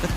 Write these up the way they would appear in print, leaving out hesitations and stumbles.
East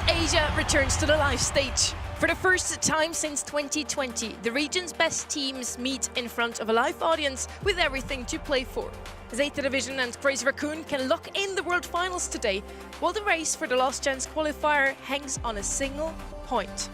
Asia returns to the live stage. For the first time since 2020, the region's best teams meet in front of a live audience with everything to play for. Zeta Division and Crazy Raccoon can lock in the World Finals today, while the race for the last chance qualifier hangs on a single point.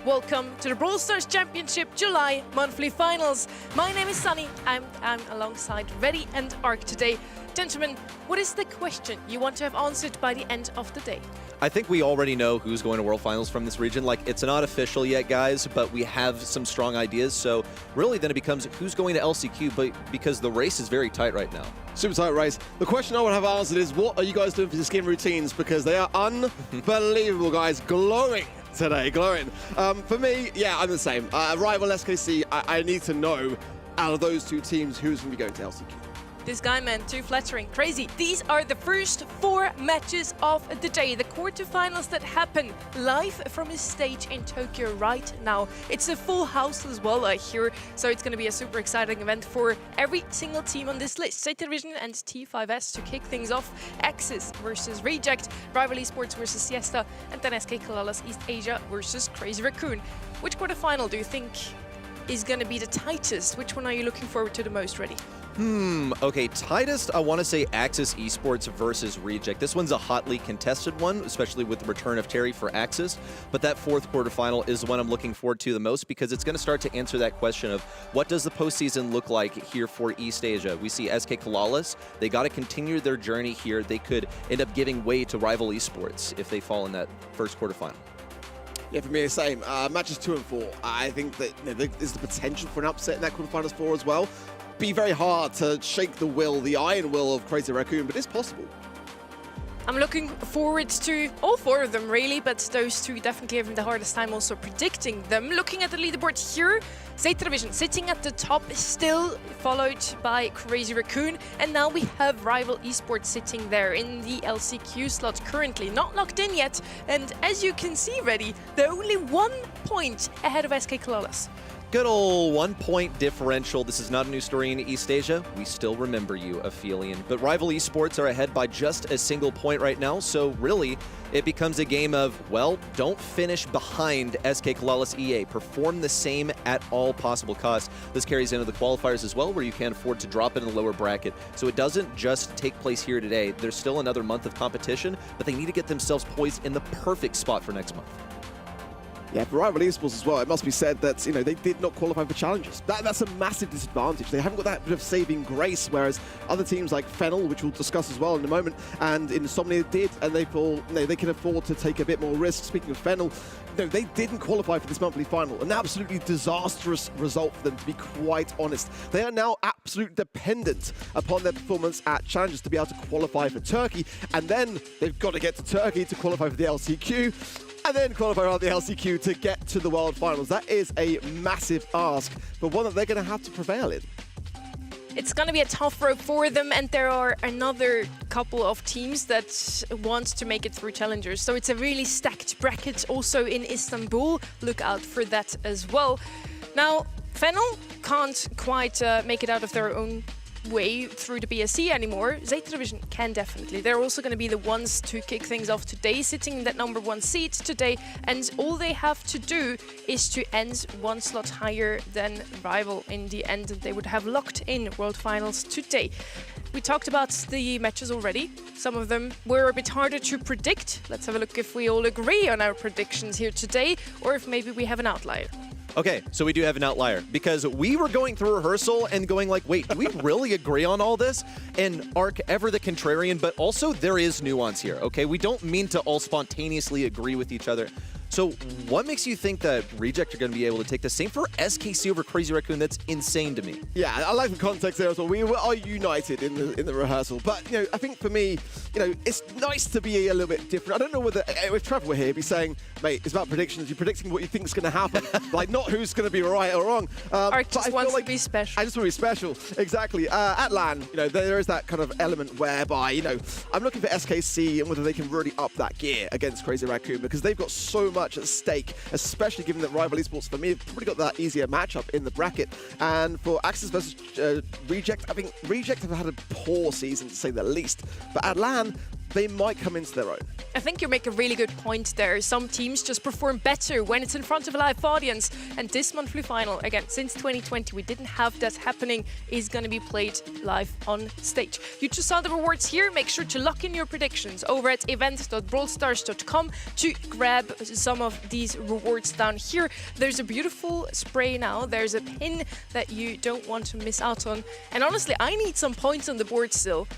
Welcome to the Brawl Stars Championship July monthly finals. My name is Sunny, and I'm alongside Reddy and Ark today. Gentlemen, what is the question you want to have answered by the end of the day? I think we already know who's going to World Finals from this region. Like, it's not official yet, guys, but we have some strong ideas. So really then it becomes who's going to LCQ, but because the race is very tight right now. Super tight race. The question I would have answered is, what are you guys doing for your skin routines? Because they are unbelievable, guys. Glowing today, glowing. For me, yeah, I'm the same. Rival SKC, I need to know out of those two teams who's going to be going to LCQ. This guy, man, too flattering. Crazy. These are the first 4 matches of the day. The quarterfinals that happen live from a stage in Tokyo right now. It's a full house as well, I hear. So it's going to be a super exciting event for every single team on this list. Zeta Division and T5S to kick things off. Axis versus Reject. Rival Esports versus Siesta. And then SK Kalalas East Asia versus Crazy Raccoon. Which quarterfinal do you think is going to be the tightest? Which one are you looking forward to the most, Reddy? Okay, tightest, I want to say Axis Esports versus Reject. This one's a hotly contested one, especially with the return of Terry for Axis. But that 4th quarterfinal is the one I'm looking forward to the most because it's going to start to answer that question of what does the postseason look like here for East Asia? We see SK Kalalas. They got to continue their journey here. They could end up giving way to Rival Esports if they fall in that 1st quarterfinal. Yeah, for me, the same. Matches 2 and 4. I think that there's the potential for an upset in that quarterfinals 4 as well. Be very hard to shake the will, the iron will of Crazy Raccoon, but it's possible. I'm looking forward to all 4 of them, really, but those 2 definitely having the hardest time also predicting them. Looking at the leaderboard here, Zeta Division sitting at the top, still followed by Crazy Raccoon, and now we have Rival Esports sitting there in the LCQ slot currently, not locked in yet, and as you can see, Reddy, they're only 1 point ahead of SK Kalalas. Good old 1-point differential. This is not a new story in East Asia. We still remember you, Aphelion. But Rival Esports are ahead by just a single point right now. So really, it becomes a game of, well, don't finish behind SK Kalalas EA. Perform the same at all possible costs. This carries into the qualifiers as well, where you can't afford to drop it in the lower bracket. So it doesn't just take place here today. There's still another month of competition, but they need to get themselves poised in the perfect spot for next month. Yeah, for Rival Esports as well, it must be said that, they did not qualify for challenges. That's a massive disadvantage. They haven't got that bit of saving grace, whereas other teams like Fennel, which we'll discuss as well in a moment, and Insomnia did, and they can afford to take a bit more risk. Speaking of Fennel, they didn't qualify for this monthly final. An absolutely disastrous result for them, to be quite honest. They are now absolutely dependent upon their performance at challenges to be able to qualify for Turkey, and then they've got to get to Turkey to qualify for the LCQ. And then qualify around the LCQ to get to the World Finals. That is a massive ask, but one that they're going to have to prevail in. It's going to be a tough road for them, and there are another couple of teams that want to make it through challengers. So it's a really stacked bracket also in Istanbul. Look out for that as well. Now, Fennel can't quite make it out of their own way through the BSC anymore. Zeta Division can definitely. They're also going to be the ones to kick things off today, sitting in that #1 seat today, and all they have to do is to end 1 slot higher than Rival in the end, and they would have locked in World Finals today. We talked about the matches already. Some of them were a bit harder to predict. Let's have a look if we all agree on our predictions here today, or if maybe we have an outlier. Okay, so we do have an outlier because we were going through rehearsal and going like, wait, do we really agree on all this? And Ark, ever the contrarian, but also there is nuance here, okay? We don't mean to all spontaneously agree with each other. So what makes you think that Reject are going to be able to take the same for SKC over Crazy Raccoon? That's insane to me. Yeah, I like the context there as well. We are united in the rehearsal, but I think for me, it's nice to be a little bit different. I don't know whether if Trevor were here, he'd be saying, "Mate, it's about predictions. You're predicting what you think is going to happen, like not who's going to be right or wrong." Ark just wants to be special. I just want to be special, exactly. At LAN, there is that kind of element whereby I'm looking for SKC and whether they can really up that gear against Crazy Raccoon because they've got so much at stake, especially given that Rival Esports, for me, have probably got that easier matchup in the bracket. And for Axis versus Reject, I think Reject have had a poor season, to say the least. But at LAN, they might come into their own. I think you make a really good point there. Some teams just perform better when it's in front of a live audience. And this monthly final, again, since 2020, we didn't have that happening, is going to be played live on stage. You just saw the rewards here. Make sure to lock in your predictions over at event.brawlstars.com to grab some of these rewards down here. There's a beautiful spray now. There's a pin that you don't want to miss out on. And honestly, I need some points on the board still.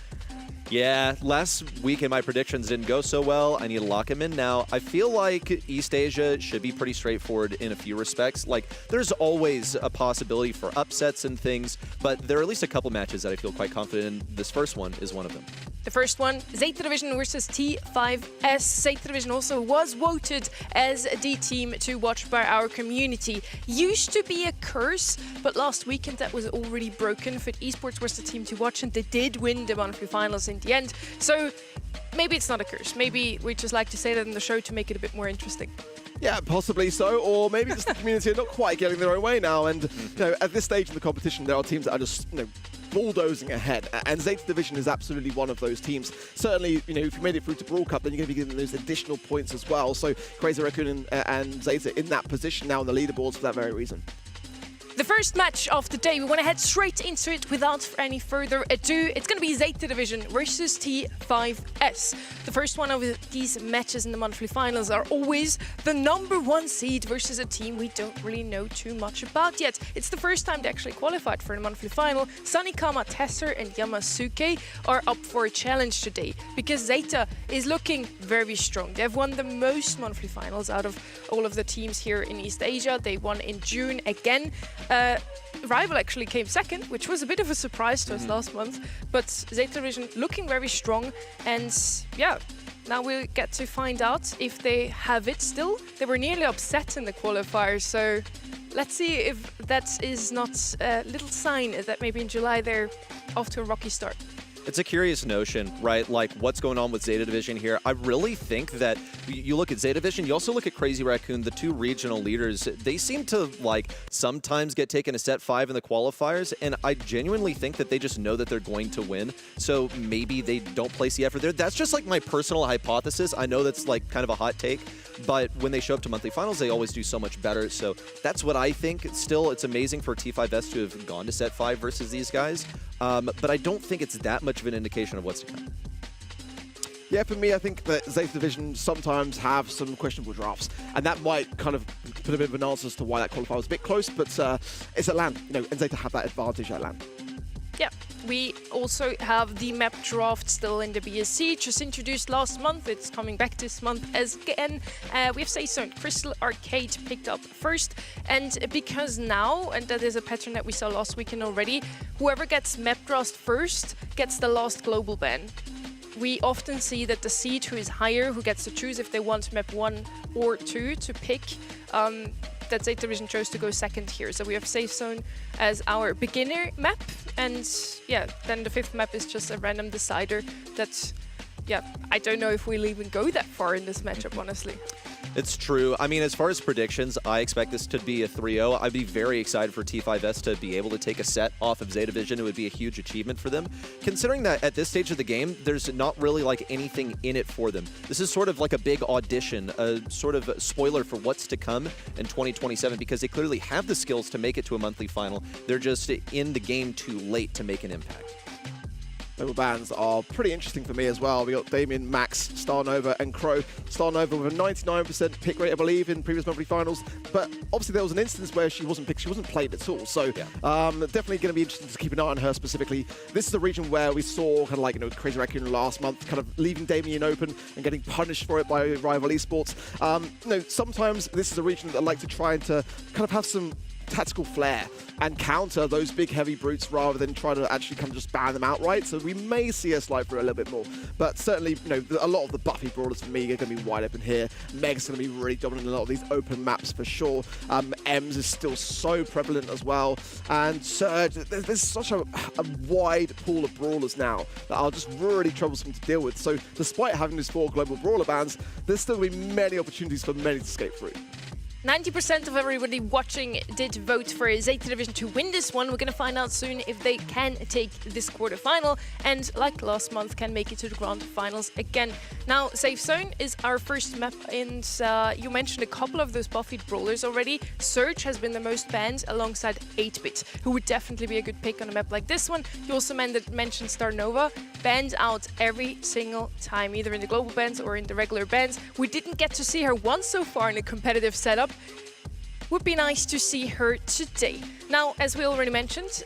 Yeah, last weekend my predictions didn't go so well. I need to lock them in now. I feel like East Asia should be pretty straightforward in a few respects. Like, there's always a possibility for upsets and things, but there are at least a couple matches that I feel quite confident in. This first one is one of them. The first one, Zeta Division versus T5S. Zeta Division also was voted as the team to watch by our community. Used to be a curse, but last weekend that was already broken. Fit Esports was the team to watch, and they did win the monthly finals in the end. So maybe it's not a curse. Maybe we just like to say that in the show to make it a bit more interesting. Yeah, possibly so, or maybe just the community are not quite getting their own way now. And at this stage in the competition, there are teams that are just bulldozing ahead, and Zeta Division is absolutely one of those teams. Certainly, if you made it through to Brawl Cup, then you're going to be getting those additional points as well. So Crazy Raccoon and Zeta in that position now on the leaderboards for that very reason. The first match of the day, we want to head straight into it without any further ado. It's going to be Zeta Division versus T5S. The first one of these matches in the monthly finals are always the #1 seed versus a team we don't really know too much about yet. It's the first time they actually qualified for the monthly final. Sanikama, Tesser and Yamasuke are up for a challenge today because Zeta is looking very strong. They've won the most monthly finals out of all of the teams here in East Asia. They won in June again. Rival actually came second, which was a bit of a surprise to us last month. But Zeta Division looking very strong, and yeah, now we'll get to find out if they have it still. They were nearly upset in the qualifiers, so let's see if that is not a little sign that maybe in July they're off to a rocky start. It's a curious notion, right? Like, what's going on with Zeta Division here? I really think that you look at Zeta Division, you also look at Crazy Raccoon, the two regional leaders. They seem to, sometimes get taken a set 5 in the qualifiers, and I genuinely think that they just know that they're going to win, so maybe they don't place the effort there. That's just, my personal hypothesis. I know that's, kind of a hot take, but when they show up to monthly finals, they always do so much better, so that's what I think. Still, it's amazing for T5S to have gone to set 5 versus these guys, but I don't think it's that much of an indication of what's to come. Yeah, for me, I think that Zeta Division sometimes have some questionable drafts, and that might kind of put a bit of an answer as to why that qualifier was a bit close, but it's at LAN, and Zeta have that advantage at LAN. Yeah, we also have the map draft still in the BSC, just introduced last month. It's coming back this month as again. We have Sayson, Crystal Arcade picked up first, and because now, and that is a pattern that we saw last weekend already, whoever gets map draft first gets the last global ban. We often see that the seed who is higher, who gets to choose if they want map 1 or 2 to pick, that Zeta Division chose to go second here. So we have Safe Zone as our beginner map, and yeah, then the 5th map is just a random decider that, yeah, I don't know if we'll even go that far in this matchup, honestly. It's true. I mean, as far as predictions, I expect this to be a 3-0. I'd be very excited for T5S to be able to take a set off of Zeta Division. It would be a huge achievement for them. Considering that at this stage of the game, there's not really anything in it for them. This is sort of like a big audition, a sort of spoiler for what's to come in 2027 because they clearly have the skills to make it to a monthly final. They're just in the game too late to make an impact. Global bans are pretty interesting for me as well. We got Damien, Max, Starnova, and Crow. Starnova with a 99% pick rate, I believe, in previous monthly finals. But obviously, there was an instance where she wasn't picked, she wasn't played at all. So definitely going to be interesting to keep an eye on her specifically. This is a region where we saw kind of like, Crazy Raccoon last month, kind of leaving Damien open and getting punished for it by rival esports. Sometimes this is a region that like to try and to kind of have some tactical flair and counter those big heavy brutes rather than try to actually kind of just ban them outright. So we may see us slide through a little bit more. But certainly, a lot of the buffy brawlers for me are going to be wide open here. Meg's going to be really dominant in a lot of these open maps for sure. Ems is still so prevalent as well. And Surge, there's such a wide pool of brawlers now that are just really troublesome to deal with. So despite having these 4 global brawler bans, there's still going to be many opportunities for many to escape through. 90% of everybody watching did vote for Zeta Division to win this one. We're going to find out soon if they can take this quarterfinal and, like last month, can make it to the grand finals again. Now, Safe Zone is our first map, and you mentioned a couple of those buffy brawlers already. Surge has been the most banned alongside 8-Bit, who would definitely be a good pick on a map like this one. You also mentioned Starnova, banned out every single time, either in the global bans or in the regular bans. We didn't get to see her once so far in a competitive setup. Would be nice to see her today. Now, as we already mentioned,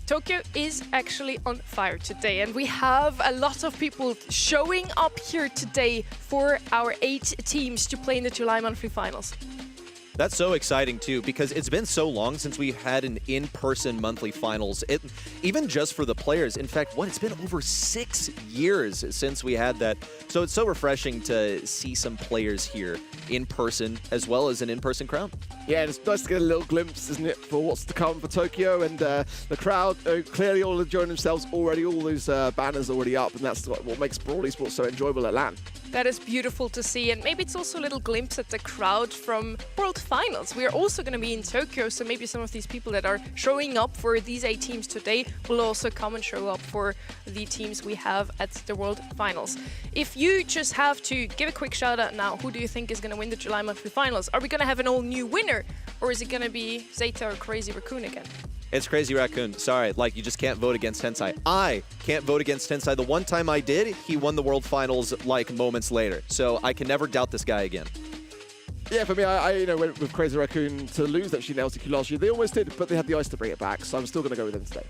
Tokyo is actually on fire today, and we have a lot of people showing up here today for our 8 teams to play in the July monthly finals. That's so exciting, too, because it's been so long since we had an in-person monthly finals, even just for the players. In fact, it's been over 6 years since we had that. So it's so refreshing to see some players here in person, as well as an in-person crowd. Yeah, it's nice to get a little glimpse, isn't it, for what's to come for Tokyo. And the crowd clearly all enjoying themselves already, all those banners already up, and that's what makes Brawl Esports so enjoyable at LAN. That is beautiful to see, and maybe it's also a little glimpse at the crowd from World Finals. We are also going to be in Tokyo, so maybe some of these people that are showing up for these 8 teams today will also come and show up for the teams we have at the World Finals. If you just have to give a quick shout out now, who do you think is going to win the July monthly finals? Are we going to have an all-new winner, or is it going to be Zeta or Crazy Raccoon again? It's Crazy Raccoon. Sorry, you just can't vote against Tensai. I can't vote against Tensai. The one time I did, he won the World Finals moments later. So I can never doubt this guy again. Yeah, for me, I went with Crazy Raccoon to lose actually in LCQ last year. They almost did, but they had the ice to bring it back, so I'm still going to go with them today.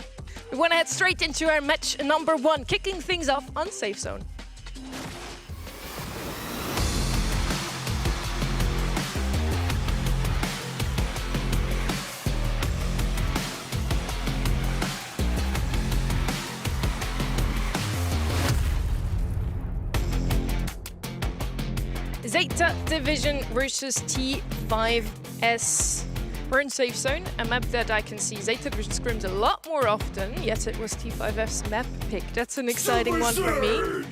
We want to head straight into our match number 1, kicking things off on Safe Zone. Zeta Division versus T5S. We're in Safe Zone, a map that I can see Zeta Division scrims a lot more often, yet it was T5F's map pick. That's an exciting one for me.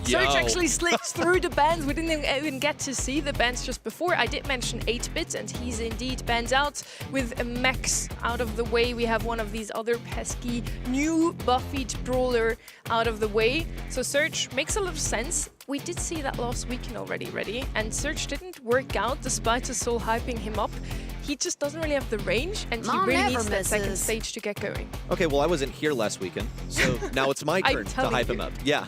Surge actually slips through the bans. We didn't even get to see the bans just before. I did mention 8-Bit, and he's indeed banned out. With a Max out of the way, we have one of these other pesky new buffied brawler out of the way. So Surge makes a lot of sense. We did see that last weekend already, and Surge didn't work out despite us all hyping him up. He just doesn't really have the range, and he really needs that second stage to get going. Okay, well, I wasn't here last weekend, so now it's my turn to hype him up. Yeah.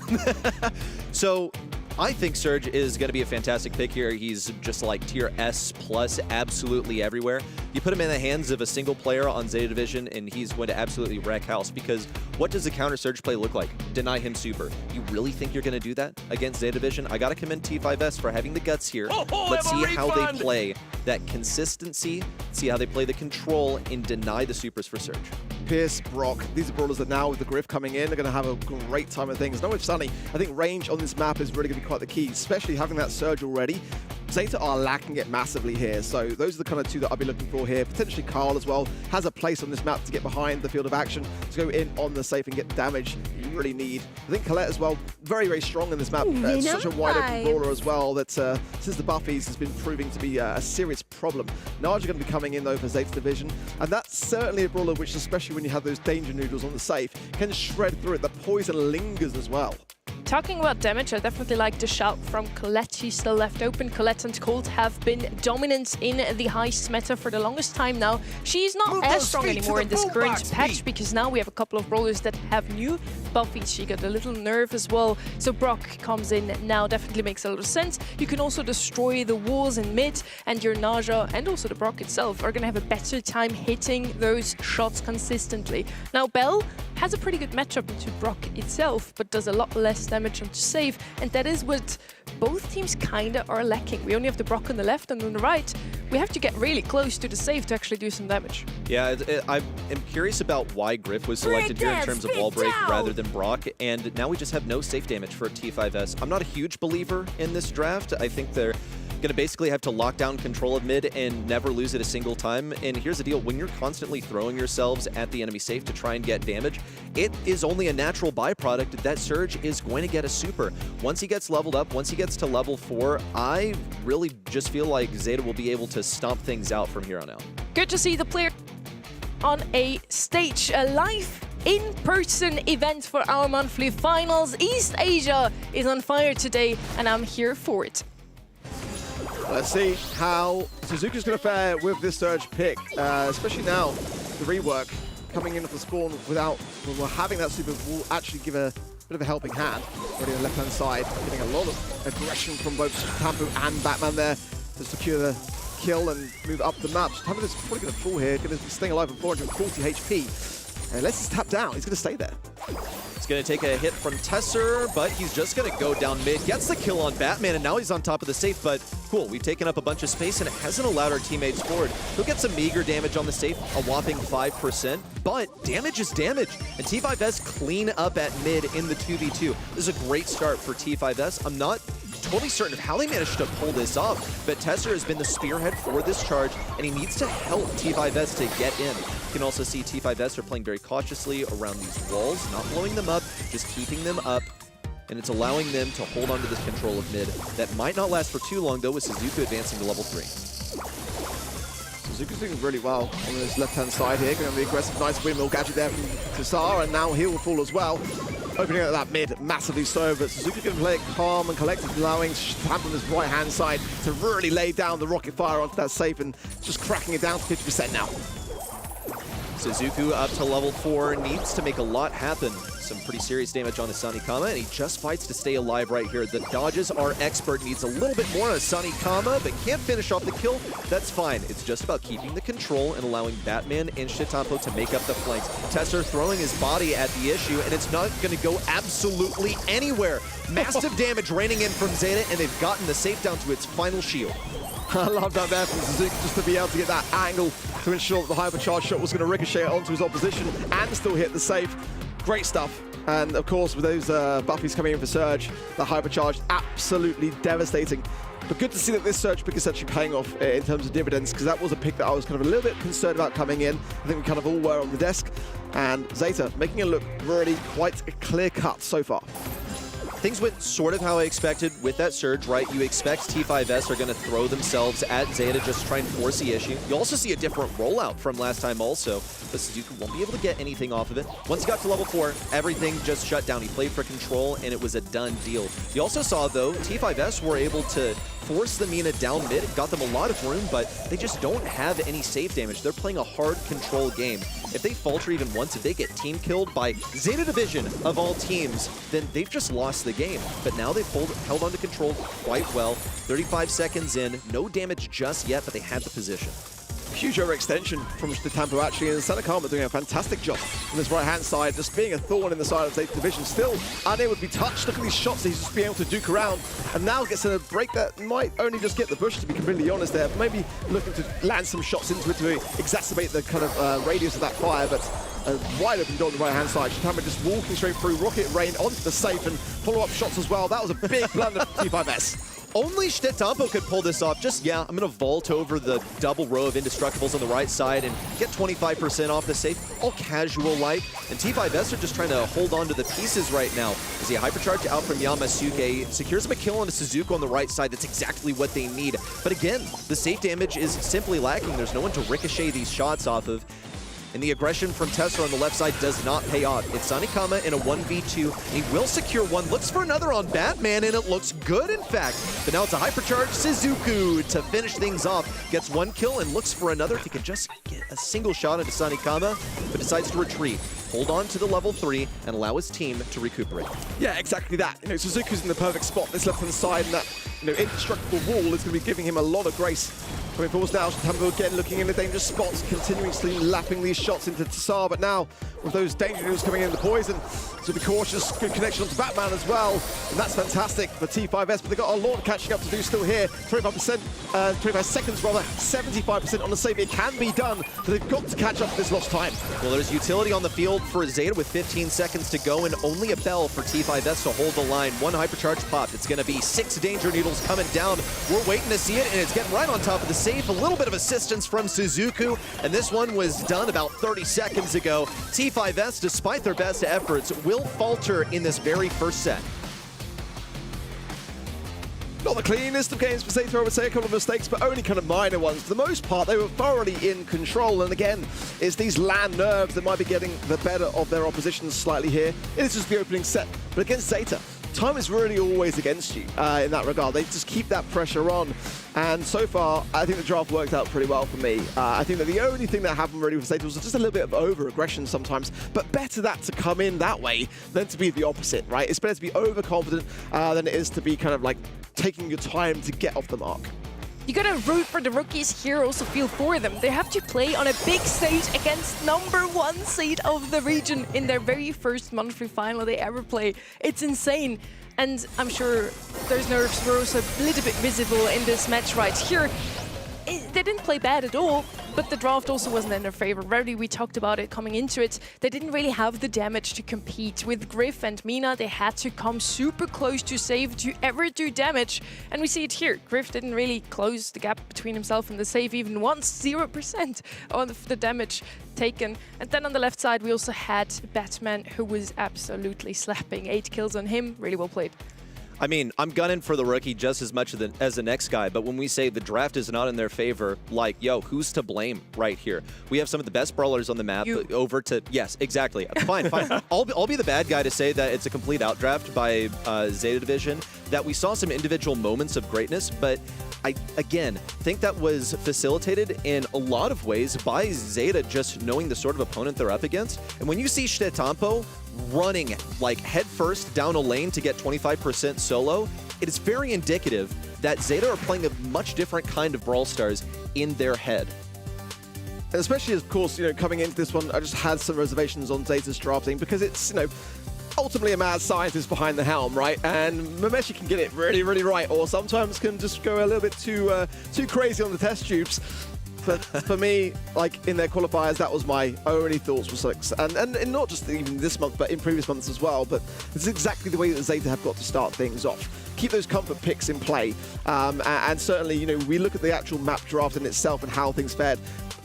So I think Surge is going to be a fantastic pick here. He's just like tier S plus absolutely everywhere. You put him in the hands of a single player on Zeta Division, and he's going to absolutely wreck house, because what does the counter Surge play look like? Deny him super. You really think you're going to do that against Zeta Division? I got to commend T5S for having the guts here. Let's see how they play that consistency, see how they play the control, and deny the supers for Surge. Pierce, Brock, these are brawlers that now with the Griff coming in, they're going to have a great time of things. No, with Sunny, I think range on this map is really going to be quite the key, especially having that Surge already. Zeta are lacking it massively here, so those are the kind of 2 that I'll be looking for here. Potentially Carl as well has a place on this map to get behind the field of action, to go in on the safe and get damage you really need. I think Colette as well, very, very strong in this map. Such a wide open brawler as well that since the buffies has been proving to be a serious problem. Naja going to be coming in though for Zeta Division, and that's certainly a brawler which, especially when you have those danger noodles on the safe, can shred through it. The poison lingers as well. Talking about damage, I definitely like the shout from Colette. She's still left open. Colette and Colt have been dominant in the heist meta for the longest time now. She's not as strong anymore in this current patch because now we have a couple of brawlers that have new buffies. She got a little nerf as well. So Brock comes in now, definitely makes a lot of sense. You can also destroy the walls in mid, and your Naja and also the Brock itself are going to have a better time hitting those shots consistently. Now Bell has a pretty good matchup into Brock itself, but does a lot less damage onto save, and that is what both teams kinda are lacking. We only have the Brock on the left, and on the right, we have to get really close to the save to actually do some damage. Yeah, I'm curious about why Griff was selected here in terms of wall break rather than Brock, and now we just have no safe damage for T5S. I'm not a huge believer in this draft. I think they're going to basically have to lock down control of mid and never lose it a single time. And here's the deal, when you're constantly throwing yourselves at the enemy safe to try and get damage, it is only a natural byproduct that Surge is going to get a super. Once he gets leveled up, once he gets to level 4, I really just feel like Zeta will be able to stomp things out from here on out. Good to see the player on a stage, a live in-person event for our monthly finals. East Asia is on fire today, and I'm here for it. Let's see how Suzuki's going to fare with this Surge pick, especially now the rework coming in off the spawn without having that super will actually give a bit of a helping hand. Already on the left-hand side, getting a lot of aggression from both Tampu and Batman there to secure the kill and move up the map. Tampu is probably going to fall here, going to be staying alive on 440 HP. Unless he's tapped down, he's going to stay there. He's going to take a hit from Tesser, but he's just going to go down mid. Gets the kill on Batman, and now he's on top of the safe, but cool. We've taken up a bunch of space, and it hasn't allowed our teammates forward. He'll get some meager damage on the safe, a whopping 5%, but damage is damage. And T5S clean up at mid in the 2v2. This is a great start for T5S. I'm not totally certain of how they managed to pull this off, but Tesser has been the spearhead for this charge, and he needs to help T5S to get in. You can also see T5S are playing very cautiously around these walls, not blowing them up, just keeping them up, and it's allowing them to hold on to this control of mid. That might not last for too long, though, with Suzuki advancing to level 3. Suzuki's doing really well on his left-hand side here, going to be aggressive, nice windmill gadget there from Tassar, and now he will fall as well. Opening up that mid massively so, but Suzuki can play it calm and collected, allowing Tamp on his right-hand side to really lay down the rocket fire onto that safe and just cracking it down to 50% now. Suzuki up to level 4, needs to make a lot happen. Some pretty serious damage on Asanikama, and he just fights to stay alive right here. The dodges are expert, needs a little bit more on Asanikama, but can't finish off the kill. That's fine. It's just about keeping the control and allowing Batman and Shitampo to make up the flanks. Tesser throwing his body at the issue, and it's not going to go absolutely anywhere. Massive damage raining in from Zeta, and they've gotten the safe down to its final shield. I love that there from Suzuki, just to be able to get that angle to ensure that the hypercharge shot was going to ricochet onto his opposition and still hit the safe. Great stuff. And of course, with those buffies coming in for Surge, the hypercharge absolutely devastating. But good to see that this Surge pick is actually paying off in terms of dividends, because that was a pick that I was kind of a little bit concerned about coming in. I think we kind of all were on the desk. And Zeta making it look really quite clear-cut so far. Things went sort of how I expected with that Surge, right? You expect T5S are going to throw themselves at Zeta, just try and force the issue. You also see a different rollout from last time also, but Suzuki won't be able to get anything off of it. Once he got to level 4, everything just shut down. He played for control, and it was a done deal. You also saw, though, T5S were able to force the Mina down mid. It got them a lot of room, but they just don't have any safe damage. They're playing a hard control game. If they falter even once, if they get team killed by Zeta Division of all teams, then they've just lost the game. But now they've held on to control quite well. 35 seconds in, no damage just yet, but they had the position. Huge overextension from Shitampo actually, and Asanikama doing a fantastic job on his right-hand side, just being a thorn in the side of Zeta Division, still unable to be touched. Look at these shots that he's just being able to duke around, and now gets a break that might only just get the bush, to be completely honest there. Maybe looking to land some shots into it to exacerbate the kind of radius of that fire, but a wide open door on the right-hand side. Shitampo just walking straight through, rocket rain onto the safe, and follow-up shots as well. That was a big blunder for T5S. Only Shitampo could pull this off. Just, yeah, I'm going to vault over the double row of indestructibles on the right side and get 25% off the safe, all casual-like. And T5S are just trying to hold on to the pieces right now. As he hypercharge out from Yamasuke, secures him a kill on a Suzuki on the right side. That's exactly what they need. But again, the safe damage is simply lacking. There's no one to ricochet these shots off of. and the aggression from Tesla on the left side does not pay off. It's Sanikama in a 1v2. He will secure one, looks for another on Batman, and it looks good, in fact. But now it's a hypercharged Suzuku to finish things off. Gets one kill and looks for another if he can just get a single shot into Sanikama, but decides to retreat. Hold on to the level 3 and allow his team to recuperate. Yeah, exactly that. You know, Suzuku's in the perfect spot, this left-hand side, and that, you know, indestructible wall is going to be giving him a lot of grace. Coming forwards now, Tambo again looking in the dangerous spots, continuously lapping these shots into Tsar, but now with those danger needles coming in, the poison, so be cautious. Good connection onto Batman as well, and that's fantastic for T5S, but they've got a lot of catching up to do still here. 25 seconds rather, 75% on the save. It can be done, but they've got to catch up to this lost time. Well, there's utility on the field for Zeta with 15 seconds to go and only a bell for T5S to hold the line. One hypercharge pop. It's going to be 6 danger needles coming down. We're waiting to see it, and it's getting right on top of the save. A little bit of assistance from Suzuku, and this one was done about 30 seconds ago. T5S, despite their best efforts, will falter in this very first set. Not the cleanest of games for Zeta, I would say. A couple of mistakes, but only kind of minor ones. For the most part, they were thoroughly in control. And again, it's these land nerves that might be getting the better of their opposition slightly here. It is just the opening set. But against Zeta, time is really always against you in that regard. They just keep that pressure on. And so far, I think the draft worked out pretty well for me. I think that the only thing that happened really with Zeta was just a little bit of over-aggression sometimes, but better that to come in that way than to be the opposite, right? It's better to be overconfident than it is to be kind of like taking your time to get off the mark. You gotta root for the rookies here, also feel for them. They have to play on a big stage against #1 seed of the region in their very first monthly final they ever play. It's insane. And I'm sure those nerves were also a little bit visible in this match right here. They didn't play bad at all, but the draft also wasn't in their favor. Rowdy, we talked about it coming into it. They didn't really have the damage to compete. With Griff and Mina, they had to come super close to save to ever do damage. And we see it here. Griff didn't really close the gap between himself and the save even once, 0% on the damage taken. And then on the left side, we also had Batman, who was absolutely slapping. 8 kills on him, really well played. I mean, I'm gunning for the rookie just as much as the next guy, but when we say the draft is not in their favor, like, yo, who's to blame right here? We have some of the best brawlers on the map. Over to, yes, exactly. Fine. I'll be the bad guy to say that it's a complete outdraft by Zeta Division, that we saw some individual moments of greatness, but I, again, think that was facilitated in a lot of ways by Zeta just knowing the sort of opponent they're up against. And when you see Stetampo running like head first down a lane to get 25% solo, it is very indicative that Zeta are playing a much different kind of Brawl Stars in their head. And especially, of course, you know, coming into this one, I just had some reservations on Zeta's drafting because it's, you know, ultimately a mad scientist behind the helm, right? And Mameshi can get it really, really right, or sometimes can just go a little bit too crazy on the test tubes. But for me, like in their qualifiers, that was my only thoughts was like, and not just even this month, but in previous months as well. But this is exactly the way that Zeta have got to start things off. Keep those comfort picks in play, and certainly, you know, we look at the actual map draft in itself and how things fared.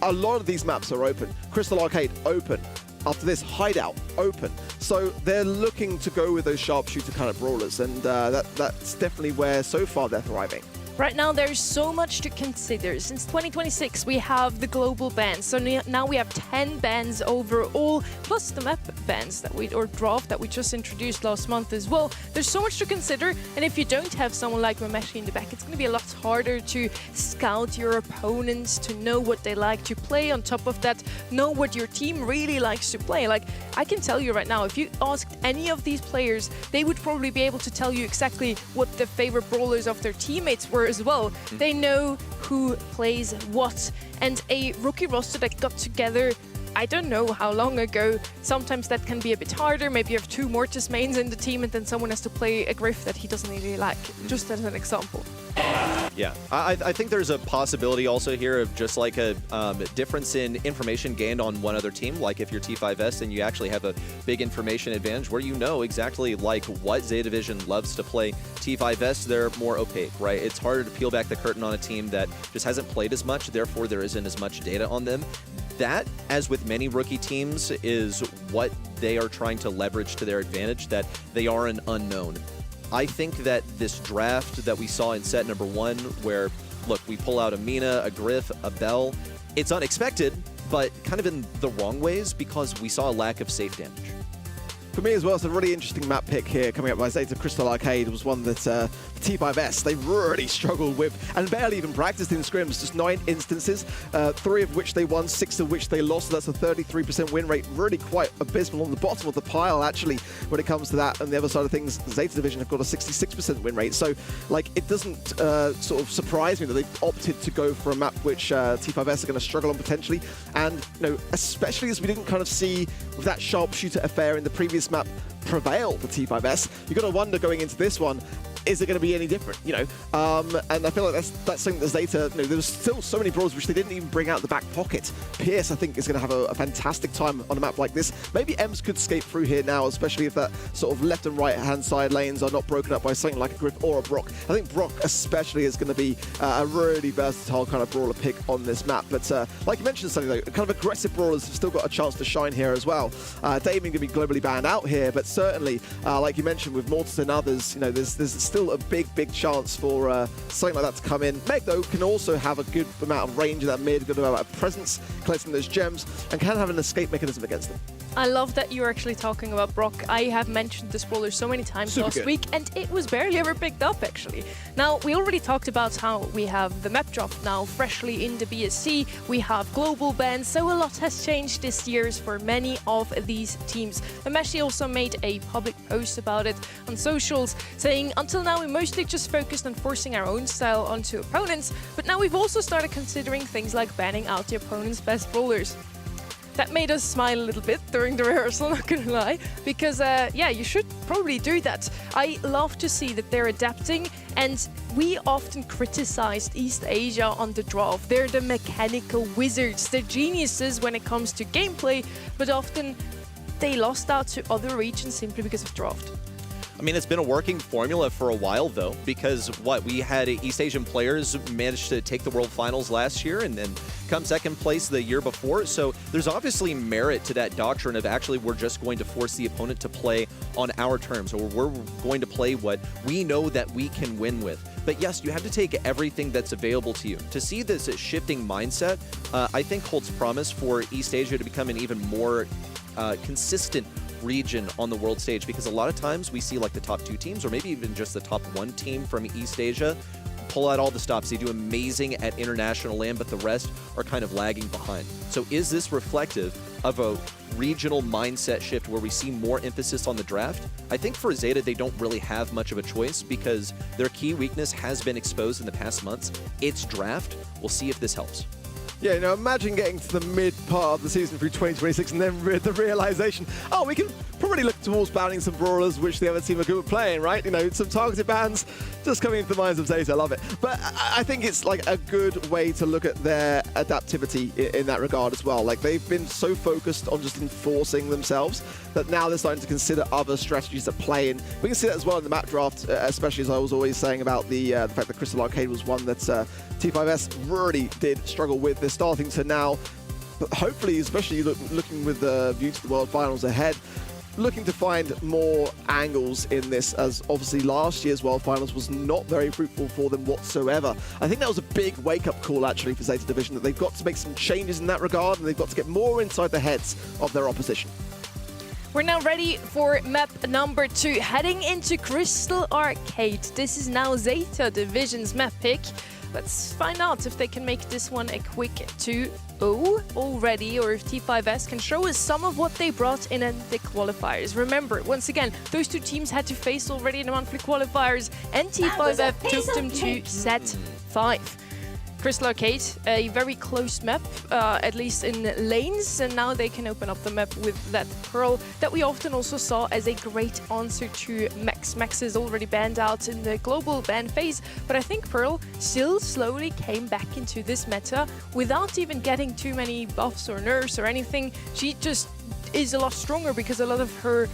A lot of these maps are open. Crystal Arcade, open. After this, Hideout, open. So they're looking to go with those sharpshooter kind of brawlers, and that's definitely where so far they're thriving. Right now, there's so much to consider. Since 2026, we have the global bans. So now we have 10 bans overall, plus the map bans or draft that we just introduced last month as well. There's so much to consider, and if you don't have someone like Mameshi in the back, it's going to be a lot harder to scout your opponents, to know what they like to play. On top of that, know what your team really likes to play. Like, I can tell you right now, if you asked any of these players, they would probably be able to tell you exactly what the favorite brawlers of their teammates were as well. They know who plays what, and a rookie roster that got together I don't know how long ago. Sometimes that can be a bit harder. Maybe you have 2 Mortis mains in the team and then someone has to play a Griff that he doesn't really like, just as an example. Yeah, I think there's a possibility also here of just like a difference in information gained on one other team. Like if you're T5S and you actually have a big information advantage where you know exactly like what Zeta Division loves to play. T5S, they're more opaque, right? It's harder to peel back the curtain on a team that just hasn't played as much, therefore there isn't as much data on them. That, as with many rookie teams, is what they are trying to leverage to their advantage, that they are an unknown. I think that this draft that we saw in set #1, where, look, we pull out a Mina, a Griff, a Bell, it's unexpected, but kind of in the wrong ways because we saw a lack of safe damage. For me as well, it's a really interesting map pick here coming up by Zeta. Crystal Arcade was one that the T5S, they really struggled with and barely even practiced in scrims. Just 9 instances, 3 of which they won, 6 of which they lost. So that's a 33% win rate, really quite abysmal on the bottom of the pile, actually, when it comes to that. On the other side of things, Zeta Division have got a 66% win rate. So, like, it doesn't sort of surprise me that they've opted to go for a map which T5S are going to struggle on potentially. And, you know, especially as we didn't kind of see with that sharpshooter affair in the previous map prevail for T5S, you've got to wonder going into this one, is it going to be any different, you know? And I feel like that's something that Zeta, you know, there was still so many brawlers which they didn't even bring out the back pocket. Pierce, I think, is going to have a fantastic time on a map like this. Maybe Ems could skate through here now, especially if that sort of left and right hand side lanes are not broken up by something like a Griff or a Brock. I think Brock especially is going to be a really versatile kind of brawler pick on this map. But like you mentioned, something though, kind of aggressive brawlers have still got a chance to shine here as well. Damien going to be globally banned out here, but certainly, like you mentioned, with Mortis and others, you know, there's still a big chance for something like that to come in. Meg, though, can also have a good amount of range in that mid, good amount of presence, collecting those gems, and can have an escape mechanism against them. I love that you're actually talking about Brock. I have mentioned this brawler so many times last week, and it was barely ever picked up, actually. Now, we already talked about how we have the map drop now freshly in the BSC. We have global bans, so a lot has changed this year for many of these teams. Meshi also made a public post about it on socials, saying, until now we mostly just focused on forcing our own style onto opponents, but now we've also started considering things like banning out the opponent's best brawlers. That made us smile a little bit during the rehearsal, not gonna lie, because yeah, you should probably do that. I love to see that they're adapting, and we often criticized East Asia on the draft. They're the mechanical wizards, they're geniuses when it comes to gameplay, but often they lost out to other regions simply because of draft. I mean, it's been a working formula for a while, though, because we had East Asian players manage to take the World Finals last year and then come second place the year before. So there's obviously merit to that doctrine of actually we're just going to force the opponent to play on our terms, or we're going to play what we know that we can win with. But yes, you have to take everything that's available to you. To see this shifting mindset, I think holds promise for East Asia to become an even more consistent region on the world stage, because a lot of times we see like the top 2 teams or maybe even just the top 1 team from East Asia pull out all the stops. They do amazing at international land, but the rest are kind of lagging behind. So is this reflective of a regional mindset shift where we see more emphasis on the draft? I think for Zeta, they don't really have much of a choice because their key weakness has been exposed in the past months. It's draft. We'll see if this helps. Yeah, you know, imagine getting to the mid part of the season through 2026 and then the realization, oh, we can probably look towards banning some brawlers which the other team are good at playing, right? You know, some targeted bans just coming into the minds of Zeta. I love it. But I think it's like a good way to look at their adaptivity in that regard as well. Like, they've been so focused on just enforcing themselves that now they're starting to consider other strategies at play. And we can see that as well in the map draft, especially as I was always saying about the fact that Crystal Arcade was one that T5S really did struggle with. They're starting to now, hopefully, especially looking with the view to the World Finals ahead, looking to find more angles in this, as obviously last year's World Finals was not very fruitful for them whatsoever. I think that was a big wake-up call actually for Zeta Division, that they've got to make some changes in that regard and they've got to get more inside the heads of their opposition. We're now ready for map number 2, heading into Crystal Arcade. This is now Zeta Division's map pick. Let's find out if they can make this one a quick 2-0 already, or if T5S can show us some of what they brought in the qualifiers. Remember, once again, those 2 teams had to face already in the monthly qualifiers, and T5F took them to set 5. Crystal Arcade, a very close map, at least in lanes, and now they can open up the map with that Pearl that we often also saw as a great answer to Max. Max is already banned out in the global ban phase, but I think Pearl still slowly came back into this meta without even getting too many buffs or nerfs or anything. She just is a lot stronger because a lot of her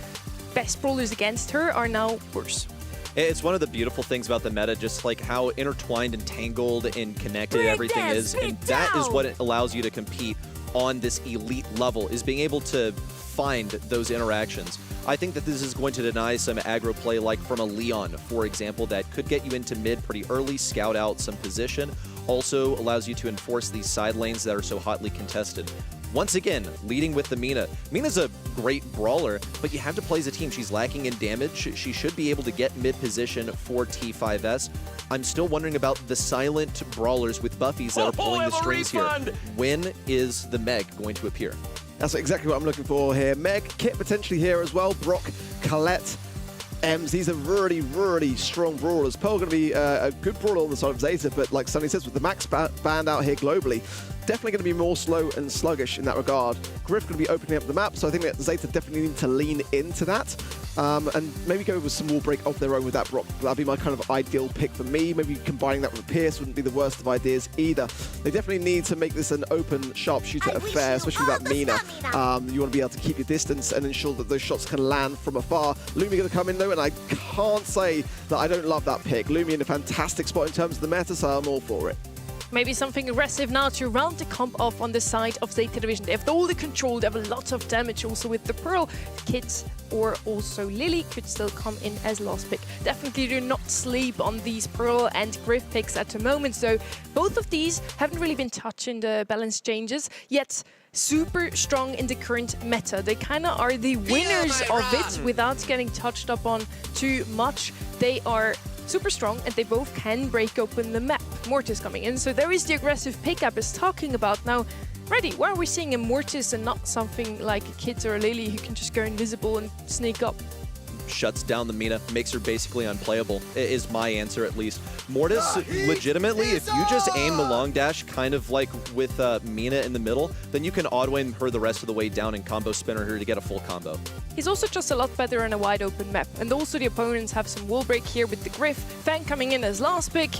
best brawlers against her are now worse. It's one of the beautiful things about the meta, just like how intertwined and tangled and connected everything is. And that is what it allows you to compete on this elite level, is being able to find those interactions. I think that this is going to deny some aggro play, like from a Leon, for example, that could get you into mid pretty early, scout out some position. Also allows you to enforce these side lanes that are so hotly contested. once again, leading with the Mina. Mina's a great brawler, but you have to play as a team. She's lacking in damage. She should be able to get mid position for T5S. I'm still wondering about the silent brawlers with buffies that are pulling the strings here. When is the Meg going to appear? That's exactly what I'm looking for here. Meg, Kit potentially here as well. Brock, Colette, Ems, these are really, really strong brawlers. Pearl going to be a good brawler on the side of Zeta, but like Sunny says, with the max banned out here globally, definitely going to be more slow and sluggish in that regard. Griff going to be opening up the map, so I think that Zeta definitely need to lean into that. And maybe go with some wall break of their own with that Brock. That'd be my kind of ideal pick for me. Maybe combining that with Pierce wouldn't be the worst of ideas either. They definitely need to make this an open sharpshooter affair, especially with that Mina. You want to be able to keep your distance and ensure that those shots can land from afar. Lumi going to come in though, and I can't say that I don't love that pick. Lumi in a fantastic spot in terms of the meta, so I'm all for it. Maybe something aggressive now to round the comp off on the side of Zeta Division. They have all the control, they have a lot of damage also with the Pearl. Kids or also Lily could still come in as last pick. Definitely do not sleep on these Pearl and Griff picks at the moment. So both of these haven't really been touching the balance changes, yet super strong in the current meta. They kind of are the winners of it without getting touched up on too much. They are super strong and they both can break open the map. Mortis coming in, so there is the aggressive pickup is talking about. Now, Ready, why are we seeing a Mortis and not something like a Kid or a Lily who can just go invisible and sneak up? Shuts down the Mina, makes her basically unplayable, is my answer at least. Mortis, legitimately, if you just aim the long dash kind of like with Mina in the middle, then you can auto-aim her the rest of the way down and combo spinner her to get a full combo. He's also just a lot better on a wide open map. And also the opponents have some wall break here with the Griff. Fang coming in as last pick.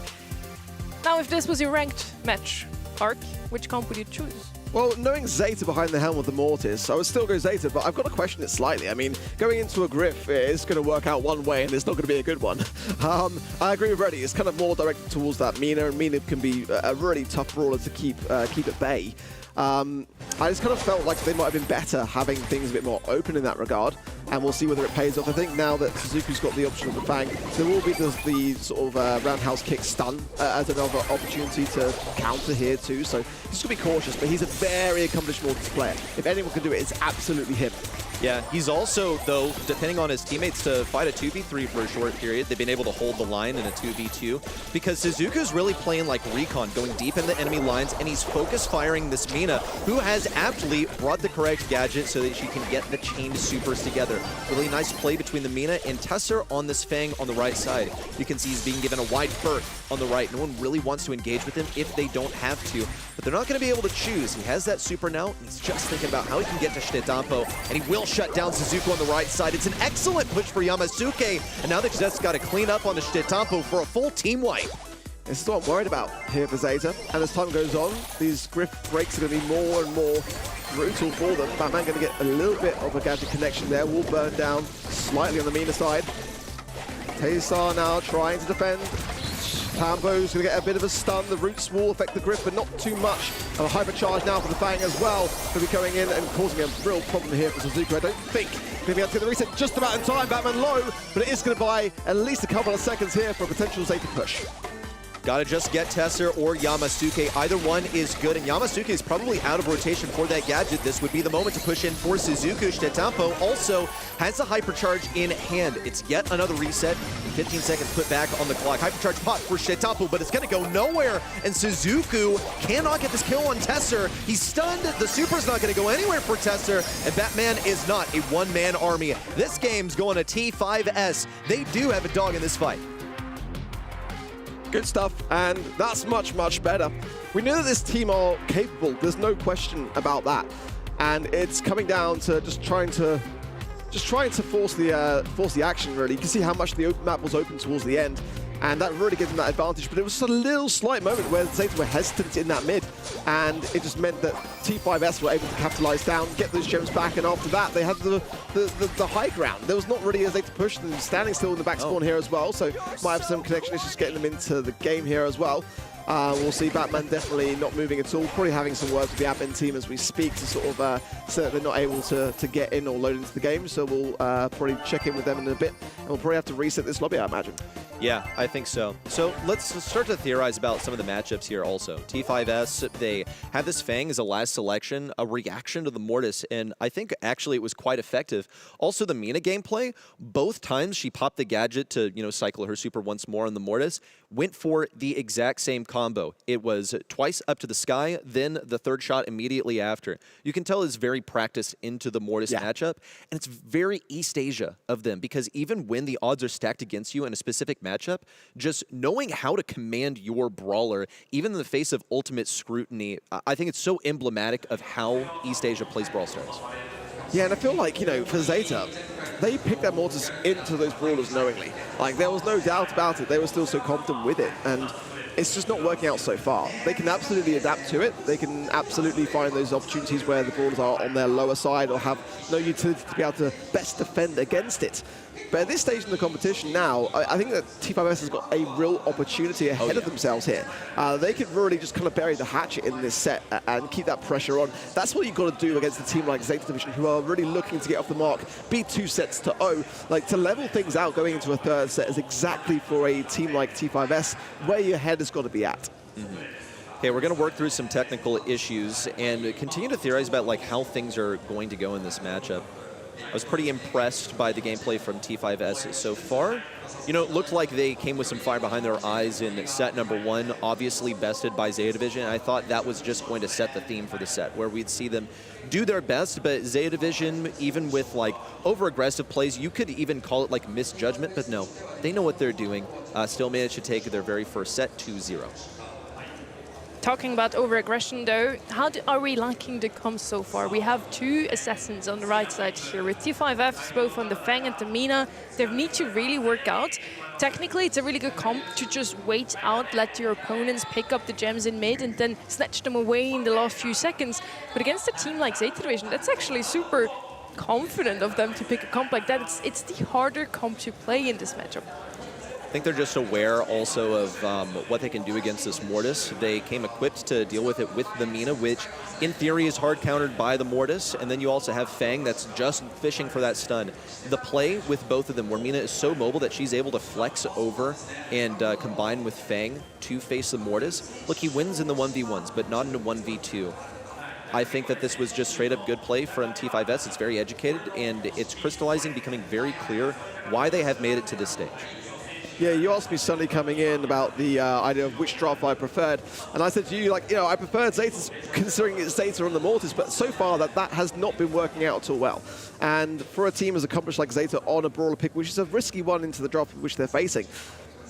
Now if this was your ranked match, Ark, which comp would you choose? Well, knowing Zeta behind the helm with the Mortis, I would still go Zeta, but I've got to question it slightly. I mean, going into a Griff is going to work out one way, and it's not going to be a good one. I agree with Reddy. It's kind of more directed towards that Mina, and Mina can be a really tough brawler to keep at bay. I just kind of felt like they might have been better having things a bit more open in that regard, and we'll see whether it pays off. I think now that Suzuki's got the option of the Fang, there will be the sort of roundhouse kick stun as another opportunity to counter here too, so he's going to be cautious, but he's a very accomplished Mortis player. If anyone can do it, it's absolutely him. Yeah, he's also, though, depending on his teammates, to fight a 2v3 for a short period. They've been able to hold the line in a 2v2 because Suzuku's really playing like Recon, going deep in the enemy lines, and he's focus firing this Mina, who has aptly brought the correct gadget so that she can get the chained supers together. Really nice play between the Mina and Tesser on this Fang on the right side. You can see he's being given a wide berth on the right. No one really wants to engage with him if they don't have to, but they're not going to be able to choose. He has that super now, and he's just thinking about how he can get to Shitetampo, and he will shut down Suzuku on the right side. It's an excellent push for Yamasuke, and now they've just got to clean up on the Shitetampo for a full team wipe. This is what I'm worried about here for Zeta, and as time goes on, these Griff breaks are going to be more and more brutal for them. Batman going to get a little bit of a gadget connection there. Will burn down slightly on the Mina side. Taysar now trying to defend. Tambo's going to get a bit of a stun. The roots will affect the Griff, but not too much. And a hypercharge now for the Fang as well. Going to be going in and causing a real problem here for Suzuki. I don't think going to be able to get the reset just about in time. Batman low, but it is going to buy at least a couple of seconds here for a potential Zeta push. Gotta just get Tesser or Yamasuke. Either one is good, and Yamasuke is probably out of rotation for that gadget. This would be the moment to push in for Suzuku. Shitetampo also has a hypercharge in hand. It's yet another reset. 15 seconds put back on the clock. Hypercharge pot for Shitetampo, but it's gonna go nowhere, and Suzuku cannot get this kill on Tesser. He's stunned. The super's not gonna go anywhere for Tesser, and Batman is not a one-man army. This game's going to T5S. They do have a dog in this fight. Good stuff, and that's much, much better. We know that this team are capable, there's no question about that. And it's coming down to just trying to force the action, really. You can see how much the open map was open towards the end, and that really gives them that advantage. But it was just a little slight moment where Zeta were hesitant in that mid, and it just meant that T5S were able to capitalize down, get those gems back, and after that they had the high ground. There was not really a Zeta push, and standing still in the back spawn here as well, so might have some connection issues getting them into the game here as well. We'll see Batman definitely not moving at all, probably having some words with the admin team as we speak to sort of so that they're not able to get in or load into the game. So we'll probably check in with them in a bit, and we'll probably have to reset this lobby, I imagine. Yeah, I think so. So let's start to theorize about some of the matchups here also. T5S, they had this Fang as a last selection, a reaction to the Mortis, and I think actually it was quite effective. Also the Mina gameplay, both times she popped the gadget to, cycle her super once more on the Mortis, went for the exact same combo. It was twice up to the sky, then the third shot immediately after. You can tell it's very practiced into the Mortis matchup, and it's very East Asia of them, because even when the odds are stacked against you in a specific matchup, just knowing how to command your brawler, even in the face of ultimate scrutiny, I think it's so emblematic of how East Asia plays Brawl Stars. Yeah, and I feel like, for Zeta, they picked their Mortis into those brawlers knowingly. Like, there was no doubt about it. They were still so confident with it, and it's just not working out so far. They can absolutely adapt to it. They can absolutely find those opportunities where the brawlers are on their lower side or have no utility to be able to best defend against it. But at this stage in the competition now, I think that T5S has got a real opportunity ahead of themselves here. They could really just kind of bury the hatchet in this set and keep that pressure on. That's what you've got to do against a team like Zeta Division, who are really looking to get off the mark, be 2-0. Like, to level things out going into a third set is exactly for a team like T5S where your head has got to be at. Okay, we're going to work through some technical issues and continue to theorize about how things are going to go in this matchup. I was pretty impressed by the gameplay from T5S so far. It looked like they came with some fire behind their eyes in set number 1, obviously bested by Zeta Division. I thought that was just going to set the theme for the set, where we'd see them do their best, but Zeta Division, even with over-aggressive plays, you could even call it misjudgment, but no, they know what they're doing. Still managed to take their very first set 2-0. Talking about over-aggression, though, how are we liking the comps so far? We have 2 assassins on the right side here with T5Fs, both on the Fang and the Mina. They need to really work out. Technically, it's a really good comp to just wait out, let your opponents pick up the gems in mid and then snatch them away in the last few seconds. But against a team like Zeta Division, that's actually super confident of them to pick a comp like that. It's the harder comp to play in this matchup. I think they're just aware also of what they can do against this Mortis. They came equipped to deal with it with the Mina, which in theory is hard countered by the Mortis. And then you also have Fang that's just fishing for that stun. The play with both of them, where Mina is so mobile that she's able to flex over and combine with Fang to face the Mortis. Look, he wins in the 1v1s, but not in the 1v2. I think that this was just straight up good play from T5S. It's very educated, and it's crystallizing, becoming very clear why they have made it to this stage. Yeah, you asked me Sunday coming in about the idea of which draft I preferred, and I said to you, I preferred Zeta's, considering it's Zeta on the Mortis, but so far that has not been working out at all well. And for a team as accomplished like Zeta on a brawler pick, which is a risky one into the draft which they're facing,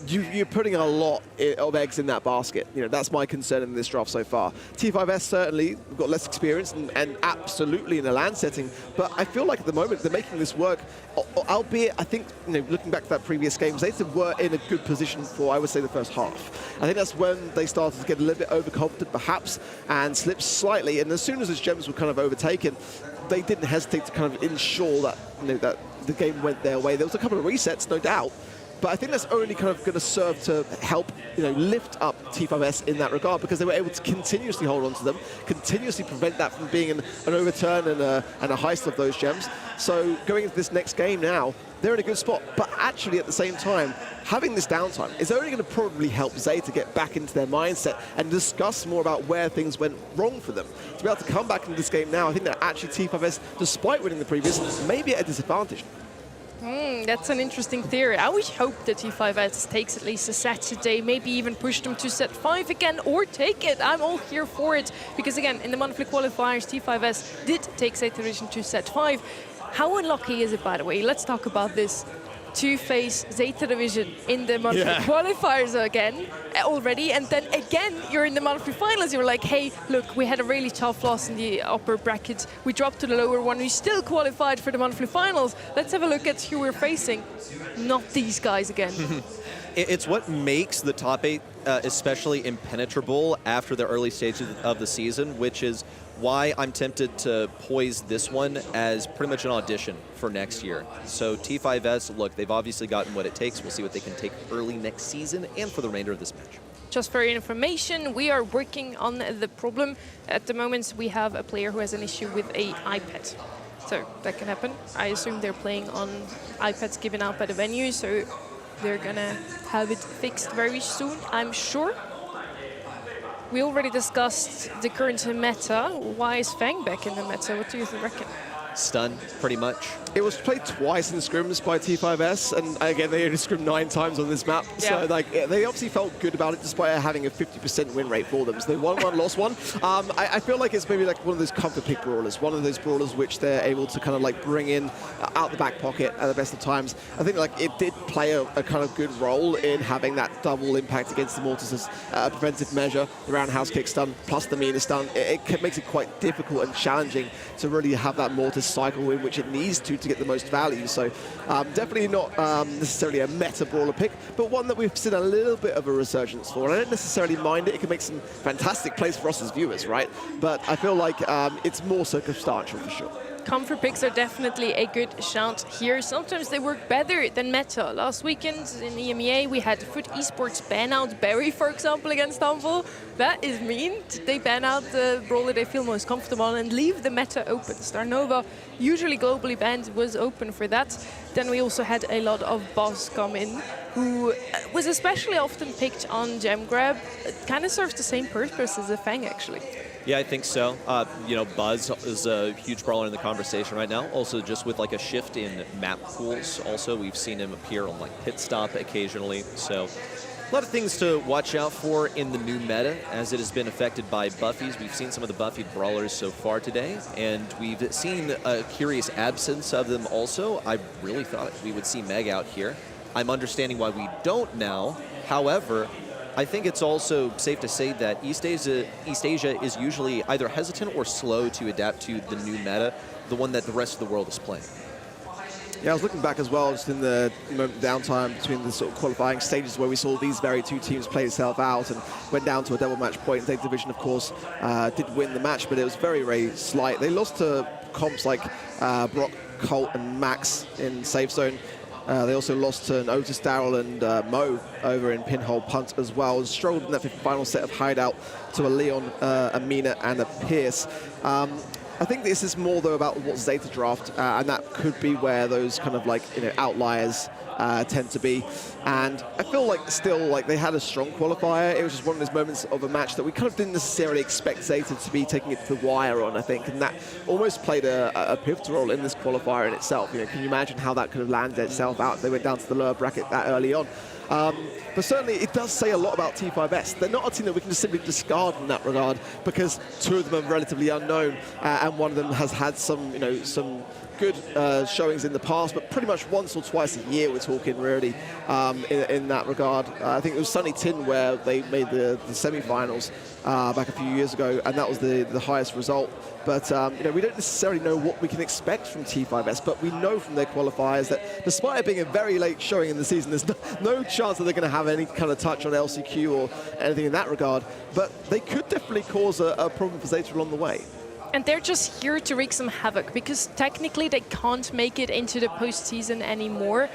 you're putting a lot of eggs in that basket. That's my concern in this draft so far. T5S certainly got less experience and absolutely in a LAN setting, but I feel like at the moment they're making this work, albeit I think, looking back to that previous game, Zeta were in a good position for, I would say, the first half. I think that's when they started to get a little bit overconfident perhaps and slipped slightly, and as soon as those gems were kind of overtaken, they didn't hesitate to kind of ensure that, that the game went their way. There was a couple of resets, no doubt, but I think that's only kind of going to serve to help, lift up T5S in that regard, because they were able to continuously hold on to them, continuously prevent that from being an overturn and a heist of those gems. So going into this next game now, they're in a good spot. But actually, at the same time, having this downtime is only going to probably help Zeta get back into their mindset and discuss more about where things went wrong for them. To be able to come back into this game now, I think that actually T5S, despite winning the previous, may be at a disadvantage. That's an interesting theory. I would hope that T5S takes at least a set today, maybe even push them to set 5 again, or take it. I'm all here for it. Because again, in the monthly qualifiers, T5S did take Zeta Division to set 5. How unlucky is it, by the way? Let's talk about this. To face Zeta Division in the monthly qualifiers again already, and then again you're in the monthly finals. You're like, hey, look, we had a really tough loss in the upper bracket. We dropped to the lower one. We still qualified for the monthly finals. Let's have a look at who we're facing. Not these guys again. It's what makes the top 8 especially impenetrable after the early stages of the season, which is why I'm tempted to poise this one as pretty much an audition for next year. So T5S, look, they've obviously gotten what it takes. We'll see what they can take early next season and for the remainder of this match. Just for your information, we are working on the problem. At the moment, we have a player who has an issue with a iPad. So that can happen. I assume they're playing on iPads given out by the venue, so they're gonna have it fixed very soon, I'm sure. We already discussed the current meta. Why is Fang back in the meta? What do you reckon? Stun, pretty much. It was played twice in scrims by T5S, and again, they only scrimmed 9 times on this map. Yeah. So, like, they obviously felt good about it despite having a 50% win rate for them. So they won one, lost one. I feel like it's maybe like one of those comfort pick brawlers, one of those brawlers which they're able to kind of like bring in out the back pocket at the best of times. I think like it did play a kind of good role in having that double impact against the Mortis as a preventive measure, the roundhouse kick stun plus the Mina stun. It makes it quite difficult and challenging to really have that Mortis cycle in which it needs to get the most value. So definitely not necessarily a meta brawler pick, but one that we've seen a little bit of a resurgence for. And I don't necessarily mind it. It can make some fantastic plays for us as viewers, right? But I feel like it's more circumstantial for sure. Comfort picks are definitely a good shout here. Sometimes they work better than meta. Last weekend in EMEA, we had Foot Esports ban out Barry, for example, against Humble. That is mean. They ban out the brawler they feel most comfortable on and leave the meta open. Starnova, usually globally banned, was open for that. Then we also had a lot of Boss come in, who was especially often picked on gem grab. It kind of serves the same purpose as a Fang, actually. Yeah, I think so. You know, Buzz is a huge brawler in the conversation right now. Also, just with like a shift in map pools. Also, we've seen him appear on like Pit Stop occasionally. So, a lot of things to watch out for in the new meta as it has been affected by buffies. We've seen some of the buffied brawlers so far today, and we've seen a curious absence of them also. I really thought we would see Meg out here. I'm understanding why we don't now. However, I think it's also safe to say that East Asia is usually either hesitant or slow to adapt to the new meta, the one that the rest of the world is playing. Yeah, I was looking back as well, just in the moment of downtime between the sort of qualifying stages where we saw these very two teams play itself out and went down to a double match point. Data Division, of course, did win the match, but it was very, very slight. They lost to comps like Brock, Colt, and Max in Safe Zone. They also lost to an Otis, Daryl, and Mo over in Pinhole Punt as well, and struggled in that final set of Hideout to a Leon, a Mina, and a Pierce. I think this is more, though, about what Zeta draft, and that could be where those kind of like, you know, outliers tend to be. And I feel like still like they had a strong qualifier. It was just one of those moments of a match that we kind of didn't necessarily expect Zeta to be taking it to the wire on, I think, and that almost played a pivotal role in this qualifier in itself. You know, can you imagine how that could have landed itself out if they went down to the lower bracket that early on? But certainly it does say a lot about T5S. They're not a team that we can just simply discard in that regard, because two of them are relatively unknown, and one of them has had some, you know, some good showings in the past, but pretty much once or twice a year we're talking really in that regard. I think it was Sunny Tin where they made the semi-finals back a few years ago, and that was the highest result. But you know, we don't necessarily know what we can expect from T5S, but we know from their qualifiers that despite it being a very late showing in the season, there's no chance that they're going to have any kind of touch on LCQ or anything in that regard. But they could definitely cause a problem for Zeta along the way. And they're just here to wreak some havoc, because technically they can't make it into the postseason anymore.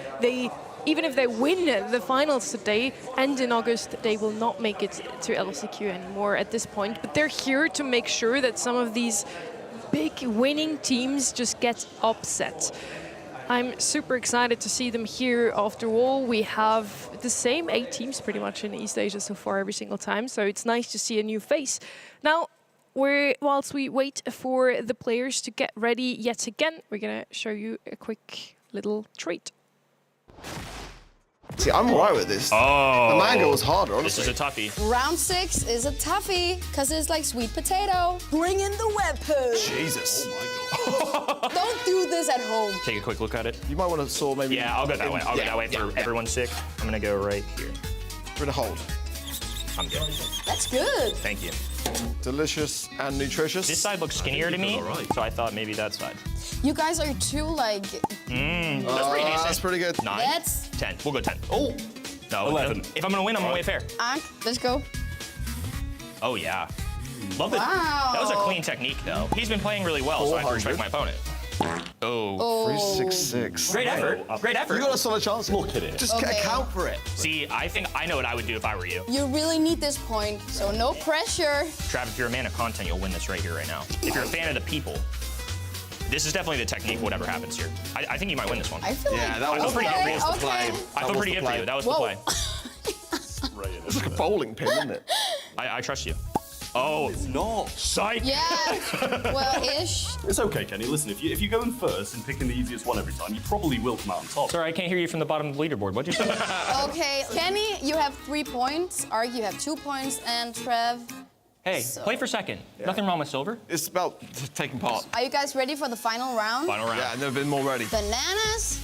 Even if they win the finals today and in August, they will not make it to LCQ anymore at this point. But they're here to make sure that some of these big winning teams just get upset. I'm super excited to see them here. After all, we have the same 8 teams pretty much in East Asia so far every single time. So it's nice to see a new face. Now, whilst we wait for the players to get ready yet again, we're going to show you a quick little treat. See, I'm alright with this. Oh. The mango was harder, honestly. This is a toughie. Round 6 is a toughie, because it's like sweet potato. Bring in the weapon. Jesus. Don't do this at home. Take a quick look at it. You might want to saw maybe... Yeah, I'll go that way. I'll go that way for everyone's sake. I'm gonna go right here. We're gonna hold. I'm good. That's good. Thank you. Delicious and nutritious. This side looks skinnier to me, so I thought maybe that side. You guys are too, like... That's pretty decent. That's pretty good. 9, That's... 10. We'll go 10. Oh! No, 11. If I'm gonna win, I'm gonna way fair. Let's go. Oh, yeah. Love it. Wow. That was a clean technique, though. He's been playing really well, so I have to respect my opponent. Oh. 366. Great effort. Great effort. You got a solid chance. Look at it. Just Okay. account for it. See, I think I know what I would do if I were you. You really need this point, so no pressure. Trav, if you're a man of content, you'll win this right here, right now. If you're a fan of the people, this is definitely the technique, whatever happens here. I think you might win this one. I feel Yeah, like that was feel pretty okay, good. okay. I feel pretty good for you. That was the Whoa. play. Right in, It's like a isn't it? bowling pin, isn't it? I trust you. Oh, It's not. psych. Yeah, well-ish. It's okay, Kenny. Listen, if you go in first and picking the easiest one every time, you probably will come out on top. Sorry, I can't hear you from the bottom of the leaderboard. What'd you say? Okay, Kenny, you have 3 points. Ark, you have 2 points, and Trev. Hey, play for second. Nothing wrong with silver. It's about taking part. Are you guys ready for the final round? Final round. Yeah, I've never been more ready. Bananas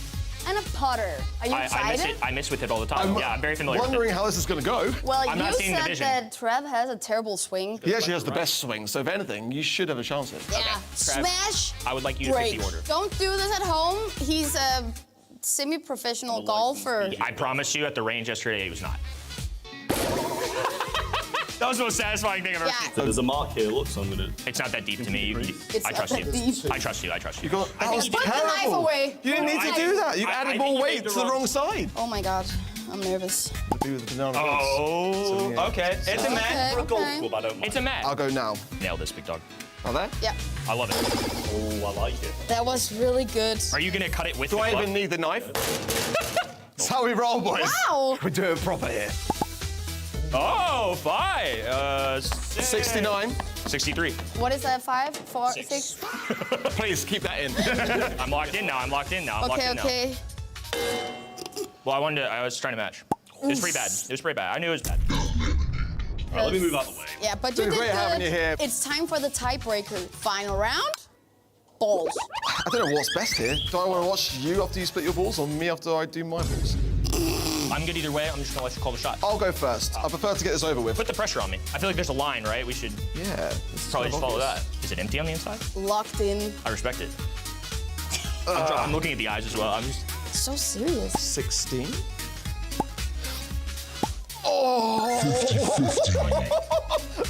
and a putter. Are you I miss excited? it. I miss with it all the time. Yeah, I'm very familiar with Wondering it. how this is going to go. Well, I'm not you seeing the said vision. that Trev has a terrible swing. He actually has the best swing, so if anything, you should have a chance at it. Yeah, smash. I would like you to pick Break. the order. Don't do this at home. He's a semi-professional golfer. I promise you, at the range yesterday, it was not. That was the most satisfying thing I've ever Yeah. seen. So there's a mark here. Look, so I'm gonna. It's not that deep to me. It's I not trust that you. deep. I trust you. I trust you. You got, that was Put the terrible. knife away. You didn't need to do that. You I added think more you weight made the to the wrong side. Oh my God, I'm nervous. Do with the banana Oh, okay. It's a mat. Okay, For a golf okay. club, I don't mind. It's a mat. I'll go now. Nail this, big dog. Are there? Yeah, I love it. Oh, I like it. that was really good. Are you gonna cut it with Do the I club? even need the knife? That's how we roll, boys. Wow. We're doing it proper here. Oh, fine. 69. 63. What is that? 5, 4, 6? Please keep that in. I'm locked in now. I'm locked in now. I'm locked Okay, in now. okay. Well, I was trying to match. It was pretty bad. It was pretty bad. I knew it was bad. All right, let me move out the way. Yeah, but you It's did great having good. you here. It's time for the tiebreaker. Final round. Balls. I don't know what's best here. Do I want to watch you after you split your balls or me after I do my balls? I'm good either way. I'm just gonna let you call the shot. I'll go first. I prefer to get this over with. Put the pressure on me. I feel like there's a line, right? We should Yeah. This is probably kind just of follow obvious. that. Is it empty on the inside? Locked in. I respect it. I'm looking at the eyes as well. I'm just. So serious. 16. Oh!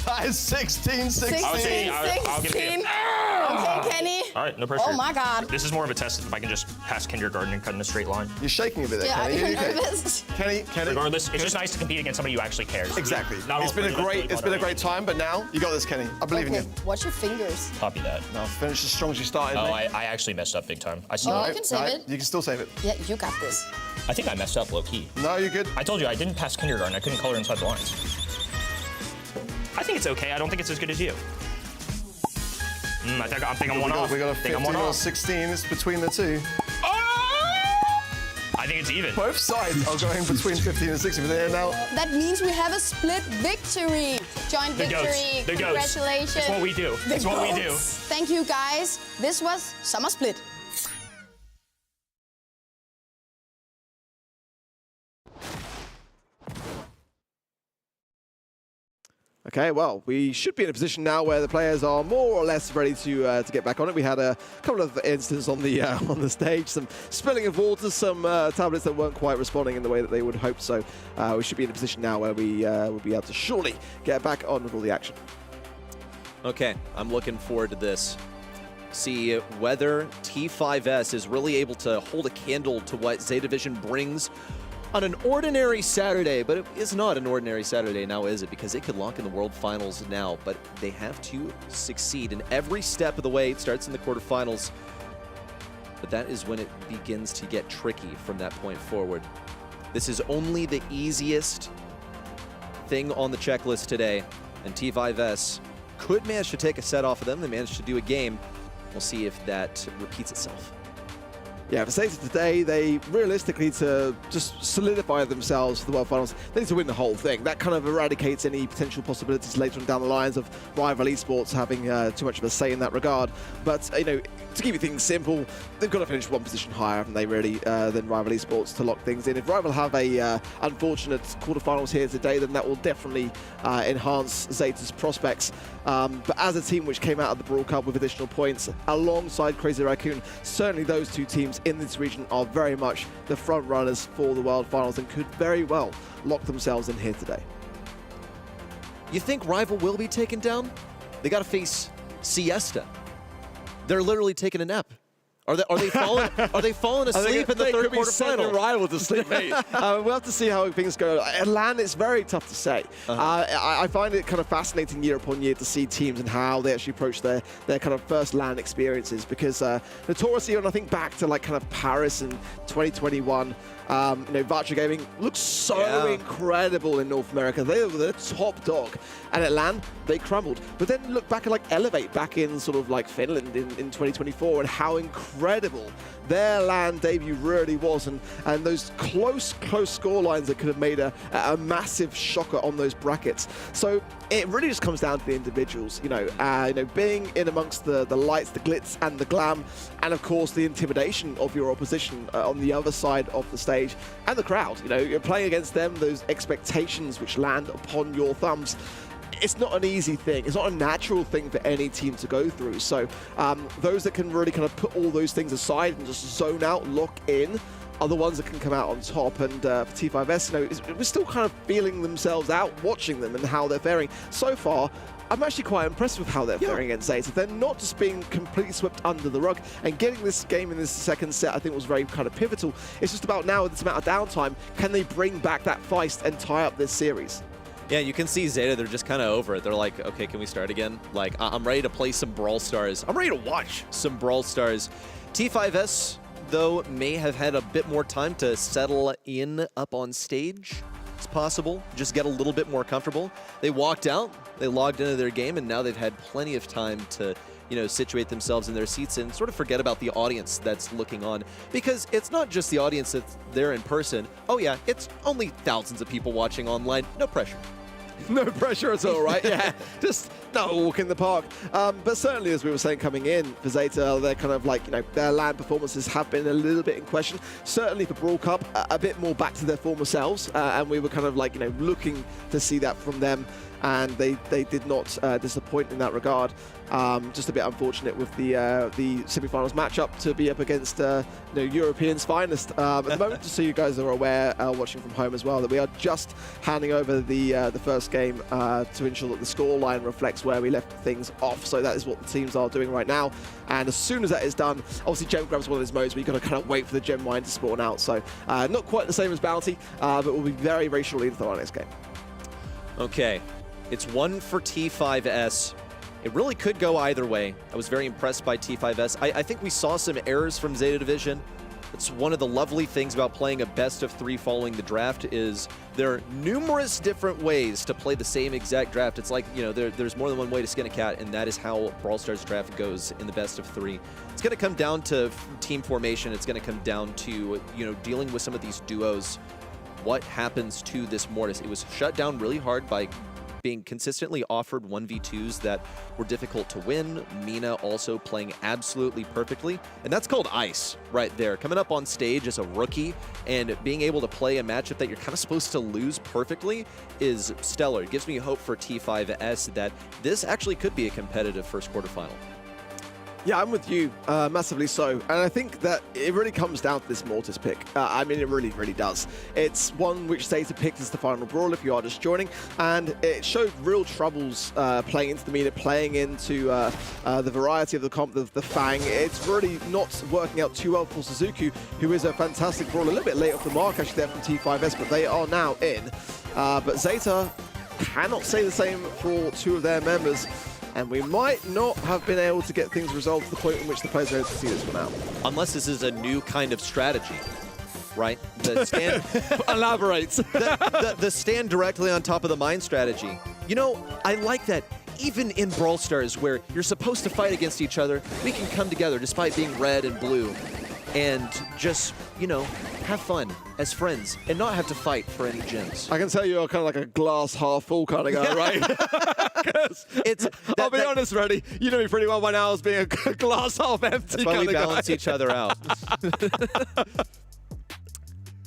That is 16, 16. I would say I'll give it to you. 16. Okay, Kenny. All right, no pressure. Oh my God. This is more of a test if I can just pass kindergarten and cut in a straight line. You're shaking a bit there, Yeah, Kenny. you're You okay? nervous. Kenny. Regardless, it's just nice to compete against somebody who actually cares. Exactly. Not all It's been a three of us great, really it's been a want great time, but now you got this, Kenny. I believe in Okay, you. watch your fingers. Copy that. Now finish as strong as you started. Oh, mate. I actually messed up big time. I see. Oh, why. you can save it. You can still save it. Yeah, you got this. I think I messed up low key. No, you're good. I told you I didn't pass kindergarten. I couldn't color inside the lines. I think it's okay. I don't think it's as good as you. I think I'm one off. We got a I think I'm 15 one or off. 16. It's between the two. I think it's even. Both sides are going between 15 and 16. But they're now. That means we have a split victory. Joint The victory. goats. The goats. Congratulations. It's what we do. The It's what we do. goats. Thank you, guys. This was Summer Split. Okay, well, we should be in a position now where the players are more or less ready to get back on it. We had a couple of incidents on the on the stage, some spilling of water, some tablets that weren't quite responding in the way that they would hope. So we should be in a position now where we will be able to surely get back on with all the action. Okay, I'm looking forward to this. See whether T5S is really able to hold a candle to what Zeta Vision brings on an ordinary Saturday, but it is not an ordinary Saturday now, is it? Because they could lock in the World Finals now, but they have to succeed in every step of the way. It starts in the quarterfinals, but that is when it begins to get tricky from that point forward. This is only the easiest thing on the checklist today, and T5S could manage to take a set off of them. They managed to do a game. We'll see if that repeats itself. Yeah, for Zeta today, they realistically, to just solidify themselves for the World Finals, they need to win the whole thing. That kind of eradicates any potential possibilities later on down the lines of Rival Esports having too much of a say in that regard. But, you know, to keep things simple, they've got to finish one position higher, haven't they, really, than Rival Esports to lock things in. If Rival have a unfortunate quarterfinals here today, then that will definitely enhance Zeta's prospects. But as a team which came out of the Brawl Cup with additional points, alongside Crazy Raccoon, certainly those two teams in this region are very much the front runners for the World Finals and could very well lock themselves in here today. You think Rival will be taken down? They got to face Siesta. They're literally taking a nap. Are they falling? Are they falling asleep in the third quarterfinal? Rival to sleep, mate. We'll have to see how things go. Atlanta, it's very tough to say. I find it kind of fascinating year upon year to see teams and how they actually approach their kind of first LAN experiences, because notoriously, when I think back to like kind of Paris in 2021. Virtual Gaming looks so incredible in North America. They were the top dog. And at LAN, they crumbled. But then look back at like Elevate back in sort of like Finland in 2024 and how incredible their LAN debut really was. And those close score lines that could have made a massive shocker on those brackets. So it really just comes down to the individuals, being in amongst the lights, the glitz and the glam, and of course the intimidation of your opposition on the other side of the stage, and the crowd. You're playing against them, those expectations which land upon your thumbs. It's not an easy thing. It's not a natural thing for any team to go through. So those that can really kind of put all those things aside and just zone out, lock in, are the ones that can come out on top. And for T5S, we're still kind of feeling themselves out, watching them and how they're faring. So far, I'm actually quite impressed with how they're faring against Zeta. They're not just being completely swept under the rug, and getting this game in this second set I think was very kind of pivotal. It's just about now, with this amount of downtime, can they bring back that feist and tie up this series? Yeah, you can see Zeta, they're just kind of over it. They're like, okay, can we start again? Like, I'm ready to play some Brawl Stars. I'm ready to watch some Brawl Stars. T5S, though, may have had a bit more time to settle in up on stage. It's possible. Just get a little bit more comfortable. They walked out, they logged into their game, and now they've had plenty of time to, situate themselves in their seats and sort of forget about the audience that's looking on. Because it's not just the audience that's there in person. Oh yeah, it's only thousands of people watching online. No pressure. No pressure at all, right? Yeah, just no walk in the park. But certainly, as we were saying coming in, for Zeta, they're kind of like, their LAN performances have been a little bit in question. Certainly for Brawl Cup, a bit more back to their former selves. And we were kind of like, looking to see that from them. And they did not disappoint in that regard. Just a bit unfortunate with the semi-finals matchup to be up against Europeans' finest. At the moment, just so you guys are aware, watching from home as well, that we are just handing over the first game to ensure that the score line reflects where we left things off. So that is what the teams are doing right now. And as soon as that is done, obviously Gem Grab's one of those modes where you've got to kind of wait for the Gem Mine to spawn out. So not quite the same as Bounty, but we'll be very, very shortly into our next game. Okay. It's one for T5S. It really could go either way. I was very impressed by T5S. I think we saw some errors from Zeta Division. It's one of the lovely things about playing a best of 3 following the draft is there are numerous different ways to play the same exact draft. It's like, there's more than one way to skin a cat, and that is how Brawl Stars draft goes in the best of 3. It's going to come down to team formation. It's going to come down to, dealing with some of these duos. What happens to this Mortis? It was shut down really hard by being consistently offered 1v2s that were difficult to win. Mina also playing absolutely perfectly. And that's called ice right there. Coming up on stage as a rookie and being able to play a matchup that you're kind of supposed to lose perfectly is stellar. It gives me hope for T5S that this actually could be a competitive first quarterfinal. Yeah, I'm with you, massively so. And I think that it really comes down to this Mortis pick. I mean, it really, really does. It's one which Zeta picked as the final Brawl if you are just joining. And it showed real troubles playing into the meter, playing into the variety of the comp, the Fang. It's really not working out too well for Suzuki, who is a fantastic brawler. A little bit late off the mark, actually, there from T5S, but they are now in. But Zeta cannot say the same for 2 of their members. And we might not have been able to get things resolved to the point in which the players are able to see this one out. Unless this is a new kind of strategy, right? The stand elaborates. the stand directly on top of the mine strategy. I like that. Even in Brawl Stars, where you're supposed to fight against each other, we can come together despite being red and blue and just, have fun as friends and not have to fight for any gems. I can tell you're kind of like a glass half full kind of guy, right? I'll be honest, Reddy, you know me pretty well by now as being a glass half empty That's why kind we of balance guy. each other out.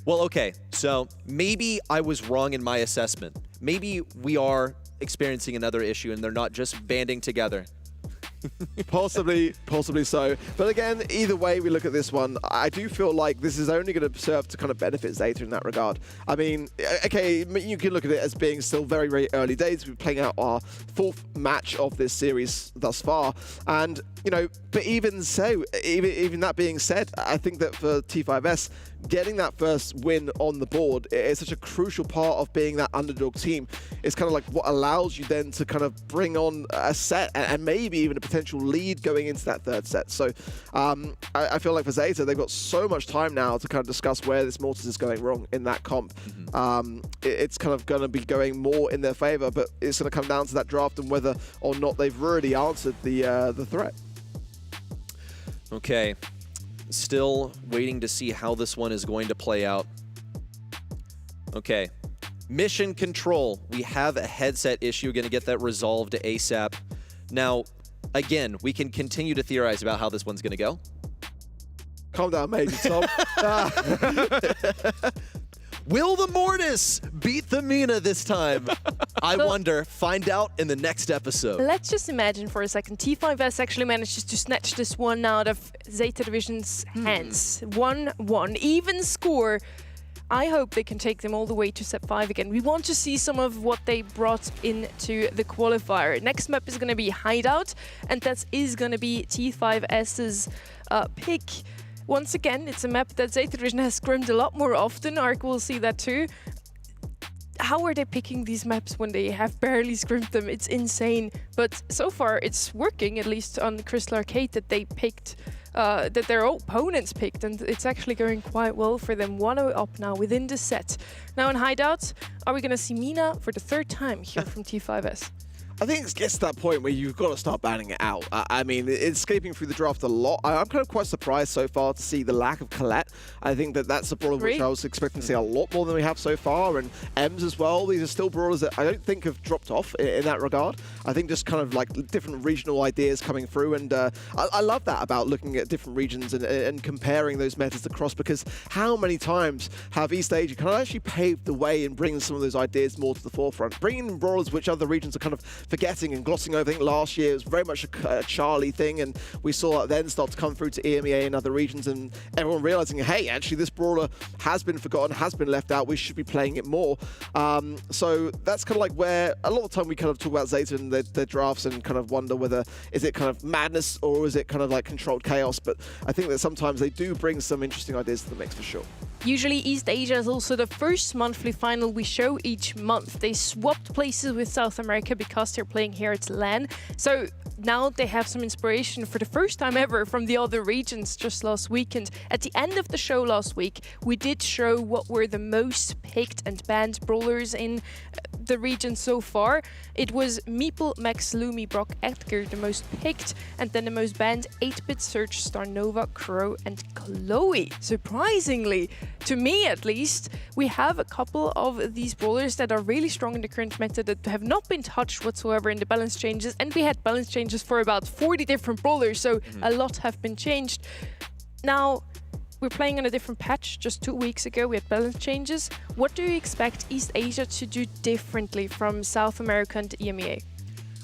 Well, okay, so maybe I was wrong in my assessment. Maybe we are experiencing another issue and they're not just banding together. Possibly so. But again, either way we look at this one, I do feel like this is only going to serve to kind of benefit Zeta in that regard. I mean, okay, you can look at it as being still very, very early days. We're playing out our 4th match of this series thus far. And but even so, even that being said, I think that for T5S, getting that first win on the board is such a crucial part of being that underdog team. It's kind of like what allows you then to kind of bring on a set and maybe even a potential lead going into that third set. So I feel like for Zeta, they've got so much time now to kind of discuss where this Mortis is going wrong in that comp. It's kind of going to be going more in their favor, but it's going to come down to that draft and whether or not they've really answered the threat. Okay, still waiting to see how this one is going to play out. Okay, mission control. We have a headset issue, going to get that resolved ASAP. Now, again, we can continue to theorize about how this one's going to go. Calm down, Major Tom. Will the Mortis beat the Mina this time? I wonder. Find out in the next episode. Let's just imagine for a second, T5S actually manages to snatch this one out of Zeta Division's hands. 1-1, even score. I hope they can take them all the way to set 5 again. We want to see some of what they brought into the qualifier. Next map is going to be Hideout, and that is going to be T5S's pick. Once again, it's a map that Zeta Division has scrimmed a lot more often. Arc will see that too. How are they picking these maps when they have barely scrimmed them? It's insane. But so far, it's working, at least on Crystal Arcade, that they picked, that their opponents picked, and it's actually going quite well for them. 1-0 up now within the set. Now in Hideout, are we going to see Mina for the third time here from T5S? I think it gets to that point where you've got to start banning it out. I mean, it's escaping through the draft a lot. I'm kind of quite surprised so far to see the lack of Colette. I think that that's a brawler which I was expecting to see a lot more than we have so far, and Ems as well. These are still brawlers that I don't think have dropped off in that regard. I think just kind of like different regional ideas coming through, and I love that about looking at different regions and comparing those metas across, because how many times have East Asia kind of actually paved the way in bringing some of those ideas more to the forefront, bringing in brawlers which other regions are kind of forgetting and glossing over. I think last year it was very much a Charlie thing, and we saw that then start to come through to EMEA and other regions, and everyone realizing, hey, actually this brawler has been forgotten, has been left out, we should be playing it more. So that's kind of like where a lot of the time we kind of talk about Zeta and their drafts and kind of wonder whether is it kind of madness or is it kind of like controlled chaos, but I think that sometimes they do bring some interesting ideas to the mix for sure. Usually East Asia is also the first monthly final we show each month. They swapped places with South America because they're playing here at LAN. So now they have some inspiration for the first time ever from the other regions just last weekend. At the end of the show last week, we did show what were the most picked and banned brawlers in the region so far. It was Meeple, Max, Lumi, Brock, Edgar, the most picked, and then the most banned 8-bit Surge, Star Nova, Crow, and Chloe. Surprisingly, to me at least, we have a couple of these brawlers that are really strong in the current meta that have not been touched whatsoever in the balance changes, and we had balance changes for about 40 different brawlers, so a lot have been changed. Now, we're playing on a different patch. Just 2 weeks ago, we had balance changes. What do you expect East Asia to do differently from South America and EMEA?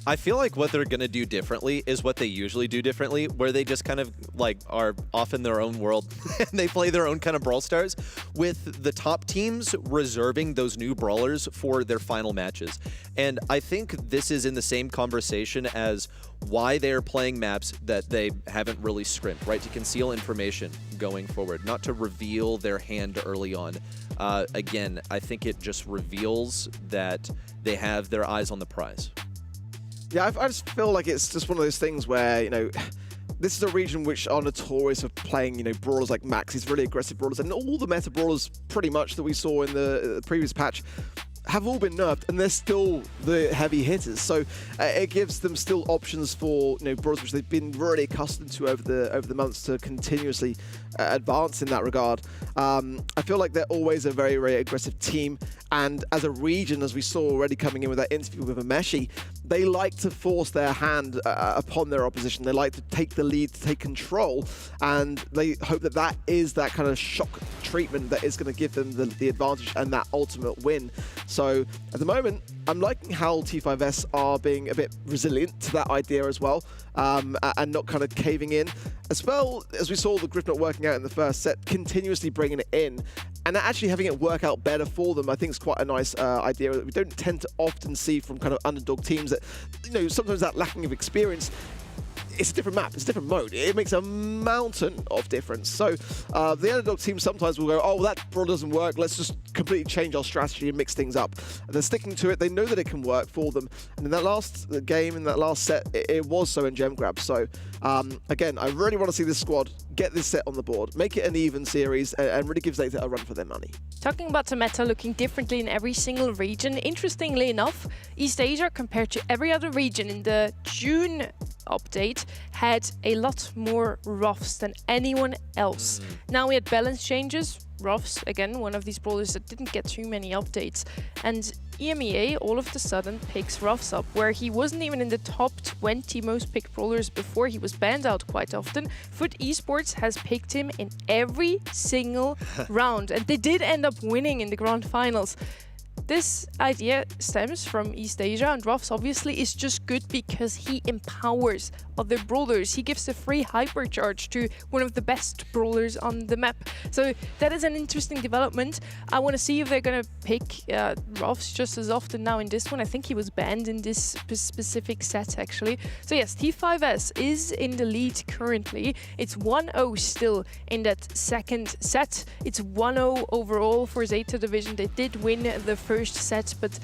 I feel like what they're going to do differently is what they usually do differently, where they just kind of like are off in their own world and they play their own kind of Brawl Stars, with the top teams reserving those new brawlers for their final matches. And I think this is in the same conversation as why they are playing maps that they haven't really scrimped, right? To conceal information going forward, not to reveal their hand early on. Again, I think it just reveals that they have their eyes on the prize. Yeah, I just feel like it's just one of those things where, this is a region which are notorious for playing, brawlers like Max, these really aggressive brawlers, and all the meta brawlers pretty much that we saw in the previous patch have all been nerfed, and they're still the heavy hitters. So it gives them still options for brawlers which they've been really accustomed to over the months to continuously advance in that regard. I feel like they're always a very, very aggressive team, and as a region, as we saw already coming in with that interview with Ameshi, they like to force their hand upon their opposition. They like to take the lead, to take control, and they hope that that is that kind of shock treatment that is going to give them the advantage and that ultimate win. So at the moment, I'm liking how T5S are being a bit resilient to that idea as well, and not kind of caving in. As well as we saw the Griff not working out in the first set, continuously bringing it in, and actually having it work out better for them, I think is quite a nice idea that we don't tend to often see from kind of underdog teams that, sometimes that lacking of experience it's a different map, it's a different mode. It makes a mountain of difference. So the underdog team sometimes will go, oh, well, that Brawl doesn't work, let's just completely change our strategy and mix things up. And they're sticking to it, they know that it can work for them. And in that last game, in that last set, it was so in gem grab. So again, I really want to see this squad get this set on the board, make it an even series, and really give Zeta a run for their money. Talking about the meta looking differently in every single region, interestingly enough, East Asia compared to every other region in the June update had a lot more Ruffs than anyone else. Now we had balance changes. Ruffs, again, one of these brawlers that didn't get too many updates. And EMEA all of a sudden picks Ruffs up, where he wasn't even in the top 20 most picked brawlers before. He was banned out quite often. Foot Esports has picked him in every single round, and they did end up winning in the grand finals. This idea stems from East Asia, and Ruffs obviously is just good because he empowers other brawlers. He gives a free hypercharge to one of the best brawlers on the map. So that is an interesting development. I want to see if they're going to pick Ruffs just as often now in this one. I think he was banned in this specific set, actually. So yes, T5S is in the lead currently. It's 1-0 still in that second set. It's 1-0 overall for Zeta Division. They did win the first set, but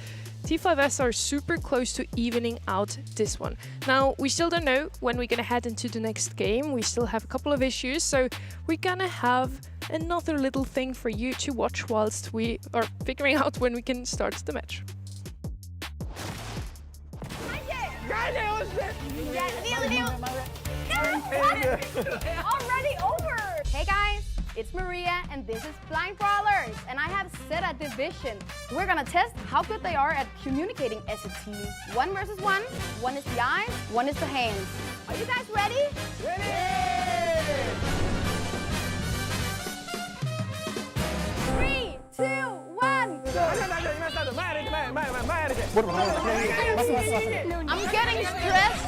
T5S are super close to evening out this one. Now, we still don't know when we're gonna head into the next game. We still have a couple of issues, so we're gonna have another little thing for you to watch whilst we are figuring out when we can start the match. Already over! Hey guys, it's Maria and this is Blind Brawlers, and I have Zeta Division. We're gonna test how good they are at communicating as a team. 1 versus 1, one is the eyes, one is the hands. Are you guys ready? Ready! 3, 2, 1, go! I'm getting stressed.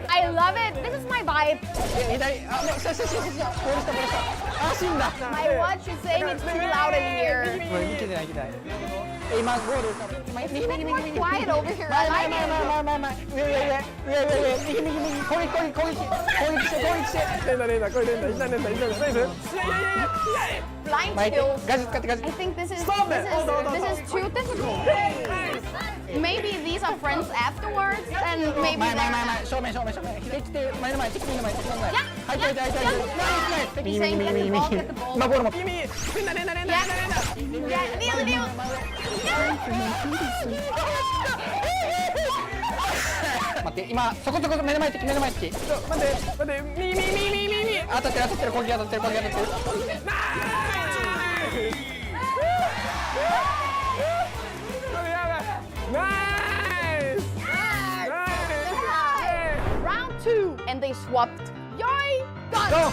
I love it. This is my vibe. My watch is saying it's too loud in here. It's getting more quiet over here. I like it. Blind skills. I think this is too difficult. Maybe these are friends afterwards, and maybe He's saying let the ball get the ball. Round 2, and they swapped. Yoi! Go!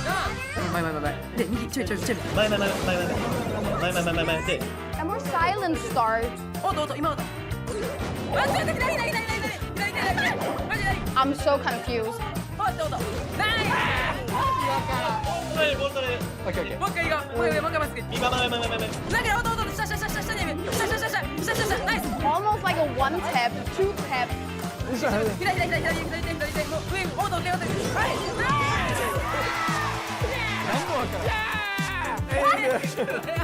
A more silent start. I'm so confused. Almost like a 1 tap, 2 tap.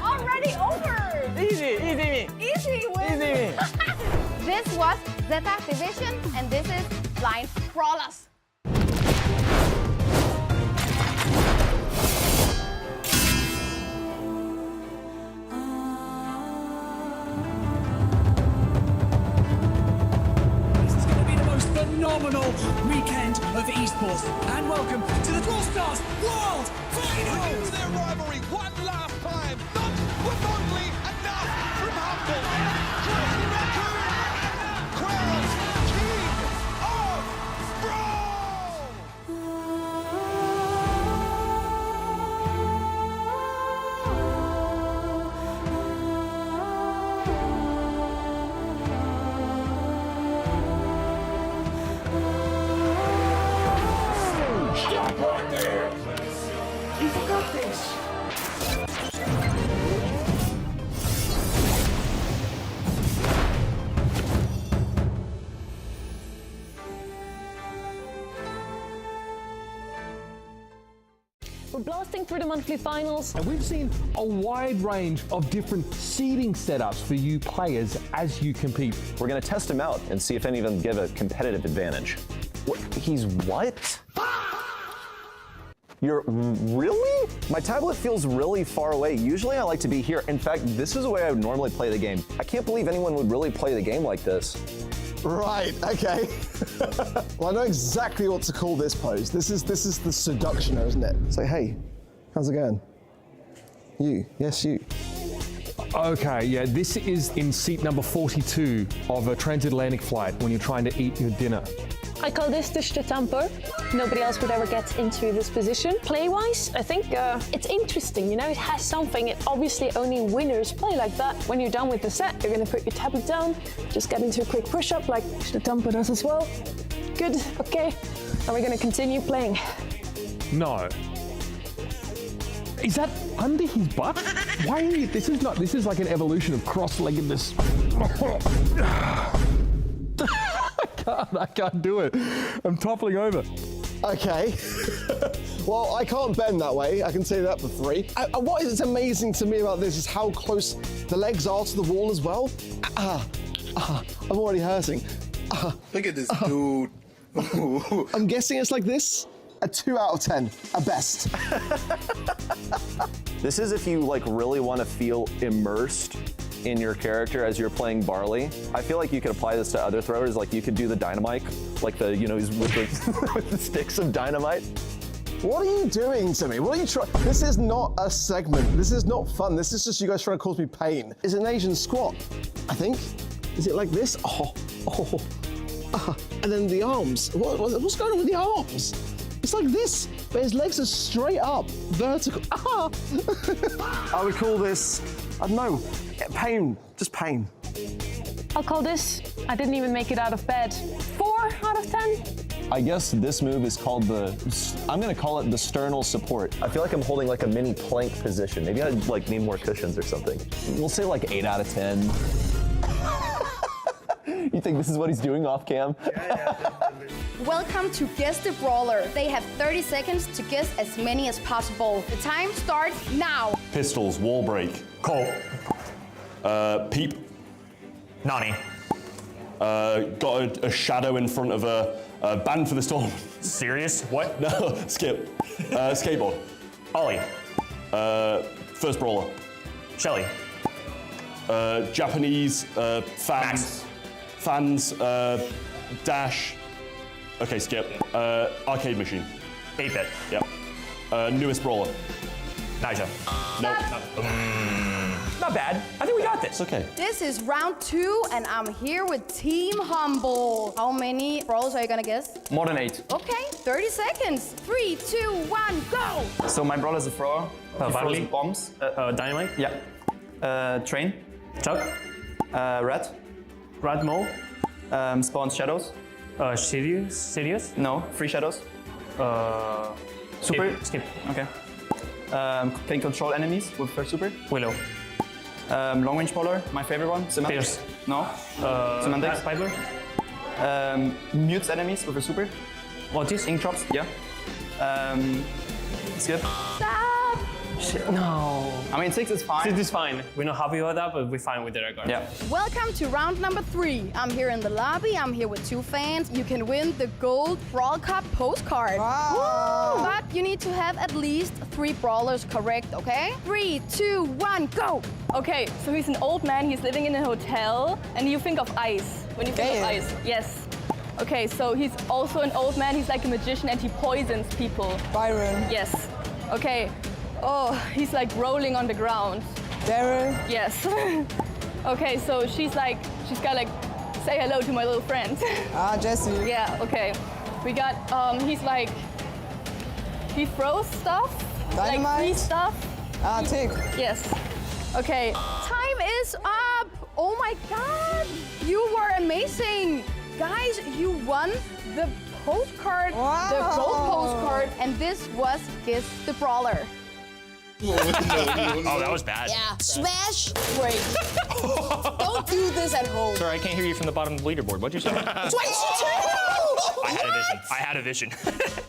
Already over! Easy win! This was Zeta Division, and this is Blind Brawlers. Phenomenal weekend of esports, and welcome to the Brawl Stars World Finals! Their rivalry one last time, not remotely enough from Humble. Crossing Raccoon, crowned King of Brawl! Stop right there! You've got this! through the monthly finals. And we've seen a wide range of different seeding setups for you players as you compete. We're going to test him out and see if any of them give a competitive advantage. What? He's what? You're really? My tablet feels really far away. Usually I like to be here. In fact, this is the way I would normally play the game. I can't believe anyone would really play the game like this. Right, okay. Well, I know exactly what to call this pose. This is the seductioner, isn't it? It's like, hey, how's it going? You, yes, you. Okay, yeah, this is in seat number 42 of a transatlantic flight when you're trying to eat your dinner. I call this the Stötamper. Nobody else would ever get into this position. Play-wise, I think it's interesting, you know, it has something. Obviously, only winners play like that. When you're done with the set, you're gonna put your tablet down, just get into a quick push-up like Stötamper does as well. Good, okay. Are we gonna continue playing? No. Is that under his butt? Why are you, this is like an evolution of cross-leggedness. I can't do it. I'm toppling over. Okay. Well, I can't bend that way. I can say that for free. What is amazing to me about this is how close the legs are to the wall as well. I'm already hurting. Look at this dude. I'm guessing it's like this. A 2 out of 10, a best. This is if you like really want to feel immersed in your character as you're playing Barley. I feel like you could apply this to other throwers. Like you could do the dynamite, like the, you know, with the, with the sticks of dynamite. What are you doing to me? What are you trying? This is not a segment. This is not fun. This is just you guys trying to cause me pain. It's an Asian squat, I think. Is it like this? And then the arms. What's going on with the arms? It's like this, but his legs are straight up, vertical. I would call this, I don't know, pain, just pain. I'll call this, I didn't even make it out of bed. 4 out of 10. I guess this move is called I'm gonna call it the sternal support. I feel like I'm holding like a mini plank position. Maybe I like need more cushions or something. We'll say like 8 out of 10. You think this is what he's doing off cam? Welcome to Guess the Brawler. They have 30 seconds to guess as many as possible. The time starts now. Pistols, wall break, Colt, Peep, Nani. Got a shadow in front of a band for the storm. Serious? What? No, skip. Skateboard. Ollie. First brawler. Shelly. Japanese fans. Max. Fans. Dash. Okay, skip. Arcade machine. 8-bit. Yep. Newest brawler. Nigel. Nope. Not bad. I think we got this. Okay. This is round 2, and I'm here with Team Humble. How many brawlers are you gonna guess? More than 8. Okay, 30 seconds. 3, 2, 1, go! So my brawler is a thrower. He throws bombs. Dynamite? Yeah. Train. Chuck? Rat. Rat Mole? Spawns shadows. Sirius? No, 3 shadows. Super. Skip. Okay. Can control enemies with her super. Willow. Long range brawler, my favorite one. Pierce. No. Semantics. Piper. Mutes enemies with her super. Otis. Ink drops. Yeah. Skip. Stop! Shit. No. I mean, 6 is fine. 6 is fine. We're not happy with that, but we're fine with the record. Yeah. Welcome to round number 3. I'm here in the lobby. I'm here with 2 fans. You can win the gold Brawl Cup postcard. Wow. But you need to have at least 3 brawlers correct, okay? 3, 2, 1, go! Okay, so he's an old man, he's living in a hotel, and you think of ice. When you think of ice, yes. Okay, so he's also an old man, he's like a magician and he poisons people. Byron. Yes. Okay. Oh, he's like rolling on the ground. Daryl. Yes. Okay, so she's got like, say hello to my little friend. Jesse. Yeah, okay. We got, he throws stuff. Dynamite. Like free stuff. Tick. Yes. Okay. Time is up! Oh my god! You were amazing! Guys, you won the postcard, the gold postcard, and this was Guess the Brawler. Oh, that was bad. Yeah. Smash break. Don't do this at home. Sorry, I can't hear you from the bottom of the leaderboard. What'd you say? 22! I had a vision.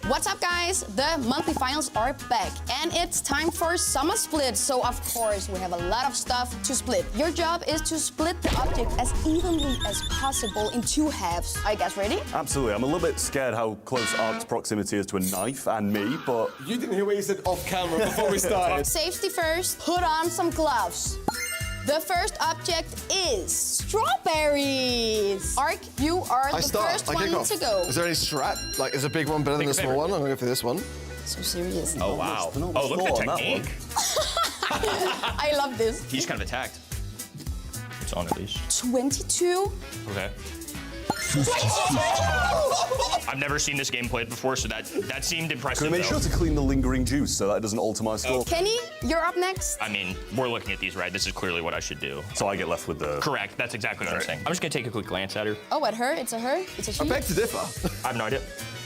What's up, guys? The monthly finals are back, and it's time for summer split. So, of course, we have a lot of stuff to split. Your job is to split the object as evenly as possible in 2 halves. Are you guys ready? Absolutely. I'm a little bit scared how close Ark's proximity is to a knife and me, but... You didn't hear what he said off camera before we started. Safety first, put on some gloves. The first object is strawberries. Ark, you are the first one to go. Is there any strat? Like, is a big one better than a small one? I'm gonna go for this one. So serious. Oh, wow. Oh, look at the technique. I love this. He just kind of attacked. It's on at least. 22. Okay. I've never seen this game played before, so that seemed impressive. Can we make sure to clean the lingering juice so that it doesn't alter my score? Kenny, you're up next. I mean, we're looking at these, right? This is clearly what I should do. So I get left with the... Correct. That's exactly what I'm saying. I'm just gonna take a quick glance at her. Oh, at her? It's a her? It's a she? I beg to differ. I have no idea.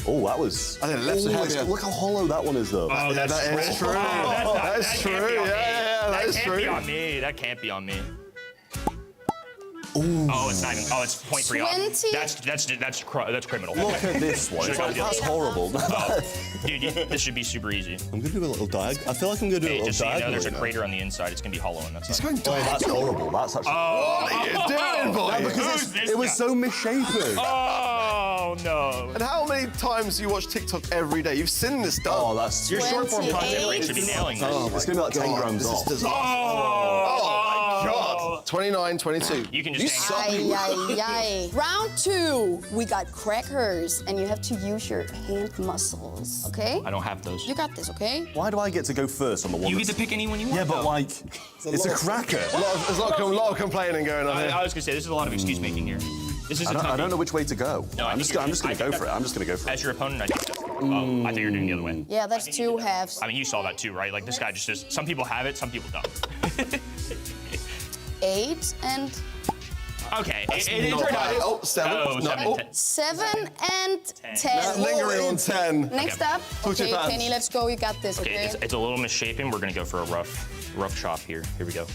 Oh, that was... I think the left's heavier. Look how hollow that one is, though. Oh, that is true. That is true. Yeah, that is true. That can't be on me. That can't be on me. Ooh. Oh, it's not even. Oh, it's 0.3 off. That's criminal. Look at this one. That's horrible. Oh, dude, this should be super easy. I'm gonna do a little diag. I feel like I'm gonna do a little just so you know, diagonal. there's a crater on the inside. It's gonna be hollow on that side. He's going Oh, that's horrible. That's actually. What are you doing, boy? No, because it was so misshapen. Oh no! And how many times do you watch TikTok every day? You've seen this done. Oh, that's... Your short form content rate should be nailing this. Oh, it's gonna be like 10 grams off. This is disaster. Oh my God. 29, 22. You can just suck. Round 2, we got crackers, and you have to use your hand muscles, okay? I don't have those. You got this, okay? Why do I get to go first on the one? You get to pick anyone you want. Yeah, but like, it's a cracker. There's a lot of complaining going on here. I was gonna say, this is a lot of excuse making here. This is I don't know which way to go. No, I'm just gonna go for it. I'm just gonna go for it. As your opponent, I think that's... Oh, I think you're doing the other way. Yeah, that's 2 halves. I mean, you saw that too, right? Like, this guy just some people have it, some people don't. 8 and... Okay, Oh, 7. Oh, No. 7, 10. 7 and 10. Lingering on 10. Next up. Okay, Kenny, let's go. You got this, okay? It's a little misshapen. We're gonna go for a rough chop here. Here we go.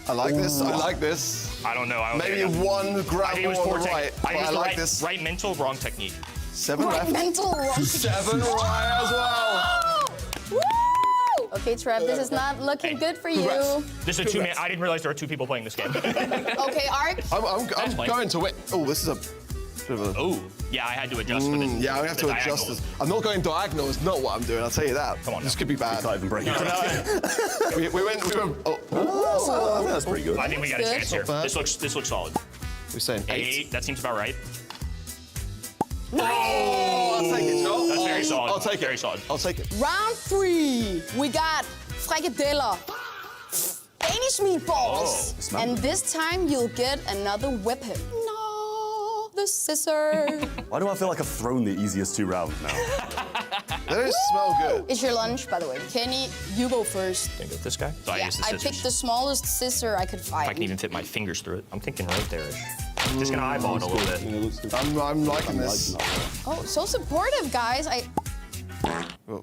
I like this. I like this. I don't know. Maybe 1 gram more on the right. I like this. Right mental, wrong technique. 7 Right left. mental, wrong. 7 right as well. Woo! Okay, Trev, this is not looking good for you. This is a 2-man. I didn't realize there were 2 people playing this game. Okay, Ark. I'm going to win. Oh, this is a... Oh, yeah, I had to adjust for this. Yeah, I have to adjust this. I'm not going diagonal. It's not what I'm doing. I'll tell you that. Come on, this could be bad. Can't even break it. we went. Oh, that's pretty good. I think we got a chance here. This looks solid. We're saying 8. That seems about right. Oh, I'll take it, Joel. That's very solid. I'll take it. Very solid. I'll take it. Round 3, we got frikadeller. Danish meatballs. Oh, and this time you'll get another weapon. No, the scissor. Why do I feel like I've thrown the easiest 2 rounds now? They don't smell good. It's your lunch, by the way. Kenny, you go first. Can I go with this guy? So Yeah, I picked the smallest scissor I could find. I can even fit my fingers through it. I'm thinking right there-ish. Just gonna eyeball it a little bit. I'm liking this. Oh, so supportive, guys.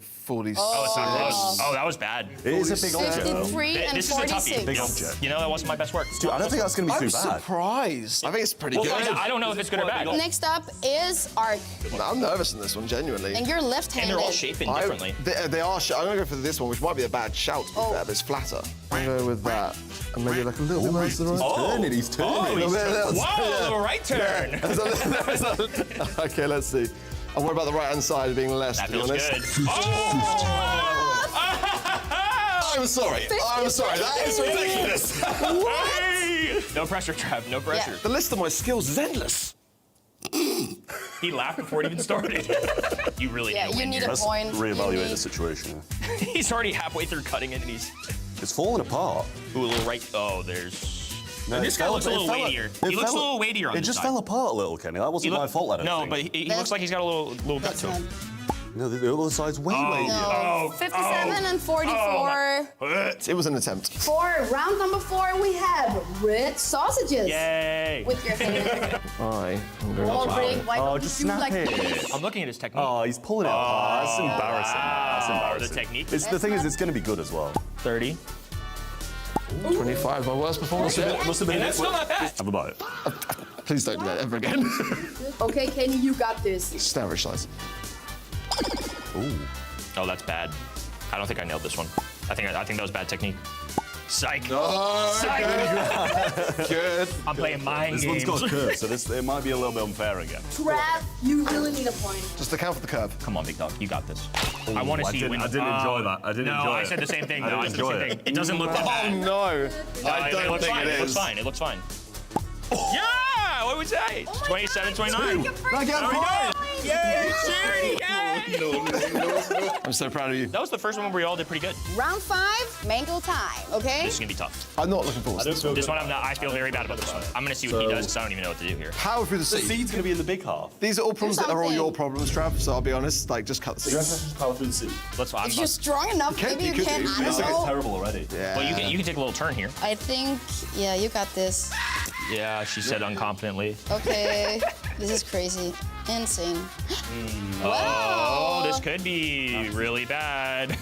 40. Oh, it's not close. Oh, that was bad. It is a big object, though. 53 and This is a 46. toughie. Big object. You know, that wasn't my best work. Dude, I don't think that's going to be too bad. I'm surprised. I think it's pretty good. I don't know if it's good or bad. Next up is Ark. I'm nervous in this one, genuinely. And you're left-handed. And they're all shaping differently. They are. I'm going to go for this one, which might be a bad shout, to be fair, but it's flatter. I'm going to go with that. And maybe like a little bit nicer. He's turning. He's turning. Oh, wow, a little right turn. Okay, let's see. I'm worried about the right-hand side being less, That to be feels honest. good. Oh! I'm sorry. I'm sorry. That is ridiculous. What? No pressure, Trav. No pressure. The list of my skills is endless. He laughed before it even started. You really Yeah, need to you win need here. a point. Reevaluate the situation. He's already halfway through cutting it, and he's... It's falling apart. Ooh, a little right... Oh, there's... No, this guy looks a little weightier. He looks a little weightier on It this just side. fell apart a little, Kenny. That wasn't my fault, I don't No, think. but he looks like he's got a little gut to him. No, the other side's way weightier. No. 57 and 44. It was an attempt. For round number 4, we have red sausages. Yay! With your finger. I'm going Aldrich, why don't just you do snap like it. this? I'm looking at his technique. Oh, he's pulling it apart. That's embarrassing. That's The embarrassing. technique. The thing is, it's going to be good as well. 30. 25, my worst performance yet. Must have been And that's still not bad. Have a bite. Please don't do that ever again. Okay, Kenny, you got this. Just average size. Ooh. Oh, that's bad. I don't think I nailed this one. I think that was bad technique. Psych. Oh, Psych. Good. I'm playing mind games. This one's got a curve, so it might be a little bit unfair again. Trav, you really need a point. Just account for the curve. Come on, big dog. You got this. I want to see you win. I didn't enjoy that. I didn't enjoy it. No, I said the same thing. I didn't enjoy it. It doesn't look that bad. Oh, no. I don't think it is. It looks fine. It looks fine. Yeah! What was that? 27, 29. I get a point. Yay! I'm so proud of you. That was the first one where we all did pretty good. Round 5, mango time, okay? This is gonna be tough. I'm not looking forward to this one. This one, I feel very bad about this one. I'm gonna see what he does because I don't even know what to do here. Power through the The seed. seed's going to be in the big half. These are all problems that are all something. your problems, Trav, so I'll be honest, like, just cut the seed. Just power through the seed. Let's fine. If you're strong enough, maybe you can. I It's don't know. terrible already. Yeah. Well, you can take a little turn here. I think, yeah, you got this. Yeah, she said unconfidently. Okay, this is crazy. Insane. Oh, this could be really bad.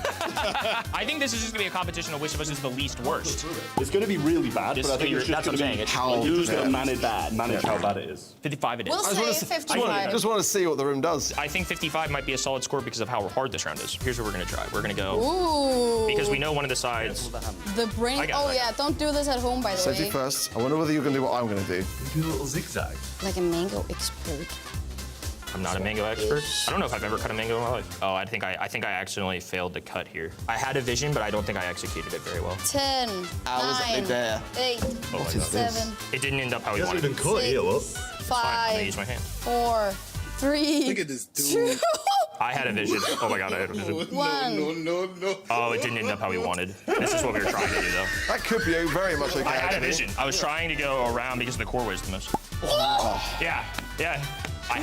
I think this is just gonna be a competition of which of us is the least worst. It's going to be really bad, This but I is think your- it's just that's what I'm going saying. to be It's who's going to manage how bad it is. 55 it is. We'll say 55. Just want to see what the room does. I think 55 might be a solid score because of how hard this round is. Here's what we're gonna try. We're gonna go Ooh. because we know one of the sides. The brain. I got it, Oh I yeah, don't do this at home, by the Safety way. first. I wonder whether you're going to do what I'm going to do. Do a little zigzag. Like a mango expert. I'm not a mango expert. I don't know if I've ever cut a mango in my life. Oh, I think I accidentally failed to cut here. I had a vision, but I don't think I executed it very well. 10, I was 9, there. 8, Oh, What is this? 7, It didn't end up how we Hasn't wanted. even cut here, look. Fine, I'm gonna use 5, my hand. 4, 3. Look at this 2, dude. I had a vision. Oh my god, I had a vision. 1. No. Oh, it didn't end up how we wanted. This is what we were trying to do, though. That could be very much okay. I had a actually. vision. I was trying to go around because the core wisdomness. Yeah. I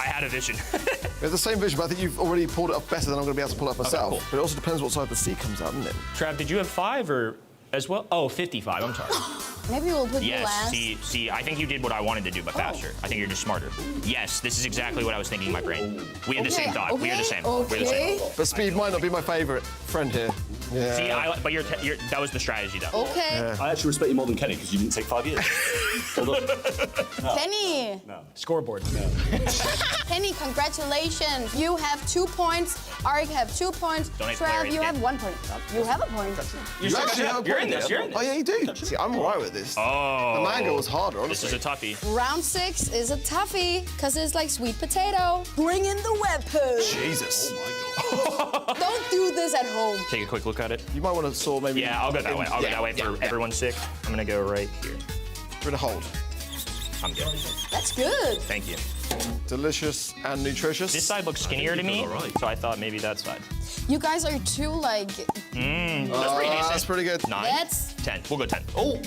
had a vision. We have the same vision, but I think you've already pulled it off better than I'm going to be able to pull it up myself. cool. But it also depends what side the seed comes out, doesn't it? Trav, did you have 5 or as well? Oh, 55. I'm sorry. Maybe we'll put you Yes. last. See, I think you did what I wanted to do, but faster. I think you're just smarter. Yes, this is exactly what I was thinking in my brain. We had the same thought. We are the same. We're the same. But speed might not be my favourite friend here. Yeah. See, but that was the strategy, though. Okay. I actually respect you more than Kenny because you didn't take 5 years. Hold on. Kenny. No. Scoreboard. Kenny, congratulations. You have 2 points. Arik have 2 points. Don't play Trav, right you again. have 1 point. You have a point. You actually have a You're point in this. there. You're in this. Oh, yeah, you do. See, I'm all right with this. Oh. The mango was harder, This honestly. is a toughie. Round 6 is a toughie because it's like sweet potato. Bring in the weapon. Jesus. Don't do this at home. Take a quick look at it. You might want to saw maybe... Yeah, I'll go that way. I'll go that way for everyone's sake. I'm gonna go right here. We're going to hold. I'm good. That's good. Thank you. Delicious and nutritious. This side looks skinnier to me, so I thought maybe that side. You guys are too like. That's pretty decent. That's pretty good. 9, That's 10. We'll go 10. Oh.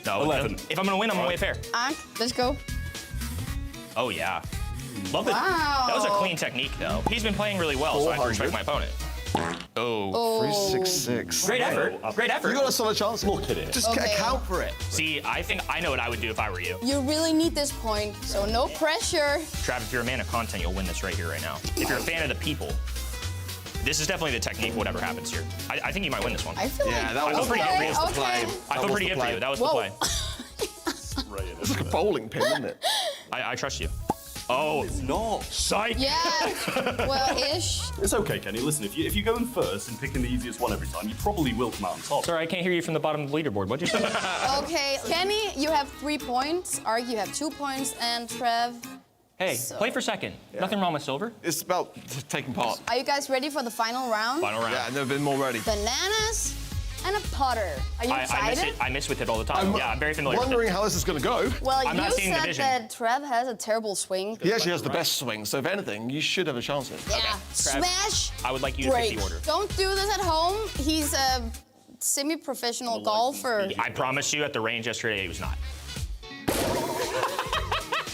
No, 11. If I'm gonna win, I'm gonna win fair. Ank, let's go. Oh yeah. Love it. Wow. That was a clean technique though. He's been playing really well, so I have to respect my opponent. Oh. 366. Great effort. Great effort. You got a solid chance. Look at it. Just Okay. account for it. See, I think I know what I would do if I were you. You really need this point, so no pressure. Trav, if you're a man of content, you'll win this right here, right now. If you're a fan of the people, this is definitely the technique, whatever happens here. I think you might win this one. I feel Yeah, like. that I feel was pretty okay, good for you. okay. I feel pretty good for you. That was the Whoa. play. It's like a bowling pin, isn't it? I trust you. Oh, It's not. psych. Yeah. Well, ish. It's okay, Kenny. Listen, if you go in first and picking the easiest one every time, you probably will come out on top. Sorry, I can't hear you from the bottom of the leaderboard. What'd you say? Okay, Kenny, you have 3 points. Arik, you have 2 points, and Trev. Hey, play for second. Nothing wrong with silver. It's about taking part. Are you guys ready for the final round? Final round. Yeah, I've never been more ready. Bananas and a putter. Are you excited? I miss with it all the time. Yeah, I'm very familiar with Wondering it. how this is going to go. Well, I'm not you seeing the said vision. that Trev has a terrible swing. He actually has the best swing, so if anything, you should have a chance at it. Yeah. Trev, Smash. I would like you to Break. pick the order. Don't do this at home. He's a semi-professional golfer. I promise you, at the range yesterday, he was not.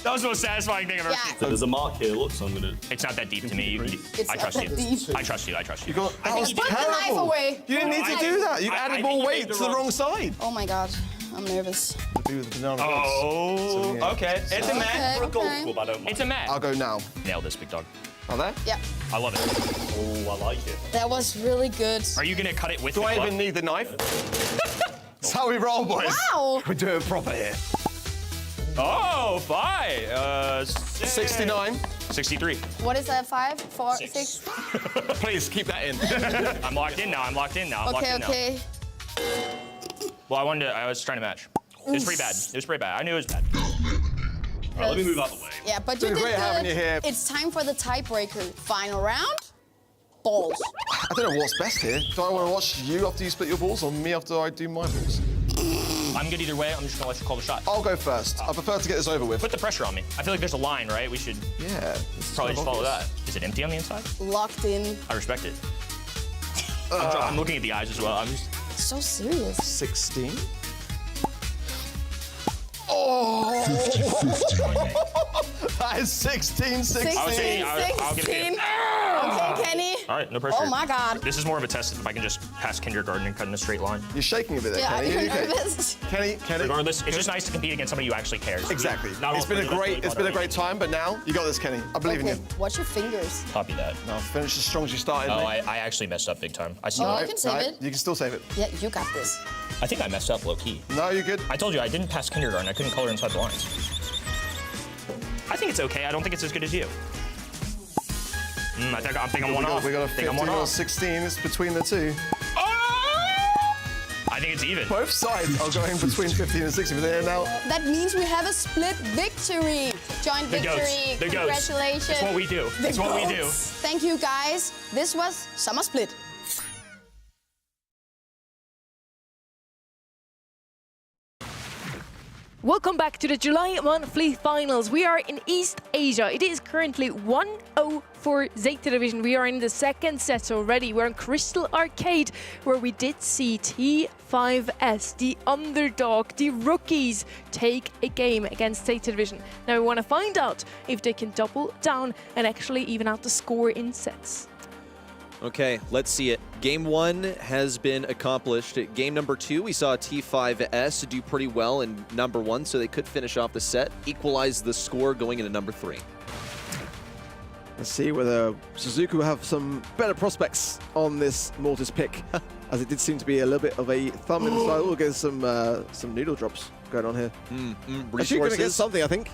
That was the most satisfying thing I've ever Yeah. seen. So there's a mark here. Look, so I'm gonna. It's not that deep to me. You can do, It's I not trust that you. deep. I trust you. I trust you. You got, that was Put the knife terrible. away. You didn't need to do that. You I added think more you weight made the to the wrong- wrong side. Oh my God, I'm nervous. Be with the banana Oh, yeah. okay. It's a mat. Okay, For a golf okay. club, I don't mind. It's a mat. I'll go now. Nail this, big dog. Are there? Yeah, I love it. Oh, I like it. that was really good. Are you gonna cut it with Do the I glove? even need the knife? That's how we roll, boys. Wow. We're doing it proper here. Oh, 5, 6. 69. 63. What is that? 5, 4, 6? Please keep that in. I'm locked in now. I'm locked in now. I'm locked in now. Okay. Well, I was trying to match. It was pretty bad. It was pretty bad. I knew it was bad. All right, let me move out the way. Yeah, but you did great having you here. It's time for the tiebreaker. Final round. Balls. I don't know what's best here. Do I want to watch you after you split your balls or me after I do my balls? I'm good either way. I'm just gonna let you call the shot. I'll go first. I prefer to get this over with. Put the pressure on me. I feel like there's a line, right? We should probably just follow that. Is it empty on the inside? Locked in. I respect it. I'm looking at the eyes as well. I'm just so serious. 16. Oh! That is 16, 16. I'll give it to you. Okay, Kenny. All right, no pressure. Oh my God. This is more of a test if I can just pass kindergarten and cut in a straight line. You're shaking a bit there, Yeah, Kenny. you're Okay. nervous. Kenny. Regardless, it's just nice to compete against somebody who actually cares. Exactly. It's been a great time, but now you got this, Kenny. I believe in you. Watch your fingers. Copy that. No, finish as strong as you started. Oh, mate. I actually messed up big time. I see. Oh, you can save it. You can still save it. Yeah, you got this. I think I messed up low key. No, you're good. I told you I didn't pass kindergarten. I couldn't color inside the lines. I think it's okay. I don't think it's as good as you. I think I'm one off. We got a 15 or 16. It's between the two. I think it's even. Both sides are going between 15 and 16, but they're now. That means we have a split victory. Joint victory. The goats. Congratulations. It's what we do. It's what we do. Thank you, guys. This was Summer Split. Welcome back to the July monthly finals. We are in East Asia. It is currently 1-0 for Zeta Division. We are in the second set already. We're in Crystal Arcade, where we did see T5S, the underdog, the rookies, take a game against Zeta Division. Now we want to find out if they can double down and actually even out the score in sets. Okay, let's see it. Game 1 has been accomplished. Game number 2, we saw T5S do pretty well in number 1, so they could finish off the set, equalize the score going into number 3. Let's see whether Suzuki will have some better prospects on this Mortis pick, as it did seem to be a little bit of a thumb in the side. We'll get some noodle drops going on here. Actually, going to get something, I think.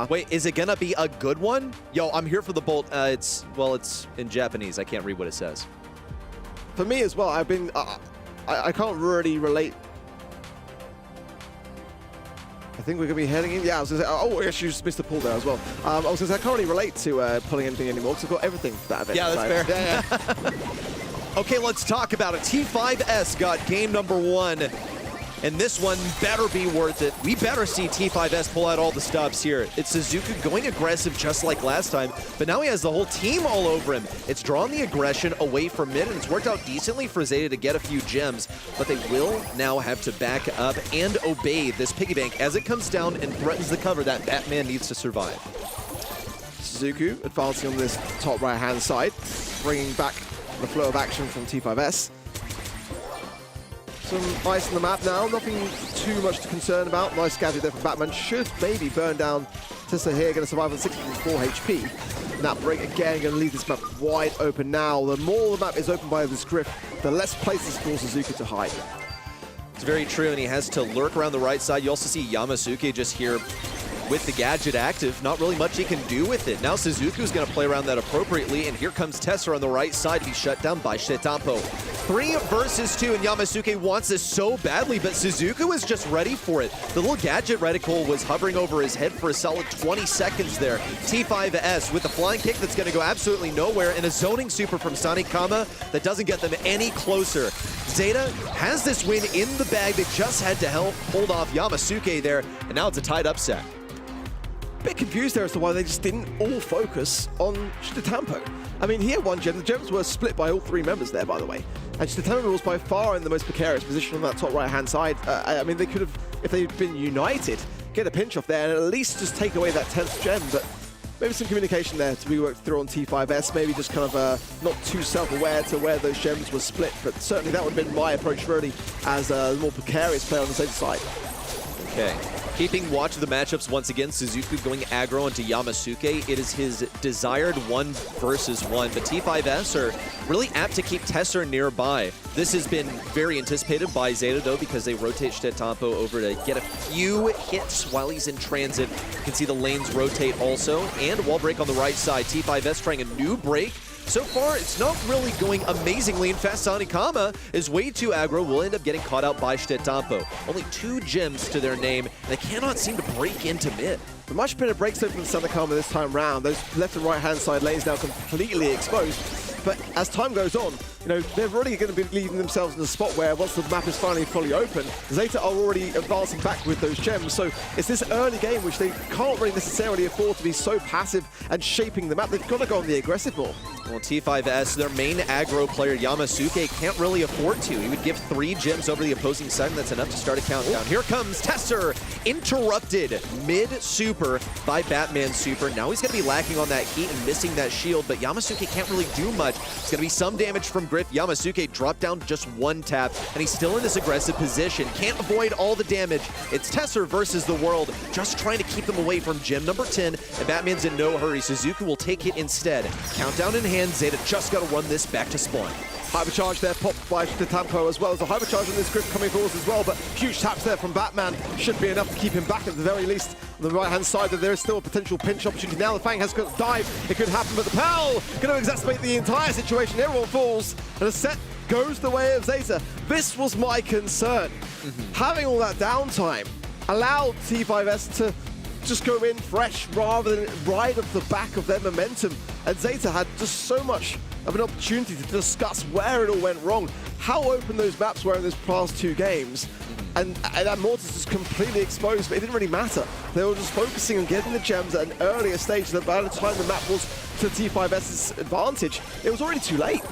Wait, is it gonna be a good one? Yo, I'm here for the bolt. It's in Japanese. I can't read what it says. For me as well, I've been. I can't really relate. I think we're gonna be heading in. Yeah, I was gonna say. Oh, actually, just missed the pull there as well. I was gonna say I can't really relate to pulling anything anymore because I've got everything for that event. Yeah, that's fair. Yeah. Okay, let's talk about it. T5S got game number 1. And this one better be worth it. We better see T5S pull out all the stops here. It's Suzuki going aggressive just like last time, but now he has the whole team all over him. It's drawn the aggression away from mid, and it's worked out decently for Zeta to get a few gems, but they will now have to back up and obey this piggy bank as it comes down and threatens the cover that Batman needs to survive. Suzuki advancing on this top right-hand side, bringing back the flow of action from T5S. Some ice on the map now, nothing too much to concern about. Nice gadget there from Batman. Should maybe burn down Tessa here, going to survive on 64 HP. And that break again, going to leave this map wide open now. The more the map is opened by this Griff, the less places for Suzuki to hide. It's very true, and he has to lurk around the right side. You also see Yamasuke just here with the gadget active. Not really much he can do with it. Now Suzuki's going to play around that appropriately, and here comes Tessa on the right side to be shut down by Shetampo. 3 versus 2, and Yamasuke wants this so badly, but Suzuki was just ready for it. The little gadget reticle was hovering over his head for a solid 20 seconds there. T5S with a flying kick that's going to go absolutely nowhere, and a zoning super from Sanikama that doesn't get them any closer. Zeta has this win in the bag. They just had to help hold off Yamasuke there, and now it's a tied up set. Bit confused there as to why they just didn't all focus on Shetampo. I mean, he had 1 gem. The gems were split by all 3 members there, by the way. And Shetampo was by far in the most precarious position on that top right-hand side. I mean, they could have, if they'd been united, get a pinch off there and at least just take away that 10th gem. But maybe some communication there to be worked through on T5S. Maybe just kind of not too self-aware to where those gems were split. But certainly that would have been my approach really as a more precarious player on the same side. Okay, keeping watch of the matchups once again, Suzuki going aggro into Yamasuke. It is his desired 1 versus 1, but T5S are really apt to keep Tesser nearby. This has been very anticipated by Zeta though, because they rotate Stetampo over to get a few hits while he's in transit. You can see the lanes rotate also, and wall break on the right side. T5S trying a new break. So far, it's not really going amazingly. In fact, Sanikama is way too aggro, will end up getting caught out by Stetampo. Only 2 gems to their name, and they cannot seem to break into mid. The much better breaks open from Sanikama this time round. Those left and right hand side lanes now completely exposed. But as time goes on, you know, they're really going to be leaving themselves in a spot where once the map is finally fully open, Zeta are already advancing back with those gems. So it's this early game which they can't really necessarily afford to be so passive and shaping the map. They've got to go on the aggressive more. Well, T5S, their main aggro player, Yamasuke, can't really afford to. He would give 3 gems over the opposing side, and that's enough to start a countdown. Here comes Tesser, interrupted mid-super by Batman Super. Now he's going to be lacking on that heat and missing that shield, but Yamasuke can't really do much. It's going to be some damage from Griff. Yamasuke dropped down to just 1 tap, and he's still in this aggressive position. Can't avoid all the damage. It's Tesser versus the world, just trying to keep them away from gem number 10, and Batman's in no hurry. Suzuki will take it instead. Countdown in hand, Zeta just got to run this back to spawn. Hypercharge there, popped by Stetampo as well. As a hypercharge on this Griff coming forward as well, but huge taps there from Batman should be enough to keep him back at the very least. On the right-hand side, there is still a potential pinch opportunity. Now the Fang has got to dive. It could happen, but the Pal going to exacerbate the entire situation. Everyone falls, and the set goes the way of Zeta. This was my concern. Having all that downtime allowed T5S to just go in fresh rather than ride off the back of their momentum. And Zeta had just so much of an opportunity to discuss where it all went wrong, how open those maps were in these past 2 games. And that Mortis is completely exposed, but it didn't really matter. They were just focusing on getting the gems at an earlier stage, so that by the time the map was to T5S's advantage, it was already too late.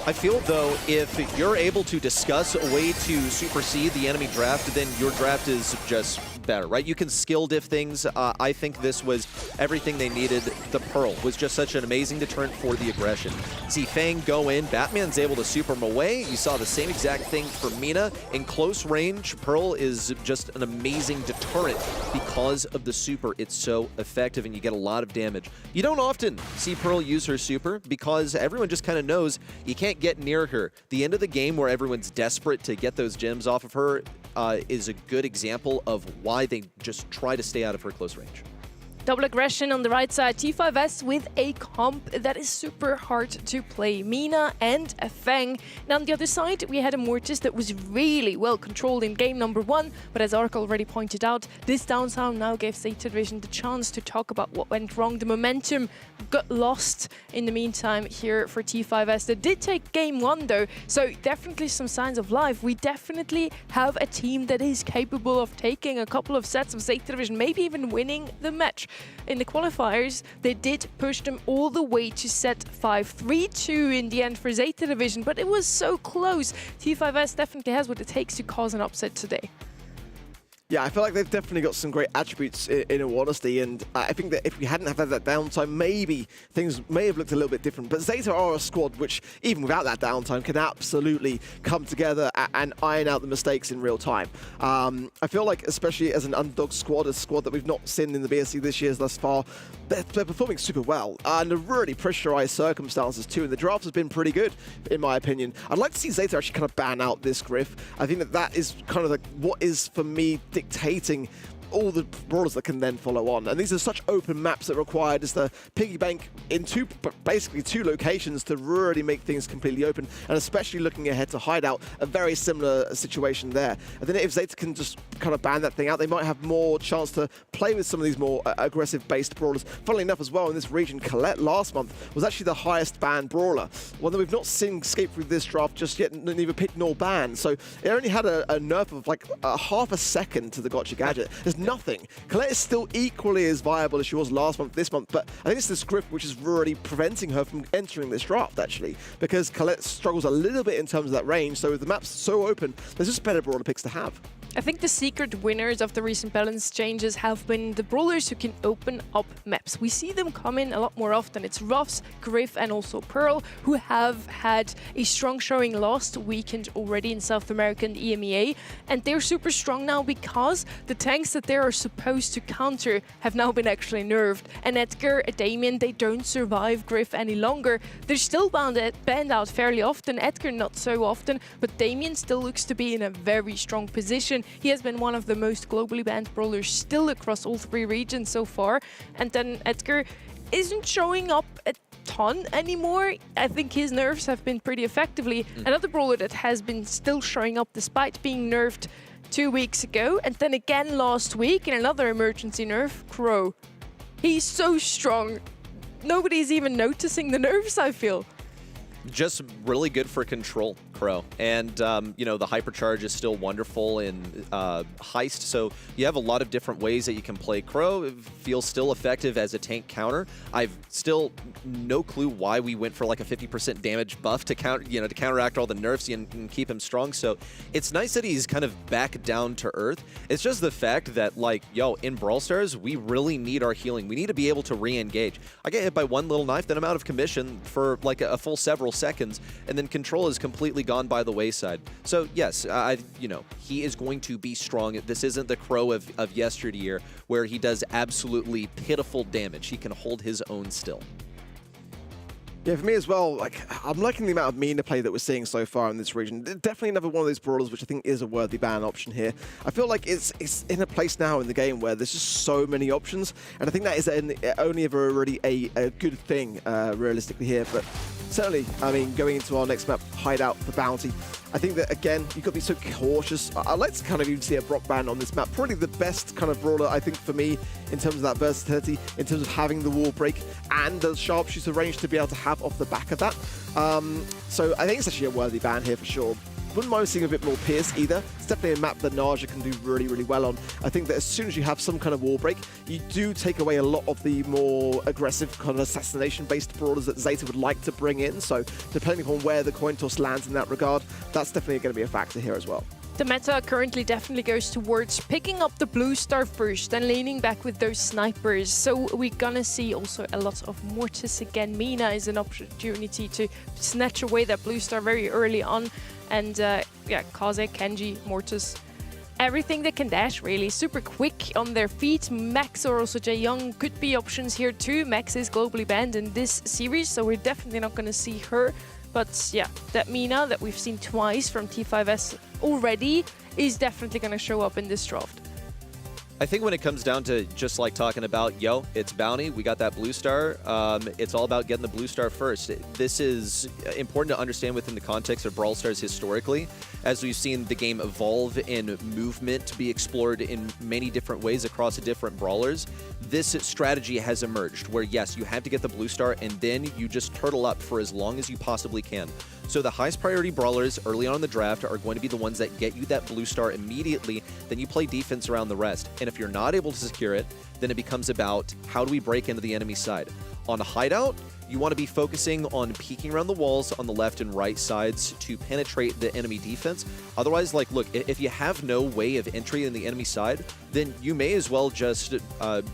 I feel, though, if you're able to discuss a way to supersede the enemy draft, then your draft is just better, right? You can skill diff things. I think this was everything they needed. The Pearl was just such an amazing deterrent for the aggression. See Fang go in, Batman's able to super him away. You saw the same exact thing for Mina. In close range, Pearl is just an amazing deterrent because of the super. It's so effective and you get a lot of damage. You don't often see Pearl use her super because everyone just kind of knows you can't get near her. The end of the game where everyone's desperate to get those gems off of her is a good example of why they just try to stay out of her close range. Double aggression on the right side. T5S with a comp that is super hard to play. Mina and a Fang. Now on the other side, we had a Mortis that was really well controlled in game number 1. But as Ark already pointed out, this downtime now gave Zeta Division the chance to talk about what went wrong. The momentum got lost in the meantime here for T5S. They did take game 1 though, so definitely some signs of life. We definitely have a team that is capable of taking a couple of sets of Zeta Division, maybe even winning the match. In the qualifiers, they did push them all the way to set 5. 3-2 in the end for Zeta Division, but it was so close. T5S definitely has what it takes to cause an upset today. Yeah, I feel like they've definitely got some great attributes in all honesty, and I think that if we hadn't have had that downtime, maybe things may have looked a little bit different. But Zeta are a squad which, even without that downtime, can absolutely come together and iron out the mistakes in real time. I feel like, especially as an underdog squad, a squad that we've not seen in the BSC this year thus far, they're performing super well under really pressurized circumstances too, and the draft has been pretty good, in my opinion. I'd like to see Zeta actually kind of ban out this Griff. I think that is kind of like what is, for me, dictating all the brawlers that can then follow on. And these are such open maps that require just the piggy bank in basically two locations to really make things completely open, and especially looking ahead to Hideout, a very similar situation there. And then if Zeta can just kind of ban that thing out, they might have more chance to play with some of these more aggressive-based brawlers. Funnily enough as well, in this region, Colette last month was actually the highest banned brawler. One that we've not seen escape through this draft just yet, neither picked nor banned. So it only had a nerf of like half a second to the gotcha gadget. There's nothing. Colette is still equally as viable as she was last month, this month, but I think it's this Griff which is really preventing her from entering this draft, actually, because Colette struggles a little bit in terms of that range, so with the map's so open, there's just better brawler picks to have. I think the secret winners of the recent balance changes have been the brawlers who can open up maps. We see them come in a lot more often. It's Ruffs, Griff and also Pearl, who have had a strong showing last weekend already in South America and EMEA. And they're super strong now because the tanks that they are supposed to counter have now been actually nerfed. And Edgar, Damien, they don't survive Griff any longer. They're still banned out fairly often. Edgar not so often, but Damien still looks to be in a very strong position. He has been one of the most globally banned brawlers still across all 3 regions so far. And then Edgar isn't showing up a ton anymore. I think his nerfs have been pretty effectively. Another brawler that has been still showing up despite being nerfed 2 weeks ago, and then again last week in another emergency nerf, Crow. He's so strong. Nobody's even noticing the nerfs, I feel. Just really good for control, Crow. And, you know, the hypercharge is still wonderful in Heist, so you have a lot of different ways that you can play Crow. It feels still effective as a tank counter. I've still no clue why we went for like a 50% damage buff to counteract all the nerfs and keep him strong. So it's nice that he's kind of back down to earth. It's just the fact that, like, yo, in Brawl Stars, we really need our healing. We need to be able to re-engage. I get hit by one little knife, then I'm out of commission for like a full several seconds, and then control is completely gone by the wayside. So yes, you know, he is going to be strong. This isn't the Crow of yesteryear where he does absolutely pitiful damage. He can hold his own still. Yeah, for me as well, like, I'm liking the amount of meter play that we're seeing so far in this region. Definitely another one of those brawlers which I think is a worthy ban option here. I feel like it's in a place now in the game where there's just so many options, and I think that is only ever really a good thing, realistically here. But certainly, I mean, going into our next map, Hideout for Bounty, I think that, again, you've got to be so cautious. I'd like to kind of even see a Brock ban on this map. Probably the best kind of brawler, I think, for me, in terms of that versatility, in terms of having the wall break and the sharpshooter range to be able to have off the back of that. So I think it's actually a worthy ban here for sure. Wouldn't mind seeing a bit more Pierce either. It's definitely a map that Naja can do really, really well on. I think that as soon as you have some kind of wall break, you do take away a lot of the more aggressive kind of assassination-based brawlers that Zeta would like to bring in. So depending on where the coin toss lands in that regard, that's definitely going to be a factor here as well. The meta currently definitely goes towards picking up the blue star first and leaning back with those snipers. So we're gonna see also a lot of Mortis again. Mina is an opportunity to snatch away that blue star very early on. And yeah, Kaze, Kenji, Mortis, everything that can dash really. Super quick on their feet. Max or also Jae Young could be options here too. Max is globally banned in this series, so we're definitely not gonna see her. But yeah, that Mina that we've seen twice from T5S already is definitely going to show up in this draft. I think when it comes down to just like talking about, yo, it's Bounty, we got that blue star, it's all about getting the blue star first. This is important to understand within the context of Brawl Stars historically, as we've seen the game evolve in movement to be explored in many different ways across different brawlers. This strategy has emerged where, yes, you have to get the blue star and then you just turtle up for as long as you possibly can. So the highest priority brawlers early on in the draft are going to be the ones that get you that blue star immediately, then you play defense around the rest. And if you're not able to secure it, then it becomes about how do we break into the enemy side. On a Hideout, you want to be focusing on peeking around the walls on the left and right sides to penetrate the enemy defense. Otherwise, like, look, if you have no way of entry in the enemy side, then you may as well just, you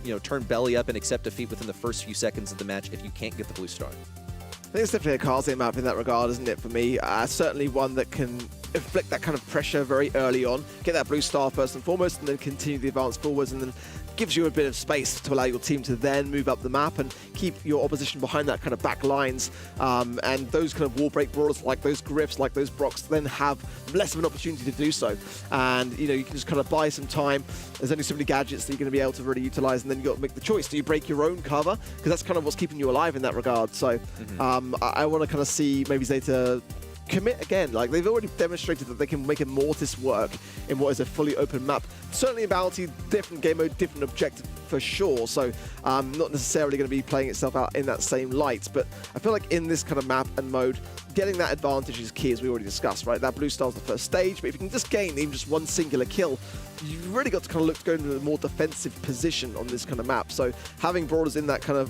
know, turn belly up and accept defeat within the first few seconds of the match if you can't get the blue star. I think it's definitely a Kaze map in that regard, isn't it, for me? Certainly one that can inflict that kind of pressure very early on, get that blue star first and foremost, and then continue the advance forwards, and then gives you a bit of space to allow your team to then move up the map and keep your opposition behind that kind of back lines. And those kind of wall break brawlers like those Griffs, like those Brocks, then have less of an opportunity to do so. And, you know, you can just kind of buy some time. There's only so many gadgets that you're going to be able to really utilize, and then you've got to make the choice. Do you break your own cover? Because that's kind of what's keeping you alive in that regard. So I want to kind of see maybe Zeta commit again. Like, they've already demonstrated that they can make a Mortis work in what is a fully open map. Certainly in Bounty, different game mode, different objective for sure. So not necessarily going to be playing itself out in that same light. But I feel like in this kind of map and mode, getting that advantage is key, as we already discussed, right? That blue star's the first stage, but if you can just gain even just one singular kill, you've really got to kind of look to go into a more defensive position on this kind of map. So having brawlers in that kind of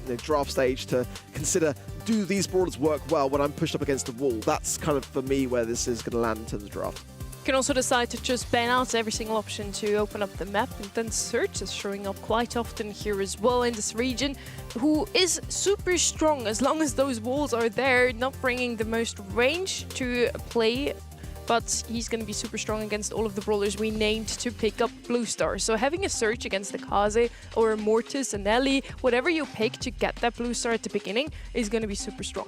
you know, draft stage to consider, do these brawlers work well when I'm pushed up against the wall? That's kind of, for me, where this is going to land in terms of draft. can also decide to just ban out every single option to open up the map, and then Search is showing up quite often here as well in this region, who is super strong as long as those walls are there, not bringing the most range to play. But he's going to be super strong against all of the brawlers we named to pick up blue stars. So having a Search against a Kaze or a Mortis, an Ellie, whatever you pick to get that blue star at the beginning is going to be super strong.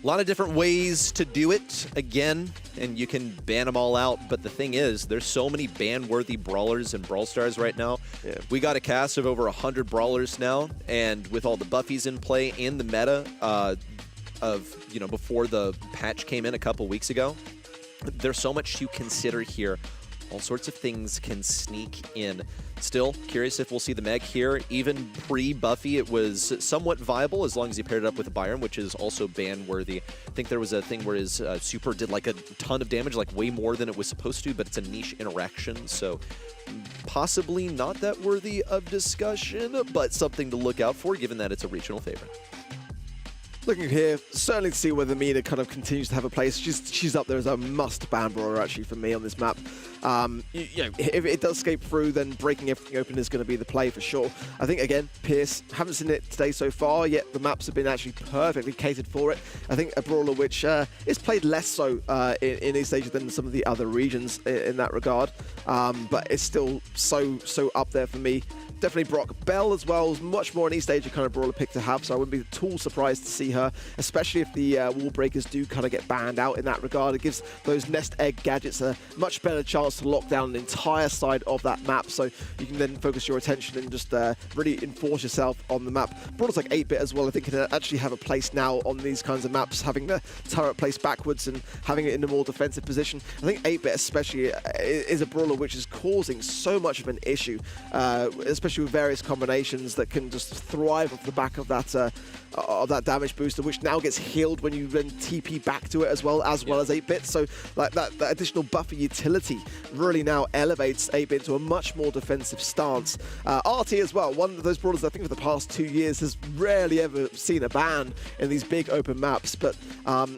A lot of different ways to do it, again, and you can ban them all out. But the thing is, there's so many ban-worthy brawlers and Brawl Stars right now. Yeah. We got a cast of over 100 brawlers now, and with all the buffies in play and the meta before the patch came in a couple weeks ago, there's so much to consider here. All sorts of things can sneak in. Still, curious if we'll see the Meg here. Even pre-Buffy, it was somewhat viable as long as you paired it up with a Byron, which is also ban-worthy. I think there was a thing where his super did like a ton of damage, like way more than it was supposed to, but it's a niche interaction, so possibly not that worthy of discussion, but something to look out for, given that it's a regional favorite. Looking here, certainly to see whether Mina kind of continues to have a place. She's up there as a must-ban brawler, actually, for me on this map. If it does escape through, then breaking everything open is going to be the play for sure. I think, again, Pierce, haven't seen it today so far, yet the maps have been actually perfectly catered for it. I think a brawler which is played less so in East Asia than some of the other regions in that regard, but it's still so up there for me. Definitely Brock. Belle as well is much more an East Asia kind of brawler pick to have, so I wouldn't be at all surprised to see her, especially if the wall breakers do kind of get banned out in that regard. It gives those nest egg gadgets a much better chance to lock down an entire side of that map, so you can then focus your attention and just really enforce yourself on the map. Brawlers like 8-Bit as well, I think, can actually have a place now on these kinds of maps, having the turret placed backwards and having it in a more defensive position. I think 8-Bit especially is a brawler which is causing so much of an issue, especially with various combinations that can just thrive off the back of that damage booster, which now gets healed when you then TP back to it as well as 8-Bit. So like that additional buffer utility really now elevates 8-Bit to a much more defensive stance. RT as well, one of those brawlers I think for the past 2 years has rarely ever seen a ban in these big open maps, but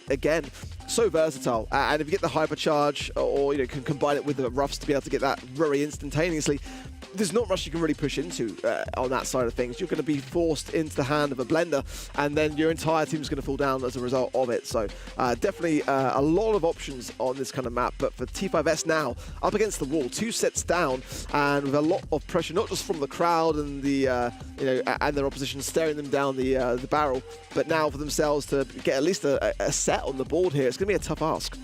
again, so versatile, and if you get the hypercharge or can combine it with the roughs to be able to get that very instantaneously, there's not much you can really push into on that side of things. You're going to be forced into the hand of a blender, and then your entire team's going to fall down as a result of it. So definitely a lot of options on this kind of map. But for T5S now, up against the wall, 2 sets down, and with a lot of pressure, not just from the crowd and the and their opposition staring them down the barrel, but now for themselves to get at least a set on the board here. It's going to be a tough ask.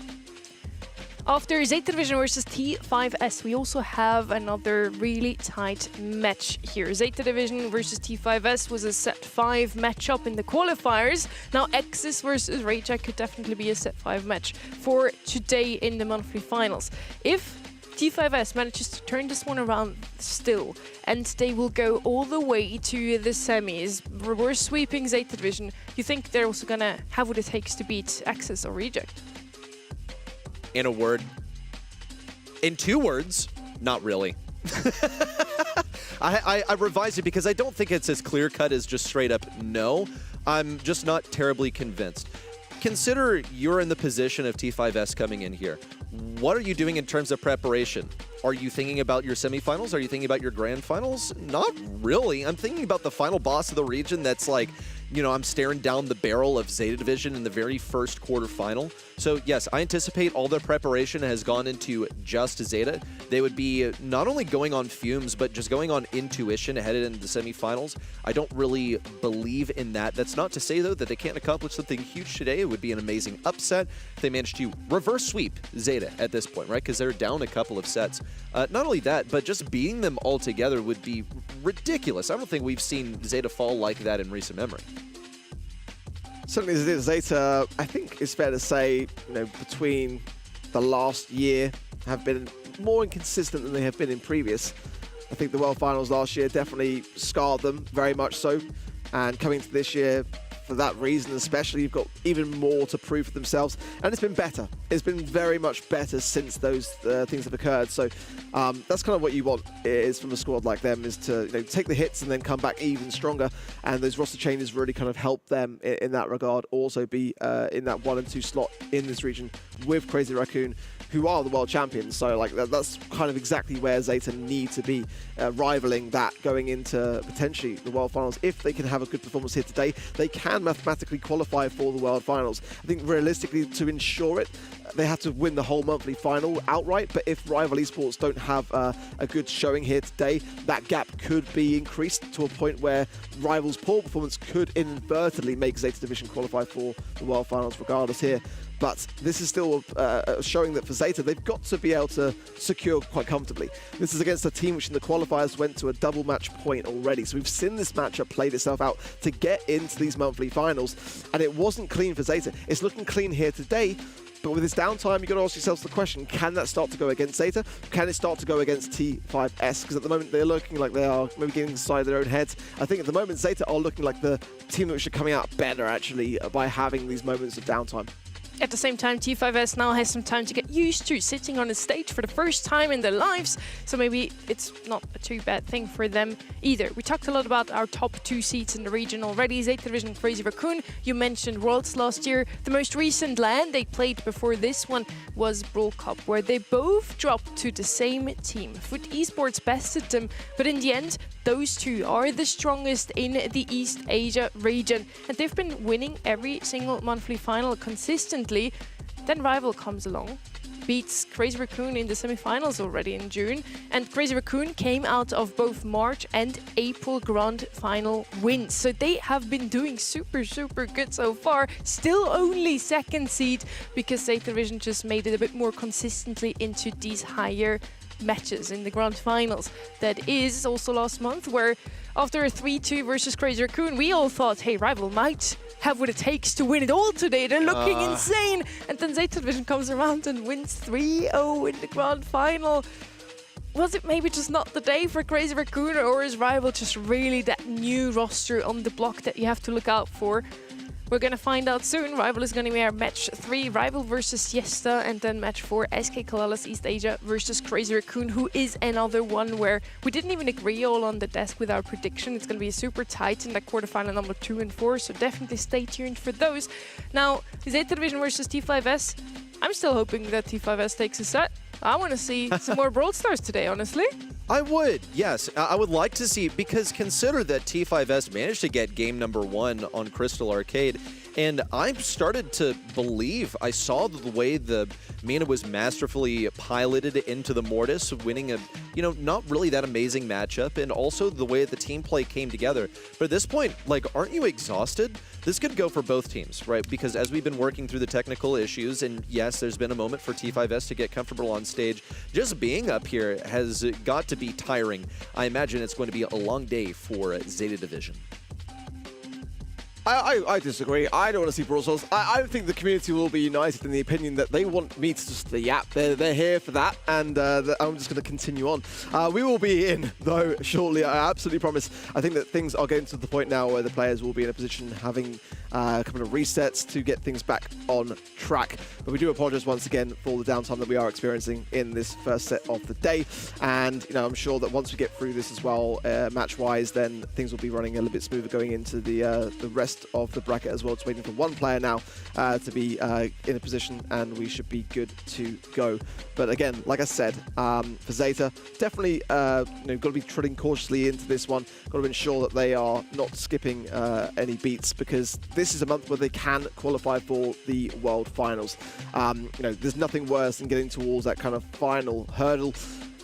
After Zeta Division versus T5S, we also have another really tight match here. Zeta Division versus T5S was a set 5 matchup in the qualifiers. Now X's versus Rayjack could definitely be a set 5 match for today in the monthly finals. If T5S manages to turn this one around still, and they will go all the way to the semis, reverse sweeping Zeta Division, you think they're also gonna have what it takes to beat X's or Reject? In a word. In 2 words, not really. I revised it because I don't think it's as clear-cut as just straight up no. I'm just not terribly convinced. Consider you're in the position of T5S coming in here. What are you doing in terms of preparation? Are you thinking about your semifinals? Are you thinking about your grand finals? Not really. I'm thinking about the final boss of the region that's like, I'm staring down the barrel of Zeta Division in the very first quarterfinal. So yes, I anticipate all their preparation has gone into just Zeta. They would be not only going on fumes, but just going on intuition headed into the semifinals. I don't really believe in that. That's not to say, though, that they can't accomplish something huge today. It would be an amazing upset if they managed to reverse sweep Zeta at this point, right? Because they're down a couple of sets. Not only that, but just beating them all together would be ridiculous. I don't think we've seen Zeta fall like that in recent memory. Certainly Zeta, I think it's fair to say, between the last year have been more inconsistent than they have been in previous. I think the World Finals last year definitely scarred them, very much so. And coming to this year, for that reason especially, you've got even more to prove for themselves. And it's been better. It's been very much better since those things have occurred. So that's kind of what you want is from a squad like them, is to take the hits and then come back even stronger. And those roster changes really kind of help them in that regard. Also be in that 1 and 2 slot in this region with Crazy Raccoon, who are the world champions. So like that's kind of exactly where Zeta need to be, rivaling that going into potentially the world finals. If they can have a good performance here today, they can mathematically qualify for the world finals. I think realistically, to ensure it, they have to win the whole monthly final outright. But if Rival Esports don't have a good showing here today, that gap could be increased to a point where Rival's poor performance could inadvertently make Zeta Division qualify for the world finals regardless here. But this is still showing that for Zeta, they've got to be able to secure quite comfortably. This is against a team which in the qualifiers went to a double match point already. So we've seen this matchup played itself out to get into these monthly finals. And it wasn't clean for Zeta. It's looking clean here today. But with this downtime, you've got to ask yourselves the question, can that start to go against Zeta? Can it start to go against T5S? Because at the moment, they're looking like they are maybe getting inside their own heads. I think at the moment, Zeta are looking like the team which are coming out better, actually, by having these moments of downtime. At the same time, T5S now has some time to get used to sitting on a stage for the first time in their lives, so maybe it's not a too bad thing for them either. We talked a lot about our top 2 seeds in the region already, Zeta Division and Crazy Raccoon. You mentioned Worlds last year. The most recent LAN they played before this one was Brawl Cup, where they both dropped to the same team. Foot Esports bested them, but in the end, those two are the strongest in the East Asia region, and they've been winning every single monthly final consistently. Then Rival comes along, beats Crazy Raccoon in the semifinals already in June, and Crazy Raccoon came out of both March and April Grand Final wins. So they have been doing super good so far. Still only second seed because Zeta Division just made it a bit more consistently into these higher matches in the grand finals. That is also last month, where after a 3-2 versus Crazy Raccoon, we all thought, hey, Rival might have what it takes to win it all today. They're looking insane. And then Zeta Division comes around and wins 3-0 in the grand final. Was it maybe just not the day for Crazy Raccoon, or is Rival just really that new roster on the block that you have to look out for? We're going to find out soon. Rival is going to be our match 3, Rival versus Siesta, and then match 4, SK Kalalas East Asia versus Crazy Raccoon, who is another one where we didn't even agree all on the desk with our prediction. It's going to be super tight in that quarterfinal number 2 and 4, so definitely stay tuned for those. Now, Zeta Division versus T5S. I'm still hoping that T5S takes a set. I want to see some more Brawl Stars today, honestly. I would, yes. I would like to see, because consider that T5S managed to get game number 1 on Crystal Arcade, and I started to believe, I saw the way the Mina was masterfully piloted into the Mortis, winning a, not really that amazing matchup, and also the way the team play came together. But at this point, like, aren't you exhausted? This could go for both teams, right? Because as we've been working through the technical issues, and yes, there's been a moment for T5S to get comfortable on stage, just being up here has got to be tiring. I imagine it's going to be a long day for Zeta Division. I disagree. I don't want to see Brawl Stars. I think the community will be united in the opinion that they want me to just yap. They're here for that, and I'm just going to continue on. We will be in, though, shortly. I absolutely promise. I think that things are getting to the point now where the players will be in a position having a couple of resets to get things back on track. But we do apologize once again for the downtime that we are experiencing in this first set of the day. And, I'm sure that once we get through this as well, match-wise, then things will be running a little bit smoother going into the rest of the bracket as well. It's waiting for one player now to be in a position, and we should be good to go. But again, like I said, for Zeta, definitely got to be treading cautiously into this one. Got to ensure that they are not skipping any beats, because this is a month where they can qualify for the World Finals. There's nothing worse than getting towards that kind of final hurdle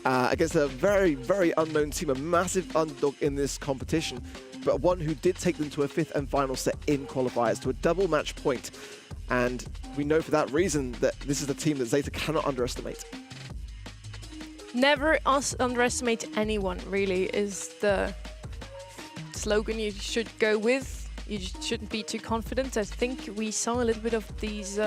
against a very, very unknown team, a massive underdog in this competition, but one who did take them to a 5th and final set in qualifiers, to a double match point. And we know for that reason that this is a team that Zeta cannot underestimate. Never underestimate anyone, really, is the slogan you should go with. You shouldn't be too confident. I think we saw a little bit of these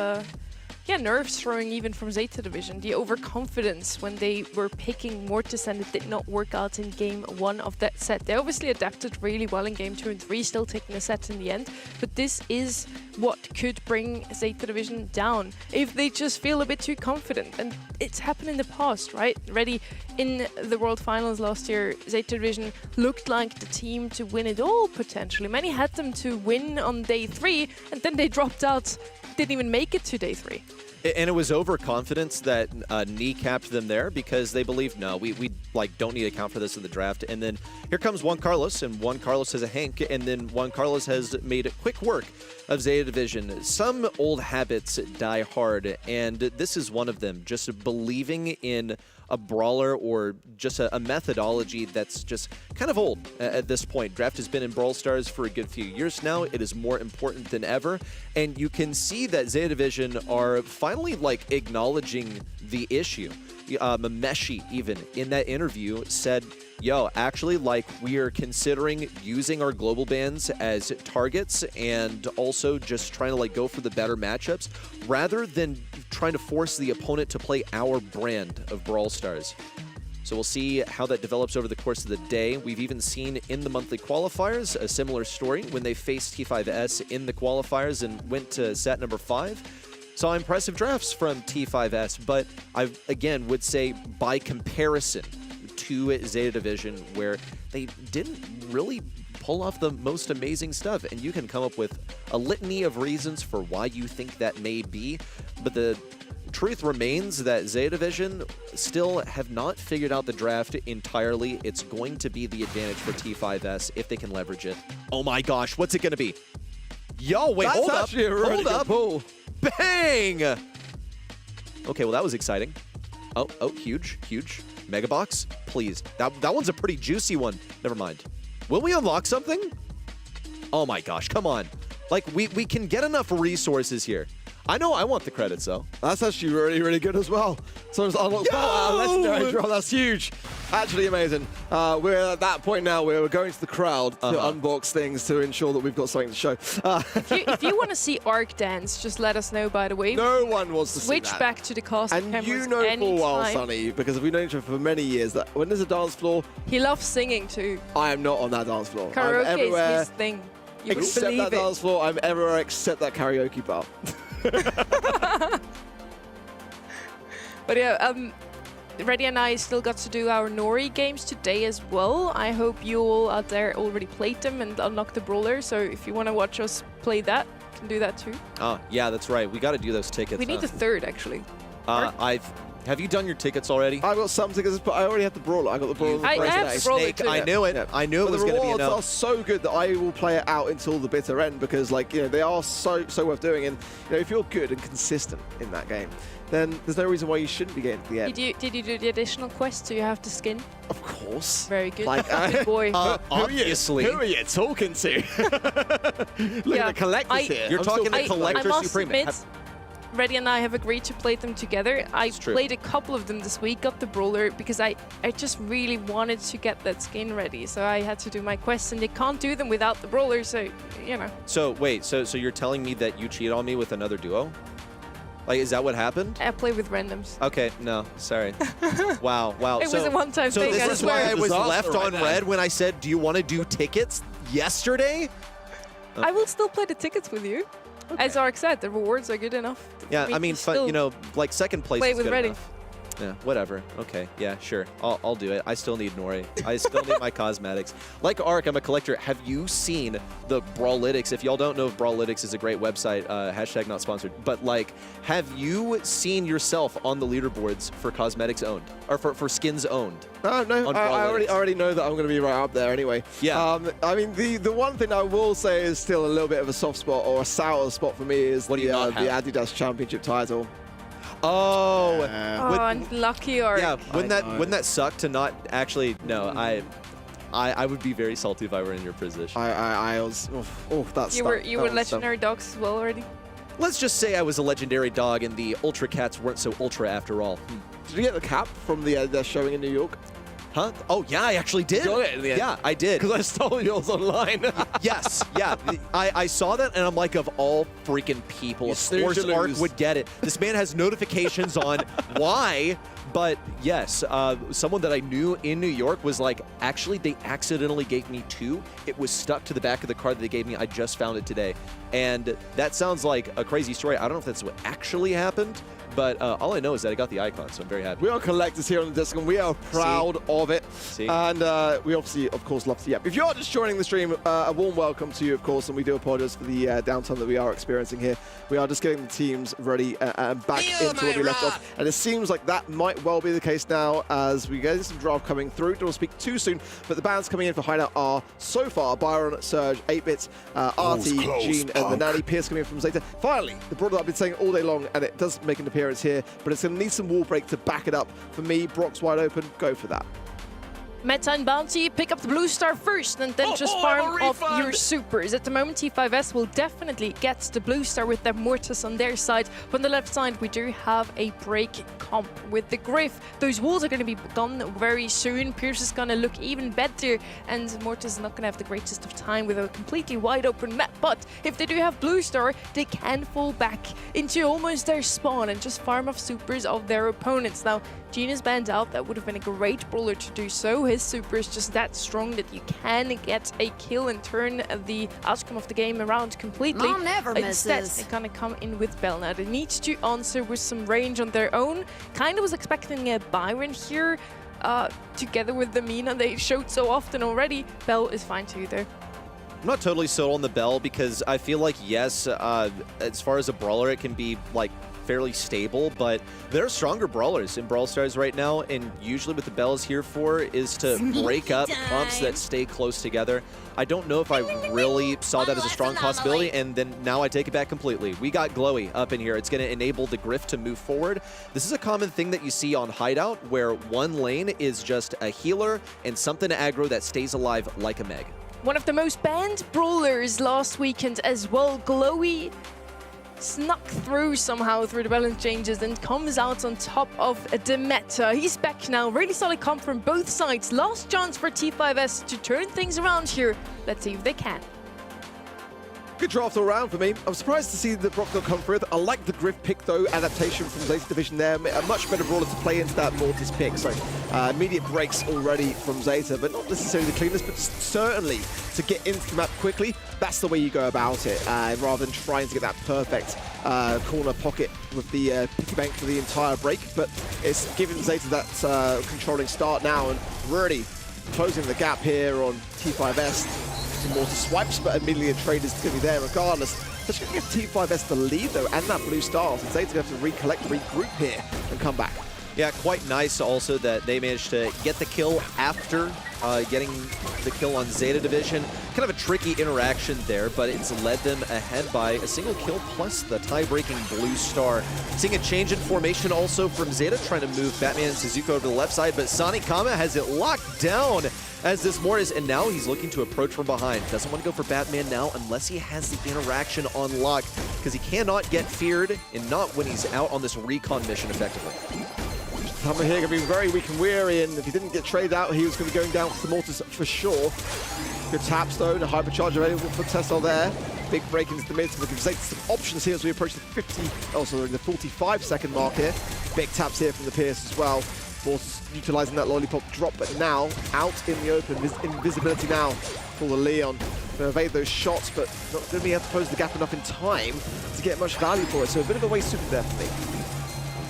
nerves throwing even from Zeta Division. The overconfidence when they were picking Mortis and it did not work out in game 1 of that set. They obviously adapted really well in game 2 and 3, still taking a set in the end. But this is what could bring Zeta Division down if they just feel a bit too confident. And it's happened in the past, right? Already in the World Finals last year, Zeta Division looked like the team to win it all, potentially. Many had them to win on day 3, and then they dropped out, didn't even make it to day 3. And it was overconfidence that kneecapped them there because they believed, no, we like don't need to account for this in the draft. And then here comes Juan Carlos, and Juan Carlos has a Hank, and then Juan Carlos has made quick work of Zeta Division. Some old habits die hard, and this is one of them. Just believing in a brawler or just a methodology that's just kind of old at this point. Draft has been in Brawl Stars for a good few years now. It is more important than ever, and you can see that Zeta Division are finally like acknowledging the issue. Meshi even in that interview said, yo, actually, like, we are considering using our global bans as targets and also just trying to like go for the better matchups rather than trying to force the opponent to play our brand of Brawl Stars. So we'll see how that develops over the course of the day. We've even seen in the monthly qualifiers a similar story when they faced T5S in the qualifiers and went to set number 5. Saw impressive drafts from T5S, but I, again, would say by comparison to Zeta Division, where they didn't really pull off the most amazing stuff, and you can come up with a litany of reasons for why you think that may be, but the truth remains that Zeta Division still have not figured out the draft entirely. It's going to be the advantage for T5S if they can leverage it. Oh my gosh, what's it going to be? Yo, wait, That's hold up, actually a really hold good up. pull. Bang! Okay, well, that was exciting. Oh, huge. Mega box, please. That one's a pretty juicy one. Never mind. Will we unlock something? Oh my gosh, come on. Like, we can get enough resources here. I know I want the credits, though. That's actually really, really good as well. So it's unlocked legendary draw. That's huge. Actually amazing. We're at that point now where we're going to the crowd to unbox things to ensure that we've got something to show. If you want to see Arc dance, just let us know, by the way. No one wants to Switch see that. back to the cast And cameras you know full well, anytime. Sonny, because we've known each other for many years, that when there's a dance floor, He loves singing too. I am not on that dance floor. I'm Karaoke everywhere is his thing. You would except believe that it. dance floor. I'm everywhere except that karaoke bar. But yeah, Reddy and I still got to do our Nori games today as well. I hope you all out there already played them and unlocked the brawler. So if you want to watch us play that, you can do that too. Oh, yeah, that's right. We got to do those tickets. We need the third, actually. Have you done your tickets already? I've got some tickets, but I already have the brawler. I got the brawler. I have the brawler Snake, too. I knew it. Yeah. I knew it was going to be The enough. rewards are so good that I will play it out until the bitter end because, like, you know, they are so worth doing. And you know, if you're good and consistent in that game, then there's no reason why you shouldn't be getting to the end. Did you do the additional quest? Do you have the skin? Of course. Very good. Like, Good boy. Obviously. Who are you talking to? Look at the collectors here. You're talking still- to Collector I must Supreme. admit, Reddy and I have agreed to play them together. I true. played a couple of them this week, got the brawler, because I just really wanted to get that skin ready. So I had to do my quests, and they can't do them without the brawler, so, you know. So, wait, so you're telling me that you cheat on me with another duo? Like, is that what happened? I play with randoms. Okay, no, sorry. Wow. It was a one-time so thing, this I is why swear. I was Disaster left right on there. red when I said, do you want to do tickets yesterday? I will still play the tickets with you. As Ark said, the rewards are good enough. Yeah, for I me mean, to fun, still you know, like second place play is with good Reddy. enough. Yeah, whatever. Okay, yeah, sure. I'll do it. I still need Nori. I still need my cosmetics. Like Ark, I'm a collector. Have you seen the Brawlytics? If y'all don't know, Brawlytics is a great website. Hashtag not sponsored. But like, have you seen yourself on the leaderboards for cosmetics owned or for skins owned? No, on I Brawlytics? already know that I'm going to be right up there anyway. Yeah. I mean, the one thing I will say is still a little bit of a soft spot or a sour spot for me is What do you the not have? Adidas Championship title. Oh, Oh, unlucky Ark. yeah. Wouldn't that suck to not actually? No, I would be very salty if I were in your position. I was. Oh, that's. You were legendary dogs as well already. Let's just say I was a legendary dog and the Ultra Cats weren't so ultra after all. Did you get the cap from the showing in New York? Huh? Oh, yeah, I actually did. You got it in the end? Yeah, I did. Because I stole yours online. Yes, yeah. I saw that and I'm like, of all freaking people, You of snooze, course you Ark lose. would get it. This man has notifications on. Why? But yes, someone that I knew in New York was like, actually, they accidentally gave me 2. It was stuck to the back of the card that they gave me. I just found it today. And that sounds like a crazy story. I don't know if that's what actually happened, but all I know is that I got the icon, so I'm very happy. We are collectors here on the Disc, and we are proud of it. And we obviously, of course, love to see it. If you're just joining the stream, a warm welcome to you, of course, and we do apologize for the downtime that we are experiencing here. We are just getting the teams ready and back into where we left off. And it seems like that might well be the case now as we get some draft coming through. Don't speak too soon, but the bands coming in for Hideout are so far Byron, Surge, 8-Bit, Artie, Gene, and the Nanny. Pierce coming in from Zeta. Finally, the Brawl that I've been saying all day long, and it does make an appearance here, but it's going to need some wall break to back it up. For me, Brock's wide open. Go for that. Meta and Bounty, pick up the blue star first and then just farm off your supers. At the moment, T5S will definitely get the blue star with their Mortis on their side. But on the left side, we do have a break comp with the Griff. Those walls are going to be done very soon. Pierce is going to look even better, and Mortis is not going to have the greatest of time with a completely wide open map. But if they do have blue star, they can fall back into almost their spawn and just farm off supers of their opponents. Now, Gene is banned out. That would have been a great brawler to do so. His super is just that strong that you can get a kill and turn the outcome of the game around completely. Mom never Instead, misses. they're gonna come in with Bell. Now, they need to answer with some range on their own. Kind of was expecting a Byron here together with the Mina they showed so often already. Bell is fine too, though. I'm not totally sold on the Bell because I feel like, yes, as far as a brawler, it can be like fairly stable, but there are stronger brawlers in Brawl Stars right now, and usually what the Bell is here for is to break up comps that stay close together. I don't know if I really saw that as a strong possibility, and then now I take it back completely. We got Glowy up in here. It's going to enable the Griff to move forward. This is a common thing that you see on Hideout, where one lane is just a healer and something aggro that stays alive like a Meg. One of the most banned brawlers last weekend as well. Glowy snuck through somehow through the balance changes and comes out on top of the meta. He's back now. Really solid comp from both sides. Last chance for T5S to turn things around here. Let's see if they can. Good draft all around for me. I'm surprised to see the Brock not come through. I like the Griff pick, though. Adaptation from Zeta Division there. A much better brawler to play into that Mortis pick. So immediate breaks already from Zeta, but not necessarily the cleanest, but certainly to get into the map quickly. That's the way you go about it, rather than trying to get that perfect corner pocket with the piggy bank for the entire break. But it's giving Zeta that controlling start now and really closing the gap here on T5S. Mortis swipes, but immediately a trade is going to be there regardless. That's going to give T5S the lead, though, and that blue star. So Zeta have to recollect, regroup here, and come back. Yeah, quite nice also that they managed to get the kill after getting the kill on Zeta Division. Kind of a tricky interaction there, but it's led them ahead by a single kill plus the tie-breaking blue star. Seeing a change in formation also from Zeta, trying to move Batman and Suzuki over to the left side, but Sonic Kama has it locked down as this Mortis, and now he's looking to approach from behind. Doesn't want to go for Batman now unless he has the interaction on lock, because he cannot get feared, and not when he's out on this recon mission effectively. Kama here going to be very weak and weary, and if he didn't get traded out, he was going to be going down for the Mortis for sure. Good taps though, the hypercharge available for Tessel there. Big break into the mid, so we can take some options here as we approach the 45-second mark here. Big taps here from the Pierce as well. Mortis utilising that lollipop drop, but now out in the open. Invisibility now for the Leon. Going to evade those shots, but not going to be able to close the gap enough in time to get much value for it. So a bit of a waste suited there for me.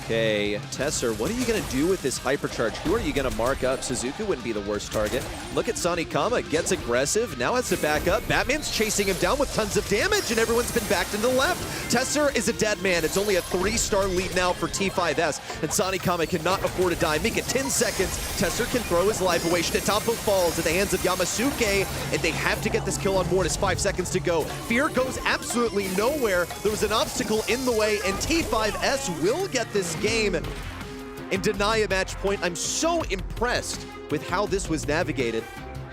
Okay, Tesser, what are you going to do with this hypercharge? Who are you going to mark up? Suzuki wouldn't be the worst target. Look at Sonic Kama, gets aggressive, now has to back up. Batman's chasing him down with tons of damage, and everyone's been backed into the left. Tesser is a dead man. It's only a 3-star lead now for T5S, and Sonic Kama cannot afford to die. Make it 10 seconds. Tesser can throw his life away. Shitatampo falls at the hands of Yamasuke, and they have to get this kill on Mortis. 5 seconds to go. Fear goes absolutely nowhere. There was an obstacle in the way, and T5S will get this game and deny a match point. I'm so impressed with how this was navigated.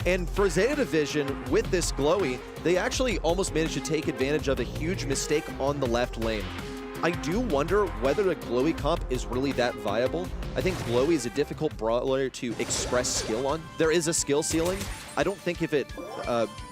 And for Zeta Division, with this Glowy, they actually almost managed to take advantage of a huge mistake on the left lane. I do wonder whether a Glowy comp is really that viable. I think Glowy is a difficult brawler to express skill on. There is a skill ceiling. I don't think if it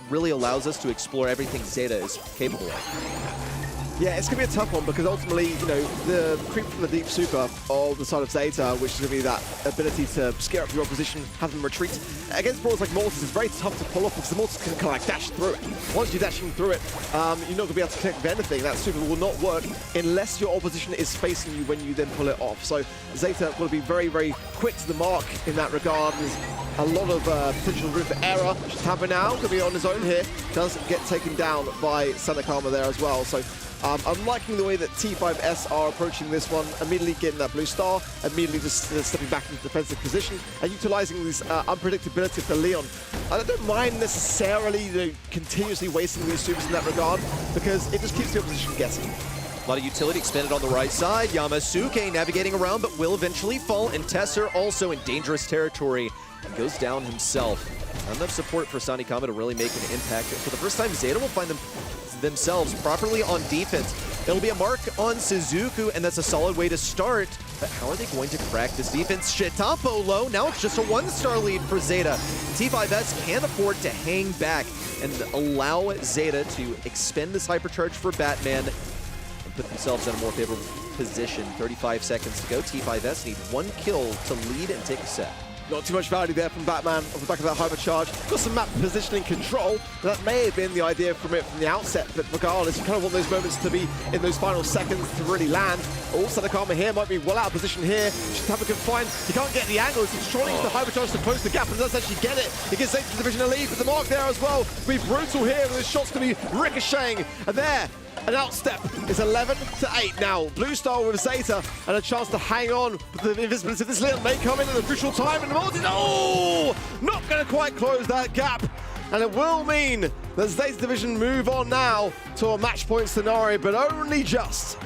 really allows us to explore everything Zeta is capable of. Yeah, it's going to be a tough one because ultimately, you know, the creep from the deep super on the side of Zeta, which is going to be that ability to scare up your opposition, have them retreat. Against brawlers like Mortis, it's very tough to pull off because the Mortis can kind of like dash through it. Once you're dashing through it, you're not going to be able to connect with anything. That super will not work unless your opposition is facing you when you then pull it off. So Zeta will be very, very quick to the mark in that regard. There's a lot of potential room for error. Tampa now going to be on his own here. Does get taken down by Sanakama there as well. So I'm liking the way that T5S are approaching this one, immediately getting that blue star, immediately just stepping back into defensive position and utilizing this unpredictability for Leon. I don't mind necessarily continuously wasting these supers in that regard because it just keeps the opposition guessing. A lot of utility expended on the right side. Yamasuke navigating around but will eventually fall, and Tesser also in dangerous territory and goes down himself. Not enough support for Sanakama to really make an impact. For the first time, Zeta will find themselves properly on defense. It'll be a mark on Suzuku, and that's a solid way to start. But how are they going to crack this defense? Shitampo low. Now it's just a one-star lead for Zeta. T5S can't afford to hang back and allow Zeta to expend this hypercharge for Batman and put themselves in a more favorable position. 35 seconds to go. T5S need one kill to lead and take a set. Not too much value there from Batman off the back of that hypercharge. Got some map positioning control. That may have been the idea from it from the outset, but regardless, you kind of want those moments to be in those final seconds to really land. Also, Sanakama here might be well out of position here. Shitampa can find, he can't get the angle. He's trying to use the hypercharge to close the gap and does actually get it. He gets Zeta Division a lead, but the mark there as well. Be brutal here with his shots to be ricocheting. And there, an outstep is 11-8 now. Blue star with Zeta and a chance to hang on with the invisibility. This Leon may come in at a crucial time and the Mortis, oh! Not going to quite close that gap. And it will mean that Zeta Division move on now to a match point scenario, but only just.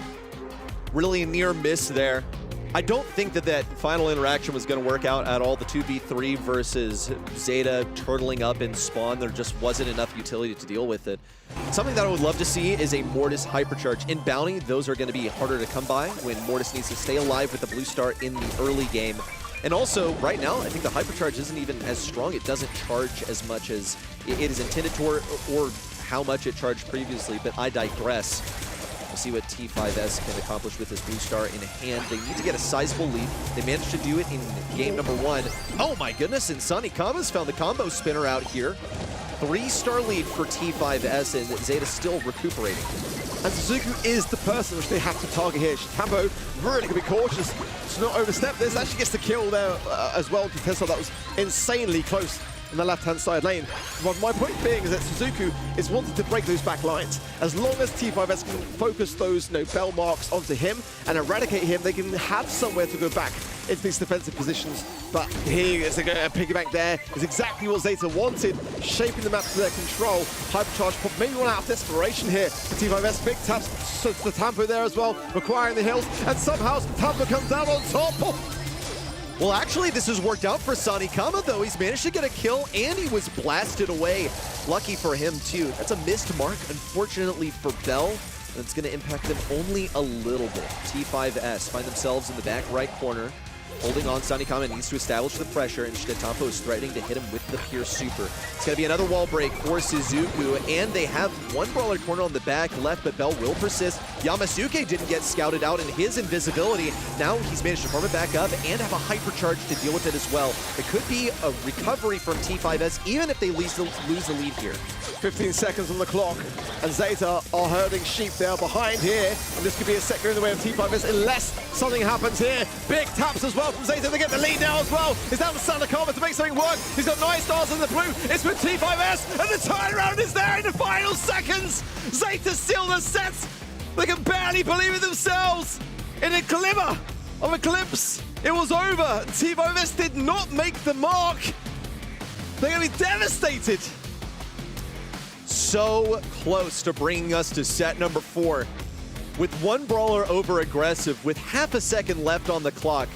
Really a near miss there. I don't think that final interaction was going to work out at all. The 2v3 versus Zeta turtling up in spawn, there just wasn't enough utility to deal with it. Something that I would love to see is a Mortis hypercharge. In Bounty, those are going to be harder to come by when Mortis needs to stay alive with the blue star in the early game. And also, right now, I think the hypercharge isn't even as strong. It doesn't charge as much as it is intended to or how much it charged previously, but I digress. We'll see what T5S can accomplish with this blue star in hand. They need to get a sizable lead. They managed to do it in game number 1. Oh my goodness, and Sanakama's found the combo spinner out here. 3-star lead for T5S, and Zeta still recuperating. And Suzuku is the person which they have to target here. Shitampo really going to be cautious to not overstep this. Actually gets the kill there as well. Tesla, that was insanely close in the left-hand side lane. But my point being is that Suzuku is wanting to break those back lines. As long as T5S can focus those bell marks onto him and eradicate him, they can have somewhere to go back into these defensive positions. But here is a piggyback there. Is exactly what Zeta wanted, shaping the map to their control. Hypercharge pop, maybe one out of desperation here for T5S. Big taps to the Tampo there as well, requiring the hills. And somehow Tampo comes out on top. Well, actually, this has worked out for Sanakama, though. He's managed to get a kill, and he was blasted away. Lucky for him, too. That's a missed mark, unfortunately, for Bell. And it's going to impact them only a little bit. T5S find themselves in the back right corner. Holding on, Sanakama needs to establish the pressure, and Shitampo is threatening to hit him with the Pierce Super. It's going to be another wall break for Suzuku, and they have one brawler corner on the back left, but Bell will persist. Yamasuke didn't get scouted out in his invisibility. Now he's managed to farm it back up and have a hypercharge to deal with it as well. It could be a recovery from T5S, even if they lose the lead here. 15 seconds on the clock, and Zeta are herding sheep there behind here, and this could be a sector in the way of T5S unless something happens here. Big taps as well from Zeta. They get the lead now as well. It's down to Sanakama to make something work. He's got 9 stars in the blue. It's with T5S, and the turnaround is there in the final seconds. Zeta steal the sets. They can barely believe it themselves. In a glimmer of a glimpse, it was over. T5S did not make the mark. They're going to be devastated. So close to bringing us to set number 4. With one brawler over aggressive, with half a second left on the clock.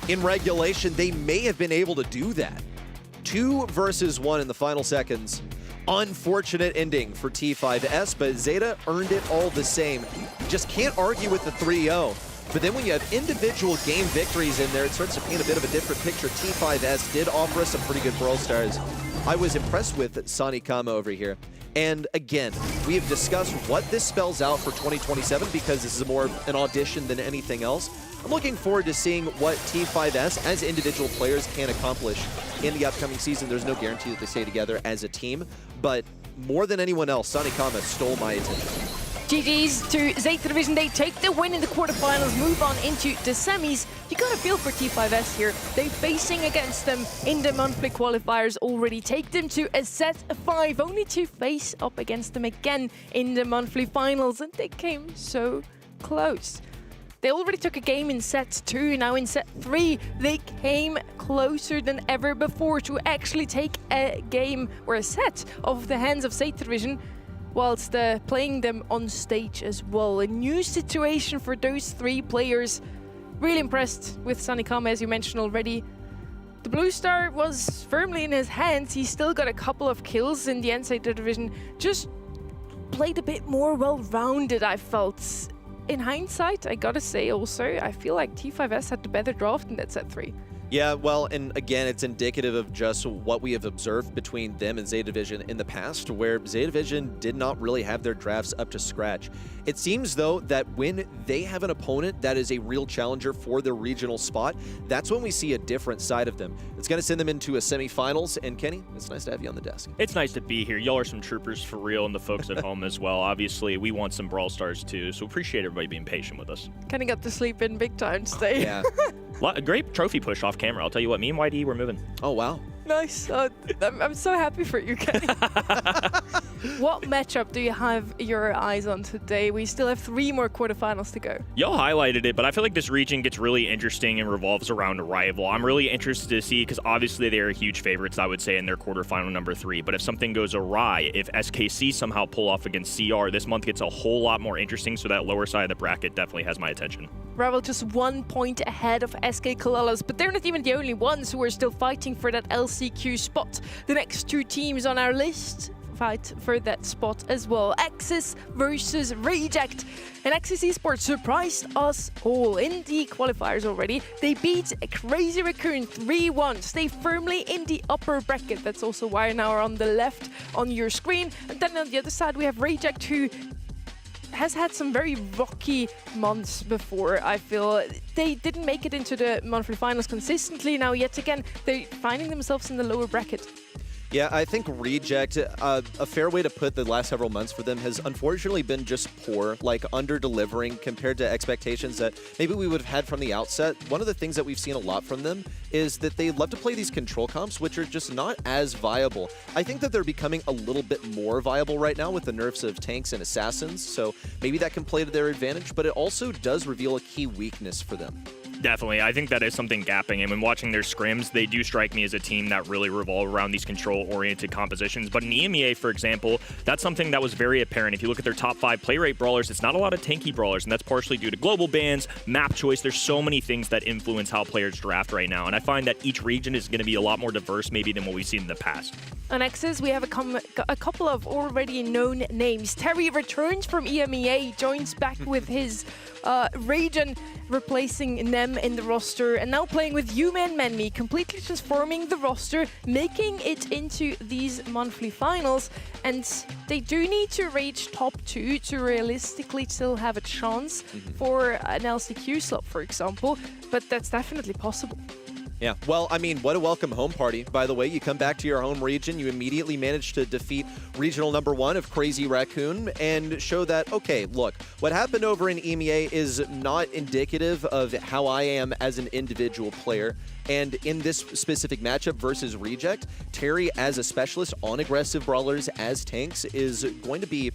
In regulation, they may have been able to do that. 2 versus 1 in the final seconds. Unfortunate ending for T5S, but Zeta earned it all the same. Just can't argue with the 3-0. But then when you have individual game victories in there, it starts to paint a bit of a different picture. T5S did offer us some pretty good Brawl Stars. I was impressed with Sanakama over here. And again, we have discussed what this spells out for 2027 because this is more an audition than anything else. I'm looking forward to seeing what T5S as individual players can accomplish in the upcoming season. There's no guarantee that they stay together as a team, but more than anyone else, Sanikama stole my attention. GG's to Zeta Division. They take the win in the quarterfinals, move on into the semis. You got a feel for T5S here. They're facing against them in the monthly qualifiers already. Take them to a set 5, only to face up against them again in the monthly finals, and they came so close. They already took a game in set 2, now in set 3, they came closer than ever before to actually take a game or a set off the hands of Zeta Division, whilst playing them on stage as well. A new situation for those 3 players. Really impressed with Sanikama, as you mentioned already. The blue star was firmly in his hands. He still got a couple of kills in the end. Zeta Division just played a bit more well-rounded, I felt. In hindsight, I gotta say also, I feel like T5S had the better draft in that set 3. Yeah, well, and again, it's indicative of just what we have observed between them and Zeta Division in the past, where Zeta Division did not really have their drafts up to scratch. It seems, though, that when they have an opponent that is a real challenger for their regional spot, that's when we see a different side of them. It's going to send them into a semifinals, and Kenny, it's nice to have you on the desk. It's nice to be here. Y'all are some troopers for real, and the folks at home as well. Obviously, we want some Brawl Stars too, so appreciate everybody being patient with us. Kenny got to sleep in big time today. Yeah. A great trophy push off camera. I'll tell you what, me and YD were moving. Oh, wow. Nice. I'm so happy for you, Kenny. What matchup do you have your eyes on today? We still have 3 more quarterfinals to go. Y'all highlighted it, but I feel like this region gets really interesting and revolves around a rival. I'm really interested to see, because obviously they are huge favorites, I would say, in their quarterfinal number 3. But if something goes awry, if SKC somehow pull off against CR, this month gets a whole lot more interesting, so that lower side of the bracket definitely has my attention. Rival just 1 point ahead of SK Kalalas, but they're not even the only ones who are still fighting for that LCQ spot. The next 2 teams on our list fight for that spot as well. Axis versus Reject. And Axis Esports surprised us all in the qualifiers already. They beat Crazy Raccoon 3-1. Stay firmly in the upper bracket. That's also why now are on the left on your screen. And then on the other side we have Reject, who has had some very rocky months before, I feel. They didn't make it into the monthly finals consistently. Now, yet again, they're finding themselves in the lower bracket. Yeah, I think Reject, a fair way to put the last several months for them has unfortunately been just poor, like under-delivering compared to expectations that maybe we would have had from the outset. One of the things that we've seen a lot from them is that they love to play these control comps, which are just not as viable. I think that they're becoming a little bit more viable right now with the nerfs of tanks and assassins, so maybe that can play to their advantage, but it also does reveal a key weakness for them. Definitely. I think that is something gapping. And when watching their scrims, they do strike me as a team that really revolve around these control-oriented compositions. But in EMEA, for example, that's something that was very apparent. If you look at their top 5 play rate brawlers, it's not a lot of tanky brawlers, and that's partially due to global bans, map choice. There's so many things that influence how players draft right now. And I find that each region is going to be a lot more diverse maybe than what we've seen in the past. On X's, we have a couple of already known names. Terry returns from EMEA, joins back with his region, replacing Nem in the roster, and now playing with Yuma and Menmi, completely transforming the roster, making it into these monthly finals. And they do need to reach top 2 to realistically still have a chance for an LCQ slot, for example, but that's definitely possible. Yeah, well, I mean, what a welcome home party. By the way, you come back to your home region, you immediately manage to defeat regional number 1 of Crazy Raccoon and show that, okay, look, what happened over in EMEA is not indicative of how I am as an individual player. And in this specific matchup versus Reject, Terry as a specialist on aggressive brawlers as tanks is going to be,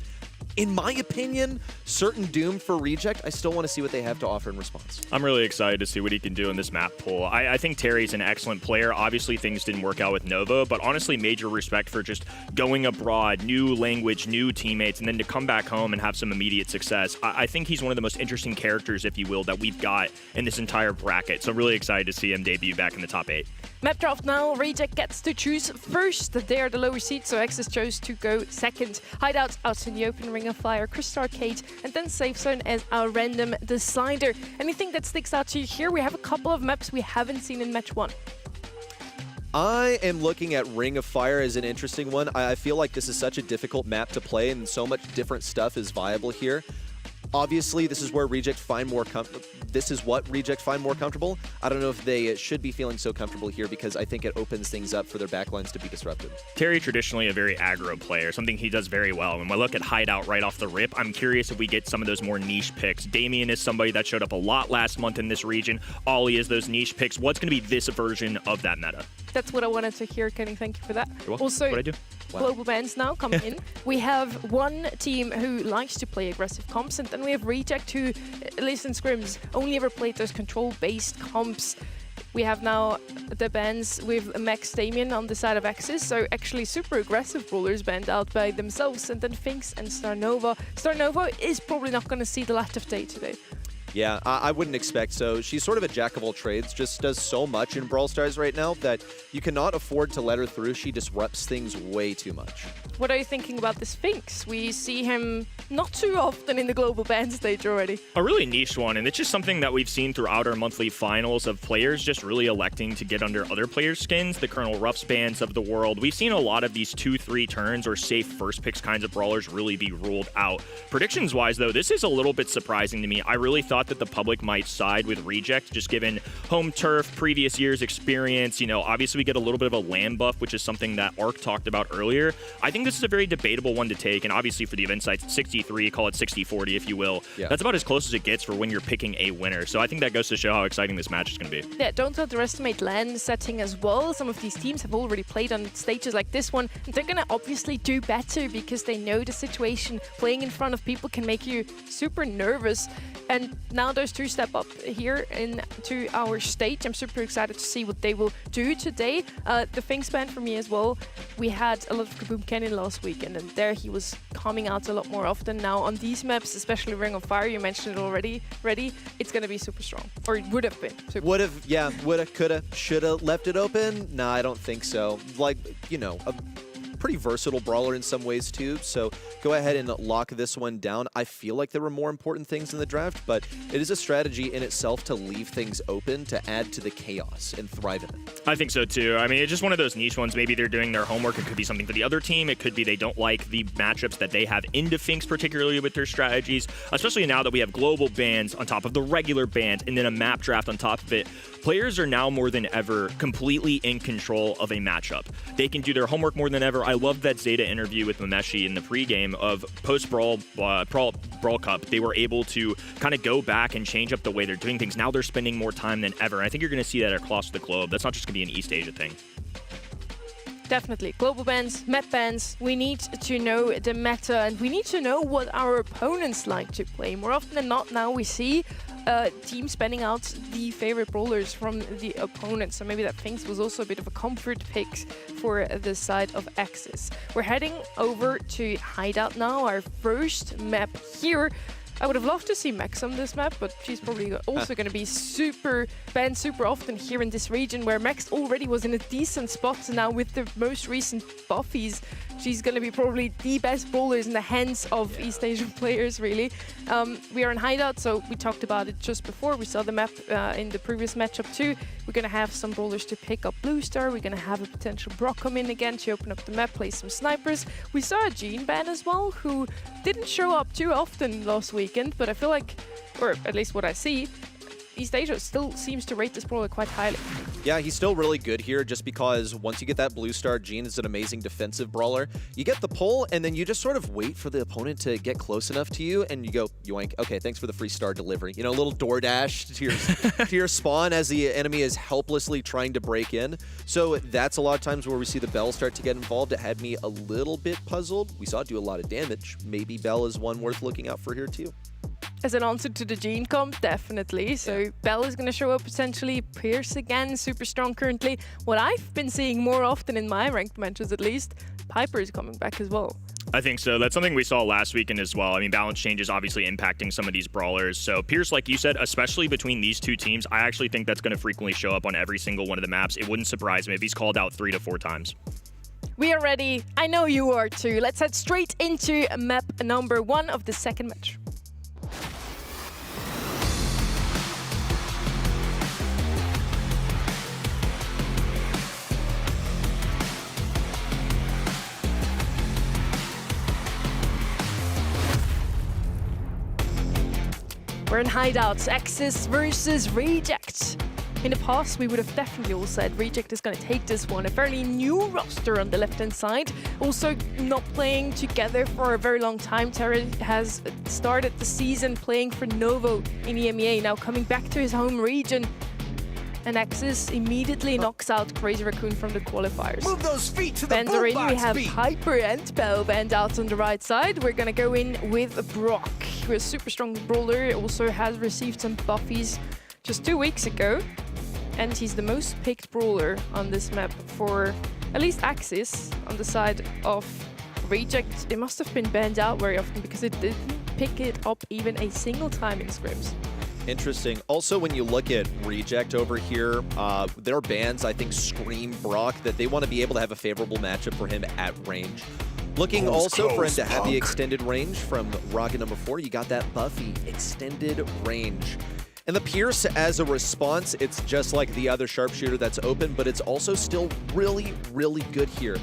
in my opinion, certain doom for Reject. I still want to see what they have to offer in response. I'm really excited to see what he can do in this map pool. I think Terry's an excellent player. Obviously, things didn't work out with Nova, but honestly, major respect for just going abroad, new language, new teammates, and then to come back home and have some immediate success. I think he's one of the most interesting characters, if you will, that we've got in this entire bracket. So really excited to see him debut back in the top 8. Map draft now, Reject gets to choose first. They are the lower seed, so Axis chose to go second. Hideout out in the open, Ring of Fire, Crystal Arcade, and then Safe Zone as our random decider. Anything that sticks out to you here? We have a couple of maps we haven't seen in match 1. I am looking at Ring of Fire as an interesting one. I feel like this is such a difficult map to play, and so much different stuff is viable here. Obviously, this is where Reject find more this is what Reject find more comfortable. I don't know if they should be feeling so comfortable here, because I think it opens things up for their backlines to be disrupted. Terry, traditionally a very aggro player, something he does very well. When we look at Hideout right off the rip, I'm curious if we get some of those more niche picks. Damien is somebody that showed up a lot last month in this region. Ollie is those niche picks. What's going to be this version of that meta? That's what I wanted to hear, Kenny. Thank you for that. You're welcome. Also, What'd I do? global bans now coming in. We have one team who likes to play aggressive comps, and then we have Reject who, at least in scrims, only ever played those control-based comps. We have now the bans with Max Damien on the side of Axis, so actually super aggressive brawlers banned out by themselves, and then Finks and Starnova. Starnova is probably not going to see the light of day today. Yeah, I wouldn't expect so. She's sort of a jack of all trades, just does so much in Brawl Stars right now that you cannot afford to let her through. She disrupts things way too much. What are you thinking about this Finks? We see him not too often in the global ban stage already. A really niche one, and it's just something that we've seen throughout our monthly finals of players just really electing to get under other players' skins, the Colonel Ruffs bans of the world. We've seen a lot of these 2-3 turns or safe first picks kinds of brawlers really be ruled out. Predictions-wise, though, this is a little bit surprising to me. I really thought that the public might side with Reject, just given home turf, previous year's experience. You know, obviously we get a little bit of a land buff, which is something that Ark talked about earlier. I think this is a very debatable one to take, and obviously for the event sites, 63, call it 60-40 if you will. Yeah. That's about as close as it gets for when you're picking a winner. So I think that goes to show how exciting this match is going to be. Yeah, don't underestimate land setting as well. Some of these teams have already played on stages like this one, and they're going to obviously do better because they know the situation. Playing in front of people can make you super nervous, and now those two step up here into our stage. I'm super excited to see what they will do today. The Finks ban for me as well. We had a lot of Kaboom Canyon last weekend, and there he was coming out a lot more often. Now on these maps, especially Ring of Fire, you mentioned it already, it's going to be super strong. Or it would have been. Would have, yeah, would have, could have, should have left it open? Nah, I don't think so. Like, you know, a pretty versatile brawler in some ways too, so go ahead and lock this one down. I feel like there were more important things in the draft, but it is a strategy in itself to leave things open to add to the chaos and thrive in it. I think so too. I mean, it's just one of those niche ones. Maybe they're doing their homework. It could be something for the other team. It could be they don't like the matchups that they have into Finks, particularly with their strategies, especially now that we have global bans on top of the regular bans and then a map draft on top of it. Players are now more than ever completely in control of a matchup. They can do their homework more than ever. I loved that Zeta interview with Mameshi in the pregame of post-Brawl Cup. They were able to kind of go back and change up the way they're doing things. Now they're spending more time than ever. I think you're going to see that across the globe. That's not just going to be an East Asia thing. Definitely. Global bans, map bans. We need to know the meta, and we need to know what our opponents like to play. More often than not now we see teams spending out the favorite brawlers from the opponent. So maybe that Finks was also a bit of a comfort pick for the side of Axis. We're heading over to Hideout now, our first map here. I would have loved to see Max on this map, but she's probably also going to be banned super often here in this region, where Max already was in a decent spot. So now with the most recent buffies, she's going to be probably the best brawlers in the hands of East Asian players, really. We are in Hideout, so we talked about it just before. We saw the map in the previous matchup too. We're going to have some brawlers to pick up Blue Star. We're going to have a potential Brock come in again to open up the map, play some snipers. We saw a Jean ban as well, who didn't show up too often last weekend, but I feel like, or at least what I see, East Asia still seems to rate this brawler quite highly. Yeah, he's still really good here just because once you get that Blue Star, Jean is an amazing defensive brawler. You get the pull, and then you just sort of wait for the opponent to get close enough to you, and you go, yoink, okay, thanks for the free star delivery. You know, a little DoorDash to your, to your spawn as the enemy is helplessly trying to break in. So that's a lot of times where we see the Bell start to get involved. It had me a little bit puzzled. We saw it do a lot of damage. Maybe Bell is one worth looking out for here too. As an answer to the Jean comp, definitely. So Bell is going to show up potentially. Pierce again, super strong currently. What I've been seeing more often in my ranked matches at least, Piper is coming back as well. I think so. That's something we saw last weekend as well. I mean, balance changes obviously impacting some of these brawlers. So Pierce, like you said, especially between these two teams, I actually think that's going to frequently show up on every single one of the maps. It wouldn't surprise me if he's called out 3 to 4 times. We are ready. I know you are too. Let's head straight into map number 1 of the second match. We're in Hideouts, Axis versus Reject. In the past, we would have definitely all said Reject is going to take this one. A fairly new roster on the left-hand side. Also not playing together for a very long time. Terry has started the season playing for Novo in EMEA, now coming back to his home region. And Axis immediately knocks out Crazy Raccoon from the qualifiers. Move those feet to the Bans are in. boombox We have beat. Hyper and Bell banned out on the right side. We're gonna go in with Brock, who is a super strong brawler. Also has received some buffies just 2 weeks ago. And he's the most picked brawler on this map for at least Axis. On the side of Reject, it must have been banned out very often because it didn't pick it up even a single time in scrims. Interesting. Also, when you look at Reject over here, their bans, I think, scream Brock that they want to be able to have a favorable matchup for him at range. Looking also for him to have the extended range from Rocket number 4. You got that Buffy extended range. And the Pierce, as a response, it's just like the other sharpshooter that's open, but it's also still really, really good here.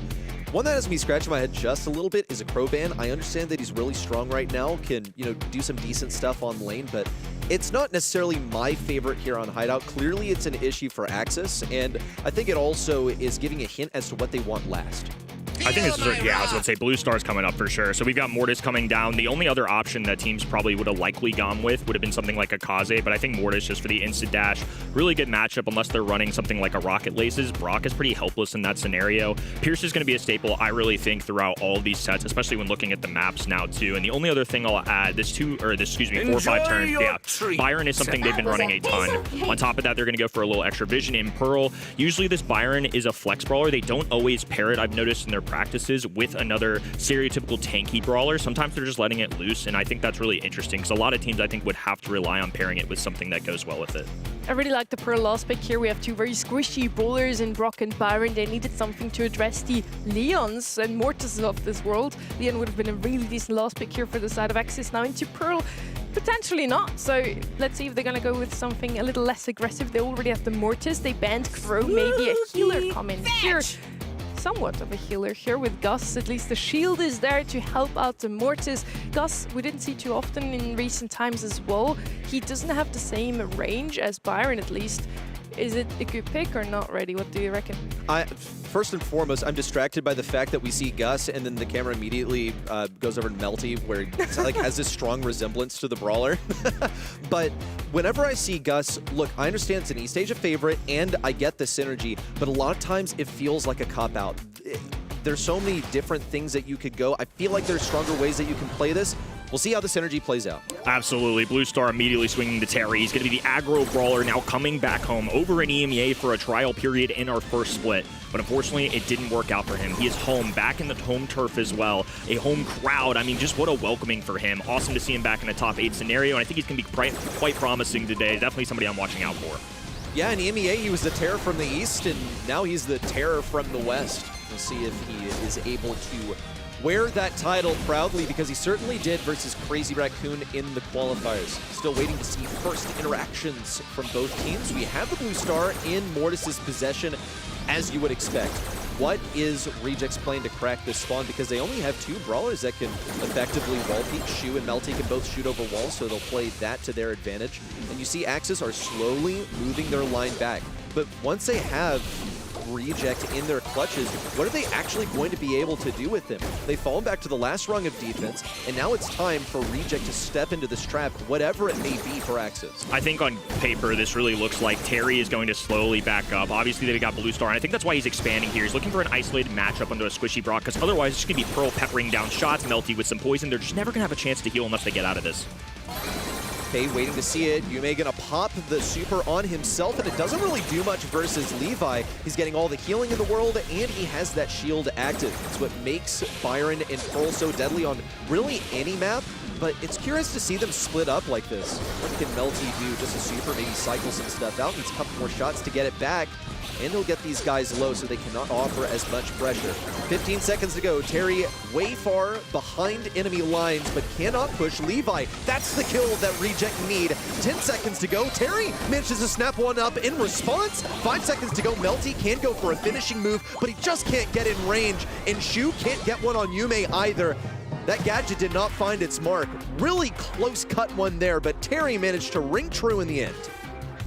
One that has me scratching my head just a little bit is a Crow ban. I understand that he's really strong right now, can, do some decent stuff on lane, but it's not necessarily my favorite here on Hideout. Clearly, it's an issue for Axis, and I think it also is giving a hint as to what they want last. I think this is, I was going to say Blue Star's coming up for sure. So we've got Mortis coming down. The only other option that teams probably would have likely gone with would have been something like a Kaze, but I think Mortis just for the instant dash, really good matchup unless they're running something like a Rocket Laces. Brock is pretty helpless in that scenario. Pierce is going to be a staple, I really think, throughout all of these sets, especially when looking at the maps now too. And the only other thing I'll add, 4 or 5 turns, Byron is something they've been running a ton. On top of that, they're going to go for a little extra vision in Pearl. Usually this Byron is a flex brawler. They don't always pair it, I've noticed in their practices, with another stereotypical tanky brawler. Sometimes they're just letting it loose, and I think that's really interesting because a lot of teams, I think, would have to rely on pairing it with something that goes well with it. I really like the Pearl last pick here. We have two very squishy brawlers in Brock and Byron. They needed something to address the Leons and Mortises of this world. Leon would have been a really decent last pick here for the side of Axis. Now into Pearl, potentially not. So let's see if they're going to go with something a little less aggressive. They already have the Mortis. They banned Crow. Maybe a healer come in here. Somewhat of a healer here with Gus. At least the shield is there to help out the Mortis. Gus, we didn't see too often in recent times as well. He doesn't have the same range as Byron, at least. Is it a good pick or not, Ready? What do you reckon? First and foremost, I'm distracted by the fact that we see Gus and then the camera immediately goes over to Melty, where it like has this strong resemblance to the brawler. But whenever I see Gus, look, I understand it's an East Asia favorite and I get the synergy, but a lot of times it feels like a cop-out. There's so many different things that you could go. I feel like there's stronger ways that you can play this. We'll see how the synergy plays out. Absolutely. Blue Star immediately swinging to Terry. He's going to be the aggro brawler now coming back home over in EMEA for a trial period in our first split. But unfortunately, it didn't work out for him. He is home, back in the home turf as well. A home crowd. I mean, just what a welcoming for him. Awesome to see him back in a top 8 scenario, and I think he's going to be quite promising today. Definitely somebody I'm watching out for. Yeah, in EMEA, he was the terror from the East, and now he's the terror from the West. We'll see if he is able to wear that title proudly, because he certainly did versus Crazy Raccoon in the qualifiers. Still waiting to see first interactions from both teams. We have the Blue Star in Mortis' possession, as you would expect. What is Reject's plan to crack this spawn? Because they only have 2 brawlers that can effectively wall peek. Shu and Melty can both shoot over walls, so they'll play that to their advantage. And you see Axis are slowly moving their line back. But once they have Reject in their clutches, what are they actually going to be able to do with him? They've fallen back to the last rung of defense, and now it's time for Reject to step into this trap, whatever it may be for Axis. I think on paper, this really looks like Terry is going to slowly back up. Obviously, they've got Blue Star, and I think that's why he's expanding here. He's looking for an isolated matchup onto a squishy Brock, because otherwise it's going to be Pearl peppering down shots, Melty with some poison. They're just never going to have a chance to heal unless they get out of this. Okay, waiting to see it. Yume gonna pop the super on himself, and it doesn't really do much versus Levi. He's getting all the healing in the world, and he has that shield active. It's what makes Byron and Pearl so deadly on really any map, but it's curious to see them split up like this. What can Melty do? Just a super, maybe cycle some stuff out, needs a couple more shots to get it back, and he'll get these guys low so they cannot offer as much pressure. 15 seconds to go. Terry way far behind enemy lines, but cannot push Levi. That's the kill that Reject need. 10 seconds to go. Terry manages to snap one up in response. 5 seconds to go. Melty can go for a finishing move, but he just can't get in range, and Shu can't get one on Yume either. That gadget did not find its mark. Really close cut one there, but Terry managed to ring true in the end.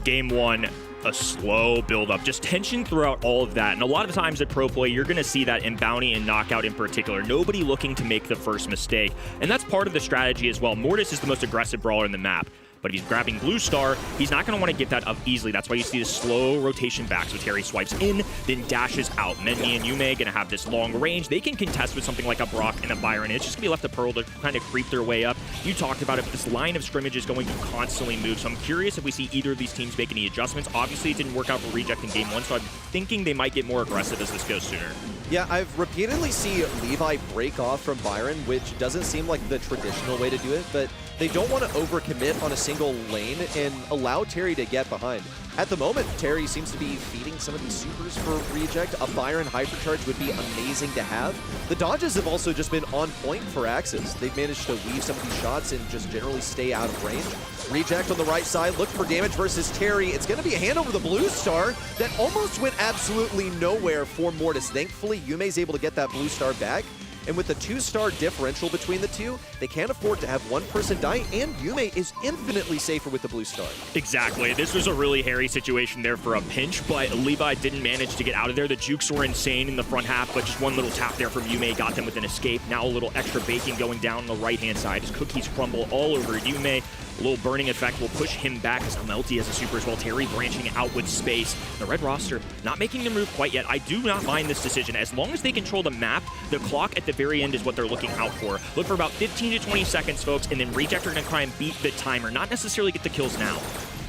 Game 1, a slow build-up, just tension throughout all of that. And a lot of times at pro play, you're going to see that in Bounty and Knockout in particular. Nobody looking to make the first mistake. And that's part of the strategy as well. Mortis is the most aggressive brawler in the map. But if he's grabbing Blue Star, he's not going to want to get that up easily. That's why you see this slow rotation back. So Terry swipes in, then dashes out. Menmi and Yume going to have this long range. They can contest with something like a Brock and a Byron. It's just going to be left to Pearl to kind of creep their way up. You talked about it, but this line of scrimmage is going to constantly move. So I'm curious if we see either of these teams make any adjustments. Obviously, it didn't work out for Reject in Game 1, so I'm thinking they might get more aggressive as this goes sooner. Yeah, I've repeatedly seen Levi break off from Byron, which doesn't seem like the traditional way to do it, but they don't want to overcommit on a single lane and allow Terry to get behind. At the moment, Terry seems to be feeding some of these supers for Reject. A Byron Hypercharge would be amazing to have. The dodges have also just been on point for Axis. They've managed to weave some of these shots and just generally stay out of range. Reject on the right side, look for damage versus Terry. It's going to be a hand over the Blue Star that almost went absolutely nowhere for Mortis. Thankfully, Yume's able to get that Blue Star back. And with the 2-star differential between the two, they can't afford to have one person die, and Yume is infinitely safer with the Blue Star. Exactly. This was a really hairy situation there for a pinch, but Levi didn't manage to get out of there. The jukes were insane in the front half, but just one little tap there from Yume got them with an escape. Now a little extra baking going down on the right-hand side as cookies crumble all over Yume. A little burning effect will push him back as Melty has a super as well. Terry branching out with space. The red roster not making the move quite yet. I do not mind this decision. As long as they control the map, the clock at the very end is what they're looking out for. Look for about 15 to 20 seconds, folks, and then Reject are going to try and beat the timer, not necessarily get the kills now.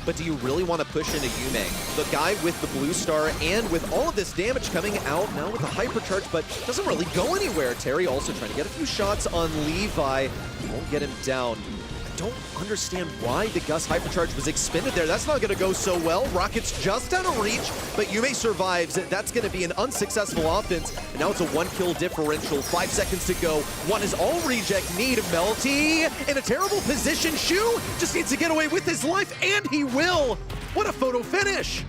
But do you really want to push into Yume? The guy with the Blue Star and with all of this damage coming out now with the Hypercharge, but doesn't really go anywhere. Terry also trying to get a few shots on Levi. Won't get him down. Don't understand why the Gus Hypercharge was expended there. That's not going to go so well. Rocket's just out of reach, but Yume survives. That's going to be an unsuccessful offense, and now it's a 1-kill differential. 5 seconds to go. One is all Reject need. Melty in a terrible position. Shu just needs to get away with his life, and he will. What a photo finish.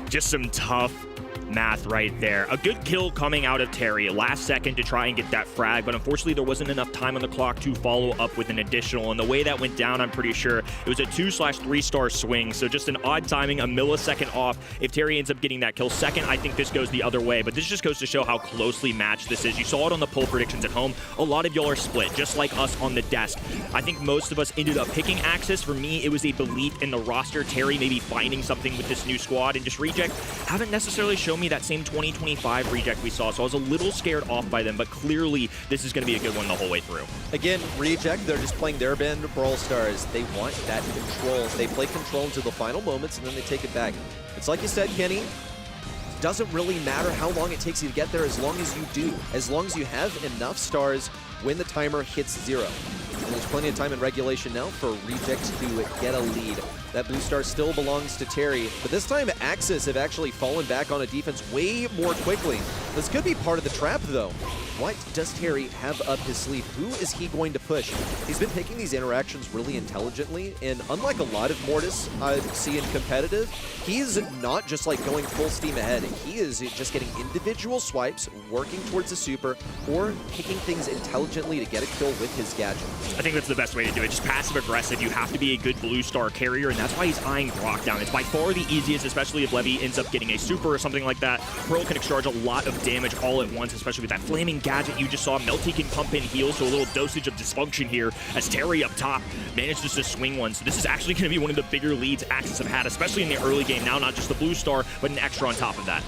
Just some tough math right there. A good kill coming out of Terry. Last second to try and get that frag, but unfortunately there wasn't enough time on the clock to follow up with an additional. And the way that went down, I'm pretty sure it was a 2/3-star swing. So just an odd timing, a millisecond off. If Terry ends up getting that kill second, I think this goes the other way. But this just goes to show how closely matched this is. You saw it on the poll predictions at home. A lot of y'all are split, just like us on the desk. I think most of us ended up picking Axis. For me, it was a belief in the roster. Terry maybe finding something with this new squad, and just Reject haven't necessarily shown me that same 2025 Reject we saw, so I was a little scared off by them, but clearly this is going to be a good one the whole way through. Again, Reject, they're just playing their band of Brawl Stars. They want that control. They play control until the final moments, and then they take it back. It's like you said, Kenny, it doesn't really matter how long it takes you to get there as long as you do. As long as you have enough stars when the timer hits 0. And there's plenty of time in regulation now for Reject to get a lead. That Blue Star still belongs to Terry, but this time Axis have actually fallen back on a defense way more quickly. This could be part of the trap, though. What does Terry have up his sleeve? Who is he going to push? He's been picking these interactions really intelligently, and unlike a lot of Mortis I see in competitive, he's not just like going full steam ahead. He is just getting individual swipes, working towards the super, or picking things intelligently to get a kill with his gadget. I think that's the best way to do it. Just passive aggressive. You have to be a good Blue Star carrier, and that's why he's eyeing Brock down. It's by far the easiest, especially if Levy ends up getting a super or something like that. Pearl can discharge a lot of damage all at once, especially with that flaming gadget you just saw. Melty can pump in heals, so a little dosage of dysfunction here as Terry up top manages to swing one. So this is actually going to be one of the bigger leads Axis have had, especially in the early game. Now not just the Blue Star, but an extra on top of that.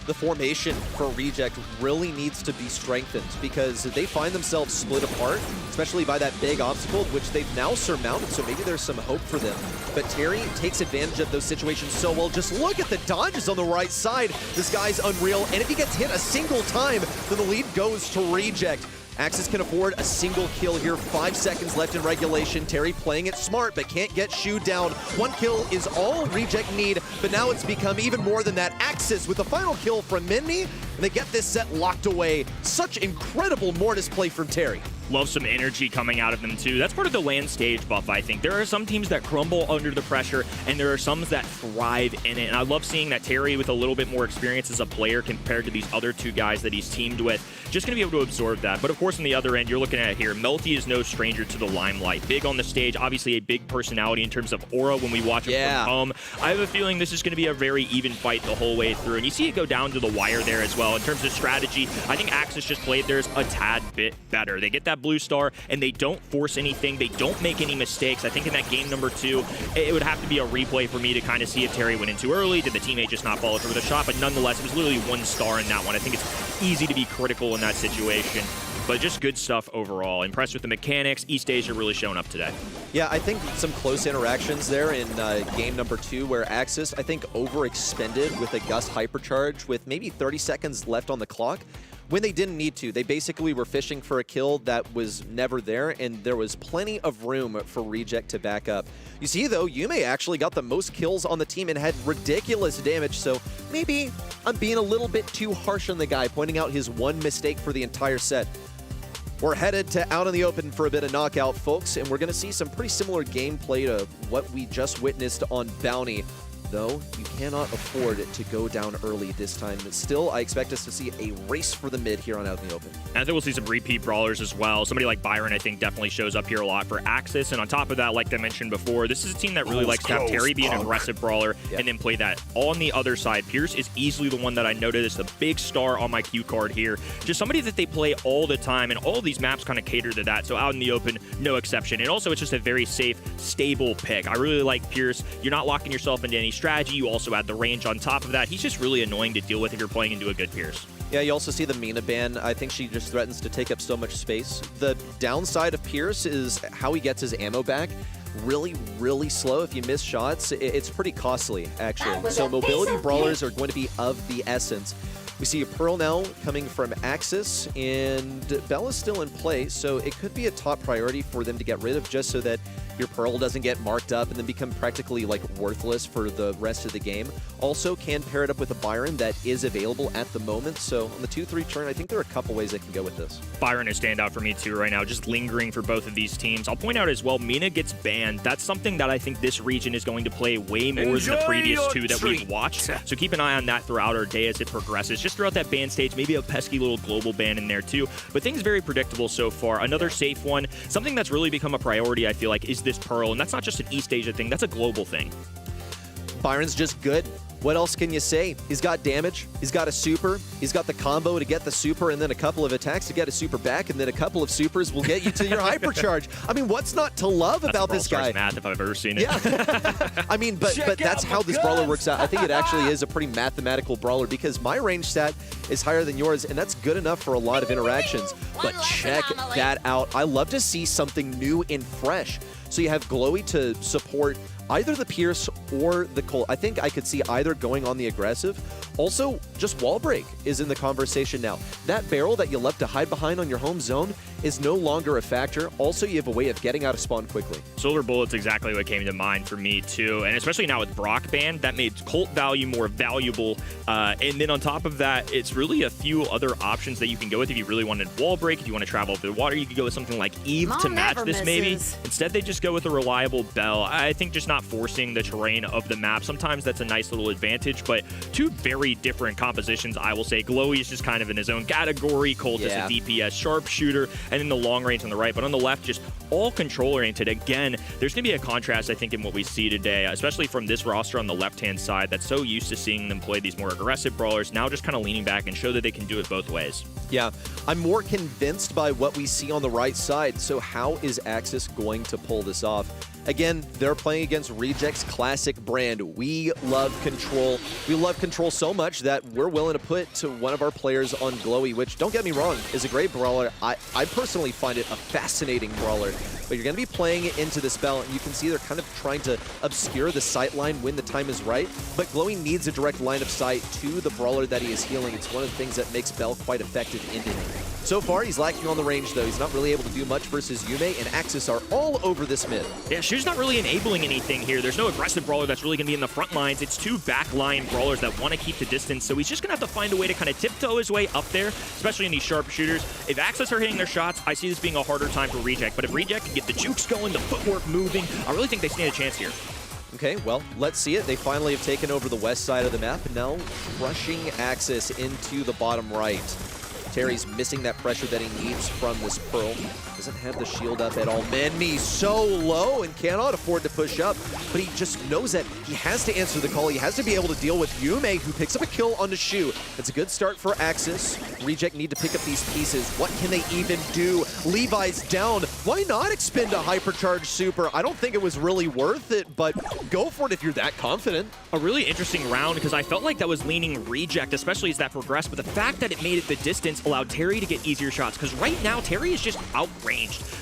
The formation for Reject really needs to be strengthened because they find themselves split apart, especially by that big obstacle, which they've now surmounted, so maybe there's some hope for them. But Terry takes advantage of those situations so well. Just look at the dodges on the right side. This guy's unreal, and if he gets hit a single time, then the lead goes to Reject. Axis can afford a single kill here. 5 seconds left in regulation. Terry playing it smart, but can't get Shu down. 1 kill is all Reject need, but now it's become even more than that. Axis with the final kill from Menmi, and they get this set locked away. Such incredible Mortis play from Terry. Love some energy coming out of them, too. That's part of the land stage buff, I think. There are some teams that crumble under the pressure, and there are some that thrive in it. And I love seeing that Terry, with a little bit more experience as a player compared to these other two guys that he's teamed with, just going to be able to absorb that. But, of course, on the other end, you're looking at it here. Melty is no stranger to the limelight. Big on the stage, obviously a big personality in terms of aura when we watch him from home. I have a feeling this is going to be a very even fight the whole way through. And you see it go down to the wire there as well. In terms of strategy, I think Axis just played theirs a tad bit better. They get that blue star, and they don't force anything. They don't make any mistakes. I think in that game number 2, it would have to be a replay for me to kind of see if Terry went in too early. Did the teammate just not follow through with a shot? But nonetheless, it was literally 1 star in that one. I think it's easy to be critical in that situation. But just good stuff overall. Impressed with the mechanics. East Asia really showing up today. Yeah, I think some close interactions there in game number 2 where Axis, I think, overexpended with a Gust Hypercharge with maybe 30 seconds left on the clock when they didn't need to. They basically were fishing for a kill that was never there, and there was plenty of room for Reject to back up. You see, though, Yume actually got the most kills on the team and had ridiculous damage, so maybe I'm being a little bit too harsh on the guy, pointing out his one mistake for the entire set. We're headed to out in the open for a bit of knockout, folks, and we're going to see some pretty similar gameplay to what we just witnessed on Bounty. Though, you cannot afford it to go down early this time. But still, I expect us to see a race for the mid here on Out in the Open. And I think we'll see some repeat brawlers as well. Somebody like Byron, I think, definitely shows up here a lot for Axis. And on top of that, like I mentioned before, this is a team that really likes to have Terry be an aggressive brawler and then play that. On the other side, Pierce is easily the one that I noticed, the big star on my cue card here. Just somebody that they play all the time, and all of these maps kind of cater to that. So Out in the Open, no exception. And also, it's just a very safe, stable pick. I really like Pierce. You're not locking yourself into any strategy. You also add the range on top of that. He's just really annoying to deal with if you're playing into a good Pierce. Yeah, you also see the Mina ban. I think she just threatens to take up so much space. The downside of Pierce is how he gets his ammo back. Really, really slow. If you miss shots, it's pretty costly, actually. So mobility brawlers are going to be of the essence. We see a Pearl now coming from Axis, and Bella's still in play, so it could be a top priority for them to get rid of, just so that your Pearl doesn't get marked up and then become practically like worthless for the rest of the game. Also can pair it up with a Byron that is available at the moment. So on the 2-3 turn, I think there are a couple ways they can go with this. Byron is standout for me too right now, just lingering for both of these teams. I'll point out as well, Mina gets banned. That's something that I think this region is going to play way more than the previous 2 that we've watched. So keep an eye on that throughout our day as it progresses. Just throughout that ban stage, maybe a pesky little global ban in there too. But things very predictable so far. Another safe one, something that's really become a priority, I feel like, is this Pearl. And that's not just an East Asia thing, that's a global thing. Byron's just good. What else can you say? He's got damage, he's got a super, he's got the combo to get the super, and then a couple of attacks to get a super back, and then a couple of supers will get you to your hypercharge. I mean, what's not to love about this guy? Math if I've ever seen it. Yeah. I mean, but that's how this brawler works out. I think it actually is a pretty mathematical brawler because my range stat is higher than yours, and that's good enough for a lot of interactions. But check that out. I love to see something new and fresh. So you have Glowy to support either the Pierce or the Colt. I think I could see either going on the aggressive. Also, just wall break is in the conversation now. That barrel that you love to hide behind on your home zone is no longer a factor. Also, you have a way of getting out of spawn quickly. Silver Bullet's exactly what came to mind for me too, and especially now with Brock banned, that made Colt value more valuable. And then on top of that, it's really a few other options that you can go with if you really wanted wall break. If you want to travel over the water, you could go with something like Eve to match this maybe. Instead, they just go with a reliable Bell. I think just not forcing the terrain of the map. Sometimes that's a nice little advantage, but two very different compositions, I will say. Glowy is just kind of in his own category. Colt is a DPS sharpshooter, and then the long range on the right. But on the left, just all control-oriented. Again, there's going to be a contrast, I think, in what we see today, especially from this roster on the left-hand side that's so used to seeing them play these more aggressive brawlers, now just kind of leaning back and show that they can do it both ways. Yeah, I'm more convinced by what we see on the right side. So how is Axis going to pull this off? Again, they're playing against Reject's classic brand. We love control. We love control so much that we're willing to put to one of our players on Glowy, which, don't get me wrong, is a great brawler. I personally find it a fascinating brawler. But you're going to be playing it into this Bell, and you can see they're kind of trying to obscure the sight line when the time is right. But Glowy needs a direct line of sight to the brawler that he is healing. It's one of the things that makes Bell quite effective into him. So far, he's lacking on the range, though. He's not really able to do much versus Yume, and Axis are all over this mid. Yeah, Shu's not really enabling anything here. There's no aggressive brawler that's really going to be in the front lines. It's two backline brawlers that want to keep the distance, so he's just going to have to find a way to kind of tiptoe his way up there, especially in these sharpshooters. If Axis are hitting their shots, I see this being a harder time for Reject, but if Reject can get the jukes going, the footwork moving, I really think they stand a chance here. Okay, well, let's see it. They finally have taken over the west side of the map, and now rushing Axis into the bottom right. Terry's missing that pressure that he needs from this Pearl. Doesn't have the shield up at all. Menmi so low and cannot afford to push up, but he just knows that he has to answer the call. He has to be able to deal with Yume, who picks up a kill on the Shu. It's a good start for Axis. Reject need to pick up these pieces. What can they even do? Levi's down. Why not expend a hypercharged super? I don't think it was really worth it, but go for it if you're that confident. A really interesting round because I felt like that was leaning Reject, especially as that progressed, but the fact that it made it the distance allowed Terry to get easier shots, because right now Terry is just outranged.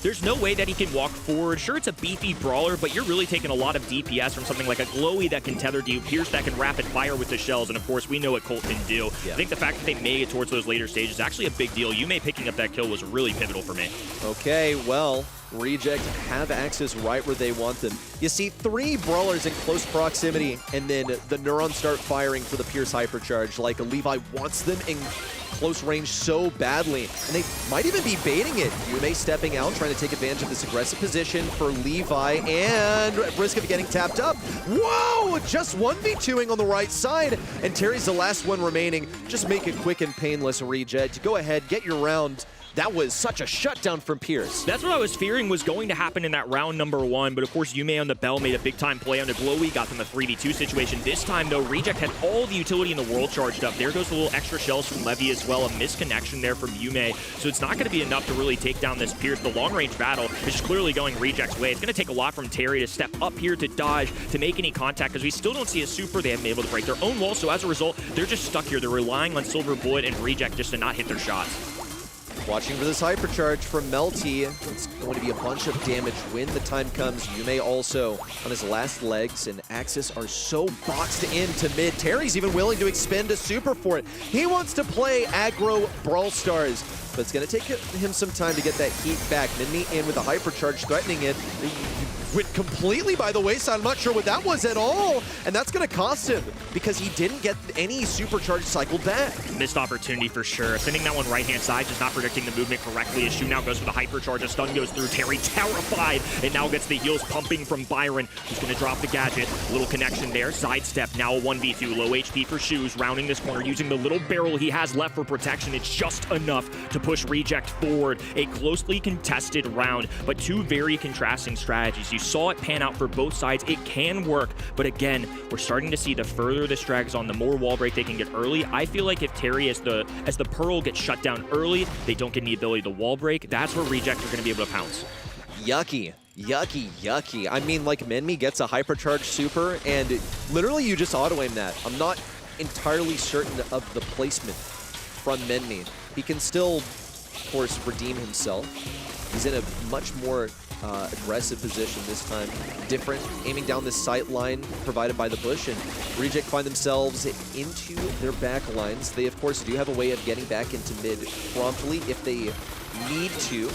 There's no way that he can walk forward. Sure, it's a beefy brawler, but you're really taking a lot of DPS from something like a Glowy that can tether to you, Pierce that can rapid fire with the shells, and of course we know what Colt can do. Yeah. I think the fact that they made it towards those later stages is actually a big deal. Yume picking up that kill was really pivotal for me. Okay, well, Reject have Axis right where they want them. You see 3 brawlers in close proximity, and then the Neurons start firing for the Pierce hypercharge. Like Levi wants them in close range so badly, and they might even be baiting it. Yume stepping out, trying to take advantage of this aggressive position for Levi, and at risk of getting tapped up. Whoa! Just 1v2ing on the right side, and Terry's the last one remaining. Just make it quick and painless, Reject. Go ahead, get your round. That was such a shutdown from Pierce. That's what I was fearing was going to happen in that round number 1, but of course Yume on the Bell made a big-time play on the Glowy, got them a 3v2 situation. This time, though, Reject had all the utility in the world charged up. There goes the little extra shells from Levy as well, a misconnection there from Yume, so it's not going to be enough to really take down this Pierce. The long-range battle is just clearly going Reject's way. It's going to take a lot from Terry to step up here to dodge, to make any contact, because we still don't see a super. They haven't been able to break their own wall, so as a result, they're just stuck here. They're relying on Silver Bullet and Reject just to not hit their shots. Watching for this hypercharge from Melty. It's going to be a bunch of damage when the time comes. Yume also on his last legs, and Axis are so boxed into mid. Terry's even willing to expend a super for it. He wants to play aggro Brawl Stars, but it's going to take him some time to get that heat back. Menmi in with a hypercharge, threatening it. Went completely by the wayside. I'm not sure what that was at all. And that's going to cost him because he didn't get any supercharge cycled back. Missed opportunity for sure. Sending that one right-hand side, just not predicting the movement correctly. As Shu now goes for the hypercharge. A stun goes through. Terry terrified and now gets the heals pumping from Byron, who's going to drop the gadget. Little connection there. Sidestep. Now a 1v2. Low HP for Shu's. Rounding this corner using the little barrel he has left for protection. It's just enough to push Reject forward. A closely contested round, but two very contrasting strategies. You saw it pan out for both sides. It can work, but again, we're starting to see the further this drags on, the more wall break they can get early. I feel like if Terry as the Pearl gets shut down early, they don't get the ability to wall break. That's where Reject are going to be able to pounce. Yucky. Yucky, yucky. I mean, like, Menmi gets a hypercharged super, and literally you just auto-aim that. I'm not entirely certain of the placement from Menmi. He can still, of course, redeem himself. He's in a much more aggressive position this time. Different, aiming down this sight line provided by the bush, and Reject find themselves into their back lines. They, of course, do have a way of getting back into mid promptly if they need to.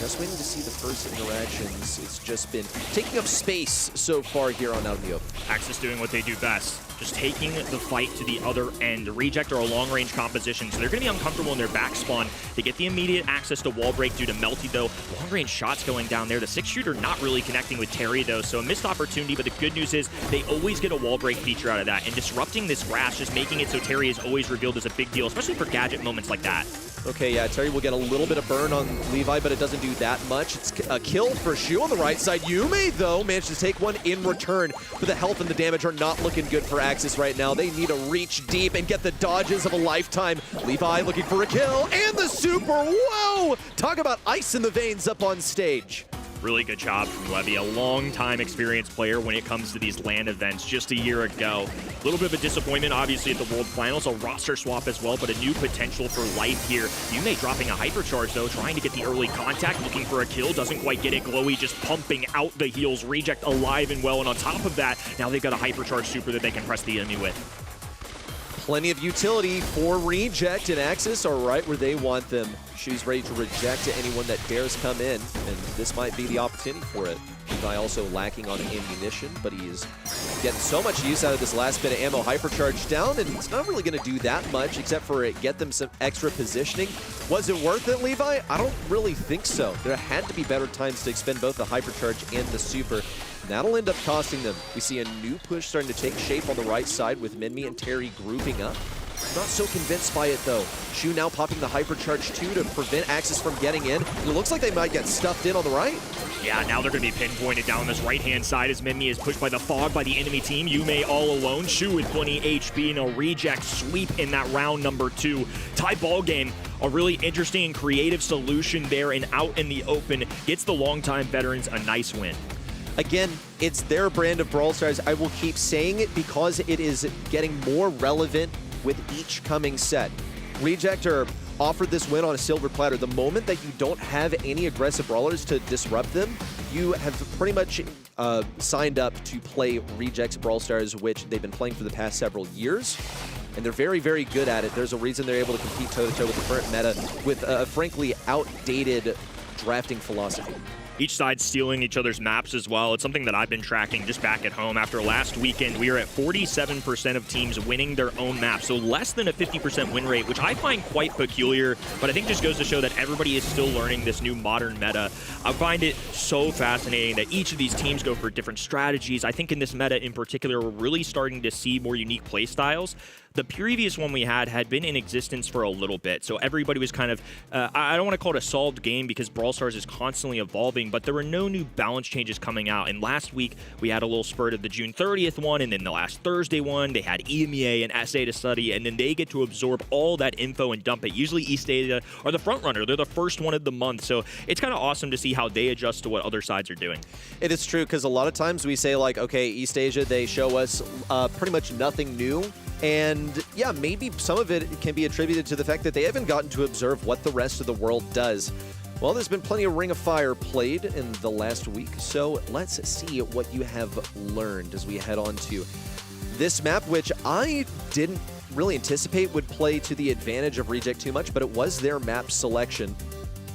Just waiting to see the first interactions. It's just been taking up space so far here on Out in the Open. Axis doing what they do best. Just taking the fight to the other end. Reject are a long-range composition, so they're going to be uncomfortable in their back spawn. They get the immediate access to wall break due to Melty, though. Long-range shots going down there. The 6-shooter not really connecting with Terry, though, so a missed opportunity, but the good news is they always get a wall break feature out of that, and disrupting this grass, just making it so Terry is always revealed as a big deal, especially for gadget moments like that. Okay, yeah, Terry will get a little bit of burn on Levi, but it doesn't do that much. It's a kill for Shu on the right side. Yume, though, managed to take one in return, but the health and the damage are not looking good for Axis right now. They need to reach deep and get the dodges of a lifetime. Levi looking for a kill, and the super, whoa! Talk about ice in the veins up on stage. Really good job from Levy, a long-time experienced player when it comes to these LAN events just a year ago. A little bit of a disappointment, obviously, at the World Finals, a roster swap as well, but a new potential for life here. Yume dropping a hypercharge, though, trying to get the early contact, looking for a kill, doesn't quite get it. Glowy just pumping out the heals. Reject alive and well, and on top of that, now they've got a hypercharge super that they can press the enemy with. Plenty of utility for Reject, and Axis are right where they want them. Shu's ready to reject anyone that dares come in, and this might be the opportunity for it. Levi also lacking on ammunition, but he is getting so much use out of this last bit of ammo. Hypercharge down, and it's not really going to do that much except for get them some extra positioning. Was it worth it, Levi? I don't really think so. There had to be better times to expend both the Hypercharge and the Super. That'll end up costing them. We see a new push starting to take shape on the right side with Minmi and Terry grouping up. Not so convinced by it, though. Shu now popping the Hypercharge 2 to prevent Axis from getting in. It looks like they might get stuffed in on the right. Yeah, now they're going to be pinpointed down this right-hand side as Minmi is pushed by the fog by the enemy team. Yume all alone. Shu with 20 HP and a reject sweep in that round number 2. Tie ball game. A really interesting and creative solution there and out in the open. Gets the longtime veterans a nice win. Again, it's their brand of Brawl Stars. I will keep saying it because it is getting more relevant with each coming set. Reject are offered this win on a silver platter. The moment that you don't have any aggressive brawlers to disrupt them, you have pretty much signed up to play Reject's Brawl Stars, which they've been playing for the past several years. And they're very, very good at it. There's a reason they're able to compete toe-to-toe with the current meta with a frankly outdated drafting philosophy. Each side stealing each other's maps as well. It's something that I've been tracking just back at home. After last weekend, we are at 47% of teams winning their own map, so less than a 50% win rate, which I find quite peculiar, but I think just goes to show that everybody is still learning this new modern meta. I find it so fascinating that each of these teams go for different strategies. I think in this meta in particular, we're really starting to see more unique play styles. The previous one we had been in existence for a little bit, so everybody was kind of, I don't want to call it a solved game because Brawl Stars is constantly evolving, but there were no new balance changes coming out. And last week, we had a little spurt of the June 30th one, and then the last Thursday one, they had EMEA and SA to study, and then they get to absorb all that info and dump it. Usually East Asia are the front runner. They're the first one of the month, so it's kind of awesome to see how they adjust to what other sides are doing. It is true, because a lot of times we say, like, okay, East Asia, they show us pretty much nothing new. And yeah, maybe some of it can be attributed to the fact that they haven't gotten to observe what the rest of the world does. Well, there's been plenty of Ring of Fire played in the last week, so let's see what you have learned as we head on to this map, which I didn't really anticipate would play to the advantage of Reject too much, but it was their map selection.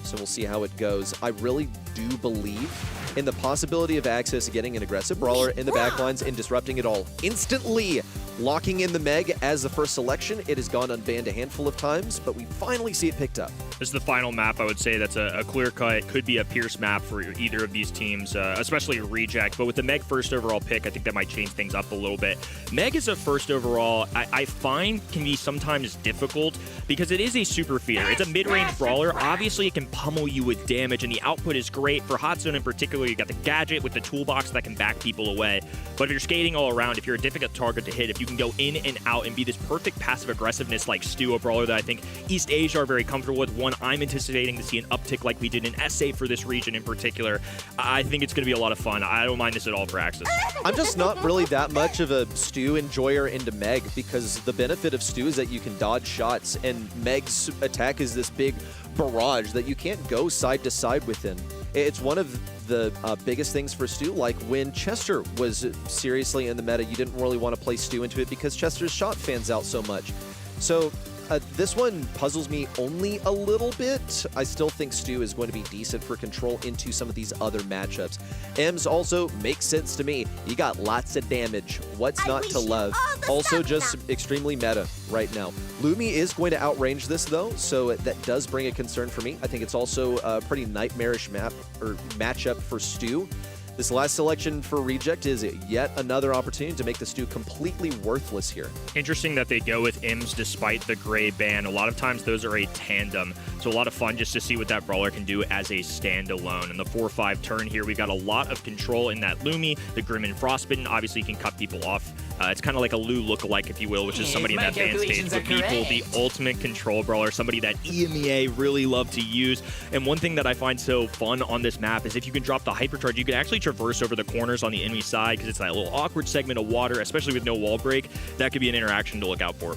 So we'll see how it goes. I really do believe in the possibility of Axis getting an aggressive brawler in the backlines and disrupting it all instantly. Locking in the Meg as the first selection. It has gone unbanned a handful of times, but we finally see it picked up. This is the final map, I would say, that's a clear cut. It could be a Pierce map for either of these teams, especially Reject. But with the Meg first overall pick, I think that might change things up a little bit. Meg as a first overall, I find can be sometimes difficult because it is a super feeder. It's a mid-range brawler. Obviously, it can pummel you with damage, and the output is great. For Hot Zone in particular, you got the gadget with the toolbox that can back people away. But if you're skating all around, if you're a difficult target to hit, if you can go in and out and be this perfect passive aggressiveness like Stu, a brawler that I think East Asia are very comfortable with, one I'm anticipating to see an uptick like we did in SA for this region in particular. I think it's going to be a lot of fun. I don't mind this at all for Axis. I'm just not really that much of a Stu enjoyer into Meg because the benefit of Stu is that you can dodge shots, and Meg's attack is this big barrage that you can't go side to side within. It's one of the biggest things for Stu, like when Chester was seriously in the meta, you didn't really want to play Stu into it because Chester's shot fans out so much. So this one puzzles me only a little bit. I still think Stu is going to be decent for control into some of these other matchups. Ems also makes sense to me. You got lots of damage. What's not to love? Also just extremely meta right now. Lumi is going to outrange this though, so that does bring a concern for me. I think it's also a pretty nightmarish matchup for Stu. This last selection for Reject is yet another opportunity to make the Stu completely worthless here. Interesting that they go with Ims despite the gray ban. A lot of times those are a tandem, so a lot of fun just to see what that brawler can do as a standalone. In the 4-5 turn here, we've got a lot of control in that Lumi. The Grim and Frostbitten obviously can cut people off. It's kind of like a Lu lookalike, if you will, which is somebody in that ban stage for people, the ultimate control brawler, somebody that EMEA really love to use. And one thing that I find so fun on this map is if you can drop the hypercharge, you can actually traverse over the corners on the enemy side because it's that little awkward segment of water, especially with no wall break. That could be an interaction to look out for.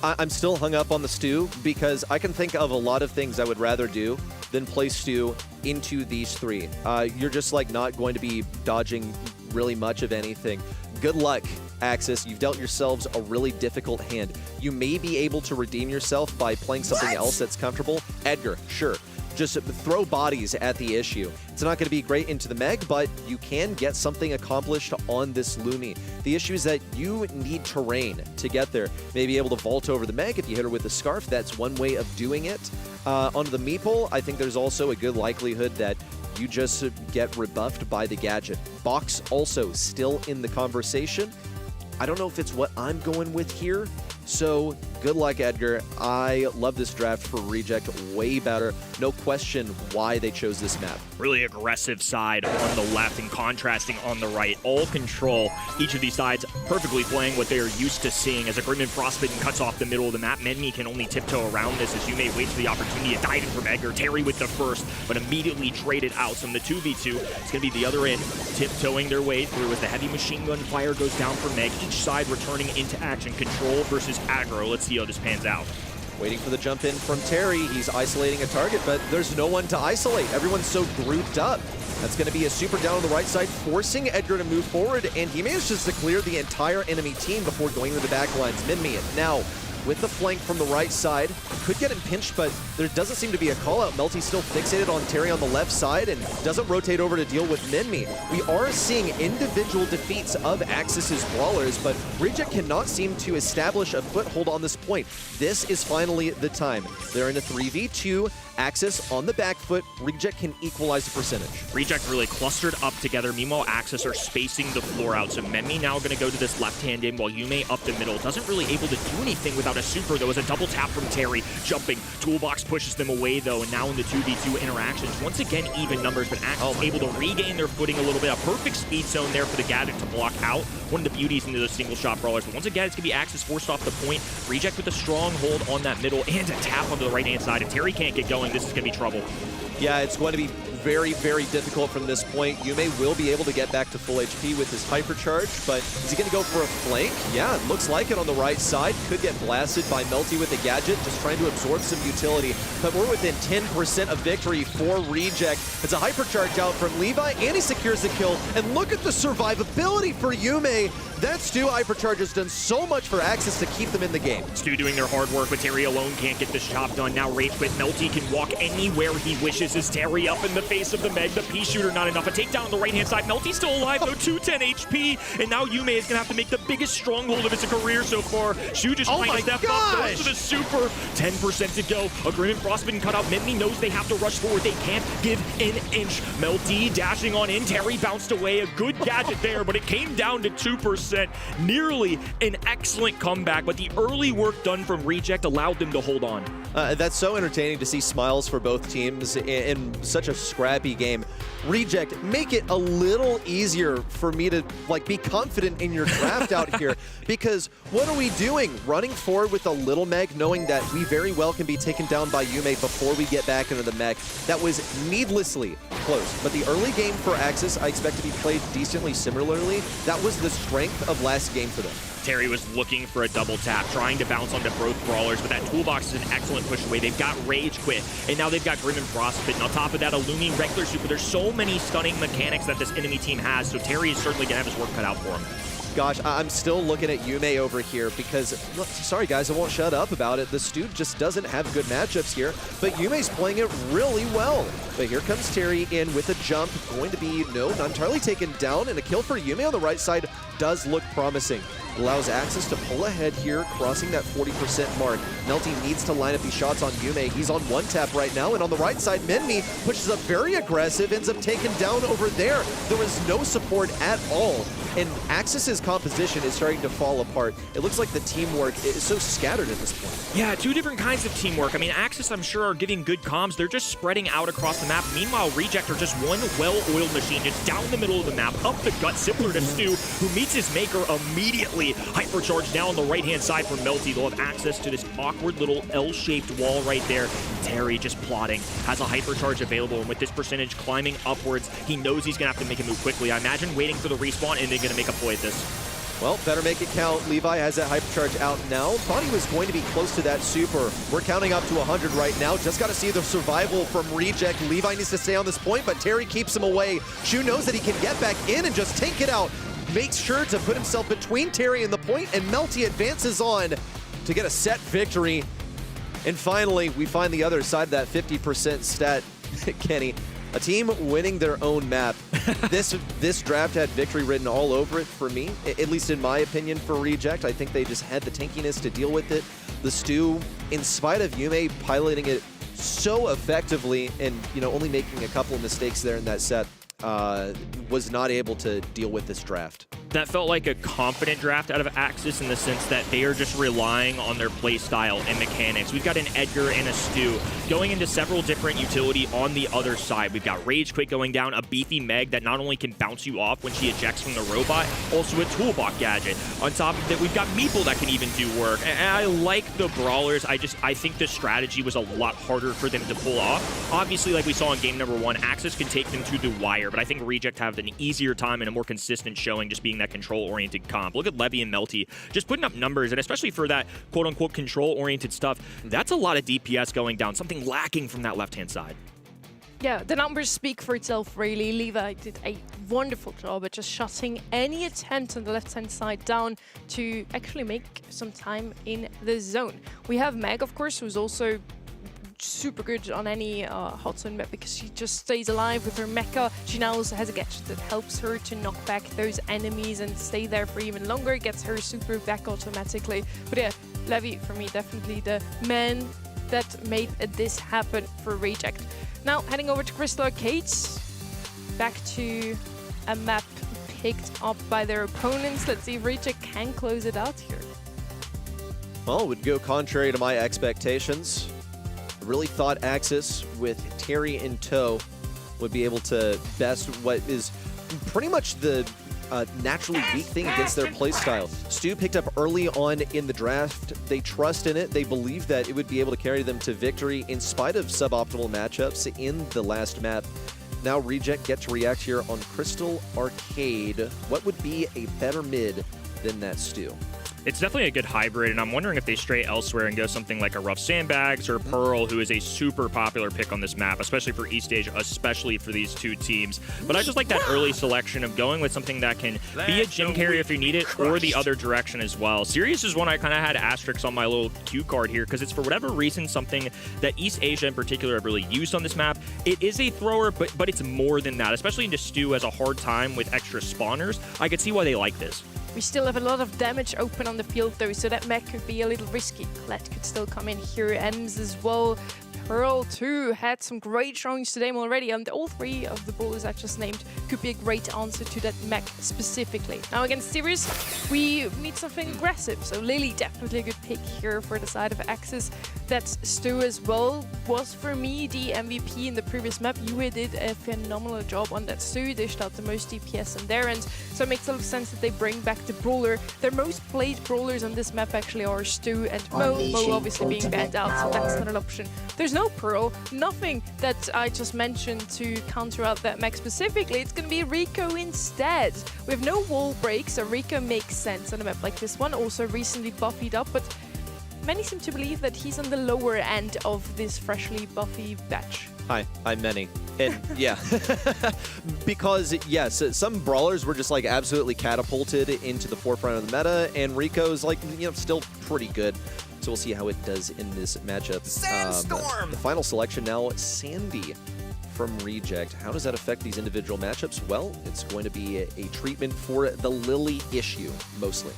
I'm still hung up on the Stu because I can think of a lot of things I would rather do than play Stu into these three. You're just like not going to be dodging really much of anything. Good luck, Axis. You've dealt yourselves a really difficult hand. You may be able to redeem yourself by playing something else that's comfortable. Edgar, sure. just throw bodies at the issue. It's not going to be great into the Meg, but you can get something accomplished on this Lumi. The issue is that you need terrain to get there. Maybe able to vault over the Meg if you hit her with the Scarf. That's one way of doing it. Onto the Meeple, I think there's also a good likelihood that you just get rebuffed by the gadget. Box also still in the conversation. I don't know if it's what I'm going with here. So good luck, Edgar. I love this draft for Reject way better. No question why they chose this map. Really aggressive side on the left and contrasting on the right. All control. Each of these sides perfectly playing what they are used to seeing as a Grim and Frostbitten cuts off the middle of the map. Menmi can only tiptoe around this as Yume waits for the opportunity to dive in from Edgar. Terry with the first, but immediately traded out. So in the 2v2, it's going to be the other end, tiptoeing their way through as the heavy machine gun fire goes down for Meg. Each side returning into action. Control versus aggro. Let's see how this pans out. Waiting for the jump in from Terry. He's isolating a target, but there's no one to isolate. Everyone's so grouped up. That's going to be a super down on the right side, forcing Edgar to move forward, and he manages to clear the entire enemy team before going to the back lines. Minmi now with the flank from the right side. Could get him pinched, but there doesn't seem to be a call-out. Melty's still fixated on Terry on the left side and doesn't rotate over to deal with Minmi. We are seeing individual defeats of Axis's brawlers, but Reject cannot seem to establish a foothold on this point. This is finally the time. They're in a 3v2. Axis on the back foot. Reject can equalize the percentage. Reject really clustered up together. Meanwhile, Axis are spacing the floor out. So Menmi now going to go to this left-hand in while Yume up the middle. Doesn't really able to do anything without a super, though, as a double tap from Terry. Jumping. Toolbox pushes them away, though, and now in the 2v2 interactions, once again, even numbers, but Axis able to regain their footing a little bit. A perfect speed zone there for the Gadget to block out one of the beauties into those single-shot brawlers. But once again, it's going to be Axis forced off the point. Reject with a strong hold on that middle and a tap onto the right-hand side. If Terry can't get going, this is going to be trouble. Yeah, it's going to be very, very difficult from this point. Yume will be able to get back to full HP with his hypercharge, but is he going to go for a flank? Yeah, it looks like it on the right side. Could get blasted by Melty with the gadget, just trying to absorb some utility. But we're within 10% of victory for Reject. It's a hypercharge out from Levi, and he secures the kill. And look at the survivability for Yume. That Stu hypercharge has done so much for Axis to keep them in the game. Stu doing their hard work, but Terry alone can't get this job done. Now Rage Quit. Melty can walk anywhere he wishes as Terry up in the face of the Meg. The P-shooter not enough. A takedown on the right-hand side. Melty's still alive, though, 210 HP. And now Yume is going to have to make the biggest stronghold of his career so far. Shu just trying to step up. Goes to the super. 10% to go. A Grim and Frostbitten cut out. Menmi knows they have to rush forward. They can't give an inch. Melty dashing on in. Terry bounced away. A good gadget there, but it came down to 2%. Nearly an excellent comeback, but the early work done from Reject allowed them to hold on. That's so entertaining to see smiles for both teams in such a scrappy game. Reject, make it a little easier for me to be confident in your draft out here, because what are we doing? Running forward with a little Meg, knowing that we very well can be taken down by Yume before we get back into the Meg. That was needlessly close, but the early game for Axis I expect to be played decently similarly. That was the strength of last game for them. Terry was looking for a double tap, trying to bounce onto both brawlers, but that toolbox is an excellent push away. They've got Rage Quit, and now they've got Grim and Frostbitten. On top of that, a looming regular super. There's so many stunning mechanics that this enemy team has, so Terry is certainly going to have his work cut out for him. Gosh, I'm still looking at Yume over here because, look, sorry guys, I won't shut up about it. The Stu just doesn't have good matchups here, but Yume's playing it really well. But here comes Terry in with a jump, going to be, no, not entirely taken down, and a kill for Yume on the right side does look promising. Allows Axis to pull ahead here, crossing that 40% mark. Melty needs to line up these shots on Yume. He's on one tap right now, and on the right side, Menmi pushes up very aggressive, ends up taken down over there. There was no support at all, and Axis's composition is starting to fall apart. It looks like the teamwork is so scattered at this point. Yeah, two different kinds of teamwork. I mean, Axis, I'm sure, are giving good comms. They're just spreading out across the map. Meanwhile, Reject are just one well-oiled machine, just down the middle of the map, up the gut, similar to Stu, who meets his maker immediately. Hypercharge now on the right-hand side for Melty. They'll have access to this awkward little L-shaped wall right there. Terry just plotting, has a hypercharge available, and with this percentage climbing upwards, he knows he's going to have to make a move quickly. I imagine waiting for the respawn and then going to make a play at this. Well, better make it count. Levi has that hypercharge out now. Thought he was going to be close to that super. We're counting up to 100 right now. Just got to see the survival from Reject. Levi needs to stay on this point, but Terry keeps him away. Shu knows that he can get back in and just tank it out. Makes sure to put himself between Terry and the point, and Melty advances on to get a set victory. And finally, we find the other side of that 50% stat, Kenny. A team winning their own map. This draft had victory written all over it for me, at least in my opinion for Reject. I think they just had the tankiness to deal with it. The Stu, in spite of Yume piloting it so effectively and only making a couple of mistakes there in that set, was not able to deal with this draft. That felt like a confident draft out of Axis in the sense that they are just relying on their play style and mechanics. We've got an Edgar and a Stu going into several different utility on the other side. We've got Rage Quit going down, a beefy Meg that not only can bounce you off when she ejects from the robot, also a toolbox gadget. On top of that, we've got Meeple that can even do work. And I like the Brawlers. I think the strategy was a lot harder for them to pull off. Obviously, like we saw in game number 1, Axis can take them to the wire, but I think Reject have an easier time and a more consistent showing just being that control-oriented comp. Look at Levy and Melty just putting up numbers, and especially for that quote-unquote control-oriented stuff, that's a lot of DPS going down, something lacking from that left-hand side. Yeah, the numbers speak for itself, really. Levi did a wonderful job at just shutting any attempt on the left-hand side down to actually make some time in the zone. We have Meg, of course, who's also super good on any hot zone map because she just stays alive with her mecha. She now also has a gadget that helps her to knock back those enemies and stay there for even longer, gets her super back automatically. But yeah, Levy, for me, definitely the man that made this happen for Reject. Now, heading over to Crystal Arcades, back to a map picked up by their opponents. Let's see if Reject can close it out here. Well, it would go contrary to my expectations. Really thought Axis, with Terry in tow, would be able to best what is pretty much the naturally weak thing against their playstyle. Stu picked up early on in the draft. They trust in it. They believe that it would be able to carry them to victory in spite of suboptimal matchups in the last map. Now Reject get to react here on Crystal Arcade. What would be a better mid than that Stu? It's definitely a good hybrid, and I'm wondering if they stray elsewhere and go something like a Rough Sandbags or Pearl, who is a super popular pick on this map, especially for East Asia, especially for these two teams. But I just like that early selection of going with something that can be a gym carry if you need it, or the other direction as well. Sirius is one I kind of had asterisks on my little cue card here, because it's for whatever reason something that East Asia in particular have really used on this map. It is a thrower, but it's more than that, especially into Stu has a hard time with extra spawners. I could see why they like this. We still have a lot of damage open on the field though, so that mech could be a little risky. Colette could still come in here, Ems as well. Pearl too had some great showings today already, and all three of the brawlers I just named could be a great answer to that mech specifically. Now against Sirius, we need something aggressive, so Lily definitely a good pick here for the side of Axis. That Stu as well was for me the MVP in the previous map. Yue did a phenomenal job on that Stu, dished out the most DPS on their end, so it makes a lot of sense that they bring back the brawler. Their most played brawlers on this map actually are Stu and Mo. Mo obviously being banned out, so that's not an option. There's no Pearl, nothing that I just mentioned to counter out that mech specifically. It's going to be Rico instead. We have no wall breaks, so Rico makes sense on a map like this one. Also recently buffied up, but many seem to believe that he's on the lower end of this freshly buffy batch. Hi, I'm Many. And yeah, because yes, some brawlers were just like absolutely catapulted into the forefront of the meta, and Rico's like, still pretty good. So we'll see how it does in this matchup. Sandstorm! The final selection now, Sandy from Reject. How does that affect these individual matchups? Well, it's going to be a treatment for the Lily issue, mostly.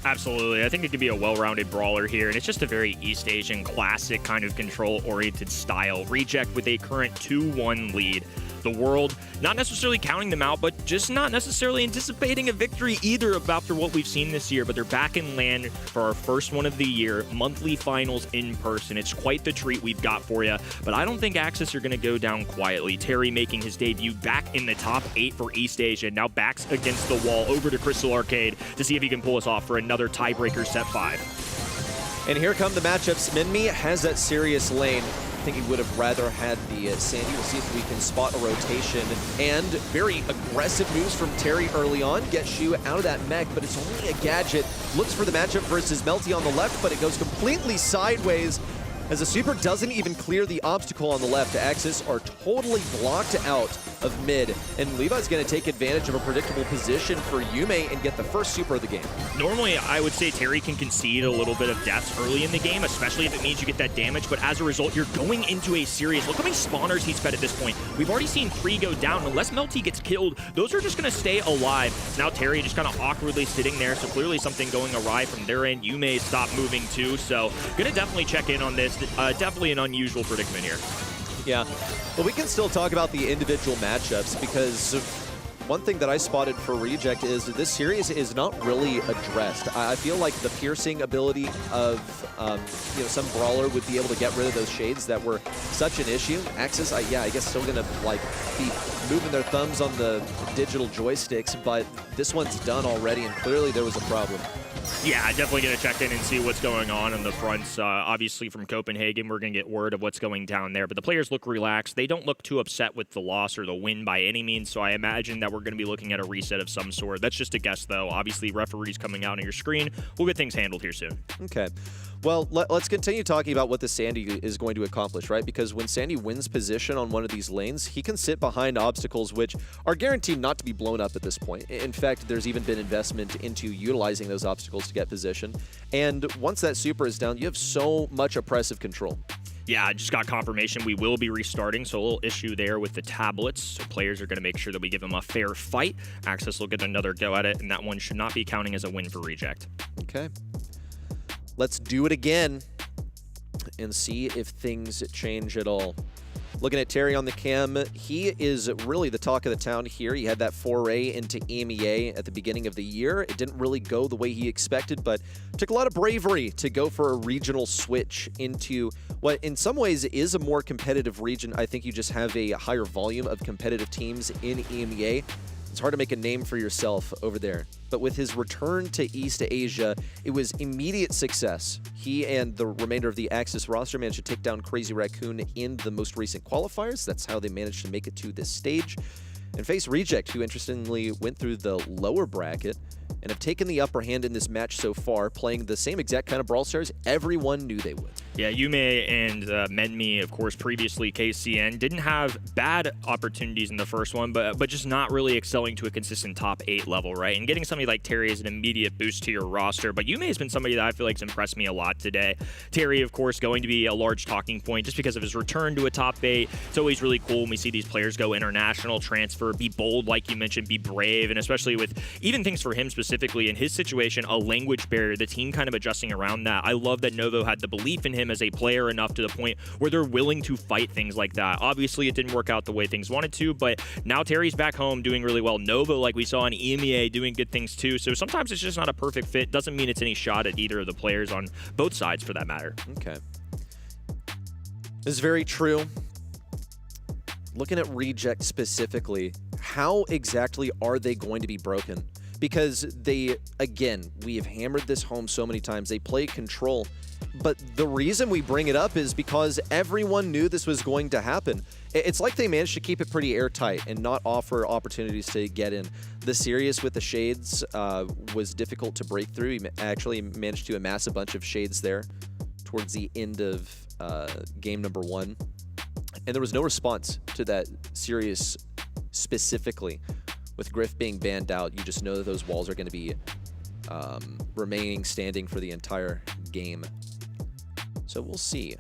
Absolutely. I think it could be a well-rounded brawler here, and it's just a very East Asian classic kind of control-oriented style. Reject with a current 2-1 lead. The world not necessarily counting them out, but just not necessarily anticipating a victory either after what we've seen this year. But they're back in land for our first one of the year, monthly finals in person. It's quite the treat we've got for you, but I don't think Axis are going to go down quietly. Terry making his debut back in the top 8 for East Asia. Now backs against the wall over to Crystal Arcade to see if he can pull us off for another tiebreaker set 5. And here come the matchups. Minmi has that serious lane. I think he would have rather had the Sandy. We'll see if we can spot a rotation. And very aggressive moves from Terry early on. Get Shu out of that mech, but it's only a gadget. Looks for the matchup versus Melty on the left, but it goes completely sideways. As the super doesn't even clear the obstacle on the left, Axis are totally blocked out of mid, and Levi's going to take advantage of a predictable position for Yume and get the first super of the game. Normally, I would say Terry can concede a little bit of deaths early in the game, especially if it means you get that damage, but as a result, you're going into a serious... Look how many spawners he's fed at this point. We've already seen 3 go down. Unless Melty gets killed, those are just going to stay alive. Now Terry just kind of awkwardly sitting there, so clearly something going awry from their end. Yume stopped moving too, so going to definitely check in on this. Definitely an unusual predicament here. Yeah, but we can still talk about the individual matchups, because one thing that I spotted for Reject is that this series is not really addressed. I feel like the piercing ability of some brawler would be able to get rid of those shades that were such an issue. Axis, I guess still gonna be moving their thumbs on the digital joysticks, but this one's done already, and clearly there was a problem. Yeah, definitely going to check in and see what's going on the fronts. Obviously, from Copenhagen, we're going to get word of what's going down there. But the players look relaxed. They don't look too upset with the loss or the win by any means. So I imagine that we're going to be looking at a reset of some sort. That's just a guess, though. Obviously, referees coming out on your screen. We'll get things handled here soon. Okay. Well, let's continue talking about what the Sandy is going to accomplish, right? Because when Sandy wins position on one of these lanes, he can sit behind obstacles which are guaranteed not to be blown up at this point. In fact, there's even been investment into utilizing those obstacles to get position. And once that super is down, you have so much oppressive control. Yeah, I just got confirmation we will be restarting, so a little issue there with the tablets. So players are going to make sure that we give them a fair fight. Axis will get another go at it, and that one should not be counting as a win for Reject. Okay. Let's do it again and see if things change at all. Looking at Terry on the cam, he is really the talk of the town here. He had that foray into EMEA at the beginning of the year. It didn't really go the way he expected, but took a lot of bravery to go for a regional switch into what in some ways is a more competitive region. I think you just have a higher volume of competitive teams in EMEA. It's hard to make a name for yourself over there. But with his return to East Asia, it was immediate success. He and the remainder of the Axis roster managed to take down Crazy Raccoon in the most recent qualifiers. That's how they managed to make it to this stage. And face Reject, who interestingly went through the lower bracket and have taken the upper hand in this match so far, playing the same exact kind of Brawl Stars everyone knew they would. Yeah, Yume and Menmi, of course, previously KCN, didn't have bad opportunities in the first one, but just not really excelling to a consistent top 8 level, right? And getting somebody like Terry is an immediate boost to your roster, but Yume has been somebody that I feel like has impressed me a lot today. Terry, of course, going to be a large talking point just because of his return to a top 8. It's always really cool when we see these players go international, transfer, be bold, like you mentioned, be brave, and especially with even things for him specifically in his situation, a language barrier, the team kind of adjusting around that. I love that Novo had the belief in him as a player enough to the point where they're willing to fight things like that. Obviously, it didn't work out the way things wanted to, but now Terry's back home doing really well. Novo, like we saw in EMEA, doing good things too. So sometimes it's just not a perfect fit. Doesn't mean it's any shot at either of the players on both sides for that matter. Okay. This is very true. Looking at Reject specifically, how exactly are they going to be broken? Because they, again, we have hammered this home so many times. They play control. But the reason we bring it up is because everyone knew this was going to happen. It's like they managed to keep it pretty airtight and not offer opportunities to get in. The series with the Shades was difficult to break through. He actually managed to amass a bunch of Shades there towards the end of game number 1. And there was no response to that series specifically. With Griff being banned out, you just know that those walls are going to be remaining standing for the entire game. So we'll see.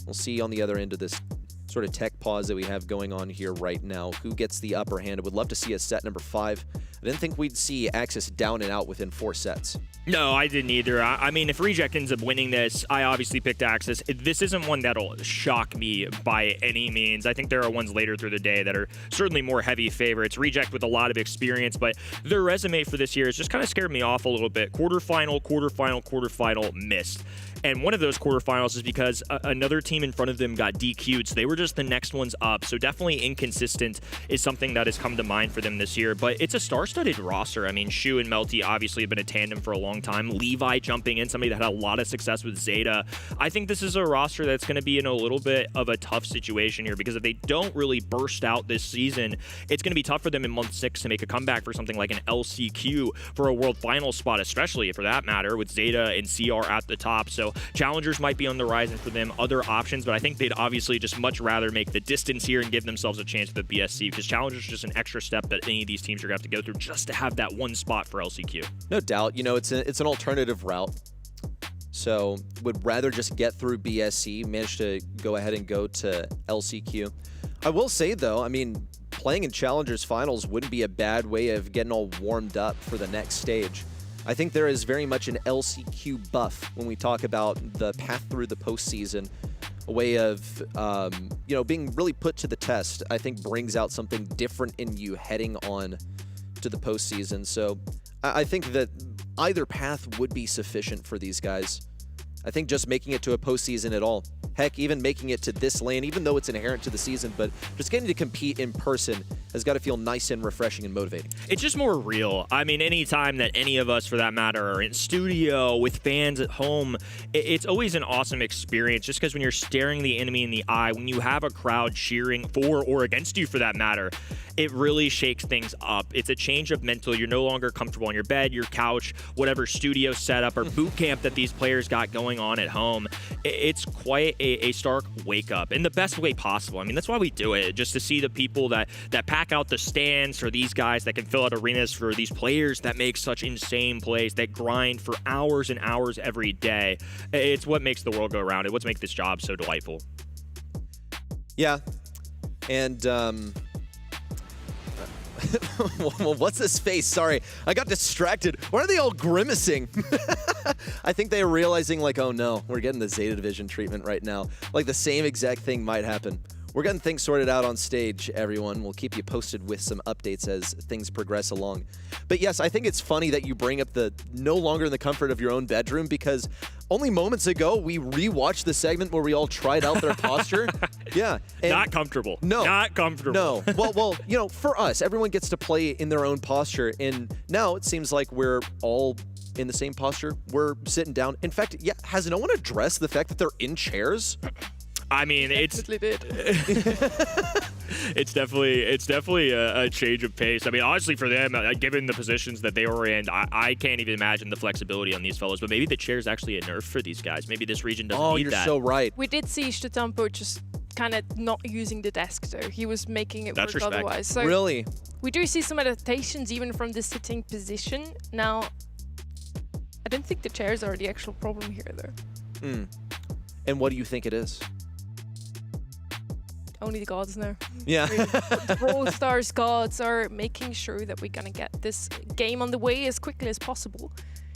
We'll see on the other end of this sort of tech pause that we have going on here right now who gets the upper hand. I would love to see a set number 5. I didn't think we'd see Axis down and out within 4 sets. No, I didn't either. I mean, if Reject ends up winning this, I obviously picked Axis. This isn't one that'll shock me by any means. I think there are ones later through the day that are certainly more heavy favorites. Reject with a lot of experience, but their resume for this year has just kind of scared me off a little bit. Quarterfinal, missed. And one of those quarterfinals is because another team in front of them got DQ'd, so they were just the next ones up. So definitely inconsistent is something that has come to mind for them this year. But it's a star-studded roster. I mean, Shu and Melty obviously have been a tandem for a long time. Levi jumping in, somebody that had a lot of success with Zeta. I think this is a roster that's going to be in a little bit of a tough situation here because if they don't really burst out this season, it's going to be tough for them in month 6 to make a comeback for something like an LCQ for a World Finals spot, especially for that matter, with Zeta and CR at the top. So So challengers might be on the horizon for them, other options, but I think they'd obviously just much rather make the distance here and give themselves a chance at the BSC, because challengers is just an extra step that any of these teams are going to have to go through just to have that one spot for LCQ. No doubt. You know, it's an alternative route. So would rather just get through BSC, manage to go ahead and go to LCQ. I will say, though, I mean, playing in Challengers Finals wouldn't be a bad way of getting all warmed up for the next stage. I think there is very much an LCQ buff when we talk about the path through the postseason. A way of, you know, being really put to the test, I think brings out something different in you heading on to the postseason. So I think that either path would be sufficient for these guys. I think just making it to a postseason at all, heck, even making it to this lane, even though it's inherent to the season, but just getting to compete in person has got to feel nice and refreshing and motivating. It's just more real. I mean, any time that any of us, for that matter, are in studio with fans at home, it's always an awesome experience, just because when you're staring the enemy in the eye, when you have a crowd cheering for or against you, for that matter, it really shakes things up. It's a change of mental. You're no longer comfortable on your bed, your couch, whatever studio setup or boot camp that these players got going on at home. It's quite a stark wake up in the best way possible. I mean, that's why we do it, just to see the people that pack out the stands for these guys, that can fill out arenas for these players that make such insane plays, that grind for hours and hours every day. It's what makes the world go around. It's what makes this job so delightful. Yeah. And well, what's this face? Sorry, I got distracted. Why are they all grimacing? I think they are realizing, like, oh no, we're getting the Zeta Division treatment right now. Like, the same exact thing might happen. We're getting things sorted out on stage, everyone. We'll keep you posted with some updates as things progress along. But yes, I think it's funny that you bring up the no longer in the comfort of your own bedroom, because only moments ago we rewatched the segment where we all tried out their posture. Yeah. Not comfortable. No. Not comfortable. No. Well, you know, for us, everyone gets to play in their own posture, and now it seems like we're all in the same posture. We're sitting down. In fact, yeah, has no one addressed the fact that they're in chairs? I mean, it's definitely a change of pace. I mean, honestly, for them, given the positions that they were in, I can't even imagine the flexibility on these fellows. But maybe the chair is actually a nerf for these guys. Maybe this region doesn't need that. Oh, you're so right. We did see Stetampo just kind of not using the desk, though. He was making it work otherwise. So really? We do see some adaptations even from the sitting position. Now, I don't think the chairs are the actual problem here, though. And what do you think it is? Only the gods know. Yeah. The Brawl Stars gods are making sure that we're gonna get this game on the way as quickly as possible.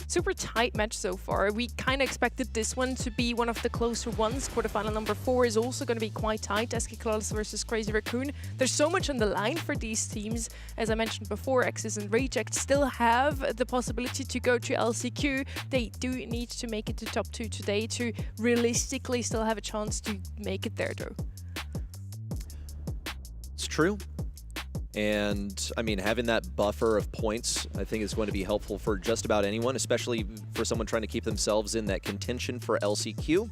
Super tight match so far. We kind of expected this one to be one of the closer ones. Quarterfinal number 4 is also going to be quite tight. Esquiclados versus Crazy Raccoon. There's so much on the line for these teams. As I mentioned before, X's and Reject still have the possibility to go to LCQ. They do need to make it to top 2 today to realistically still have a chance to make it there, though. It's true. And, I mean, having that buffer of points, I think is going to be helpful for just about anyone, especially for someone trying to keep themselves in that contention for LCQ.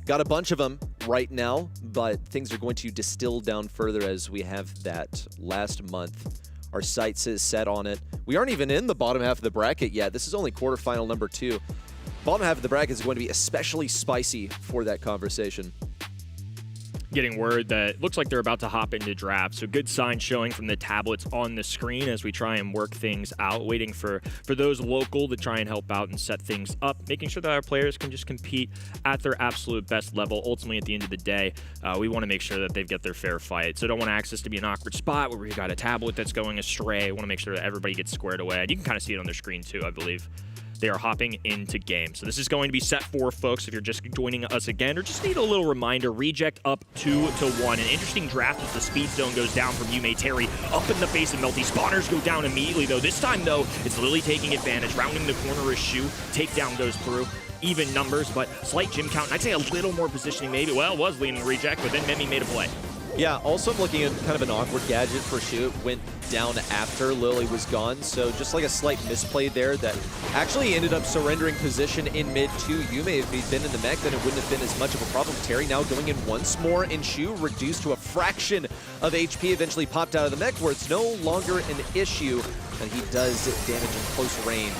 Got a bunch of them right now, but things are going to distill down further as we have that last month. Our sights is set on it. We aren't even in the bottom half of the bracket yet. This is only quarterfinal number 2. Bottom half of the bracket is going to be especially spicy for that conversation. Getting word that looks like they're about to hop into draft. So good sign showing from the tablets on the screen as we try and work things out, waiting for those local to try and help out and set things up, making sure that our players can just compete at their absolute best level. Ultimately, at the end of the day, we want to make sure that they've got their fair fight. So don't want access to be an awkward spot where we got a tablet that's going astray. Want to make sure that everybody gets squared away. And you can kind of see it on their screen too, I believe. They are hopping into game. So this is going to be set 4, folks, if you're just joining us again, or just need a little reminder. Reject up 2-1. An interesting draft as the speed zone goes down from Yume Terry up in the face of Melty. Spawners go down immediately, though. This time, though, it's Lily taking advantage. Rounding the corner is Shu. Takedown goes through. Even numbers, but slight gym count. And I'd say a little more positioning, maybe. Well, it was leaning Reject, but then Memi made a play. Yeah, also I'm looking at kind of an awkward gadget for Shu. It went down after Lily was gone, so just like a slight misplay there that actually ended up surrendering position in mid to Yume. If he'd been in the mech, then it wouldn't have been as much of a problem. Terry now going in once more, and Shu reduced to a fraction of HP, eventually popped out of the mech where it's no longer an issue, and he does damage in close range.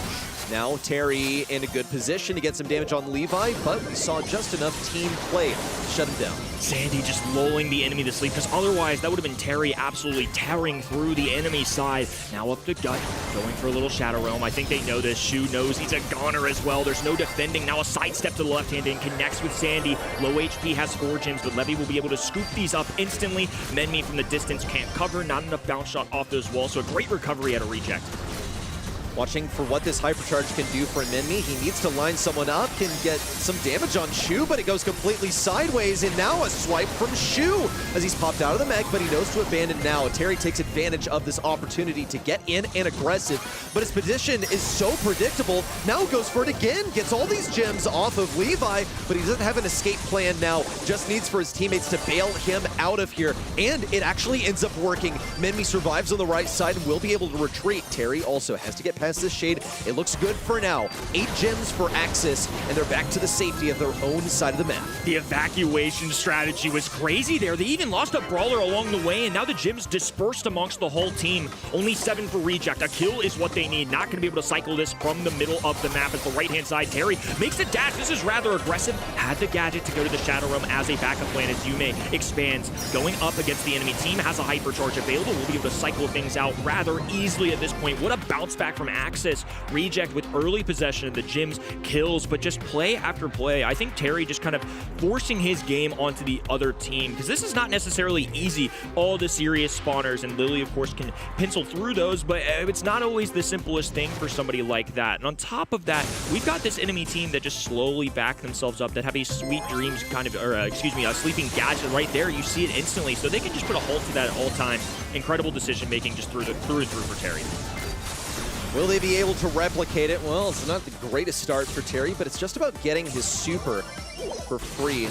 Now Terry in a good position to get some damage on Levi, but we saw just enough team play to shut him down. Sandy just lulling the enemy to sleep, because otherwise that would have been Terry absolutely tearing through the enemy side. Now up to Gut, going for a little Shadow Realm. I think they know this. Shu knows he's a goner as well. There's no defending. Now a sidestep to the left hand and connects with Sandy. Low HP, has 4 gems, but Levy will be able to scoop these up instantly. Menmi from the distance can't cover. Not enough bounce shot off those walls, so a great recovery at a reject. Watching for what this Hypercharge can do for Menmi. He needs to line someone up, can get some damage on Shu, but it goes completely sideways, and now a swipe from Shu as he's popped out of the mech, but he knows to abandon now. Terry takes advantage of this opportunity to get in and aggressive, but his position is so predictable. Now goes for it again, gets all these gems off of Levi, but he doesn't have an escape plan now. Just needs for his teammates to bail him out of here, and it actually ends up working. Menmi survives on the right side and will be able to retreat. Terry also has to get past this shade. It looks good for now. 8 gems for Axis, and they're back to the safety of their own side of the map. The evacuation strategy was crazy there. They even lost a brawler along the way, and now the gems dispersed amongst the whole team. Only 7 for reject. A kill is what they need. Not going to be able to cycle this from the middle of the map. At the right-hand side, Terry makes a dash. This is rather aggressive. Had the gadget to go to the Shadow Realm as a backup plan as Yume expands. Going up against the enemy team, has a Hypercharge available. Will be able to cycle things out rather easily at this point. What a bounce back from Axis. Reject with early possession of the gems, kills, but just play after play. I think Terry just kind of forcing his game onto the other team, because this is not necessarily easy. All the serious spawners, and Lily, of course, can pencil through those, but it's not always the simplest thing for somebody like that. And on top of that, we've got this enemy team that just slowly back themselves up, that have a sweet dreams kind of, or a sleeping gadget right there. You see it instantly, so they can just put a halt to that at all times. Incredible decision making just through and through for Terry. Will they be able to replicate it? Well, it's not the greatest start for Terry, but it's just about getting his super for free.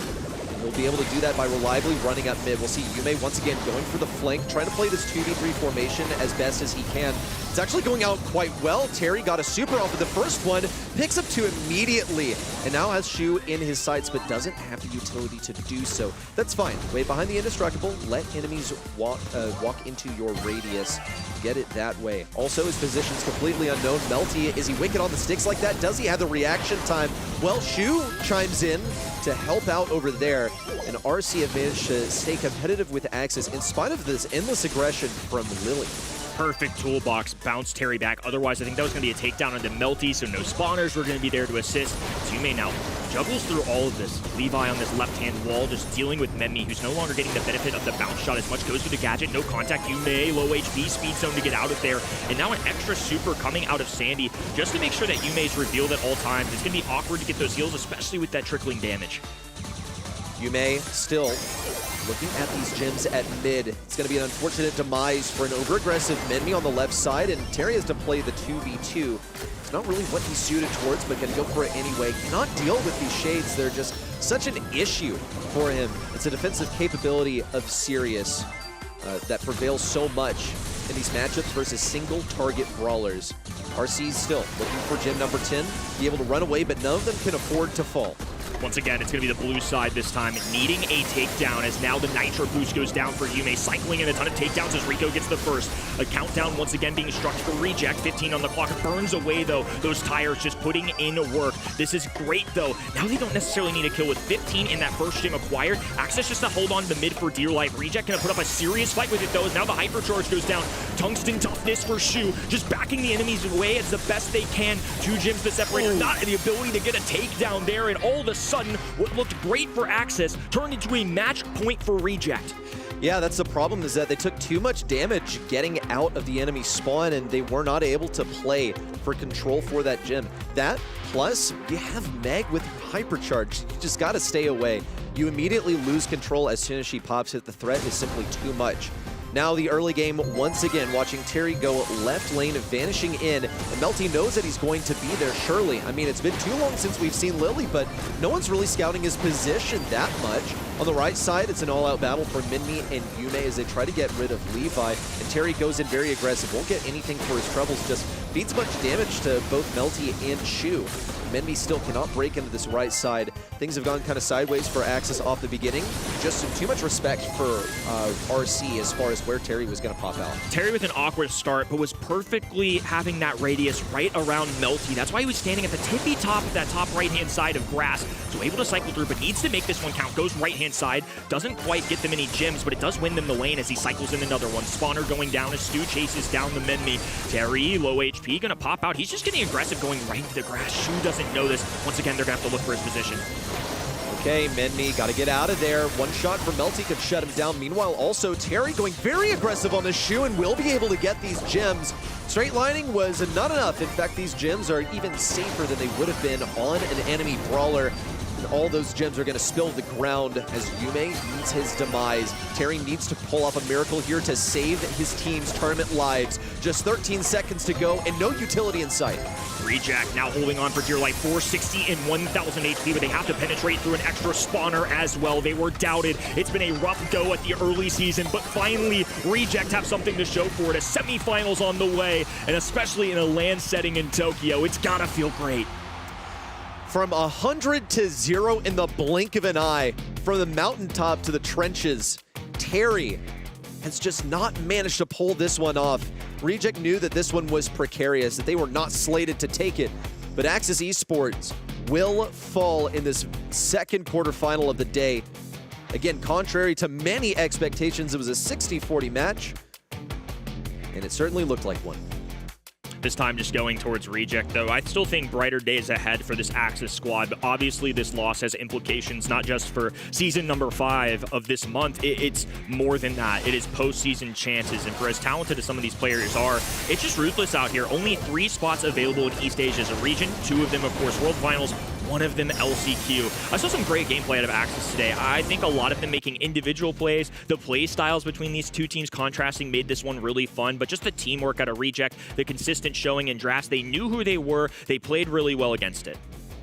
He'll be able to do that by reliably running up mid. We'll see Yume once again going for the flank, trying to play this 2v3 formation as best as he can. It's actually going out quite well. Terry got a super off of the first one, picks up 2 immediately, and now has Shu in his sights, but doesn't have the utility to do so. That's fine. Wait behind the indestructible. Let enemies walk into your radius. Get it that way. Also, his position's completely unknown. Melty, is he wicked on the sticks like that? Does he have the reaction time? Well, Shu chimes in to help out over there, and RC have managed to stay competitive with Axis in spite of this endless aggression from Lily. Perfect toolbox, bounce Terry back. Otherwise, I think that was going to be a takedown onto Melty, so no spawners were going to be there to assist. Yume now juggles through all of this. Levi on this left-hand wall, just dealing with Menmi, who's no longer getting the benefit of the bounce shot as much. Goes for the gadget, no contact. Yume, low HP, speed zone to get out of there. And now an extra super coming out of Sandy, just to make sure that Yume is revealed at all times. It's going to be awkward to get those heals, especially with that trickling damage. Yume still looking at these gems at mid. It's going to be an unfortunate demise for an over-aggressive Menmi on the left side, and Terry has to play the 2v2. It's not really what he's suited towards, but going to go for it anyway. Cannot deal with these shades. They're just such an issue for him. It's a defensive capability of Sirius that prevails so much in these matchups versus single-target brawlers. RC's still looking for gem number 10, be able to run away, but none of them can afford to fall. Once again, it's going to be the blue side this time, needing a takedown as now the Nitro boost goes down for Yume, cycling in a ton of takedowns as Rico gets the first. A countdown once again being struck for reject, 15 on the clock. Burns away, though, those tires just putting in work. This is great, though. Now they don't necessarily need a kill with 15 in that first gem acquired. Access just to hold on to the mid for dear life. Reject going to put up a serious fight with it, though, as now the Hypercharge goes down. Tungsten toughness for Shu, just backing the enemies away as the best they can. 2 gems to separate, not the ability to get a takedown there, and all of a sudden, what looked great for Axis turned into a match point for Reject. Yeah, that's the problem, is that they took too much damage getting out of the enemy spawn, and they were not able to play for control for that gem. That, plus, you have Meg with Hypercharge. You just got to stay away. You immediately lose control as soon as she pops it. The threat is simply too much. Now the early game, once again, watching Terry go left lane, vanishing in, and Melty knows that he's going to be there, surely. I mean, it's been too long since we've seen Lily, but no one's really scouting his position that much. On the right side, it's an all-out battle for Menmi and Yume as they try to get rid of Levi, and Terry goes in very aggressive, won't get anything for his troubles, just feeds much damage to both Melty and Shu. Menmi still cannot break into this right side. Things have gone kind of sideways for Axis off the beginning. Just too much respect for RC as far as where Terry was going to pop out. Terry with an awkward start, but was perfectly having that radius right around Melty. That's why he was standing at the tippy top of that top right-hand side of grass. So able to cycle through, but needs to make this one count. Goes right-hand side. Doesn't quite get them any gems, but it does win them the lane as he cycles in another one. Spawner going down as Stu chases down the Menmi. Terry, low HP, gonna pop out. He's just getting aggressive, going right into the grass. Shu doesn't know this. Once again, they're gonna have to look for his position. Okay, Menmi got to get out of there. One shot from Melty could shut him down. Meanwhile, also Terry going very aggressive on the Shu and will be able to get these gems. Straight lining was not enough. In fact, these gems are even safer than they would have been on an enemy brawler. And all those gems are going to spill to the ground as Yume meets his demise. Terry needs to pull off a miracle here to save his team's tournament lives. Just 13 seconds to go and no utility in sight. Reject now holding on for dear life, 460 and 1,000 HP, but they have to penetrate through an extra spawner as well. They were doubted. It's been a rough go at the early season, but finally Reject have something to show for it. A semifinals on the way, and especially in a LAN setting in Tokyo, it's gotta feel great. From 100 to 0 in the blink of an eye, from the mountaintop to the trenches, Terry has just not managed to pull this one off. Reject knew that this one was precarious, that they were not slated to take it, but Axis Esports will fall in this second quarterfinal of the day. Again, contrary to many expectations, it was a 60-40 match, and it certainly looked like one. This time just going towards Reject, though. I still think brighter days ahead for this Axis squad, but obviously this loss has implications not just for season number 5 of this month. It's more than that. It is postseason chances, and for as talented as some of these players are, it's just ruthless out here. Only 3 spots available in East Asia as a region, 2 of them, of course, World Finals, 1 of them LCQ. I saw some great gameplay out of Axis today. I think a lot of them making individual plays. The play styles between these two teams contrasting made this one really fun, but just the teamwork out of Reject, the consistent showing in drafts. They knew who they were. They played really well against it.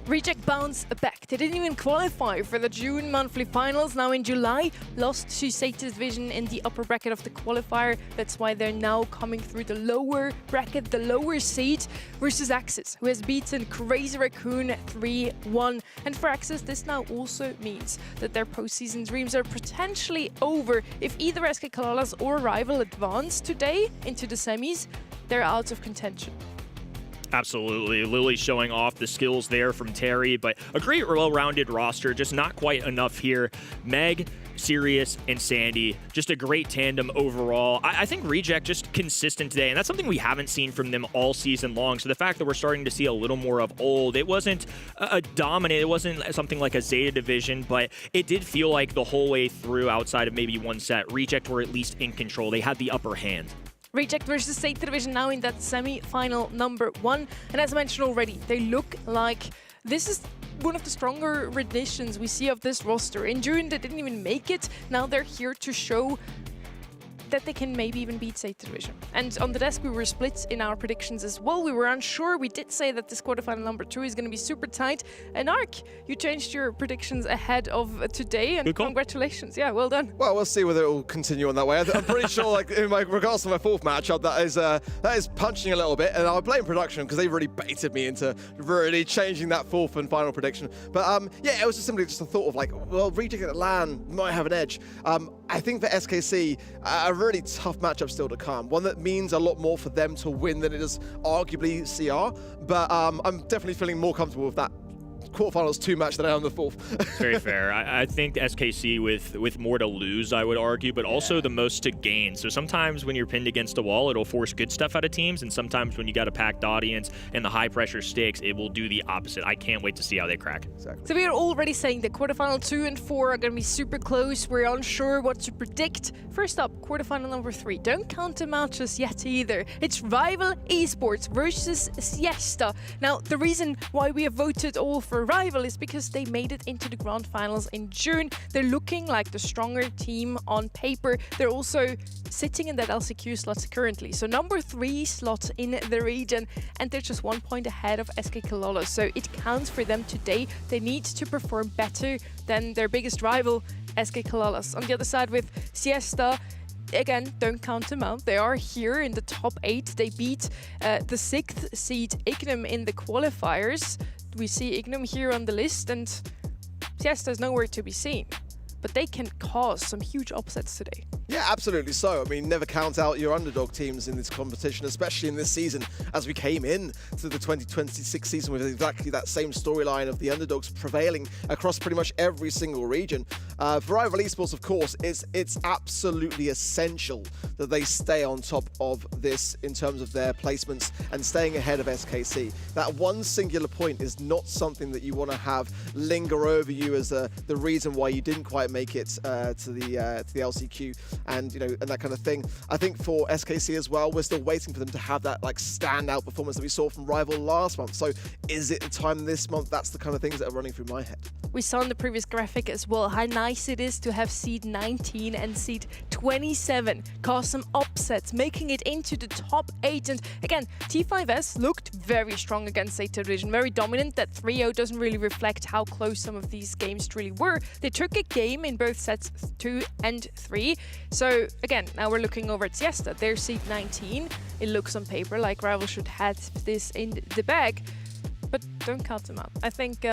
Reject bounced back. They didn't even qualify for the June monthly finals. Now in July, lost to Satyrs Vision in the upper bracket of the qualifier. That's why they're now coming through the lower bracket, the lower seed, versus Axis, who has beaten Crazy Raccoon 3-1. And for Axis, this now also means that their postseason dreams are potentially over. If either SK Kalalas or Rival advance today into the semis, they're out of contention. Absolutely. Lily showing off the skills there from Terry, but a great well-rounded roster, just not quite enough here. Meg, Sirius, and Sandy, just a great tandem overall. I think Reject just consistent today, and that's something we haven't seen from them all season long. So the fact that we're starting to see a little more of old, it wasn't a dominant, it wasn't something like a Zeta division, but it did feel like the whole way through, outside of maybe one set, Reject were at least in control. They had the upper hand. Reject versus State Division now in that semi-final number 1. And as I mentioned already, they look like this is one of the stronger renditions we see of this roster. In June, they didn't even make it. Now they're here to show that they can maybe even beat State Division. And on the desk, we were split in our predictions as well. We were unsure. We did say that this quarterfinal number 2 is going to be super tight. And Ark, you changed your predictions ahead of today, and congratulations. Yeah, well done. Well, we'll see whether it will continue on that way. I'm pretty sure, like, in regards to my 4th matchup, that is punching a little bit, and I blame production because they really baited me into really changing that 4th and final prediction. But yeah, it was just simply just a thought of like, well, Reject at LAN might have an edge. I think for SKC, a really tough matchup still to come. One that means a lot more for them to win than it is arguably CR. But I'm definitely feeling more comfortable with that quarterfinals 2 match than I am the 4th. Very fair. I think SKC with more to lose, I would argue, but also the most to gain. So sometimes when you're pinned against a wall, it'll force good stuff out of teams, and sometimes when you got a packed audience and the high pressure stakes, it will do the opposite. I can't wait to see how they crack. Exactly. So we are already saying that quarterfinal 2 and 4 are going to be super close. We're unsure what to predict. First up, quarterfinal number 3. Don't count them out just yet either. It's Rival Esports versus Siesta. Now, the reason why we have voted all for Rival is because they made it into the grand finals in June. They're looking like the stronger team on paper. They're also sitting in that LCQ slot currently. So number 3 slot in the region, and they're just 1 point ahead of SK Kalalas. So it counts for them today. They need to perform better than their biggest rival, SK Kalalas. On the other side with Siesta, again, don't count them out. They are here in the top 8. They beat the 6th seed Ignum in the qualifiers. We see Ignum here on the list, and Siesta's nowhere to be seen. But they can cause some huge upsets today. Yeah, absolutely so. I mean, never count out your underdog teams in this competition, especially in this season, as we came in to the 2026 season with exactly that same storyline of the underdogs prevailing across pretty much every single region. For Rival Esports, of course, it's absolutely essential that they stay on top of this in terms of their placements and staying ahead of SKC. That one singular point is not something that you want to have linger over you as the reason why you didn't quite make it to the LCQ. And and that kind of thing. I think for SKC as well, we're still waiting for them to have that like standout performance that we saw from Rival last month. So is it the time this month? That's the kind of things that are running through my head. We saw in the previous graphic as well how nice it is to have seed 19 and seed 27 cause some upsets, making it into the top 8. And again, T5S looked very strong against Zeta Division, very dominant. That 3-0 doesn't really reflect how close some of these games really were. They took a game in both sets 2 and 3. So again, now we're looking over at Siesta. They're seed 19. It looks on paper like Rival should have this in the bag, but don't count them out. I think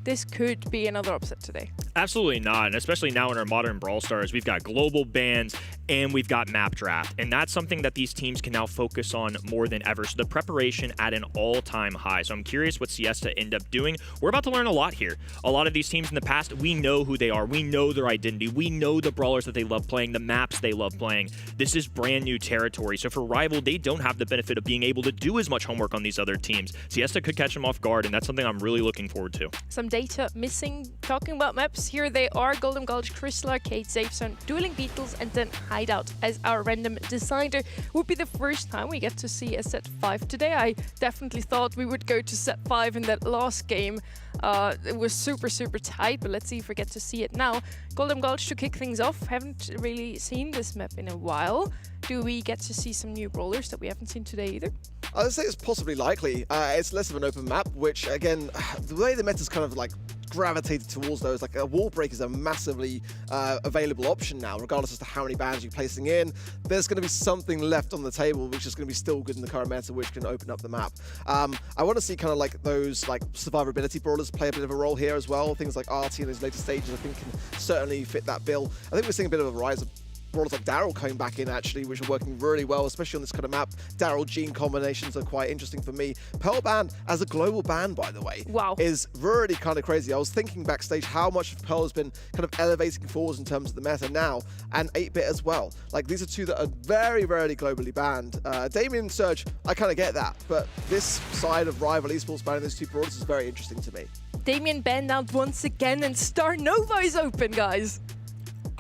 this could be another upset today. Absolutely not, and especially now in our modern Brawl Stars, we've got global bans and we've got map draft, and that's something that these teams can now focus on more than ever. So the preparation at an all-time high. So I'm curious what Siesta end up doing. We're about to learn a lot here. A lot of these teams in the past, we know who they are. We know their identity. We know the brawlers that they love playing, the maps they love playing. This is brand new territory. So for Rival, they don't have the benefit of being able to do as much homework on these other teams. Siesta could catch them off guard, and that's something I'm really looking forward to. Some data missing. Talking about maps, here they are: Golden Gulch, Crystal Arcade, Safe Zone, Dueling Beetles, and then Hideout as our random decider. Would be the first time we get to see a set 5 today. I definitely thought we would go to set 5 in that last game. It was super tight, but let's see if we get to see it now. Golden Gulch to kick things off. Haven't really seen this map in a while. Do we get to see some new brawlers that we haven't seen today either? I would say it's possibly likely. It's less of an open map, which again, the way the meta's kind of like gravitated towards those, like a wall break is a massively available option now, regardless as to how many bans you're placing in. There's going to be something left on the table which is going to be still good in the current meta, which can open up the map. I want to see kind of like those like survivability brawlers play a bit of a role here as well. Things like RT in his later stages I think can certainly fit that bill. I think we're seeing a bit of a rise of brawlers like Daryl coming back in actually, which are working really well, especially on this kind of map. Daryl Gene combinations are quite interesting for me. Pearl ban as a global ban, by the way, is really kind of crazy. I was thinking backstage how much Pearl has been kind of elevating forwards in terms of the meta now, and 8-bit as well. Like these are two that are very rarely globally banned. Damien and Surge, I kind of get that, but this side of Rival Esports banning those two brawlers is very interesting to me. Damien banned out once again, and Star Nova is open, guys.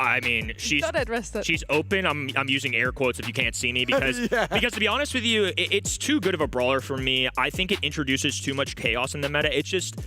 I mean, she's open. I'm using air quotes if you can't see me because because to be honest with you, it's too good of a brawler for me. I think it introduces too much chaos in the meta. It's just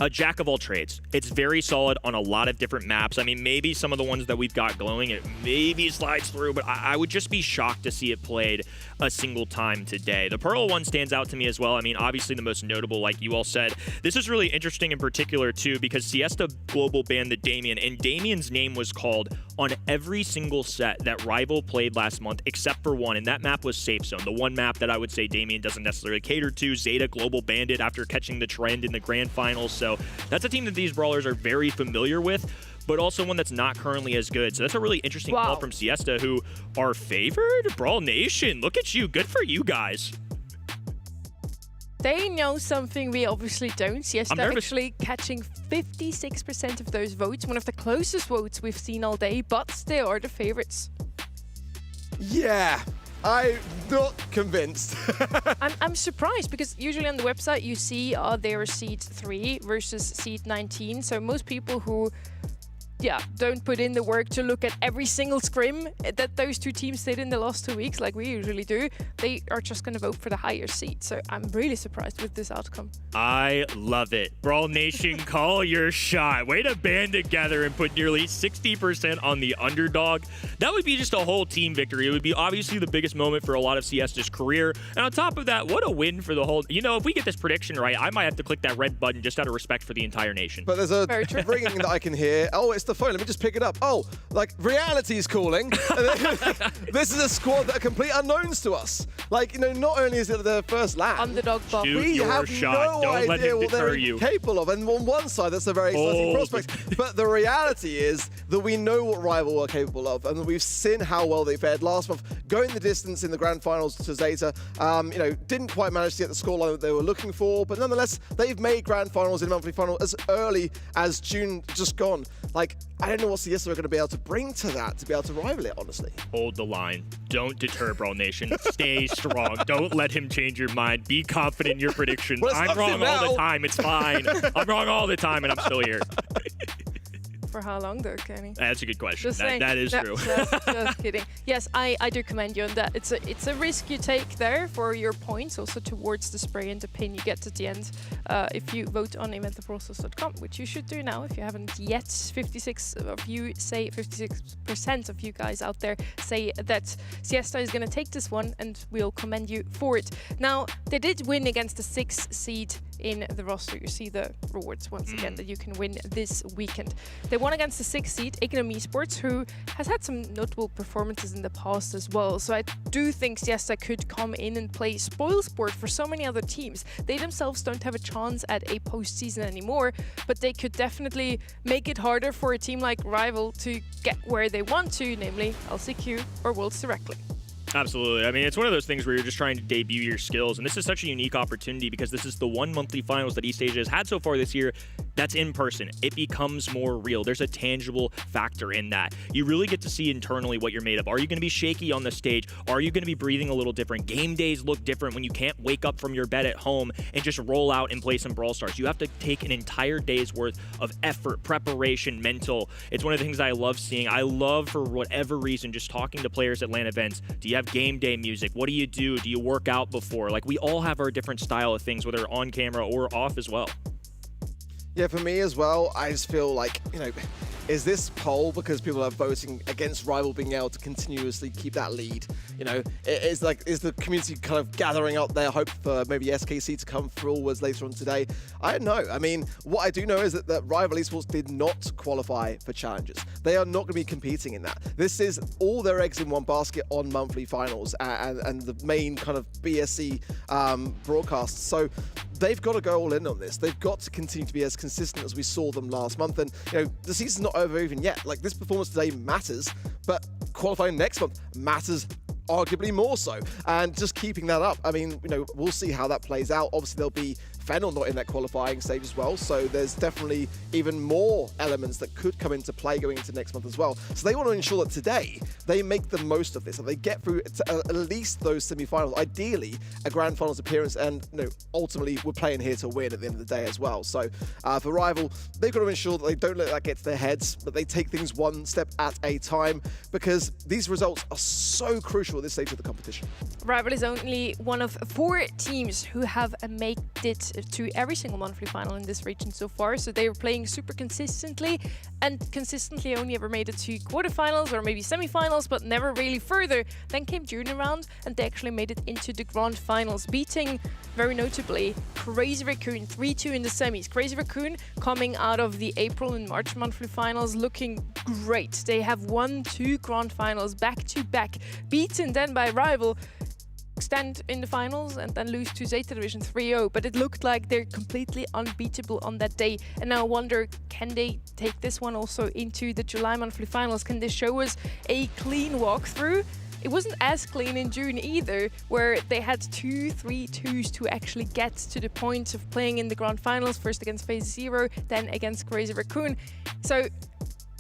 a jack of all trades. It's very solid on a lot of different maps. I mean, maybe some of the ones that we've got glowing, it maybe slides through, but I would just be shocked to see it played a single time today. The Pearl one stands out to me as well. I mean, obviously the most notable, like you all said. This is really interesting in particular, too, because Siesta global banned the Damien, and Damien's name was called on every single set that Rival played last month, except for one, and that map was Safe Zone, the one map that I would say Damien doesn't necessarily cater to. Zeta global banned it after catching the trend in the grand finals, so that's a team that these brawlers are very familiar with, but also one that's not currently as good. So that's a really interesting call from Siesta, who are favored. Brawl Nation, look at you. Good for you guys. They know something we obviously don't. Siesta actually catching 56% of those votes, one of the closest votes we've seen all day, but they are the favorites. Yeah. I'm not convinced. I'm surprised because usually on the website you see they're seed 3 versus seed 19. So most people who don't put in the work to look at every single scrim that those two teams did in the last 2 weeks like we usually do, they are just going to vote for the higher seed. So I'm really surprised with this outcome. I love it. Brawl Nation, call your shot. Way to band together and put nearly 60% on the underdog. That would be just a whole team victory. It would be obviously the biggest moment for a lot of Siesta's career. And on top of that, what a win for the whole... You know, if we get this prediction right, I might have to click that red button just out of respect for the entire nation. But there's a ringing that I can hear. Oh, it's the phone? Let me just pick it up. Oh, like, reality's calling. This is a squad that are complete unknowns to us. Like, you know, not only is it their first lap, underdog buff. we have shot. no Don't let idea him what they're deter you. capable of. And on one side, that's a very exciting prospect. But the reality is that we know what Rival are capable of, and we've seen how well they fared last month, going the distance in the grand finals to Zeta. You know, didn't quite manage to get the scoreline that they were looking for, but nonetheless, they've made grand finals in monthly final as early as June just gone. Like, I don't know what Siesta are going to be able to bring to that to be able to rival it, honestly. Hold the line. Don't deter Brawl Nation. Stay strong. Don't let him change your mind. Be confident in your predictions. Well, I'm wrong all the time. It's fine. I'm wrong all the time, and I'm still here. For how long though, Kenny? That's a good question. Just saying. That is No, true. Just kidding. Yes, I do commend you on that. It's a risk you take there for your points, also towards the spray and the pin you get at the end. If you vote on eventtheprocess.com, which you should do now if you haven't yet. 56% of you guys out there say that Siesta is going to take this one, and we'll commend you for it. Now, they did win against the 6th seed in the roster. You see the rewards once again that you can win this weekend. They won against the 6th seed, Esports, who has had some notable performances in the past as well. So I do think Siesta could come in and play spoilsport for so many other teams. They themselves don't have a chance at a postseason anymore, but they could definitely make it harder for a team like Rival to get where they want to, namely LCQ or Worlds directly. Absolutely. I mean, it's one of those things where you're just trying to debut your skills, and this is such a unique opportunity because this is the one monthly finals that East Asia has had so far this year that's in person. It becomes more real. There's a tangible factor in that. You really get to see internally what you're made of. Are you going to be shaky on the stage? Are you going to be breathing a little different? Game days look different when you can't wake up from your bed at home and just roll out and play some Brawl Stars. You have to take an entire day's worth of effort, preparation, mental. It's one of the things I love seeing. I love, for whatever reason, just talking to players at LAN events. Do you have game day music? What do? Do you work out before? Like, we all have our different style of things, whether on camera or off as well. Yeah, for me as well, I just feel like, you know, is this poll because people are voting against Rival being able to continuously keep that lead? You know, is the community kind of gathering up their hope for maybe SKC to come forwards later on today? I don't know. I mean, what I do know is that Rival Esports did not qualify for challenges. They are not going to be competing in that. This is all their eggs in one basket on monthly finals and the main kind of BSC broadcasts. So they've got to go all in on this. They've got to continue to be as consistent as we saw them last month. And, you know, the season's not over even yet. Like, this performance today matters, but qualifying next month matters arguably more so. And just keeping that up, I mean, you know, we'll see how that plays out. Obviously, there'll be Fennel not in that qualifying stage as well, so there's definitely even more elements that could come into play going into next month as well. So they want to ensure that today they make the most of this, and they get through to at least those semi-finals, ideally a grand finals appearance, and, you know, ultimately we're playing here to win at the end of the day as well. So for Rival, they've got to ensure that they don't let that get to their heads, but they take things one step at a time, because these results are so crucial at this stage of the competition. Rival is only one of 4 teams who have made it to every single monthly final in this region so far, so they were playing super consistently, and consistently only ever made it to quarterfinals or maybe semi-finals, but never really further. Then came June around, and they actually made it into the grand finals, beating, very notably, Crazy Raccoon 3-2 in the semis. Crazy Raccoon coming out of the April and March monthly finals looking great. They have won 2 grand finals back to back, beaten then by Rival, stand in the finals and then lose to Zeta Division 3-0, but it looked like they're completely unbeatable on that day. And now I wonder, can they take this one also into the July monthly finals? Can they show us a clean walkthrough? It wasn't as clean in June either, where they had 2 3-2s to actually get to the point of playing in the grand finals, first against Phase Zero, then against Crazy Raccoon. So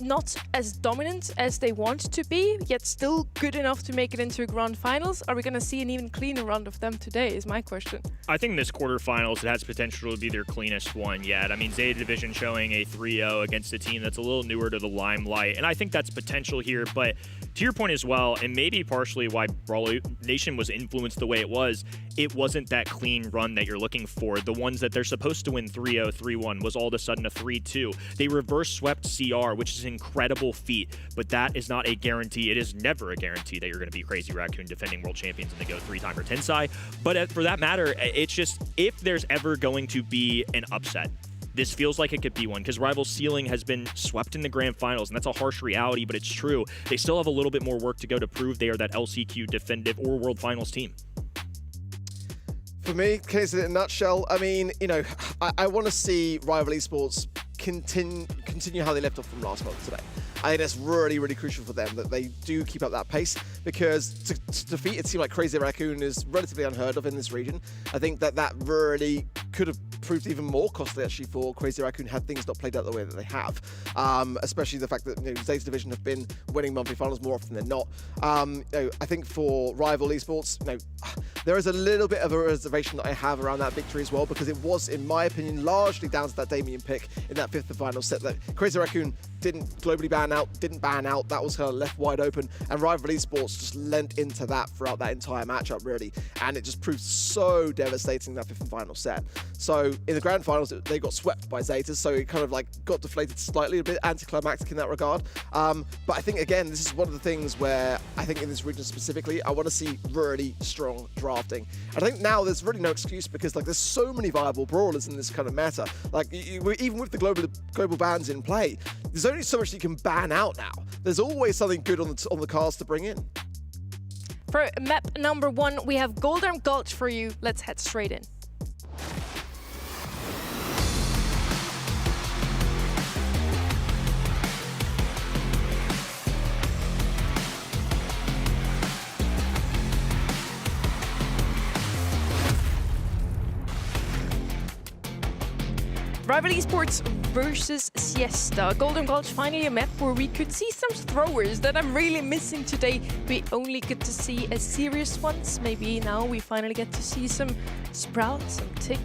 not as dominant as they want to be, yet still good enough to make it into a grand finals. Are we going to see an even cleaner round of them today is my question. I think this quarterfinals, it has potential to be their cleanest one yet. I mean, Zeta Division showing a 3-0 against a team that's a little newer to the limelight, and I think that's potential here. But to your point as well, and maybe partially why Brawl Nation was influenced the way it wasn't that clean run that you're looking for. The ones that they're supposed to win 3-0, 3-1 was all of a sudden a 3-2. They reverse swept CR, which is an incredible feat, but that is not a guarantee. It is never a guarantee that you're going to be Crazy Raccoon defending world champions in the Go 3-timer Tensai. But for that matter, it's just, if there's ever going to be an upset, this feels like it could be one, because Rival's ceiling has been swept in the grand finals, and that's a harsh reality, but it's true. They still have a little bit more work to go to prove they are that LCQ definitive or World Finals team. For me, case in a nutshell, I mean, you know, I want to see Rival Esports continue how they left off from last month today. I think that's really, really crucial for them, that they do keep up that pace, because to defeat a team like Crazy Raccoon is relatively unheard of in this region. I think that really could have proved even more costly actually for Crazy Raccoon had things not played out the way that they have. Especially the fact that, you know, Zeta Division have been winning monthly finals more often than not. You know, I think for Rival Esports, you know, there is a little bit of a reservation that I have around that victory as well, because it was, in my opinion, largely down to that Damien pick in that 5th and final set that Crazy Raccoon didn't globally ban out, didn't ban out. That was kind of left wide open, and Rival Esports just lent into that throughout that entire matchup, really, and it just proved so devastating, that 5th and final set. So in the grand finals, they got swept by Zeta, so it kind of like got deflated slightly, a bit anticlimactic in that regard. But I think, again, this is one of the things where I think in this region specifically, I want to see really strong drafting. And I think now there's really no excuse, because like there's so many viable brawlers in this kind of meta. Like even with the global bans in play, there's only so much you can ban out now. There's always something good on the cards to bring in. For map number 1, we have Golden Gulch for you. Let's head straight in. Rival Esports versus Siesta. Golden Gulch, finally a map where we could see some throwers that I'm really missing today. We only get to see a serious ones. Maybe now we finally get to see some sprouts, some tick.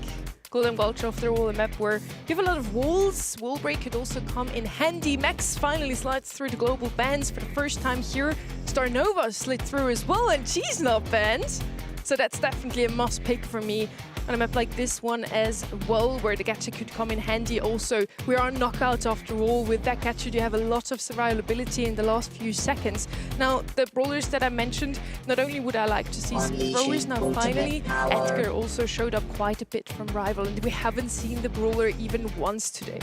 Golden Gulch, after all, a map where you have a lot of walls. Wall break could also come in handy. Max finally slides through the global bans for the first time here. Starnova slid through as well, and she's not banned. So that's definitely a must pick for me on a map like this one as well, where the gacha could come in handy also. We are on knockouts after all. With that gacha, you have a lot of survivability in the last few seconds. Now, the brawlers that I mentioned, not only would I like to see some throwers now finally, Edgar also showed up quite a bit from Rival, and we haven't seen the brawler even once today.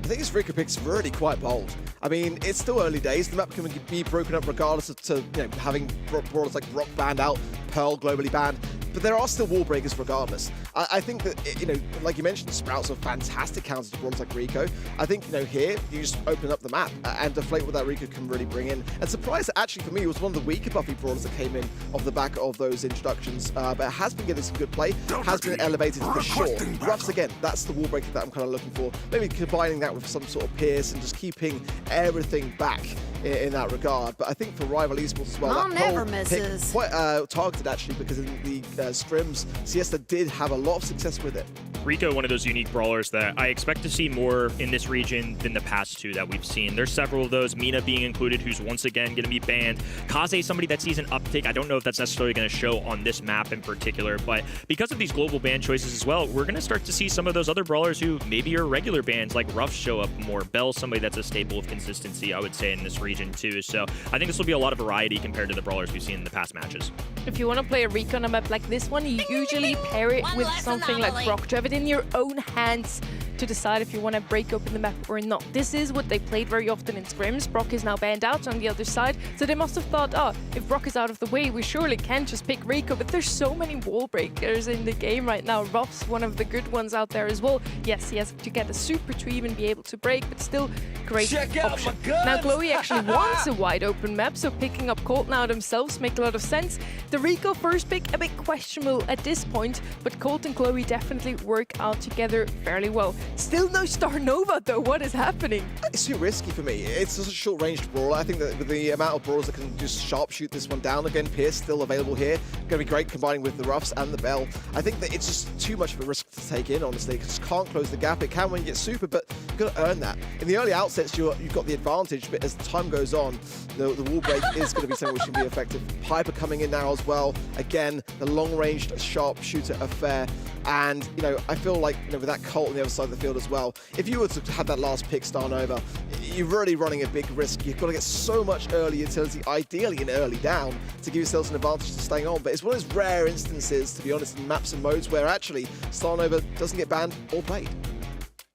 I think this Rika pick's really quite bold. I mean, it's still early days. The map can be broken up regardless of having brawlers like Rock banned out, Pearl globally banned. But there are still wall breakers regardless. I think that, you know, like you mentioned, Sprouts are fantastic counters to brawlers like Rico. I think, you know, here, you just open up the map and deflate what that Rico can really bring in. And surprise, actually, for me, it was one of the weaker buffy brawlers that came in off the back of those introductions. But it has been getting some good play, has been elevated for sure. Ruffs, again, that's the wall breaker that I'm kind of looking for. Maybe combining that with some sort of pierce and just keeping everything back in that regard. But I think for Rival Esports as well, Mom that never Pearl misses. pick, quite targeted actually, because in the scrims, Siesta did have a lot of success with it. Rico, one of those unique brawlers that I expect to see more in this region than the past two that we've seen. There's several of those, Mina being included, who's once again going to be banned. Kaze, somebody that sees an uptick. I don't know if that's necessarily going to show on this map in particular, but because of these global ban choices as well, we're going to start to see some of those other brawlers who maybe are regular bans, like Ruff, show up more. Bell, somebody that's a staple of consistency, I would say, in this region too. So I think this will be a lot of variety compared to the brawlers we've seen in the past matches. If you want to play a Rico on a map like this one, you usually pair it with something like Brock to have it in your own hands to decide if you want to break open the map or not. This is what they played very often in scrims. Brock is now banned out on the other side, so they must have thought, oh, if Brock is out of the way, we surely can just pick Rico. But there's so many wall breakers in the game right now. Ruff's one of the good ones out there as well. Yes, he has to get a super to even be able to break, but still great option. Now, Chloe actually wants a wide open map, so picking up Colt now themselves make a lot of sense. The Rico first pick, a bit questionable at this point, but Colt and Chloe definitely work out together fairly well. Still no Starnova though, what is happening? It's too risky for me. It's just a short-ranged brawler. I think that with the amount of brawlers that can just sharpshoot this one down, again, Pierce still available here. Going to be great combining with the Ruffs and the Bell. I think that it's just too much of a risk to take in, honestly, because you can't close the gap. It can when you get super, but you've got to earn that. In the early outsets, you've got the advantage, but as time goes on, the wall break is going to be something which can be effective. Piper coming in now as well. Again, the long-ranged sharpshooter affair. And, you know, I feel like, you know, with that Colt on the other side of the field as well, if you were to have that last pick Starnova, you're really running a big risk. You've got to get so much early utility, ideally an early down, to give yourselves an advantage to staying on. But it's one of those rare instances, to be honest, in maps and modes where actually Starnova doesn't get banned or played.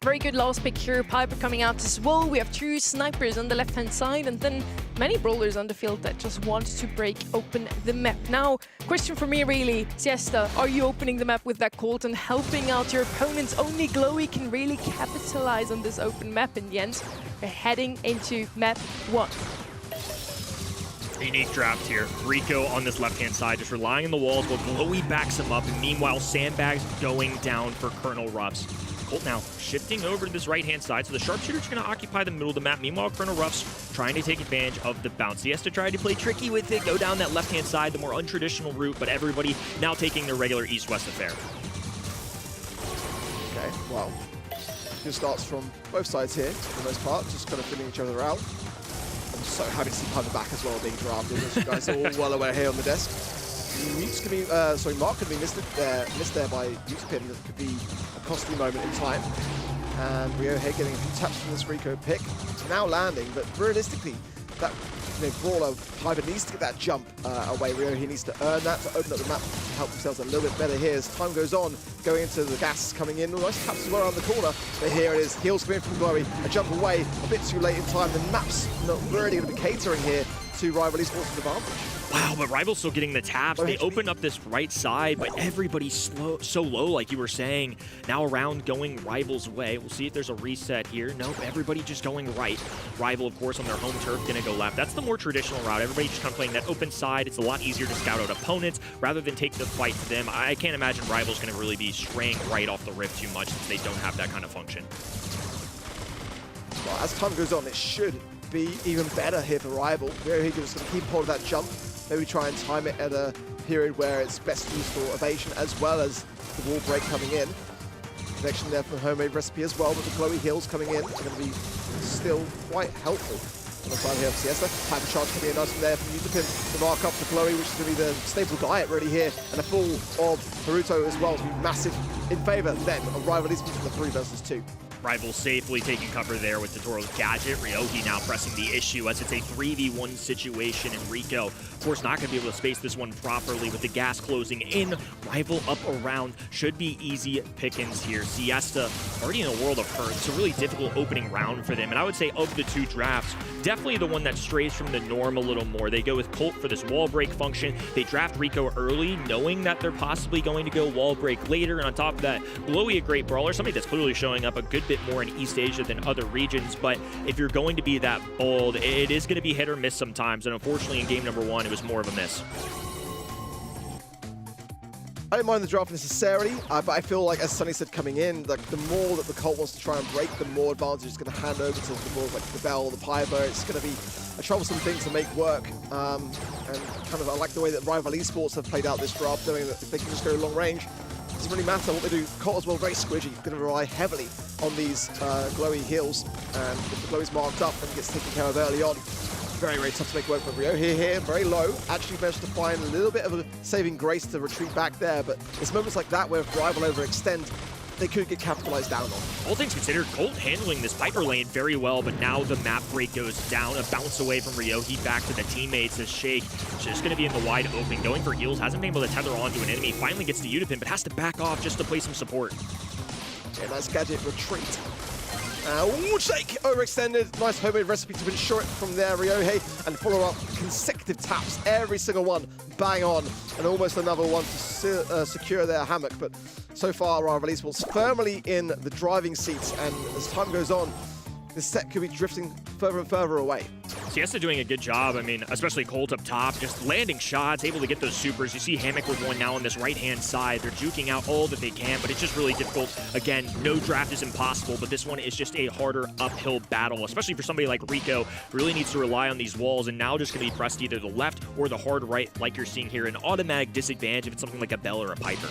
Very good last pick here. Piper coming out as well. We have 2 snipers on the left-hand side, and then many brawlers on the field that just want to break open the map. Now, question for me really, Siesta, are you opening the map with that Colt and helping out your opponents? Only Glowy can really capitalize on this open map in the end. We're heading into map 1. Unique draft here. Rico on this left-hand side, just relying on the walls while Glowy backs him up, and meanwhile, Sandbags going down for Colonel Ruffs. Colt now shifting over to this right-hand side, so the Sharpshooter's going to occupy the middle of the map. Meanwhile, Colonel Ruffs trying to take advantage of the bounce. He has to try to play tricky with it, go down that left-hand side, the more untraditional route, but everybody now taking their regular east-west affair. Okay, well, good starts from both sides here, for the most part, just kind of filling each other out. I'm so happy to see Piper back as well being drafted, as you guys are all well aware here on the desk. Mute's gonna be, Mark could be missed there by Utopin. That could be a costly moment in time. And Ryohei getting a few taps from this Rico pick. Now landing, but realistically, that Brawler, Piper needs to get that jump away. Ryohei needs to earn that to open up the map to help themselves a little bit better here. As time goes on, going into the gas coming in. Nice taps as well around the corner. But here it is, heals coming from Glowy. A jump away, a bit too late in time. The map's not really going to be catering here to Rival Esports' advantage. Wow, but Rival's still getting the taps. They open up this right side, but everybody's so low, like you were saying. Now around going Rival's way. We'll see if there's a reset here. Nope, everybody just going right. Rival, of course, on their home turf, gonna go left. That's the more traditional route. Everybody just kind of playing that open side. It's a lot easier to scout out opponents rather than take the fight to them. I can't imagine Rival's gonna really be straying right off the rip too much since they don't have that kind of function. Well, as time goes on, it should be even better here for Rival. Ryohei just going to keep hold of that jump. Maybe try and time it at a period where it's best used for evasion as well as the wall break coming in. Connection there from the homemade recipe as well, but the Glowy heals coming in are going to be still quite helpful. On the side here of Siesta, Piper charge coming in nice from there from Utopin to mark up the Glowy, which is going to be the staple diet really here, and a full of Haruto as well to be massive in favor then of Rival Esports from the 3 versus 2. Rival safely taking cover there with Totoro's gadget. Ryohei now pressing the issue as it's a 3v1 situation, and Rico, of course, not going to be able to space this one properly with the gas closing in. Rival up around. Should be easy pickings here. Siesta already in a world of hurt. It's a really difficult opening round for them, and I would say of the 2 drafts, definitely the one that strays from the norm a little more. They go with Colt for this wall break function. They draft Rico early, knowing that they're possibly going to go wall break later, and on top of that, Glowy, a great brawler, somebody that's clearly showing up a good bit more in East Asia than other regions, but if you're going to be that bold, it is going to be hit or miss sometimes, and unfortunately in game number 1, it was more of a miss. I don't mind the draft necessarily, but I feel like, as Sunny said coming in, like the more that the Colt wants to try and break, the more advantage it's going to hand over to the balls like the Bell, the Piper. It's going to be a troublesome thing to make work, and kind of I like the way that Rival Esports have played out this draft, knowing that if they can just go long range, it doesn't really matter what they do. Colt as well, very squidgy, going to rely heavily on these Glowy heals, and if the Glowy's marked up and gets taken care of early on, very, very tough to make work for Ryohei here, very low. Actually managed to find a little bit of a saving grace to retreat back there, but it's moments like that where if Rival overextend, they could get capitalized down on. All things considered, Colt handling this Piper lane very well, but now the map break goes down, a bounce away from Ryohei back to the teammates as Shake just going to be in the wide open, going for heals, hasn't been able to tether onto an enemy, finally gets to Utopin, but has to back off just to play some support. Yeah, nice gadget retreat. Shake overextended. Nice homemade recipe to ensure it from there, Ryohei, and follow up consecutive taps, every single one bang on, and almost another one to secure their hammock. But so far, Rival Esports firmly in the driving seats, and as time goes on, this set could be drifting further and further away. Siesta doing a good job. I mean, especially Colt up top, just landing shots, able to get those supers. You see Hammock with one now on this right-hand side. They're juking out all that they can, but it's just really difficult. Again, no draft is impossible, but this one is just a harder uphill battle, especially for somebody like Rico, who really needs to rely on these walls, and now just going to be pressed either the left or the hard right, like you're seeing here. An automatic disadvantage if it's something like a Bell or a Piper.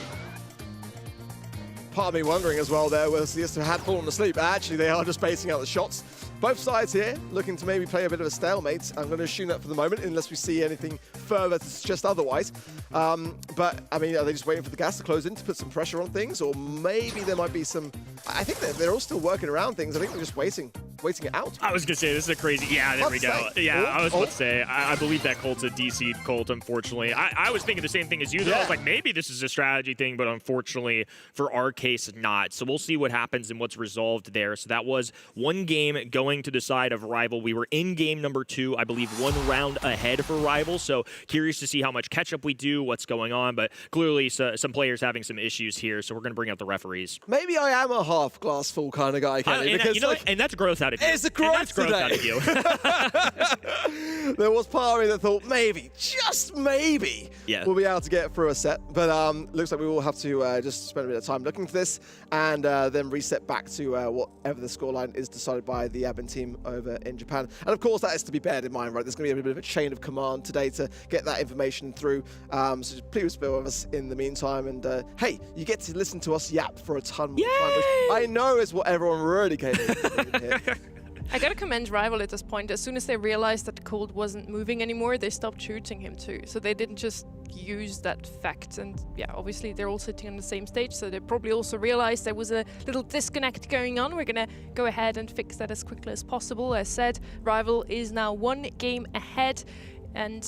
Part of me wondering as well there was Siesta had fallen asleep. Actually, they are just spacing out the shots. Both sides here looking to maybe play a bit of a stalemate. I'm going to assume that for the moment, unless we see anything further to suggest otherwise. But, I mean, are they just waiting for the gas to close in to put some pressure on things? Or maybe there might be some... I think they're all still working around things. I think they're just waiting waiting it out. I was going to say, this is a crazy... Yeah, there we go. Yeah, I was about to say, I believe that Colt's a DC Colt, unfortunately. I was thinking the same thing as you, though. I was like, maybe this is a strategy thing, but unfortunately, for our case, not. So we'll see what happens and what's resolved there. So that was one game going to the side of Rival. We were in game number 2, I believe, 1 round ahead for Rival. So curious to see how much catch-up we do, what's going on. But clearly, some players having some issues here. So we're going to bring out the referees. Maybe I am a half glass full kind of guy, Kenny. And, you know, and that's growth out of you. It's a growth out of you. There was part of me that thought maybe, just maybe, we'll be able to get through a set. But looks like we will have to just spend a bit of time looking for this and then reset back to whatever the scoreline is decided by the admin team over in Japan. And of course, that is to be bared in mind, right? There's going to be a bit of a chain of command today to get that information through. So just please bear with us in the meantime. And hey, you get to listen to us yap for a ton more time, which I know is what everyone really came to here. I gotta commend Rival at this point. As soon as they realized that Colt wasn't moving anymore, they stopped shooting him too. So they didn't just use that fact. And yeah, obviously they're all sitting on the same stage, so they probably also realized there was a little disconnect going on. We're gonna go ahead and fix that as quickly as possible. As said, Rival is now 1 game ahead, and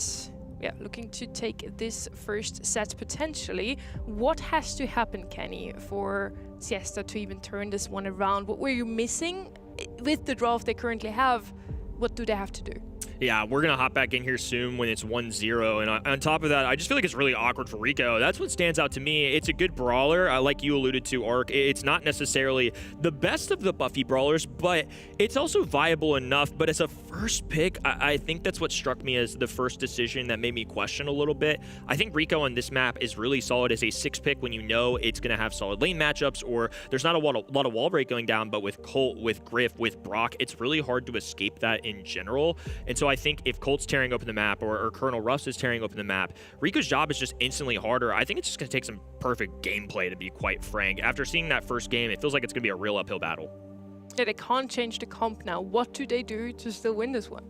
yeah, looking to take this first set potentially. What has to happen, Kenny, for Siesta to even turn this one around? What were you missing? With the draft they currently have, what do they have to do? Yeah, we're going to hop back in here soon when it's 1-0. And on top of that, I just feel like it's really awkward for Rico. That's what stands out to me. It's a good brawler, like you alluded to, Ark. It's not necessarily the best of the Buffy brawlers, but it's also viable enough. But as a first pick, I think that's what struck me as the first decision that made me question a little bit. I think Rico on this map is really solid as a 6 pick when you know it's going to have solid lane matchups, or there's not a lot of wall break going down, but with Colt, with Griff, with Brock, it's really hard to escape that in general. And so I think if Colt's tearing open the map or Colonel Ruffs is tearing open the map, Rico's job is just instantly harder. I think it's just going to take some perfect gameplay, to be quite frank. After seeing that first game, it feels like it's going to be a real uphill battle. Yeah, they can't change the comp now. What do they do to still win this one?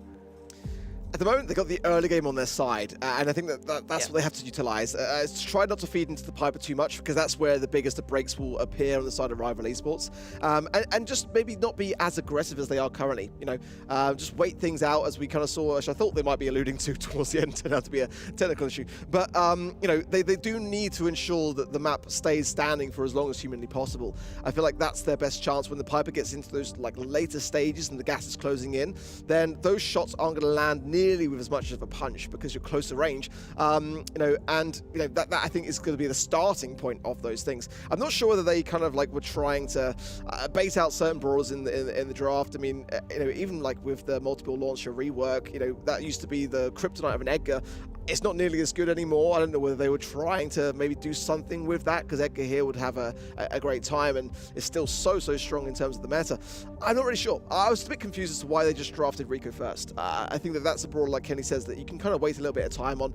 At the moment, they've got the early game on their side, and I think that's what they have to utilize. Try not to feed into the Piper too much, because that's where the biggest breaks will appear on the side of Rival Esports. And just maybe not be as aggressive as they are currently. You know, just wait things out, as we kind of saw, which I thought they might be alluding to towards the end, turned out to be a technical issue. But, you know, they do need to ensure that the map stays standing for as long as humanly possible. I feel like that's their best chance. When the Piper gets into those like later stages and the gas is closing in, then those shots aren't going to land nearly with as much of a punch, because you're closer range. You know, and you know that I think is going to be the starting point of those things. I'm not sure whether they kind of like were trying to bait out certain brawlers in the draft. I mean, you know, even like with the multiple launcher rework, you know, that used to be the kryptonite of an Edgar. It's not nearly as good anymore. I don't know whether they were trying to maybe do something with that, because Edgar here would have a great time and is still so strong in terms of the meta. I'm not really sure. I was a bit confused as to why they just drafted Rico first. I think that's a brawler, like Kenny says, that you can kind of wait a little bit of time on.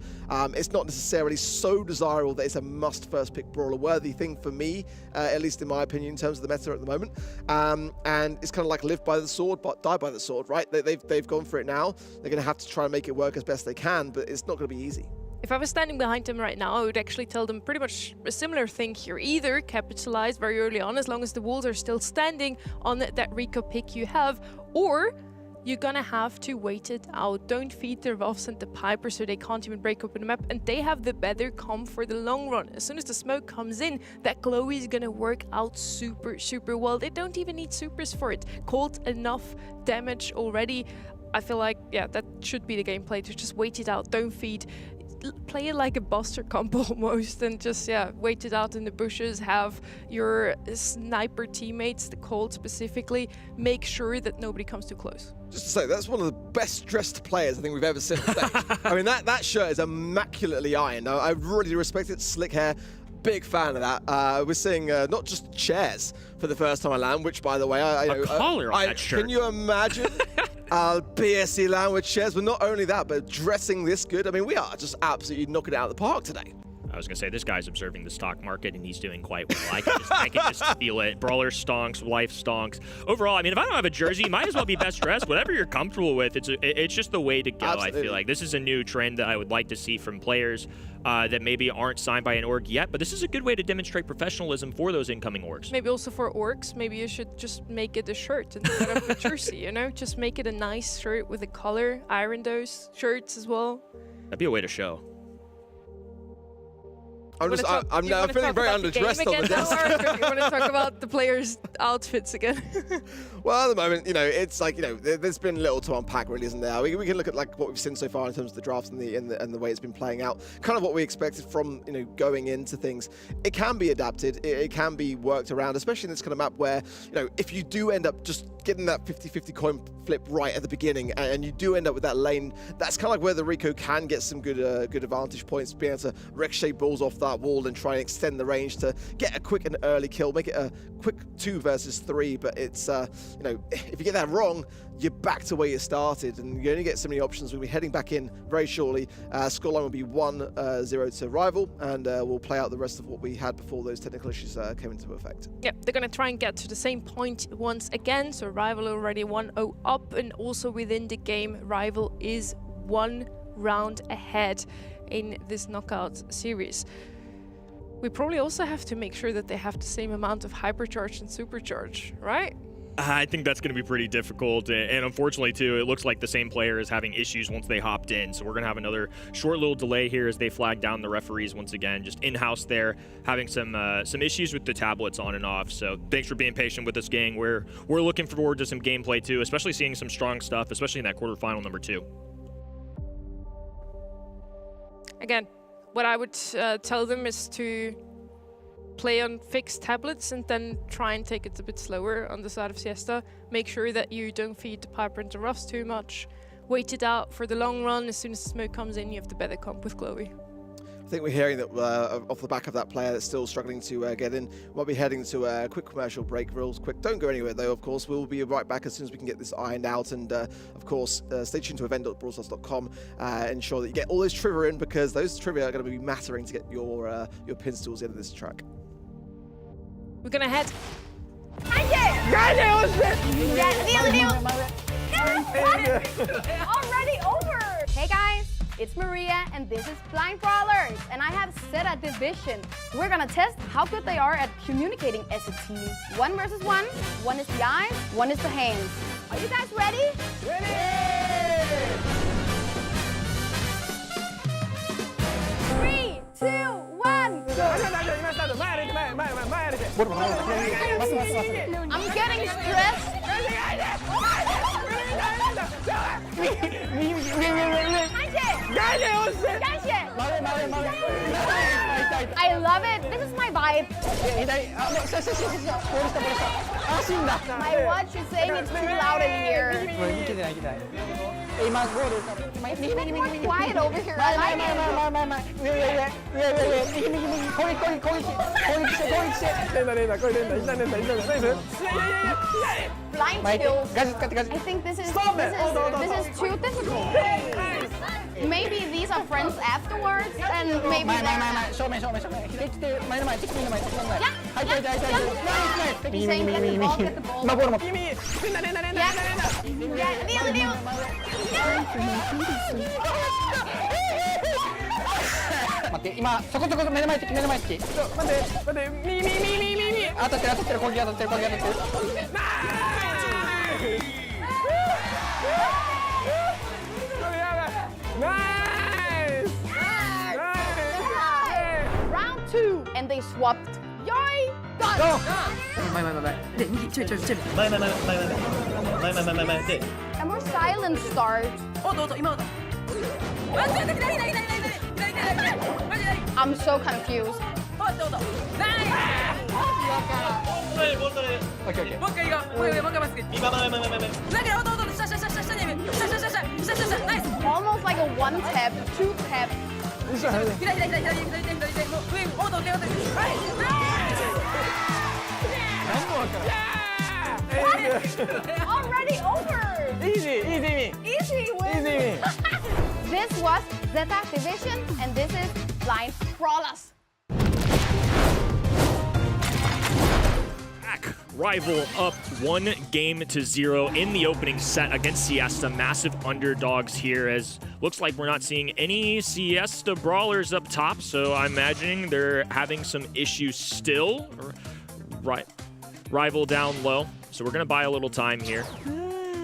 It's not necessarily so desirable that it's a must first pick brawler worthy thing for me, at least in my opinion, in terms of the meta at the moment. And it's kind of like live by the sword, but die by the sword, right? They've gone for it now. They're going to have to try and make it work as best they can, but it's not going to be easy. If I was standing behind them right now, I would actually tell them pretty much a similar thing here. Either capitalize very early on, as long as the walls are still standing on that Rico pick you have, or you're gonna have to wait it out. Don't feed the Ruffs and the Piper so they can't even break open the map, and they have the better comp for the long run. As soon as the smoke comes in, that glow is gonna work out super well. They don't even need supers for it. Colt enough damage already. I feel like, yeah, that should be the gameplay, to just wait it out, don't feed. Play it like a Buster comp almost, and just, yeah, wait it out in the bushes, have your sniper teammates, the Colt specifically, make sure that nobody comes too close. Just to say, that's one of the best dressed players I think we've ever seen on stage. I mean, that shirt is immaculately ironed. I really respect it. Slick hair. Big fan of that. We're seeing not just chairs for the first time on LAN, which, by the way, a collar on that shirt. Can you imagine BSC LAN with chairs? But not only that, but dressing this good. I mean, we are just absolutely knocking it out of the park today. I was going to say, this guy's observing the stock market, and he's doing quite well. I can just feel it. Brawler stonks, life stonks. Overall, I mean, if I don't have a jersey, you might as well be best dressed. Whatever you're comfortable with, it's just the way to go. Absolutely. I feel like this is a new trend that I would like to see from players that maybe aren't signed by an org yet, but this is a good way to demonstrate professionalism for those incoming orgs. Maybe also for orgs, maybe you should just make it a shirt instead of a jersey, you know? Just make it a nice shirt with a color, iron those shirts as well. That'd be a way to show. I'm now feeling very underdressed on the desk. You want to talk about the players' outfits again? Well, at the moment, it's like, there's been little to unpack, really, isn't there? We can look at like what we've seen so far in terms of the drafts and the way it's been playing out. Kind of what we expected from going into things. It can be adapted. It can be worked around, especially in this kind of map where if you do end up just getting that 50-50 coin flip right at the beginning, and you do end up with that lane, that's kind of like where the Rico can get some good advantage points, being able to ricochet balls off that wall and try and extend the range to get a quick and early kill, make it a quick 2 versus 3. But it's if you get that wrong, you're back to where you started, and you only get so many options. We'll be heading back in very shortly. Scoreline will be 1-0 to Rival, and we'll play out the rest of what we had before those technical issues came into effect. Yeah, they're going to try and get to the same point once again. So Rival already 1-0 up, and also within the game, Rival is 1 round ahead in this knockout series. We probably also have to make sure that they have the same amount of hypercharge and supercharge, right? I think that's going to be pretty difficult, and unfortunately too, it looks like the same player is having issues once they hopped in, so we're going to have another short little delay here as they flag down the referees once again, just in-house there, having some issues with the tablets on and off. So thanks for being patient with us, gang. We're looking forward to some gameplay too, especially seeing some strong stuff, especially in that quarterfinal number 2. Again, what I would tell them is to play on fixed tablets and then try and take it a bit slower on the side of Siesta. Make sure that you don't feed the Piper into roughs too much. Wait it out for the long run. As soon as the smoke comes in, you have the better comp with Chloe. I think we're hearing that off the back of that player that's still struggling to get in. We'll be heading to a quick commercial break. Real quick. Don't go anywhere though, of course. We'll be right back as soon as we can get this ironed out. And of course, stay tuned to event.brawlstars.com. Ensure that you get all those trivia in, because those trivia are going to be mattering to get your pins towards the end of this track. We're going to head. Already over! Hey guys, it's Maria and this is Blind Brawlers, and I have set a division. We're gonna test how good they are at communicating as a team. 1 versus 1, one is the eyes, one is the hands. Are you guys ready? Ready! 3, 2, 1, go! I'm getting stressed. I love it. This is my vibe. My watch is saying it's too loud in here. It's a bit more quiet over here. I like it. Blind skills. I think this is too difficult. Maybe these are friends afterwards, and maybe he's saying get the ball, get the ball. Round 2, and they swapped. Yay! Done! A more silent start. I'm so confused. Almost like a 1 tap, 2 tap. Already over! Easy win! This was Zeta Division, and this is Blind Brawlers. Rival up 1-0 in the opening set against Siesta. Massive underdogs here, as looks like we're not seeing any Siesta brawlers up top, so I'm imagining they're having some issues still. Rival down low, so we're going to buy a little time here.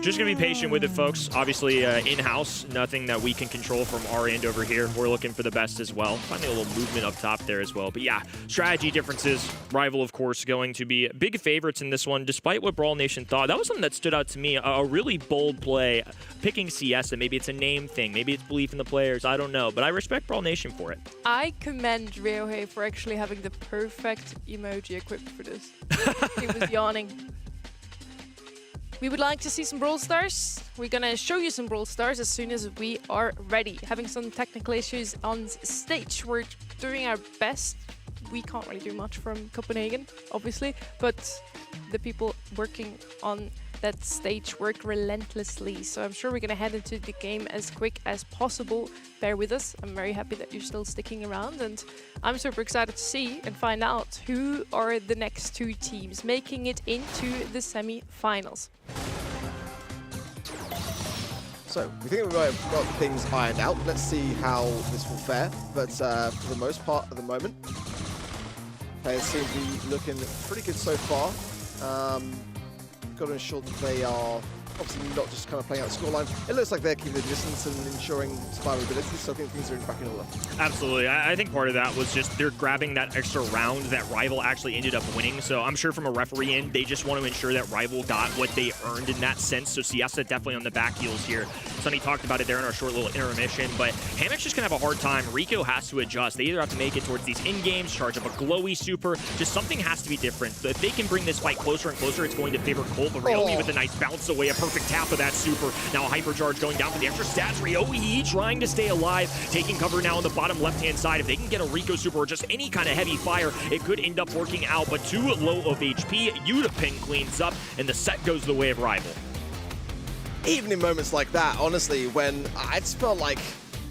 Just going to be patient with it, folks. Obviously, in-house, nothing that we can control from our end over here. We're looking for the best as well. Finding a little movement up top there as well. But yeah, strategy differences. Rival, of course, going to be big favorites in this one, despite what Brawl Nation thought. That was something that stood out to me. A really bold play, picking Siesta. Maybe it's a name thing. Maybe it's belief in the players. I don't know. But I respect Brawl Nation for it. I commend Ryohei for actually having the perfect emoji equipped for this. He was yawning. We would like to see some Brawl Stars. We're gonna show you some Brawl Stars as soon as we are ready. Having some technical issues on stage. We're doing our best. We can't really do much from Copenhagen, obviously, but the people working on that stage work relentlessly. So I'm sure we're gonna head into the game as quick as possible. Bear with us. I'm very happy that you're still sticking around, and I'm super excited to see and find out who are the next two teams making it into the semi-finals. So, we think we might have got things ironed out. Let's see how this will fare. But for the most part at the moment, players seem to be looking pretty good so far. Got to ensure that they are obviously not just kind of playing out the scoreline. It looks like they're keeping the distance and ensuring survivability, so I think things are back in order. Absolutely. I think part of that was just they're grabbing that extra round that Rival actually ended up winning. So I'm sure from a referee end, they just want to ensure that Rival got what they earned in that sense. So Siesta definitely on the back heels here. Sonny talked about it there in our short little intermission, but Hammock's just going to have a hard time. Rico has to adjust. They either have to make it towards these in-games, charge up a glowy super. Just something has to be different. So if they can bring this fight closer and closer, it's going to favor Colt, but Ryohei with a nice bounce away, a perfect tap of that super. Now a hypercharge going down for the extra stats. Ryohei trying to stay alive, taking cover now on the bottom left-hand side. If they can get a Rico super or just any kind of heavy fire, it could end up working out, but too low of HP. Utapin cleans up, and the set goes the way of Rival. Even in moments like that, honestly, when I just felt like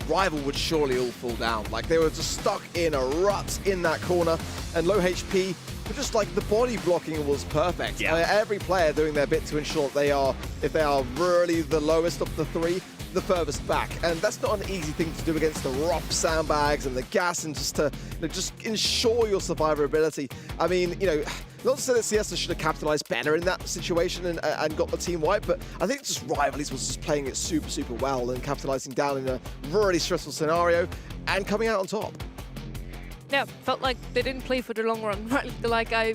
Rival would surely all fall down. Like they were just stuck in a rut in that corner, and low HP, but just like the body blocking was perfect. Yeah. Every player doing their bit to ensure that they are, if they are really the lowest of the three, the furthest back. And that's not an easy thing to do against the rough sandbags and the gas, and just to just ensure your survivability. I mean, not to say that Siesta should have capitalized better in that situation and got the team wiped, but I think just Rivalries was just playing it super, super well and capitalizing down in a really stressful scenario and coming out on top. Yeah, felt like they didn't play for the long run, right? Like I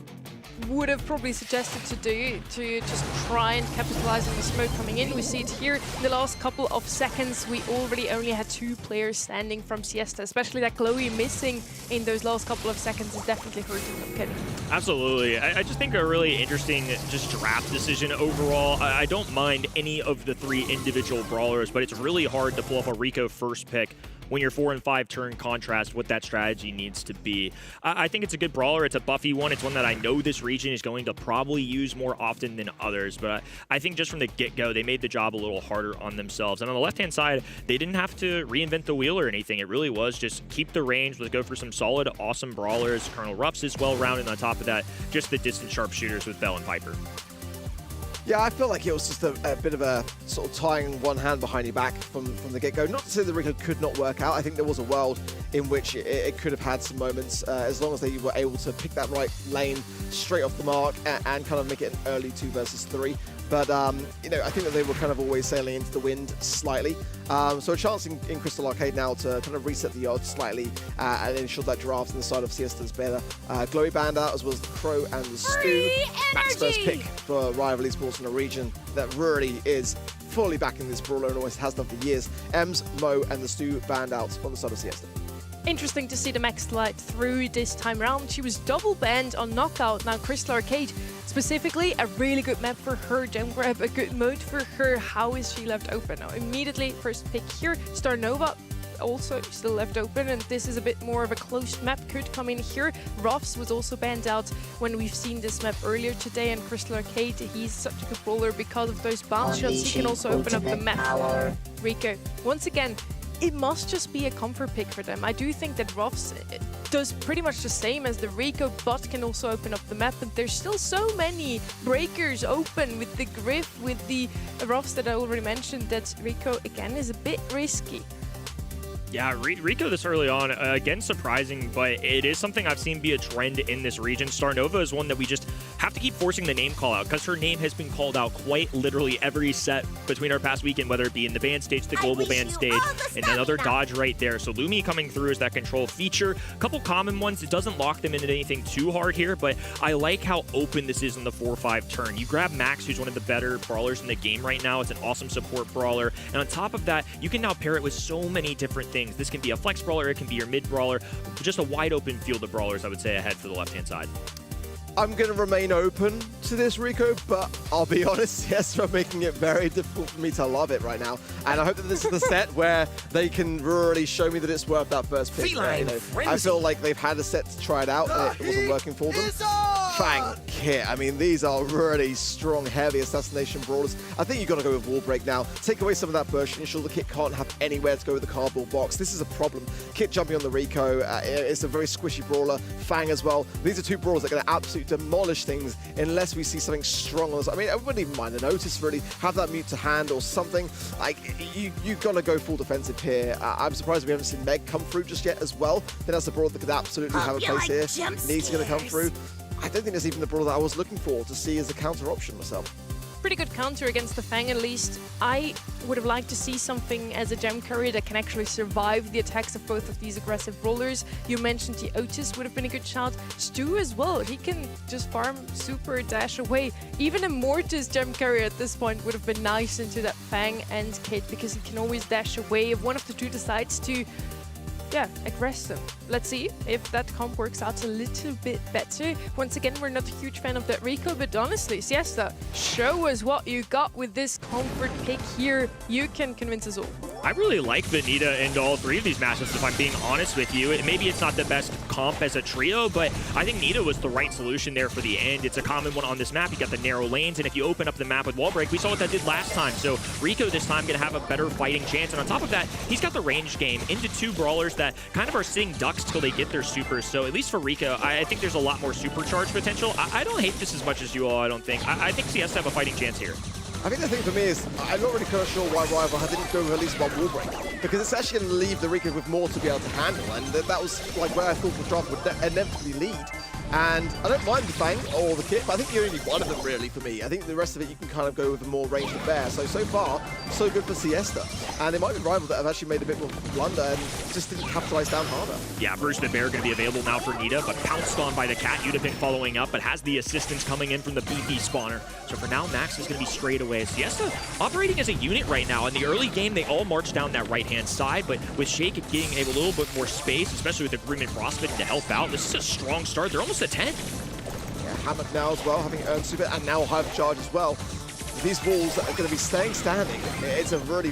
would have probably suggested to do, to just try and capitalize on the smoke coming in. We see it here in the last couple of seconds. We already only had 2 players standing from Siesta, especially that Chloe missing in those last couple of seconds is definitely hurting them, Kenny. Absolutely. I just think a really interesting just draft decision overall. I don't mind any of the 3 individual brawlers, but it's really hard to pull off a Rico first pick when you're 4 and 5 turn contrast what that strategy needs to be. I think it's a good brawler. It's a buffy one. It's one that I know this region is going to probably use more often than others, but I think just from the get-go, they made the job a little harder on themselves. And on the left-hand side, they didn't have to reinvent the wheel or anything. It really was just keep the range, let's go for some solid, awesome brawlers. Colonel Ruffs is well-rounded. On top of that, just the distant sharpshooters with Bell and Piper. Yeah, I feel like it was just a bit of a sort of tying one hand behind your back from the get-go. Not to say the Rico could not work out. I think there was a world in which it could have had some moments as long as they were able to pick that right lane straight off the mark and kind of make it an early 2 versus 3. But, I think that they were kind of always sailing into the wind slightly. So a chance in Crystal Arcade now to kind of reset the odds slightly and ensure that draft on the side of Siesta is better. Glowy banned out as well as the Crow and the Stu. Max first pick for Rival Esports in a region that really is fully back in this brawler and always has done for years. Ems, Mo and the Stu banned out on the side of Siesta. Interesting to see the Max slide through this time around. She was double banned on Knockout. Now Crystal Arcade, specifically, a really good map for her. Gem Grab, a good mode for her. How is she left open? Now immediately, first pick here. Star Nova also still left open, and this is a bit more of a closed map. Could come in here. Ruffs was also banned out when we've seen this map earlier today, and Crystal Arcade, he's such a good brawler because of those bounce shots. He can also open up the map. Rico, once again, it must just be a comfort pick for them. I do think that Ruffs does pretty much the same as the Rico, but can also open up the map. But there's still so many breakers open with the Griff, with the Ruffs that I already mentioned, that Rico, again, is a bit risky. Yeah, Rico this early on, again, surprising, but it is something I've seen be a trend in this region. Starnova is one that we just have to keep forcing the name call out, because her name has been called out quite literally every set between our past weekend, whether it be in the band stage, the global band stage, and another dodge right there. So Lumi coming through as that control feature. A couple common ones. It doesn't lock them into anything too hard here, but I like how open this is in the 4-5 turn. You grab Max, who's one of the better brawlers in the game right now. It's an awesome support brawler. And on top of that, you can now pair it with so many different things. This can be a flex brawler, it can be your mid brawler, just a wide open field of brawlers, I would say, ahead for the left-hand side. I'm going to remain open to this, Rico, but I'll be honest, yes, we're making it very difficult for me to love it right now. And I hope that this is the set where they can really show me that it's worth that first pick. I feel like they've had a set to try it out, and it wasn't working for them. Fang Kit. I mean, these are really strong, heavy assassination brawlers. I think you've got to go with Wall Break now. Take away some of that burst, ensure the Kit can't have anywhere to go with the cardboard box. This is a problem. Kit jumping on the Rico. It's a very squishy brawler. Fang as well. These are two brawlers that are going to absolutely demolish things unless we see something strong on us. I mean, I wouldn't even mind the notice, really. Have that mute to hand or something. Like, you've got to go full defensive here. I'm surprised we haven't seen Meg come through just yet as well. I think that's a brawler that could absolutely have a place here. Needs going to come through. I don't think there's even the brawler that I was looking for to see as a counter option myself. Pretty good counter against the Fang, at least. I would have liked to see something as a gem carrier that can actually survive the attacks of both of these aggressive brawlers. You mentioned the Otis would have been a good shout. Stu as well. He can just farm super dash away. Even a Mortis gem carrier at this point would have been nice into that Fang and Kit, because he can always dash away if one of the two decides to aggress them. Let's see if that comp works out a little bit better. Once again, we're not a huge fan of that Rico, but honestly, Siesta, show us what you got with this comfort pick here. You can convince us all. I really like Vanita in all three of these matchups, if I'm being honest with you. Maybe it's not the best comp as a trio, but I think Nita was the right solution there for the end. It's a common one on this map. You got the narrow lanes, and if you open up the map with wall break, we saw what that did last time. So Rico this time going to have a better fighting chance, and on top of that, he's got the range game into two brawlers that kind of are sitting ducks till they get their supers. So at least for Rico, I think there's a lot more supercharge potential. I don't hate this as much as you all, I don't think. I think CS have a fighting chance here. I think the thing for me is, I'm not really kind of sure why Rival didn't go with at least one wall break, because it's actually going to leave the Rico with more to be able to handle, and that was like where I thought the draft would inevitably lead. And I don't mind the Fang or the Kit, but I think you only need one of them really for me. I think the rest of it you can kind of go with a more ranged affair. So far, so good for Siesta. And it might be Rival that have actually made a bit more blunder and just didn't capitalize down harder. Yeah, Bruce the Bear going to be available now for Nita, but pounced on by the Cat. Udapin following up, but has the assistance coming in from the BP spawner. So for now, Max is going to be straight away. Siesta operating as a unit right now. In the early game, they all marched down that right-hand side, but with Shake getting a little bit more space, especially with the Grim and Frostbitten to help out, this is a strong start. They're almost at 10. Yeah, Hammock now as well, having earned super, and now Hypercharge as well. These walls are going to be staying standing. It's a really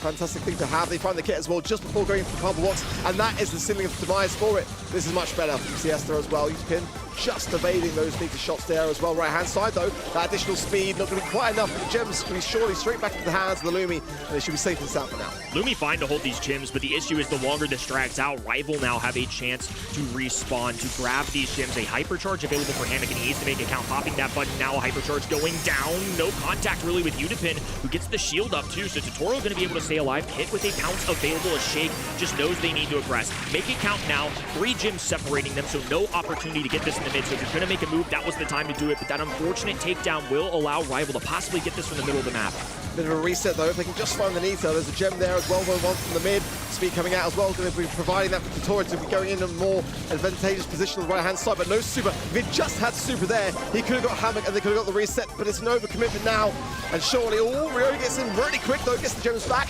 fantastic thing to have. They find the Kit as well just before going for the cardboard box, and that is the ceiling of demise for it. This is much better from Siesta as well. Utapin just evading those sneaky shots there as well. Right-hand side, though, that additional speed not going to be quite enough. The gems can be surely straight back into the hands of the Lumi, and they should be safe and sound for now. Lumi fine to hold these gems, but the issue is the longer this drags out, Rival now have a chance to respawn, to grab these gems. A Hypercharge available for Hammock and Ease to make it count. Popping that button now, a Hypercharge going down. No contact really with Udapin, who gets the shield up too, so Totoro going to be able to stay alive. Kit with a pounce available as Shake just knows they need to aggress. Make it count now. 3 gems separating them, so no opportunity to get this in the mid. So if you're going to make a move, that was the time to do it, but that unfortunate takedown will allow Rival to possibly get this from the middle of the map. Bit of a reset though, if they can just find the Nita. There's a gem there as well, one from the mid. Speed coming out as well, going to be providing that for Totoro to be going in a more advantageous position on the right-hand side, but no super. If he just had super there, he could have got Hammock and they could have got the reset, but it's an overcommitment now. And surely, Rio gets in really quick though, gets the gems back.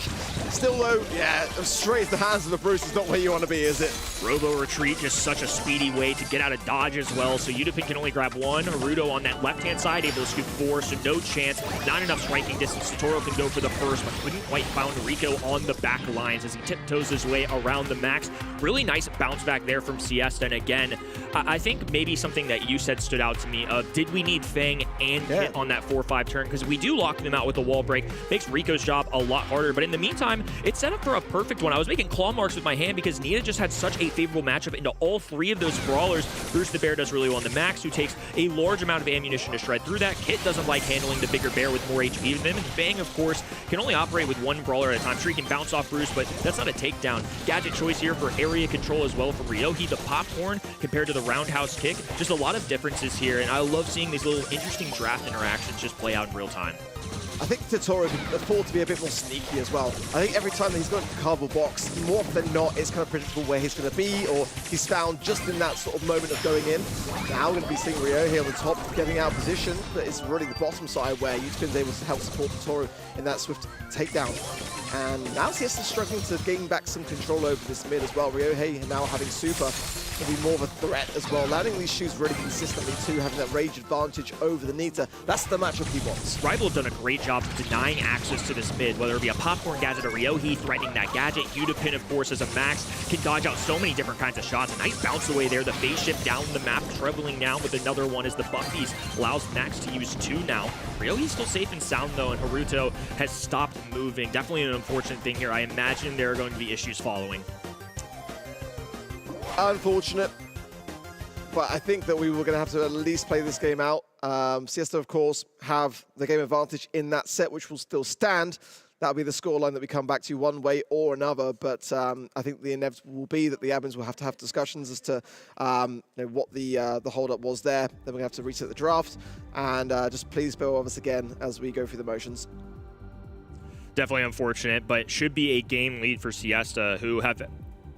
Still though, yeah, straight to the hands of the Bruce is not where you want to be, is it? Robo Retreat, just such a speedy way to get out of dodge as well. So Udapin can only grab 1. Haruto on that left-hand side, able to scoop 4, so no chance. Not enough striking distance. Totoro can go for the first, but couldn't quite found Rico on the back lines as he tiptoes his way around the Max. Really nice bounce back there from Siesta. And again, I think maybe something that you said stood out to me of, did we need Fang and Kit on that 4-5 turn? Because we do lock them out with a wall break. Makes Rico's job a lot harder. But in the meantime, game, it's set up for a perfect one. I was making claw marks with my hand because Nita just had such a favorable matchup into all 3 of those brawlers. Bruce the Bear does really well on the Max, who takes a large amount of ammunition to shred through that. Kit doesn't like handling the bigger bear with more HP than him, and Fang, of course, can only operate with 1 brawler at a time. Sure, he can bounce off Bruce, but that's not a takedown. Gadget choice here for area control as well from Ryohi. The popcorn compared to the roundhouse kick, just a lot of differences here, and I love seeing these little interesting draft interactions just play out in real time. I think Totoro can afford to be a bit more sneaky as well. I think every time that he's got into the cardboard box, more often than not, it's kind of predictable where he's going to be, or he's found just in that sort of moment of going in. Now we're going to be seeing Ryo here on the top, getting out of position, but it's really the bottom side where Yutspin's able to help support Totoro in that swift takedown. And now Siesta's struggling to gain back some control over this mid as well. Ryohei now having super can be more of a threat as well. Landing these shoes really consistently too, having that rage advantage over the Nita. That's the matchup he wants. Rival have done a great job of denying access to this mid, whether it be a popcorn gadget or Ryohi threatening that gadget. Yutapin, of course, as a Max, can dodge out so many different kinds of shots. A nice bounce away there. The phase shift down the map, traveling now with another one as the Buffies allows Max to use 2 now. Ryohi's still safe and sound though, and Haruto has stopped moving. Definitely an unfortunate thing here. I imagine there are going to be issues following. Unfortunate, but I think that we were going to have to at least play this game out. Siesta, of course, have the game advantage in that set, which will still stand. That'll be the scoreline that we come back to one way or another, but I think the inevitable will be that the admins will have to have discussions as to what the hold-up was there. Then we're going to have to reset the draft, and just please bear with us again as we go through the motions. Definitely unfortunate, but should be a game lead for Siesta, who have,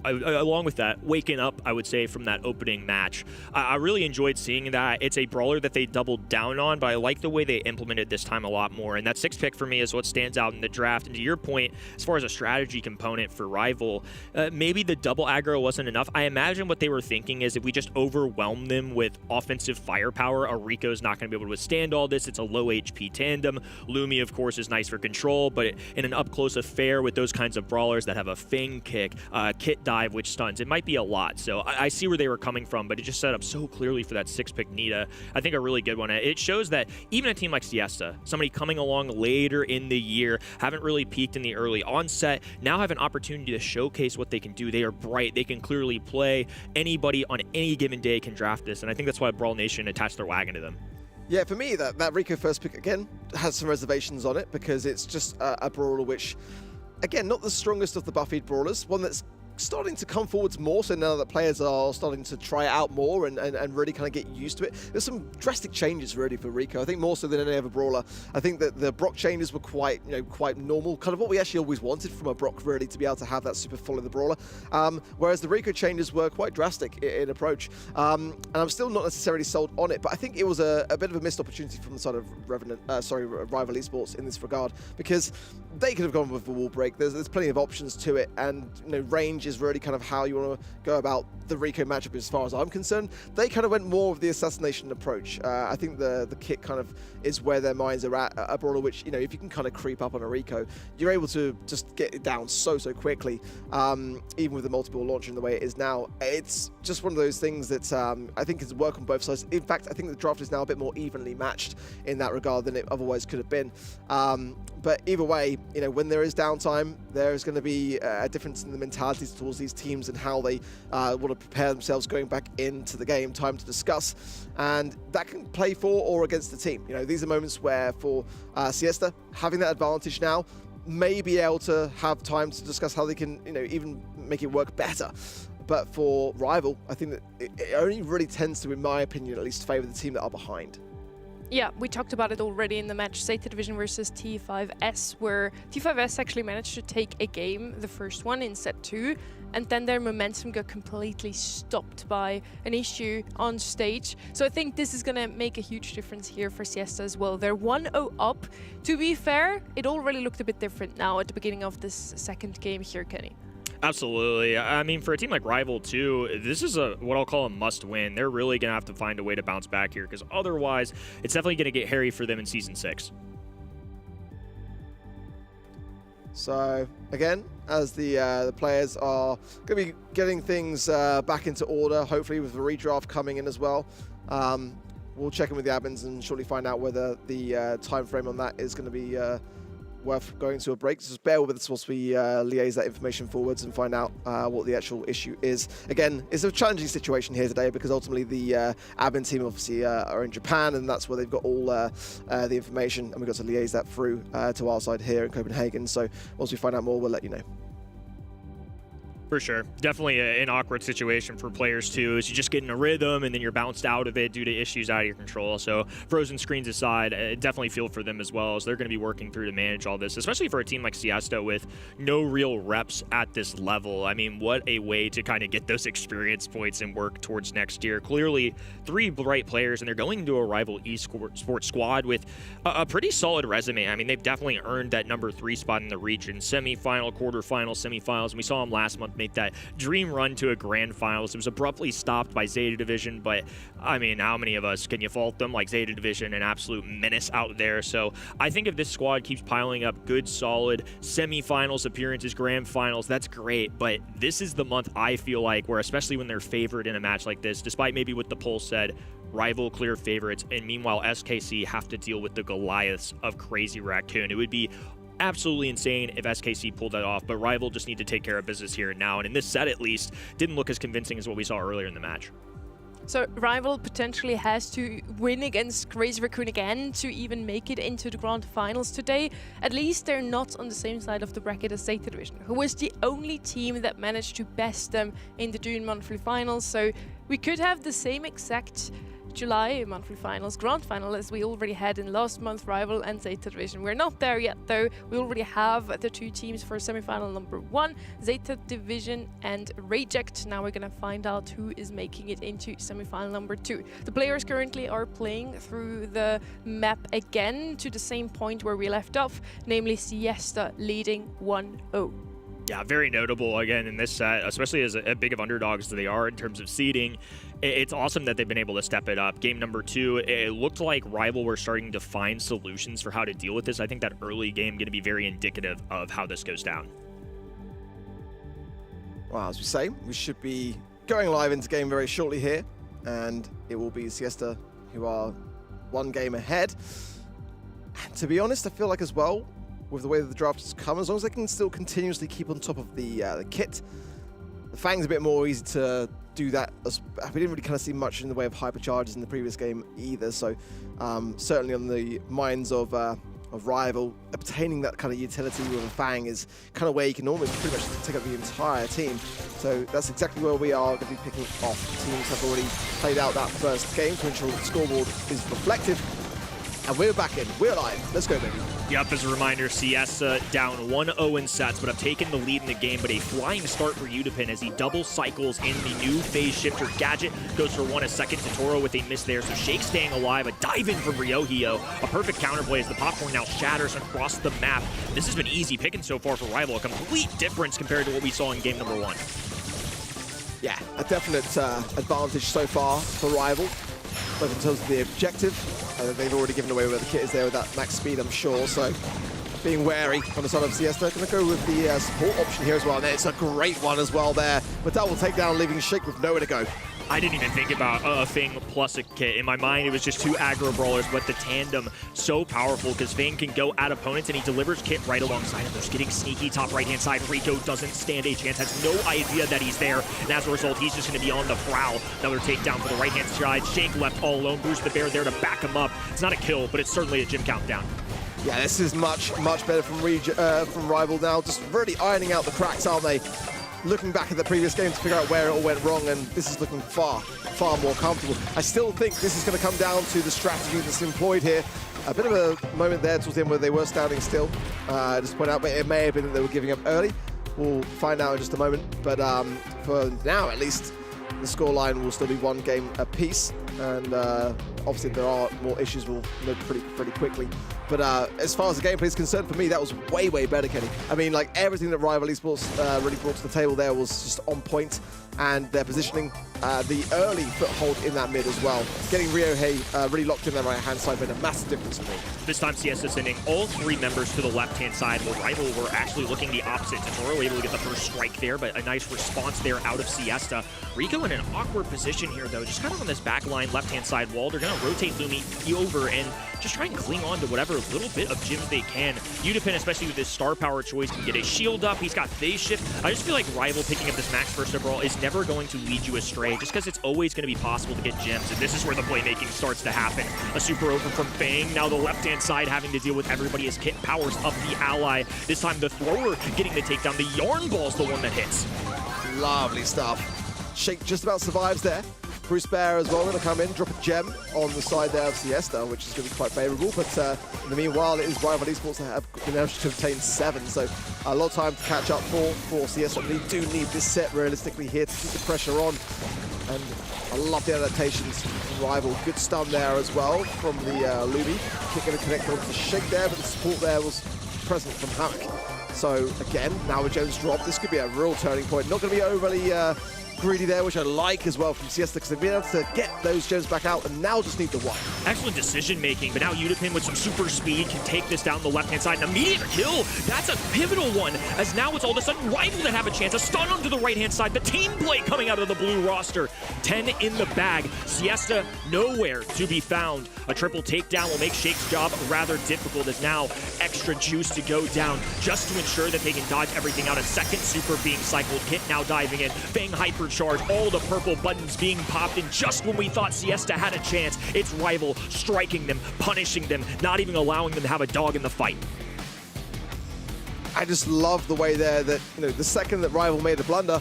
along with that, waking up, I would say, from that opening match. I really enjoyed seeing that. It's a brawler that they doubled down on, but I like the way they implemented this time a lot more. And that 6th pick for me is what stands out in the draft. And to your point, as far as a strategy component for Rival, maybe the double aggro wasn't enough. I imagine what they were thinking is if we just overwhelm them with offensive firepower, Ariko's not going to be able to withstand all this. It's a low HP tandem. Lumi, of course, is nice for control, but in an up-close affair with those kinds of brawlers that have a Fang kick, Kit dive, which stuns, it might be a lot. So I see where they were coming from, but it just set up so clearly for that 6th pick Nita. I think a really good one. It shows that even a team like Siesta, somebody coming along later in the year, haven't really peaked in the early onset, now have an opportunity to showcase what they can do. They are bright. They can clearly play. Anybody on any given day can draft this, and I think that's why Brawl Nation attached their wagon to them. Yeah, for me, that Rico first pick, again, has some reservations on it because it's just a brawler which, again, not the strongest of the buffied brawlers, one that's starting to come forwards more, so now that players are starting to try it out more and really kind of get used to it. There's some drastic changes really for Rico. I think more so than any other brawler. I think that the Brock changes were quite normal, kind of what we actually always wanted from a Brock, really, to be able to have that super follow the brawler. Whereas the Rico changes were quite drastic in approach. And I'm still not necessarily sold on it, but I think it was a bit of a missed opportunity from the side of Rival Esports in this regard, because they could have gone with the wall break. There's plenty of options to it, and range is really kind of how you want to go about the Rico matchup as far as I'm concerned. They kind of went more of the assassination approach. I think the kit kind of is where their minds are at. A brawler which, if you can kind of creep up on a Rico, you're able to just get it down so quickly, even with the multiple launcher in the way it is now. It's just one of those things that I think can work on both sides. In fact, I think the draft is now a bit more evenly matched in that regard than it otherwise could have been. But either way, when there is downtime, there is going to be a difference in the mentalities towards these teams and how they want to prepare themselves going back into the game. Time to discuss, and that can play for or against the team. These are moments where for Siesta, having that advantage now, may be able to have time to discuss how they can, even make it work better. But for Rival, I think that it only really tends to, in my opinion, at least favour the team that are behind. Yeah, we talked about it already in the match, Zeta Division versus T5S, where T5S actually managed to take a game, the first one in set 2, and then their momentum got completely stopped by an issue on stage. So I think this is going to make a huge difference here for Siesta as well. They're 1-0 up. To be fair, it already looked a bit different now at the beginning of this second game here, Kenny. Absolutely. I mean, for a team like Rival, too, this is what I'll call a must-win. They're really going to have to find a way to bounce back here, because otherwise, it's definitely going to get hairy for them in Season 6. So, again, as the players are going to be getting things back into order, hopefully with the redraft coming in as well, we'll check in with the admins and shortly find out whether the time frame on that is going to be worth going to a break. Just bear with us whilst we liaise that information forwards and find out what the actual issue is. Again, it's a challenging situation here today because ultimately the admin team obviously are in Japan, and that's where they've got all the information, and we've got to liaise that through to our side here in Copenhagen. So once we find out more, we'll let you know. For sure. Definitely an awkward situation for players, too, is you just get in a rhythm and then you're bounced out of it due to issues out of your control. So frozen screens aside, definitely feel for them as well, as they're going to be working through to manage all this, especially for a team like Siesta with no real reps at this level. I mean, what a way to kind of get those experience points and work towards next year. Clearly, 3 bright players, and they're going into a rival esports squad with a pretty solid resume. I mean, they've definitely earned that number 3 spot in the region. Semi-final, quarterfinal, semifinals, and we saw them last month make that dream run to a grand finals. It was abruptly stopped by Zeta Division, but I mean, how many of us can you fault them? Like, Zeta Division, an absolute menace out there. So I think if this squad keeps piling up good, solid semifinals appearances, grand finals, that's great. But this is the month, I feel like, where especially when they're favored in a match like this, despite maybe what the poll said, rival clear favorites, and meanwhile SKC have to deal with the Goliaths of Crazy Raccoon. It would be absolutely insane if SKC pulled that off, but rival just need to take care of business here and now, and in this set at least didn't look as convincing as what we saw earlier in the match. So rival potentially has to win against Crazy Raccoon again to even make it into the grand finals today. At least they're not on the same side of the bracket as Zeta Division, who was the only team that managed to best them in the June monthly finals. So we could have the same exact July monthly finals, grand final, as we already had in last month, rival and Zeta Division. We're not there yet though. We already have the 2 teams for semifinal number 1, Zeta Division and Reject. Now we're gonna find out who is making it into semifinal number 2. The players currently are playing through the map again to the same point where we left off, namely Siesta leading 1-0. Yeah, very notable again in this set, especially as a big of underdogs that they are in terms of seeding. It's awesome that they've been able to step it up. Game number 2, it looked like rival were starting to find solutions for how to deal with this. I think that early game going to be very indicative of how this goes down. Well, as we say, we should be going live into game very shortly here, and it will be Siesta who are 1 game ahead. And to be honest, I feel like as well, with the way that the draft has come, as long as they can still continuously keep on top of the kit, the Fang's a bit more easy to do that. We didn't really kind of see much in the way of hypercharges in the previous game either, so certainly on the minds of rival, obtaining that kind of utility with a Fang is kind of where you can almost pretty much take up the entire team. So that's exactly where we are going to be picking off. Teams have already played out that first game to ensure that the scoreboard is reflective. And we're back in. We're live. Let's go, baby. Yep, as a reminder, Siesta down 1-0 in sets, but have taken the lead in the game. But a flying start for Udipin as he double cycles in the new phase shifter gadget. Goes for 1 a second to Toro with a miss there. So Shake staying alive. A dive in from Ryohio. A perfect counterplay as the popcorn now shatters across the map. This has been easy picking so far for rival. A complete difference compared to what we saw in game number 1. Yeah, a definite advantage so far for rival, both in terms of the objective. They've already given away where the kit is there with that max speed, I'm sure. So being wary on the side of Siesta. Going to go with the support option here as well. And it's a great one as well there. But double takedown, leaving Shake with nowhere to go. I didn't even think about a Fang plus a kit. In my mind, it was just 2 aggro brawlers, but the tandem so powerful because Fang can go at opponents and he delivers kit right alongside him. There's getting sneaky top right-hand side. Rico doesn't stand a chance, has no idea that he's there, and as a result, he's just going to be on the prowl. Another takedown for the right-hand side. Shake left all alone. Bruce the Bear there to back him up. It's not a kill, but it's certainly a gym countdown. Yeah, this is much better from rival now. Just really ironing out the cracks, aren't they? Looking back at the previous game to figure out where it all went wrong, and this is looking far more comfortable. I still think this is going to come down to the strategy that's employed here. A bit of a moment there towards the end where they were standing still, just to point out, but it may have been that they were giving up early. We'll find out in just a moment, but for now at least, the scoreline will still be 1 game apiece, and obviously if there are more issues, we'll know pretty quickly. But as far as the gameplay is concerned, for me, that was way better, Kenny. I mean, like, everything that Rival Esports really brought to the table there was just on point, and their positioning, the early foothold in that mid as well. Getting Ryohei really locked in their right-hand side made a massive difference for me. This time, Siesta sending all 3 members to the left-hand side, while Rival were actually looking the opposite. Totoro able to get the first strike there, but a nice response there out of Siesta. Rico in an awkward position here, though, just kind of on this back line left-hand side wall. They're going rotate Lumi over and just try and cling on to whatever little bit of gems they can. Udipin, especially with his star power choice, can get a shield up. He's got phase shift. I just feel like Rival picking up this max first overall is never going to lead you astray, just because it's always going to be possible to get gems. And this is where the playmaking starts to happen. A super over from Fang. Now the left-hand side having to deal with everybody as Kit powers up the ally. This time the thrower getting the takedown. The Yarn Ball's the one that hits. Lovely stuff. Shake just about survives there. Bruce Bear as well going to come in, drop a gem on the side there of Siesta, which is going to be quite favourable. But in the meanwhile, it is Rival Esports that have been able to obtain 7. So a lot of time to catch up for Siesta. They do need this set realistically here to keep the pressure on. And I love the adaptations from Rival. Good stun there as well from the Luby. Kick going to connect onto the Shake there, but the support there was present from Hammock. So again, now with gems dropped, this could be a real turning point. Not going to be overly greedy there, which I like as well from Siesta, because they've been able to get those gems back out and now just need the one. Excellent decision making, but now Udipin with some super speed can take this down the left-hand side. An immediate kill. That's a pivotal one, as now it's all of a sudden Rival that have a chance. A stun onto the right-hand side. The team play coming out of the blue roster. 10 in the bag. Siesta nowhere to be found. A triple takedown will make Shake's job rather difficult, as now extra juice to go down just to ensure that they can dodge everything out. A second super being cycled. Kit now diving in. Fang hyper charge, all the purple buttons being popped, and just when we thought Siesta had a chance, it's Rival striking them, punishing them, not even allowing them to have a dog in the fight. I just love the way there that, the second that Rival made a blunder,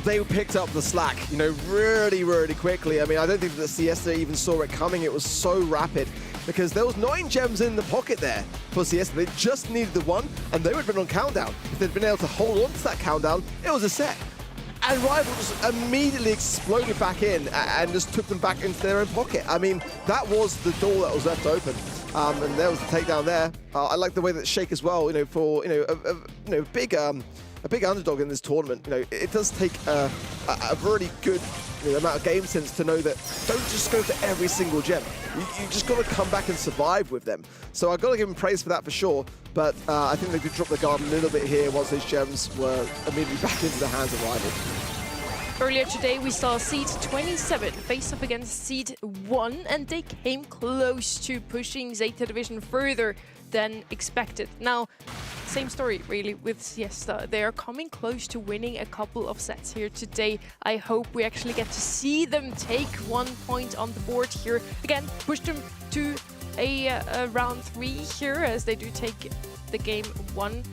they picked up the slack, really, really quickly. I mean, I don't think that Siesta even saw it coming. It was so rapid, because there was 9 gems in the pocket there for Siesta. They just needed the one, and they would have been on countdown. If they'd been able to hold on to that countdown, it was a set. And Rival just immediately exploded back in and just took them back into their own pocket. I mean, that was the door that was left open. And there was the takedown there. I like the way that Shake as well, for, a big underdog in this tournament. It does take a really good amount of game sense to know that don't just go for every single gem. You just got to come back and survive with them. So I've got to give him praise for that for sure. But I think they did drop the guard a little bit here once those gems were immediately back into the hands of Rival. Earlier today, we saw Seed 27 face up against Seed 1, and they came close to pushing Zeta Division further than expected. Now, same story really with Siesta. They are coming close to winning a couple of sets here today. I hope we actually get to see them take 1 point on the board here. Again, push them to a round 3 here, as they do take the game 1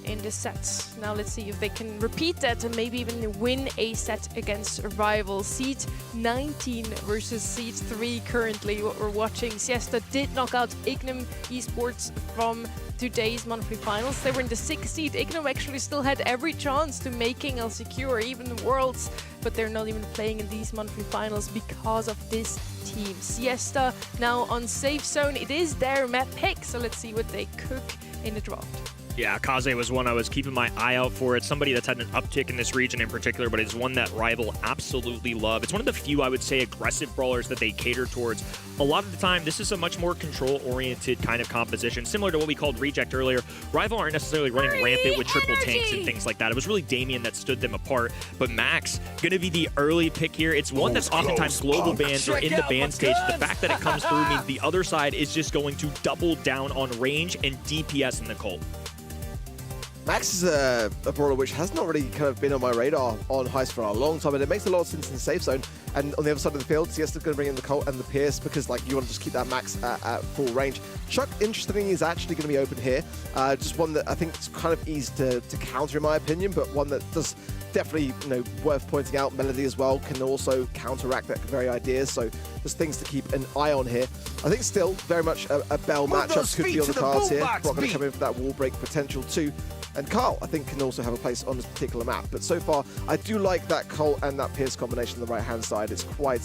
in the sets. Now let's see if they can repeat that and maybe even win a set against a rival. Seed 19 versus Seed 3 currently, what we're watching. Siesta did knock out Ignim Esports from today's monthly finals. They were in the 6th seed. Ignim actually still had every chance to making a secure even Worlds, but they're not even playing in these monthly finals because of this team. Siesta now on safe zone. It is their map pick, so let's see what they cook in the draft. Yeah, Kaze was one I was keeping my eye out for. It's somebody that's had an uptick in this region in particular, but it's one that Rival absolutely love. It's one of the few, I would say, aggressive brawlers that they cater towards. A lot of the time, this is a much more control-oriented kind of composition, similar to what we called Reject earlier. Rival aren't necessarily running rampant with triple tanks and things like that. It was really Damien that stood them apart, but Max, gonna be the early pick here. It's one that's oftentimes global bans or in the ban stage. The fact that it comes through means the other side is just going to double down on range and DPS in the cult. Max is a brawler which has not really kind of been on my radar on Heist for a long time, and it makes a lot of sense in the safe zone. And on the other side of the field, Siesta's going to bring in the Colt and the Pierce, because you want to just keep that Max at full range. Chuck, interestingly, is actually going to be open here. Just one that I think is kind of easy to counter, in my opinion, but one that does definitely, worth pointing out. Melody as well can also counteract that very idea, so there's things to keep an eye on here. I think still very much a Bell matchup could be on the cards here. Brock going to come in for that wall break potential too. And Carl, I think, can also have a place on this particular map. But so far, I do like that Colt and that Pierce combination on the right-hand side. It's quite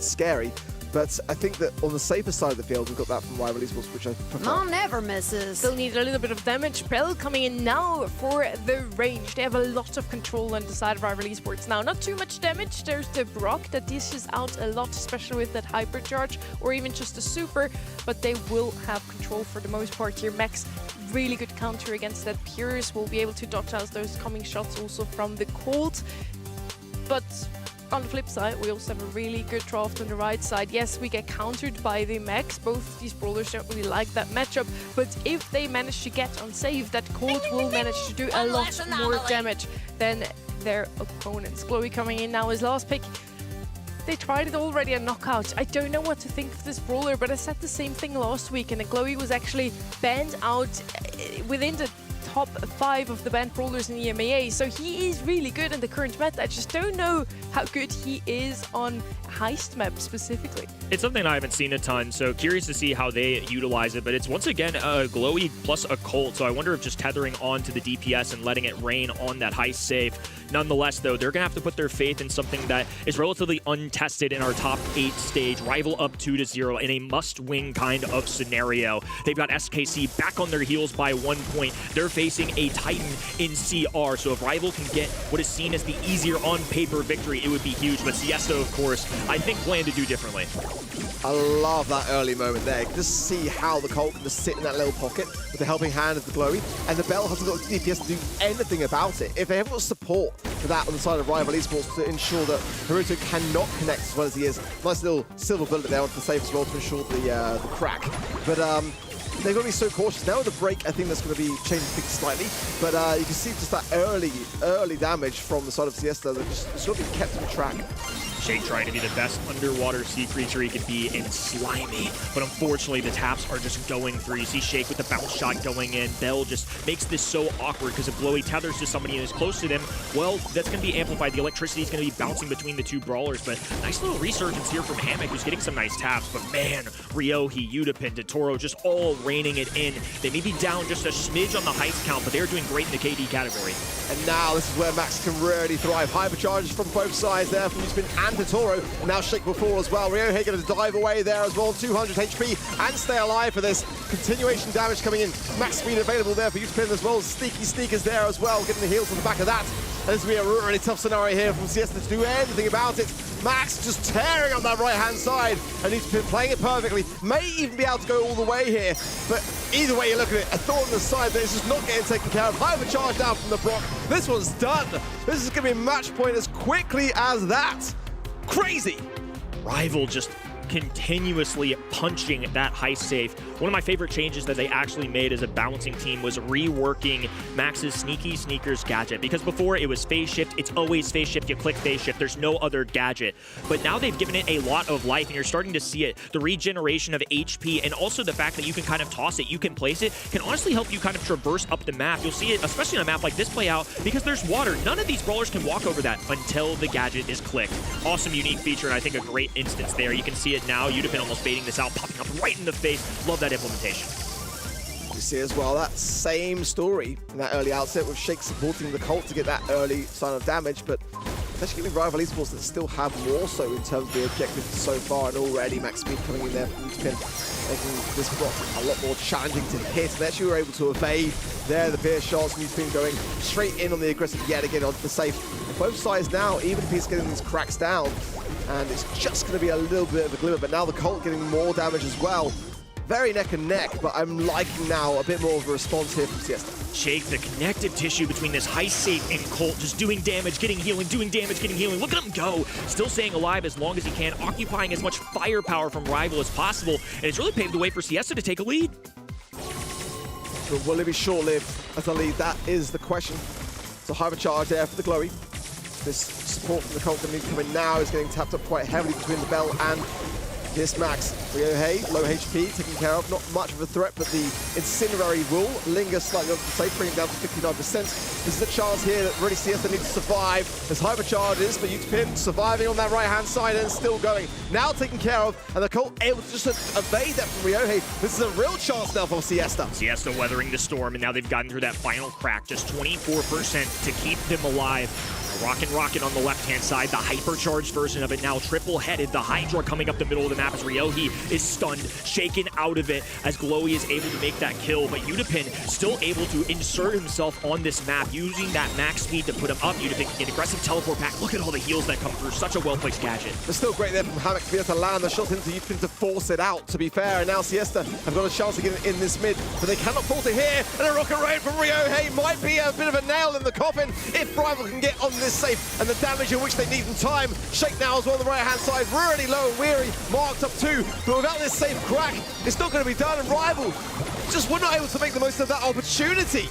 scary. But I think that on the safer side of the field, we've got that from Rival Esports, which I prefer. Mom never misses. Still need a little bit of damage. Brawl coming in now for the range. They have a lot of control on the side of Rival Esports now. Not too much damage. There's the Brock that dishes out a lot, especially with that hypercharge or even just a super. But they will have control for the most part here. Max, really good counter against that Pierce. Will be able to dodge out those coming shots also from the Colt. But on the flip side, we also have a really good draft on the right side. Yes, we get countered by the mechs. Both of these brawlers don't really like that matchup, but if they manage to get on save, that Colt will manage to do a lot more damage than their opponents. Chloe coming in now as last pick. They tried it already, a knockout. I don't know what to think of this brawler, but I said the same thing last week, and Chloe was actually banned out within the top 5 of the banned brawlers in the EMEA, so he is really good in the current meta. I just don't know how good he is on heist map specifically. It's something I haven't seen a ton, so curious to see how they utilize it, but it's once again a Glowy plus a Colt, so I wonder if just tethering on to the DPS and letting it rain on that heist save. Nonetheless, though, they're going to have to put their faith in something that is relatively untested in our top 8 stage, rival up 2-0 in a must-win kind of scenario. They've got SKC back on their heels by 1 point. They're facing a Titan in CR, so if rival can get what is seen as the easier on-paper victory, it would be huge. But Siesta, of course, I think plan to do differently. I love that early moment there. Just see how the Colt can just sit in that little pocket with the helping hand of the Glowy, and the Bell hasn't got the DPS to do anything about it. If they haven't got support for that on the side of Rival Esports to ensure that Haruto cannot connect as well as he is, nice little silver bullet there onto the safe as well to ensure the crack. But they're going to be so cautious. Now with the break, I think that's going to be changing things slightly. But you can see just that early damage from the side of Siesta that just going to be kept on track. Shake trying to be the best underwater sea creature he could be in Slimy, but unfortunately the taps are just going through. You see Shake with the bounce shot going in. Bell just makes this so awkward because if Glowy tethers to somebody and is close to them, well, that's going to be amplified. The electricity is going to be bouncing between the two brawlers, but nice little resurgence here from Hammock, who's getting some nice taps. But man, Ryohi, Udapin, Totoro just all reining it in. They may be down just a smidge on the heist count, but they're doing great in the KD category. And now this is where Max can really thrive. Hypercharges from both sides there from Udapin and Totoro. And now Shake will fall as well. Ryohi going to dive away there as well. 200 HP and stay alive for this. Continuation damage coming in. Max speed available there for Udapin as well. Sneaky sneakers there as well. Getting the heals on the back of that. And this will be a really tough scenario here from Siesta to do anything about it. Max just tearing on that right-hand side. And Udapin playing it perfectly. May even be able to go all the way here. But either way you look at it, a thorn on the side that is just not getting taken care of. Hypercharge down from the Brock. This one's done. This is going to be a match point as quickly as that. Crazy! Rival just continuously punching that heist safe. One of my favorite changes that they actually made as a balancing team was reworking Max's Sneaky Sneakers gadget, because before it was phase shift, it's always phase shift, you click phase shift, there's no other gadget. But now they've given it a lot of life and you're starting to see it. The regeneration of HP and also the fact that you can kind of toss it, you can place it, can honestly help you kind of traverse up the map. You'll see it, especially on a map like this, play out because there's water. None of these brawlers can walk over that until the gadget is clicked. Awesome, unique feature, and I think a great instance there. You can see it now. Udapin almost baiting this out, popping up right in the face. Love that implementation. You see as well that same story in that early outset with Shake supporting the Colt to get that early sign of damage, but it's actually giving Rival Esports that still have more so in terms of the objectives so far, and already Max Speed coming in there from Udapin, making this block a lot more challenging to hit. And actually were able to evade there the pierce shots, and Udapin going straight in on the aggressive yet again onto the safe. And both sides now, even if he's getting these cracks down, and it's just going to be a little bit of a glimmer, but now the Colt getting more damage as well. Very neck and neck, but I'm liking now a bit more of a response here from Siesta. Shake, the connective tissue between this heist safe and Colt, just doing damage, getting healing, doing damage, getting healing. Look at him go. Still staying alive as long as he can, occupying as much firepower from Rival as possible, and it's really paved the way for Siesta to take a lead. But will it be short-lived as a lead? That is the question. So Hypercharge there for the Glowy. This support from the Colt coming now is getting tapped up quite heavily between the Bell and this Max. Ryohi, low HP, taken care of. Not much of a threat, but the Incinerary will linger slightly on the safe, bringing down to 59%. This is a chance here that really Siesta needs to survive. As Hypercharges, but Udapin surviving on that right-hand side and still going. Now taken care of, and the Colt able to just evade that from Ryohi. This is a real chance now for Siesta. Siesta weathering the storm, and now they've gotten through that final crack. Just 24% to keep them alive. Rocket on the left-hand side, the hypercharged version of it now triple-headed. The Hydra coming up the middle of the map as Ryohi is stunned, shaken out of it as Glowy is able to make that kill. But Udapin still able to insert himself on this map, using that max speed to put him up. Udapin can get aggressive teleport back. Look at all the heals that come through. Such a well-placed gadget. But still great there from Hammock to be able to land the shot into Udapin to force it out, to be fair. And now Siesta have got a chance to get it in this mid, but they cannot fall to here. And a rocket raid from Ryohi might be a bit of a nail in the coffin if Rival can get on this this safe and the damage in which they need in time. Shake now as well on the right-hand side, really low and weary, marked up 2, but without this safe crack, it's not going to be done, and Rival just were not able to make the most of that opportunity.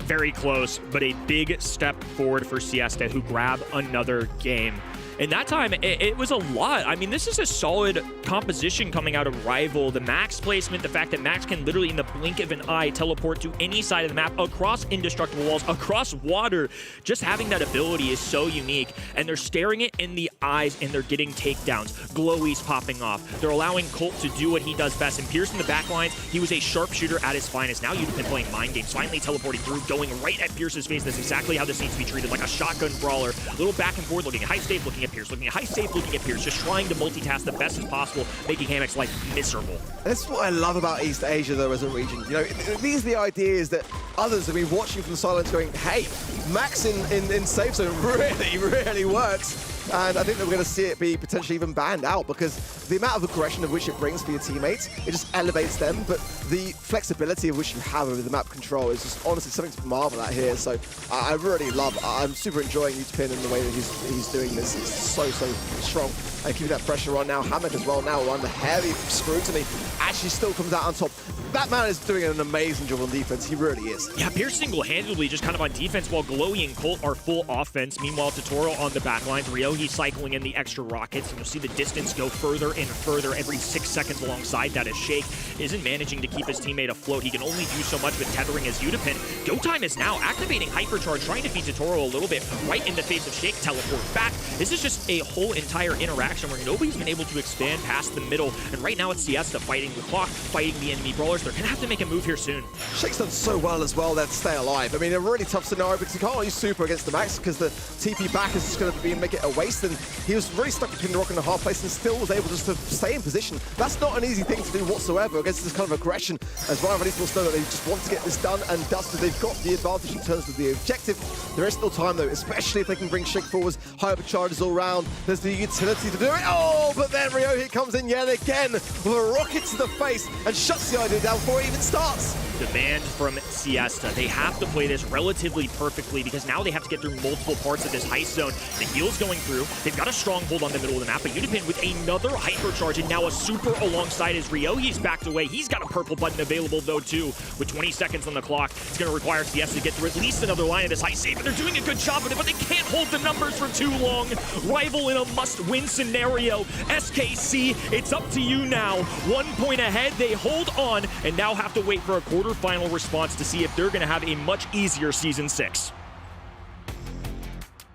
Very close, but a big step forward for Siesta, who grab another game. And that time, it was a lot. I mean, this is a solid composition coming out of Rival. The Max placement, the fact that Max can literally, in the blink of an eye, teleport to any side of the map, across indestructible walls, across water. Just having that ability is so unique. And they're staring it in the eyes, and they're getting takedowns. Glowies popping off. They're allowing Colt to do what he does best. And Pierce in the back lines, he was a sharpshooter at his finest. Now you've been playing mind games, finally teleporting through, going right at Pierce's face. That's exactly how this needs to be treated, like a shotgun brawler. A little back and forth, looking at high stage, looking at Pierce, looking at high stage, looking at Pierce, just trying to multitask the best as possible, making Hammock's life miserable. That's what I love about East Asia, though, as a region. You know, these are the ideas that others have been watching from the sidelines going, hey, Max in safe zone really works. And I think that we're going to see it be potentially even banned out, because the amount of aggression of which it brings for your teammates, it just elevates them. But the flexibility of which you have over the map control is just honestly something to marvel at here. So I really love, I'm super enjoying Utopin and the way that he's doing this. It's so strong. And keeping that pressure on now. Hammock as well now under heavy scrutiny. Actually still comes out on top. That man is doing an amazing job on defense. He really is. Yeah, Pierce single-handedly just kind of on defense, while Glowy and Colt are full offense. Meanwhile, Tutorial on the back lines. Ryohi cycling in the extra rockets, and you'll see the distance go further and further every 6 seconds alongside that, as Shake isn't managing to keep his teammate afloat. He can only do so much with tethering his Utopin. Go Time is now activating Hypercharge, trying to feed Tutorial a little bit right in the face of Shake. Teleport back. This is just a whole entire interaction where nobody's been able to expand past the middle, and right now it's Siesta fighting the clock, fighting the enemy brawlers. They're going to have to make a move here soon. Shake's done so well as well there to stay alive. I mean, a really tough scenario because he can't use super against the Max because the TP back is just going to make it a waste, and he was really stuck between the rock and the hard place and still was able just to stay in position. That's not an easy thing to do whatsoever against this kind of aggression, as Rival Esports know that they just want to get this done and dusted. They've got the advantage in terms of the objective. There is still time though, especially if they can bring Shake forwards, hypercharges all around. There's the utility to do it. Oh, but then Ryohi comes in yet again with a rocket to the face and shuts the idea down before it even starts. Demand from Siesta. They have to play this relatively perfectly because now they have to get through multiple parts of this heist zone. The heal's going through. They've got a stronghold on the middle of the map, but Utopin with another hypercharge and now a super alongside his Ryohi's backed away. He's got a purple button available though too. With 20 seconds on the clock, it's going to require Siesta to get through at least another line of this heist save, and they're doing a good job of it, but they can't hold the numbers for too long. Rival in a must-win scenario. SKC, it's up to you now. 1 point ahead, they hold on, and now have to wait for a quarterfinal response to see if they're going to have a much easier Season 6.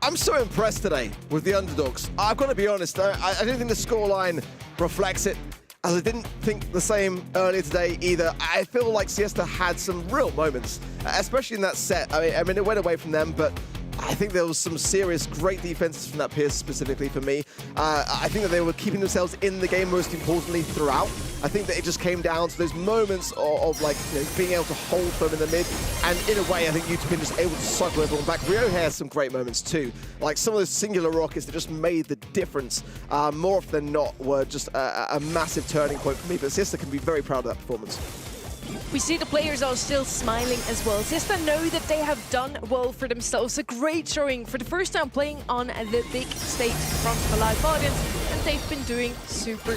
I'm so impressed today with the underdogs. I've got to be honest, I don't think the scoreline reflects it, as I didn't think the same earlier today either. I feel like Siesta had some real moments, especially in that set. I mean, it went away from them, but I think there was some serious great defenses from that Pierce specifically for me. I think that they were keeping themselves in the game most importantly throughout. I think that it just came down to those moments of like, you know, being able to hold firm in the mid. And in a way, I think Utopin just able to cycle everyone back. Ryohi has some great moments too. Like some of those singular rockets that just made the difference. More often than not were just a massive turning point for me. But Siesta can be very proud of that performance. We see the players are still smiling as well. Siesta know that they have done well for themselves. A great showing for the first time playing on the big stage in front of a live audience, and they've been doing super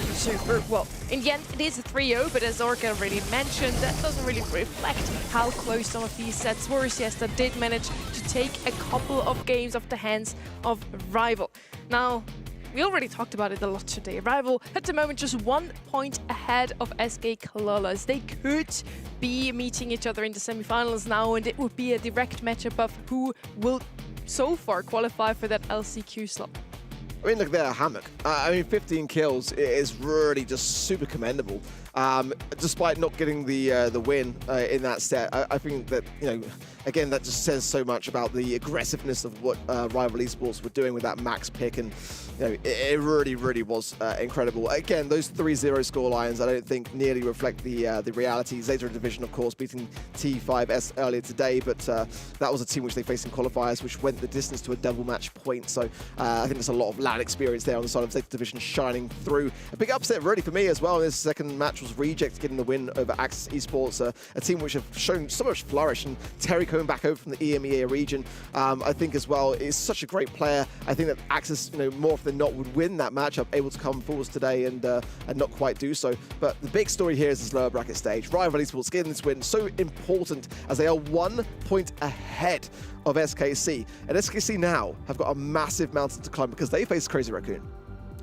well. In the end, it is a 3-0, but as Orca already mentioned, that doesn't really reflect how close some of these sets were. Siesta did manage to take a couple of games off the hands of Rival. Now, we already talked about it a lot today. Rival at the moment just 1 point ahead of SK Kalalas. They could be meeting each other in the semifinals now, and it would be a direct matchup of who will so far qualify for that LCQ slot. I mean, look there, Hammock. I mean, 15 kills is really just super commendable. Despite not getting the win in that set, I think that, you know, again, that just says so much about the aggressiveness of what Rival Esports were doing with that Max pick, and you know, it really was incredible. Again, those 3-0 scorelines I don't think nearly reflect the reality. Zeta Division, of course, beating T5S earlier today, but that was a team which they faced in qualifiers, which went the distance to a double match point. So I think there's a lot of LAN experience there on the side of Zeta Division shining through. A big upset really for me as well in this second match which was Reject getting the win over Axis Esports, a team which have shown so much flourish. And Terry coming back over from the EMEA region, I think as well, is such a great player. I think that Axis, more often than not, would win that matchup, able to come forwards today and not quite do so. But the big story here is this lower bracket stage. Rival Esports getting this win, so important as they are 1 point ahead of SKC. And SKC now have got a massive mountain to climb because they face Crazy Raccoon.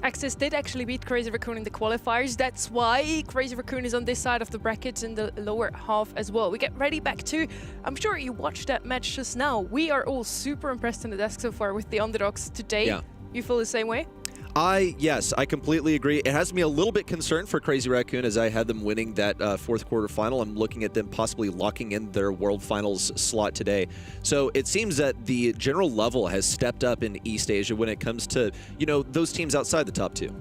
Axis did actually beat Crazy Raccoon in the qualifiers. That's why Crazy Raccoon is on this side of the bracket in the lower half as well. We get ready back to, I'm sure you watched that match just now. We are all super impressed in the desk so far with the underdogs today. Yeah. You feel the same way? Yes, I completely agree. It has me a little bit concerned for Crazy Raccoon as I had them winning that fourth quarter final. I'm looking at them possibly locking in their World Finals slot today. So it seems that the general level has stepped up in East Asia when it comes to, those teams outside the top two.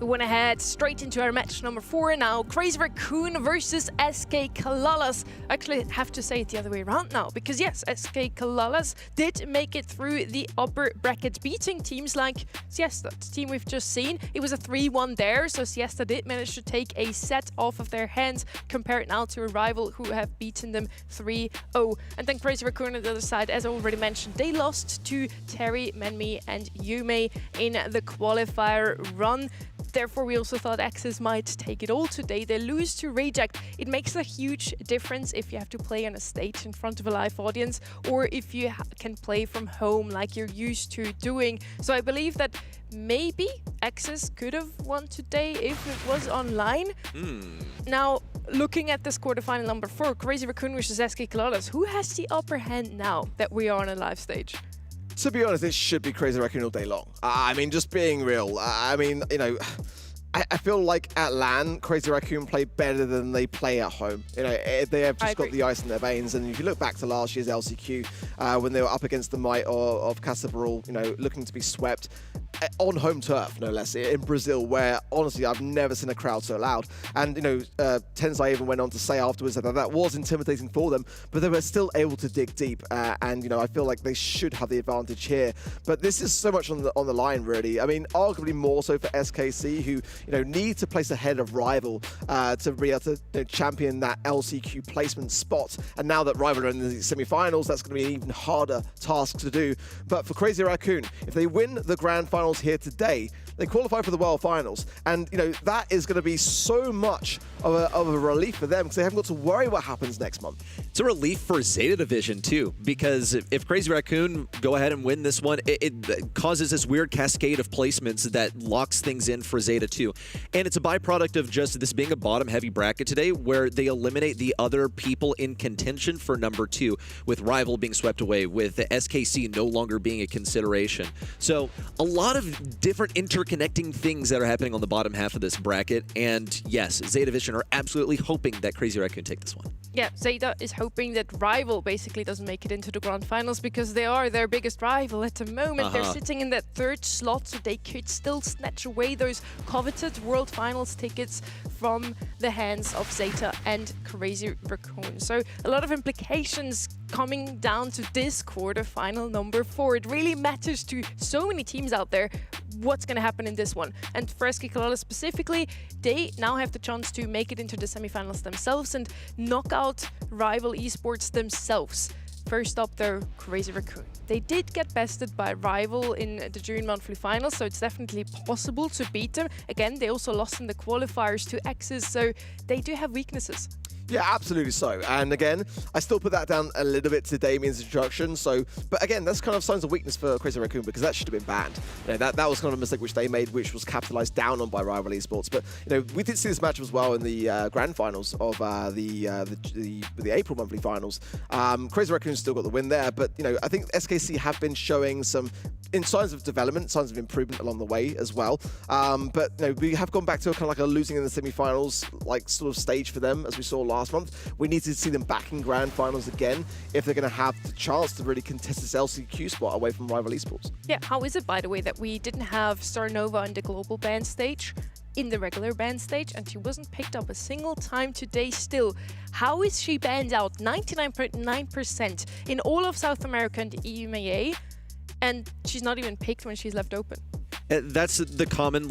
We went ahead straight into our match number 4 now. Crazy Raccoon versus SK Kalalas. I actually have to say it the other way around now, because yes, SK Kalalas did make it through the upper bracket, beating teams like Siesta, the team we've just seen. It was a 3-1 there, so Siesta did manage to take a set off of their hands, compared now to a rival who have beaten them 3-0. And then Crazy Raccoon on the other side, as I already mentioned, they lost to Terry, Menmi and Yume in the qualifier run. Therefore, we also thought Axis might take it all today. They lose to Reject. It makes a huge difference if you have to play on a stage in front of a live audience, or if you can play from home like you're used to doing. So I believe that maybe Axis could have won today if it was online. Now, looking at this quarterfinal number 4, Crazy Raccoon versus SK Kalalas, who has the upper hand now that we are on a live stage? To be honest, it should be Crazy Raccoon all day long. I mean, just being real. I feel like at LAN, Crazy Raccoon play better than they play at home. They have just got the ice in their veins. And if you look back to last year's LCQ, when they were up against the might of Casa Brawl, looking to be swept on home turf, no less, in Brazil, where honestly I've never seen a crowd so loud. And Tensai even went on to say afterwards that that was intimidating for them, but they were still able to dig deep. And I feel like they should have the advantage here. But this is so much on the line, really. I mean, arguably more so for SKC, who need to place ahead of Rival to be able to champion that LCQ placement spot. And now that Rival are in the semi-finals, that's going to be an even harder task to do. But for Crazy Raccoon, if they win the grand finals here today, they qualify for the World Finals. And, that is going to be so much of a relief for them because they haven't got to worry what happens next month. It's a relief for Zeta Division, too, because if Crazy Raccoon go ahead and win this one, it causes this weird cascade of placements that locks things in for Zeta, too. And it's a byproduct of just this being a bottom-heavy bracket today where they eliminate the other people in contention for number 2, with Rival being swept away, with the SKC no longer being a consideration. So a lot of different interconnecting things that are happening on the bottom half of this bracket. And yes, Zeta Division are absolutely hoping that Crazy Raccoon take this one. Yeah, Zeta is hoping that Rival basically doesn't make it into the grand finals because they are their biggest rival at the moment. They're sitting in that 3rd slot, so they could still snatch away those coveted World Finals tickets from the hands of Zeta and Crazy Raccoon. So a lot of implications coming down to this quarterfinal number 4. It really matters to so many teams out there what's going to happen in this one. And for SK Kalalas specifically, they now have the chance to make it into the semifinals themselves and knock out Rival Esports themselves. First up, though, Crazy Raccoon. They did get bested by Rival in the June monthly finals, so it's definitely possible to beat them. Again, they also lost in the qualifiers to Axis, so they do have weaknesses. Yeah, absolutely so. And again, I still put that down a little bit to Damien's introduction. But again, that's kind of signs of weakness for Crazy Raccoon because that should have been banned. That was kind of a mistake which they made, which was capitalized down on by Rival Esports. But we did see this match as well in the grand finals of the April monthly finals. Crazy Raccoon still got the win there, but I think SKC have been showing some signs of development, signs of improvement along the way as well. But we have gone back to kind of like a losing in the semi-finals like sort of stage for them as we saw last month. We need to see them back in grand finals again if they're going to have the chance to really contest this LCQ spot away from Rival Esports. Yeah, how is it, by the way, that we didn't have Starnova on the global band stage in the regular band stage, and she wasn't picked up a single time today still? How is she banned out 99.9% in all of South America and the EMEA, and she's not even picked when she's left open? That's the common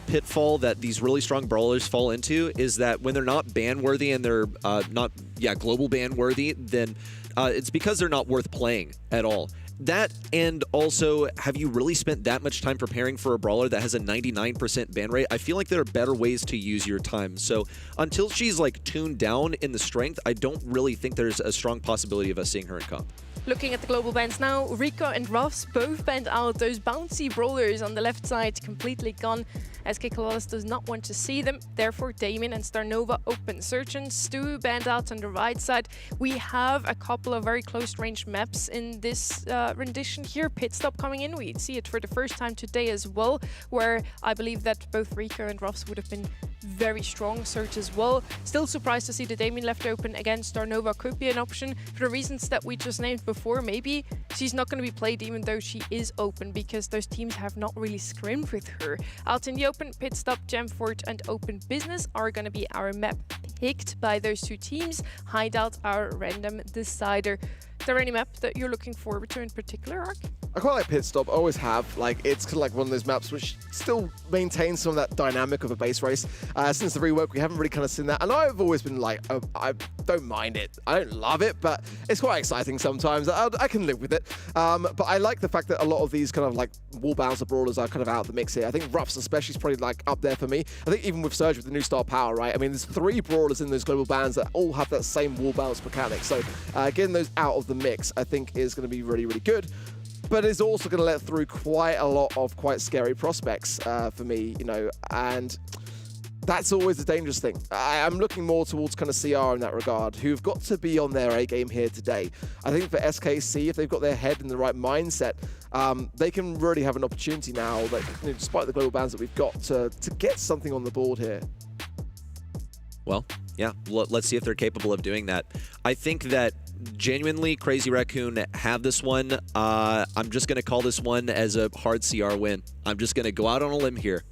pitfall that these really strong brawlers fall into is that when they're not ban worthy and they're not global ban worthy, then it's because they're not worth playing at all. That, and also, have you really spent that much time preparing for a brawler that has a 99% ban rate? I feel like there are better ways to use your time. So until she's like tuned down in the strength, I don't really think there's a strong possibility of us seeing her in comp. Looking at the global bans now, Rico and Ruffs both banned out. Those bouncy brawlers on the left side completely gone. SK Colossus does not want to see them. Therefore, Damien and Starnova open. Search and Stu banned out on the right side. We have a couple of very close range maps in this rendition here. Pit Stop coming in. We see it for the first time today as well, where I believe that both Rico and Ruffs would have been very strong. Search as well. Still surprised to see the Damien left open. Again, Starnova could be an option for the reasons that we just named before. Maybe she's not going to be played even though she is open, because those teams have not really scrimmed with her. Out in the open, Pit Stop, Gemfort and Open Business are going to be our map picked by those two teams. Hideout, our random decider. Is there any map that you're looking forward to in particular, Ark? I quite like Pit Stop, I always have. Like, it's kind of like one of those maps which still maintains some of that dynamic of a base race. Since the rework, we haven't really kind of seen that. And I've always been like, I don't mind it. I don't love it, but it's quite exciting sometimes. I can live with it. But I like the fact that a lot of these kind of like wall bouncer brawlers are kind of out of the mix here. I think Ruffs especially is probably like up there for me. I think even with Surge with the new star power, right? I mean, there's 3 brawlers in those global bans that all have that same wall bounce mechanic. So getting those out of the mix, I think is going to be really, really good. But it's also going to let through quite a lot of quite scary prospects for me, you know, and that's always a dangerous thing. I'm looking more towards kind of CR in that regard, who've got to be on their A game here today. I think for SKC, if they've got their head in the right mindset, they can really have an opportunity now, that, you know, despite the global bans that we've got, to get something on the board here. Well, yeah, let's see if they're capable of doing that. I think that genuinely Crazy Raccoon have this one. I'm just going to call this one as a hard CR win. I'm just going to go out on a limb here.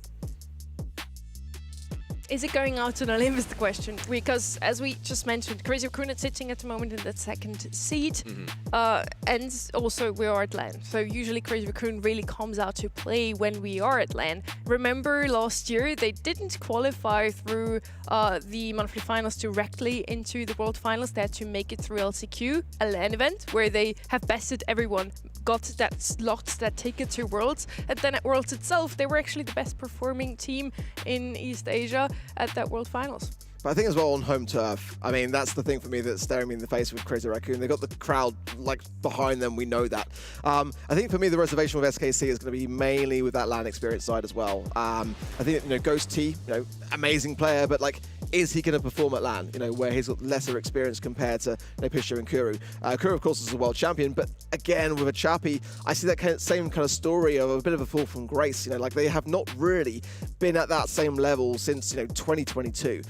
Is it going out on a limb is the question, because as we just mentioned, Crazy Raccoon is sitting at the moment in that second seat, and also we are at LAN. So usually Crazy Raccoon really comes out to play when we are at LAN. Remember last year they didn't qualify through the monthly finals directly into the World Finals. They had to make it through LCQ, a LAN event where they have bested everyone, got that slot, that ticket to Worlds, and then at Worlds itself they were actually the best performing team in East Asia at that World Finals. But I think as well on home turf, I mean, that's the thing for me that's staring me in the face with Crazy Raccoon. They've got the crowd like behind them, we know that. I think for me the reservation with SKC is going to be mainly with that LAN experience side as well. I think, you know, Ghost T, you know, amazing player, but like, is he going to perform at LAN, you know, where he's got lesser experience compared to, you know, Pisha and Kuru. Kuru, of course, is a world champion, but again, with a Chappie, I see that same kind of story of a bit of a fall from grace, you know, like they have not really been at that same level since, you know, 2022.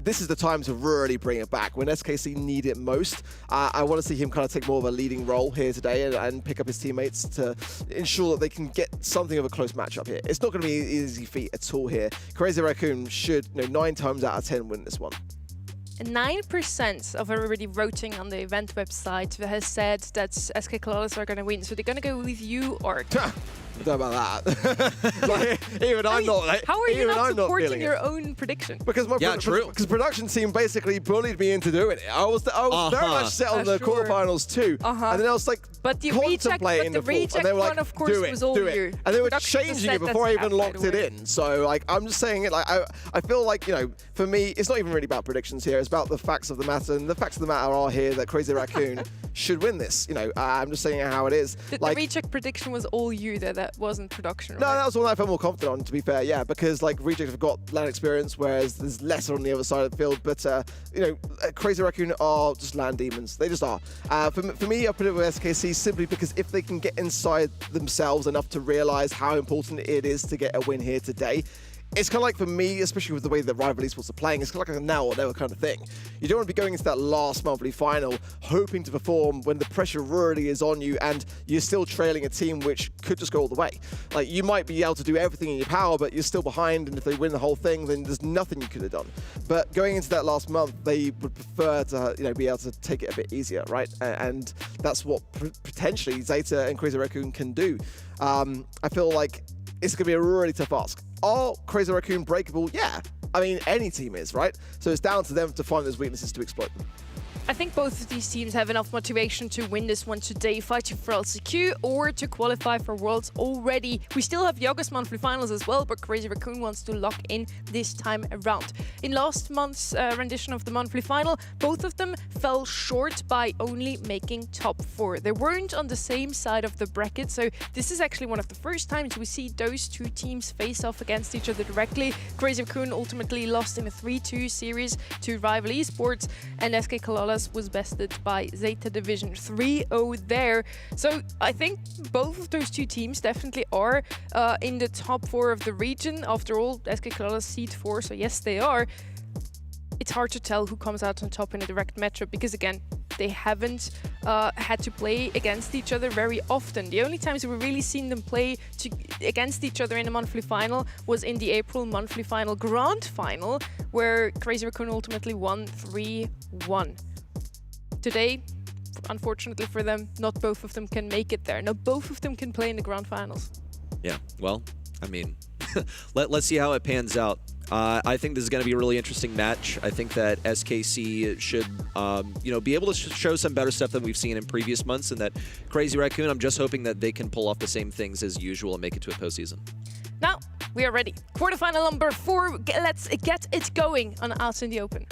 This is the time to really bring it back. When SKC need it most, I want to see him kind of take more of a leading role here today and pick up his teammates to ensure that they can get something of a close matchup here. It's not going to be an easy feat at all here. Crazy Raccoon should, you know, 9 times out of 10 win this one. 9% of everybody voting on the event website has said that SK Colossus are going to win. So they're going to go with you, Ark. I don't know about that. Like, even I'm not. Like, how are you not supporting not your own prediction? Because because production team basically bullied me into doing it. I was very much set on the quarterfinals too, and then I was like, but the contemplating the reject and they were like, one, of course, do it, was all do you. it, and they were Production changing it before I even locked it in. So like, I'm just saying it. Like, I feel like, you know, for me, it's not even really about predictions here. It's about the facts of the matter, and the facts of the matter are here that Crazy Raccoon should win this. You know, I'm just saying how it is. The recheck prediction was all you there. That wasn't production. No, that was one I felt more confident on, to be fair, yeah, because like Reject have got LAN experience, whereas there's lesser on the other side of the field, but you know, Crazy Raccoon are just LAN demons. They just are. For me, I put it with SKC simply because if they can get inside themselves enough to realize how important it is to get a win here today, it's kind of like, for me, especially with the way that Rival Esports are playing, it's kind of like a now or never kind of thing. You don't want to be going into that last monthly final hoping to perform when the pressure really is on you and you're still trailing a team which could just go all the way. Like, you might be able to do everything in your power, but you're still behind, and if they win the whole thing, then there's nothing you could have done. But going into that last month, they would prefer to, you know, be able to take it a bit easier, right? And that's what potentially Zeta and Crazy Raccoon can do. I feel like it's going to be a really tough ask. Are Crazy Raccoon breakable? Yeah. I mean, any team is, right? So it's down to them to find those weaknesses to exploit them. I think both of these teams have enough motivation to win this one today, fighting for LCQ or to qualify for Worlds already. We still have the August monthly finals as well, but Crazy Raccoon wants to lock in this time around. In last month's rendition of the monthly final, both of them fell short by only making top 4. They weren't on the same side of the bracket, so this is actually one of the first times we see those two teams face off against each other directly. Crazy Raccoon ultimately lost in a 3-2 series to Rival Esports, and SK Kalalas was bested by Zeta Division 3-0 there. So I think both of those two teams definitely are in the top 4 of the region. After all, SK Kalalas seed 4, so yes, they are. It's hard to tell who comes out on top in a direct matchup because, again, they haven't had to play against each other very often. The only times we've really seen them play against each other in a monthly final was in the April monthly final grand final, where Crazy Raccoon ultimately won 3-1. Today, unfortunately for them, not both of them can make it there. Not both of them can play in the grand finals. Yeah, well, I mean, let's see how it pans out. I think this is going to be a really interesting match. I think that SKC should, be able to show some better stuff than we've seen in previous months, and that Crazy Raccoon, I'm just hoping that they can pull off the same things as usual and make it to a postseason. Now, we are ready. Quarterfinal number 4. Let's get it going on Out in the Open.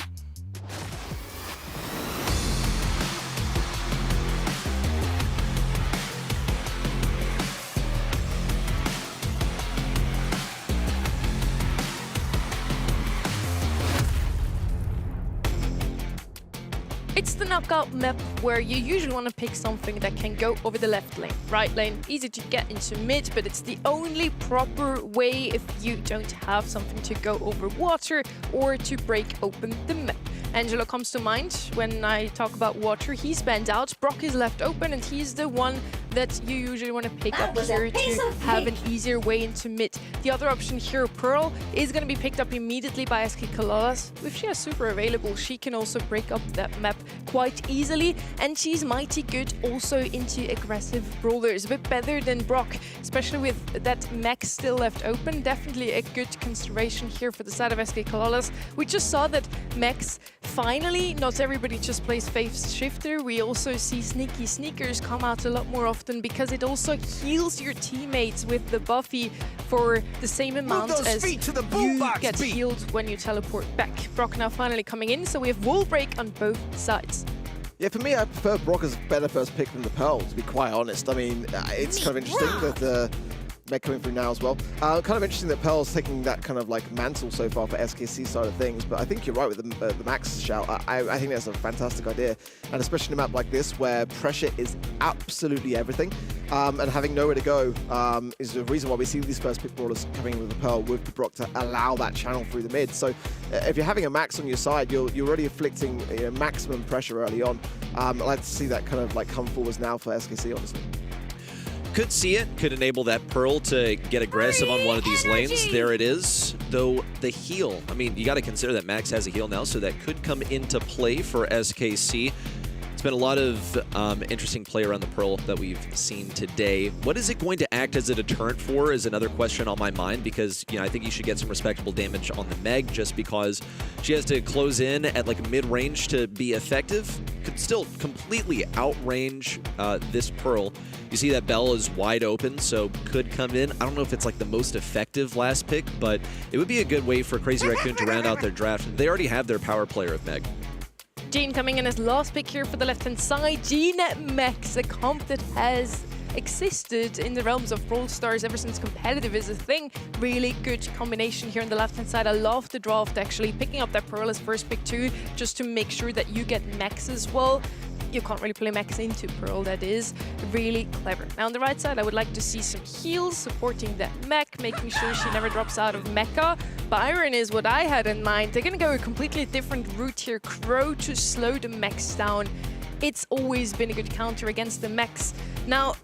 It's the knockout map where you usually want to pick something that can go over the left lane, right lane, easy to get into mid, but it's the only proper way if you don't have something to go over water or to break open the map. Angelo comes to mind when I talk about water. He's banned out, Brock is left open, and he's the one that you usually want to pick up here to have an easier way into mid. The other option here, Pearl, is going to be picked up immediately by SK Kalalas. If she has super available, she can also break up that map quite easily, and she's mighty good also into aggressive brawlers. A bit better than Brock, especially with that Max still left open. Definitely a good consideration here for the side of SK Kalalas. We just saw that Max finally, not everybody just plays Faith Shifter. We also see Sneaky Sneakers come out a lot more often because it also heals your teammates with the Buffy for the same amount as you get healed when you teleport back. Brock now finally coming in, so we have wall break on both sides. Yeah, for me, I prefer Brock as a better first pick than the Pearl, to be quite honest. I mean, it's kind of interesting that Meg coming through now as well. Kind of interesting that Pearl's taking that kind of like mantle so far for SKC side of things, but I think you're right with the Max shout. I think that's a fantastic idea, and especially in a map like this where pressure is absolutely everything, and having nowhere to go is the reason why we see these first pick brawlers coming in with the Pearl, with the Brock to allow that channel through the mid. So if you're having a Max on your side, you're already inflicting maximum pressure early on. I'd like to see that kind of like come forwards now for SKC, honestly. Could see it, could enable that Pearl to get aggressive on one of these lanes. There it is. Though the heal, I mean, you got to consider that Max has a heal now, so that could come into play for SKC. It's been a lot of interesting play around the Pearl that we've seen today. What is it going to act as a deterrent for is another question on my mind, because I think you should get some respectable damage on the Meg just because she has to close in at like mid-range to be effective. Could still completely outrange this Pearl. You see that Bell is wide open, so could come in. I don't know if it's like the most effective last pick, but it would be a good way for Crazy Raccoon to round out their draft. They already have their power player of Meg. Jean coming in as last pick here for the left-hand side. Jean Max, a comp that has existed in the realms of Brawl Stars ever since competitive is a thing. Really good combination here on the left-hand side. I love the draft, actually. Picking up that Pearl as first pick too, just to make sure that you get Max as well. You can't really play Max into Pearl, that is really clever. Now on the right side, I would like to see some heals supporting that mech, making sure she never drops out of mecha. Byron is what I had in mind. They're gonna go a completely different route here. Crow to slow the mechs down. It's always been a good counter against the mechs. Now,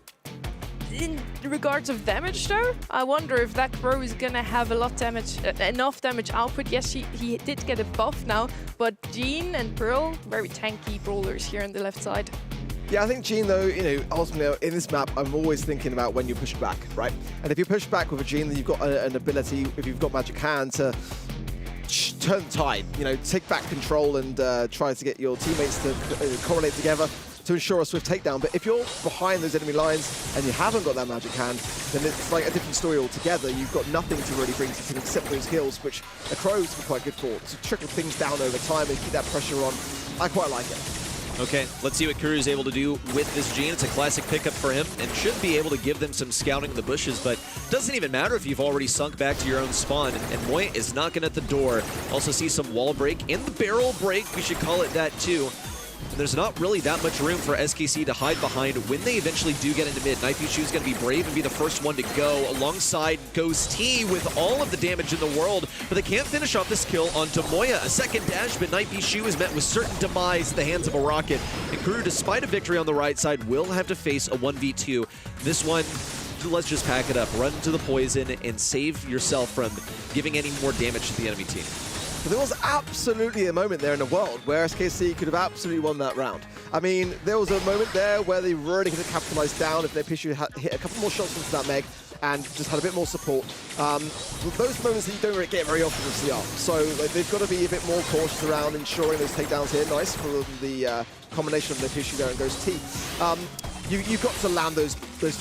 in regards of damage though, I wonder if that Crow is gonna have a lot damage, enough damage output. Yes, he did get a buff now, but Jean and Pearl, very tanky brawlers here on the left side. Yeah, I think Gene, though, ultimately in this map, I'm always thinking about when you push back, right? And if you push back with a Gene, then you've got an ability, if you've got Magic Hand, to turn the tide, take back control and try to get your teammates to correlate together to ensure a swift takedown. But if you're behind those enemy lines and you haven't got that Magic Hand, then it's like a different story altogether. You've got nothing to really bring to the team except those kills, which the Crows are quite good for, to trickle things down over time and keep that pressure on. I quite like it. Okay, let's see what Kuru's able to do with this Gene. It's a classic pickup for him and should be able to give them some scouting in the bushes, but doesn't even matter if you've already sunk back to your own spawn. And Moya is knocking at the door. Also see some wall break and the barrel break, we should call it that too. And there's not really that much room for SKC to hide behind when they eventually do get into mid. Nightbeat is going to be brave and be the first one to go alongside Ghost T with all of the damage in the world, but they can't finish off this kill onto Moya. A second dash, but Nightbeat is met with certain demise at the hands of a rocket. And Kuru, despite a victory on the right side, will have to face a 1v2. This one, let's just pack it up. Run to the poison and save yourself from giving any more damage to the enemy team. But there was absolutely a moment there in the world where SKC could have absolutely won that round. I mean, there was a moment there where they really could have capitalized down if their Pishu had hit a couple more shots into that Meg and just had a bit more support. Those moments that you don't really get very often with CR. So they've got to be a bit more cautious around ensuring those takedowns here. Nice for the combination of their Pishu there and Ghost T. You've got to land those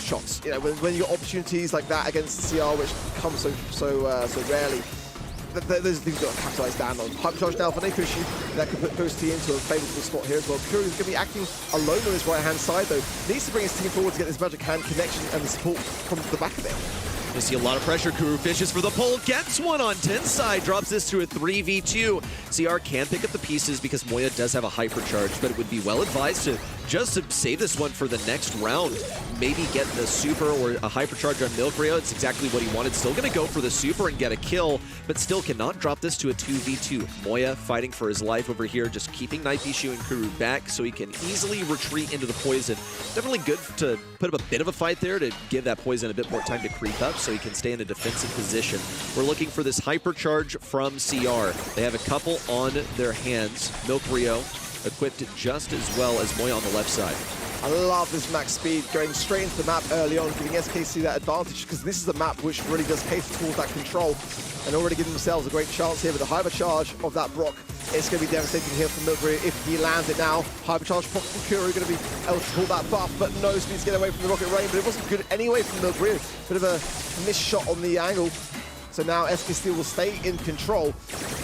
shots. When you got opportunities like that against CR, which come so rarely, those things got to capitalize down on. Hypercharge now for Naypushu. That could put Ghost T into a favourable spot here as well. Kuru is going to be acting alone on his right-hand side, though. Needs to bring his team forward to get this Magic Hand connection and the support from the back of it. You see a lot of pressure. Kuru fishes for the pull, gets one on 10 side, drops this to a 3v2. CR can pick up the pieces because Moya does have a hypercharge, but it would be well advised to just to save this one for the next round. Maybe get the super or a hypercharge on Milkrio. It's exactly what he wanted. Still going to go for the super and get a kill, but still cannot drop this to a 2v2. Moya fighting for his life over here, just keeping Nightbeat and Kuru back so he can easily retreat into the poison. Definitely good to put up a bit of a fight there to give that poison a bit more time to creep up so he can stay in a defensive position. We're looking for this hypercharge from CR. They have a couple on their hands. Milkrio equipped just as well as Moya on the left side. I love this max speed, going straight into the map early on, giving SKC that advantage, because this is a map which really does cater towards that control, and already giving themselves a great chance here with the hypercharge of that Brock. It's going to be devastating here for Milkrio if he lands it now. Hypercharge from Kuru going to be able to pull that buff, but no speed to get away from the rocket rain, but it wasn't good anyway from Milkrio. Bit of a missed shot on the angle. So now SKC will stay in control.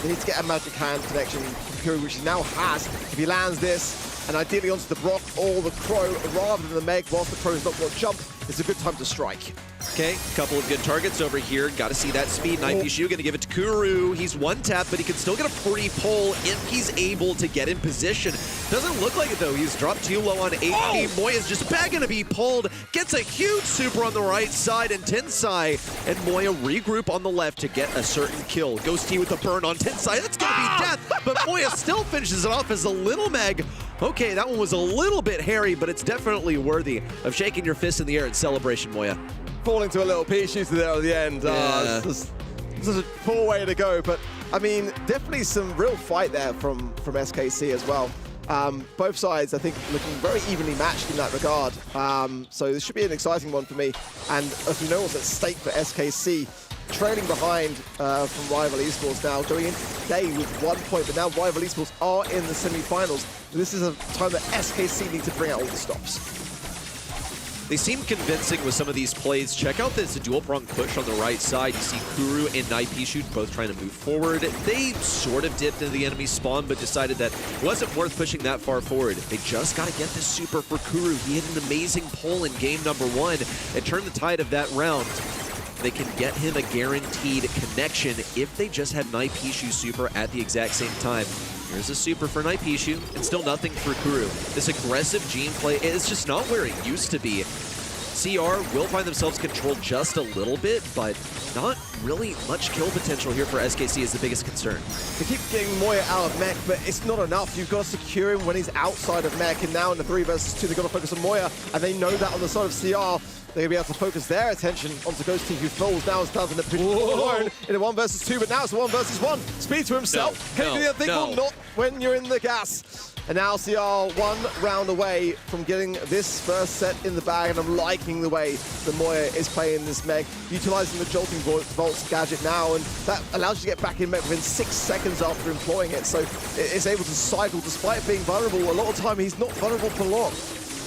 They need to get a Magic Hand connection from Kuru, which he now has. If he lands this, and ideally onto the Brock or the Crow rather than the Meg, whilst the Crow's not got to jump, it's a good time to strike. Okay, a couple of good targets over here. Got to see that speed. Nightbeat going to give it to Kuru. He's one tap, but he can still get a free pull if he's able to get in position. Doesn't look like it, though. He's dropped too low on HP. Moya's just begging to be pulled. Gets a huge super on the right side, and Tensai and Moya regroup on the left to get a certain kill. Ghost T with the burn on Tensai. That's going to be death, but Moya still finishes it off as a little Meg. Okay, that one was a little bit hairy, but it's definitely worthy of shaking your fist in the air in celebration, Moya. Falling to a little pea shooter there at the end. Yeah. This is a poor way to go, but I mean, definitely some real fight there from SKC as well. Both sides, I think, looking very evenly matched in that regard. So this should be an exciting one for me. And as we know what's at stake for SKC, trailing behind from Rival Esports now, going into today with 1 point, but now Rival Esports are in the semi-finals. This is a time that SKC need to bring out all the stops. They seem convincing with some of these plays. Check out this dual prong push on the right side. You see Kuru and Nightbeat both trying to move forward. They sort of dipped into the enemy spawn, but decided that it wasn't worth pushing that far forward. They just got to get this super for Kuru. He had an amazing pull in game number 1 and turned the tide of that round. They can get him a guaranteed connection if they just have Nightbeat super at the exact same time. Here's a super for Nightbeat and still nothing for Kuru. This aggressive Gene play is just not where it used to be. CR will find themselves controlled just a little bit, but not really much kill potential here for SKC is the biggest concern. They keep getting Moya out of mech, but it's not enough. You've got to secure him when he's outside of mech, and now in the 3 versus 2, they've got to focus on Moya, and they know that on the side of CR. They're going to be able to focus their attention onto Ghost T, who falls now and stands in a position alone in a 1 versus 2, but now it's a 1 versus 1. Speed to himself. Can't do the other thing, well, not when you're in the gas. And now CR 1 round away from getting this first set in the bag, and I'm liking the way that Moya is playing this Meg, utilizing the Jolting Volts gadget now, and that allows you to get back in Meg within 6 seconds after employing it, so it's able to cycle despite being vulnerable. A lot of the time he's not vulnerable for long.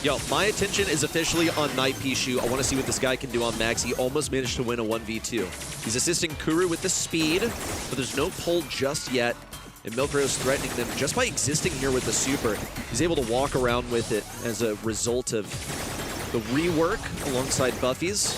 Yo, my attention is officially on Night Pichu. I want to see what this guy can do on Max. He almost managed to win a 1v2. He's assisting Kuru with the speed, but there's no pull just yet. And Milkro's threatening them just by existing here with the super. He's able to walk around with it as a result of the rework alongside Buffy's.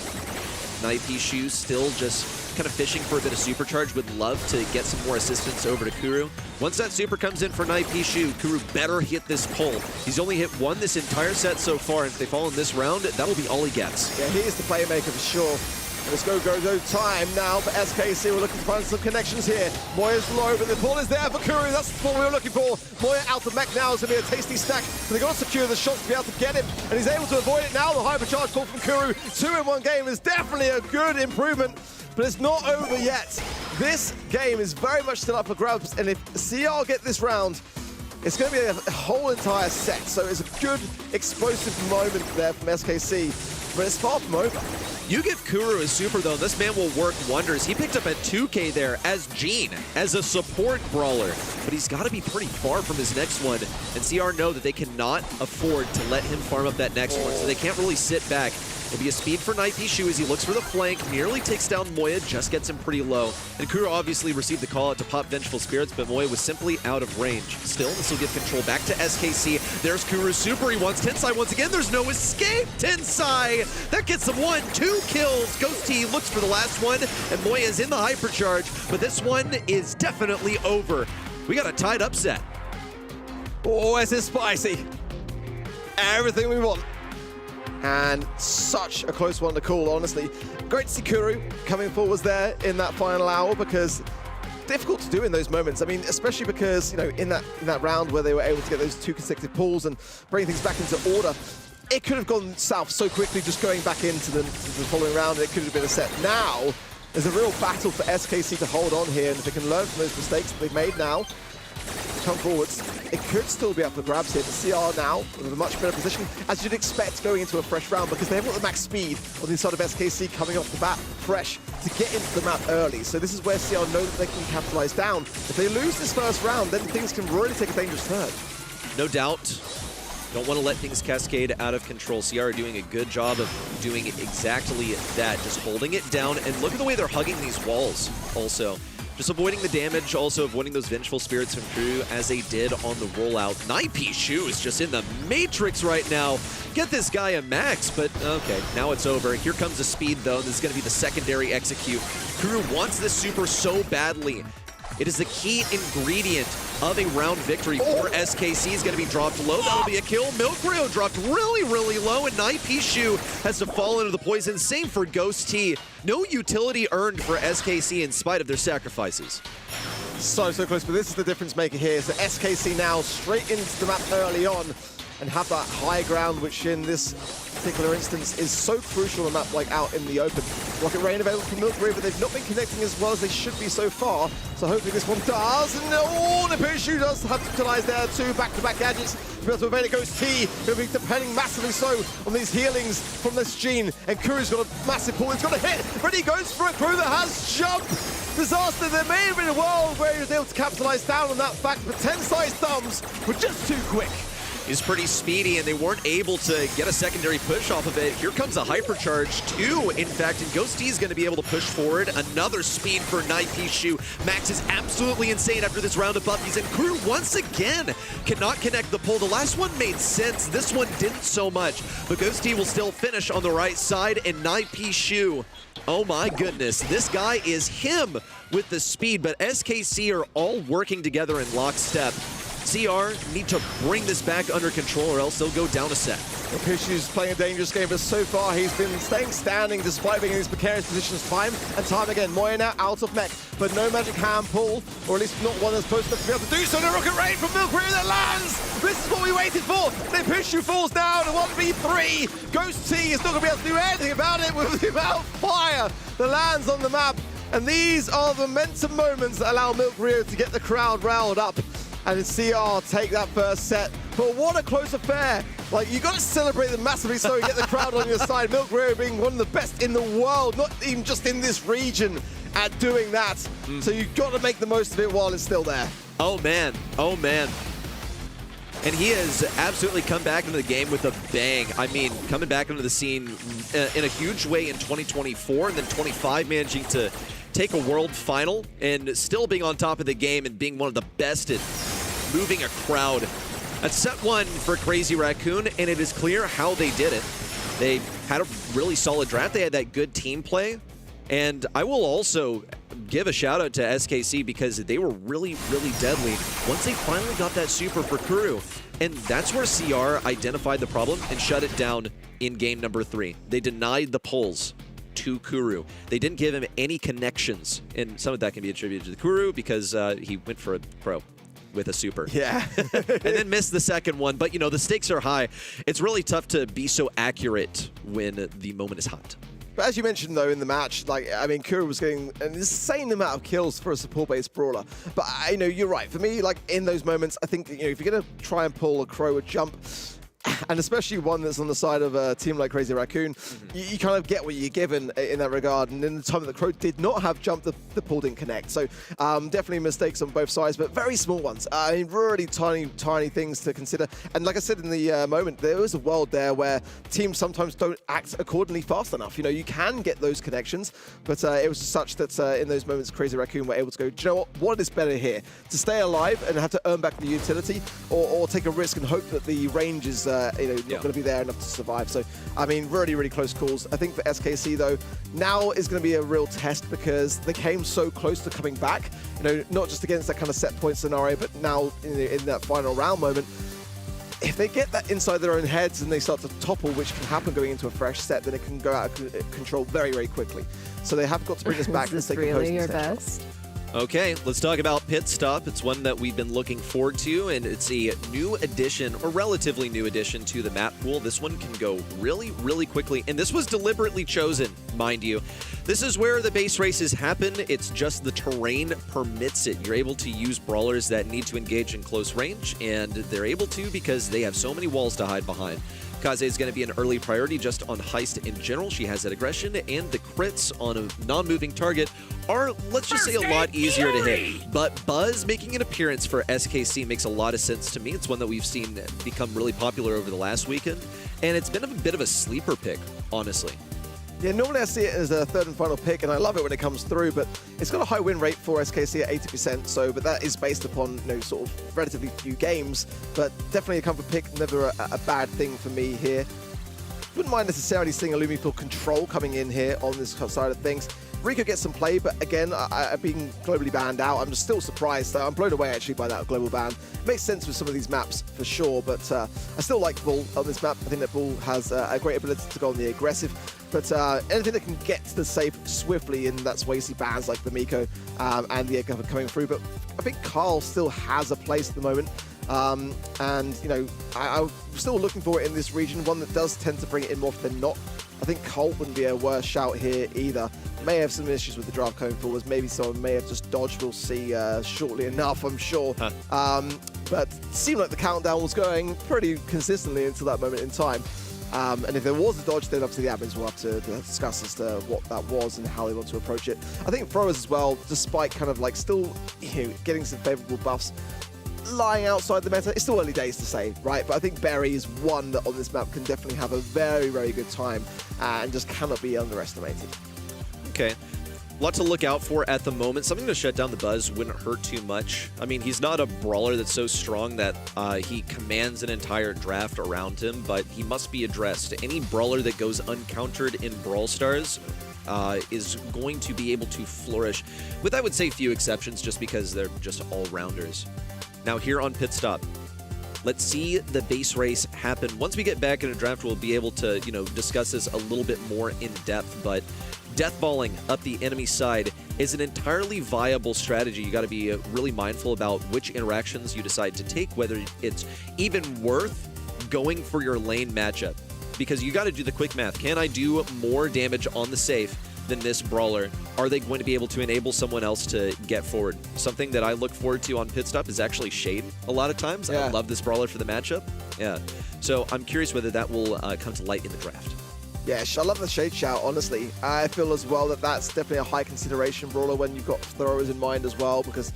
Night Pichu still just kind of fishing for a bit of supercharge. Would love to get some more assistance over to Kuru. Once that super comes in for Night Pichu, Kuru better hit this pull. He's only hit 1 this entire set so far, and if they fall in this round, that'll be all he gets. Yeah, he is the playmaker for sure. Let's go time now for SKC. We're looking to find some connections here. Moya's low, but the ball is there for Kuru. That's what we were looking for. Moya out of mech now is going to be a tasty stack. But they've got to secure the shots to be able to get him. And he's able to avoid it now. The hypercharge pull from Kuru. 2 in 1 game is definitely a good improvement. But it's not over yet. This game is very much still up for grabs. And if CR get this round, it's going to be a whole entire set. So it's a good explosive moment there from SKC. But it's far from over. You give Kuru a super, though, this man will work wonders. He picked up a 2K there as Gene, as a support brawler. But he's got to be pretty far from his next one. And CR know that they cannot afford to let him farm up that next one, so they can't really sit back. It'll be a speed for Night Pichu as he looks for the flank, nearly takes down Moya, just gets him pretty low. And Kuru obviously received the call out to pop Vengeful Spirits, but Moya was simply out of range. Still, this will give control back to SKC. There's Kuru's super, he wants Tensai once again, there's no escape! Tensai! That gets him 1, 2 kills! Ghost T looks for the last one, and Moya's in the hypercharge, but this one is definitely over. We got a tied up set. Oh, this is spicy. Everything we want. And such a close one to call, honestly. Great to see Kuru coming forwards there in that final hour, because difficult to do in those moments. I mean, especially because, you know, in that round where they were able to get those 2 consecutive pulls and bring things back into order, it could have gone south so quickly just going back into the following round, and it could have been a set. Now, there's a real battle for SKC to hold on here, and if they can learn from those mistakes that they've made now, come forwards, it could still be up for grabs here. The CR now in a much better position, as you'd expect going into a fresh round, because they haven't got the max speed on the inside of SKC coming off the bat fresh to get into the map early. So this is where CR know that they can capitalize down. If they lose this first round, then things can really take a dangerous turn. No doubt. Don't want to let things cascade out of control. CR are doing a good job of doing exactly that, just holding it down. And look at the way they're hugging these walls also. Just avoiding the damage, also avoiding those Vengeful Spirits from Kuru as they did on the rollout. Night Pichu is just in the Matrix right now. Get this guy a max, but okay, now it's over. Here comes the speed, though. This is going to be the secondary execute. Kuru wants this super so badly. It is the key ingredient of a round victory for SKC. Is going to be dropped low. That'll be a kill. Milkrow dropped really, really low, and Night Pichu has to fall into the poison. Same for Ghost T. No utility earned for SKC in spite of their sacrifices. So close, but this is the difference maker here. So SKC now straight into the map early on and have that high ground, which in this particular instance is so crucial on a map like out in the open. Rocket Rain available from Milkrow, but they've not been connecting as well as they should be so far. So hopefully this one does. And oh, the Pichu does have to utilize there 2 back-to-back gadgets to be able to evade it. Goes T, going to be depending massively so on these healings from this Gene. And Kuru's got a massive pull. He's got a hit, but he goes for a Kuru that has jumped. Disaster. There may have been a world where he was able to capitalize down on that fact, but Tensai's thumbs were just too quick. Is pretty speedy, and they weren't able to get a secondary push off of it. Here comes a hypercharge, 2, in fact, and Ghost T is going to be able to push forward. Another speed for Night Pichu. Max is absolutely insane after this round of Buffies, and Kuru once again cannot connect the pull. The last one made sense. This one didn't so much, but Ghost T will still finish on the right side, and Night Pichu, oh my goodness, this guy is him with the speed, but SKC are all working together in lockstep. CR need to bring this back under control or else they'll go down a set. Pishu's playing a dangerous game, but so far he's been staying standing despite being in these precarious positions time and time again. Moya now out of mech, but no magic hand pull, or at least not one that's close enough to be able to do so. No rocket rain from Milkrew that lands! This is what we waited for! Then Pishu falls down, 1v3! Ghost T is not going to be able to do anything about it without fire that lands on the map. And these are the momentum moments that allow Milkrew to get the crowd riled up and CR take that first set. But what a close affair. Like, you got to celebrate them massively so you get the crowd on your side. Milkrew being one of the best in the world, not even just in this region, at doing that. So you've got to make the most of it while it's still there. Oh, man. Oh, man. And he has absolutely come back into the game with a bang. I mean, coming back into the scene in a huge way in 2024, and then 25 managing to take a world final and still being on top of the game and being one of the best at moving a crowd. That's set one for Crazy Raccoon, and it is clear how they did it. They had a really solid draft. They had that good team play. And I will also give a shout out to SKC because they were really, really deadly once they finally got that super for Kuru. And that's where CR identified the problem and shut it down in game number 3. They denied the pulls to Kuru. They didn't give him any connections. And some of that can be attributed to the Kuru because he went for a pro with a super. Yeah. And then missed the second one. But, you know, the stakes are high. It's really tough to be so accurate when the moment is hot. But as you mentioned, though, in the match, like, I mean, Kuru was getting an insane amount of kills for a support-based brawler. But, you know, you're right. For me, like, in those moments, I think, you know, if you're going to try and pull a Crow, a jump, and especially one that's on the side of a team like Crazy Raccoon, you kind of get what you're given in that regard. And in the time that the Crow did not have jump, the pull didn't connect. So definitely mistakes on both sides, but very small ones. I mean, really tiny things to consider. And like I said in the moment, there is a world there where teams sometimes don't act accordingly fast enough. You know, you can get those connections, but it was such that in those moments, Crazy Raccoon were able to go, do you know what is better here? To stay alive and have to earn back the utility, or take a risk and hope that the range is not going to be there enough to survive. So, I mean, really close calls. I think for SKC, though, now is going to be a real test because they came so close to coming back, you know, not just against that kind of set point scenario, but now in that final round moment. If they get that inside their own heads and they start to topple, which can happen going into a fresh set, then it can go out of control very quickly. So they have got to bring us back and Is stay this composed. really your best? Okay, let's talk about Pit Stop. It's one that we've been looking forward to, and it's a new addition, or relatively new addition to the map pool. This one can go really quickly, and this was deliberately chosen, mind you. This is where the base races happen. It's just the terrain permits it. You're able to use brawlers that need to engage in close range, and they're able to because they have so many walls to hide behind. Kaze is going to be an early priority just on Heist in general. She has that aggression, and the crits on a non-moving target are, let's just say, a lot easier to hit. But Buzz making an appearance for SKC makes a lot of sense to me. It's one that we've seen become really popular over the last weekend, and it's been a bit of a sleeper pick, honestly. Yeah, normally I see it as a third and final pick, and I love it when it comes through, but it's got a high win rate for SKC at 80%, so, but that is based upon, you know, sort of relatively few games, but definitely a comfort pick, never a bad thing for me here. Wouldn't mind necessarily seeing a Lumifield control coming in here on this side of things. Rico gets some play, but again, being globally banned out, I'm just still surprised. I'm blown away actually by that global ban. Makes sense with some of these maps for sure, but I still like Bull on this map. I think that Bull has a great ability to go on the aggressive, but anything that can get to the safe swiftly, and that's why you see bans like the Miko and the Egg coming through. But I think Carl still has a place at the moment. And, you know, I'm still looking for it in this region, one that does tend to bring it in more often than not. I think Colt wouldn't be a worse shout here either. May have some issues with the draft going forwards. Maybe someone may have just dodged. We'll see shortly enough, I'm sure. But it seemed like the countdown was going pretty consistently until that moment in time. And if there was a dodge, then obviously the admins will have to discuss as to what that was and how they want to approach it. I think throwers as well, despite kind of like still, you know, getting some favorable buffs, lying outside the meta, it's still early days to say, right? But I think Berry is one that on this map can definitely have a very good time and just cannot be underestimated. Okay. A lot to look out for at the moment. Something to shut down the Buzz wouldn't hurt too much. I mean, he's not a brawler that's so strong that he commands an entire draft around him, but he must be addressed. Any brawler that goes uncountered in Brawl Stars is going to be able to flourish, with, I would say, few exceptions, just because they're just all-rounders. Now here on Pit Stop, Let's see the base race happen. Once we get back in a draft, we'll be able to, discuss this a little bit more in depth, but deathballing up the enemy side is an entirely viable strategy. You got to be really mindful about which interactions you decide to take, whether it's even worth going for your lane matchup, because you got to do the quick math. Can I do more damage on the safe than this brawler? Are they going to be able to enable someone else to get forward? Something that I look forward to on pit stop is actually Shade a lot of times. I love this brawler for the matchup. Yeah. So I'm curious whether that will come to light in the draft. Yeah, I love the Shade shout, honestly. I feel as well that that's definitely a high consideration brawler when you've got throwers in mind as well, because,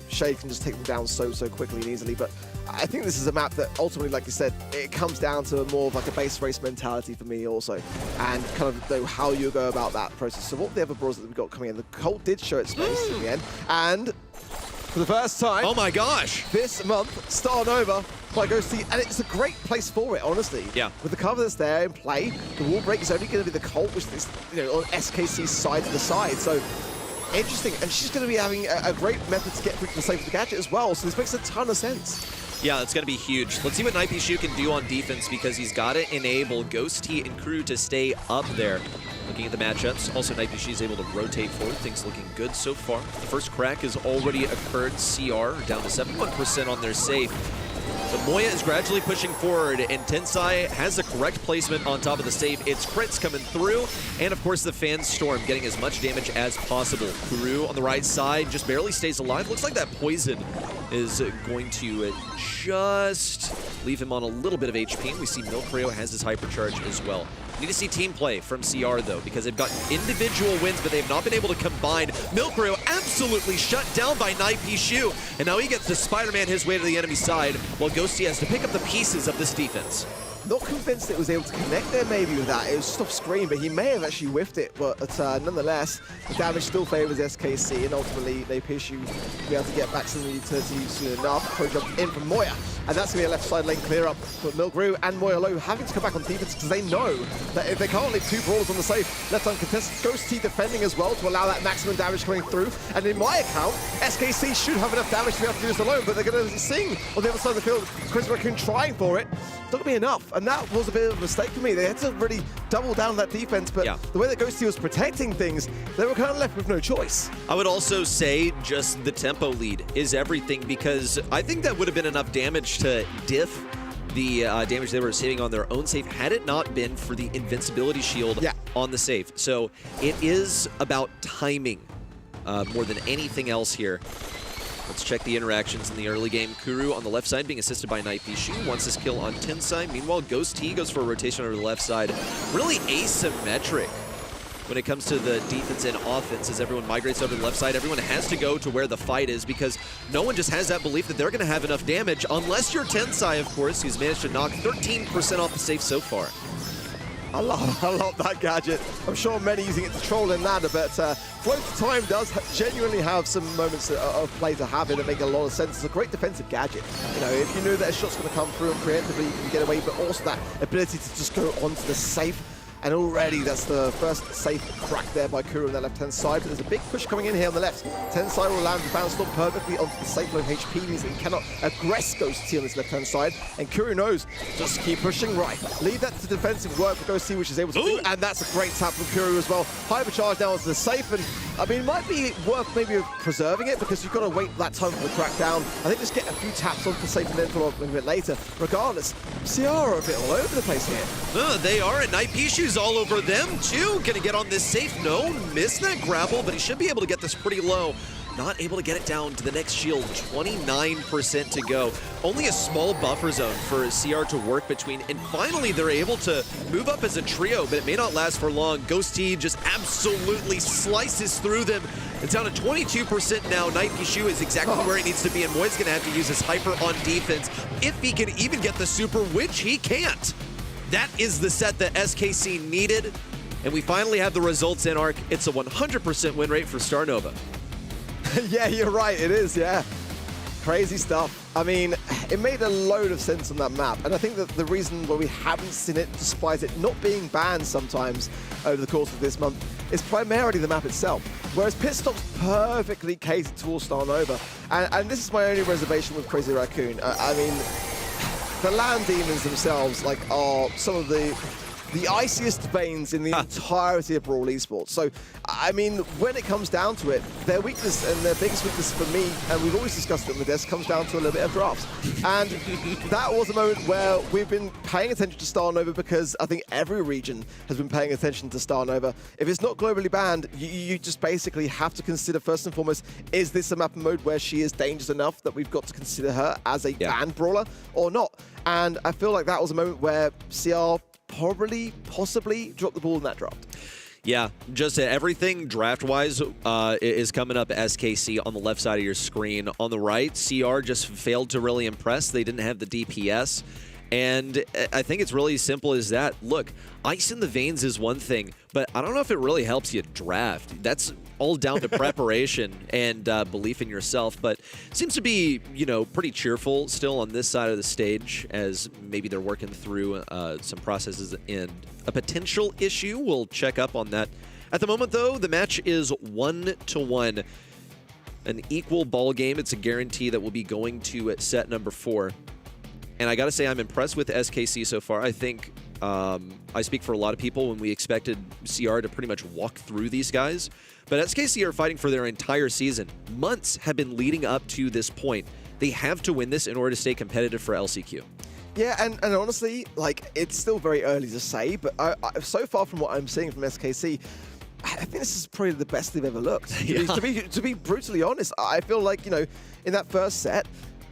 Shade can just take them down so quickly and easily. But I think this is a map that ultimately, like you said, it comes down to more of like a base race mentality for me also, and kind of how you go about that process. So what the other brawlers that we've got coming in? The Colt did show its face in the end, and for the first time, oh my gosh, this month, Star Nova by Ghosty, and it's a great place for it, honestly. Yeah. With the cover that's there in play, the wall break is only going to be the Colt, which is, on SKC's side to the side. So interesting, and she's going to be having a great method to get through to the safe with the gadget as well. So this makes a ton of sense. Yeah, it's going to be huge. Let's see what Nightbishu can do on defense, because he's got to enable Ghosty and crew to stay up there. Looking at the matchups, also Nightbishu is able to rotate forward. Things looking good so far. The first crack has already occurred. CR down to 71% on their safe. So Moya is gradually pushing forward, and Tensai has the correct placement on top of the safe. It's crits coming through, and of course the Fan Storm getting as much damage as possible. Kuru on the right side just barely stays alive. Looks like that poison is going to just leave him on a little bit of HP, and we see Milcreo has his hypercharge as well. Need to see team play from CR, though, because they've got individual wins, but they've not been able to combine. Milcreo absolutely shut down by Nightbishu, and now he gets to Spider-Man his way to the enemy side, while Ghosty has to pick up the pieces of this defense. Not convinced it was able to connect there maybe with that. It was just off screen, but he may have actually whiffed it. But nonetheless, the damage still favors SKC, and ultimately Nightbishu will be able to get back to the utility soon enough. Pro jump in from Moya, and that's going to be a left side lane clear up for Milcreo and Moya Low having to come back on defense, because they know that if they can't leave two brawlers on the safe, left uncontested, Ghosty defending as well to allow that maximum damage coming through. And in my account, SKC should have enough damage to be able to do this alone, but they're going to sing on the other side of the field. Chris Raccoon trying for it. It's not going to be enough, and that was a bit of a mistake for me. They had to really double down on that defense, but the way that Ghosty was protecting things, they were kind of left with no choice. I would also say just the tempo lead is everything, because I think that would have been enough damage to diff the damage they were receiving on their own safe had it not been for the invincibility shield on the safe. So it is about timing more than anything else here. Let's check the interactions in the early game. Kuru on the left side being assisted by Nightbishu. Wants his kill on Tensai. Meanwhile, Ghosty goes for a rotation over the left side. Really asymmetric when it comes to the defense and offense as everyone migrates over to the left side. Everyone has to go to where the fight is, because no one just has that belief that they're going to have enough damage, unless you're Tensai, of course, who's managed to knock 13% off the safe so far. I love that gadget. I'm sure many using it to troll in ladder, but Float to Time does genuinely have some moments of play to have it that make a lot of sense. It's a great defensive gadget. If you know that a shot's going to come through and preemptively you can get away, but also that ability to just go onto the safe. And already that's the first safe crack there by Kuru on the left-hand side. But there's a big push coming in here on the left. Tensai will land the bounce stop perfectly onto the safe low HP, means that he cannot aggress Ghosty on this left-hand side. And Kuru knows, just keep pushing right. Leave that to defensive work for Ghosty, which is able to do. And that's a great tap from Kuru as well. Hypercharge now onto the safe. And I mean, it might be worth maybe preserving it, because you've got to wait that time for the crack down. I think just get a few taps onto the safe and then follow up a bit later. Regardless, CR are a bit all over the place here. They are, and Nightbishu's all over them too. Gonna get on this safe. No, missed that grapple, but he should be able to get this pretty low. Not able to get it down to the next shield. 29% to go. Only a small buffer zone for CR to work between, and finally they're able to move up as a trio, but it may not last for long. Ghosty just absolutely slices through them. It's down to 22% now. Nightbishu is exactly where he needs to be, and Moy's gonna have to use his hyper on defense if he can even get the super, which he can't. That is the set that SKC needed, and we finally have the results in Arc. It's a 100% win rate for Star Nova. Yeah, you're right, it is, yeah. Crazy stuff. I mean, it made a load of sense on that map, and I think that the reason why we haven't seen it, despite it not being banned sometimes over the course of this month, is primarily the map itself. Whereas Pit Stop's perfectly catered towards Star Nova, and this is my only reservation with Crazy Raccoon. I mean, the land demons themselves are some of the iciest veins in the entirety of Brawl Esports. So, I mean, when it comes down to it, their weakness and their biggest weakness for me, and we've always discussed it on the desk, comes down to a little bit of drafts. And that was a moment where we've been paying attention to Star Nova because I think every region has been paying attention to Star Nova. If it's not globally banned, you just basically have to consider first and foremost, is this a map and mode where she is dangerous enough that we've got to consider her as a banned brawler or not? And I feel like that was a moment where CR possibly dropped the ball in that draft. Yeah, just everything draft-wise is coming up SKC on the left side of your screen. On the right, CR just failed to really impress. They didn't have the DPS. And I think it's really simple as that. Look, ice in the veins is one thing, but I don't know if it really helps you draft. That's all down to preparation and belief in yourself, but seems to be, pretty cheerful still on this side of the stage as maybe they're working through some processes and a potential issue. We'll check up on that. At the moment, though, the match is 1-1. An equal ball game. It's a guarantee that we'll be going to set number 4. And I got to say, I'm impressed with SKC so far. I think I speak for a lot of people when we expected CR to pretty much walk through these guys. But SKC are fighting for their entire season. Months have been leading up to this point. They have to win this in order to stay competitive for LCQ. Yeah, and honestly, it's still very early to say, but so far from what I'm seeing from SKC, I think this is probably the best they've ever looked. To be brutally honest, I feel like, in that first set,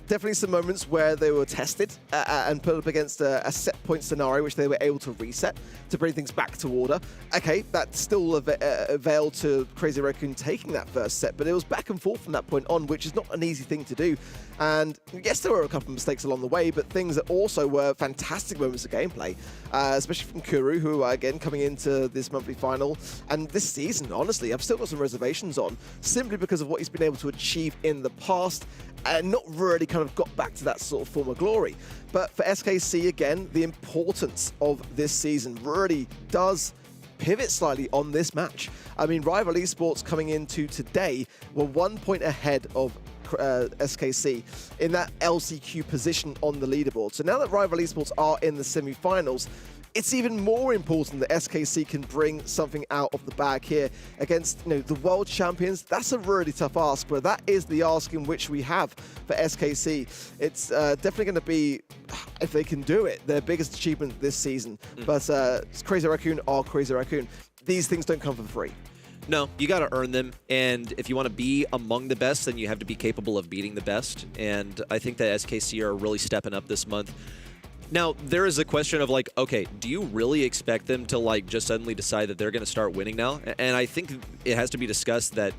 definitely some moments where they were tested and put up against a set point scenario, which they were able to reset to bring things back to order. Okay, that still availed to Crazy Raccoon taking that first set, but it was back and forth from that point on, which is not an easy thing to do. And yes, there were a couple of mistakes along the way, but things that also were fantastic moments of gameplay, especially from Kuru, who are again coming into this monthly final. And this season, honestly, I've still got some reservations on, simply because of what he's been able to achieve in the past and not really kind of got back to that sort of former glory. But for SKC, again, the importance of this season really does pivot slightly on this match. I mean, Rival Esports coming into today were 1 point ahead of SKC in that LCQ position on the leaderboard. So now that Rival Esports are in the semi-finals, it's even more important that SKC can bring something out of the bag here against the world champions. That's a really tough ask, but that is the ask in which we have for SKC. It's definitely going to be, if they can do it, their biggest achievement this season. But Crazy Raccoon are Crazy Raccoon. These things don't come for free. No, you got to earn them, and if you want to be among the best, then you have to be capable of beating the best, and I think that SKC are really stepping up this month. Now, there is a question of okay, do you really expect them to just suddenly decide that they're going to start winning now? And I think it has to be discussed that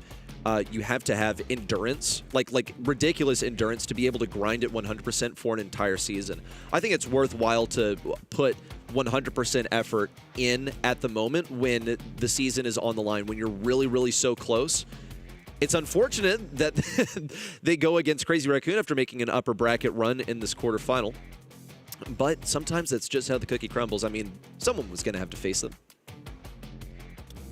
you have to have endurance, like ridiculous endurance, to be able to grind it 100% for an entire season. I think it's worthwhile to put 100% effort in at the moment when the season is on the line, when you're really, really so close. It's unfortunate that they go against Crazy Raccoon after making an upper bracket run in this quarterfinal. But sometimes that's just how the cookie crumbles. I mean, someone was going to have to face them.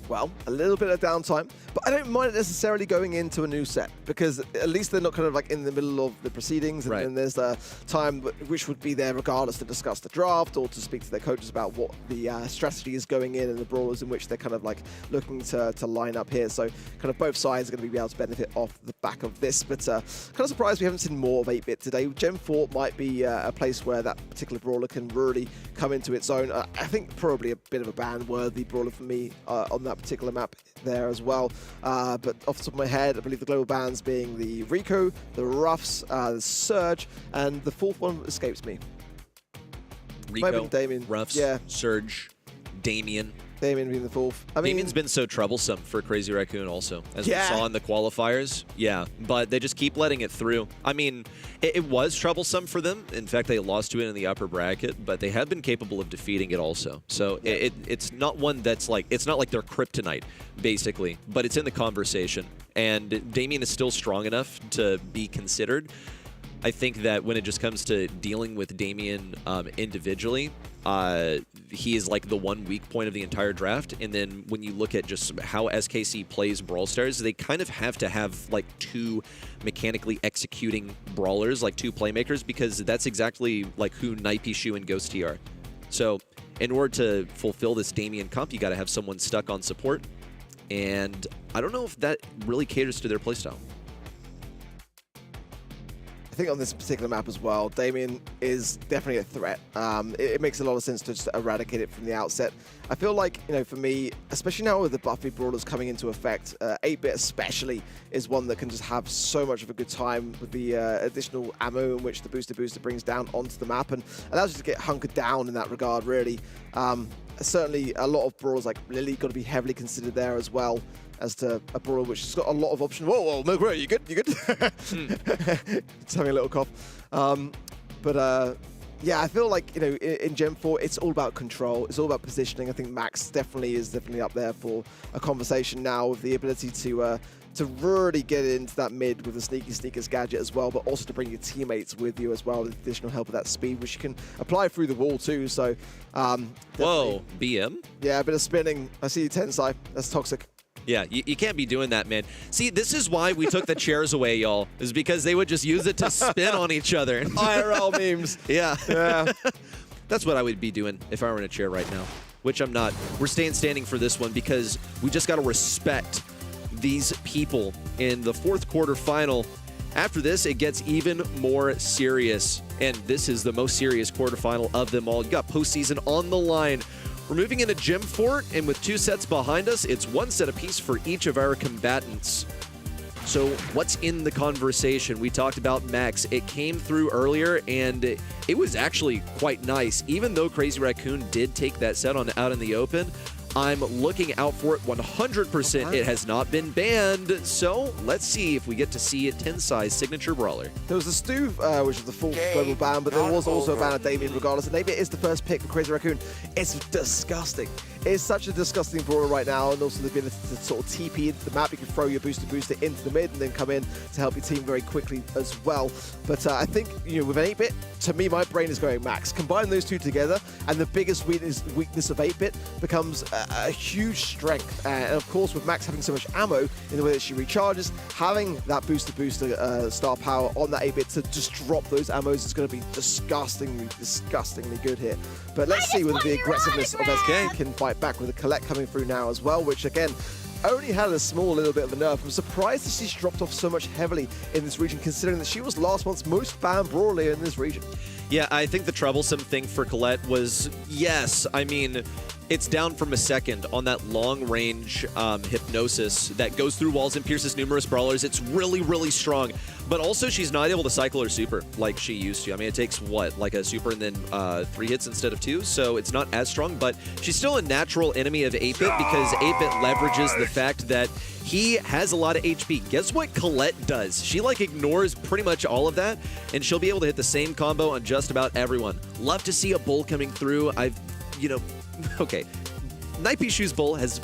Well, a little bit of downtime, but I don't mind it necessarily going into a new set, because at least they're not kind of in the middle of the proceedings, and then there's the time which would be there regardless to discuss the draft or to speak to their coaches about what the strategy is going in and the brawlers in which they're kind of looking to line up here. So kind of both sides are going to be able to benefit off the back of this, but kind of surprised we haven't seen more of 8-bit today. Gen 4 might be a place where that particular brawler can really come into its own. I think probably a bit of a ban-worthy brawler for me on that particular map there as well. But off the top of my head, I believe the global bans being the Rico, the Ruffs, the Surge, and the fourth one escapes me. Rico, Damien. Ruffs, Surge, Damien. Damien being the fourth. I mean, Damien's been so troublesome for Crazy Raccoon also, as we saw in the qualifiers. Yeah, but they just keep letting it through. I mean, it was troublesome for them. In fact, they lost to it in the upper bracket, but they have been capable of defeating it also. So it's not one that's it's not like they're kryptonite, basically, but it's in the conversation. And Damien is still strong enough to be considered. I think that when it just comes to dealing with Damien individually, he is like the one weak point of the entire draft. And then when you look at just how SKC plays Brawl Stars, they kind of have to have like two mechanically executing brawlers, like two playmakers, because that's exactly like who Naipishu and Ghosty are. So in order to fulfill this Damien comp, you got to have someone stuck on support. And I don't know if that really caters to their playstyle. I think on this particular map as well, Damien is definitely a threat. It makes a lot of sense to just eradicate it from the outset. I feel like, you know, for me, especially now with the Buffy Brawlers coming into effect, 8-bit especially is one that can just have so much of a good time with the additional ammo in which the booster brings down onto the map and allows you to get hunkered down in that regard, really. Certainly a lot of Brawlers like Lily got to be heavily considered there as well, as to a brawler which has got a lot of options. Whoa, Milk, you good? You good? Just having a little cough. Yeah, I feel like, you know, in Gen 4, it's all about control. It's all about positioning. I think Max is definitely up there for a conversation now with the ability to really get into that mid with the Sneaky Sneakers gadget as well, but also to bring your teammates with you as well with additional help of that speed, which you can apply through the wall too. So, whoa, BM? Yeah, a bit of spinning. I see you, Tensai. That's toxic. Yeah, you can't be doing that, man. See, this is why we took the chairs away, y'all, is because they would just use it to spin on each other. IRL memes. Yeah. That's what I would be doing if I were in a chair right now, which I'm not. We're staying standing for this one because we just got to respect these people in the fourth quarter final. After this, it gets even more serious, and this is the most serious quarterfinal of them all. You got postseason on the line. We're moving into Gym Fort, and with 2 sets behind us, it's 1 set apiece for each of our combatants. So what's in the conversation? We talked about Max. It came through earlier, and it was actually quite nice. Even though Crazy Raccoon did take that set on out in the open, I'm looking out for it 100%. It has not been banned, so let's see if we get to see it 10-size signature brawler. There was the Stu, which was the full global ban, but there was also a ban of Damien regardless, and maybe it is the first pick for Crazy Raccoon. It's disgusting. It's such a disgusting brawler right now, and also the ability to sort of TP into the map. You can throw your booster into the mid and then come in to help your team very quickly as well. But I think, you know, with an 8-bit, to me, my brain is going Max. Combine those two together, and the biggest weakness of 8-bit becomes a huge strength. And of course, with Max having so much ammo in the way that she recharges, having that booster star power on that 8-bit to just drop those ammos is going to be disgustingly good here. But let's see whether the aggressiveness of SK can fight back with a Colette coming through now as well, which again, only had a small little bit of a nerf. I'm surprised that she's dropped off so much heavily in this region, considering that she was last month's most banned brawler in this region. Yeah, I think the troublesome thing for Colette was, yes, I mean, it's down from a second on that long-range hypnosis that goes through walls and pierces numerous brawlers. It's really, really strong. But also, she's not able to cycle her super like she used to. I mean, it takes, what, like a super and then 3 hits instead of 2, so it's not as strong. But she's still a natural enemy of 8-bit because 8-bit leverages the fact that he has a lot of HP. Guess what Colette does? She, like, ignores pretty much all of that, and she'll be able to hit the same combo on just about everyone. Love to see a bull coming through. Okay, Naipishu's bull has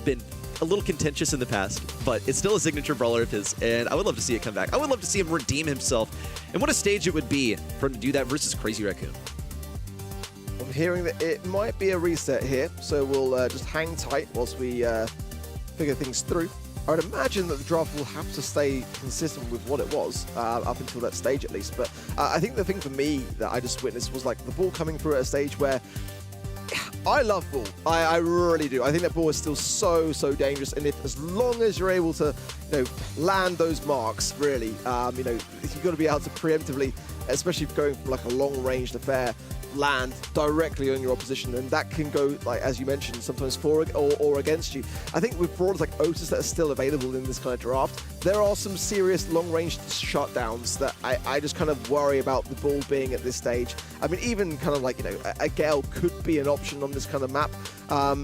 been a little contentious in the past, but it's still a signature brawler of his, and I would love to see it come back. I would love to see him redeem himself, and what a stage it would be for him to do that versus Crazy Raccoon. I'm hearing that it might be a reset here, so we'll just hang tight whilst we figure things through. I would imagine that the draft will have to stay consistent with what it was up until that stage at least, but I think the thing for me that I just witnessed was like the ball coming through at a stage where I love Brawl. I really do. I think that Brawl is still so dangerous, and as long as you're able to, land those marks, really, you've got to be able to preemptively, especially going from like a long-ranged affair, land directly on your opposition, and that can go, like as you mentioned, sometimes for or against you. I think with brawlers like Otis that are still available in this kind of draft, there are some serious long-range shutdowns that I just kind of worry about the ball being at this stage. I mean, even kind of like, a Gale could be an option on this kind of map.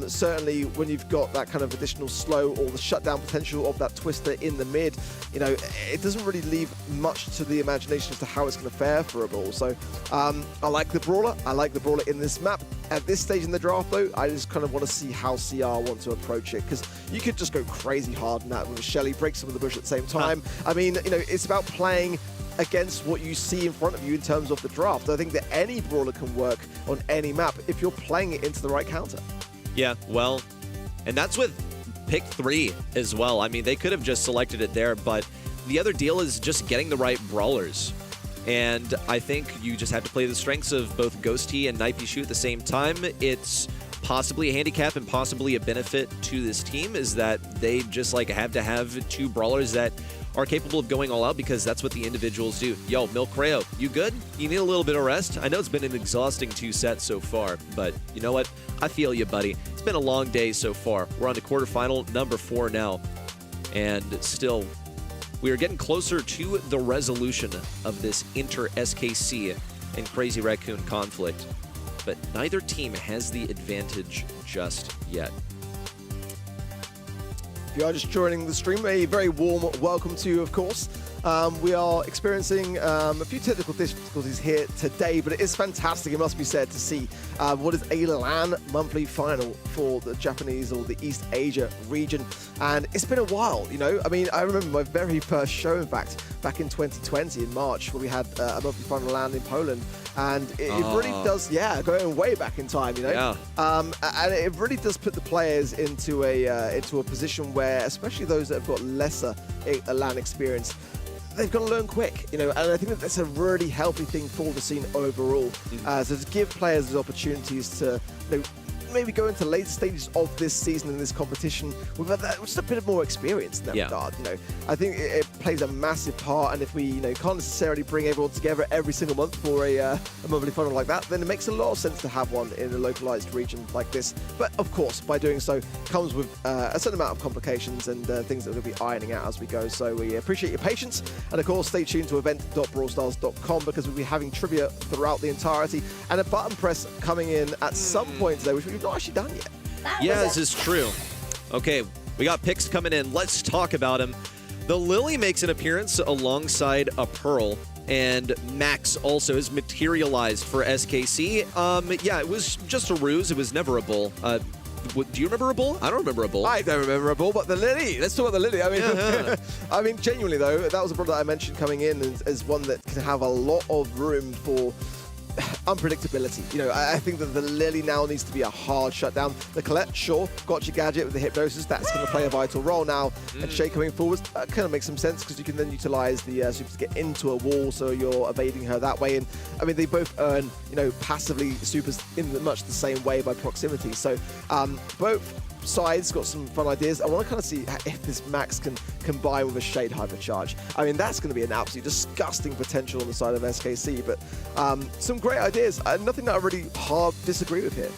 Certainly when you've got that kind of additional slow or the shutdown potential of that Twister in the mid, it doesn't really leave much to the imagination as to how it's going to fare for a Brawl. So I like the brawler. I like the brawler in this map. At this stage in the draft, though, I just kind of want to see how CR want to approach it, because you could just go crazy hard in that with Shelly, break some of the bush at the same time. I mean, it's about playing against what you see in front of you in terms of the draft. I think that any brawler can work on any map if you're playing it into the right counter. Yeah, well, and that's with pick 3 as well. I mean, they could have just selected it there, but the other deal is just getting the right brawlers. And I think you just have to play the strengths of both Ghosty and Nightbishu at the same time. It's possibly a handicap and possibly a benefit to this team is that they just like have to have 2 brawlers that are capable of going all out because that's what the individuals do. Yo, Milkreo, you good? You need a little bit of rest? I know it's been an exhausting 2 sets so far, but you know what? I feel you, buddy. It's been a long day so far. We're on to quarterfinal number 4 now, and still, we are getting closer to the resolution of this inter-SKC and Crazy Raccoon conflict, but neither team has the advantage just yet. If you are just joining the stream, a very warm welcome to you, of course. We are experiencing a few technical difficulties here today, but it is fantastic, it must be said, to see what is a LAN monthly final for the Japanese or the East Asia region. And it's been a while, you know? I mean, I remember my very first show, in fact, back in 2020 in March, where we had a monthly final LAN in Poland. And it really does, going way back in time, you know? Yeah. And it really does put the players into a position where, especially those that have got lesser LAN experience, they've got to learn quick, you know, and I think that that's a really healthy thing for the scene overall. So to give players the opportunities to, you know, maybe go into later stages of this season in this competition with just a bit more experience in that regard. You know, I think it plays a massive part, and if we, you know, can't necessarily bring everyone together every single month for a monthly final like that, then it makes a lot of sense to have one in a localized region like this. But of course, by doing so, comes with a certain amount of complications and things that we'll be ironing out as we go. So we appreciate your patience, and of course, stay tuned to event.brawlstars.com because we'll be having trivia throughout the entirety and a button press coming in at some point today, which we've not actually done yet. Yeah, this is true. Okay, we got picks coming in. Let's talk about them. The Lily makes an appearance alongside a Pearl, and Max also is materialized for SKC. Yeah, it was just a ruse. It was never a bull. Do you remember a bull? I don't remember a bull. I don't remember a bull, but the Lily. Let's talk about the Lily. I mean, I mean, genuinely though, that was a brother that I mentioned coming in as one that can have a lot of room for unpredictability. You know, I think that the Lily now needs to be a hard shutdown. The Colette, sure, got your gadget with the hypnosis. That's going to play a vital role now. And Shay coming forward kind of makes some sense because you can then utilize the supers to get into a wall, so you're evading her that way. And I mean, they both earn, you know, passively supers in much the same way by proximity. So both sides got some fun ideas. I want to kind of see if this Max can combine with a Shade Hypercharge. I mean, that's going to be an absolute disgusting potential on the side of SKC, but some great ideas. Nothing that I really hard disagree with here.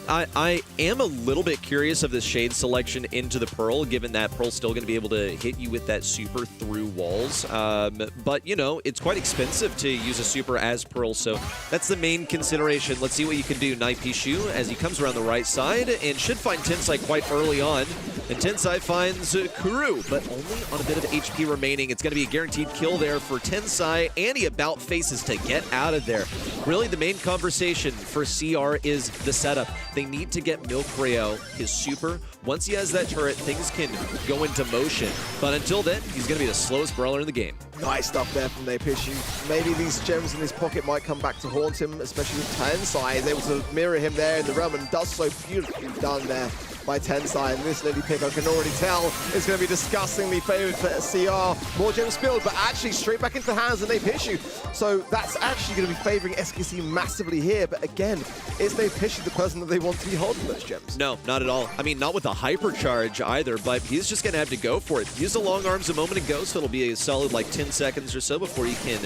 I am a little bit curious of this Shade selection into the Pearl, given that Pearl's still going to be able to hit you with that super through walls. But, you know, it's quite expensive to use a super as Pearl, so that's the main consideration. Let's see what you can do. Nightbishu as he comes around the right side and should find Tensai quite early on. And Tensai finds Kuru, but only on a bit of HP remaining. It's going to be a guaranteed kill there for Tensai, and he about faces to get out of there. Really, the main conversation for CR is the setup. They need to get Milkreo his super. Once he has that turret, things can go into motion. But until then, he's going to be the slowest brawler in the game. Nice stuff there from Nightbishu. Maybe these gems in his pocket might come back to haunt him, especially with Tensai. He's able to mirror him there in the realm and does so beautifully done there by Tensai. And this Lily pick, I can already tell, is going to be disgustingly favored for CR. More gems spilled, but actually straight back into the hands of Nightbishu. So that's actually going to be favoring SKC massively here. But again, is Nightbishu the person that they want to be holding those gems? No, not at all. I mean, not with a hypercharge either, but he's just going to have to go for it. Use the long arms a moment ago, so it'll be a solid like 10 seconds or so before he can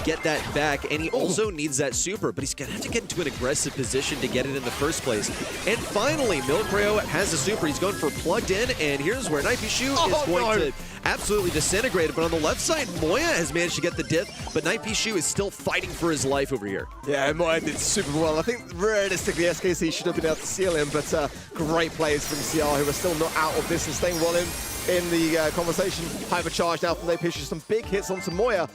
get that back. And he also needs that super, but he's going to have to get into an aggressive position to get it in the first place. And finally, Milkreo has a super. He's going for plugged in, and here's where Nightbishu is going to absolutely disintegrate it. But on the left side, Moya has managed to get the diff, but Nightbishu is still fighting for his life over here. Yeah, Moya did super well. I think realistically SKC should have been able to seal him, but great plays from CR who are still not out of this and staying well in the conversation. Hypercharge now from Nightbishu. Some big hits onto Moya.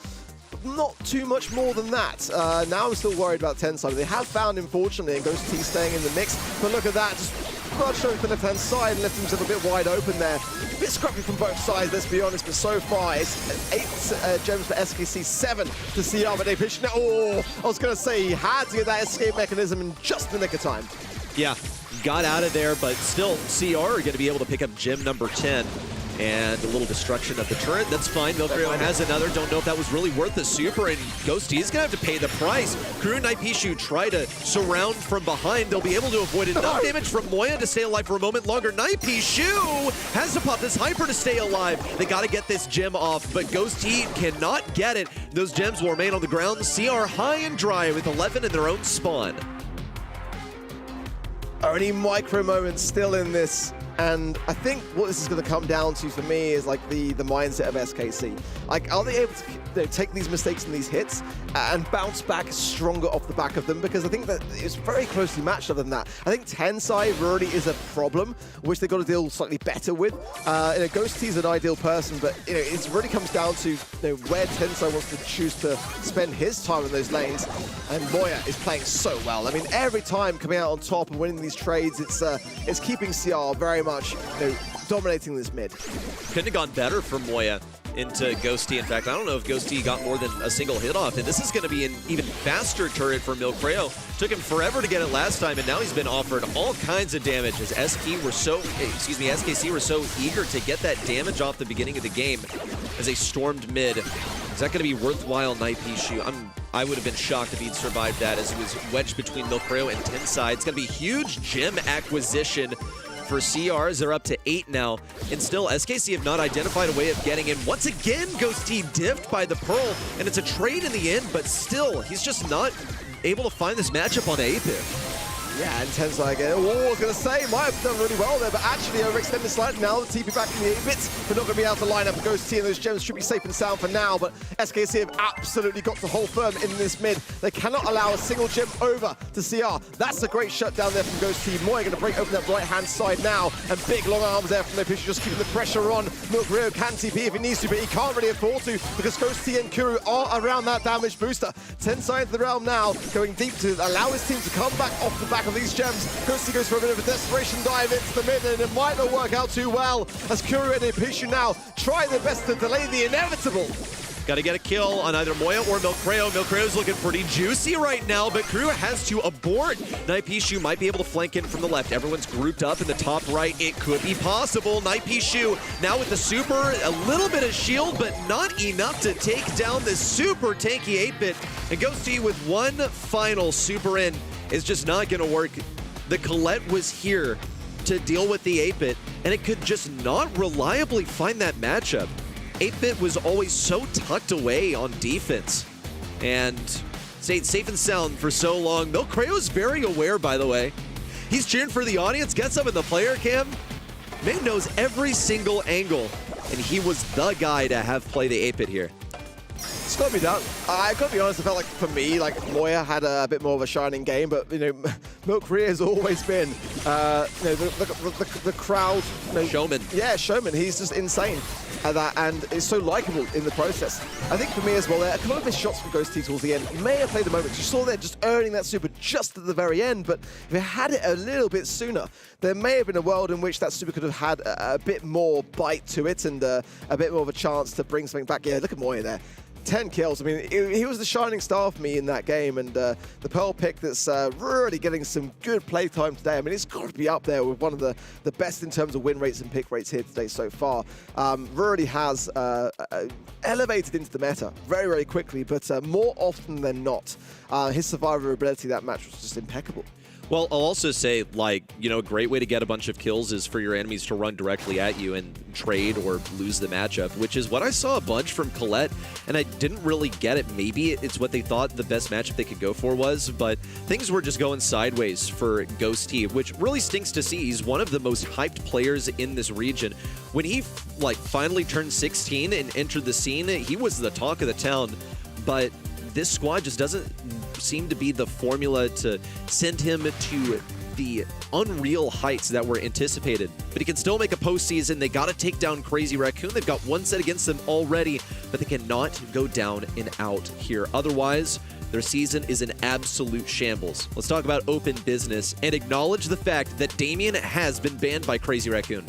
Not too much more than that. Now I'm still worried about Tensai. They have found him, fortunately, and Ghost T staying in the mix. But look at that, just crowd showing to the left-hand side and left himself a bit wide open there. A bit scrappy from both sides, let's be honest, but so far it's 8 gems for SKC, 7 to CR, but they pitch now. Oh, I was going to say he had to get that escape mechanism in just the nick of time. Yeah, got out of there, but still CR are going to be able to pick up gem number 10. And a little destruction of the turret. That's fine. Milkrio has another. Don't know if that was really worth the super. And Ghosty is going to have to pay the price. Crew and Nightpishu try to surround from behind. They'll be able to avoid enough damage from Moya to stay alive for a moment longer. Nightpishu has to pop this hyper to stay alive. They got to get this gem off, but Ghosty cannot get it. Those gems will remain on the ground. CR high and dry with 11 in their own spawn. Only micro moments still in this. And I think what this is going to come down to for me is like the mindset of SKC. Like, are they able to take these mistakes and these hits and bounce back stronger off the back of them? Because I think that it's very closely matched other than that. I think Tensai really is a problem, which they've got to deal slightly better with. Ghosty is an ideal person, but it really comes down to where Tensai wants to choose to spend his time in those lanes. And Moya is playing so well. I mean, every time coming out on top and winning these trades, it's keeping CR very much dominating this mid. Couldn't have gone better for Moya into Ghosty. In fact, I don't know if Ghosty got more than a single hit off, and this is going to be an even faster turret for Milcreo. Took him forever to get it last time, and now he's been offered all kinds of damage as SKC were so eager to get that damage off the beginning of the game as they stormed mid. Is that going to be worthwhile, Nightpishu? I would have been shocked if he'd survived that as he was wedged between Milcreo and Tensai. It's going to be huge gem acquisition for CRs. They're up to 8 now, and still SKC have not identified a way of getting in. Once again, Ghosty diffed by the Pearl, and it's a trade in the end, but still, he's just not able to find this matchup on 8-bit. Yeah, and Tensai again. Oh, I was going to say, might have done really well there, but actually overextended slightly now. The TP back in the 8-bits, but not going to be able to line up Ghosty, and those gems should be safe and sound for now, but SKC have absolutely got to hold firm in this mid. They cannot allow a single gem over to CR. That's a great shutdown there from Ghosty. Moya going to break open that right-hand side now, and big long arms there from Nightpishu, just keeping the pressure on. Milcreo can TP if he needs to, but he can't really afford to, because Ghosty and Kuru are around that damage booster. Tensai into the realm now, going deep to allow his team to come back off the back of these gems. Ghosty goes for a bit of a desperation dive into the mid, and it might not work out too well as Kuru and Nightpishu now try their best to delay the inevitable. Got to get a kill on either Moya or Milcreo. Milcreo's looking pretty juicy right now, but Kuru has to abort. Nightpishu might be able to flank in from the left. Everyone's grouped up in the top right. It could be possible. Nightpishu now with the super, a little bit of shield, but not enough to take down this super tanky 8-bit. And Ghosty with one final super in is just not going to work. The Colette was here to deal with the 8-bit, and it could just not reliably find that matchup. 8-bit was always so tucked away on defense and stayed safe and sound for so long. Milcreo's very aware, by the way. He's cheering for the audience, gets up in the player cam. Man knows every single angle, and he was the guy to have play the 8-bit here. It's got to be done. I got to be honest, I felt like for me, like Moya had a bit more of a shining game, but Milcreo has always been the crowd. Showman. Yeah, showman. He's just insane at that, and is so likable in the process. I think for me as well, there a couple of missed shots from Ghosty towards the end may have played the moment. You saw there just earning that super just at the very end, but if it had it a little bit sooner, there may have been a world in which that super could have had a bit more bite to it and a bit more of a chance to bring something back. Yeah, look at Moya there. 10 kills. I mean, he was the shining star for me in that game, and the Pearl pick that's really getting some good play time today. I mean, it's got to be up there with one of the best in terms of win rates and pick rates here today so far. Really has elevated into the meta very, very quickly, but more often than not, his survivability that match was just impeccable. Well, I'll also say, a great way to get a bunch of kills is for your enemies to run directly at you and trade or lose the matchup, which is what I saw a bunch from Colette, and I didn't really get it. Maybe it's what they thought the best matchup they could go for was, but things were just going sideways for Ghosty, which really stinks to see. He's one of the most hyped players in this region. When he, finally turned 16 and entered the scene, he was the talk of the town, but this squad just doesn't seem to be the formula to send him to the unreal heights that were anticipated. But he can still make a postseason. They got to take down Crazy Raccoon. They've got one set against them already, but they cannot go down and out here. Otherwise, Their season is an absolute shambles. Let's talk about open business and acknowledge the fact that Damien has been banned by Crazy Raccoon.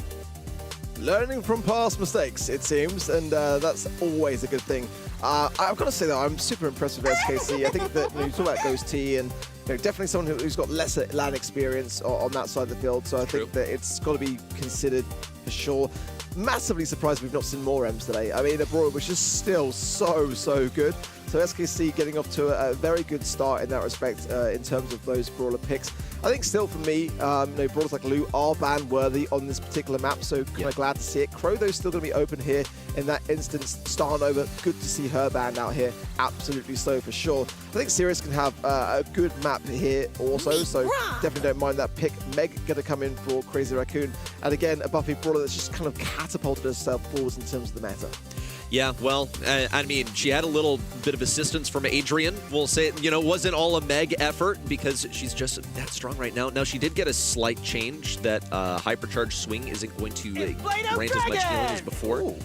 Learning from past mistakes, it seems, and that's always a good thing. I've got to say, though, I'm super impressed with SKC. I think that you talk about Ghost T, and definitely someone who's got lesser LAN experience on that side of the field, so I think that it's got to be considered for sure. Massively surprised we've not seen more M's today. I mean, the Brawl was just still so good. So SKC getting off to a very good start in that respect in terms of those Brawler picks. I think still for me, Brawlers like Lou are ban worthy on this particular map, so kind of glad to see it. Crowtho's still going to be open here in that instance. Starnova, good to see her banned out here. Absolutely so for sure. I think Sirius can have a good map here also, so definitely don't mind that pick. Meg going to come in for Crazy Raccoon. And again, a Buffy Brawler that's just kind of catapulted herself forwards in terms of the meta. Yeah, well, I mean, she had a little bit of assistance from Adrian. We'll say, it wasn't all a Meg effort because she's just that strong right now. Now, she did get a slight change that Hypercharge Swing isn't going to grant as much healing as before. Ooh.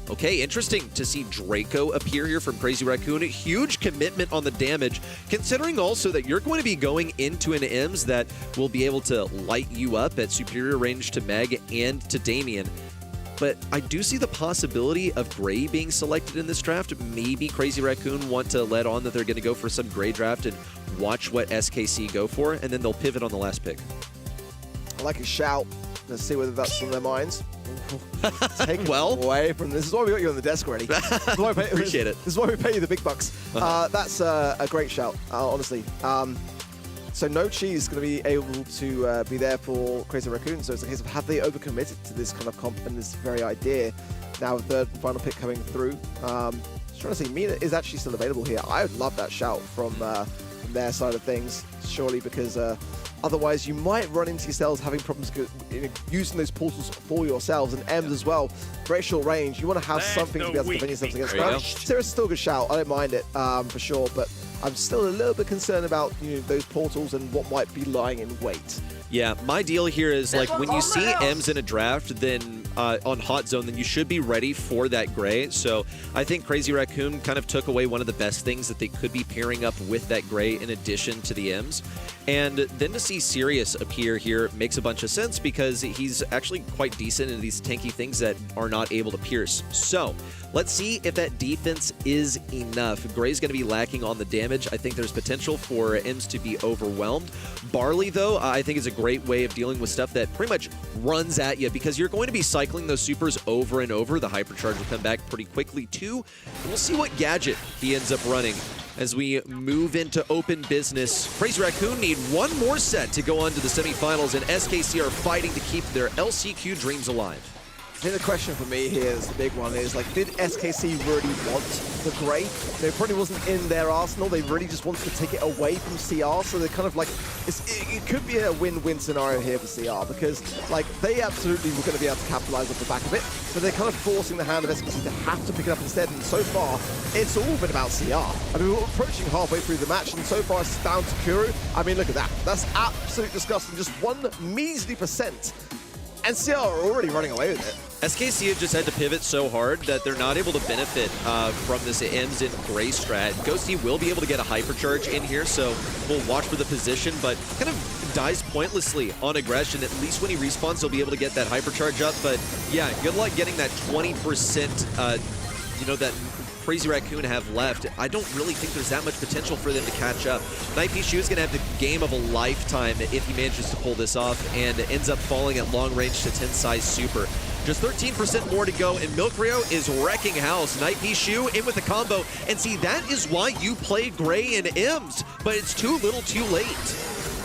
Okay, interesting to see Draco appear here from Crazy Raccoon. A huge commitment on the damage, considering also that you're going to be going into an Ems that will be able to light you up at superior range to Meg and to Damien. But I do see the possibility of Gray being selected in this draft. Maybe Crazy Raccoon want to let on that they're going to go for some Gray draft and watch what SKC go for, and then they'll pivot on the last pick. I like a shout. Let's see whether that's on their minds. Take away from this. This is why we got you on the desk already. Appreciate it. This is why we pay you the big bucks. That's a great shout, honestly. So no cheese is going to be able to be there for Crazy Raccoon. So it's a case of have they overcommitted to this kind of comp and this very idea. Now third and final pick coming through. Just trying to see, Mina is actually still available here. I would love that shout from their side of things, surely, because otherwise you might run into yourselves having problems using those portals for yourselves, and Ems as well. Very short range. You want to have something to be able to defend yourselves against ground. Sirius is still a good shout. I don't mind it for sure, but I'm still a little bit concerned about those portals and what might be lying in wait. Yeah, my deal here is like when you see Ems in a draft, then on Hot Zone, then you should be ready for that Gray. So I think Crazy Raccoon kind of took away one of the best things that they could be pairing up with that Gray in addition to the Ems. And then to see Sirius appear here makes a bunch of sense because he's actually quite decent in these tanky things that are not able to pierce. So let's see if that defense is enough. Gray's going to be lacking on the damage. I think there's potential for Ems to be overwhelmed. Barley, though, I think is a great way of dealing with stuff that pretty much runs at you because you're going to be cycling those supers over and over. The Hypercharge will come back pretty quickly, too. And we'll see what gadget he ends up running as we move into open business. Crazy Raccoon need one more set to go on to the semifinals, and SKC are fighting to keep their LCQ dreams alive. I think the question for me here is the big one is, like, did SKC really want the Gray? It probably wasn't in their arsenal. They really just wanted to take it away from CR, so they're kind of like, it could be a win-win scenario here for CR because, like, they absolutely were going to be able to capitalize off the back of it, but they're kind of forcing the hand of SKC to have to pick it up instead, and so far, it's all been about CR. I mean, we're approaching halfway through the match, and so far it's down to Kuru. I mean, look at that. That's absolutely disgusting. Just 1 measly %. And CR are already running away with it. SKC have just had to pivot so hard that they're not able to benefit from this Ems in Gray strat. Ghosty will be able to get a Hypercharge in here, so we'll watch for the position, but kind of dies pointlessly on aggression. At least when he respawns, he'll be able to get that Hypercharge up. But yeah, good luck getting that 20%, that Crazy Raccoon have left. I don't really think there's that much potential for them to catch up. Nightpiece is going to have the game of a lifetime if he manages to pull this off and ends up falling at long range to 10 size super. Just 13% more to go, and Milk Rio is wrecking house. Nightpiece Shoe in with a combo, and see, that is why you play Gray and Ems, but it's too little too late.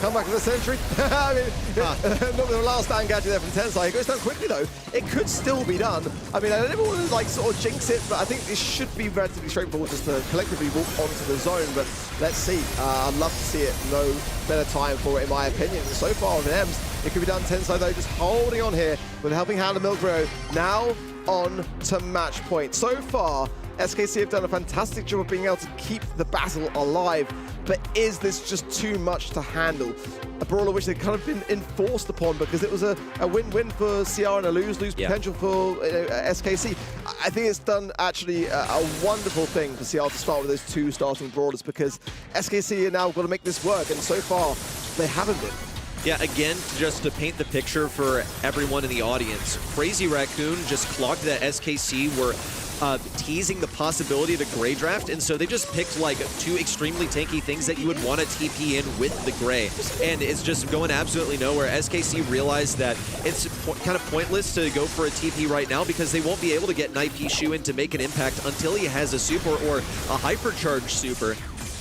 Come back to the century. I mean, not the last down gadget there from Tensai. It goes down quickly, though. It could still be done. I mean, I don't want to, like, sort of jinx it, but I think this should be relatively straightforward just to collectively walk onto the zone, but let's see. I'd love to see it. No better time for it, in my opinion. And so far with Ems, it could be done. Tensai, though, just holding on here with a helping hand of Milk Rio. Now on to match point. So far, SKC have done a fantastic job of being able to keep the battle alive, but is this just too much to handle? A brawler which they've kind of been enforced upon because it was a win-win for CR and a lose-lose potential for SKC. I think it's done actually a wonderful thing for CR to start with those 2 starting brawlers, because SKC are now got to make this work, and so far they haven't been. Yeah, again, just to paint the picture for everyone in the audience, Crazy Raccoon just clocked that SKC were teasing the possibility of a Gray draft, and so they just picked like 2 extremely tanky things that you would want to TP in with the Gray, and it's just going absolutely nowhere. SKC realized that it's kind of pointless to go for a TP right now because they won't be able to get Night Shu in to make an impact until he has a super or a hypercharged super.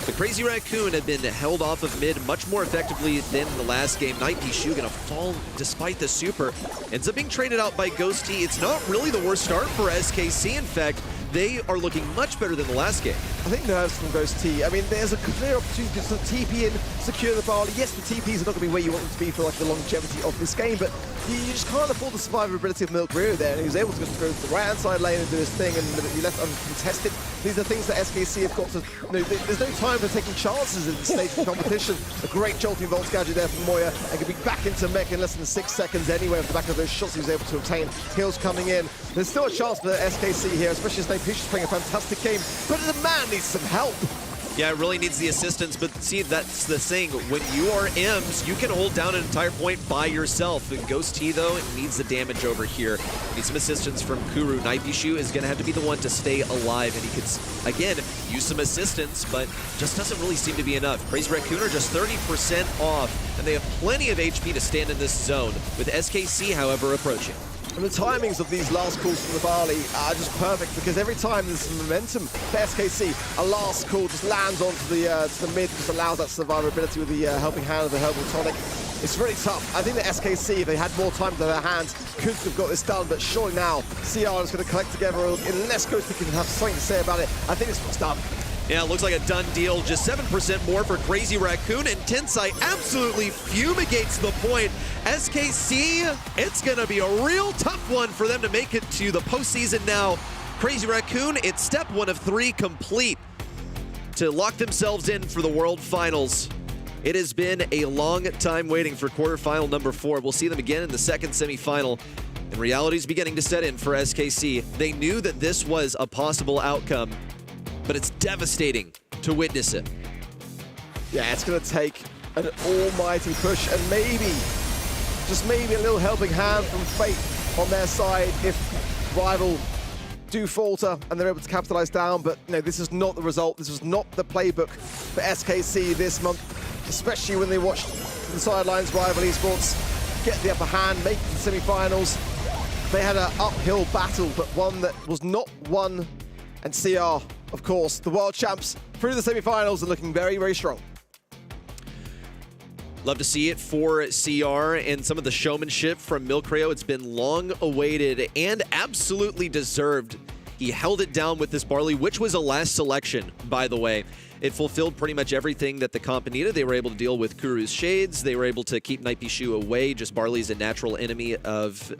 The Crazy Raccoon had been held off of mid much more effectively than the last game. Night Shu gonna fall despite the super. Ends up being traded out by Ghosty. It's not really the worst start for SKC. In fact, they are looking much better than the last game. I think nerves from Ghost T. I mean, there's a clear opportunity to TP in, secure the barley. Yes, the TPs are not going to be where you want them to be for like the longevity of this game, but you just can't afford the survivability of Milk Rio there. And he was able to just go to the right-hand side lane and do his thing, and he left uncontested. These are things that SKC have got to... there's no time for taking chances at this stage of the competition. A great jolting Volts gadget there from Moya, and could be back into mech in less than 6 seconds anyway off the back of those shots he was able to obtain. Kills coming in. There's still a chance for SKC here, especially as Pish is playing a fantastic game, but the man needs some help. Yeah, it really needs the assistance, but see, that's the thing. When you are Ems, you can hold down an entire point by yourself. Ghost T, though, needs the damage over here. Needs some assistance from Kuru. Night Shu is going to have to be the one to stay alive, and he could, again, use some assistance, but just doesn't really seem to be enough. Crazy Raccoon are just 30% off, and they have plenty of HP to stand in this zone, with SKC, however, approaching. And the timings of these last calls from the Barley are just perfect, because every time there's some momentum for SKC, a last call just lands onto the mid, just allows that survivability with the helping hand of the Herbal Tonic. It's really tough. I think that SKC, if they had more time to their hands, could have got this done, but surely now CR is going to collect together, unless Ghosty can have something to say about it. I think it's what's done. Yeah, it looks like a done deal. Just 7% more for Crazy Raccoon, and Tensai absolutely fumigates the point. SKC, it's going to be a real tough one for them to make it to the postseason now. Crazy Raccoon, it's step 1 of 3 complete to lock themselves in for the World Finals. It has been a long time waiting for quarterfinal number 4. We'll see them again in the second semifinal. And reality is beginning to set in for SKC. They knew that this was a possible outcome, but it's devastating to witness it. Yeah, it's going to take an almighty push, and maybe, just maybe a little helping hand from fate on their side if Rival do falter and they're able to capitalize down. But no, this is not the result. This was not the playbook for SKC this month, especially when they watched the sidelines Rival Esports get the upper hand, make the semi-finals. They had an uphill battle, but one that was not won. And CR, of course, the world champs through the semi-finals, are looking very, very strong. Love to see it for CR and some of the showmanship from Milkreo. It's been long awaited and absolutely deserved. He held it down with this Barley, which was a last selection, by the way. It fulfilled pretty much everything that the comp needed. They were able to deal with Kuru's Shades. They were able to keep Night Shu away. Just Barley's a natural enemy of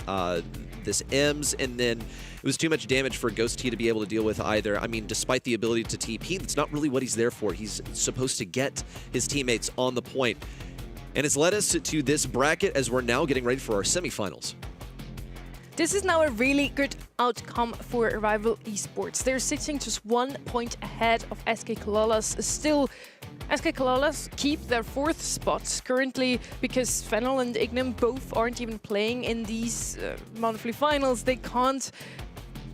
this Ems. And then it was too much damage for Ghost T to be able to deal with either. I mean, despite the ability to TP, that's not really what he's there for. He's supposed to get his teammates on the point. And it's led us to this bracket as we're now getting ready for our semifinals. This is now a really good outcome for Rival Esports. They're sitting just 1 point ahead of SK Kalolas. Still, SK Kalolas keep their 4th spots currently because Fennel and Ignim both aren't even playing in these monthly finals. They can't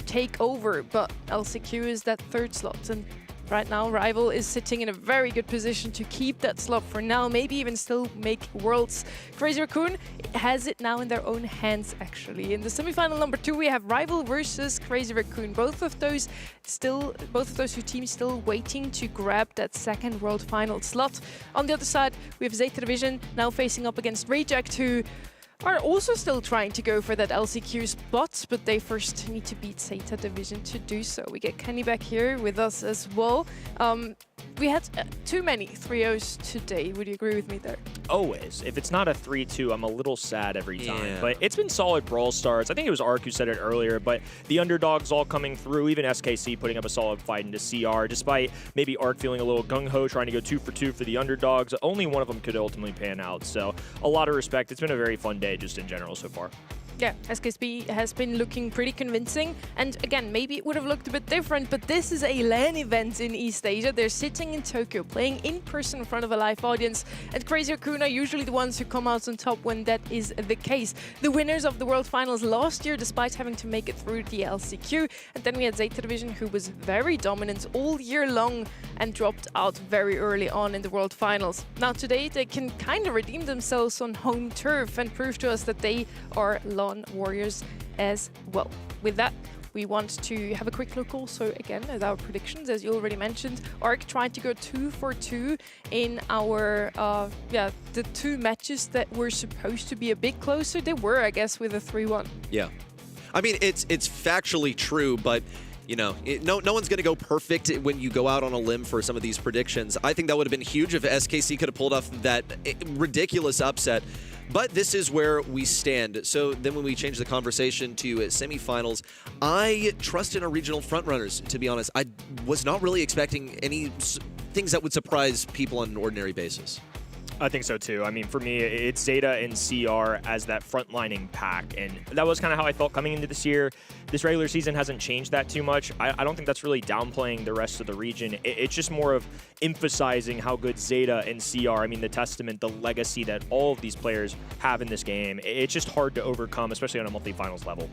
take over, but LCQ is that 3rd slot. And right now, Rival is sitting in a very good position to keep that slot for now, maybe even still make Worlds. Crazy Raccoon has it now in their own hands, actually. In the semifinal number 2, we have Rival versus Crazy Raccoon. Both of those two teams still waiting to grab that 2nd World Final slot. On the other side, we have Zeta Division now facing up against Reject, who are also still trying to go for that LCQ spot, but they first need to beat Zeta Division to do so. We get Kenny back here with us as well. We had too many 3-0s today. Would you agree with me there? Always. If it's not a 3-2, I'm a little sad every time. Yeah. But it's been solid Brawl starts. I think it was Ark who said it earlier, but the underdogs all coming through, even SKC putting up a solid fight into CR, despite maybe Ark feeling a little gung-ho, trying to go 2 for 2 for the underdogs. Only one of them could ultimately pan out. So a lot of respect. It's been a very fun day just in general so far. yeah, SKSB has been looking pretty convincing. And again, maybe it would have looked a bit different, but this is a LAN event in East Asia. They're sitting in Tokyo, playing in person in front of a live audience. And Crazy Raccoon are usually the ones who come out on top when that is the case. The winners of the World Finals last year, despite having to make it through the LCQ. And then we had Zeta Division, who was very dominant all year long and dropped out very early on in the World Finals. Now today, they can kind of redeem themselves on home turf and prove to us that they are LAN warriors as well. With that, we want to have a quick look also again at our predictions. As you already mentioned, ARC tried to go 2 for 2 in our, the 2 matches that were supposed to be a bit closer. They were, I guess, with a 3-1. Yeah. I mean, it's factually true, but you know, no one's going to go perfect when you go out on a limb for some of these predictions. I think that would have been huge if SKC could have pulled off that ridiculous upset. But this is where we stand. So then when we change the conversation to semifinals, I trust in our regional frontrunners, to be honest. I was not really expecting any things that would surprise people on an ordinary basis. I think so too. I mean, for me, it's Zeta and CR as that frontlining pack, and that was kind of how I felt coming into this year. This regular season hasn't changed that too much. I don't think that's really downplaying the rest of the region. It's just more of emphasizing how good Zeta and CR, I mean, the testament, the legacy that all of these players have in this game. It's just hard to overcome, especially on a monthly finals level.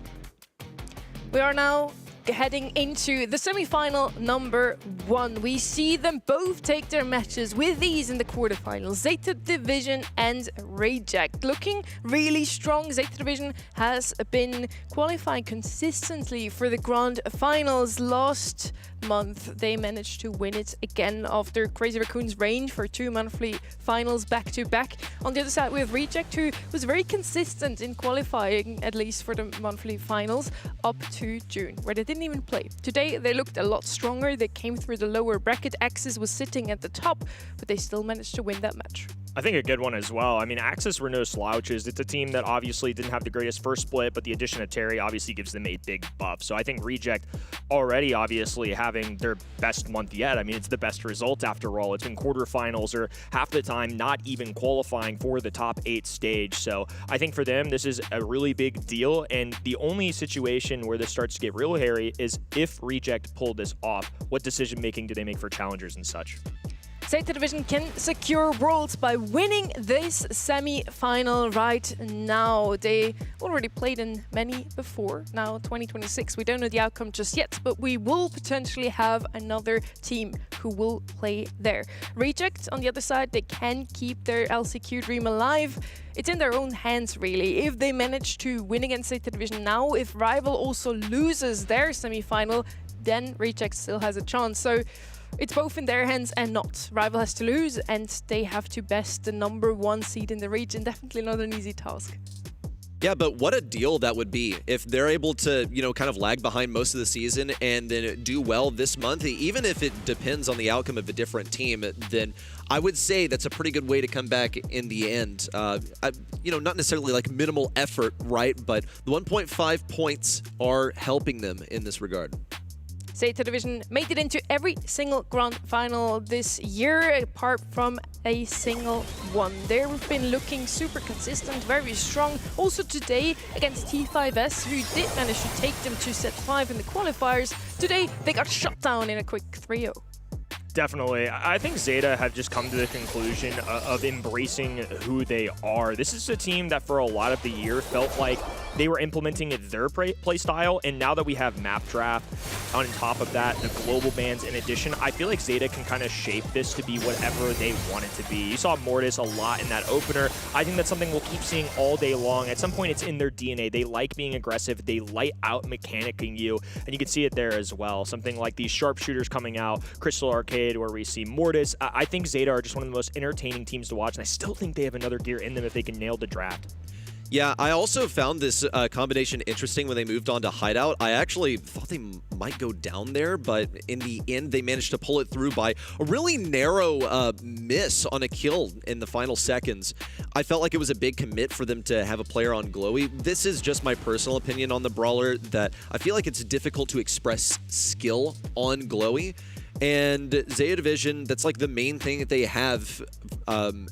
We are now heading into the semi-final number 1. We see them both take their matches with ease in the quarterfinals. Zeta Division and Reject looking really strong. Zeta Division has been qualifying consistently for the grand finals. Last month they managed to win it again after Crazy Raccoon's reign for 2 monthly finals back to back. On the other side we have Reject, who was very consistent in qualifying, at least for the monthly finals, up to June, where they didn't even play. Today they looked a lot stronger. They came through the lower bracket. Axis was sitting at the top, but they still managed to win that match. I think a good one as well. I mean, Axis were no slouches. It's a team that obviously didn't have the greatest first split, but the addition of Terry obviously gives them a big buff. So I think Reject already obviously having their best month yet. I mean, it's the best result after all. It's been quarterfinals or half the time not even qualifying for the top 8 stage. So I think for them, this is a really big deal. And the only situation where this starts to get real hairy is if Reject pulled this off. What decision making do they make for challengers and such? Zeta Division can secure Worlds by winning this semi-final right now. They already played in many before. Now 2026, we don't know the outcome just yet, but we will potentially have another team who will play there. Reject, on the other side, they can keep their LCQ dream alive. It's in their own hands, really. If they manage to win against Zeta Division now, if Rival also loses their semi-final, then Reject still has a chance. So it's both in their hands and not. Rival has to lose, and they have to best the number 1 seed in the region. Definitely not an easy task. Yeah, but what a deal that would be if they're able to, you know, kind of lag behind most of the season and then do well this month. Even if it depends on the outcome of a different team, then I would say that's a pretty good way to come back in the end. You know, not necessarily like minimal effort, right? But the 1.5 points are helping them in this regard. Zeta Division made it into every single grand final this year, apart from a single one. They've been looking super consistent, very strong. Also today against T5S, who did manage to take them to set 5 in the qualifiers. Today they got shut down in a quick 3-0. Definitely. I think Zeta have just come to the conclusion of embracing who they are. This is a team that for a lot of the year felt like they were implementing their play style, and now that we have map draft on top of that, the global bans in addition, I feel like Zeta can kind of shape this to be whatever they want it to be. You saw Mortis a lot in that opener. I think that's something we'll keep seeing all day long. At some point, it's in their DNA. They like being aggressive. They light out mechanicking you, and you can see it there as well. Something like these sharpshooters coming out, Crystal Arcade, where we see Mortis. I think Zeta are just one of the most entertaining teams to watch, and I still think they have another gear in them if they can nail the draft. Yeah, I also found this combination interesting when they moved on to Hideout. I actually thought they might go down there, but in the end, they managed to pull it through by a really narrow miss on a kill in the final seconds. I felt like it was a big commit for them to have a player on Glowy. This is just my personal opinion on the brawler, that I feel like it's difficult to express skill on Glowy. And Zeta Division, that's like the main thing that they have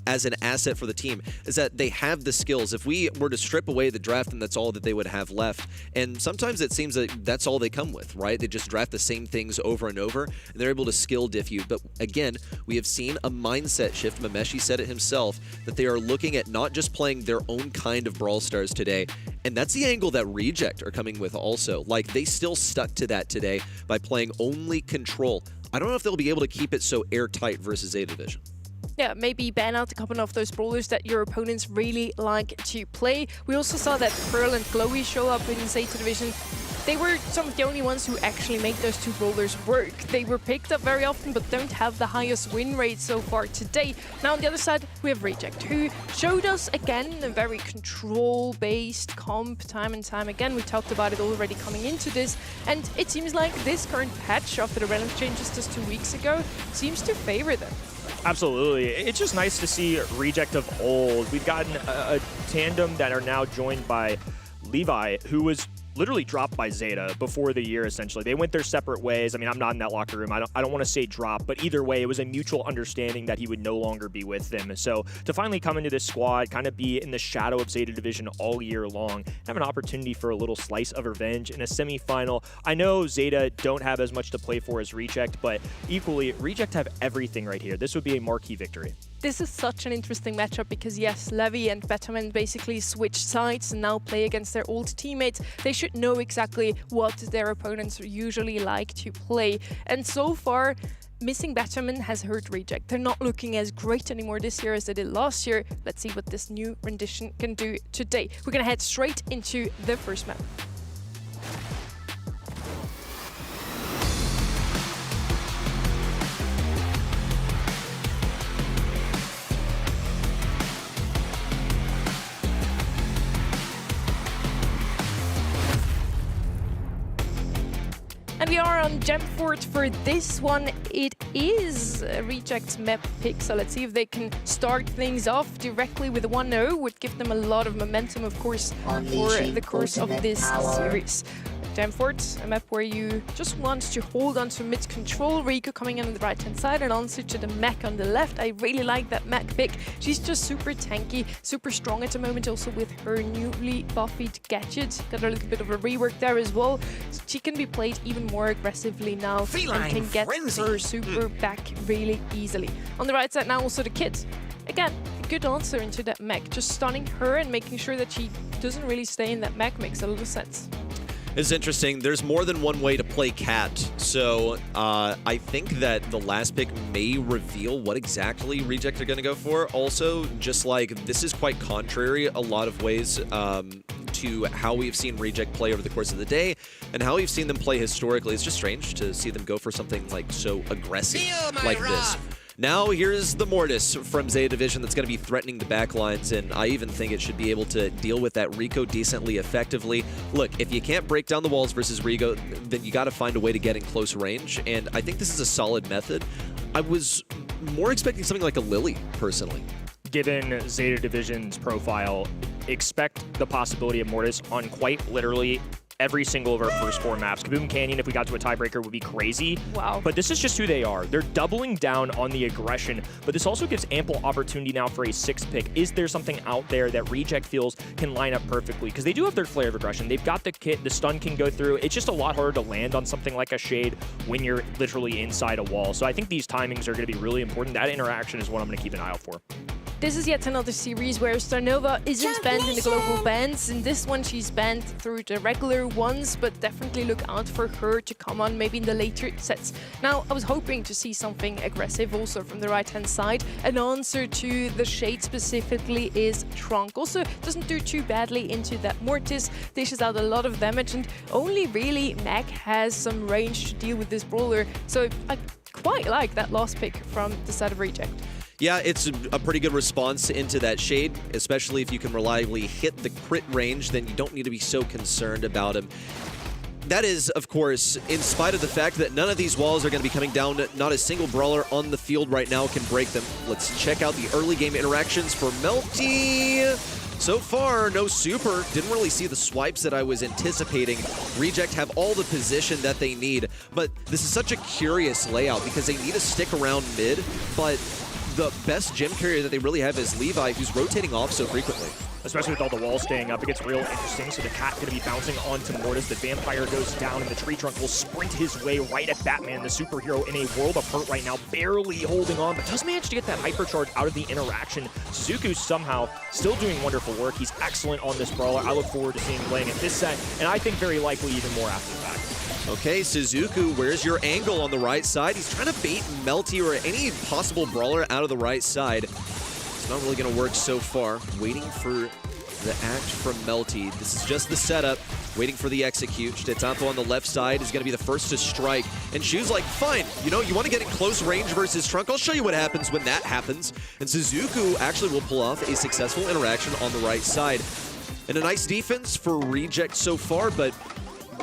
as an asset for the team, is that they have the skills. If we were to strip away the draft, then that's all that they would have left. And sometimes it seems that that's all they come with, right? They just draft the same things over and over, and they're able to skill diff you. But again, we have seen a mindset shift. Mameshi said it himself, that they are looking at not just playing their own kind of Brawl Stars today, and that's the angle that Reject are coming with also. Like, they still stuck to that today by playing only control. I don't know if they'll be able to keep it so airtight versus Zeta Division. Yeah, maybe ban out a couple of those brawlers that your opponents really like to play. We also saw that Pearl and Chloe show up in Zeta Division. They were some of the only ones who actually made those two brawlers work. They were picked up very often, but don't have the highest win rate so far today. Now on the other side, we have Reject, who showed us again a very control-based comp time and time again. We talked about it already coming into this, and it seems like this current patch after the relevant changes just 2 weeks ago seems to favor them. Absolutely. It's just nice to see Reject of old. We've gotten a tandem that are now joined by Levi, who was literally dropped by Zeta before the year, essentially. They went their separate ways. I mean, I'm not in that locker room. I don't want to say drop, but either way, it was a mutual understanding that he would no longer be with them. So to finally come into this squad, kind of be in the shadow of Zeta Division all year long, have an opportunity for a little slice of revenge in a semifinal. I know Zeta don't have as much to play for as Reject, but equally, Reject have everything right here. This would be a marquee victory. This is such an interesting matchup because, yes, Levy and Betterman basically switch sides and now play against their old teammates. They should know exactly what their opponents usually like to play. And so far, missing Betterman has hurt Reject. They're not looking as great anymore this year as they did last year. Let's see what this new rendition can do today. We're going to head straight into the first map. And we are on Gemfort for this one. It is a Reject map pick, so let's see if they can start things off directly with a 1-0. Would give them a lot of momentum, of course, for the course of this series. Gemfort, a map where you just want to hold on to mid-control. Rico coming in on the right-hand side and answer to the mech on the left. I really like that mech pick. She's just super tanky, super strong at the moment, also with her newly buffied gadget. Got a little bit of a rework there as well. She can be played even more aggressively now and can get her super back really easily. On the right side now also the Kid. Again, a good answer into that mech. Just stunning her and making sure that she doesn't really stay in that mech makes a lot of sense. It's interesting. There's more than one way to play Cat, so I think that the last pick may reveal what exactly Reject are going to go for. Also, just like this is quite contrary a lot of ways to how we've seen Reject play over the course of the day and how we've seen them play historically. It's just strange to see them go for something like so aggressive like this. Now here's the Mortis from Zeta Division that's going to be threatening the backlines, and I even think it should be able to deal with that Rico decently effectively. Look, if you can't break down the walls versus Rico, then you got to find a way to get in close range, and I think this is a solid method. I was more expecting something like a Lily, personally. Given Zeta Division's profile, expect the possibility of Mortis on quite literally every single of our first 4 maps. Kaboom Canyon, if we got to a tiebreaker, would be crazy. Wow. But this is just who they are. They're doubling down on the aggression, but this also gives ample opportunity now for a 6th pick. Is there something out there that Reject feels can line up perfectly? Because they do have their flair of aggression. They've got the kit, the stun can go through. It's just a lot harder to land on something like a Shade when you're literally inside a wall. So I think these timings are going to be really important. That interaction is what I'm going to keep an eye out for. This is yet another series where Starnova isn't banned in the global bans. In this one, she's banned through the regular ones, but definitely look out for her to come on maybe in the later sets. Now, I was hoping to see something aggressive also from the right-hand side. An answer to the Shade specifically is Trunk. Also, doesn't do too badly into that Mortis, dishes out a lot of damage, and only really Mac has some range to deal with this brawler. So I quite like that last pick from the side of Reject. Yeah, it's a pretty good response into that Shade, especially if you can reliably hit the crit range, then you don't need to be so concerned about him. That is, of course, in spite of the fact that none of these walls are going to be coming down. Not a single brawler on the field right now can break them. Let's check out the early game interactions for Melty. So far, no super. Didn't really see the swipes that I was anticipating. Reject have all the position that they need, but this is such a curious layout because they need to stick around mid, but the best gem carrier that they really have is Levi, who's rotating off so frequently. Especially with all the walls staying up, it gets real interesting. So the cat going to be bouncing onto Mortis. The vampire goes down, and the tree trunk will sprint his way right at Batman, the superhero in a world of hurt right now, barely holding on, but does manage to get that hypercharge out of the interaction. Suzuku somehow still doing wonderful work. He's excellent on this brawler. I look forward to seeing him playing it this set, and I think very likely even more after the fact. Okay, Suzuku, where's your angle on the right side? He's trying to bait Melty or any possible brawler out of the right side. It's not really going to work so far. Waiting for the act from Melty. This is just the setup. Waiting for the execute. Shtetsampo on the left side is going to be the first to strike. And Shu's like, fine, you know, you want to get in close range versus Trunk? I'll show you what happens when that happens. And Suzuku actually will pull off a successful interaction on the right side. And a nice defense for Reject so far, but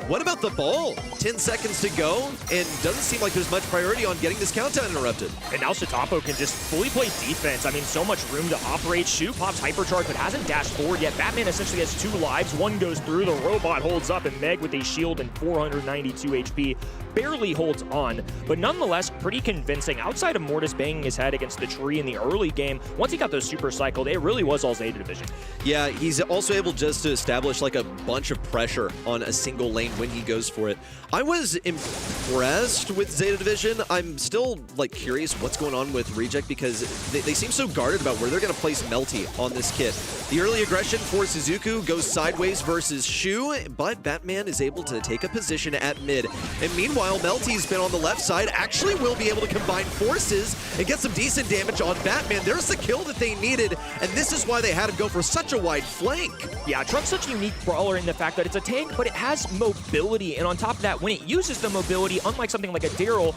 what about the ball? 10 seconds to go, and doesn't seem like there's much priority on getting this countdown interrupted. And now Shtetsampo can just fully play defense. I mean, so much room to operate. Shu pops hypercharge, but hasn't dashed forward yet. Batman essentially has 2 lives. One goes through, the robot holds up, and Meg with a shield and 492 HP barely holds on, but nonetheless pretty convincing. Outside of Mortis banging his head against the tree in the early game, once he got those super cycled, it really was all Zeta Division. Yeah, he's also able just to establish like a bunch of pressure on a single lane when he goes for it. I was impressed with Zeta Division. I'm still like curious what's going on with Reject because they seem so guarded about where they're going to place Melty on this kit. The early aggression for Suzuku goes sideways versus Shu, but Batman is able to take a position at mid. And meanwhile, Melty's been on the left side, actually will be able to combine forces and get some decent damage on Batman. There's the kill that they needed, and this is why they had to go for such a wide flank. Yeah, Trunk's such a unique brawler in the fact that it's a tank, but it has mobility, and on top of that, when it uses the mobility, unlike something like a Daryl,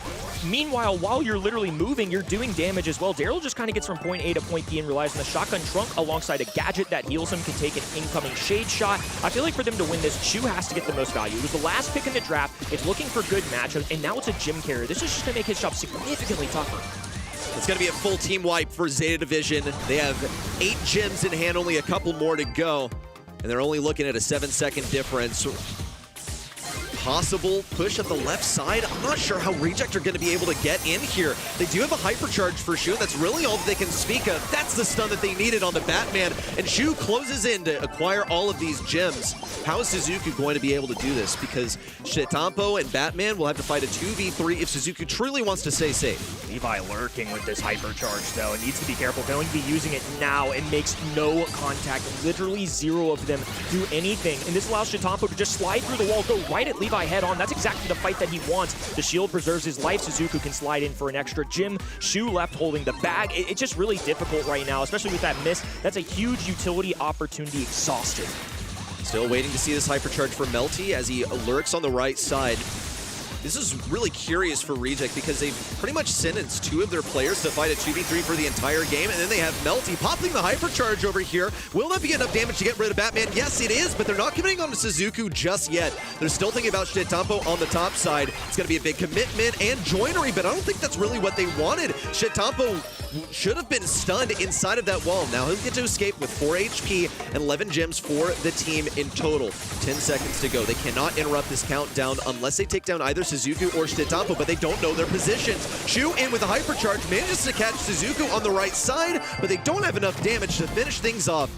meanwhile, while you're literally moving, you're doing damage as well. Daryl just kind of gets from point A to point B and relies on the shotgun. Trunk alongside a gadget that heals him can take an incoming shade shot. I feel like for them to win this, Shu has to get the most value. It was the last pick in the draft. It's looking for good matchups, and now it's a gym carrier. This is just going to make his job significantly tougher. It's going to be a full team wipe for Zeta Division. They have 8 gems in hand, only a couple more to go, and they're only looking at a 7-second difference. Possible push at the left side. I'm not sure how Reject are going to be able to get in here. They do have a hypercharge for Shu, and that's really all that they can speak of. That's the stun that they needed on the Batman, and Shu closes in to acquire all of these gems. How is Suzuku going to be able to do this? Because Shtetsampo and Batman will have to fight a 2v3 if Suzuku truly wants to stay safe. Levi lurking with this hypercharge, though, and needs to be careful. Going to be using it now. It makes no contact. Literally 0 of them do anything, and this allows Shtetsampo to just slide through the wall, go right at Levi head on. That's exactly the fight that he wants. The shield preserves his life. Suzuku can slide in for an extra gem. Shu left holding the bag. It's just really difficult right now, especially with that miss. That's a huge utility opportunity exhausted. Still waiting to see this hypercharge for Melty as he lurks on the right side. This is really curious for Reject because they've pretty much sentenced 2 of their players to fight a 2v3 for the entire game, and then they have Melty popping the hypercharge over here. Will that be enough damage to get rid of Batman? Yes, it is, but they're not committing on to Suzuku just yet. They're still thinking about Shtetsampo on the top side. It's going to be a big commitment and joinery, but I don't think that's really what they wanted. Shtetsampo should have been stunned inside of that wall. Now he'll get to escape with 4 HP and 11 gems for the team in total. 10 seconds to go. They cannot interrupt this countdown unless they take down either Suzuku or Shtetsampo, but they don't know their positions. Shu in with a hypercharge, manages to catch Suzuku on the right side, but they don't have enough damage to finish things off.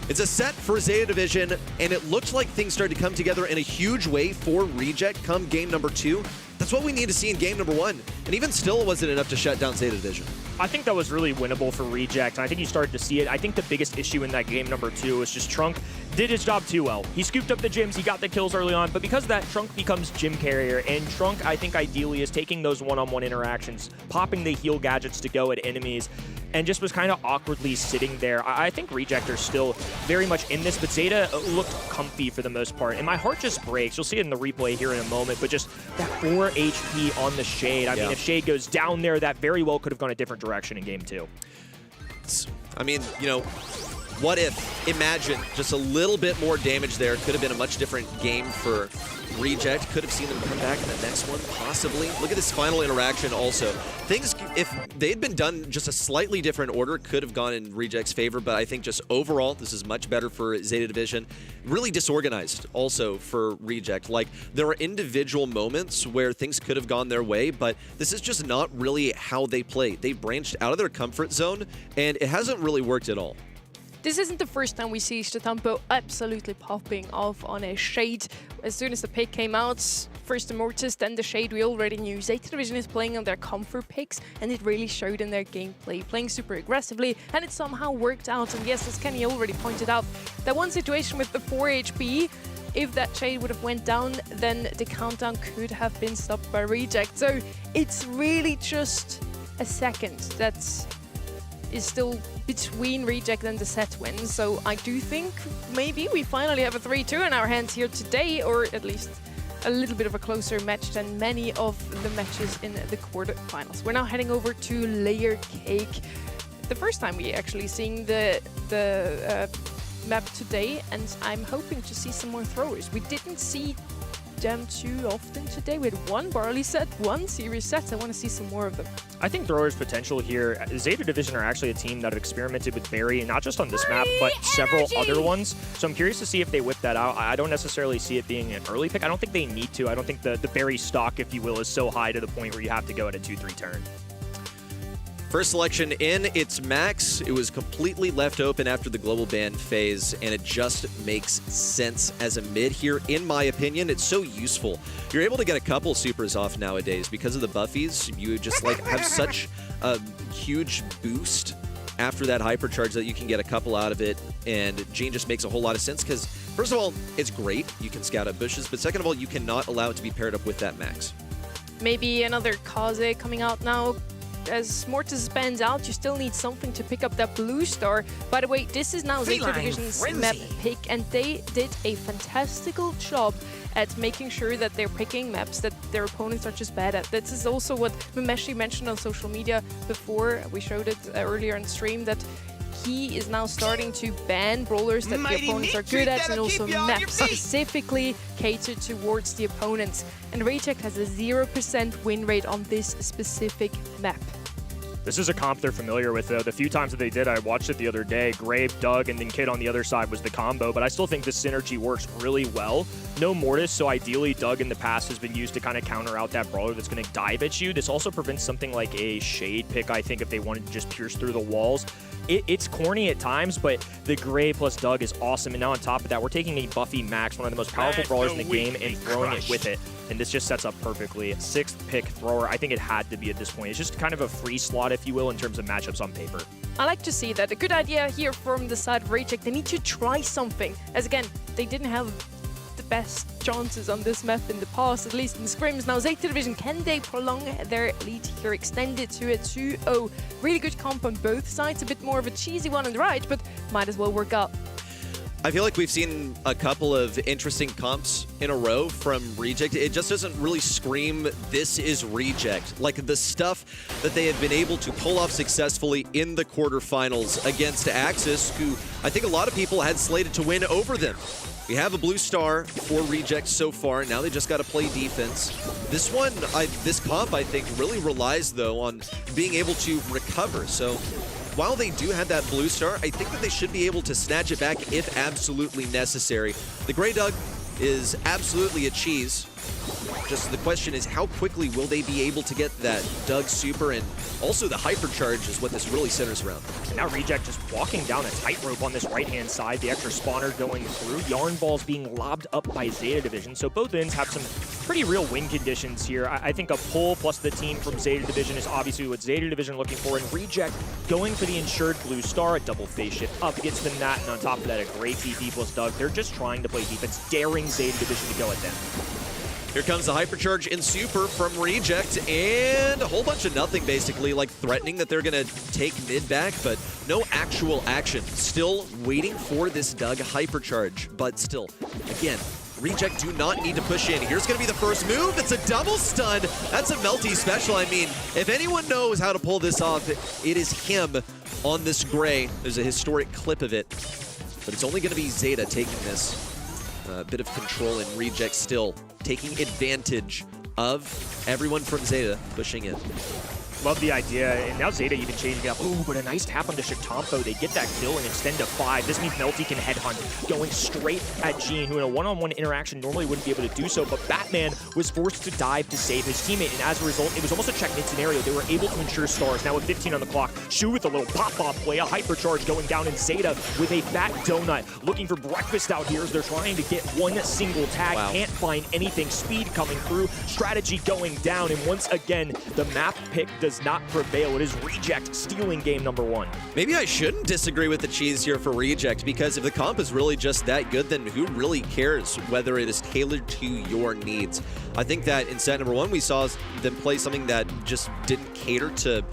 It's a set for Zeta Division, and it looks like things started to come together in a huge way for Reject come game number 2. That's what we need to see in game number 1. And even still, it wasn't enough to shut down Zeta Division. I think that was really winnable for Reject, and I think you started to see it. I think the biggest issue in that game number 2 was just Trunk did his job too well. He scooped up the gems, he got the kills early on, but because of that, Trunk becomes gym carrier, and Trunk, I think ideally, is taking those one-on-one interactions, popping the heal gadgets to go at enemies, and just was kind of awkwardly sitting there. I think Reject are still very much in this, but Zeta looked comfy for the most part, and my heart just breaks. You'll see it in the replay here in a moment, but just that 4 HP on the Shade. I mean, if Shade goes down there, that very well could have gone a different direction in game 2. I mean, you know, what if, imagine, just a little bit more damage there could have been a much different game for Reject. Could have seen them come back in the next one, possibly. Look at this final interaction also. Things if they had been done just a slightly different order, could have gone in Reject's favor, but I think just overall, this is much better for Zeta Division. Really disorganized also for Reject. Like, there are individual moments where things could have gone their way, but this is just not really how they play. They branched out of their comfort zone, and it hasn't really worked at all. This isn't the first time we see Statampo absolutely popping off on a Shade. As soon as the pick came out, first the Mortis, then the Shade, we already knew Zeta Division is playing on their comfort picks, and it really showed in their gameplay, playing super aggressively, and it somehow worked out. And yes, as Kenny already pointed out, that one situation with the 4 HP, if that Shade would have went down, then the countdown could have been stopped by Reject. So it's really just a second that is still between Reject and the set win. So I do think maybe we finally have a 3-2 in our hands here today, or at least a little bit of a closer match than many of the matches in the quarterfinals. We're now heading over to Layer Cake. The first time we actually seeing the map today, and I'm hoping to see some more throwers. We didn't see them too often today. We had one Barley set, one series set. I want to see some more of them. I think Thrower's potential here, Zeta Division are actually a team that have experimented with Barry, not just on this map, but several other ones. So I'm curious to see if they whip that out. I don't necessarily see it being an early pick. I don't think they need to. I don't think the Barry stock, if you will, is so high to the point where you have to go at a 2-3 turn. First selection in, it's Max. It was completely left open after the global ban phase, and it just makes sense as a mid here, in my opinion. It's so useful. You're able to get a couple supers off nowadays because of the buffies. You just like have such a huge boost after that hypercharge that you can get a couple out of it, and Gene just makes a whole lot of sense because, first of all, it's great. You can scout out bushes, but second of all, you cannot allow it to be paired up with that Max. Maybe another Kaze coming out now. As Mortis spans out, you still need something to pick up that blue star. By the way, this is now Zeta Division's map pick, and they did a fantastical job at making sure that they're picking maps that their opponents are just bad at. This is also what Memeshi mentioned on social media before. We showed it earlier on stream, that he is now starting to ban brawlers that the opponents are good at, and also maps specifically catered towards the opponents. And Reject has a 0% win rate on this specific map. This is a comp they're familiar with, though. The few times that they did, I watched it the other day. Grave, Doug, and then Kid on the other side was the combo, but I still think this synergy works really well. No Mortis, so ideally Doug in the past has been used to kind of counter out that brawler that's going to dive at you. This also prevents something like a Shade pick, I think, if they wanted to just pierce through the walls. It's corny at times, but the Gray plus Doug is awesome. And now on top of that, we're taking a Buffy Max, one of the most powerful brawlers in the game, and throwing it with it. And this just sets up perfectly. 6th pick thrower, I think it had to be at this point. It's just kind of a free slot, if you will, in terms of matchups on paper. I like to see that. A good idea here from the side of Reject. They need to try something. As again, they didn't have the best chances on this map in the past, at least in scrims. Now Zeta Division, can they prolong their lead here, extend it to a 2-0? Really good comp on both sides, a bit more of a cheesy one on the right, but might as well work out. I feel like we've seen a couple of interesting comps in a row from Reject. It just doesn't really scream, this is Reject. Like the stuff that they have been able to pull off successfully in the quarterfinals against Axis, who I think a lot of people had slated to win over them. We have a blue star for Reject so far. Now they just got to play defense. This one, this comp, I think, really relies, though, on being able to recover. So while they do have that blue star, I think that they should be able to snatch it back if absolutely necessary. The Grey Doug is absolutely a cheese. Just the question is, how quickly will they be able to get that Doug super, and also the hypercharge is what this really centers around. Now Reject just walking down a tightrope on this right-hand side, the extra spawner going through, Yarn Balls being lobbed up by Zeta Division, so both ends have some pretty real win conditions here. I think a pull plus the team from Zeta Division is obviously what Zeta Division are looking for, and Reject going for the insured blue star, a double phase shift up against the mat, and on top of that, a great TP plus Doug. They're just trying to play defense, daring Zeta Division to go at them. Here comes the hypercharge in super from Reject, and a whole bunch of nothing, basically, like threatening that they're going to take mid back, but no actual action. Still waiting for this Doug hypercharge, but still, again, Reject do not need to push in. Here's going to be the first move. It's a double stun. That's a Melty special. I mean, if anyone knows how to pull this off, it is him on this Gray. There's a historic clip of it, but it's only going to be Zeta taking this. A bit of control, and Reject still taking advantage of everyone from Zeta pushing in. Love the idea, and now Zeta even changing it up. Ooh, but a nice tap on the Chitampo. They get that kill and extend to 5. This means Melty can headhunt, going straight at Gene, who in a one-on-one interaction normally wouldn't be able to do so, but Batman was forced to dive to save his teammate, and as a result, it was almost a checkmate scenario. They were able to ensure stars. Now with 15 on the clock, Shu with a little pop-off play, a hypercharge going down, and Zeta with a fat donut, looking for breakfast out here as they're trying to get one single tag. Wow. Can't find anything. Speed coming through, strategy going down, and once again, the map pick does not prevail. It is Reject stealing game number 1. Maybe I shouldn't disagree with the cheese here for Reject, because if the comp is really just that good, then who really cares whether it is tailored to your needs? I think that in set number 1, we saw them play something that just didn't cater to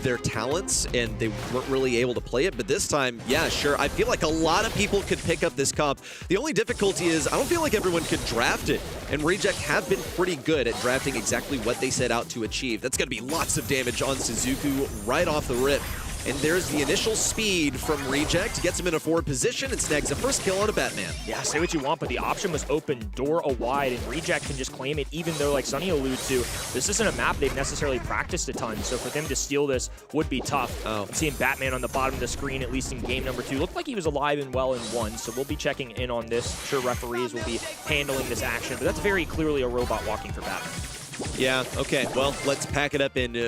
their talents, and they weren't really able to play it. But this time, yeah, sure, I feel like a lot of people could pick up this comp. The only difficulty is I don't feel like everyone could draft it, and Reject have been pretty good at drafting exactly what they set out to achieve. That's going to be lots of damage on Suzuku right off the rip. And there's the initial speed from Reject, gets him in a forward position and snags the first kill on a Batman. Yeah, say what you want, but the option was open, door wide, and Reject can just claim it, even though, like Sunny alluded to, this isn't a map they've necessarily practiced a ton, so for them to steal this would be tough. I'm seeing Batman on the bottom of the screen, at least in game number 2. Looked like he was alive and well in 1, so we'll be checking in on this. I'm sure referees will be handling this action, but that's very clearly a robot walking for Batman. Yeah, okay, well, let's pack it up and do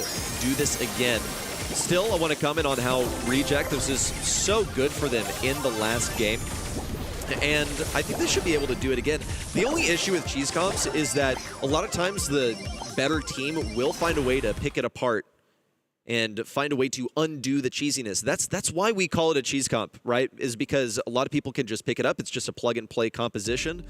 this again. Still, I want to comment on how Reject, this is so good for them in the last game. And I think they should be able to do it again. The only issue with cheese comps is that a lot of times the better team will find a way to pick it apart and find a way to undo the cheesiness. That's why we call it a cheese comp, right? Is because a lot of people can just pick it up. It's just a plug-and-play composition.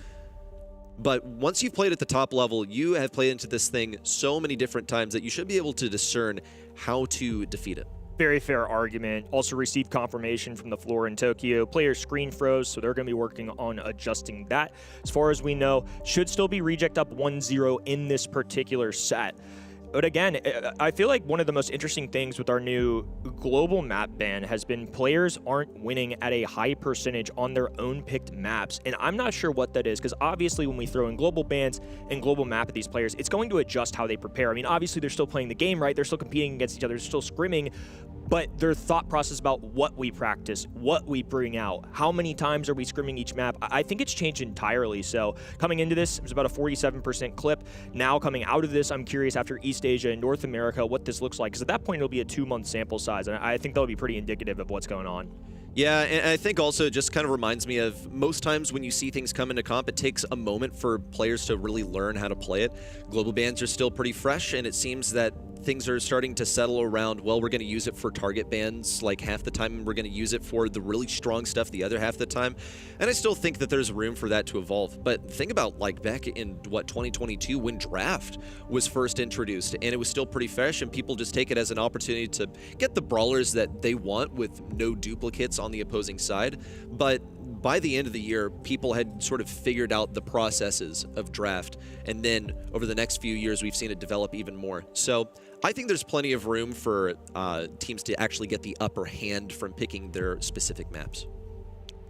But once you've played at the top level, you have played into this thing so many different times that you should be able to discern how to defeat it. Very fair argument. Also received confirmation from the floor in Tokyo. Players screen froze, so they're going to be working on adjusting that. As far as we know, should still be Reject up 1-0 in this particular set. But again, I feel like one of the most interesting things with our new global map ban has been players aren't winning at a high percentage on their own picked maps. And I'm not sure what that is, because obviously when we throw in global bans and global map at these players, it's going to adjust how they prepare. I mean, obviously they're still playing the game, right? They're still competing against each other, they're still scrimming. But their thought process about what we practice, what we bring out, how many times are we scrimming each map, I think it's changed entirely. So coming into this, it was about a 47% clip. Now coming out of this, I'm curious after East Asia and North America what this looks like, because at that point it'll be a 2-month sample size, and I think that'll be pretty indicative of what's going on. Yeah, and I think also it just kind of reminds me of most times when you see things come into comp, it takes a moment for players to really learn how to play it. Global bans are still pretty fresh, and it seems that things are starting to settle around, well, we're going to use it for target bans like half the time, and we're going to use it for the really strong stuff the other half of the time. And I still think that there's room for that to evolve. But think about like back in, 2022 when Draft was first introduced, and it was still pretty fresh, and people just take it as an opportunity to get the brawlers that they want with no duplicates on the opposing side. But by the end of the year, people had sort of figured out the processes of Draft, and then over the next few years, we've seen it develop even more. So I think there's plenty of room for teams to actually get the upper hand from picking their specific maps.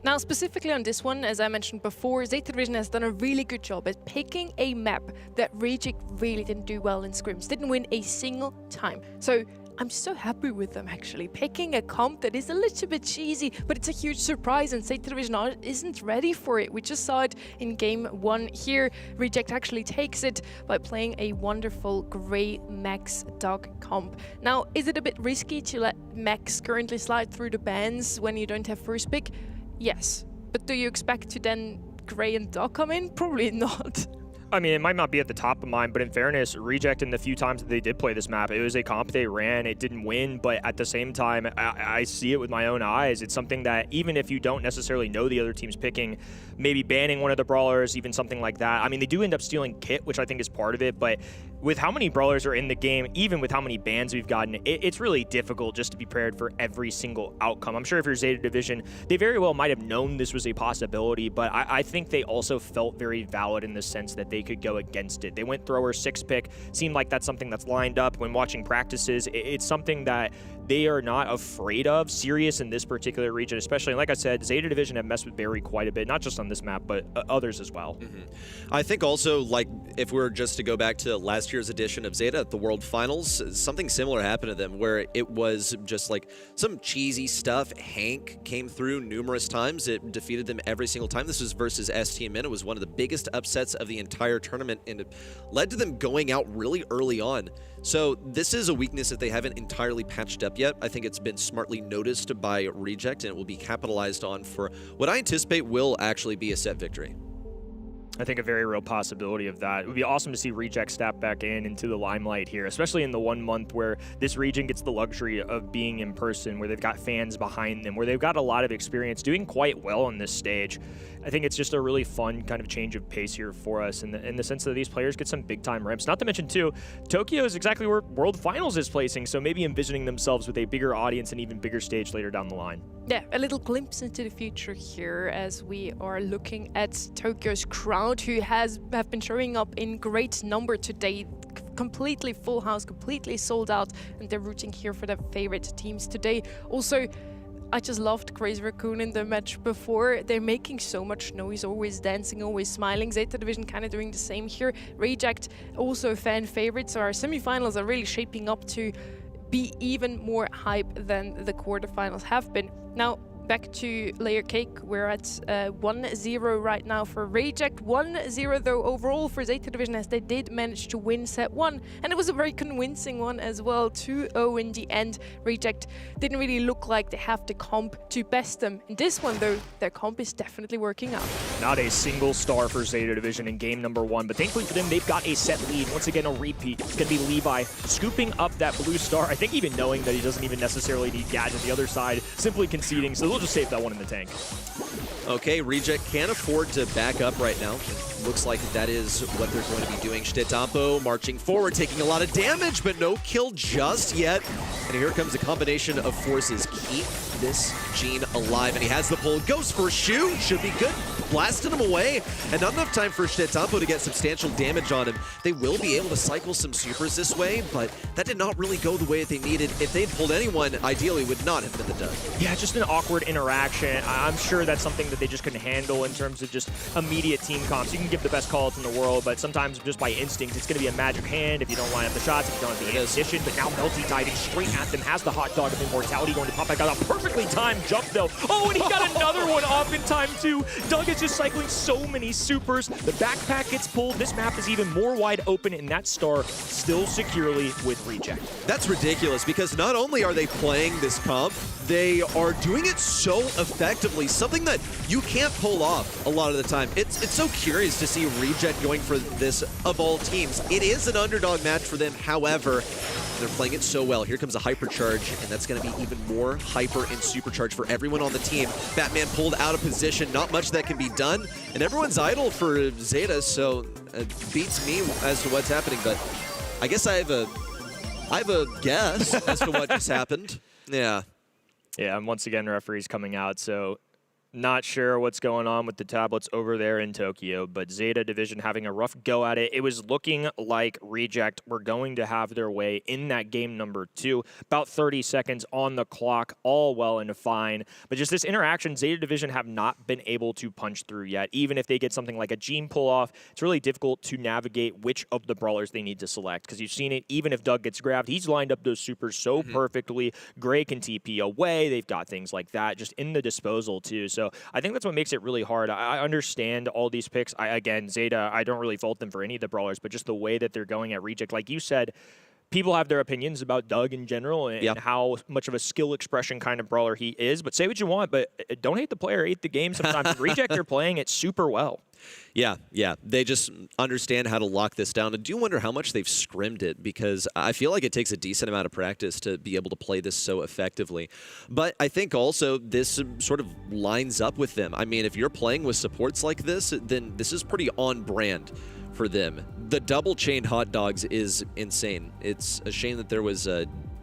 Now, specifically on this one, as I mentioned before, Zeta Division has done a really good job at picking a map that Reject really didn't do well in scrims, didn't win a single time. So I'm so happy with them, actually. Picking a comp that is a little bit cheesy, but it's a huge surprise, and Zeta Division isn't ready for it. We just saw it in game 1 here. Reject actually takes it by playing a wonderful Grey Max Dog comp. Now, is it a bit risky to let Max currently slide through the bans when you don't have first pick? Yes. But do you expect to then Grey and Dog come in? Probably not. I mean, it might not be at the top of mind, but in fairness, Reject in the few times that they did play this map, it was a comp they ran, it didn't win, but at the same time, I see it with my own eyes. It's something that even if you don't necessarily know the other team's picking, maybe banning one of the brawlers, even something like that. I mean, they do end up stealing Kit, which I think is part of it, but with how many brawlers are in the game, even with how many bans we've gotten, it's really difficult just to be prepared for every single outcome. I'm sure if you're Zeta Division, they very well might have known this was a possibility, but I think they also felt very valid in the sense that they could go against it. They went thrower 6 pick, seemed like that's something that's lined up when watching practices. It's something that they are not afraid of serious in this particular region, especially. Like I said, Zeta Division have messed with Barry quite a bit, not just on this map, but others as well. I think also, like, if we were just to go back to last year's edition of Zeta at the World Finals, something similar happened to them where it was just like some cheesy stuff. Hank came through numerous times. It defeated them every single time. This was versus STMN. It was one of the biggest upsets of the entire tournament, and it led to them going out really early on. So this is a weakness that they haven't entirely patched up yet. I think it's been smartly noticed by Reject, and it will be capitalized on for what I anticipate will actually be a set victory. I think a very real possibility of that. It would be awesome to see Reject step back into the limelight here, especially in the 1 month where this region gets the luxury of being in person, where they've got fans behind them, where they've got a lot of experience doing quite well on this stage. I think it's just a really fun kind of change of pace here for us in the sense that these players get some big-time reps. Not to mention, too, Tokyo is exactly where World Finals is placing, so maybe envisioning themselves with a bigger audience and even bigger stage later down the line. Yeah, a little glimpse into the future here as we are looking at Tokyo's crowd, who have been showing up in great number today. Completely full house, completely sold out, and they're rooting here for their favorite teams today. Also, I just loved Crazy Raccoon in the match before. They're making so much noise, always dancing, always smiling. Zeta Division kind of doing the same here. Reject, also a fan favorite, so our semifinals are really shaping up to be even more hype than the quarterfinals have been. Now, back to Layer Cake, we're at 1-0 right now for Reject. 1-0 though overall for Zeta Division, as they did manage to win set 1. And it was a very convincing one as well, 2-0 in the end. Reject didn't really look like they have the comp to best them. In this one though, their comp is definitely working out. Not a single star for Zeta Division in game number 1, but thankfully for them, they've got a set lead. Once again, a repeat. It's going to be Levi scooping up that blue star. I think even knowing that he doesn't even necessarily need Gadget the other side, simply conceding. So we'll just save that one in the tank. Okay, Reject can't afford to back up right now. Looks like that is what they're going to be doing. Shtetampo marching forward, taking a lot of damage, but no kill just yet. And here comes a combination of forces. Keep this Gene alive, and he has the pull. Goes for a shoot, should be good. Blasted him away, and not enough time for Shtetampo to get substantial damage on him. They will be able to cycle some supers this way, but that did not really go the way that they needed. If they'd pulled anyone, ideally would not have been the dud. Yeah, just an awkward interaction. I'm sure that's something that they just couldn't handle in terms of just immediate team comps. You can give the best calls in the world, but sometimes just by instinct, it's going to be a magic hand if you don't line up the shots, if you don't have the ammunition. But now Melty diving straight at them, has the hot dog of immortality going to pop back out. A perfectly timed jump, though. Oh, and he got another one off in time, too. Doug is just cycling so many supers. The backpack gets pulled. This map is even more wide open, and that star still securely with Reject. That's ridiculous, because not only are they playing this comp, they are doing it so effectively, something that you can't pull off a lot of the time. It's so curious to see Reject going for this of all teams. It is an underdog match for them, however, they're playing it so well. Here comes a hypercharge, and that's going to be even more hyper and supercharge for everyone on the team. Batman pulled out of position, not much that can be done, and everyone's idle for Zeta, so it beats me as to what's happening, but I guess I have a guess as to what just happened. Yeah. Yeah, and once again, referees coming out, so not sure what's going on with the tablets over there in Tokyo, but Zeta Division having a rough go at it. It was looking like Reject were going to have their way in that game number 2. About 30 seconds on the clock, all well and fine. But just this interaction, Zeta Division have not been able to punch through yet. Even if they get something like a Gene pull-off, it's really difficult to navigate which of the brawlers they need to select. Because you've seen it, even if Doug gets grabbed, he's lined up those supers so perfectly. Gray can TP away. They've got things like that just in the disposal, too. So I think that's what makes it really hard. I understand all these picks. Again, Zeta, I don't really fault them for any of the brawlers, but just the way that they're going at Reject. Like you said, people have their opinions about Doug in general and how much of a skill expression kind of brawler he is. But say what you want, but don't hate the player, hate the game sometimes. Reject, they're playing it super well. Yeah. They just understand how to lock this down. I do wonder how much they've scrimmed it, because I feel like it takes a decent amount of practice to be able to play this so effectively. But I think also this sort of lines up with them. I mean, if you're playing with supports like this, then this is pretty on brand for them. The double chained hot dogs is insane. It's a shame that there was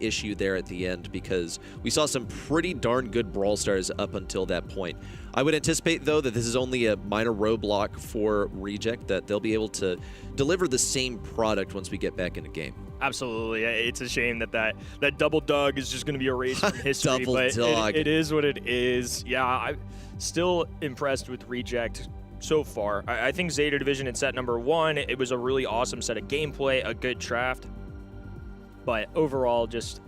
issue there at the end because we saw some pretty darn good Brawl Stars up until that point. I would anticipate, though, that this is only a minor roadblock for Reject, that they'll be able to deliver the same product once we get back in the game. Absolutely. It's a shame that double dog is just going to be erased from history, but it is what it is. Yeah, I'm still impressed with Reject so far. I think Zeta Division in set number 1, it was a really awesome set of gameplay, a good draft, but overall just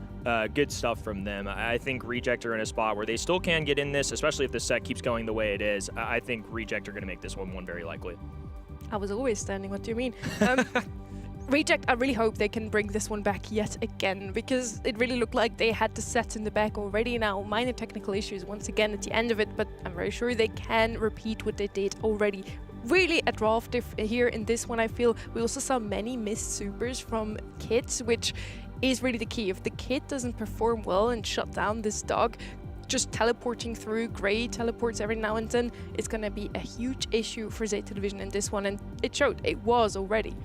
good stuff from them. I think Reject are in a spot where they still can get in this, especially if the set keeps going the way it is. I think Reject are going to make this one very likely. I was always standing. What do you mean? Reject, I really hope they can bring this one back yet again, because it really looked like they had the set in the back already. Now, minor technical issues once again at the end of it, but I'm very sure they can repeat what they did already. Really a draft here in this one. I feel we also saw many missed supers from Kit, which is really the key. If the Kit doesn't perform well and shut down this dog, just teleporting through Grey teleports every now and then, it's going to be a huge issue for Zeta Division in this one, and it showed. It was already.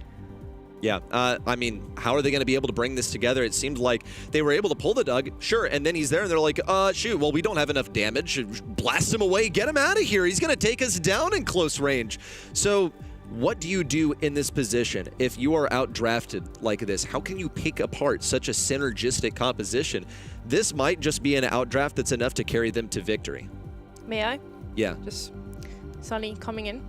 Yeah, I mean, how are they going to be able to bring this together? It seemed like they were able to pull the Doug, sure, and then he's there, and they're like, shoot, well, we don't have enough damage. Blast him away, get him out of here. He's going to take us down in close range. So what do you do in this position if you are outdrafted like this? How can you pick apart such a synergistic composition? This might just be an outdraft that's enough to carry them to victory. May I? Yeah. Just Sunny coming in.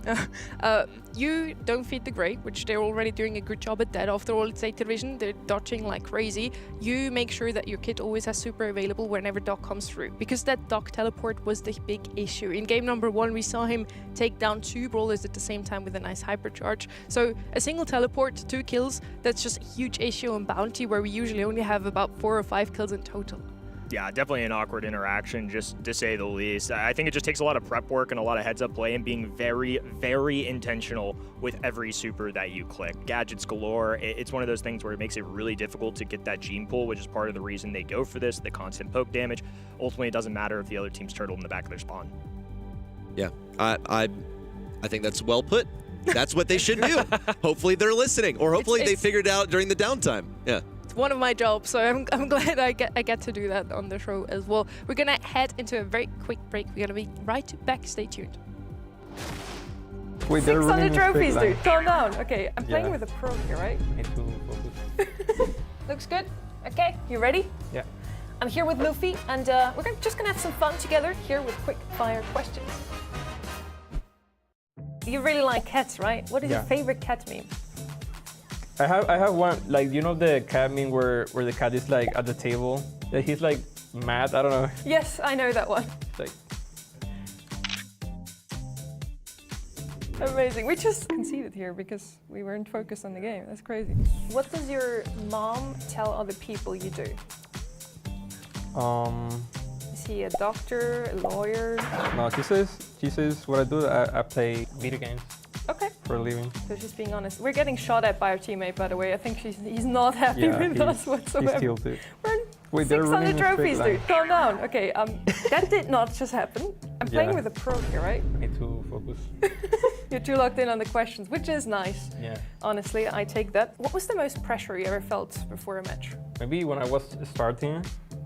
You don't feed the Grey, which they're already doing a good job at that. After all, it's Zeta Division. They're dodging like crazy. You make sure that your Kit always has super available whenever Doc comes through, because that Doc teleport was the big issue. In game number 1, we saw him take down 2 brawlers at the same time with a nice hypercharge. So a single teleport, 2 kills, that's just a huge issue on Bounty, where we usually only have about 4 or 5 kills in total. Yeah, definitely an awkward interaction, just to say the least. I think it just takes a lot of prep work and a lot of heads-up play and being very, very intentional with every super that you click. Gadgets galore. It's one of those things where it makes it really difficult to get that gene pool, which is part of the reason they go for this, the constant poke damage. Ultimately, it doesn't matter if the other team's turtled in the back of their spawn. Yeah, I think that's well put. That's what they should do. Hopefully they're listening, or hopefully they figured it out during the downtime. Yeah. One of my jobs, so I'm glad I get to do that on the show as well. We're gonna head into a very quick break. We're gonna be right back. Stay tuned. Wait, 600 trophies, dude. Calm down. Okay, I'm playing with a pro here, right? Need to focus. Looks good. Okay, you ready? Yeah. I'm here with Luffy, and we're just gonna have some fun together here with quick fire questions. You really like cats, right? What is your favorite cat meme? I have one, like, you know the cat meme where the cat is like at the table, that he's like mad, I don't know. Yes, I know that one. Like, amazing. We just conceded here because we weren't focused on the game. That's crazy. What does your mom tell other people you do? Is he a doctor, a lawyer? No, she says what I do, I play video games. Okay. For a living. So she's being honest. We're getting shot at by our teammate, by the way. I think he's not happy with us whatsoever. He's tilted. We're 600 trophies, dude. Calm down. Okay, that did not just happen. I'm playing with a pro here, right? I need to focus. You're too locked in on the questions, which is nice. Yeah. Honestly, I take that. What was the most pressure you ever felt before a match? Maybe when I was starting.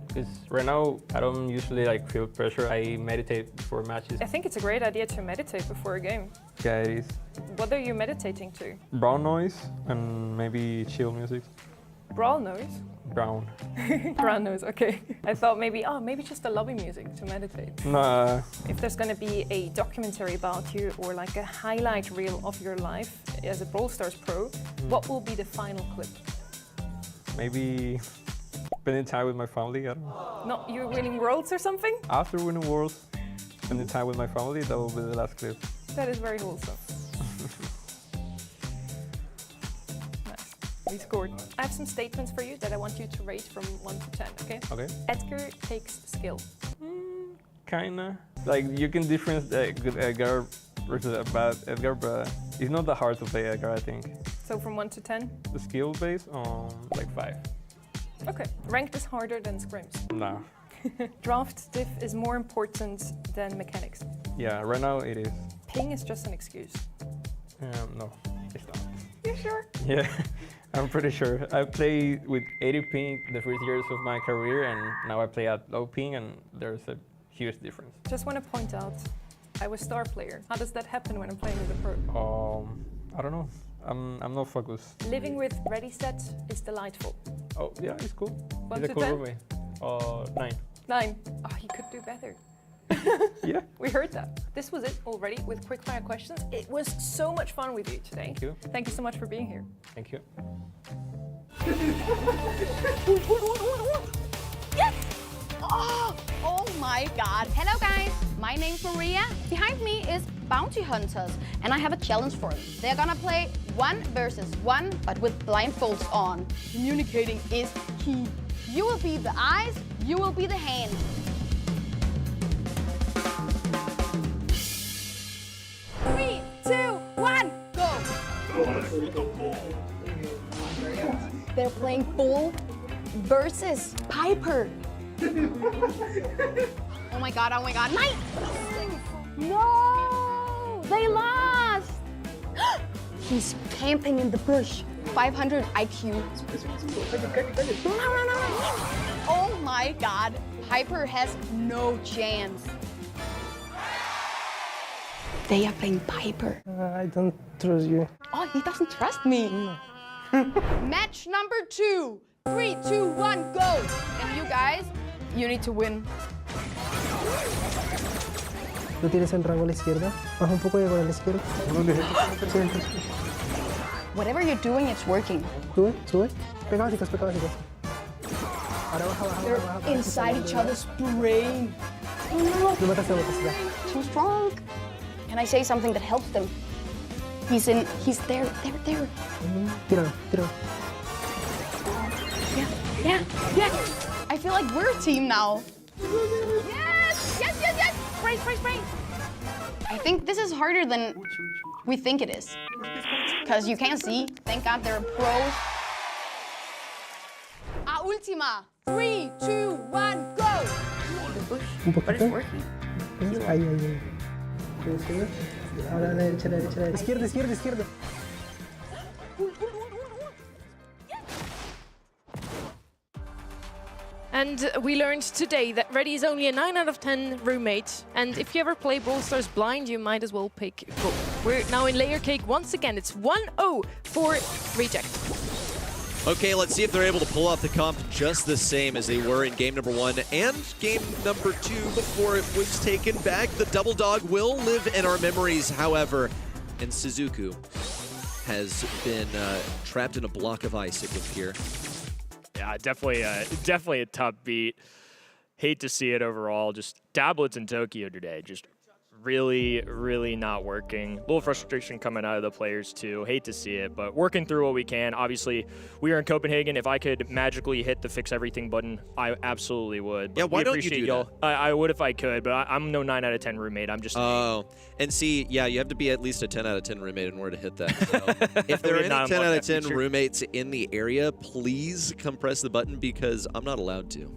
Because right now, I don't usually like feel pressure. I meditate before matches. I think it's a great idea to meditate before a game. Yeah, it is. What are you meditating to? Brown noise and maybe chill music. Brawl noise? Brown. Brown noise, okay. I thought maybe just the lobby music to meditate. Nah. If there's gonna be a documentary about you or like a highlight reel of your life as a Brawl Stars pro, what will be the final clip? Maybe spending time with my family, I don't know. Not you winning worlds or something? After winning worlds, spending time with my family, that will be the last clip. That is very wholesome. Nice. We scored. I have some statements for you that I want you to rate from 1 to 10, okay? Okay. Edgar takes skill. Kinda. Like, you can difference a good Edgar versus a bad Edgar, but it's not that hard to play Edgar, I think. So from 1 to 10? The skill base on like 5. Okay. Ranked is harder than scrims. No. Draft diff is more important than mechanics. Yeah, right now it is. Ping is just an excuse. No, it's not. You sure? Yeah. I'm pretty sure. I played with 80 ping the first years of my career, and now I play at low ping, and there's a huge difference. Just want to point out, I was star player. How does that happen when I'm playing with a pro? I don't know. I'm not focused. Living with Ready Set is delightful. Oh yeah, it's cool. 1 He's to a cool 10? roommate. 9. 9. Oh, you could do better. Yeah. We heard that. This was it already with quickfire questions. It was so much fun with you today. Thank you. Thank you so much for being here. Thank you. Yes! Oh my god. Hello guys, my name's Maria. Behind me is Bounty Hunters, and I have a challenge for them. They're gonna play 1 versus 1, but with blindfolds on. Communicating is key. You will be the eyes, you will be the hands. Three, 2, 1, go! They're playing Bull versus Piper. Oh my god, Mike! No! They lost! He's camping in the bush. 500 IQ. Oh my god, Piper has no chance. They are playing Piper. I don't trust you. Oh, he doesn't trust me. Match number 2. 3, 2, 1, go! And you guys, you need to win. ¿Lo tienes en rango a la izquierda? Baja un poco y con la izquierda. Whatever you're doing, it's working. Sube, sube. Pega básicos, pega básicos. Ahora baja, baja, They're baja, baja. inside each other's brain. Oh no. Lo mataste, lo mataste, ya. Too strong. Can I say something that helps them? He's there. Tíralo, tíralo. Yeah. I feel like we're a team now. Yes. Spray. I think this is harder than we think it is. Because you can't see. Thank God they're pros. A última. 3, 2, 1, go! Un poquito. But it's working. Ahí. Ahora a la derecha. Izquierda. And we learned today that Ready is only a 9 out of 10 roommate. And if you ever play Brawl Stars blind, you might as well pick Brawl. We're now in Layer Cake once again. It's 1-0 for Reject. Okay, let's see if they're able to pull off the comp just the same as they were in game number 1 and game number 2 before it was taken back. The double dog will live in our memories, however, and Suzuku has been trapped in a block of ice, it would appear. Yeah, definitely a tough beat. Hate to see it overall. Just tablets in Tokyo today. Just really not working. A little frustration coming out of the players too. Hate to see it, but working through what we can. Obviously, we are in Copenhagen. If I could magically hit the fix everything button, I absolutely would. But yeah, why don't you do that? I would if I could, but I'm no 9 out of 10 roommate. I'm just and see, yeah, you have to be at least a 10 out of 10 roommate in order to hit that. So if there are any 10 out of 10 roommates in the area, please come press the button because I'm not allowed to.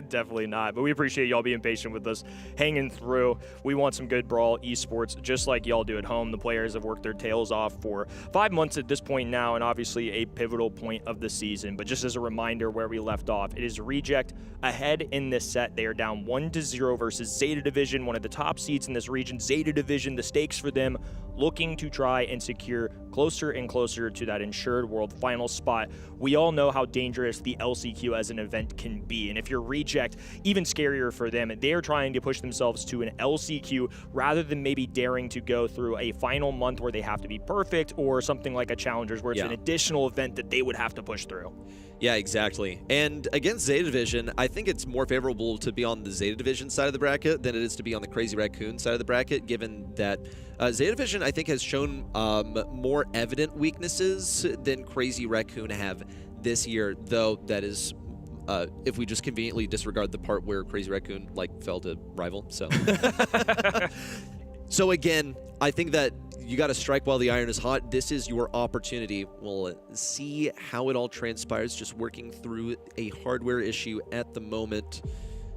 Definitely not, but we appreciate y'all being patient with us, hanging through. We want some good Brawl esports, just like y'all do at home. The players have worked their tails off for 5 months at this point now, and obviously a pivotal point of the season. But just as a reminder where we left off, it is Reject ahead in this set. They are down 1-0 versus Zeta Division, one of the top seeds in this region. Zeta Division, the stakes for them, looking to try and secure closer and closer to that ensured world final spot. We all know how dangerous the LCQ as an event can be, and if you're Reject, even scarier for them. They are trying to push themselves to an LCQ rather than maybe daring to go through a final month where they have to be perfect, or something like a Challengers where it's an additional event that they would have to push through. Yeah, exactly. And against Zeta Division, I think it's more favorable to be on the Zeta Division side of the bracket than it is to be on the Crazy Raccoon side of the bracket, given that Zeta Division, I think, has shown more evident weaknesses than Crazy Raccoon have this year, though that is if we just conveniently disregard the part where Crazy Raccoon fell to rival. So so again, I think that you got to strike while the iron is hot. This is your opportunity. We'll see how it all transpires, just working through a hardware issue at the moment.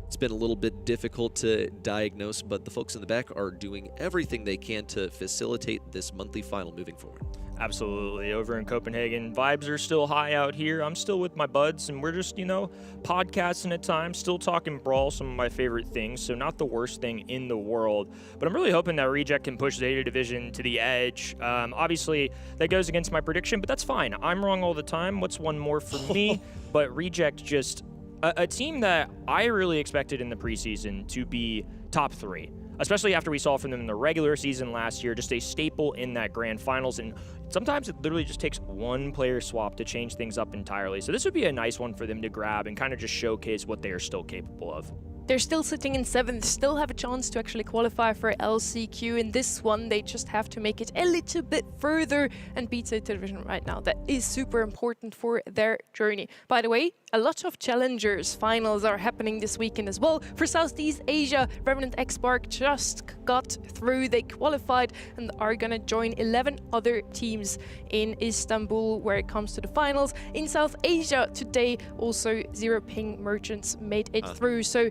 It's been a little bit difficult to diagnose, but the folks in the back are doing everything they can to facilitate this monthly final moving forward. Absolutely. Over in Copenhagen, vibes are still high out here. I'm still with my buds, and we're just, podcasting at times, still talking Brawl, some of my favorite things, so not the worst thing in the world. But I'm really hoping that Reject can push Zeta Division to the edge. Obviously, that goes against my prediction, but that's fine. I'm wrong all the time. What's one more for me? But Reject just a team that I really expected in the preseason to be top 3. Especially after we saw from them in the regular season last year, just a staple in that grand finals. And sometimes it literally just takes one player swap to change things up entirely. So this would be a nice one for them to grab and kind of just showcase what they are still capable of. They're still sitting in 7th, still have a chance to actually qualify for LCQ. In this one, they just have to make it a little bit further and beat Zeta Division right now. That is super important for their journey. By the way, a lot of challengers finals are happening this weekend as well. For Southeast Asia, Revenant X-Spark just got through. They qualified and are going to join 11 other teams in Istanbul where it comes to the finals. In South Asia today, also Zero Ping Merchants made it through. So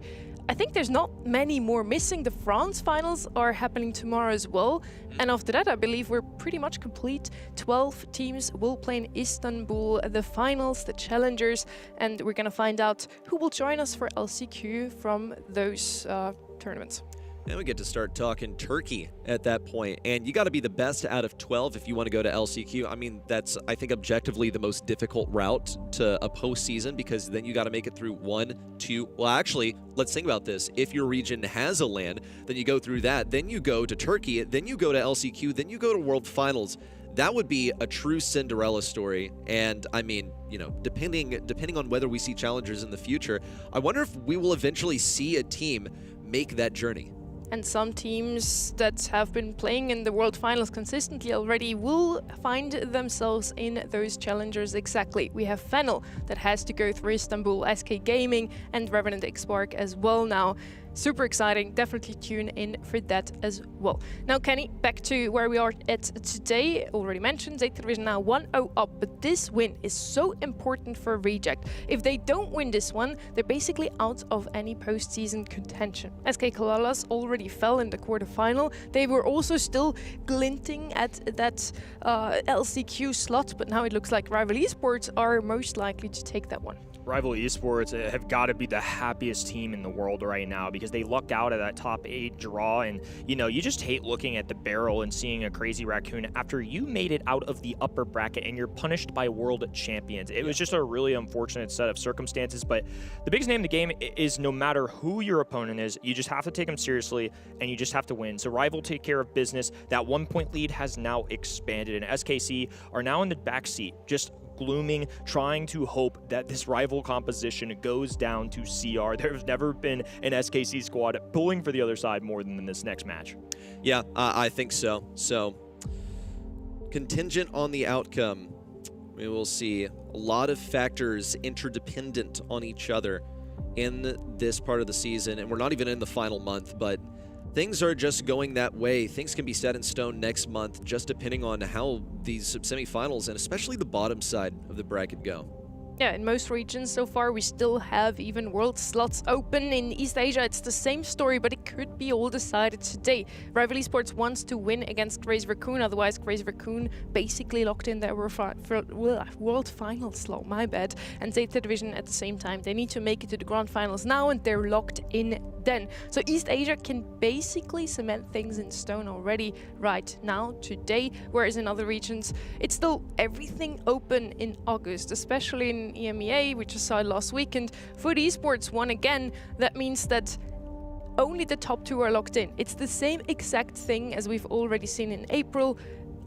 I think there's not many more missing. The France finals are happening tomorrow as well. And after that, I believe we're pretty much complete. 12 teams will play in Istanbul, the finals, the challengers, and we're going to find out who will join us for LCQ from those tournaments. Then we get to start talking Turkey at that point. And you got to be the best out of 12 if you want to go to LCQ. I mean, that's, I think, objectively the most difficult route to a postseason because then you got to make it through 1, 2. Well, actually, let's think about this. If your region has a LAN, then you go through that. Then you go to Turkey. Then you go to LCQ. Then you go to World Finals. That would be a true Cinderella story. And I mean, depending on whether we see challengers in the future, I wonder if we will eventually see a team make that journey. And some teams that have been playing in the World Finals consistently already will find themselves in those challengers exactly. We have Fennel that has to go through Istanbul, SK Gaming and Revenant X-Spark as well now. Super exciting. Definitely tune in for that as well. Now, Kenny, back to where we are at today. Already mentioned, Zeta Division now 1-0 up, but this win is so important for Reject. If they don't win this one, they're basically out of any postseason contention. SK Kalalas already fell in the quarterfinal. They were also still glinting at that LCQ slot, but now it looks like Rival Esports are most likely to take that one. Rival Esports have got to be the happiest team in the world right now because they lucked out of that top 8 draw. And, you just hate looking at the barrel and seeing a crazy raccoon after you made it out of the upper bracket and you're punished by world champions. It was just a really unfortunate set of circumstances. But the biggest name in the game is no matter who your opponent is, you just have to take them seriously and you just have to win. So Rival take care of business. That 1-point lead has now expanded and SKC are now in the backseat, just glooming, trying to hope that this rival composition goes down to CR. There's never been an SKC squad pulling for the other side more than in this next match. Yeah, I think so. So, contingent on the outcome, we will see a lot of factors interdependent on each other in this part of the season, and we're not even in the final month, but things are just going that way. Things can be set in stone next month, just depending on how these semifinals and especially the bottom side of the bracket go. Yeah, in most regions so far, we still have even world slots open. In East Asia, it's the same story, but it could be all decided today. Rival Esports wants to win against Crazy Raccoon, otherwise Crazy Raccoon basically locked in their world final slot, my bad. And Zeta Division at the same time, they need to make it to the grand finals now, and they're locked in then. So East Asia can basically cement things in stone already right now, today, whereas in other regions, it's still everything open in August, especially in EMEA, we just saw it last weekend. For the Esports won again, that means that only the top 2 are locked in. It's the same exact thing as we've already seen in April.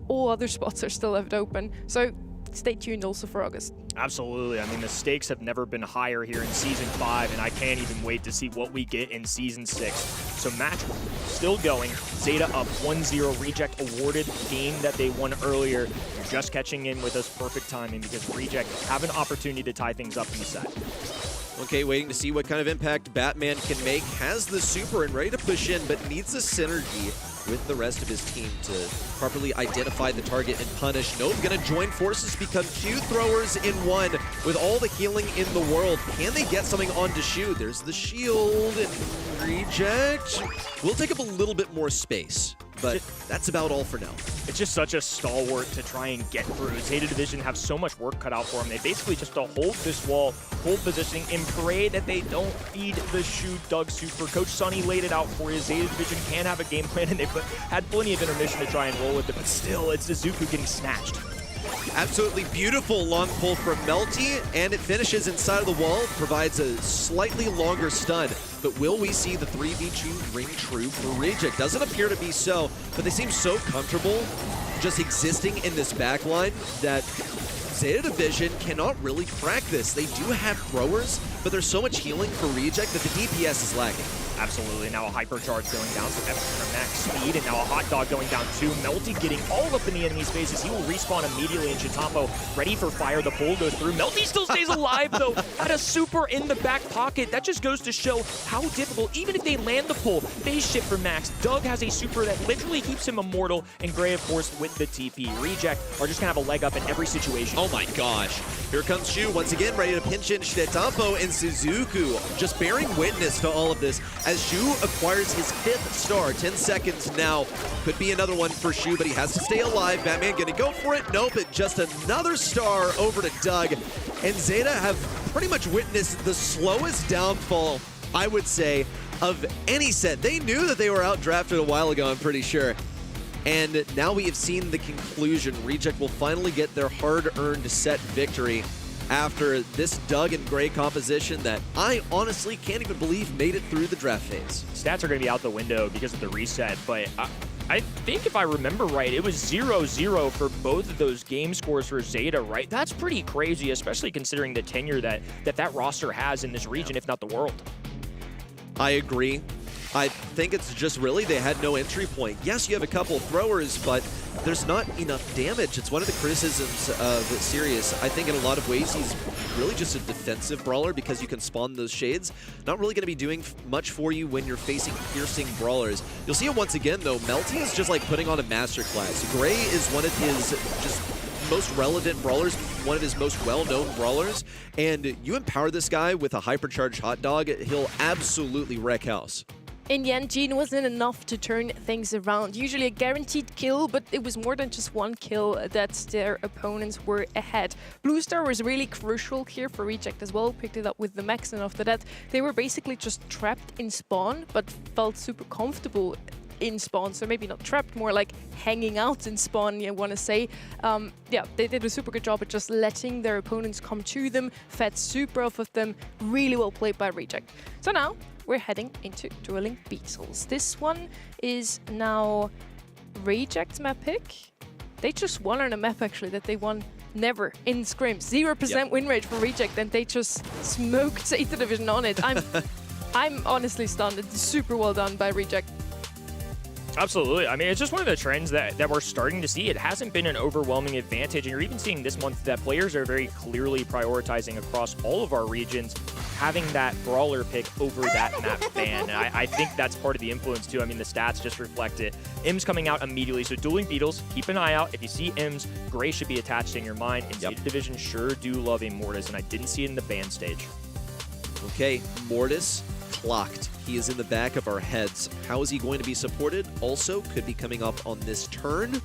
All other spots are still left open. So stay tuned also for August. Absolutely. I mean, the stakes have never been higher here in Season 5, and I can't even wait to see what we get in Season 6. So match 1 still going. Zeta up 1-0. Reject awarded game that they won earlier. Just catching in with us, perfect timing, because Reject have an opportunity to tie things up in the set. Okay, waiting to see what kind of impact Batman can make. Has the super and ready to push in, but needs a synergy with the rest of his team to properly identify the target and punish. Nope, gonna join forces, become 2 throwers in 1 with all the healing in the world. Can they get something onto Shu? There's the shield and Reject. We'll take up a little bit more space but that's about all for now. It's just such a stalwart to try and get through. Zeta Division have so much work cut out for them. They basically just to hold this wall, hold positioning, and pray that they don't feed the Shu Doug Super. Coach Sonny laid it out for you. Zeta Division can have a game plan, and they've had plenty of intermission to try and roll with it, but still, it's Izuku getting snatched. Absolutely beautiful long pull from Melty, and it finishes inside of the wall, provides a slightly longer stun. But will we see the 3v2 ring true for Reject? Doesn't appear to be so, but they seem so comfortable just existing in this backline that Zeta Division cannot really crack this. They do have throwers, but there's so much healing for Reject that the DPS is lacking. Absolutely. Now a hypercharge going down, so extra max speed, and now a hot dog going down too. Melty getting all up in the enemy's faces. He will respawn immediately, and Chitampo ready for fire. The pull goes through. Melty still stays alive, though. Had a super in the back pocket. That just goes to show how difficult, even if they land the pull, phase shift for Max. Doug has a super that literally keeps him immortal, and Gray, of course, with the TP. Reject are just going to have a leg up in every situation. Oh my gosh. Here comes Shu once again, ready to pinch in Chitampo, and Suzuku just bearing witness to all of this as Shu acquires his 5th star. 10 seconds now. Could be another one for Shu, but he has to stay alive. Batman gonna go for it. Nope, it just another star over to Doug. And Zeta have pretty much witnessed the slowest downfall, I would say, of any set. They knew that they were outdrafted a while ago, I'm pretty sure. And now we have seen the conclusion. Reject will finally get their hard-earned set victory after this Doug and Gray composition that I honestly can't even believe made it through the draft phase. Stats are going to be out the window because of the reset, but I think if I remember right, it was 0-0 for both of those game scores for Zeta, right? That's pretty crazy, especially considering the tenure that roster has in this region, if not the world. I agree. I think it's just really they had no entry point. Yes, you have a couple of throwers, but there's not enough damage. It's one of the criticisms of Sirius. I think in a lot of ways he's really just a defensive brawler because you can spawn those shades. Not really going to be doing much for you when you're facing piercing brawlers. You'll see it once again, though. Melty is just like putting on a masterclass. Gray is one of his just most relevant brawlers, one of his most well-known brawlers, and you empower this guy with a hypercharged hot dog, he'll absolutely wreck house. In the end, Gene wasn't enough to turn things around. Usually a guaranteed kill, but it was more than just one kill that their opponents were ahead. Blue Star was really crucial here for Reject as well. Picked it up with the Max, and after that, they were basically just trapped in spawn, but felt super comfortable in spawn. So maybe not trapped, more like hanging out in spawn, you want to say. Yeah, they did a super good job at just letting their opponents come to them, fed super off of them. Really well played by Reject. So now, we're heading into Dueling Beetles. This one is now Reject's map pick. They just won on a map actually that they won never in scrims. 0% win rate for Reject, and they just smoked Zeta Division on it. I'm honestly stunned. It's super well done by Reject. Absolutely. I mean, it's just one of the trends that we're starting to see. It hasn't been an overwhelming advantage, and you're even seeing this month that players are very clearly prioritizing across all of our regions having that brawler pick over that map ban. And I think that's part of the influence too. I mean, the stats just reflect it. Im's coming out immediately, so Dueling Beetles, keep an eye out. If you see Im's, Gray should be attached in your mind, and Zeta Division sure do love a Mortis, and I didn't see it in the ban stage. Okay, Mortis clocked. He is in the back of our heads. How is he going to be supported? Also could be coming up on this turn.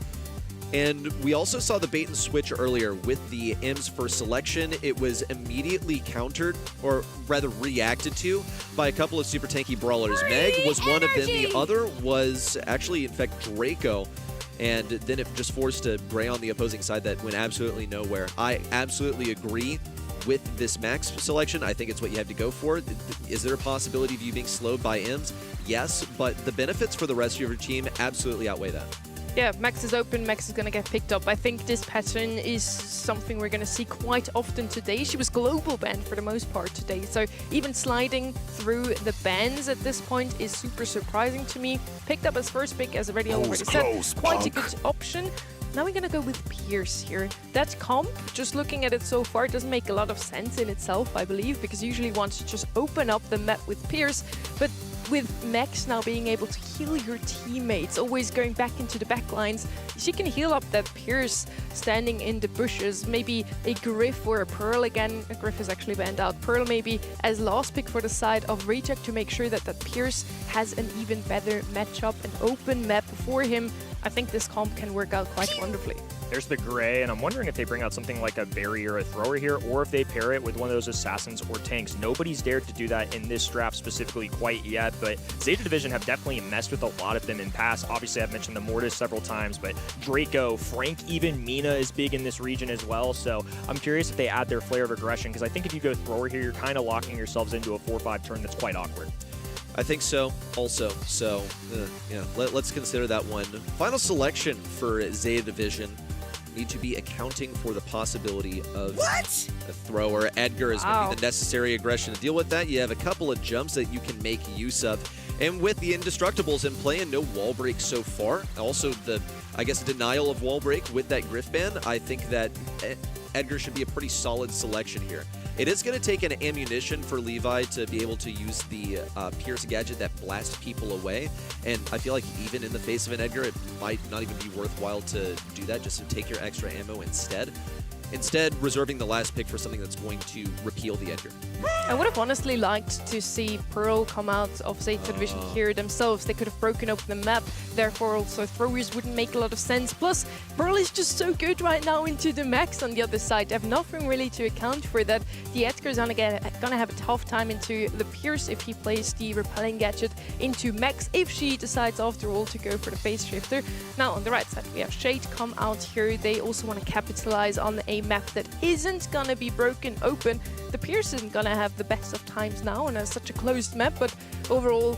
And we also saw the bait and switch earlier with the Im's first selection. It was immediately countered, or rather reacted to, by a couple of super tanky brawlers. Meg was one of them. The other was actually, in fact, Draco. And then it just forced a Gray on the opposing side that went absolutely nowhere. I absolutely agree with this Max selection. I think it's what you have to go for. Is there a possibility of you being slowed by Im's? Yes, but the benefits for the rest of your team absolutely outweigh that. Yeah, Max is open, Max is going to get picked up. I think this pattern is something we're going to see quite often today. She was global banned for the most part today, so even sliding through the bans at this point is super surprising to me. Picked up as first pick, as already said, quite a good option. Now we're going to go with Pierce here. That comp, just looking at it so far, doesn't make a lot of sense in itself, I believe, because usually want to just open up the map with Pierce, but with Max now being able to heal your teammates, always going back into the back lines, she can heal up that Pierce standing in the bushes. Maybe a Griff or a Pearl again. A Griff is actually banned out. Pearl maybe as last pick for the side of Reject to make sure that that Pierce has an even better matchup, an open map for him. I think this comp can work out quite wonderfully. There's the Gray, and I'm wondering if they bring out something like a Barrier or a Thrower here, or if they pair it with one of those Assassins or Tanks. Nobody's dared to do that in this draft specifically quite yet, but Zeta Division have definitely messed with a lot of them in past. Obviously, I've mentioned the Mortis several times, but Draco, Frank, even Mina is big in this region as well, so I'm curious if they add their Flare of Aggression, because I think if you go Thrower here, you're kind of locking yourselves into a 4-5 turn that's quite awkward. I think so, also. So, let's consider that one. Final selection for Zeta Division. Need to be accounting for the possibility of a Thrower. Edgar is going to be the necessary aggression to deal with that. You have a couple of jumps that you can make use of. And with the Indestructibles in play and no wall break so far, also the, I guess, denial of wall break with that Griff ban, I think that Edgar should be a pretty solid selection here. It is going to take an ammunition for Levi to be able to use the Pierce gadget that blasts people away, and I feel like even in the face of an Edgar, it might not even be worthwhile to do that, just to take your extra ammo instead. Instead, reserving the last pick for something that's going to repeal the Edgar. I would have honestly liked to see Pearl come out of Zeta Division here themselves. They could have broken open the map, therefore also Throwers wouldn't make a lot of sense. Plus, Pearl is just so good right now into the Max on the other side. They have nothing really to account for that. The Edgar's gonna have a tough time into the Pierce if he plays the repelling gadget into Max, if she decides after all to go for the phase shifter. Now on the right side, we have Shade come out here. They also want to capitalize on a map that isn't gonna be broken open. The Pierce isn't gonna have the best of times now on such a closed map, but overall,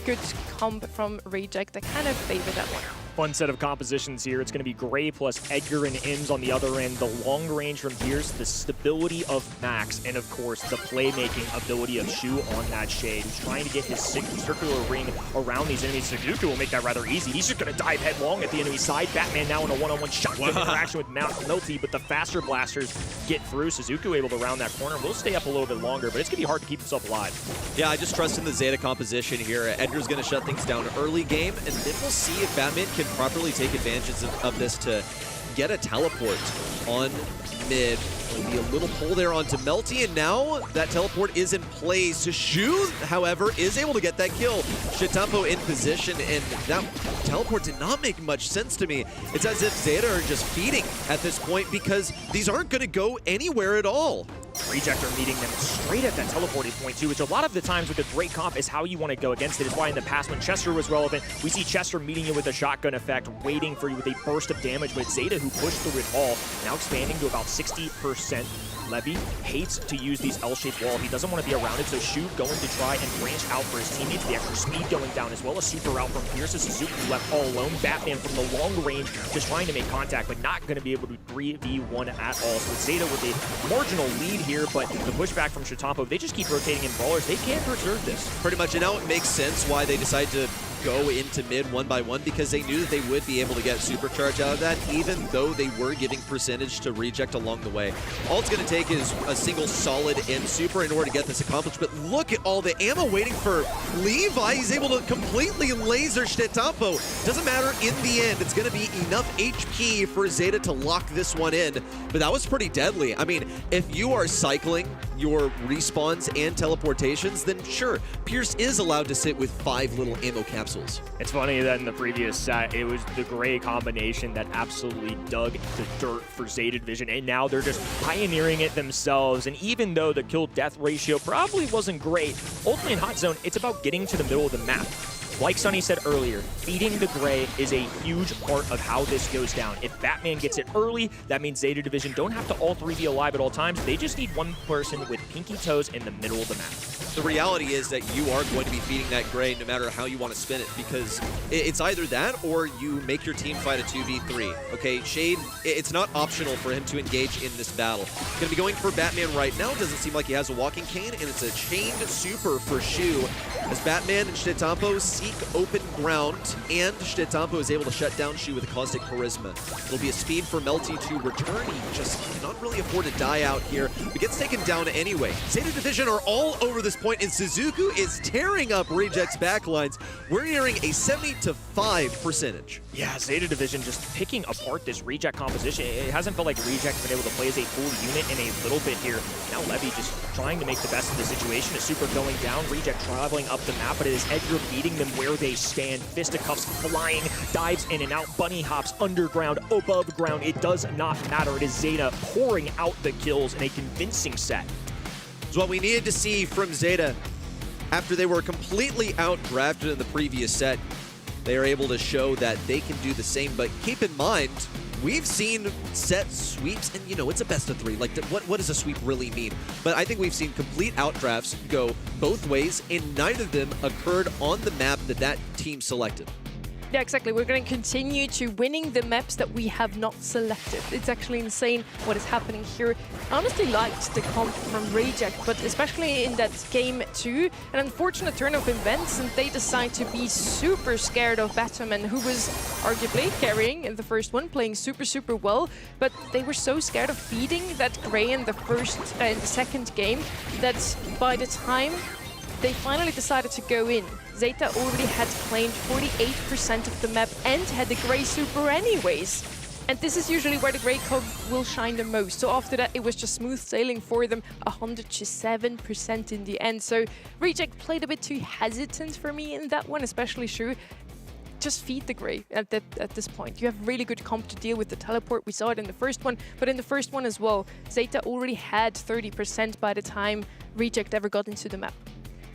good comp from Reject. I kind of favor that one. Fun set of compositions here. It's going to be Gray plus Edgar and Ims on the other end. The long range from Pierce, the stability of Max, and of course the playmaking ability of Shu on that Shade, who's trying to get his circular ring around these enemies. Suzuki will make that rather easy. He's just going to dive headlong at the enemy side. Batman now in a one-on-one shotgun interaction with Melty, but the faster blasters get through. Suzuki able to round that corner. Will stay up a little bit longer, but it's going to be hard to keep himself alive. Yeah, I just trust in the Zeta composition here. Edgar's going to shut things down early game, and then we'll see if Batman can properly take advantage of this to get a teleport on mid. There'll be a little pull there onto Melty, and now that teleport is in place. Shu, however, is able to get that kill. Shitampo in position, and that teleport did not make much sense to me. It's as if Zeta are just feeding at this point because these aren't going to go anywhere at all. Reject are meeting them straight at that teleporting point too, which a lot of the times with a great comp is how you want to go against it. It's why in the past when Chester was relevant, we see Chester meeting you with a shotgun effect, waiting for you with a burst of damage, but it's Zeta who pushed through it all, now expanding to about 60%. Levy hates to use these L-shaped wall. He doesn't want to be around it, so Shu going to try and branch out for his teammates. The extra speed going down as well as super out from Pierce. Suzuki left all alone. Batman from the long range just trying to make contact, but not going to be able to 3v1 at all. So it's Zeta with a marginal lead here, but the pushback from Shitampo, they just keep rotating in brawlers. They can't preserve this. Pretty much, and now it makes sense why they decided to go into mid one by one, because they knew that they would be able to get supercharge out of that, even though they were giving percentage to Reject along the way. All it's going to take is a single solid end super in order to get this accomplished, but look at all the ammo waiting for Levi. He's able to completely laser Shitampo. Doesn't matter in the end. It's going to be enough HP for Zeta to lock this one in, but that was pretty deadly. I mean, if you are cycling your respawns and teleportations, then sure, Pierce is allowed to sit with 5 little ammo capsules. It's funny that in the previous set, it was the Gray combination that absolutely dug the dirt for Zeta Division, and now they're just pioneering it themselves. And even though the kill-death ratio probably wasn't great, ultimately in Hot Zone, it's about getting to the middle of the map. Like Sunny said earlier, feeding the Gray is a huge part of how this goes down. If Batman gets it early, that means Zeta Division don't have to all 3 be alive at all times. They just need one person with pinky toes in the middle of the map. The reality is that you are going to be feeding that Gray no matter how you want to spin it, because it's either that or you make your team fight a 2v3. Okay, Shade, it's not optional for him to engage in this battle. Going to be going for Batman right now. Doesn't seem like he has a walking cane, and it's a chained super for Shu as Batman and Shitampo see unique open ground, and Stetampo is able to shut down Shu with a Caustic Charisma. It'll be a speed for Melty to return. He just cannot really afford to die out here, but gets taken down anyway. Zeta Division are all over this point, and Suzuku is tearing up Reject's backlines. We're nearing a 70-5 percentage. Yeah, Zeta Division just picking apart this Reject composition. It hasn't felt like Reject's been able to play as a full unit in a little bit here. Now Levy just trying to make the best of the situation. A super going down, Reject traveling up the map, but it is Edgar beating them where they stand. Fisticuffs flying, dives in and out, bunny hops underground, above ground. It does not matter. It is Zeta pouring out the kills in a convincing set. It's what we needed to see from Zeta after they were completely out-drafted in the previous set. They are able to show that they can do the same, but keep in mind, we've seen set sweeps, and you know, it's a best of 3. Like, what does a sweep really mean? But I think we've seen complete outdrafts go both ways, and neither of them occurred on the map that that team selected. Yeah, exactly. We're going to continue to winning the maps that we have not selected. It's actually insane what is happening here. I honestly liked the comp from Reject, but especially in that game 2, an unfortunate turn of events, and they decide to be super scared of Batman, who was arguably carrying in the first one, playing super well, but they were so scared of feeding that Gray in the second game that by the time they finally decided to go in, Zeta already had claimed 48% of the map and had the Grey Super anyways. And this is usually where the Grey Cog will shine the most. So after that, it was just smooth sailing for them, 107% in the end. So Reject played a bit too hesitant for me in that one, especially Shu. Just feed the Grey at this point. You have really good comp to deal with the teleport. We saw it in the first one, but in the first one as well, Zeta already had 30% by the time Reject ever got into the map.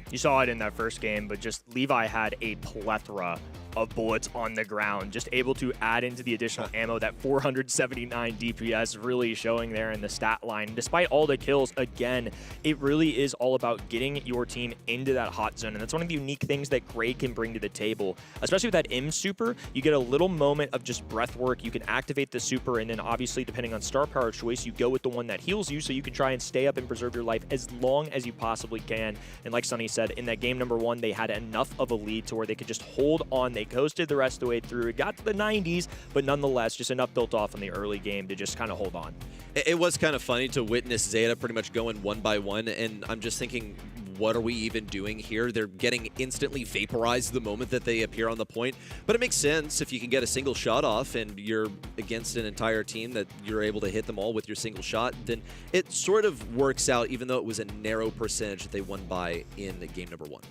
You saw it in that first game, but just Levi had a plethora of bullets on the ground, just able to add into the additional ammo. That 479 DPS really showing there in the stat line. Despite all the kills, again, it really is all about getting your team into that hot zone, and that's one of the unique things that Gray can bring to the table. Especially with that M super, you get a little moment of just breath work. You can activate the super, and then obviously, depending on star power choice, you go with the one that heals you, so you can try and stay up and preserve your life as long as you possibly can. And like Sunny said, in that game number 1, they had enough of a lead to where they could just hold on. They coasted the rest of the way through. It got to the 90s, but nonetheless, just enough built off in the early game to just kind of hold on. It was kind of funny to witness Zeta pretty much going one by one, and I'm just thinking, what are we even doing here? They're getting instantly vaporized the moment that they appear on the point, but it makes sense if you can get a single shot off and you're against an entire team that you're able to hit them all with your single shot, then it sort of works out, even though it was a narrow percentage that they won by in game number 1.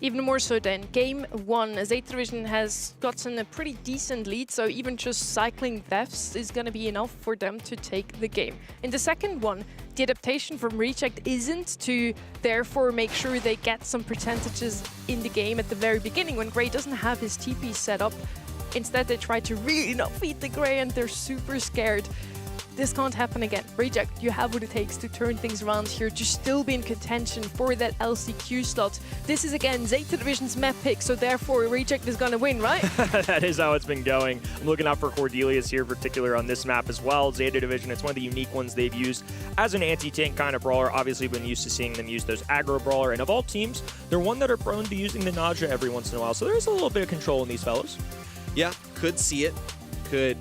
Even more so then, game 1, Zeta Division has gotten a pretty decent lead, so even just cycling deaths is going to be enough for them to take the game. In the second one, the adaptation from Reject isn't to therefore make sure they get some percentages in the game at the very beginning when Gray doesn't have his TP set up. Instead, they try to really not feed the Gray and they're super scared. This can't happen again. Reject, you have what it takes to turn things around here, to still be in contention for that LCQ slot. This is, again, Zeta Division's map pick, so therefore Reject is going to win, right? That is how it's been going. I'm looking out for Cordelius here, particular on this map as well. Zeta Division, it's one of the unique ones they've used as an anti-tank kind of brawler. Obviously, been used to seeing them use those aggro brawler, and of all teams, they're one that are prone to using the nausea every once in a while, so there's a little bit of control in these fellows. Yeah, could see it. Could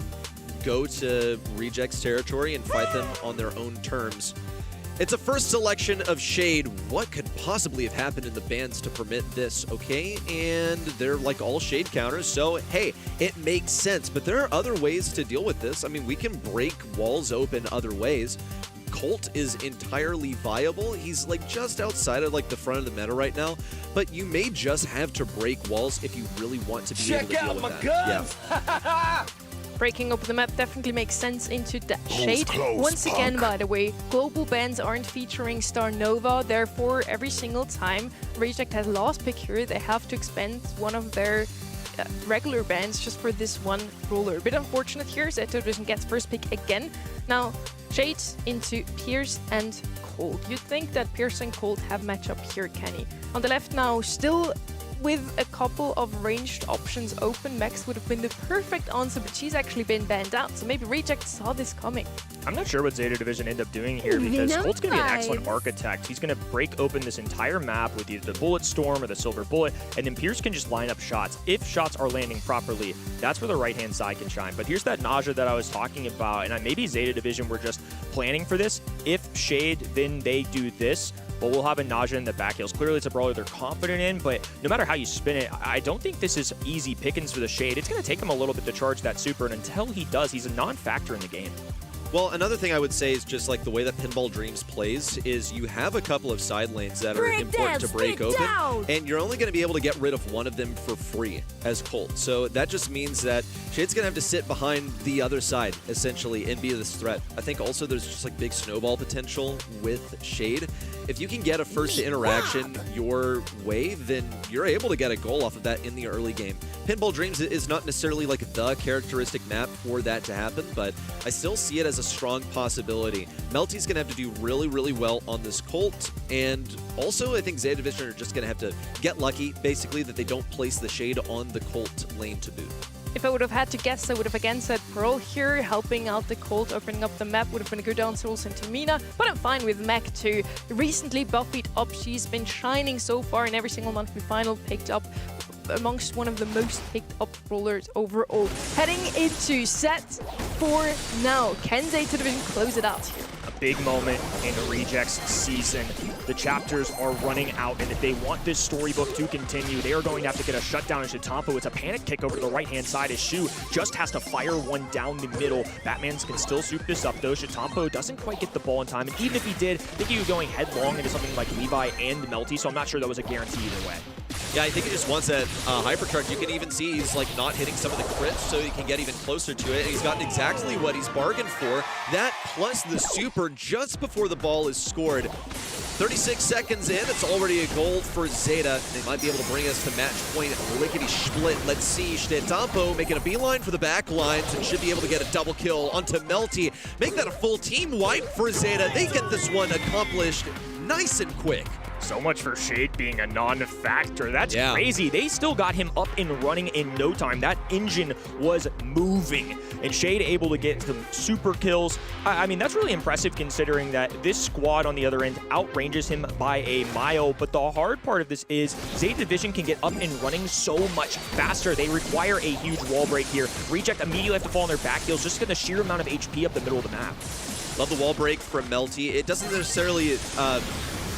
go to Reject's territory and fight them on their own terms. It's a first selection of Shade. What could possibly have happened in the bans to permit this? Okay, and they're like all Shade counters, so hey, it makes sense. But there are other ways to deal with this. I mean, we can break walls open other ways. Colt is entirely viable. He's like just outside of like the front of the meta right now, but you may just have to break walls if you really want to be able to deal with that. Guns. Yeah. Breaking open the map definitely makes sense into that Shade. Close, Once punk. again, by the way, global bans aren't featuring Star Nova, therefore every single time Reject has lost pick here, they have to expend one of their regular bans just for this one brawler. A bit unfortunate here, Zeta Division gets first pick again. Now, Shade into Pierce and Cold. You'd think that Pierce and Cold have matchup here, Kenny. On the left now, still with a couple of ranged options open, Max would have been the perfect answer, but she's actually been banned out, so maybe Reject saw this coming. I'm not sure what Zeta Division end up doing here because Colt's going to be an excellent architect. He's going to break open this entire map with either the Bullet Storm or the Silver Bullet, and then Pierce can just line up shots. If shots are landing properly, that's where the right-hand side can shine. But here's that nausea that I was talking about, and maybe Zeta Division were just planning for this. If Shade, then they do this. But we'll have a nausea in the back heels. Clearly, it's a brawler they're confident in, but no matter how you spin it, I don't think this is easy pickings for the Shade. It's going to take him a little bit to charge that super, and until he does, he's a non-factor in the game. Well, another thing I would say is just like the way that Pinball Dreams plays is you have a couple of side lanes that are important to break open, and you're only going to be able to get rid of one of them for free as Colt. So that just means that Shade's going to have to sit behind the other side, essentially, and be this threat. I think also there's just like big snowball potential with Shade. If you can get a first interaction your way, then you're able to get a goal off of that in the early game. Pinball Dreams is not necessarily like the characteristic map for that to happen, but I still see it as a strong possibility. Melty's going to have to do really, really well on this Colt, and also I think Zeta Division are just going to have to get lucky, basically, that they don't place the Shade on the Colt lane to boot. If I would have had to guess, I would have again said Brawl here, helping out the Colt, opening up the map would have been a good answer also into Mina, but I'm fine with Mech too. Recently buffied up, she's been shining so far in every single monthly final, picked up amongst one of the most picked up brawlers overall. Heading into set 4 now. Can Zeta Division close it out here? A big moment in the Rejects season. The chapters are running out, and if they want this storybook to continue, they are going to have to get a shutdown in Shitampo. It's a panic kick over to the right-hand side as Shu just has to fire one down the middle. Batman can still soup this up, though. Shitampo doesn't quite get the ball in time, and even if he did, I think he was going headlong into something like Levi and Melty, so I'm not sure that was a guarantee either way. Yeah, I think he just wants that hypercharge. You can even see he's like not hitting some of the crits so he can get even closer to it. And he's gotten exactly what he's bargained for. That plus the super just before the ball is scored. 36 seconds in, it's already a goal for Zeta. They might be able to bring us to match point lickety-split. Let's see, Shitampo making a beeline for the back lines and should be able to get a double kill onto Melty. Make that a full team wipe for Zeta. They get this one accomplished nice and quick. So much for Shade being a non-factor. That's crazy. They still got him up and running in no time. That engine was moving, and Shade able to get some super kills. I mean, that's really impressive considering that this squad on the other end outranges him by a mile. But the hard part of this is Zeta Division can get up and running so much faster. They require a huge wall break here. Reject immediately have to fall on their back heels just to get the sheer amount of HP up the middle of the map. Love the wall break from Melty. It doesn't necessarily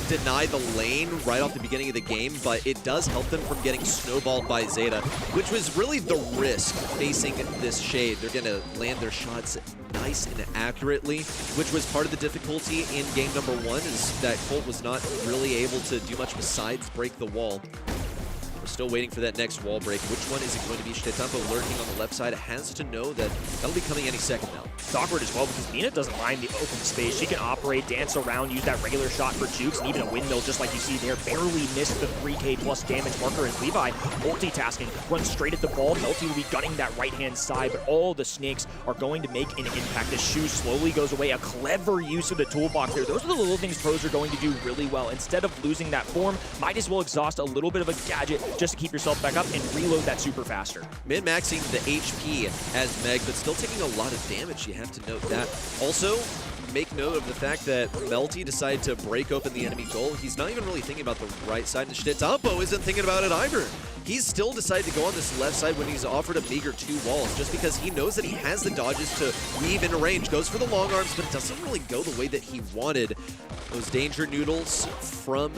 deny the lane right off the beginning of the game, but it does help them from getting snowballed by Zeta, which was really the risk facing this Shade. They're going to land their shots nice and accurately, which was part of the difficulty in game number 1, is that Colt was not really able to do much besides break the wall. We're still waiting for that next wall break. Which one is it going to be? Shitampo lurking on the left side has to know that that'll be coming any second now. It's awkward as well because Mina doesn't mind the open space. She can operate, dance around, use that regular shot for jukes, and even a windmill just like you see there. Barely missed the 3K plus damage marker, and Levi multitasking, runs straight at the ball. Melty will be gunning that right-hand side, but all the snakes are going to make an impact. The Shu slowly goes away. A clever use of the toolbox there. Those are the little things pros are going to do really well. Instead of losing that form, might as well exhaust a little bit of a gadget just to keep yourself back up and reload that super faster. Min-maxing the HP as Meg, but still taking a lot of damage. You have to note that. Also, make note of the fact that Melty decided to break open the enemy goal. He's not even really thinking about the right side, and Shitampo isn't thinking about it either. He's still decided to go on this left side when he's offered a meager 2 walls, just because he knows that he has the dodges to weave into range. Goes for the long arms, but it doesn't really go the way that he wanted. Those danger noodles from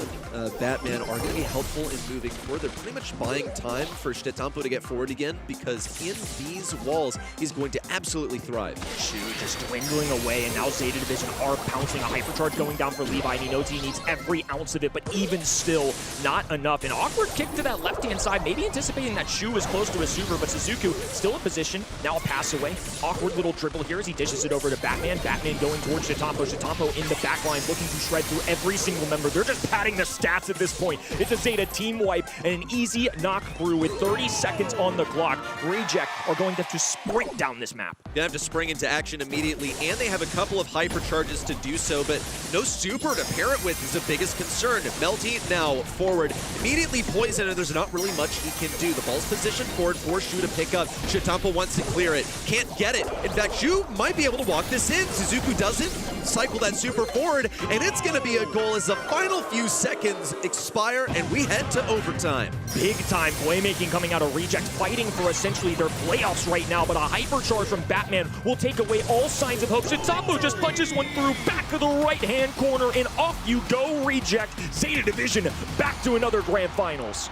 Batman are going to be helpful in moving forward. They're pretty much buying time for Shitampo to get forward again, because in these walls, he's going to absolutely thrive. Shu just dwindling away, and now Zeta Division are pouncing. A hypercharge going down for Levi, and he knows he needs every ounce of it, but even still, not enough. An awkward kick to that left-hand side, maybe anticipating that Shu was close to a super, but Suzuku still in position. Now a pass away. Awkward little dribble here as he dishes it over to Batman. Batman going towards Shitampo. Shitampo in the back line looking to shred through every single member. They're just padding the stats at this point. It's a Zeta team wipe and an easy knock through with 30 seconds on the clock. Reject are going to have to sprint down this map. Gonna have to spring into action immediately, and they have a couple of hypercharge charges to do so, but no super to pair it with is the biggest concern. Melty now forward, immediately poisoned, and there's not really much he can do. The ball's positioned forward for Shu to pick up. Shitampo wants to clear it, can't get it. In fact, Shu might be able to walk this in. Suzuku doesn't, cycle that super forward, and it's gonna be a goal as the final few seconds expire and we head to overtime. Big time playmaking coming out of Reject, fighting for essentially their playoffs right now, but a hypercharge from Batman will take away all signs of hope. Shitampo just punches one through, back of the right-hand corner, and off you go, Reject. Zeta Division back to another grand finals.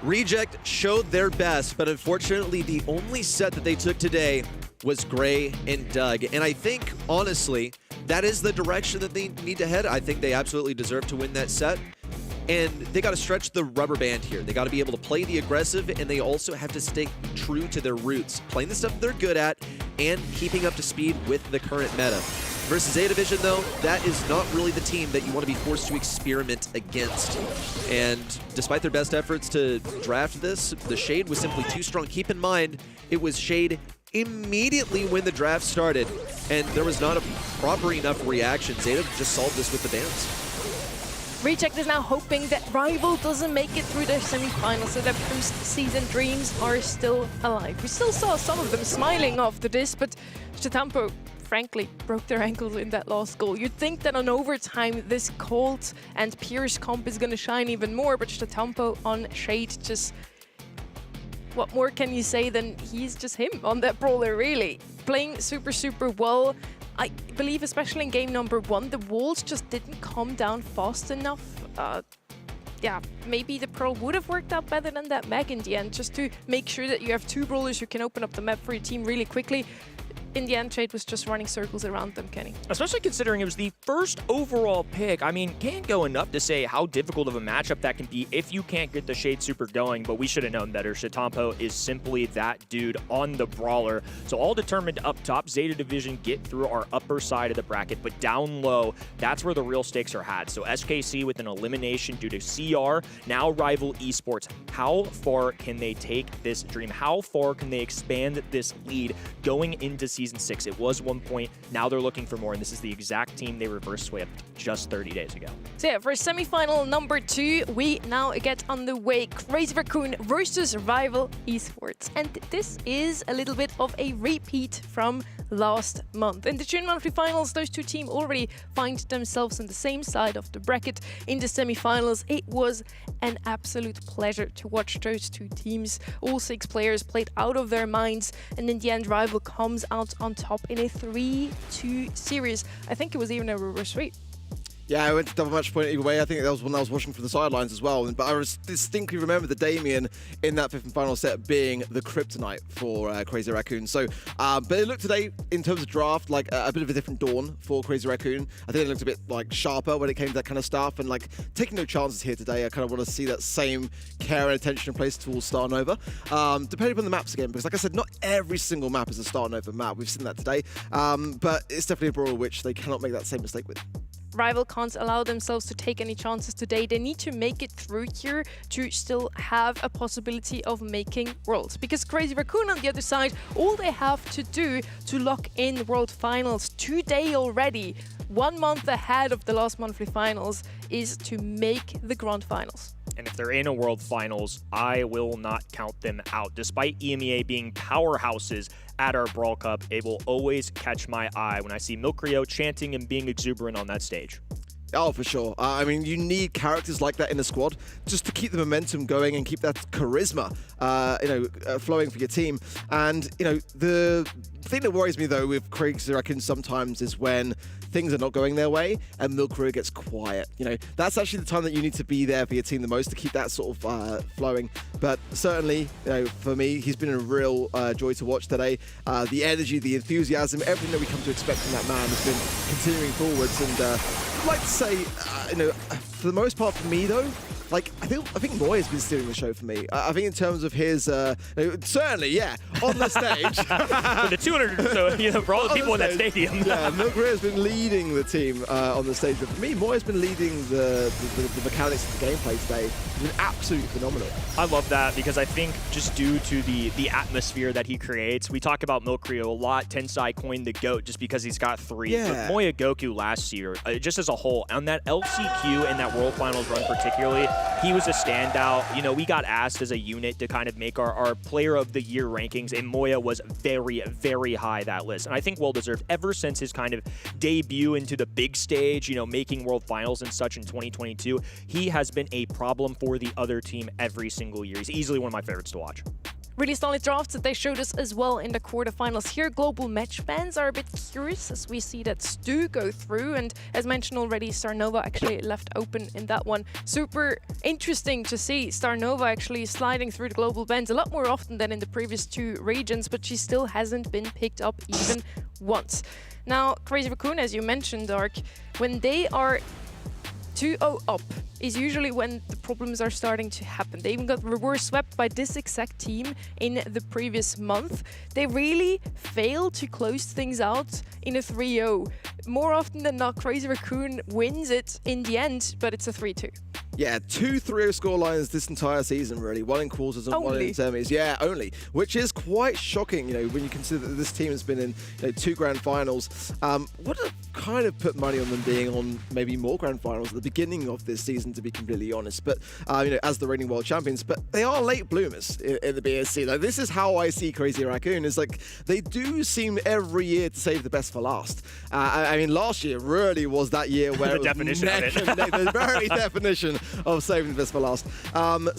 Reject showed their best, but unfortunately the only set that they took today was Gray and Doug. And I think, honestly, that is the direction that they need to head. I think they absolutely deserve to win that set. And they got to stretch the rubber band here. They got to be able to play the aggressive, and they also have to stay true to their roots, playing the stuff they're good at and keeping up to speed with the current meta. Versus A Division, though, that is not really the team that you want to be forced to experiment against. And despite their best efforts to draft this, the Shade was simply too strong. Keep in mind, it was Shade immediately when the draft started, and there was not a proper enough reaction. Zeta just solved this with the dance. Reject is now hoping that Rival doesn't make it through their semi-finals, so their post-season dreams are still alive. We still saw some of them smiling after this, but Shitampo, frankly, broke their ankles in that last goal. You'd think that on overtime, this Colt and Pierce comp is going to shine even more, but Shitampo on Shade just... What more can you say than he's just him on that brawler, really? Playing super, super well. I believe, especially in game number 1, the walls just didn't come down fast enough. Yeah, maybe the Pearl would have worked out better than that Meg in the end, just to make sure that you have 2 brawlers who can open up the map for your team really quickly. In the end, Shade was just running circles around them, Kenny. Especially considering it was the first overall pick. I mean, can't go enough to say how difficult of a matchup that can be if you can't get the Shade super going, but we should have known better. Shitampo is simply that dude on the brawler. So all determined up top, Zeta Division get through our upper side of the bracket, but down low, that's where the real stakes are had. So SKC with an elimination due to CR, now Rival Esports. How far can they take this dream? How far can they expand this lead going into Season 6? It was 1 point, now they're looking for more, and this is the exact team they reverse swept just 30 days ago. So yeah, for semi-final number 2, we now get underway. Crazy Raccoon versus Rival Esports. And this is a little bit of a repeat from last month. In the June monthly finals, those two teams already find themselves on the same side of the bracket. In the semi-finals, it was an absolute pleasure to watch those two teams. All 6 players played out of their minds, and in the end, Rival comes out on top in a 3-2 series. I think it was even a reverse sweep. Yeah, I went to double match point either way. I think that was when I was watching from the sidelines as well. But I distinctly remember the Damien in that 5th and final set being the kryptonite for Crazy Raccoon. So, but it looked today, in terms of draft, like a bit of a different dawn for Crazy Raccoon. I think it looked a bit like sharper when it came to that kind of stuff, and like taking no chances here today. I kind of want to see that same care and attention in place towards Star Nova. Depending on the maps again, because like I said, not every single map is a Star Nova map. We've seen that today. But it's definitely a brawl which they cannot make that same mistake with. Rival can't allow themselves to take any chances today. They need to make it through here to still have a possibility of making Worlds. Because Crazy Raccoon on the other side, all they have to do to lock in World Finals today already, 1 month ahead of the last monthly finals, is to make the Grand Finals. And if they're in a World Finals, I will not count them out. Despite EMEA being powerhouses at our Brawl Cup, it will always catch my eye when I see Milkrio chanting and being exuberant on that stage. Oh, for sure. I mean, you need characters like that in the squad just to keep the momentum going and keep that charisma, flowing for your team. And, the thing that worries me, though, with Crazy Raccoon sometimes is when things are not going their way and Milkrio gets quiet. That's actually the time that you need to be there for your team the most to keep that sort of flowing. But certainly, for me, he's been a real joy to watch today. The energy, the enthusiasm, everything that we come to expect from that man has been continuing forwards. And I'd like to say, for the most part for me, though, like, I think Moy has been stealing the show for me. I think in terms of his, certainly, yeah, on the stage. With the 200 or so, for all the people in that stadium. Yeah, Milkray has been leading the team on the stage. But for me, Moy has been leading the mechanics of the gameplay today. It's been absolutely phenomenal. I love that because I think just due to the atmosphere that he creates, we talk about Milkray a lot. Tensai coined the GOAT just because he's got 3. Yeah. But Moya Goku last year, just as a whole, on that LCQ and that World Finals run particularly, he was a standout. You know, we got asked as a unit to kind of make our Player of the Year rankings, and Moya was very, very high that list. And I think well-deserved ever since his kind of debut into the big stage, you know, making World Finals and such in 2022. He has been a problem for the other team every single year. He's easily one of my favorites to watch. Really solid drafts that they showed us as well in the quarterfinals. Here, global match fans are a bit curious as we see that Stu go through. And as mentioned already, Starnova actually left open in that one. Super interesting to see Starnova actually sliding through the global bans a lot more often than in the previous 2 regions, but she still hasn't been picked up even once. Now, Crazy Raccoon, as you mentioned, Dark, when they are 2-0 up is usually when the problems are starting to happen. They even got reverse swept by this exact team in the previous month. They really fail to close things out in a 3-0. More often than not, Crazy Raccoon wins it in the end, but it's a 3-2. Yeah, 2 3-0 scorelines this entire season, really. 1 in quarters and 1 in semis. Yeah, only. Which is quite shocking, you know, when you consider that this team has been in 2 grand finals. Would have kind of put money on them being on maybe more grand finals at the beginning of this season, to be completely honest. But, you know, as the reigning world champions. But they are late bloomers in the BSC. Like, this is how I see Crazy Raccoon. Is like, they do seem every year to save the best for last. I mean, last year really was that year where the definition of it. The very definition of saving the best for last.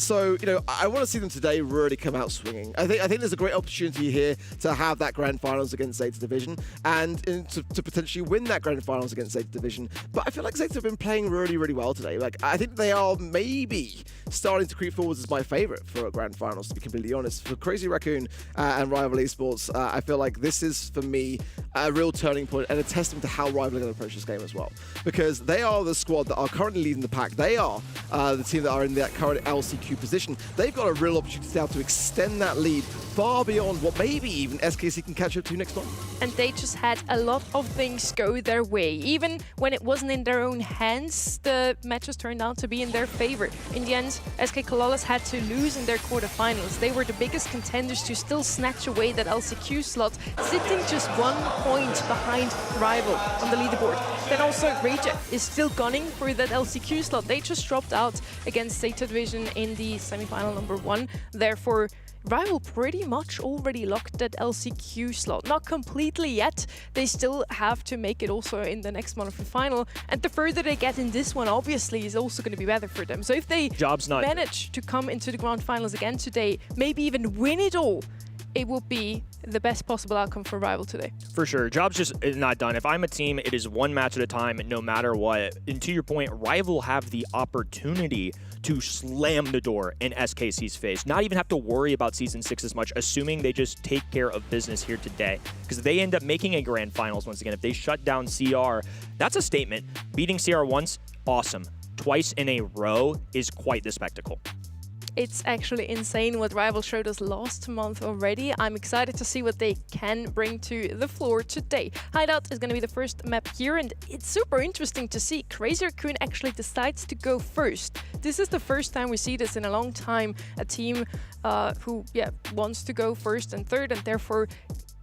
So, you know, I want to see them today really come out swinging. I think there's a great opportunity here to have that grand finals against Zeta Division and to potentially win that grand finals against Zeta Division. But I feel like Zeta have been playing really, really well today. Like, I think they are maybe starting to creep forwards as my favorite for a grand finals, to be completely honest. For Crazy Raccoon and Rival Esports, I feel like this is, for me, a real turning point and a testament to how Rival are going to approach this game as well. Because they are the squad that are currently leading the pack. They are the team that are in that current LCQ position. They've got a real opportunity now to extend that lead far beyond what maybe even SKC can catch up to next month. And they just had a lot of things go their way. Even when it wasn't in their own hands, the matches turned out to be in their favor. In the end, SK Kalalas had to lose in their quarterfinals. They were the biggest contenders to still snatch away that LCQ slot, sitting just 1 point behind Rival on the leaderboard. Then also Reject is still gunning for that LCQ slot. They just dropped out against Zeta Division in the semi-final number 1. Therefore, Rival pretty much already locked that LCQ slot. Not completely yet. They still have to make it also in the next Modern final. And the further they get in this one, obviously, is also going to be better for them. So if they manage to come into the grand finals again today, maybe even win it all, it will be the best possible outcome for Rival today. For sure. Job's just not done. If I'm a team, it is 1 match at a time, no matter what. And to your point, Rival have the opportunity to slam the door in SKC's face. Not even have to worry about Season 6 as much, assuming they just take care of business here today. Because if they end up making a grand finals once again, if they shut down CR, that's a statement. Beating CR once, awesome. Twice in a row is quite the spectacle. It's actually insane what Rival showed us last month already. I'm excited to see what they can bring to the floor today. Hideout is going to be the first map here, and it's super interesting to see Crazy Raccoon actually decides to go first. This is the first time we see this in a long time. A team who wants to go first and third, and therefore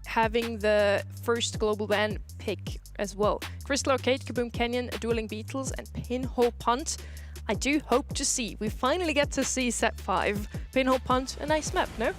having the first global ban pick as well. Crystal Arcade, Kaboom Canyon, Dueling Beetles, and Pinhole Punt. I do hope to see. We finally get to see set 5. Pinhole Punt, a nice map, no?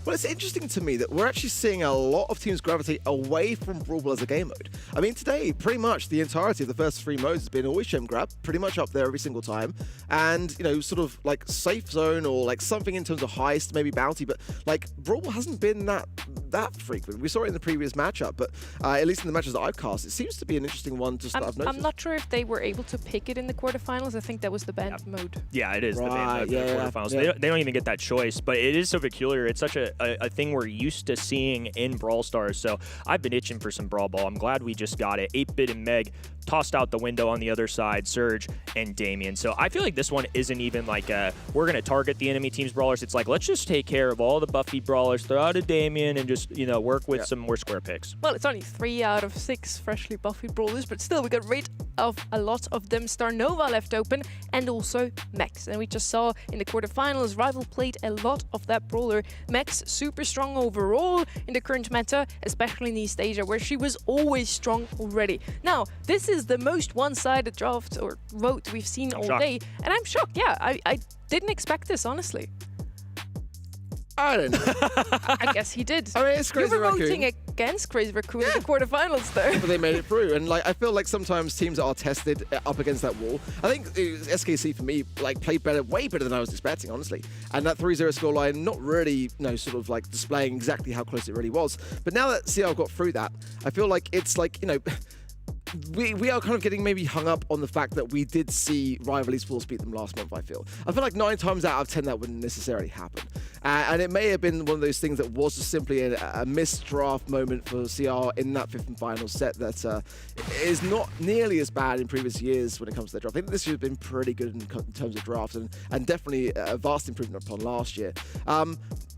Well, it's interesting to me that we're actually seeing a lot of teams gravitate away from Brawl as a game mode. I mean, today, pretty much the entirety of the first 3 modes has been always gem grab, pretty much up there every single time. And, you know, sort of like safe zone or like something in terms of heist, maybe bounty, but like Brawl hasn't been that frequent. We saw it in the previous matchup, but at least in the matches that I've cast, it seems to be an interesting one just that I've noticed. I'm not sure if they were able to pick it in the quarterfinals. I think that was the banned mode. Yeah, it is the banned mode for the quarterfinals. Yeah. They don't even get that choice, but it is so peculiar. It's such a a thing we're used to seeing in Brawl Stars. So I've been itching for some Brawl Ball. I'm glad we just got it. 8-Bit and Meg tossed out the window on the other side, Surge and Damien. So I feel like this one isn't even like we're going to target the enemy team's brawlers. It's like, let's just take care of all the Buffy brawlers, throw out a Damien, and just, you know, work with some more square picks. Well, it's only 3 out of 6 freshly Buffy brawlers, but still we got rid of a lot of them. Starnova left open and also Max. And we just saw in the quarterfinals, Rival played a lot of that brawler. Max super strong overall in the current meta, especially in East Asia, where she was always strong already. Now, this is the most one-sided draft or vote we've seen all day, and I'm shocked. Yeah, I didn't expect this, honestly. I don't know. I guess he did. I mean, it's Crazy You were Raccoon. voting against Crazy Raccoon in the quarterfinals, though. But they made it through, and like I feel like sometimes teams that are tested up against that wall. I think SKC for me like played better, way better than I was expecting, honestly. And that 3-0 scoreline, not really, you know, sort of like displaying exactly how close it really was. But now that CR got through that, I feel like it's like, you know. We are kind of getting maybe hung up on the fact that we did see Rival Esports beat them last month, I feel like 9 times out of 10 that wouldn't necessarily happen. And it may have been one of those things that was just simply a missed draft moment for CR in that 5th and final set that is not nearly as bad in previous years when it comes to their draft. I think this year has been pretty good in terms of draft and definitely a vast improvement upon last year.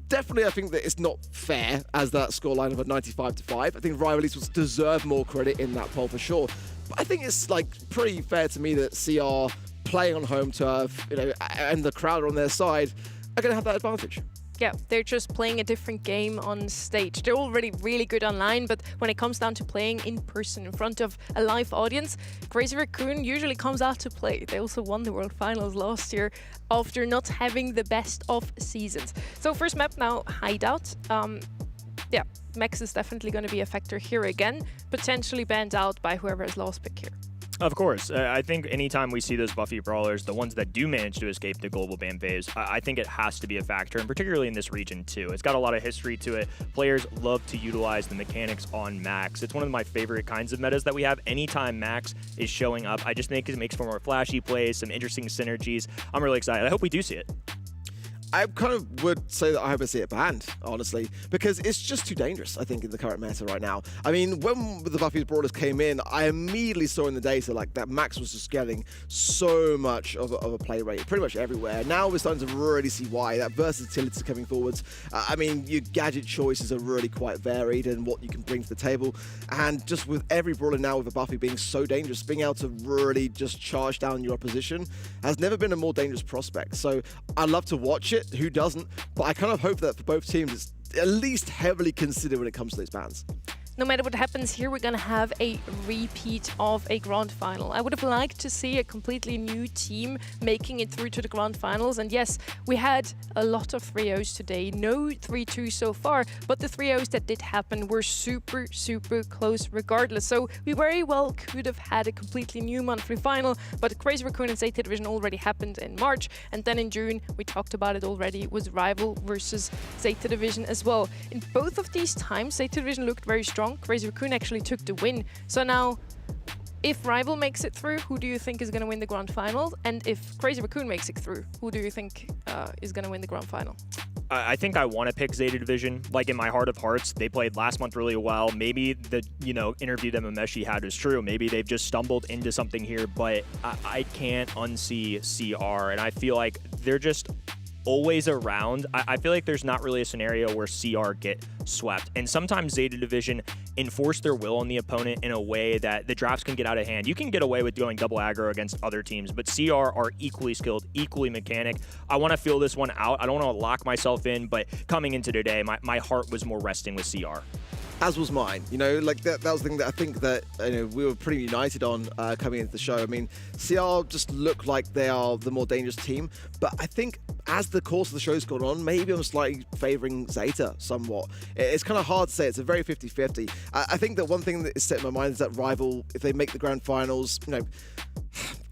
Definitely, I think that it's not fair as that scoreline of a 95-5. I think Rival Esports deserve more credit in that poll for sure. But I think it's like pretty fair to me that CR playing on home turf, you know, and the crowd are on their side are going to have that advantage. Yeah, they're just playing a different game on stage. They're already really good online, but when it comes down to playing in person in front of a live audience, Crazy Raccoon usually comes out to play. They also won the World Finals last year after not having the best of seasons. So first map now, Hideout. Yeah, Max is definitely going to be a factor here again, potentially banned out by whoever has last pick here. Of course. I think anytime we see those Buffy brawlers, the ones that do manage to escape the global ban phase, I think it has to be a factor, and particularly in this region too. It's got a lot of history to it. Players love to utilize the mechanics on Max. It's one of my favorite kinds of metas that we have. Anytime Max is showing up, I just think it makes for more flashy plays, some interesting synergies. I'm really excited. I hope we do see it. I kind of would say that I hope I see it banned, honestly, because it's just too dangerous, I think, in the current meta right now. I mean, when the Buffy's Brawlers came in, I immediately saw in the data like that Max was just getting so much of a play rate, pretty much everywhere. Now we're starting to really see why. That versatility coming forwards. I mean, your gadget choices are really quite varied and what you can bring to the table. And just with every brawler now with a Buffy being so dangerous, being able to really just charge down your opposition has never been a more dangerous prospect. So I love to watch it. Who doesn't? But I kind of hope that for both teams, it's at least heavily considered when it comes to those bans. No matter what happens here, we're going to have a repeat of a grand final. I would have liked to see a completely new team making it through to the grand finals. And yes, we had a lot of 3-0s today. No 3-2 so far, but the 3-0s that did happen were super, super close regardless. So we very well could have had a completely new monthly final, but Crazy Raccoon and Zeta Division already happened in March. And then in June, we talked about it already, was Rival versus Zeta Division as well. In both of these times, Zeta Division looked very strong. Crazy Raccoon actually took the win. So now, if Rival makes it through, who do you think is going to win the grand final? And if Crazy Raccoon makes it through, who do you think is going to win the grand final? I think I want to pick Zeta Division. Like, in my heart of hearts, they played last month really well. Maybe the interview that Mameshi had was true. Maybe they've just stumbled into something here, but I can't unsee CR, and I feel like they're just always around. I feel like there's not really a scenario where CR get swept. And sometimes Zeta Division enforce their will on the opponent in a way that the drafts can get out of hand. You can get away with going double aggro against other teams, but CR are equally skilled, equally mechanic. I want to feel this one out. I don't want to lock myself in, but coming into today, my heart was more resting with CR. As was mine, like that was the thing that I think that we were pretty united on coming into the show. I mean, CR just look like they are the more dangerous team, but I think as the course of the show's gone on, maybe I'm slightly favouring Zeta somewhat. It's kind of hard to say. It's a very 50-50. I think that one thing that is set in my mind is that Rival, if they make the grand finals,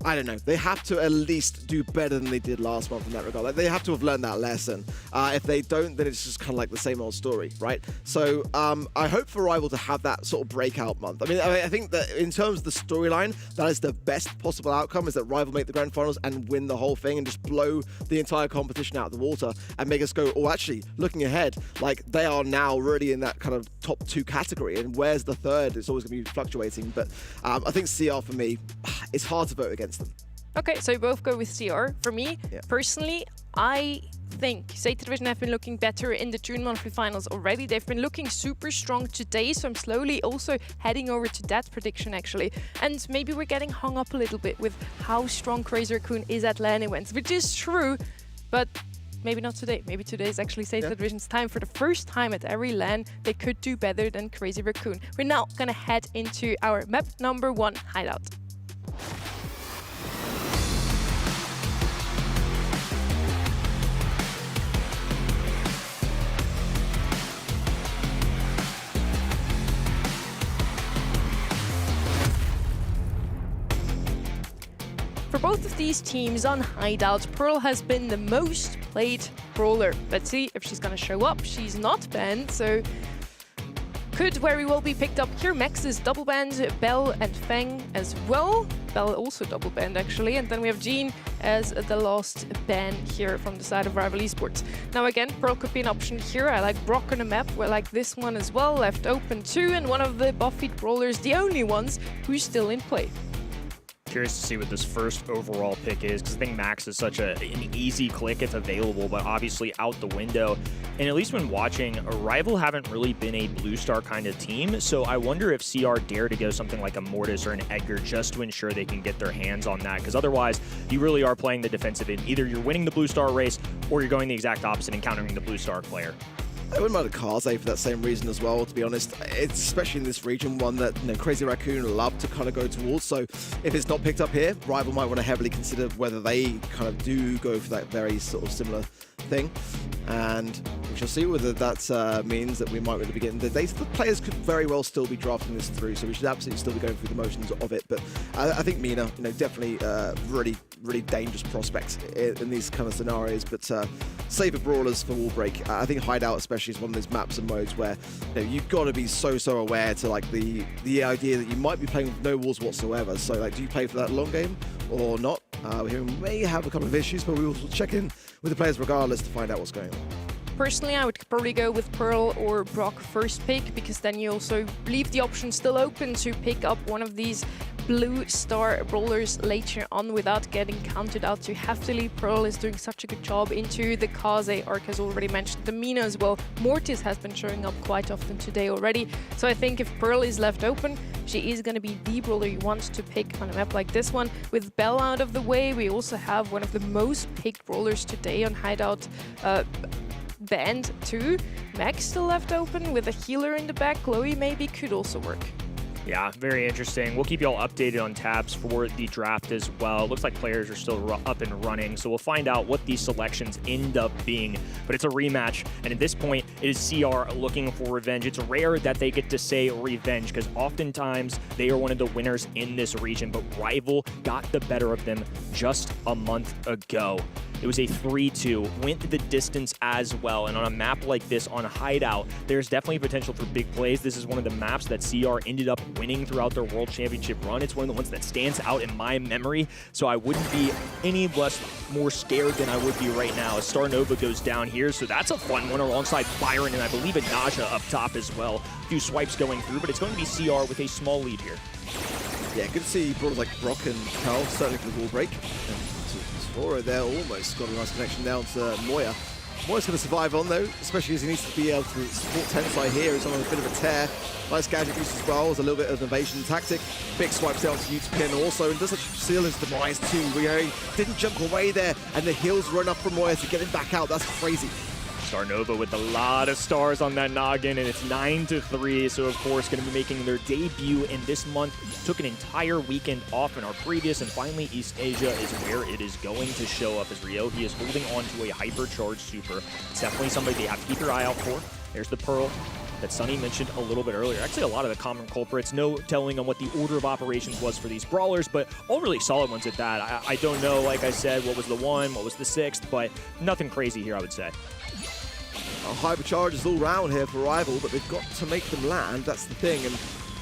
I don't know. They have to at least do better than they did last month in that regard. Like, they have to have learned that lesson. If they don't, then it's just kind of like the same old story, right? So I hope for Rival to have that sort of breakout month. I mean, I think that in terms of the storyline, that is the best possible outcome, is that Rival make the grand finals and win the whole thing and just blow the entire competition out of the water and make us go, oh, actually, looking ahead, like they are now really in that kind of top 2 category, and where's the third? It's always going to be fluctuating, but I think CR for me, it's hard to vote against them. Okay, so you both go with CR. For me, personally, I think Zeta Division have been looking better in the June monthly finals already. They've been looking super strong today, so I'm slowly also heading over to that prediction, actually. And maybe we're getting hung up a little bit with how strong Crazy Raccoon is at LAN events, which is true, but maybe not today. Maybe today is actually Zeta Division's time. For the first time at every LAN, they could do better than Crazy Raccoon. We're now going to head into our map number 1 hideout. For both of these teams on Hideout, Pearl has been the most played brawler. Let's see if she's gonna show up. She's not banned, so could very well be picked up here. Max is double banned, Bell and Feng as well. Bell also double banned actually, and then we have Jean as the last ban here from the side of Rival Esports. Now again, Pearl could be an option here. I like Brock on the map, I like this one as well, left open too, and one of the buff-feed brawlers, the only ones who's still in play. Curious to see what this first overall pick is, because I think Max is such an easy click if available, but obviously out the window. And at least when watching, Rival haven't really been a blue star kind of team, so I wonder if CR dare to go something like a Mortis or an Edgar just to ensure they can get their hands on that, because otherwise you really are playing the defensive end. Either you're winning the blue star race or you're going the exact opposite and countering the blue star player. I wouldn't mind a Kaze for that same reason as well, to be honest. It's especially in this region, one that Crazy Raccoon love to kind of go towards. So if it's not picked up here, Rival might want to heavily consider whether they kind of do go for that very sort of similar thing. And we shall see whether that means that we might really be getting the data. The players could very well still be drafting this through, so we should absolutely still be going through the motions of it. But I think Mina, definitely really dangerous prospects in these kind of scenarios. But safer brawlers for wall break. I think Hideout especially is one of those maps and modes where you've got to be so aware to like the idea that you might be playing with no walls whatsoever. So like, do you play for that long game or not? We may have a couple of issues, but we will check in with the players regardless to find out what's going on. Personally, I would probably go with Pearl or Brock first pick, because then you also leave the option still open to pick up one of these blue star brawlers later on without getting counted out too heftily. Pearl is doing such a good job into the Kaze arc, as already mentioned. The Mina as well. Mortis has been showing up quite often today already. So I think if Pearl is left open, she is going to be the brawler you want to pick on a map like this one. With Bell out of the way, we also have one of the most picked brawlers today on Hideout, banned too. Max still left open with a healer in the back. Chloe maybe could also work. Yeah, very interesting. We'll keep you all updated on tabs for the draft as well. It looks like players are still up and running, so we'll find out what these selections end up being. But it's a rematch, and at this point, it is CR looking for revenge. It's rare that they get to say revenge, because oftentimes they are one of the winners in this region, but Rival got the better of them just a month ago. It was a 3-2, went the distance as well. And on a map like this, on Hideout, there's definitely potential for big plays. This is one of the maps that CR ended up winning throughout their World Championship run. It's one of the ones that stands out in my memory, so I wouldn't be any more scared than I would be right now as Star Nova goes down here. So that's a fun one alongside Byron, and I believe a Naja up top as well. A few swipes going through, but it's going to be CR with a small lead here. Yeah, good to see brawlers like Brock and Carl, certainly for the wall break. Or they're almost got a nice connection down to Moya. Moya's going to survive on though, especially as he needs to be able to support Tensai here. He's on a bit of a tear. Nice gadget use as well, as a little bit of an evasion tactic. Big swipes down to Utopin also, and does actually seal his demise too. He didn't jump away there, and the heals run up from Moya to get him back out. That's crazy. Star Nova with a lot of stars on that noggin, and it's 9-3, so of course going to be making their debut in this month. Took an entire weekend off in our previous, and finally East Asia is where it is going to show up, as Ryohei is holding on to a hypercharged super. It's definitely somebody they have to keep your eye out for. There's the Pearl. that Sunny mentioned a little bit earlier. Actually, a lot of the common culprits, no telling on what the order of operations was for these brawlers, but all really solid ones at that. I don't know, like I said, what was the 1, what was the 6th, but nothing crazy here, I would say. Hypercharges all round here for Rival, but they've got to make them land. That's the thing. And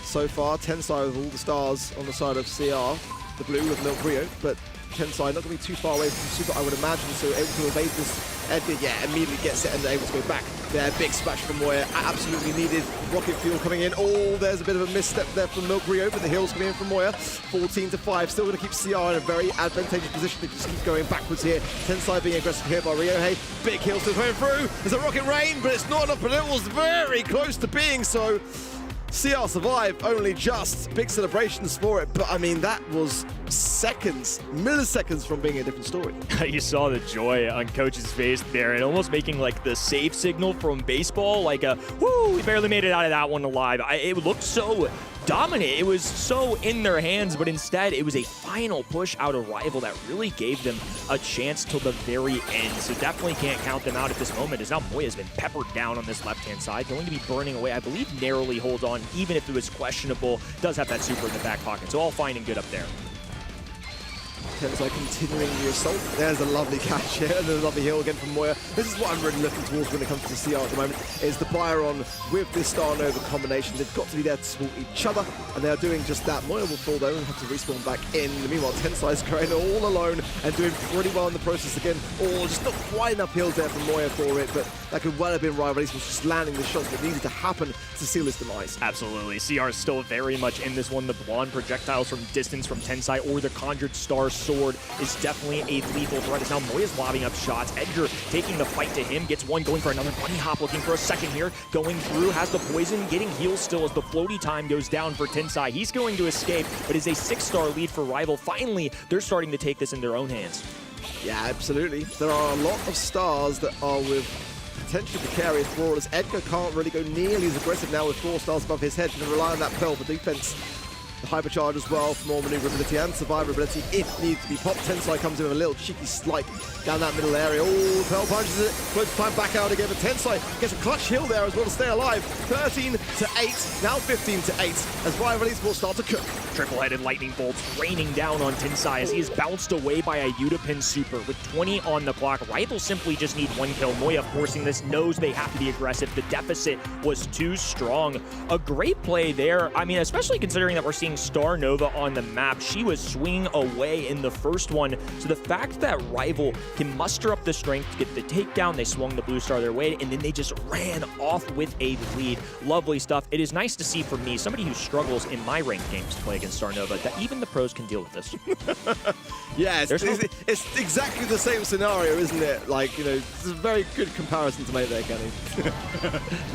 so far, Tensai with all the stars on the side of CR, the blue with Milk Rio, but Tensai not going to be too far away from Super, I would imagine, so able to evade this. Edgar, yeah, immediately gets it and able to go back. There, big splash from Moya, absolutely needed. Rocket fuel coming in. Oh, there's a bit of a misstep there from Milk Rio, but the heals coming in from Moya. 14-5, still going to keep CR in a very advantageous position. They just keep going backwards here. Tensai being aggressive here by Ryohei. Big heals still coming through. There's a rocket rain, but it's not enough, but it was very close to being so. CR survived, only just. Big celebrations for it, but I mean, that was seconds, milliseconds from being a different story. You saw the joy on Coach's face there and almost making like the save signal from baseball, like a, woo, we barely made it out of that one alive. It looked so dominant. It was so in their hands, but instead it was a final push out of Rival that really gave them a chance till the very end. So definitely can't count them out at this moment, as now Moya's been peppered down on this left-hand side, going to be burning away. I believe narrowly holds on, even if it was questionable. Does have that super in the back pocket, so all fine and good up there. Tensai continuing the assault. There's a lovely catch here, and a lovely heal again from Moya. This is what I'm really looking towards when it comes to CR at the moment, is the Byron with this Star Nova combination. They've got to be there to support each other, and they are doing just that. Moya will fall though and have to respawn back in. Meanwhile, Tensai is going all alone and doing pretty well in the process again. Oh, just not quite enough heals there from Moya for it, but that could well have been Rival Esports just landing the shots that needed to happen to seal his demise. Absolutely. CR is still very much in this one. The blonde projectiles from distance from Tensai or the Conjured Star Sword is definitely a lethal threat. As now Moya's lobbing up shots. Edgar taking the fight to him, gets one, going for another bunny hop, looking for a second here. Going through, has the poison, getting heals still as the floaty time goes down for Tensai. He's going to escape, but is a 6-star lead for Rival. Finally, they're starting to take this in their own hands. Yeah, absolutely. There are a lot of stars that are with potentially precarious brawlers. Edgar can't really go nearly as aggressive now with 4 stars above his head to rely on that Pearl for defense. The hypercharge as well for more maneuverability and survivability if needs to be popped. Tensai comes in with a little cheeky slight down that middle area. Oh, Pearl punches it, floats time back out again, but Tensai gets a clutch heal there as well to stay alive. 13-8, now 15-8 as Rival Esports start to cook. Triple-headed lightning bolts raining down on Tensai as he is bounced away by a Udapin super with 20 on the clock. Rival simply just need 1 kill. Moya forcing this, knows they have to be aggressive. The deficit was too strong. A great play there. I mean, especially considering that we're seeing Star Nova on the map. She was swinging away in the first one. So the fact that Rival can muster up the strength to get the takedown, they swung the blue star their way, and then they just ran off with a lead. Lovely stuff. It is nice to see for me, somebody who struggles in my ranked games to play against Star Nova, that even the pros can deal with this. Yeah, it's exactly the same scenario, isn't it? Like, you know, it's a very good comparison to make there, Kenny.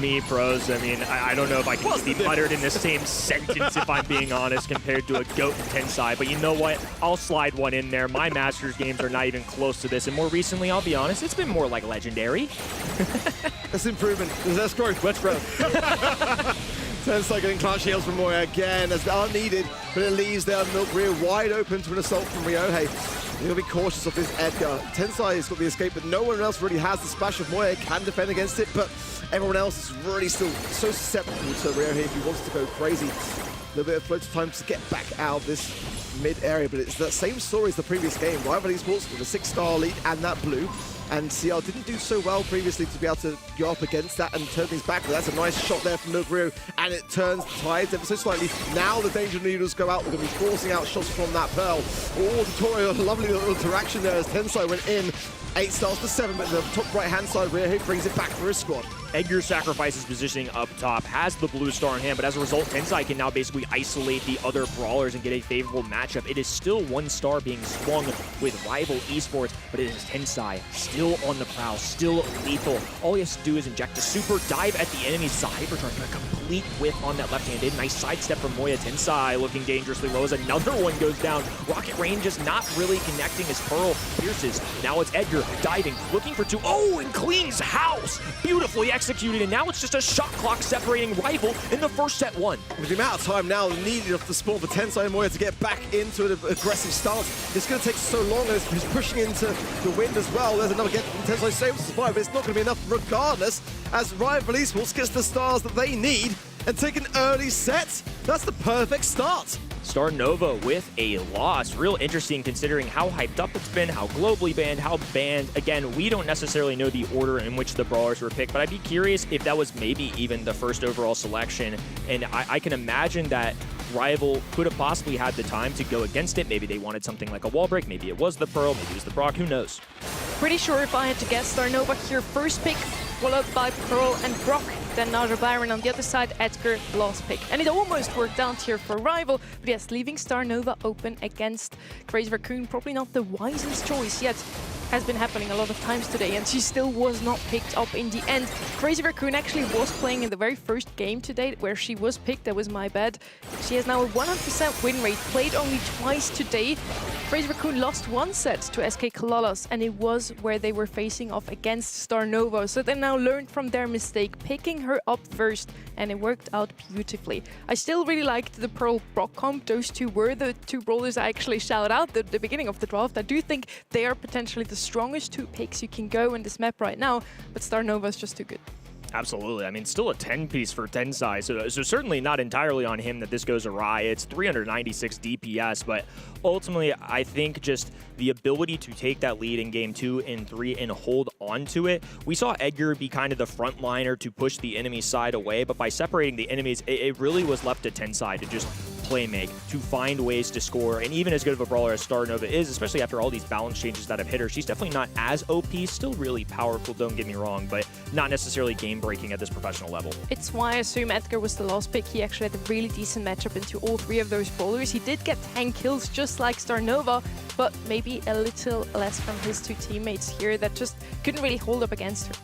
Me, pros, I mean, I don't know if I can be uttered in the same sentence, if I'm being honest, compared to a GOAT and Tensai, but you know what? I'll slide one in there. My Masters games are not even close to this, and more recently, I'll be honest, it's been more like Legendary. That's improvement. That's growth. Let's grow. Tensai getting clutch heals from Moya again, as they are needed, but it leaves their Milk Rio wide open to an assault from Ryohei. You'll be cautious of this Edgar. Tensai has got the escape, but no one else really has the splash of Moya. Can defend against it, but everyone else is really still so susceptible to Ryohei if he wants to go crazy. A little bit of float time to get back out of this mid area, but it's that same story as the previous game. Rival Esports with a 6-star lead and that blue. And CR didn't do so well previously to be able to go up against that and turn things back. But that's a nice shot there from Milk Rio, and it turns the tides ever so slightly. Now the danger needles go out. We're going to be forcing out shots from that Pearl. Oh, tutorial, lovely little interaction there as Tensai went in. 8 stars to 7, but the top right-hand side, Ryohei brings it back for his squad. Edgar sacrifices positioning up top, has the blue star in hand, but as a result, Tensai can now basically isolate the other brawlers and get a favorable matchup. It is still 1 star being swung with Rival Esports, but it is Tensai still on the prowl, still lethal. All he has to do is inject a super, dive at the enemy's side, return a complete whiff on that left-handed. Nice sidestep from Moya. Tensai looking dangerously low as another one goes down. Rocket Rain just not really connecting as Pearl pierces. Now it's Edgar diving, looking for 2. Oh, and cleans house! Beautifully executed, and now it's just a shot clock separating Rival in the first set one. With the amount of time now needed of the spawn for Tensai Moya to get back into an aggressive stance, it's going to take so long, and he's pushing into the wind as well. There's another get from Tensai saves to survive, but it's not going to be enough regardless, as Rival Esports gets the stars that they need and take an early set. That's the perfect start. Star Nova with a loss. Real interesting considering how hyped up it's been, how globally banned, how banned. Again, we don't necessarily know the order in which the brawlers were picked, but I'd be curious if that was maybe even the first overall selection. And I can imagine that Rival could have possibly had the time to go against it. Maybe they wanted something like a wall break. Maybe it was the Pearl. Maybe it was the Brock. Who knows? Pretty sure if I had to guess, Star Nova here first pick, followed by Pearl and Brock. Then Naja Byron on the other side, Edgar last pick. And it almost worked out here for Rival, but yes, leaving Star Nova open against Crazy Raccoon, probably not the wisest choice yet. Has been happening a lot of times today, and she still was not picked up in the end. Crazy Raccoon actually was playing in the very first game today where she was picked. That was my bad. She has now a 100% win rate, played only twice today. Crazy Raccoon lost one set to SK Kalalas, and it was where they were facing off against Star Nova. So they now learned from their mistake, picking her up first, and it worked out beautifully. I still really liked the Pearl Brock comp. Those two were the two brawlers I actually shout out at the beginning of the draft. I do think they are potentially the strongest two picks you can go in this map right now, but Star Nova is just too good. Absolutely. I mean, still a 10-piece for Tensai, so certainly not entirely on him that this goes awry. It's 396 DPS, but ultimately, I think just the ability to take that lead in game 2 and 3 and hold on to it. We saw Edgar be kind of the front liner to push the enemy side away, but by separating the enemies, it really was left to Tensai to just play make, to find ways to score. And even as good of a brawler as Star Nova is, especially after all these balance changes that have hit her, she's definitely not as OP, still really powerful, don't get me wrong, but not necessarily game-breaking at this professional level. It's why I assume Edgar was the last pick. He actually had a really decent matchup into all three of those brawlers. He did get 10 kills just like Star Nova, but maybe a little less from his two teammates here that just couldn't really hold up against her.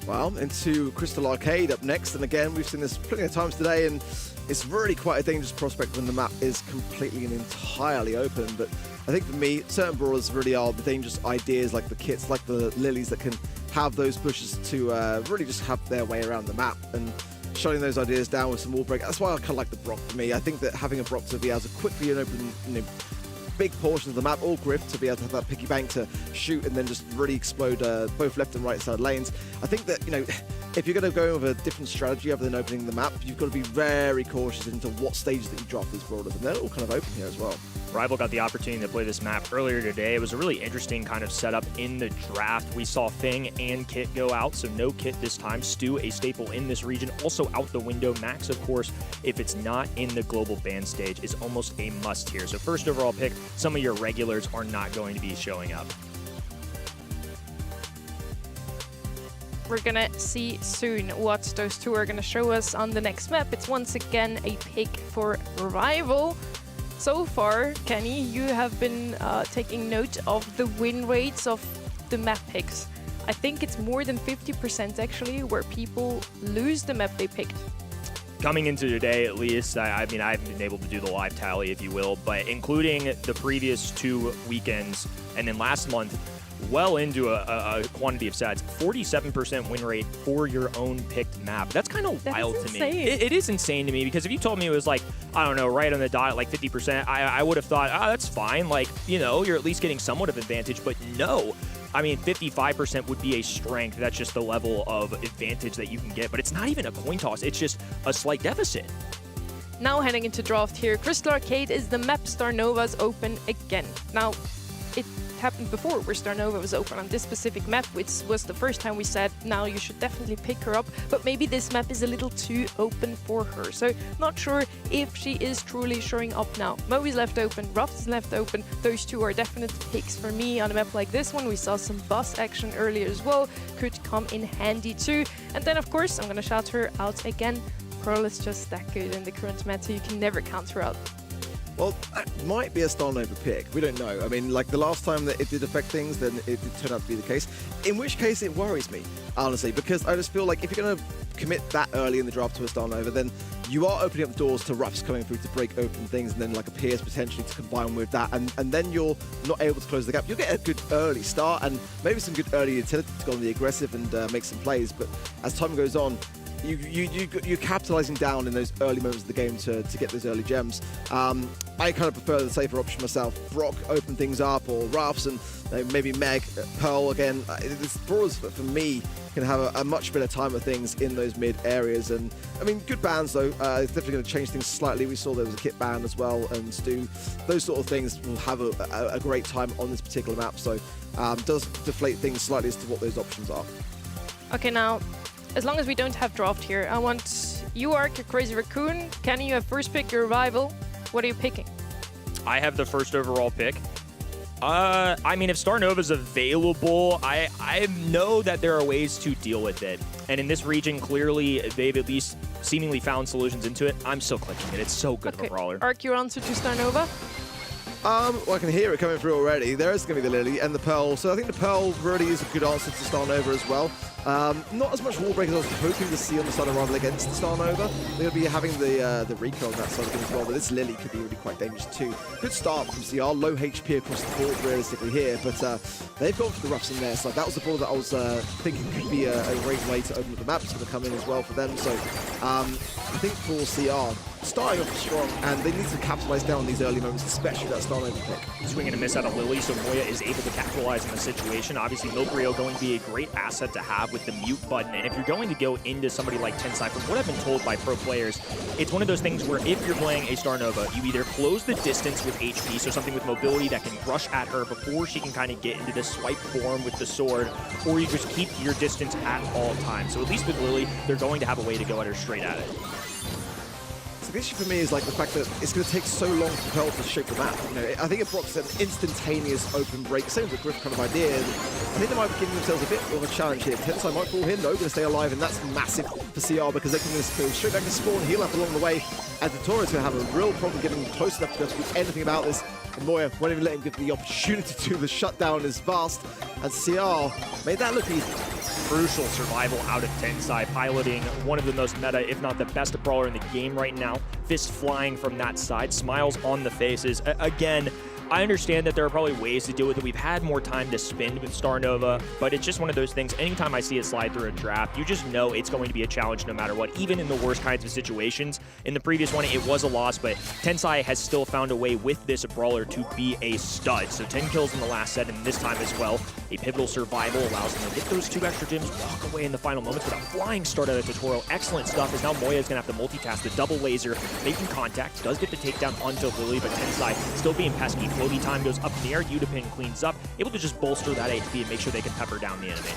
Well, into Crystal Arcade up next, and again, we've seen this plenty of times today, and it's really quite a dangerous prospect when the map is completely and entirely open. But I think for me, certain brawlers really are the dangerous ideas, like the kits, like the lilies that can have those bushes to really just have their way around the map, and shutting those ideas down with some wall break. That's why I kind of like the Brock for me. I think that having a Brock to be able to quickly and open, big portions of the map, or Griff to be able to have that picky bank to shoot and then just really explode both left and right side lanes. I think that, if you're going to go with a different strategy other than opening the map, you've got to be very cautious into what stages that you drop these brawlers, and they're all kind of open here as well. Rival got the opportunity to play this map earlier today. It was a really interesting kind of setup in the draft. We saw Fing and Kit go out, so no Kit this time. Stu, a staple in this region, also out the window. Max, of course, if it's not in the global ban stage, is almost a must here. So first overall pick, some of your regulars are not going to be showing up. We're gonna see soon what those two are gonna show us on the next map. It's once again a pick for Rival. So far, Kenny, you have been taking note of the win rates of the map picks. I think it's more than 50% actually where people lose the map they picked. Coming into today, at least, I mean, I haven't been able to do the live tally, if you will, but including the previous 2 weekends and then last month, well into a quantity of sets, 47% win rate for your own picked map. That's kind of wild to me. It is insane to me, because if you told me it was like, I don't know, right on the dot, like 50%, I would have thought, that's fine. Like, you're at least getting somewhat of advantage, but no. I mean, 55% would be a strength. That's just the level of advantage that you can get, but it's not even a coin toss. It's just a slight deficit. Now heading into draft here, Crystal Arcade is the map Star Nova's open again. Now, it happened before where Star Nova was open on this specific map, which was the first time we said, now you should definitely pick her up, but maybe this map is a little too open for her. So not sure if she is truly showing up now. Mo is left open, Ruff is left open. Those two are definite picks for me on a map like this one. We saw some bus action earlier as well, could come in handy too. And then of course, I'm gonna shout her out again. Pearl is just that good in the current meta, you can never count her out. Well, that might be a Starnova pick. We don't know. I mean, like the last time that it did affect things, then it did turn out to be the case. In which case, it worries me, honestly, because I just feel like if you're going to commit that early in the draft to a Starnova, then you are opening up the doors to Ruffs coming through to break open things, and then like a Pierce potentially to combine with that, and then you're not able to close the gap. You'll get a good early start and maybe some good early utility to go on the aggressive and make some plays, but as time goes on, you're capitalizing down in those early moments of the game to get those early gems. I kind of prefer the safer option myself. Brock open things up, or Ruffs, and maybe Meg, Pearl again. This Brawlers for me can have a much better time of things in those mid areas. And I mean, good bans though. It's definitely going to change things slightly. We saw there was a kit ban as well, and Stu. Those sort of things will have a great time on this particular map. So does deflate things slightly as to what those options are. Okay, now, as long as we don't have draft here, I want you, Ark, your Crazy Raccoon. Kenny, you have first pick, your Rival. What are you picking? I have the first overall pick. I mean, if Starnova's available, I know that there are ways to deal with it. And in this region, clearly, they've at least seemingly found solutions into it. I'm still clicking it. It's so good of a brawler. Ark, your answer to Starnova? Well, I can hear it coming through already. There is going to be the Lily and the Pearl. So I think the Pearl really is a good answer to Starnova as well. Not as much wall break as I was hoping to see on the side of Rival against the Starnova. They'll be having the recall on that side of things as well, but this Lily could be really quite dangerous too. Good start from CR, low HP across the board realistically here, but they've gone for the Ruffs on their side. That was the ball that I was thinking could be a great way to open up the map. It's going to come in as well for them. So I think for CR, starting off strong, and they need to capitalize down on these early moments, especially that Starnova pick. Swing and a miss out of Lily, so Moya is able to capitalize on the situation. Obviously, Milkrio going to be a great asset to have with the mute button, and if you're going to go into somebody like Tensai, from what I've been told by pro players, it's one of those things where if you're playing a Starnova, you either close the distance with HP, so something with mobility that can rush at her before she can kind of get into the swipe form with the sword, or you just keep your distance at all times. So at least with Lily, they're going to have a way to go at her straight at it. The issue for me is like the fact that it's going to take so long for Pearl to shape the map. You know, I think if Brock's an instantaneous open break, same with the Griff kind of idea, I think they might be giving themselves a bit of a challenge here. Tensai might fall here, no, going to stay alive, and that's massive for CR because they can just go straight back to spawn, heal up along the way, and Totoro's going to have a real problem getting close enough to be able to do anything about this. And Moya won't even let him get the opportunity to. The shutdown is vast, and CR made that look easy. Crucial survival out of Tensai, piloting one of the most meta, if not the best brawler in the game right now. Fist flying from that side, smiles on the faces. Again, I understand that there are probably ways to deal with it. We've had more time to spend with Starnova, but it's just one of those things. Anytime I see it slide through a draft, you just know it's going to be a challenge no matter what, even in the worst kinds of situations. In the previous one, it was a loss, but Tensai has still found a way with this brawler to be a stud. So 10 kills in the last set, and this time as well, a pivotal survival allows them to get those 2 extra gems, walk away in the final moments with a flying start out of Totoro. Excellent stuff, as now Moya is going to have to multitask the double laser, making contact, does get the takedown onto Lily, but Tensai still being pesky. Floaty time goes up in the air, Udapin cleans up, able to just bolster that HP and make sure they can pepper down the enemy.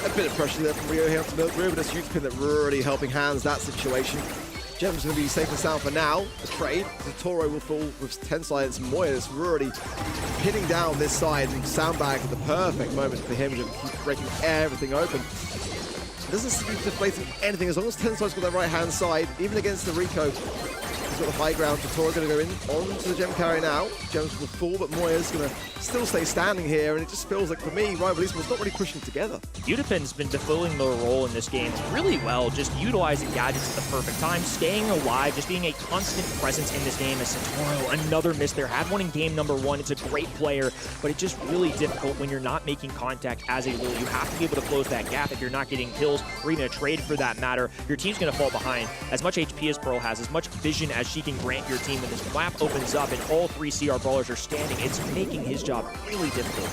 A bit of pressure there from Rio here onto Milkrio, but it's Udapin that really helping hands that situation. Gem's going to be safe and sound for now. A trade. Totoro will fall with Tensai and some Moya that's really pinning down this side, and Soundbag at the perfect moment for him to keep breaking everything open. It doesn't seem to be deflating anything as long as Tensai's got that right hand side, even against the Rico. He's got the high ground. Totoro going to go in onto the gem carry now. Gems will fall, but Moya's going to still stay standing here, and it just feels like, for me, Rival Esports not really pushing together. Udapin's been fulfilling their role in this game really well, just utilizing gadgets at the perfect time, staying alive, just being a constant presence in this game. As Totoro, another miss there, had one in game number 1. It's a great player, but it's just really difficult when you're not making contact as a Lily. You have to be able to close that gap if you're not getting kills, or even a trade for that matter. Your team's going to fall behind. As much HP as Pearl has, as much vision as she can grant your team, when this map opens up and all 3 CR brawlers are standing, it's making his job really difficult.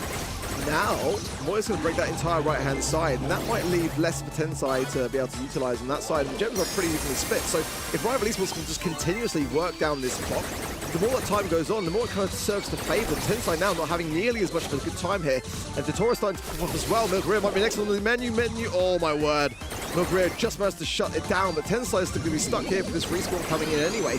Now, Moya's going to break that entire right-hand side, and that might leave less for Tensai to be able to utilize on that side. And gems are pretty evenly split, so if Rival Esports can just continuously work down this clock, the more that time goes on, the more it kind of serves to favor Tensai now not having nearly as much of a good time here. And Totoro's starting to come off as well. Milkrio might be next on the menu. Oh my word. Milkrio just managed to shut it down, but Tensai is still going to be stuck here for this respawn coming in anyway.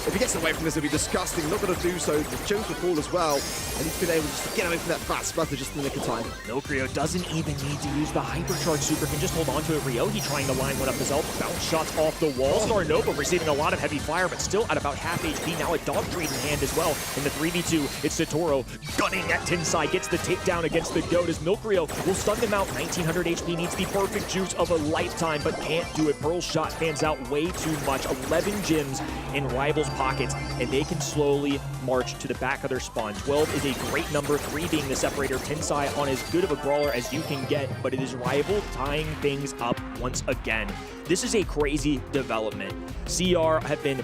If he gets away from this, it'll be disgusting. Not going to do so. The Jones will fall as well, and he's been able just to get away from that fat splatter just in the nick of time. Milkrio doesn't even need to use the Hypercharge super, can just hold on to it. Ryohi trying to line one up himself. Bounce shots off the wall. Starnova receiving a lot of heavy fire, but still at about half HP. Now a dog trade in hand as well. In the 3v2, it's Totoro gunning at Tensai, gets the takedown against the GOAT as Milkrio will stun them out. 1900 HP, needs the perfect juice of a lifetime, but can't do it. Pearl's shot fans out way too much. 11 gems in Rival's pockets, and they can slowly march to the back of their spawn. 12 is a great number, 3 being the separator. Tensai on as good of a brawler as you can get, but it is Rival tying things up once again. This is a crazy development. CR have been,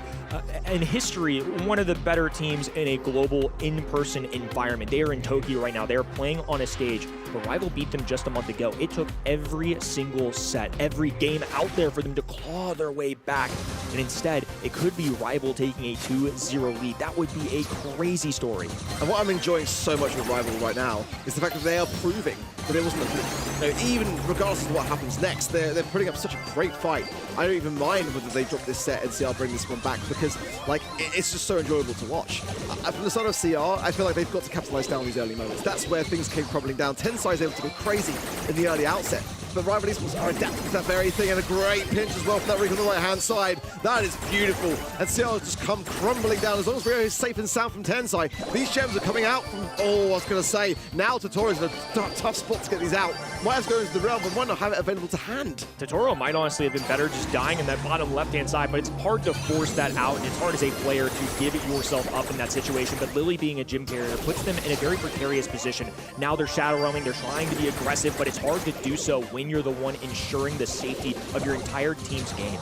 in history, one of the better teams in a global in-person environment. They are in Tokyo right now. They are playing on a stage where Rival beat them just a month ago. It took every single set, every game out there for them to claw their way back. And instead, it could be Rival taking a 2-0 lead. That would be a crazy story. And what I'm enjoying so much with Rival right now is the fact that they are proving that it wasn't a fluke. Even regardless of what happens next, they're putting up such a great fight. I don't even mind whether they drop this set and CR bring this one back, because like it's just so enjoyable to watch. From the start of CR, I feel like they've got to capitalize down these early moments. That's where things came crumbling down. Tensai is able to go crazy in the early outset, but Rival Esports are adapting to that very thing, and a great pinch as well for that rig on the right-hand side. That is beautiful, and CR has just come crumbling down. As long as Rio is safe and sound from Tensai, these gems are coming out from, I was going to say, now Totoro's in a tough spot to get these out. Might as well go into the realm, but why not have it available to hand? Totoro might honestly have been better just dying in that bottom left-hand side, but it's hard to force that out, and it's hard as a player to give yourself up in that situation. But Lily being a gym carrier puts them in a very precarious position. Now they're shadow roaming, they're trying to be aggressive, but it's hard to do so when you're the one ensuring the safety of your entire team's game.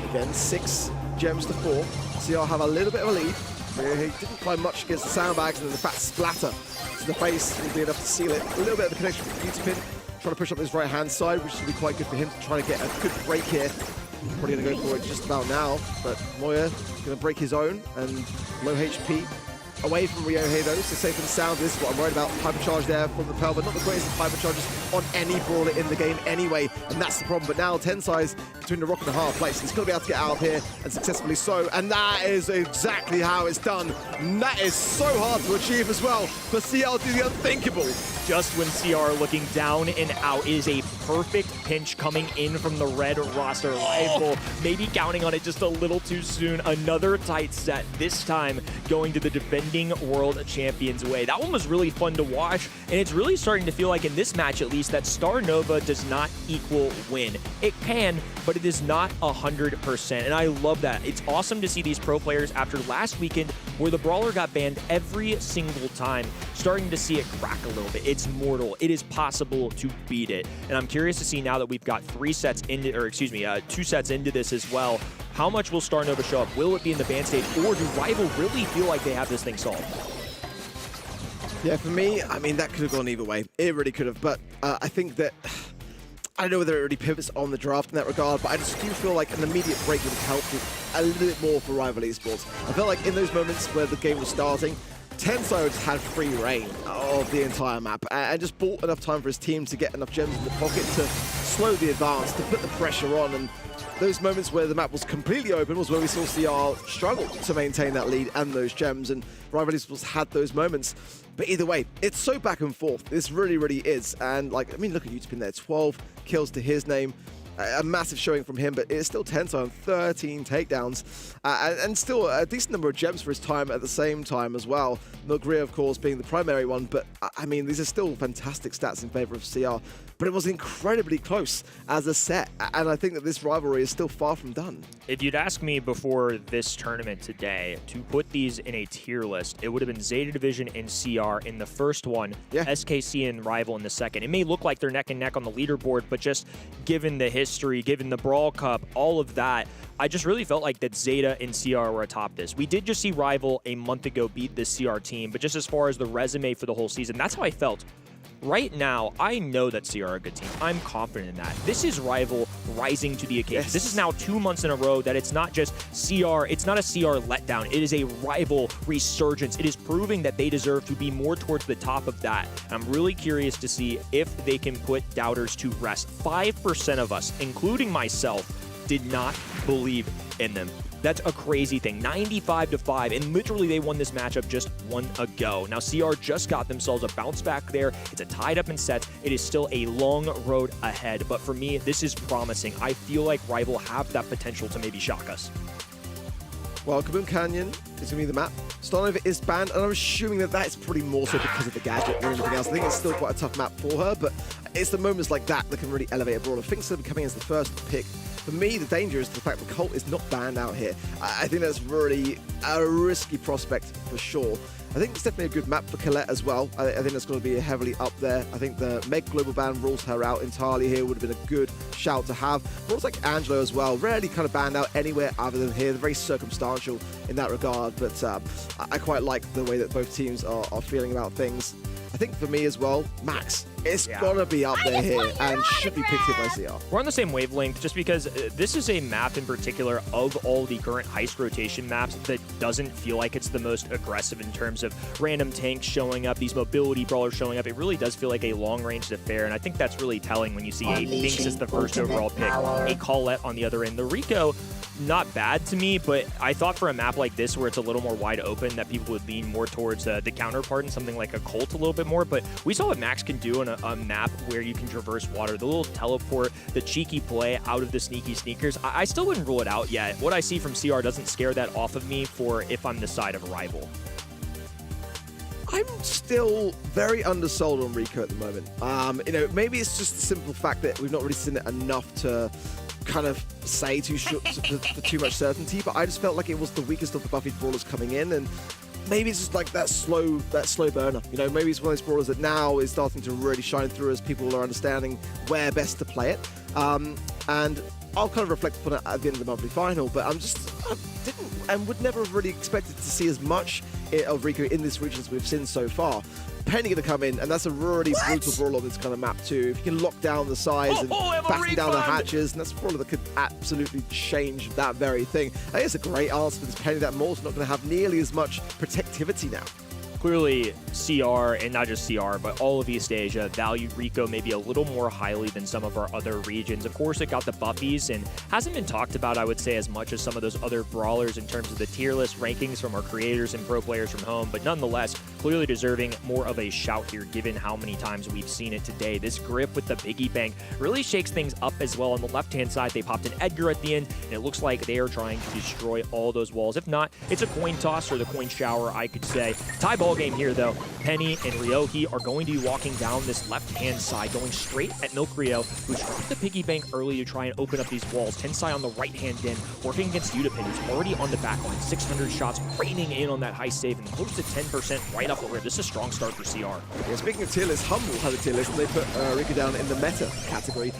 Again, 6 gems to 4. CR have a little bit of a lead. He didn't find much against the sandbags, and then the fat splatter to the face will be enough to seal it. A little bit of a connection with Beauty Pin, trying to push up his right-hand side, which should be quite good for him to try to get a good break here. Probably going to go for it just about now, but Moya is going to break his own, and low HP. Away from Ryohei though, so safe and sound. This is what I'm worried about. Hypercharge there from the Pearl, but not the greatest of hypercharges on any brawler in the game anyway, and that's the problem. But now Tensai's between the rock and a hard place. He's going to be able to get out of here, and successfully so, and that is exactly how it's done. And that is so hard to achieve as well, but CL do the unthinkable. Just when CR looking down and out, it is a perfect pinch coming in from the red roster. Rival maybe counting on it just a little too soon. Another tight set, this time going to the defending world champions way. That one was really fun to watch, and it's really starting to feel like in this match at least that Starnova does not equal win. It can, but it is not 100%, and I love that. It's awesome to see these pro players after last weekend where the Brawler got banned every single time, starting to see it crack a little bit. It's mortal. It is possible to beat it, and I'm curious to see now that we've got 2 sets into this as well. How much will Starnova show up? Will it be in the ban stage, or do Rival really feel like they have this thing solved? Yeah, for me, I mean, that could have gone either way. It really could have, but I think that, I don't know whether it really pivots on the draft in that regard, but I just do feel like an immediate break would have helped it a little bit more for Rival Esports. I felt like in those moments where the game was starting, Tensai just had free reign of the entire map and just bought enough time for his team to get enough gems in the pocket to slow the advance, to put the pressure on, and those moments where the map was completely open was where we saw CR struggle to maintain that lead and those gems, and Rival Esports had those moments. But either way, it's so back and forth. This really, really is. And like, I mean, look at Utopin there, 12 kills to his name. A massive showing from him, but it's still Tensai on 13 takedowns, and still a decent number of gems for his time at the same time as well. Milgria, of course, being the primary one, but I mean, these are still fantastic stats in favor of CR, but it was incredibly close as a set, and I think that this rivalry is still far from done. If you'd ask me before this tournament today to put these in a tier list, it would have been Zeta Division and CR in the first one, SKC and Rival in the second. It may look like they're neck and neck on the leaderboard, but just given the history, given the Brawl Cup, all of that, I just really felt like that Zeta and CR were atop this. We did just see Rival a month ago beat this CR team, but just as far as the resume for the whole season, that's how I felt. Right now, I know that CR are a good team. I'm confident in that. This is Rival rising to the occasion. This is now 2 months in a row that it's not just CR, it's not a CR letdown. It is a Rival resurgence. It is proving that they deserve to be more towards the top of that. I'm really curious to see if they can put doubters to rest. 5% of us, including myself, did not believe in them. That's a crazy thing. 95-5, and literally they won this matchup just 1 ago. Now, CR just got themselves a bounce back there. It's a tied up in sets. It is still a long road ahead, but for me, this is promising. I feel like Rival have that potential to maybe shock us. Well, Kaboom Canyon is going to be the map. Starnova is banned, and I'm assuming that is probably more so because of the gadget than anything else. I think it's still quite a tough map for her, but it's the moments like that that can really elevate a brawler. Finksum coming as the first pick. For me, the danger is the fact that Colt is not banned out here. I think that's really a risky prospect for sure. I think it's definitely a good map for Colette as well. I think that's going to be heavily up there. I think the Meg Global ban rules her out entirely here. Would have been a good shout to have. Brawlers like Angelo as well, rarely kind of banned out anywhere other than here. They're very circumstantial in that regard, but I quite like the way that both teams are feeling about things. I think for me as well, Max, it's gonna be up there here and should be picked here by CR. We're on the same wavelength just because this is a map in particular of all the current heist rotation maps that doesn't feel like it's the most aggressive in terms of random tanks showing up, these mobility brawlers showing up. It really does feel like a long-range affair, and I think that's really telling when you see a Binks as the first overall pick, a Colette on the other end. The Rico, not bad to me, but I thought for a map like this where it's a little more wide open that people would lean more towards the counterpart and something like a Colt a little bit more, but we saw what Max can do on a map where you can traverse water. The little teleport, the cheeky play out of the sneaky sneakers, I still wouldn't rule it out yet. What I see from CR doesn't scare that off of me for if I'm the side of a rival. I'm still very undersold on Rico at the moment. You know, maybe it's just the simple fact that we've not really seen it enough to kind of say for too much certainty, but I just felt like it was the weakest of the Buffy brawlers coming in, and maybe it's just like that slow burner. You know, maybe it's one of those brawlers that now is starting to really shine through as people are understanding where best to play it. And I'll kind of reflect upon it at the end of the monthly final, but I didn't and would never have really expected to see as much of Rico in this region as we've seen so far. Penny going to come in, and that's a really brutal brawl on this kind of map too. If you can lock down the sides and batten down the hatches, and that's a brawler that could absolutely change that very thing. I think it's a great answer for this Penny that Maul's not going to have nearly as much protectivity now. Clearly, CR, and not just CR, but all of East Asia valued Rico maybe a little more highly than some of our other regions. Of course, it got the buffies and hasn't been talked about, I would say, as much as some of those other brawlers in terms of the tier list rankings from our creators and pro players from home, but nonetheless, clearly deserving more of a shout here, given how many times we've seen it today. This grip with the piggy bank really shakes things up as well. On the left-hand side, they popped an Edgar at the end, and it looks like they are trying to destroy all those walls. If not, it's a coin toss or the coin shower, I could say. Tie ball game here, though. Penny and Ryohi are going to be walking down this left-hand side, going straight at Milk Rio, who dropped the piggy bank early to try and open up these walls. Tensai on the right-hand end, working against Udapin, who's already on the back line. 600 shots raining in on that high save, and close to 10% right up the rib. This is a strong start for CR. Yeah, speaking of tier list, Humble had a tier list, and they put Rico down in the meta category.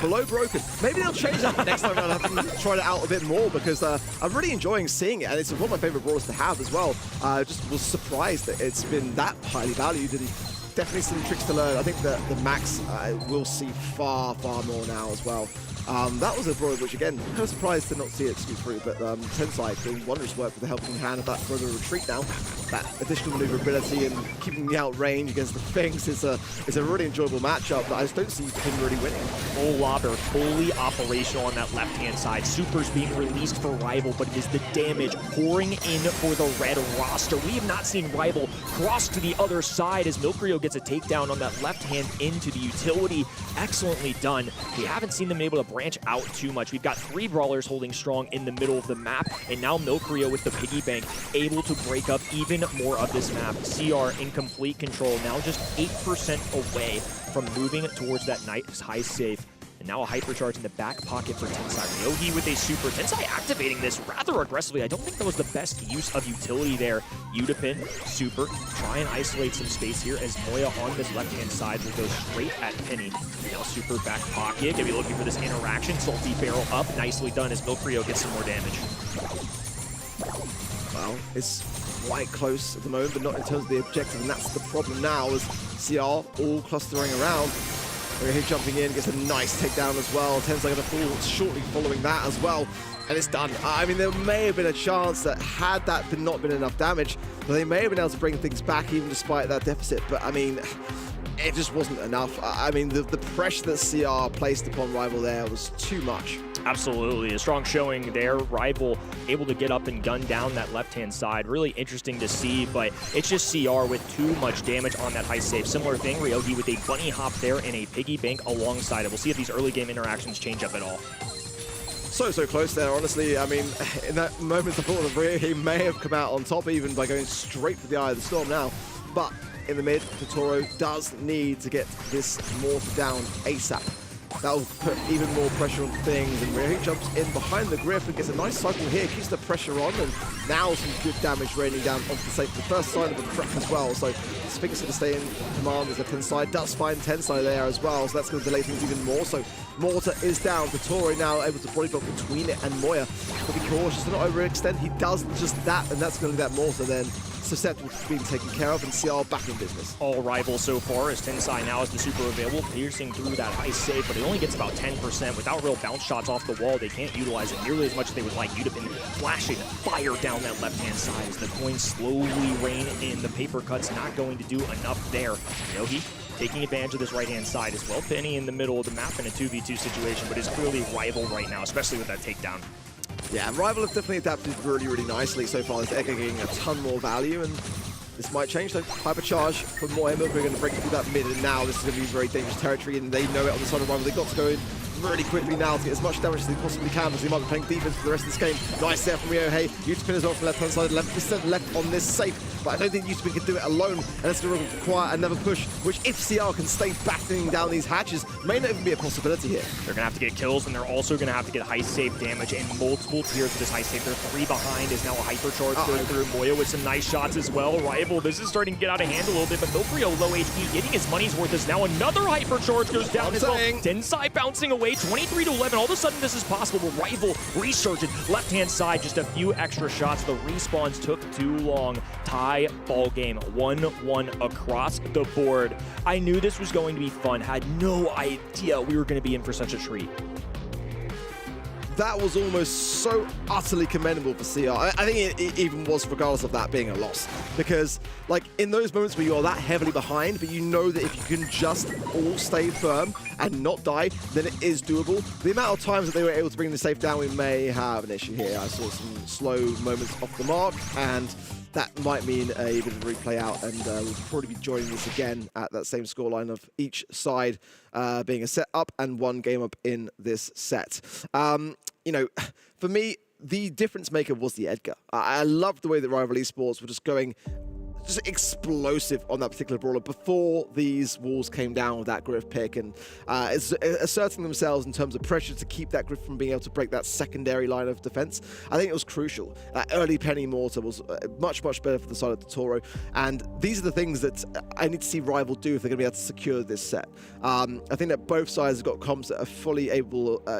Below Broken. Maybe they'll change that next time around. I'll have to try it out a bit more, because I'm really enjoying seeing it, and it's one of my favorite brawlers to have as well. Just was surprised that it's been that highly valued, and definitely some tricks to learn. I think that the Max will see far more now as well. That was a brawler which, again, kind of surprised to not see it scoot through, but Tensai doing wondrous work with the helping hand of that further retreat now. That additional maneuverability and keeping me out range against the Finks is a really enjoyable matchup that I just don't see him really winning. Full lobber, fully operational on that left-hand side. Super's being released for Rival, but it is the damage pouring in for the red roster. We have not seen Rival cross to the other side as Milk Rio gets a takedown on that left hand into the utility. Excellently done. We haven't seen them able to branch out too much. We've got 3 brawlers holding strong in the middle of the map, and now Milk Rio with the piggy bank able to break up even more of this map. CR in complete control, now just 8% away from moving towards that nice high safe. And now a hypercharge in the back pocket for Tensai. Ryohi with a super. Tensai activating this rather aggressively. I don't think that was the best use of utility there. Udapin, super. Try and isolate some space here as Moya on this left-hand side will go straight at Penny. Now super back pocket. Gonna be looking for this interaction. Salty barrel up. Nicely done as Milk Rio gets some more damage. Well, it's quite close at the moment, but not in terms of the objective, and that's the problem now as CR all clustering around. Here jumping in, gets a nice takedown as well. Tensai going to fall shortly following that as well, and it's done. I mean, there may have been a chance that had that not been enough damage, but they may have been able to bring things back even despite that deficit, but I mean, it just wasn't enough. I mean, the pressure that CR placed upon Rival there was too much. Absolutely. A strong showing there. Rival able to get up and gun down that left-hand side. Really interesting to see, but it's just CR with too much damage on that high save. Similar thing, Ryogi with a bunny hop there and a piggy bank alongside it. We'll see if these early game interactions change up at all. So close there, honestly. I mean, in that moment, I thought that Ryogi may have come out on top even by going straight for the Eye of the Storm now. But in the mid, Totoro does need to get this mortar down ASAP. That'll put even more pressure on things, and Ryogi jumps in behind the grip and gets a nice cycle here, keeps the pressure on, and now some good damage raining down onto the safe. The first sign of a crack as well, so Sphinx going to stay in command as the Tensai does find Tensai there as well, so that's going to delay things even more. So Mortar is down, Totoro now able to body block between it and Moya, but be cautious to not overextend. He does just that, and that's going to leave that Mortar then susceptible to being taken care of, and CR back in business. All Rival so far as Tensai now is the super available, piercing through that high save, but it only gets about 10%. Without real bounce shots off the wall, they can't utilize it nearly as much as they would like. You'd have been flashing fire down that left-hand side as the coins slowly rain in. The paper cut's not going to do enough there. Yogi taking advantage of this right-hand side as well. Penny in the middle of the map in a 2v2 situation, but is clearly Rival right now, especially with that takedown. Yeah, Rival have definitely adapted really nicely so far. This Edgar getting a ton more value, and this might change though. Hypercharge from Moya. We're going to break through that mid, and now this is going to be very dangerous territory, and they know it on the side of Rival. They've got to go in really quickly now to get as much damage as they possibly can, because they might be playing defense for the rest of this game. Nice there from Rio. Hey, Utopin as well from the left-hand side. 11% left on this safe, but I don't think Utopin can do it alone, and it's going to require another push, which if CR can stay battening down these hatches, may not even be a possibility here. They're going to have to get kills, and they're also going to have to get high save damage and multiple tiers for this high save. They're 3 behind as now a hypercharge going through. Moya with some nice shots as well. Rival, this is starting to get out of hand a little bit, but Milfrio low HP, getting his money's worth as now another hypercharge goes down as well. Tensai bouncing away, 23-11. All of a sudden this is possible. Rival resurgent, left-hand side, just a few extra shots. The respawns took too long. Tie ball game, 1-1 across the board. I knew this was going to be fun, had no idea we were going to be in for such a treat. That was almost so utterly commendable for CR. I think it even was regardless of that being a loss. Because, like, in those moments where you are that heavily behind, but you know that if you can just all stay firm and not die, then it is doable. The amount of times that they were able to bring the safe down, we may have an issue here. I saw some slow moments off the mark, and that might mean a bit of a replay out, and we'll probably be joining this again at that same scoreline of each side being a set up and one game up in this set. You know, for me, the difference maker was the Edgar. I loved the way that Rival Esports were just going explosive on that particular brawler before these walls came down with that Griff pick, and asserting themselves in terms of pressure to keep that Griff from being able to break that secondary line of defense. I think it was crucial. Early Penny Mortar was much better for the side of Totoro, and these are the things that I need to see Rival do if they're going to be able to secure this set. I think that both sides have got comps that are fully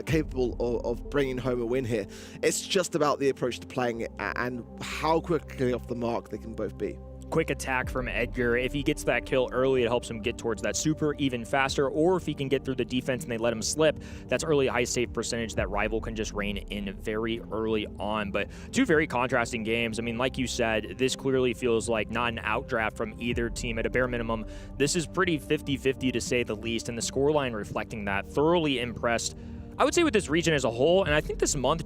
capable of bringing home a win here. It's just about the approach to playing it and how quickly off the mark they can both be. Quick attack from Edgar. If he gets that kill early, it helps him get towards that super even faster, or if he can get through the defense and they let him slip, that's early high save percentage that Rival can just rein in very early on. But two very contrasting games. I mean, like you said, this clearly feels like not an outdraft from either team. At a bare minimum, this is pretty 50-50 to say the least, and the scoreline reflecting that. Thoroughly impressed, I would say, with this region as a whole, and I think this month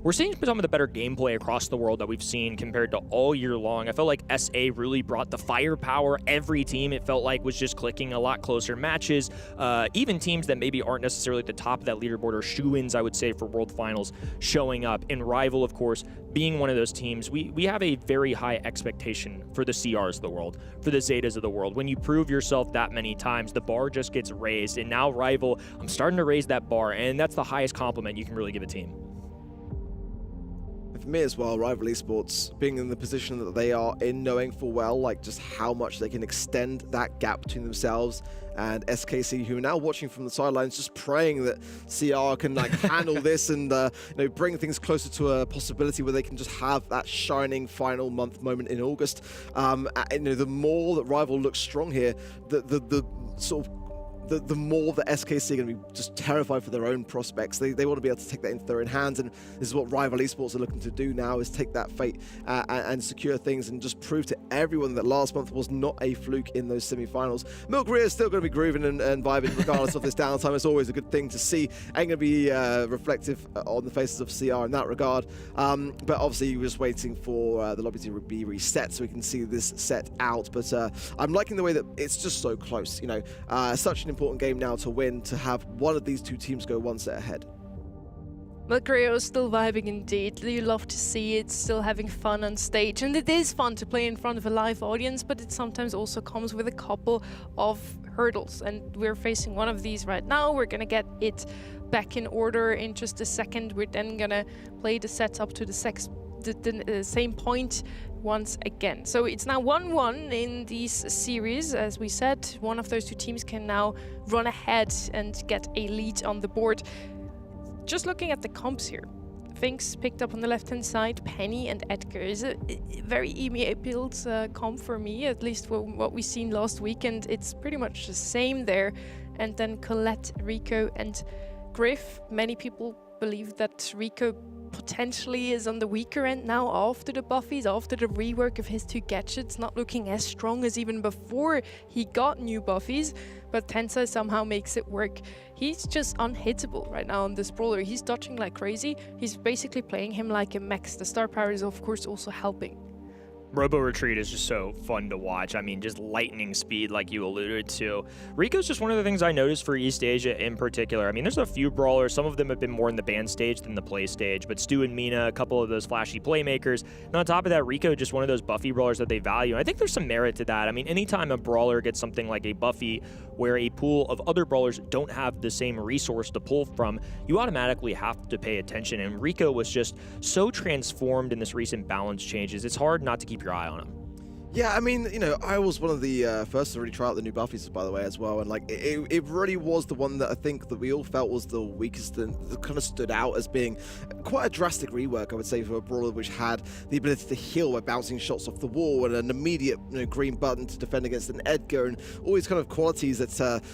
we're seeing some of the better gameplay across the world that we've seen compared to all year long. I felt like SA really brought the firepower. Every team, it felt like, was just clicking a lot closer matches. Even teams that maybe aren't necessarily at the top of that leaderboard or shoo-ins, I would say, for World Finals showing up. And Rival, of course, being one of those teams, we have a very high expectation for the CRs of the world, for the Zetas of the world. When you prove yourself that many times, the bar just gets raised. And now Rival, I'm starting to raise that bar, and that's the highest compliment you can really give a team. For me as well, Rival Esports being in the position that they are in, knowing full well like just how much they can extend that gap between themselves and SKC, who are now watching from the sidelines, just praying that CR can like handle this and you know, bring things closer to a possibility where they can just have that shining final month moment in August. You know, the more that Rival looks strong here, the sort of the more the SKC are going to be just terrified for their own prospects. They want to be able to take that into their own hands, and this is what Rival Esports are looking to do now, is take that fate and secure things and just prove to everyone that last month was not a fluke in those semi-finals. Milk is still going to be grooving and vibing regardless of this downtime. It's always a good thing to see. Ain't going to be reflective on the faces of CR in that regard. But obviously we're just waiting for the lobby to be reset so we can see this set out. But I'm liking the way that it's just so close. You know, such an important game now to win, to have one of these two teams go one set ahead. Milkreo is still vibing indeed. You love to see it, still having fun on stage. And it is fun to play in front of a live audience, but it sometimes also comes with a couple of hurdles. And we're facing one of these right now. We're going to get it back in order in just a second. We're then going to play the sets up to the same point once again. So it's now 1-1 in these series. As we said, one of those two teams can now run ahead and get a lead on the board. Just looking at the comps here, Finks picked up on the left-hand side. Penny and Edgar is a very EMEA build comp for me, at least for what we've seen last week, and it's pretty much the same there. And then Colette, Rico, and Griff. Many people believe that Rico potentially is on the weaker end now after the buffies, after the rework of his two gadgets, not looking as strong as even before he got new buffies, but Tensai somehow makes it work. He's just unhittable right now on this brawler. He's dodging like crazy. He's basically playing him like a mech. The star power is of course also helping. Robo Retreat is just so fun to watch. I mean, just lightning speed like you alluded to. Rico's just one of the things I noticed for East Asia in particular. I mean, there's a few brawlers. Some of them have been more in the ban stage than the play stage, but Stu and Mina, a couple of those flashy playmakers. And on top of that, Rico, just one of those buffy brawlers that they value. And I think there's some merit to that. I mean, anytime a brawler gets something like a buffy where a pool of other brawlers don't have the same resource to pull from, you automatically have to pay attention. And Rico was just so transformed in this recent balance changes. It's hard not to keep your eye on him. Yeah, I mean, you know, I was one of the first to really try out the new buffies, by the way, as well. And, like, it really was the one that I think that we all felt was the weakest and that kind of stood out as being quite a drastic rework, I would say, for a brawler which had the ability to heal by bouncing shots off the wall and an immediate, you know, green button to defend against an Edgar and all these kind of qualities that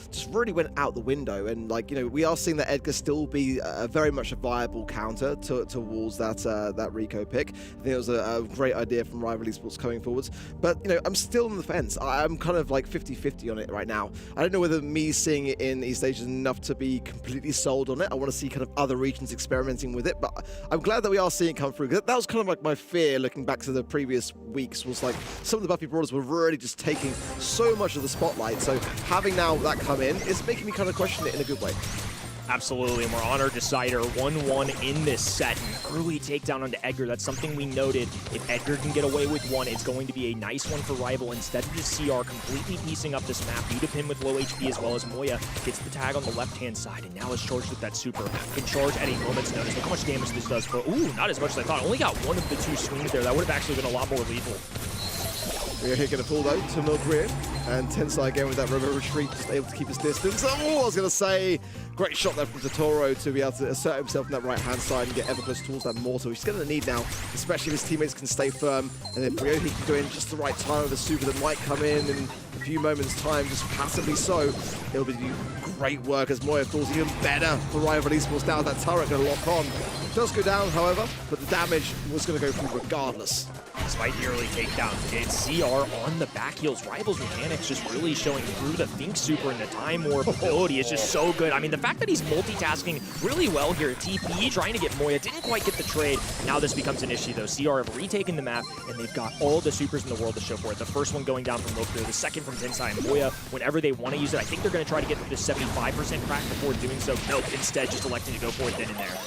just really went out the window. And, like, you know, we are seeing that Edgar still be very much a viable counter towards that Rico pick. I think it was a great idea from Rival Esports coming forwards. But, you know, I'm still on the fence. I'm kind of like 50-50 on it right now. I don't know whether me seeing it in East Asia is enough to be completely sold on it. I want to see kind of other regions experimenting with it, but I'm glad that we are seeing it come through. That was kind of like my fear looking back to the previous weeks, was like some of the Buffy brawlers were really just taking so much of the spotlight. So having now that come in, it's making me kind of question it in a good way. Absolutely, and we're on our decider, 1-1 in this set. An early takedown onto Edgar, that's something we noted. If Edgar can get away with one, it's going to be a nice one for Rival. Instead of just CR completely piecing up this map, Udapin with low HP as well as Moya gets the tag on the left-hand side, and now is charged with that super. Can charge at a moment's notice. Look how much damage this does for, ooh, not as much as I thought. Only got one of the two swings there. That would have actually been a lot more lethal. We're here going to pull though to Milkreer, and Tensai again with that Robo Retreat, just able to keep his distance. Oh, I was going to say, great shot there from Totoro to be able to assert himself on that right-hand side and get ever close towards that mortar, which he's going to need now, especially if his teammates can stay firm. And if Ryohei can go in just the right time with a super that might come in a few moments' time, just passively so, it'll be great work as Moya falls even better for Rival Esports. Now that turret going to lock on. It does go down, however, but the damage was going to go through regardless. Despite the early takedown, it's CR on the back heels. Rival's mechanics just really showing through. The Think Super and the Time Warp ability is just so good. I mean, the fact that he's multitasking really well here. TP trying to get Moya, didn't quite get the trade. Now this becomes an issue though. CR have retaken the map and they've got all the supers in the world to show for it. The first one going down from Lokido, the second from Tensai and Moya. Whenever they want to use it, I think they're going to try to get to the 75% crack before doing so. Nope, instead just electing to go for it then and there.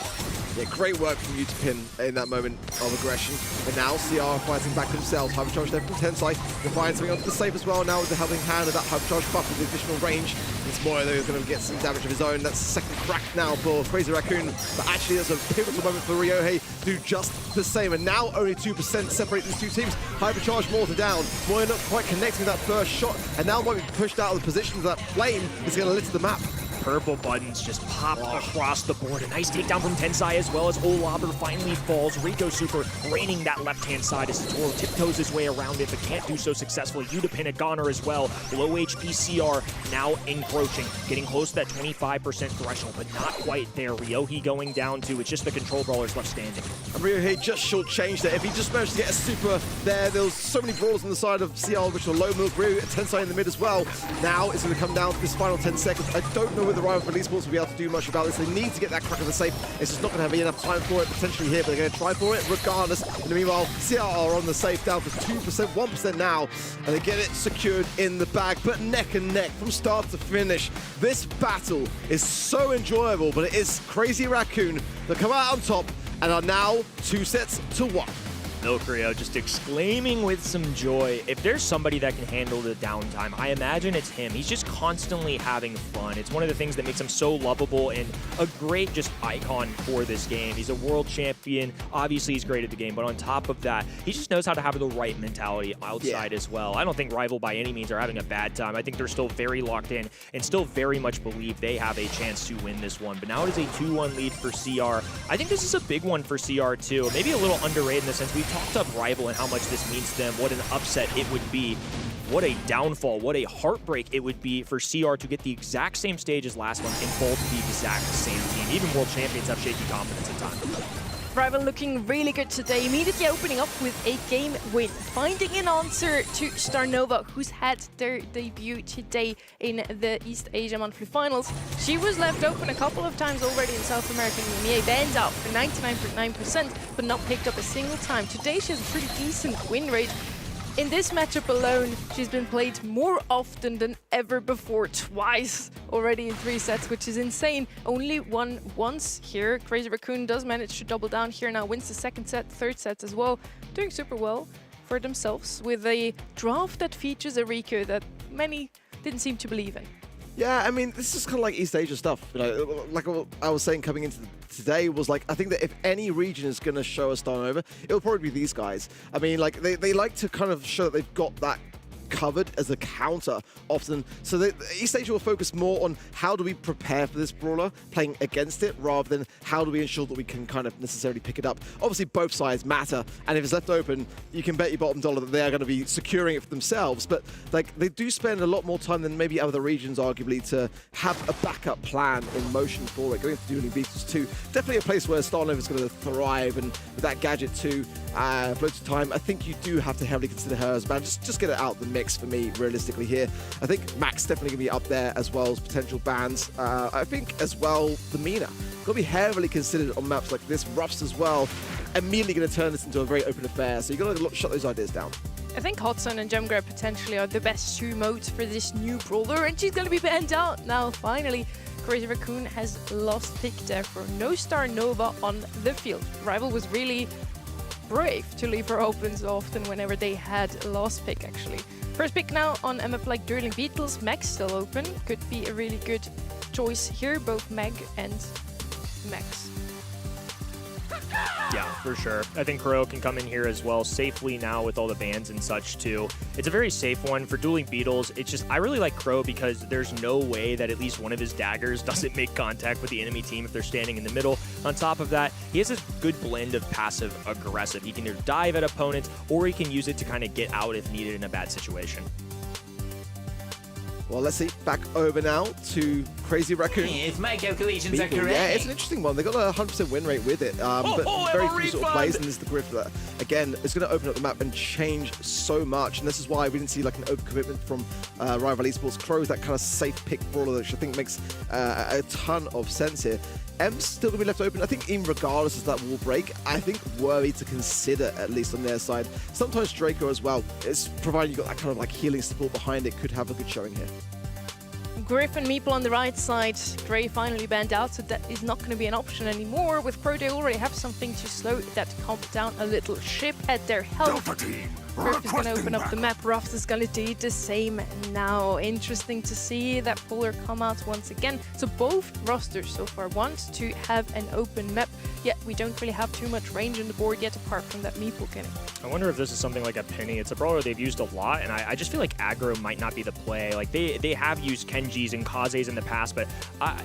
Yeah, great work from Udapin in that moment of aggression. But now CR fighting back themselves. Hypercharge there from Tensai. They're finding something onto the safe as well now with the helping hand of that Hypercharge buff with the additional range. It's Moya though who's going to get some damage of his own. That's the second crack now for Crazy Raccoon. But actually that's a pivotal moment for Ryohei to do just the same. And now only 2% separate these two teams. Hypercharge mortar down. Moya not quite connecting that first shot. And now might be pushed out of the position that flame is going to litter the map. purple buttons just pop across the board. A nice takedown from Tensai as well as Olabber finally falls. Rico Super raining that left-hand side as Satoru tiptoes his way around it, but can't do so successfully. Udapin a goner as well. Low HP CR now encroaching, getting close to that 25% threshold, but not quite there. Ryohei going down to, it's just the control brawlers left standing. And Ryohei just shortchanged it. If he just managed to get a super there was so many brawls on the side of CL, which were low milk. Ryu, Tensai in the mid as well. Now it's going to come down to this final 10 seconds. I don't know whether Rival Esports will be able to do much about this. They need to get that crack of the safe. It's just not going to have enough time for it potentially here, but they're going to try for it regardless. In the meanwhile, CL are on the safe down to 2%, 1% now, and they get it secured in the bag, but neck and neck from start to finish. This battle is so enjoyable, but it is Crazy Raccoon that come out on top and are now 2-1. Milkrio just exclaiming with some joy. If there's somebody that can handle the downtime, I imagine it's him. He's just constantly having fun. It's one of the things that makes him so lovable and a great just icon for this game. He's a world champion. Obviously, he's great at the game, but on top of that, he just knows how to have the right mentality outside as well. I don't think Rival by any means are having a bad time. I think they're still very locked in and still very much believe they have a chance to win this one. But now it is a 2-1 lead for CR. I think this is a big one for CR too. Maybe a little underrated in the sense we talked up Rival and how much this means to them, what an upset it would be, what a downfall, what a heartbreak it would be for CR to get the exact same stage as last one and fall to the exact same team. Even world champions have shaky confidence at times. Rival looking really good today, immediately opening up with a game win, finding an answer to Starnova, who's had their debut today in the East Asia Monthly Finals. She was left open a couple of times already in South American EMEA, banned out for 99.9%, but not picked up a single time. Today she has a pretty decent win rate. In this matchup alone, she's been played more often than ever before, twice already in 3 sets, which is insane. Only won once here. Crazy Raccoon does manage to double down here now, wins the second set, third set as well. Doing super well for themselves with a draft that features a Rico that many didn't seem to believe in. Yeah, I mean, this is kind of like East Asia stuff. You know, like I was saying coming into today was like, I think that if any region is going to show a Starnova, it'll probably be these guys. I mean, like they like to kind of show that they've got that covered as a counter often. So East Asia will focus more on how do we prepare for this brawler, playing against it, rather than how do we ensure that we can kind of necessarily pick it up. Obviously, both sides matter, and if it's left open, you can bet your bottom dollar that they are going to be securing it for themselves. But like they do spend a lot more time than maybe other regions, arguably, to have a backup plan in motion for it. Going to Dueling Beatles too, definitely a place where Starnova is going to thrive, and with that gadget too, float to time, I think you do have to heavily consider her as a ban. Just get it out the mix for me, realistically here. I think Max definitely going to be up there as well as potential bans. I think as well, the Mina going to be heavily considered on maps like this. Ruffs as well, immediately going to turn this into a very open affair. So you're going to shut those ideas down. I think Hot Zone and Gem Grab potentially are the best 2 modes for this new brawler, and she's going to be banned out now, finally. Crazy Raccoon has lost pick there for no Starnova on the field. Rival was really brave to leave her open so often whenever they had lost pick, actually. First pick now on a map like Dueling Beatles. Meg's still open. Could be a really good choice here, both Meg and Max. Yeah, for sure. I think Crow can come in here as well safely now with all the bans and such too. It's a very safe one for Dueling Beetles. It's just, I really like Crow because there's no way that at least one of his daggers doesn't make contact with the enemy team if they're standing in the middle. On top of that, he has a good blend of passive aggressive. He can either dive at opponents or he can use it to kind of get out if needed in a bad situation. Well, let's see. Back over now to Crazy Raccoon. If my calculations are correct. Yeah, it's an interesting one. They got a 100% win rate with it, but very few sort of plays, and this is the Griff that, again, is going to open up the map and change so much. And this is why we didn't see like an overcommitment from Rival Esports. Crow is that kind of safe pick brawler, which I think makes a ton of sense here. M's still going to be left open. I think even regardless of that wall break, I think worthy to consider, at least on their side. Sometimes Draco as well, it's provided you got that kind of like healing support behind it, could have a good showing here. Griff and Meeple on the right side. Gray finally banned out, so that is not going to be an option anymore. With Pro, they already have something to slow that comp down a little. Ship at their help. Griff is going to open up the map. Ruffs is going to do the same now. Interesting to see that Polar come out once again. So both rosters so far want to have an open map, yet we don't really have too much range on the board yet apart from that meeple cannon. I wonder if this is something like a Penny. It's a brawler they've used a lot, and I just feel like aggro might not be the play. Like they have used Kenjis and Kazes in the past, but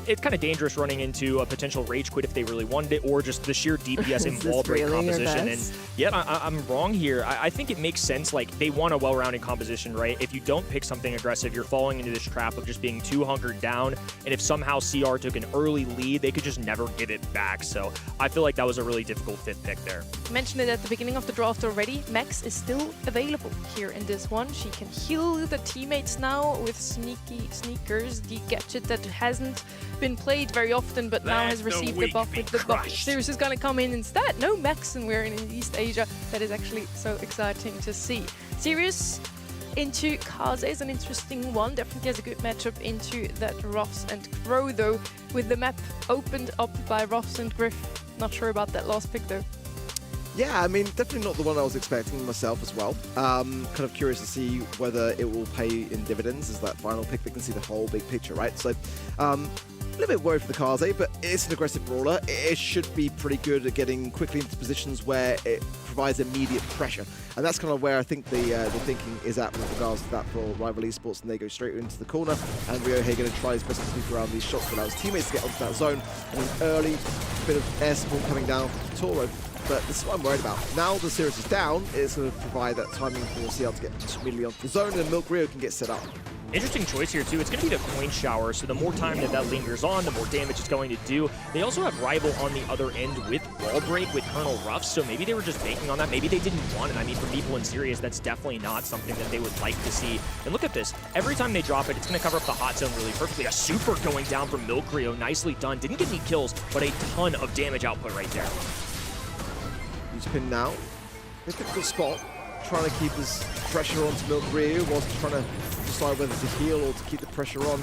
it's kind of dangerous running into a potential rage quit if they really wanted it, or just the sheer DPS in wall break composition. And yet I'm wrong here. I think it makes sense. Like, they want a well-rounded composition, right? If you don't pick something aggressive, you're falling into this trap of just being too hunkered down, and if somehow CR took an early lead, they could just never give it back. So I feel like that was a really difficult fit pick there. I mentioned it at the beginning of the draft already. Mex is still available here in this one. She can heal the teammates now with Sneaky Sneakers, the gadget that hasn't been played very often, but now has received the buff with the buff. Sirius is going to come in instead. No Mex, and we're in East Asia. That is actually so exciting to see. Sirius into Kaze is an interesting one. Definitely has a good matchup into that Ross and Crow, though, with the map opened up by Ross and Griff. Not sure about that last pick, though. Yeah, I mean, definitely not the one I was expecting myself as well. Kind of curious to see whether it will pay in dividends as that final pick. They can see the whole big picture, right? So, a little bit worried for the Kaze, but it's an aggressive brawler. It should be pretty good at getting quickly into positions where it provides immediate pressure. And that's kind of where I think the thinking is at with regards to that for Rival Esports, and they go straight into the corner. And Ryohei going to try his best to sneak around these shots to allow his teammates to get onto that zone. And an early bit of air support coming down from Toro. But this is what I'm worried about. Now the Sirius is down, it's going to provide that timing for CL to get immediately onto the zone, and Milk Rio can get set up. Interesting choice here, too. It's going to be the coin shower, so the more time that lingers on, the more damage it's going to do. They also have Rival on the other end with wall break with Colonel Ruffs, so maybe they were just banking on that. Maybe they didn't want it. I mean, for people in Sirius, that's definitely not something that they would like to see. And look at this. Every time they drop it, it's going to cover up the hot zone really perfectly. A super going down from Milk Rio. Nicely done. Didn't get any kills, but a ton of damage output right there. He's pinned now. A difficult spot. Trying to keep his pressure onto Milk Rio whilst trying to decide whether to heal or to keep the pressure on.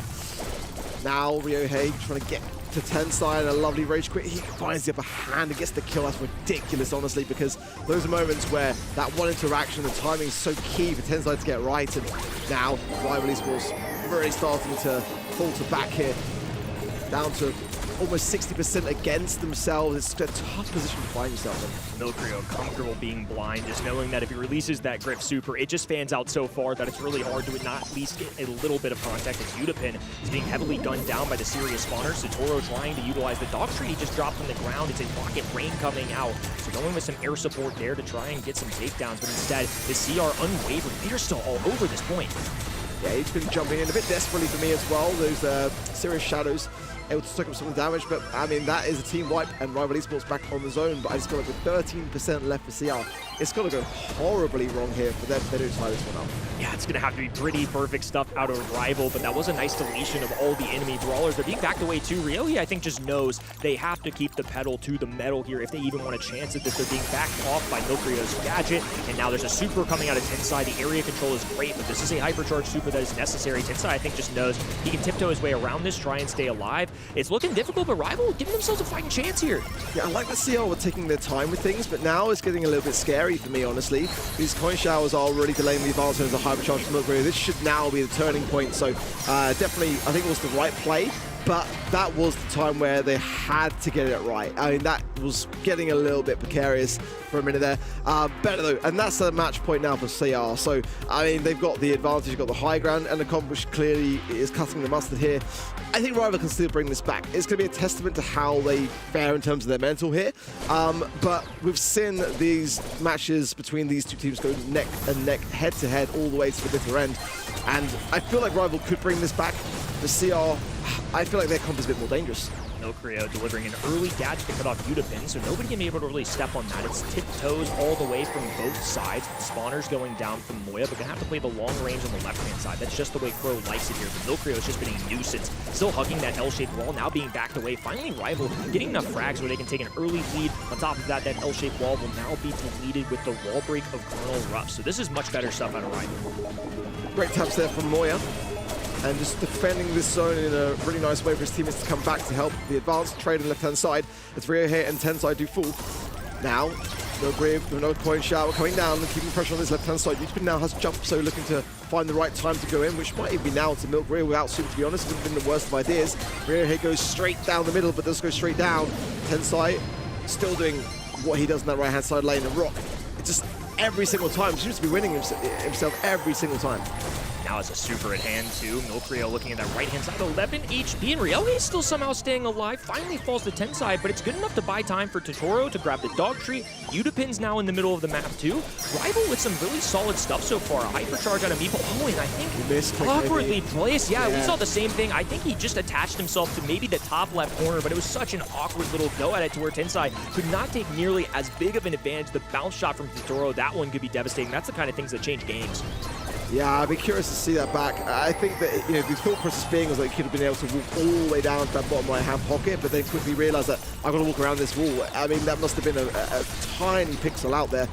Now Ryohei trying to get to Tensai, a lovely rage quit. He finds the upper hand and gets the kill. That's ridiculous, honestly, because those are moments where that one interaction, the timing is so key for Tensai to get right. And now Rival Esports really starting to falter back here, down to almost 60% against themselves. It's a tough position to find yourself in. Milk Rio comfortable being blind, just knowing that if he releases that Griff super, it just fans out so far that it's really hard to not at least get a little bit of contact. As Udapin is being heavily gunned down by the Sirius spawners. Satoro trying to utilize the dog tree he just dropped from the ground. It's a rocket rain coming out. So going with some air support there to try and get some takedowns, but instead the CR unwavering. They're still all over this point. Yeah, he's been jumping in a bit desperately for me as well. Those Sirius shadows able to soak up some of the damage, but I mean, that is a team wipe and Rival Esports back on the zone. But I just feel like with 13% left for CR, it's going to go horribly wrong here for them. They don't tie this one up. Yeah, it's going to have to be pretty perfect stuff out of Rival, but that was a nice deletion of all the enemy brawlers. They're being backed away too. Ryohei, I think, just knows they have to keep the pedal to the metal here if they even want a chance at this. They're being backed off by Milk Rio's gadget, and now there's a super coming out of Tensai. The area control is great, but this is a hypercharged super that is necessary. Tensai, I think, just knows he can tiptoe his way around this, try and stay alive. It's looking difficult, but Rival giving themselves a fighting chance here. Yeah, I like the CL were taking their time with things, but now it's getting a little bit scary for me, honestly. These coin showers are really delaying the advance as a hypercharge from Milk Rio. This should now be the turning point, so definitely I think it was the right play, but that was the time where they had to get it right. I mean, that was getting a little bit precarious for a minute there. Better though, and that's a match point now for CR. So, I mean, they've got the advantage, they've got the high ground, and the Accomplish clearly is cutting the mustard here. I think Rival can still bring this back. It's going to be a testament to how they fare in terms of their mental here. But we've seen these matches between these two teams go neck and neck, head to head, all the way to the bitter end. And I feel like Rival could bring this back. The CR, I feel like their comp is a bit more dangerous. Milk Rio delivering an early gadget to cut off Udapin, so nobody can be able to really step on that. It's tiptoes all the way from both sides. Spawners going down from Moya, but gonna have to play the long range on the left-hand side. That's just the way Crow likes it here. But Milk Rio has just been a nuisance. Still hugging that L-shaped wall, now being backed away. Finally, Rival getting enough frags where they can take an early lead. On top of that, that L-shaped wall will now be deleted with the wall break of Colonel Ruff. So this is much better stuff out of Rival. Great taps there from Moya. And just defending this zone in a really nice way for his teammates to come back to help the advanced trade on the left-hand side as Ryohei and Tensai do fall. Now, No Brave, no coin shower coming down and keeping pressure on this left-hand side. Newtipin now has jump, so looking to find the right time to go in, which might even be now to Milk Real without Super, to be honest. It would have been the worst of ideas. Real here goes straight down the middle, but does go straight down. Tensai still doing what he does in that right-hand side lane, and Rock, it's just every single time, seems to be winning himself every single time. Now has a super at hand too. Milkrio looking at that right-hand side, 11 HP, and Ryohei is still somehow staying alive. Finally falls to Tensai, but it's good enough to buy time for Totoro to grab the dog tree. Utapin's now in the middle of the map too. Rival with some really solid stuff so far. A hypercharge on a Meeple. Oh, and I think awkwardly placed. Yeah, we saw the same thing. I think he just attached himself to maybe the top left corner, but it was such an awkward little go at it to where Tensai could not take nearly as big of an advantage. The bounce shot from Totoro, that one could be devastating. That's the kind of things that change games. Yeah, I'd be curious to see that back. I think that, the thought process being was that he could have been able to walk all the way down to that bottom right-hand pocket, but then quickly realized that I've got to walk around this wall. I mean, that must have been a tiny pixel out there.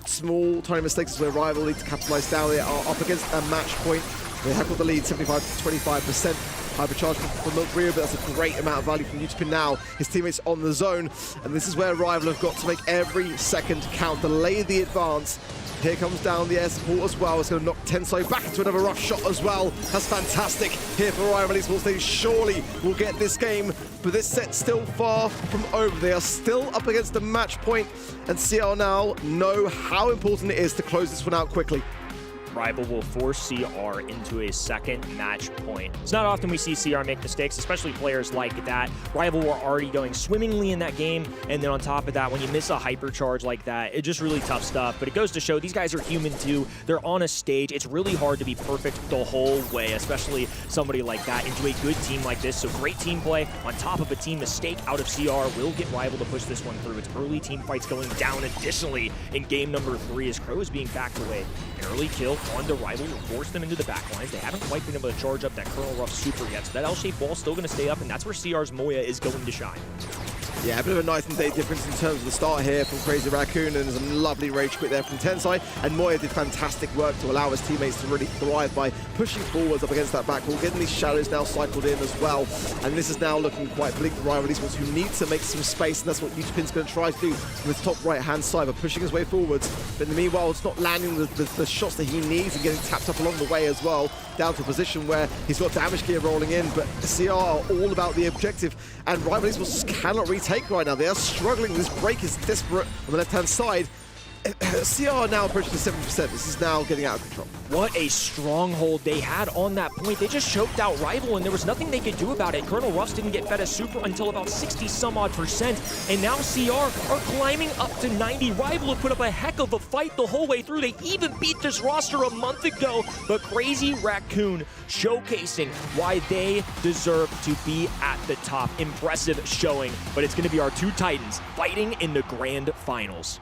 Small, tiny mistakes is where Rival need to capitalize down. They are up against a match point. They have got the lead, 75 to 25%. Hypercharge for Milk Rio, but that's a great amount of value from Utapin now. His teammates on the zone, and this is where Rival have got to make every second count, delay the advance. Here comes down the air support as well. It's going to knock Tensai back into another rough shot as well. That's fantastic here for Rival Esports. They surely will get this game, but this set's still far from over. They are still up against the match point, and CR now know how important it is to close this one out quickly. Rival will force CR into a second match point. It's not often we see CR make mistakes, especially players like that. Rival were already going swimmingly in that game, and then on top of that, when you miss a hypercharge like that, it's just really tough stuff. But it goes to show these guys are human too. They're on a stage. It's really hard to be perfect the whole way, especially somebody like that into a good team like this. So great team play on top of a team mistake out of CR will get Rival to push this one through. It's early team fights going down additionally in game number 3 as Crow is being backed away. An early kill on the Rival will force them into the backlines. They haven't quite been able to charge up that Colonel Ruff super yet, so that L-shaped wall's still going to stay up, and that's where CR's Moya is going to shine. Yeah, a bit of a night and day difference in terms of the start here from Crazy Raccoon, and some lovely rage quit there from Tensai, and Moya did fantastic work to allow his teammates to really thrive by pushing forwards up against that back wall, getting these shadows now cycled in as well, and this is now looking quite bleak for Rival Esports, who need to make some space, and that's what Utapin's going to try to do from his top right-hand side, by pushing his way forwards, but in the meanwhile, it's not landing the shots that he needs and getting tapped up along the way as well, down to a position where he's got damage gear rolling in, but CR are all about the objective, and Rival Esports just cannot retake right now. They are struggling. This break is desperate on the left-hand side. CR now approaching the 70%. This is now getting out of control. What a stronghold they had on that point. They just choked out Rival, and there was nothing they could do about it. Colonel Ruffs didn't get fed a super until about 60-some-odd%, and now CR are climbing up to 90. Rival have put up a heck of a fight the whole way through. They even beat this roster a month ago, but Crazy Raccoon showcasing why they deserve to be at the top. Impressive showing, but it's going to be our two Titans fighting in the grand finals.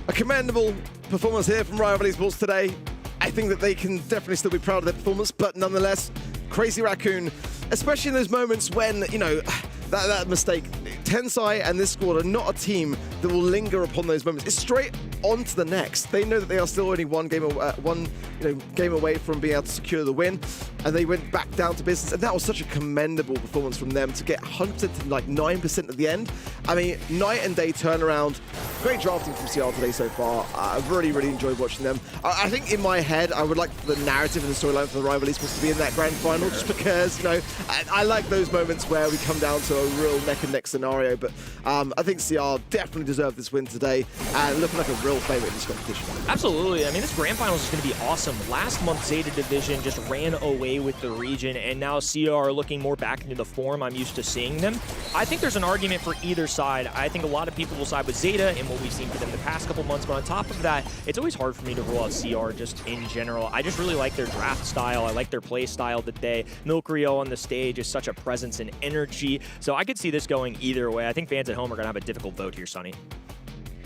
A commendable performance here from Rival Esports today. I think that they can definitely still be proud of their performance, but nonetheless, Crazy Raccoon, especially in those moments when, that mistake, Tensai and this squad are not a team that will linger upon those moments. It's straight on to the next. They know that they are still only one game away from being able to secure the win, and they went back down to business, and that was such a commendable performance from them to get 100% to like 9% at the end. I mean, night and day turnaround. Great drafting from CR today so far. I've really, really enjoyed watching them. I think in my head, I would like the narrative and the storyline for the Rival Esports to be in that grand final, just because, I like those moments where we come down to a real neck and neck scenario, but I think CR definitely deserved this win today, and looking like a real favorite in this competition. Absolutely. I mean, this grand finals is going to be awesome. Last month, Zeta Division just ran away with the region, and now CR are looking more back into the form I'm used to seeing them. I think there's an argument for either side. I think a lot of people will side with Zeta and what we've seen for them the past couple months, but on top of that, it's always hard for me to rule out CR just in general. I just really like their draft style. I like their play style today. Milk Rio on the stage is such a presence and energy, so I could see this going either way. I think fans at home are going to have a difficult vote here, Sonny.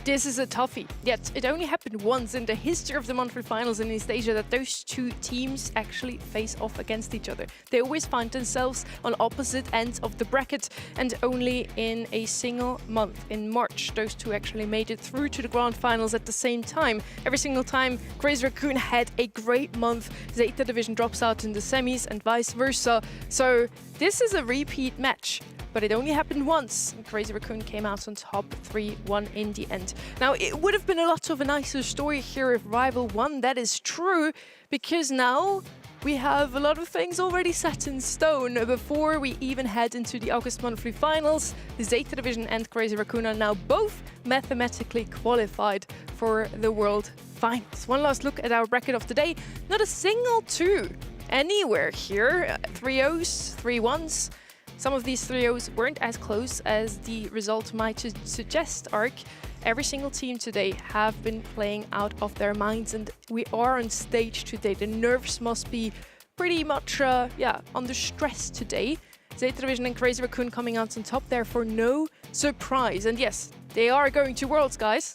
This is a toughie, yet it only happened once in the history of the monthly finals in East Asia that those two teams actually face off against each other. They always find themselves on opposite ends of the bracket, and only in a single month, in March, those two actually made it through to the grand finals at the same time. Every single time Crazy Raccoon had a great month, Zeta Division drops out in the semis and vice versa. So this is a repeat match. but it only happened once. And Crazy Raccoon came out on top 3-1 in the end. Now, it would have been a lot of a nicer story here if Rival won. That is true, because now we have a lot of things already set in stone. Before we even head into the August monthly finals, the Zeta Division and Crazy Raccoon are now both mathematically qualified for the World Finals. One last look at our bracket of the day. Not a single 2 anywhere here. 3-0s, 3-1s. Some of these 3-0s weren't as close as the result might suggest, Ark. Every single team today have been playing out of their minds, and we are on stage today. The nerves must be pretty much under stress today. Zeta Division and Crazy Raccoon coming out on top, therefore no surprise. And yes, they are going to Worlds, guys.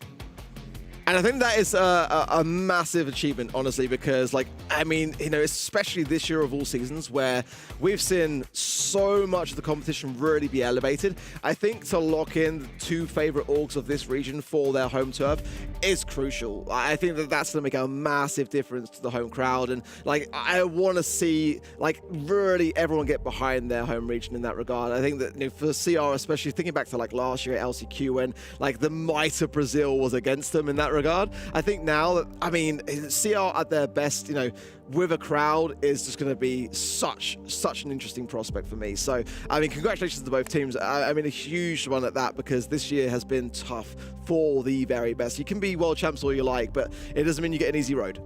And I think that is a massive achievement, honestly, because, like, I mean, you know, especially this year of all seasons where we've seen so much of the competition really be elevated. I think to lock in the 2 favorite orgs of this region for their home turf is crucial. I think that that's going to make a massive difference to the home crowd. And, like, I want to see, like, really everyone get behind their home region in that regard. I think that, you know, for CR, especially thinking back to, like, last year at LCQ when, like, the might of Brazil was against them in that regard. I think now that, I mean, CR at their best, you know, with a crowd is just going to be such an interesting prospect for me. So, I mean, congratulations to both teams. I mean, a huge one at that, because this year has been tough for the very best. You can be world champs all you like, but it doesn't mean you get an easy road.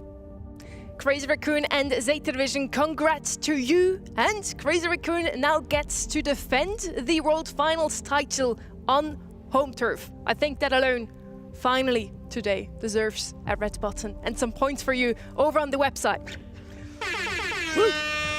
Crazy Raccoon and Zeta Division, congrats to you. And Crazy Raccoon now gets to defend the World Finals title on home turf. I think that alone finally today deserves a red button and some points for you over on the website.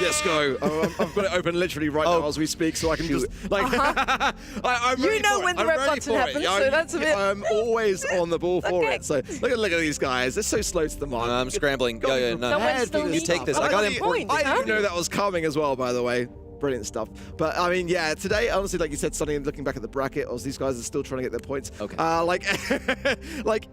Let's go. I've got it open literally right now as we speak, so I can just, like, I'm You ready know for when it. the I'm red ready button for it. happens, so that's a bit... I'm always on the ball for it. So look at these guys. They're so slow to the mark. I'm scrambling. Go, Yeah, no. Someone still You needs take this. to- I got didn't- important. I didn't know that was coming as well, by the way. Brilliant stuff. But I mean, yeah, today, honestly, like you said, Sonny, looking back at the bracket, as these guys are still trying to get their points. Okay. Like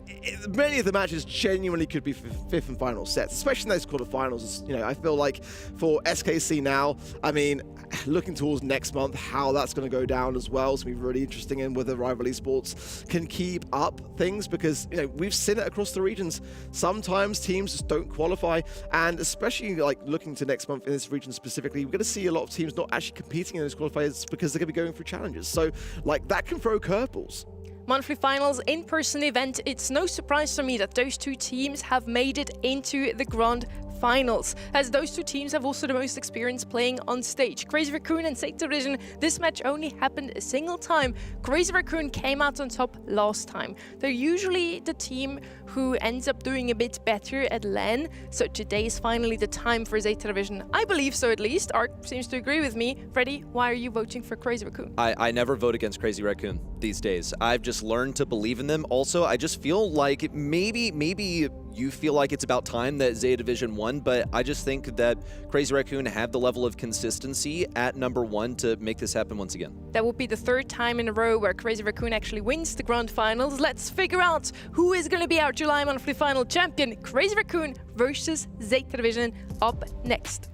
many of the matches genuinely could be fifth and final sets, especially in those quarterfinals. You know, I feel like for SKC now, I mean, looking towards next month, how that's going to go down as well. It's going to be really interesting in whether Rival Esports can keep up things, because, you know, we've seen it across the regions. Sometimes teams just don't qualify, and especially like looking to next month in this region specifically, we're going to see a lot of teams not actually competing in those qualifiers because they're going to be going through challenges. So, like, that can throw curveballs. Monthly finals in-person event. It's no surprise for me that those 2 teams have made it into the grand finals, as those 2 teams have also the most experience playing on stage. Crazy Raccoon and Zeta Division, this match only happened a single time. Crazy Raccoon came out on top last time. They're usually the team who ends up doing a bit better at LAN, so today is finally the time for Zeta Division. I believe so, at least. Art seems to agree with me. Freddy, why are you voting for Crazy Raccoon? I never vote against Crazy Raccoon these days. I've just learned to believe in them. Also, I just feel like maybe you feel like it's about time that Zeta Division won, but I just think that Crazy Raccoon have the level of consistency at #1 to make this happen once again. That would be the 3rd time in a row where Crazy Raccoon actually wins the grand finals. Let's figure out who is going to be our July monthly final champion. Crazy Raccoon versus Zeta Division up next.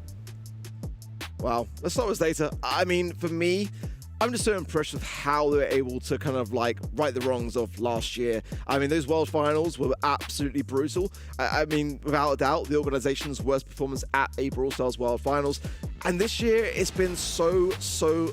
Wow, let's start with Zeta. I mean, for me, I'm just so impressed with how they were able to kind of like right the wrongs of last year. I mean, those World Finals were absolutely brutal. I mean, without a doubt, the organization's worst performance at a Brawl Stars World Finals. And this year, it's been so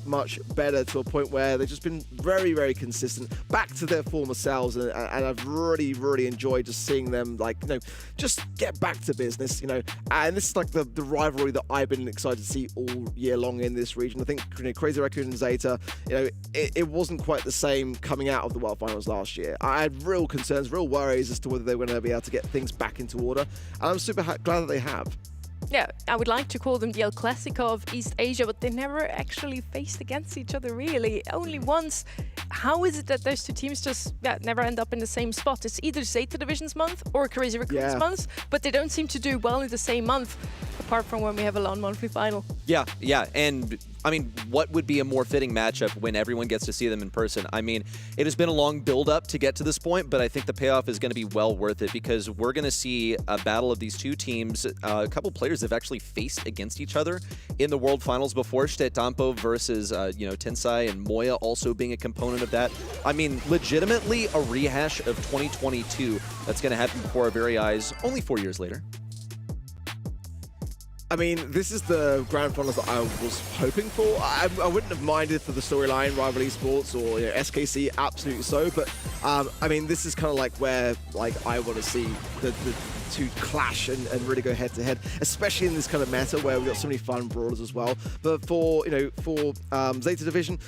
much better, to a point where they've just been very, very consistent, back to their former selves. And I've really enjoyed just seeing them, like, you know, just get back to business, you know. And this is like the rivalry that I've been excited to see all year long in this region. I think, you know, Crazy Raccoon and Zeta, you know, it wasn't quite the same coming out of the World Finals last year. I had real concerns, real worries as to whether they were going to be able to get things back into order. And I'm super glad that they have. Yeah, I would like to call them the El Clasico of East Asia, but they never actually faced against each other, really. Only once. how is it that those two teams just never end up in the same spot? It's either Zeta Division's month or Crazy Raccoon's month, but they don't seem to do well in the same month, apart from when we have a LAN monthly final. Yeah, and I mean, what would be a more fitting matchup when everyone gets to see them in person? I mean, it has been a long build-up to get to this point, but I think the payoff is going to be well worth it because we're going to see a battle of these two teams. A couple players have actually faced against each other in the World Finals before. Stetampo versus, Tensai and Moya also being a component of that. I mean, legitimately a rehash of 2022 that's going to happen before our very eyes only 4 years later. I mean, this is the grand finals that I was hoping for. I wouldn't have minded for the storyline, Rival Esports or SKC, absolutely so. But I mean, this is kind of like where I want to see the two clash and really go head to head, especially in this kind of meta where we've got so many fun brawlers as well. But for Zeta Division,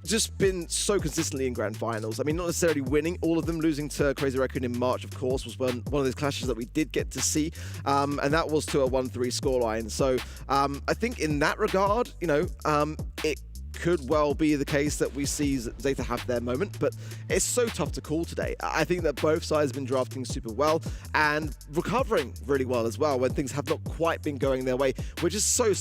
just been so consistently in grand finals. I mean, not necessarily winning all of them, losing to Crazy Raccoon in March, of course, was one of those clashes that we did get to see, and that was to a 1-3 scoreline. So I think in that regard, it could well be the case that we see Zeta have their moment, but it's so tough to call today. I think that both sides have been drafting super well and recovering really well as well when things have not quite been going their way, which is so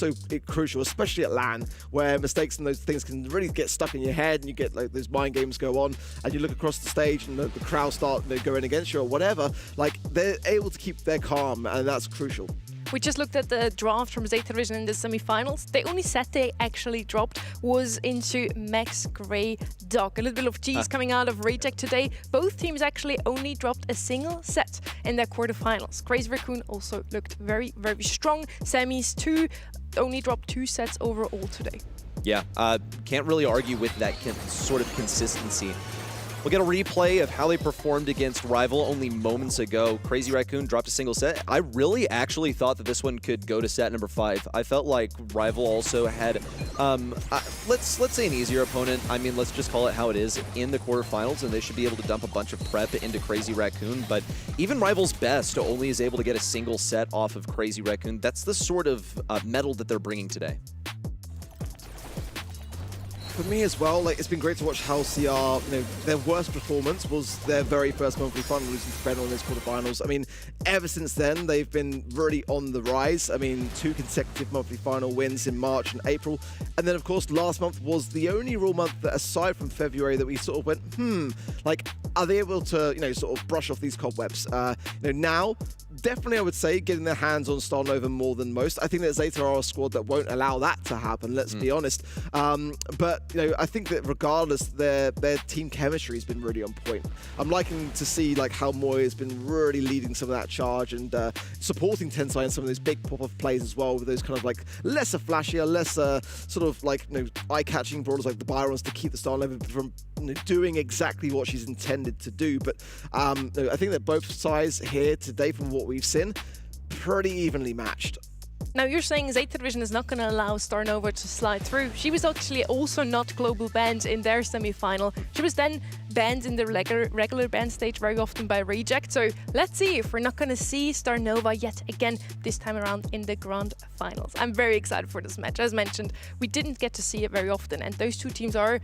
crucial, especially at LAN, where mistakes and those things can really get stuck in your head and you get like those mind games go on and you look across the stage and the crowd start going against you or whatever. Like, they're able to keep their calm, and that's crucial. We just looked at the draft from Zeta Division in the semi-finals. The only set they actually dropped was into Max Grey Dog. A little bit of cheese coming out of Reject today. Both teams actually only dropped a single set in their quarterfinals. Crazy Raccoon also looked very, very strong. Semis 2 only dropped 2 sets overall today. Yeah, can't really argue with that sort of consistency. We'll get a replay of how they performed against Rival only moments ago. Crazy Raccoon dropped a single set. I really actually thought that this one could go to set number 5. I felt like Rival also had, let's say an easier opponent. I mean, let's just call it how it is in the quarterfinals, and they should be able to dump a bunch of prep into Crazy Raccoon. But even Rival's best only is able to get a single set off of Crazy Raccoon. That's the sort of medal that they're bringing today. For me as well, it's been great to watch how CR, their worst performance was their very first monthly final, losing to Brawl in those quarterfinals. I mean, ever since then, they've been really on the rise. I mean, 2 consecutive monthly final wins in March and April. And then, of course, last month was the only real month that, aside from February, that we sort of went, are they able to, sort of brush off these cobwebs? Now, definitely, I would say, getting their hands on Starnova more than most. I think that Zeta are a squad that won't allow that to happen, let's be honest. But I think that regardless, their team chemistry has been really on point. I'm liking to see how Moya has been really leading some of that charge and supporting Tensai in some of those big pop-off plays as well, with those kind of lesser flashier, lesser sort of eye-catching brawlers like the Byrons to keep the Starnova from doing exactly what she's intended to do. But I think that both sides here today, from what we've seen, pretty evenly matched. Now, you're saying Zeta Division is not going to allow Starnova to slide through. She was actually also not global banned in their semi-final. She was then banned in the regular ban stage very often by Reject. So let's see if we're not going to see Starnova yet again this time around in the grand finals. I'm very excited for this match. As mentioned, we didn't get to see it very often, and those two teams are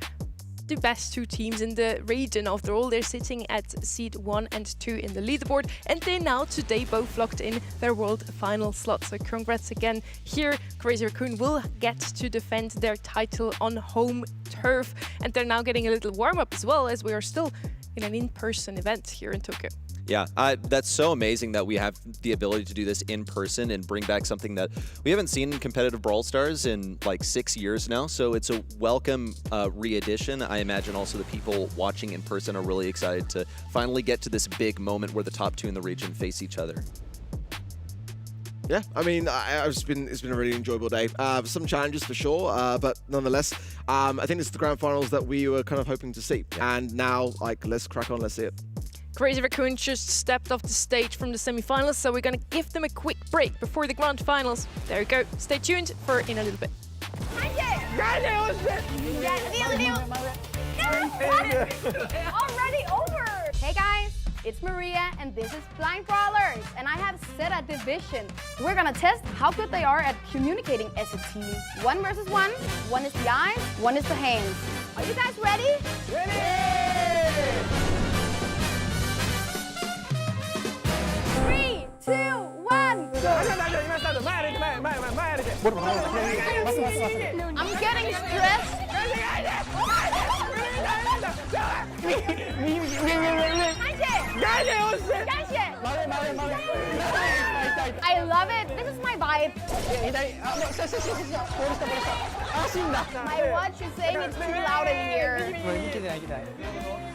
the best 2 teams in the region. After all, they're sitting at seed 1 and 2 in the leaderboard, and they now today both locked in their world final slot. So congrats again here. Crazy Raccoon will get to defend their title on home turf, and they're now getting a little warm-up as well, as we are still in an in-person event here in Tokyo. Yeah, that's so amazing that we have the ability to do this in person and bring back something that we haven't seen in competitive Brawl Stars in 6 years now. So it's a welcome re-edition. I imagine also the people watching in person are really excited to finally get to this big moment where the top 2 in the region face each other. Yeah, I mean, it's been a really enjoyable day. Some challenges for sure, but nonetheless, I think it's the grand finals that we were kind of hoping to see. And now, let's crack on, let's see it. Crazy Raccoon just stepped off the stage from the semi-finals, so we're going to give them a quick break before the grand finals. There we go. Stay tuned for in a little bit. Already over! Hey guys, it's Maria and this is Blind Brawlers, and I have Zeta Division. We're gonna test how good they are at communicating as a team. 1 versus 1, one is the eyes, one is the hands. Are you guys ready? Ready! 3, 2, 1, go! I'm getting stressed. I love it. This is my vibe. My watch is saying it's too loud in here.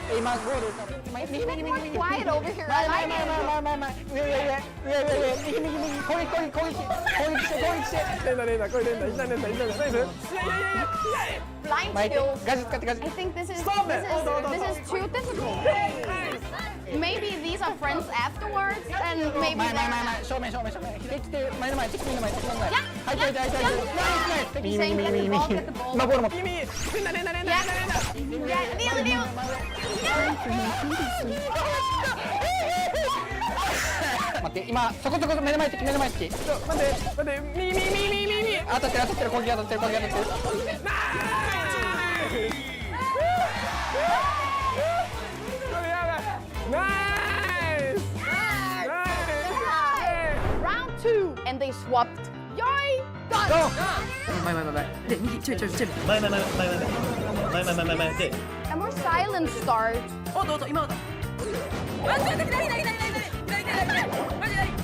It's more quiet over here. I like it. Blind skills. I think this is too difficult. Maybe these are friends afterwards, and maybe they're... He's saying get the ball, get the ball. Deal. 待って今そこ目の前敵待って右当たってる攻撃当たってるRound 2 and they swapped. Yay! Done! で右ちょい前 A more silent start. どうぞ今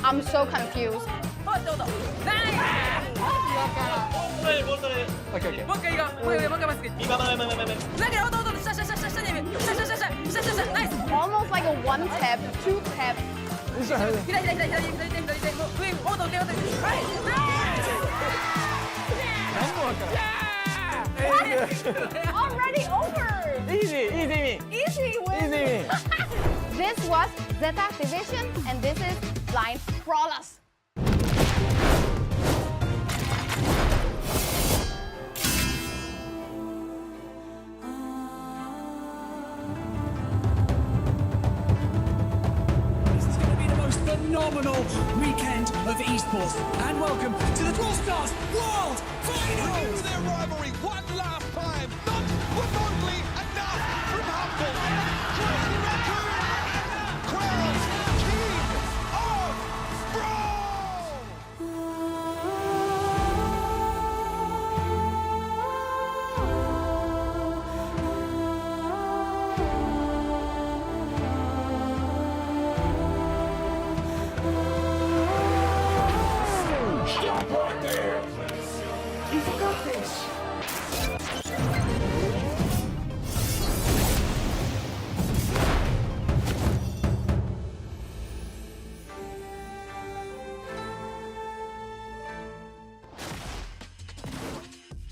I'm so confused. Almost like a one tap, two tap. Already over. Easy win. This was Zeta Division, and this is Blind Brawlers. This is going to be the most phenomenal weekend of esports. And welcome to the Brawl Stars World Final! Their rivalry one last time, not remotely enough from Humble. Crazy Raccoon crowns King of Brawl! Stop right there! You've got this!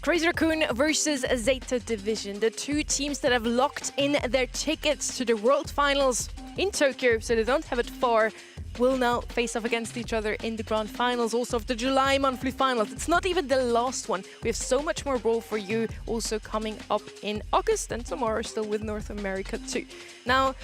Crazy Raccoon versus Zeta Division, the two teams that have locked in their tickets to the World Finals in Tokyo, so they don't have it far, will now face off against each other in the Grand Finals, also of the July monthly finals. It's not even the last one. We have so much more Brawl for you also coming up in August, and tomorrow still with North America too. Now,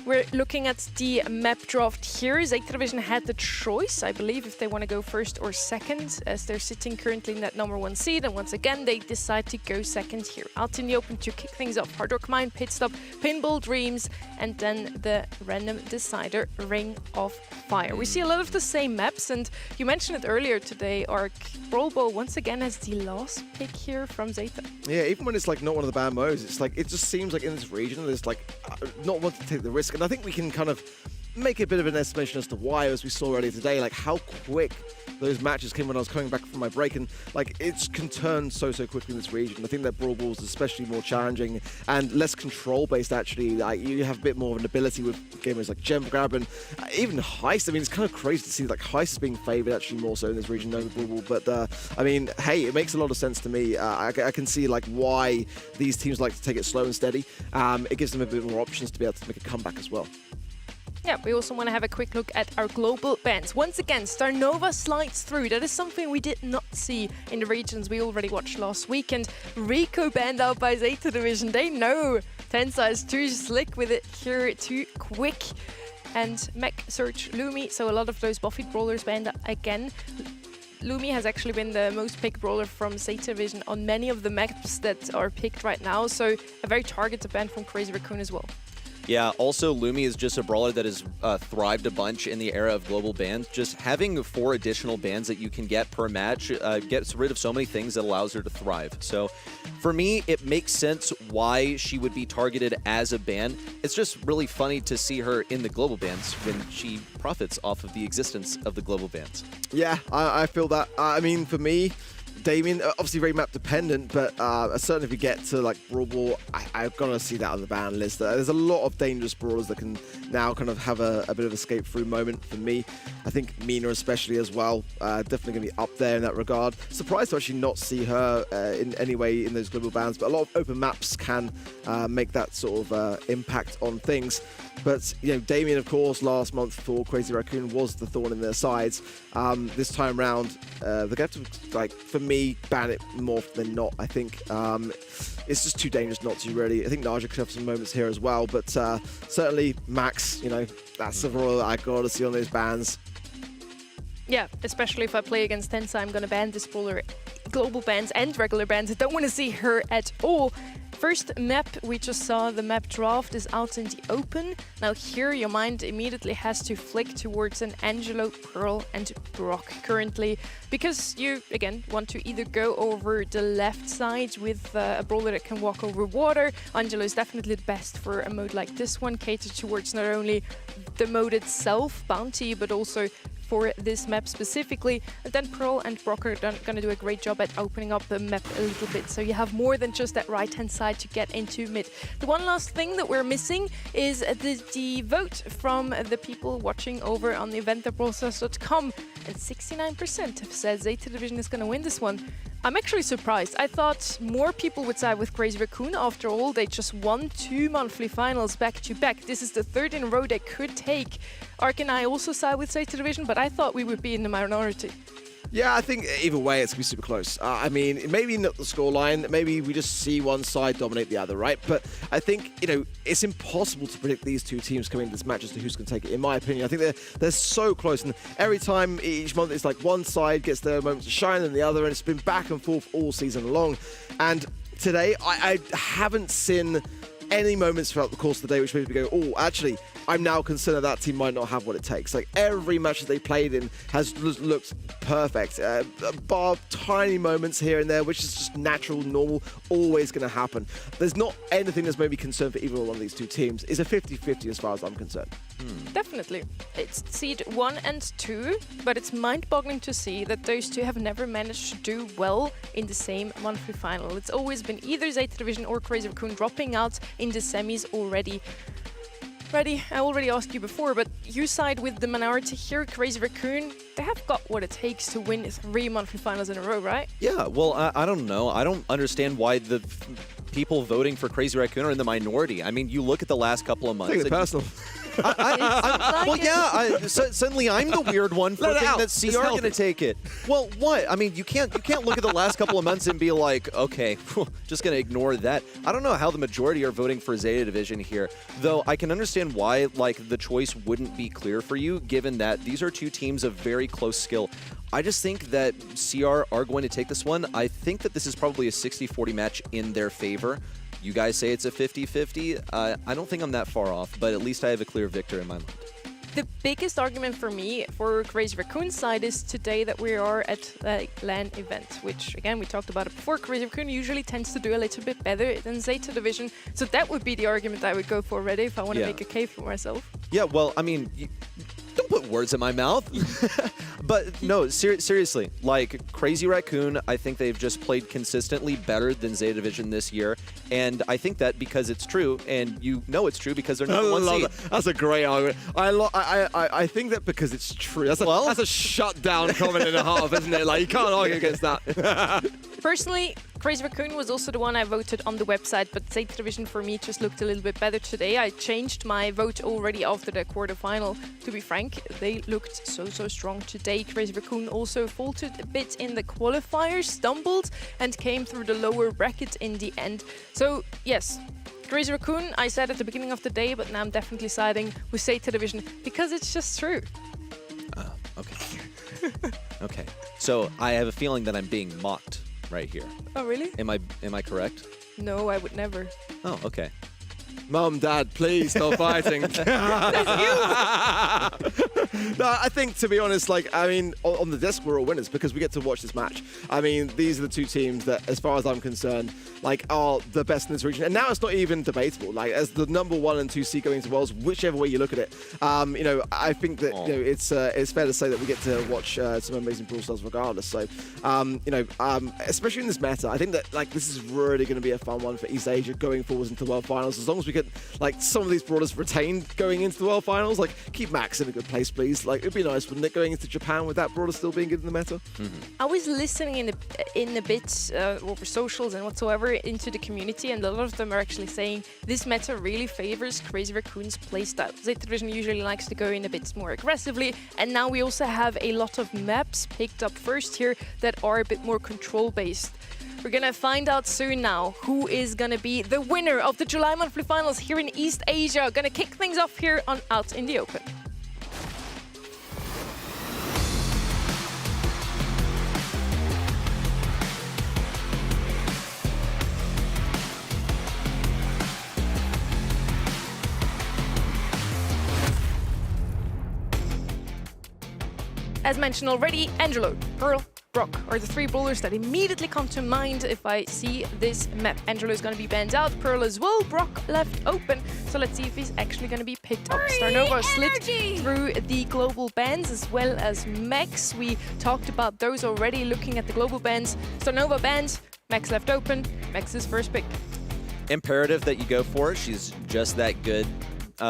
we're looking at the map draft here. Zeta Division had the choice, I believe, if they want to go first or second, as they're sitting currently in that #1 seed. And once again, they decide to go second here. Out in the open to kick things off. Hard Rock Mine, Pit Stop, Pinball Dreams, and then the random decider, Ring of Fire. We see a lot of the same maps, and you mentioned it earlier today, Ark. Brawl Ball once again has the last pick here from Zeta. Yeah, even when it's like not one of the bad modes, it's like it just seems like in this region there's like not wanting to take the risk, and I think we can kind of make a bit of an estimation as to why, as we saw earlier today, like how quick those matches came when I was coming back from my break, and like it can turn so quickly in this region. I think that Brawl Ball is especially more challenging and less control based. Actually, like you have a bit more of an ability with gamers like Gem Grab and even Heist. I mean, it's kind of crazy to see like Heist is being favoured actually more so in this region than Brawl Ball. But I mean, hey, it makes a lot of sense to me. I can see like why these teams like to take it slow and steady. It gives them a bit more options to be able to make a comeback as well. Yeah, we also want to have a quick look at our global bans. Once again, Starnova slides through. That is something we did not see in the regions we already watched last week. And Rico banned out by Zeta Division. They know Tensa is too slick with it here, too quick. And Mech Search Lumi, so a lot of those Buffy brawlers banned again. Lumi has actually been the most picked brawler from Zeta Division on many of the maps that are picked right now, so a very targeted ban from Crazy Raccoon as well. Yeah, also Lumi is just a brawler that has thrived a bunch in the era of global bans. Just having 4 additional bans that you can get per match gets rid of so many things that allows her to thrive. So for me, it makes sense why she would be targeted as a ban. It's just really funny to see her in the global bans when she profits off of the existence of the global bans. Yeah, I feel that. I mean, for me, Damien, obviously very map dependent, but certainly if we get to like Brawl Ball, I've got to see that on the ban list. There's a lot of dangerous brawlers that can now kind of have a bit of escape through moment for me. I think Mina especially as well, definitely going to be up there in that regard. Surprised to actually not see her in any way in those global bans, but a lot of open maps can make that sort of impact on things. But, you know, Damien, of course, last month for Crazy Raccoon was the thorn in their sides. This time round, they're going to, like, for me, ban it more than not, I think. It's just too dangerous not to, really. I think Naja could have some moments here as well, but certainly Max, you know, that's the role that I got to see on those bans. Yeah, especially if I play against Tensa, I'm going to ban this brawler. Global bans and regular bans. I don't want to see her at all. First map we just saw, the map draft is out in the open. Now here your mind immediately has to flick towards an Angelo, Pearl and Brock currently, because you again want to either go over the left side with a brawler that can walk over water. Angelo is definitely the best for a mode like this one, catered towards not only the mode itself, Bounty, but also for this map specifically. And then Pearl and Brock are going to do a great job at opening up the map a little bit, so you have more than just that right-hand side to get into mid. The one last thing that we're missing is the vote from the people watching over on eventtheprocess.com, and 69% have said Zeta Division is going to win this one. I'm actually surprised. I thought more people would side with Crazy Raccoon. After all, they just won 2 monthly finals back-to-back. This is the 3rd in a row they could take. Ark and I also side with Zeta Division, but I thought we would be in the minority. Yeah, I think either way it's going to be super close. I mean, maybe not the scoreline, maybe we just see one side dominate the other, right? But I think, you know, it's impossible to predict these two teams coming into this match as to who's going to take it, in my opinion. I think they're so close, and every time each month it's like one side gets their moments to shine than the other, and it's been back and forth all season long. And today, I haven't seen any moments throughout the course of the day which made me go, oh, actually, I'm now concerned that team might not have what it takes. Like, every match that they played in has looked perfect. Bar tiny moments here and there, which is just natural, normal, always going to happen. There's not anything that's made me concerned for either one of these two teams. It's a 50-50 as far as I'm concerned. Definitely. It's seed 1 and 2, but it's mind-boggling to see that those two have never managed to do well in the same monthly final. It's always been either Zeta Division or Crazy Raccoon dropping out in the semis already. Reddy, I already asked you before, but you side with the minority here, Crazy Raccoon. They have got what it takes to win 3 monthly finals in a row, right? Yeah, well, I don't know. I don't understand why the people voting for Crazy Raccoon are in the minority. I mean, you look at the last couple of months. Take it personal. Well, yeah. Suddenly, I'm the weird one for thinking that CR going to take it. Well, what? I mean, you can't look at the last couple of months and be like, okay, just going to ignore that. I don't know how the majority are voting for Zeta Division here, though. I can understand why, like, the choice wouldn't be clear for you, given that these are two teams of very close skill. I just think that CR are going to take this one. I think that this is probably a 60-40 match in their favor. You guys say it's a 50-50. I don't think I'm that far off, but at least I have a clear victor in my mind. The biggest argument for me for Crazy Raccoon's side is today that we are at the LAN event, which, again, we talked about it before. Crazy Raccoon usually tends to do a little bit better than Zeta Division. So that would be the argument I would go for already if I want to make a case for myself. Yeah, well, I mean, don't put words in my mouth. But no, seriously, like Crazy Raccoon, I think they've just played consistently better than Zeta Division this year. And I think that because it's true, and you know it's true because they're number one seed. That's a great argument. I think that because it's true. That's a shut down comment and a half, isn't it? Like, you can't argue against that. Personally, Crazy Raccoon was also the one I voted on the website, but Zeta Division for me just looked a little bit better today. I changed my vote already after the quarterfinal, to be frank. They looked so strong today. Crazy Raccoon also faltered a bit in the qualifiers, stumbled, and came through the lower bracket in the end. So, yes, Crazy Raccoon, I said at the beginning of the day, but now I'm definitely siding with Zeta Division because it's just true. Okay. Okay. So I have a feeling that I'm being mocked right here. Oh, really? Am I correct? No, I would never. Oh, okay. Mom, Dad, please stop fighting. No, I think, to be honest, like, I mean, on the disc, we're all winners because we get to watch this match. I mean, these are the two teams that, as far as I'm concerned, like, are the best in this region. And now it's not even debatable. Like, as the number 1 and 2 seed going into Worlds, whichever way you look at it, you know, I think that, you know, it's fair to say that we get to watch some amazing Brawl Stars regardless. So, you know, especially in this meta, I think that, like, this is really going to be a fun one for East Asia going forwards into the World Finals. As long as we get, like, some of these brawlers retained going into the World Finals, like, keep Max in a good place, please. Like, it'd be nice, wouldn't it, going into Japan with that brawler still being good in the meta? I was listening in a bit over socials and whatsoever into the community, and a lot of them are actually saying this meta really favors Crazy Raccoon's playstyle. Zeta Division usually likes to go in a bit more aggressively, and now we also have a lot of maps picked up first here that are a bit more control-based. We're gonna find out soon now who is gonna be the winner of the July Monthly Finals here in East Asia. Gonna kick things off here on Out in the Open. As mentioned already, Angelo, Pearl, Brock are the 3 brawlers that immediately come to mind if I see this map. Angelo is going to be banned out, Pearl as well, Brock left open. So let's see if he's actually going to be picked up. Starnova slid through the global bans as well as Max. We talked about those already, looking at the global bans. Starnova banned, Max left open, Max's first pick. Imperative that you go for it. She's just that good.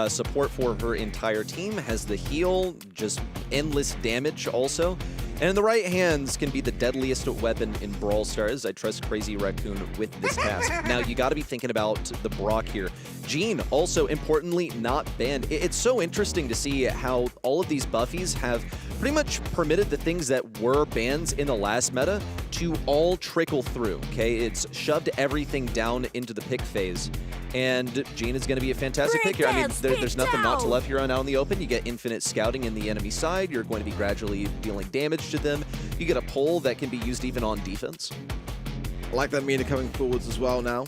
Support for her entire team, has the heal, just endless damage also. And in the right hands can be the deadliest weapon in Brawl Stars. I trust Crazy Raccoon with this task. Now, you got to be thinking about the Brock here. Jean, also importantly, not banned. It's so interesting to see how all of these buffies have pretty much permitted the things that were bans in the last meta to all trickle through, okay? It's shoved everything down into the pick phase. And Jean is going to be a fantastic pick here. I mean, there's nothing not to love here on Out in the Open. You get infinite scouting in the enemy side. You're going to be gradually dealing damage to them. You get a pull that can be used even on defense. I like that Mina coming forwards as well now.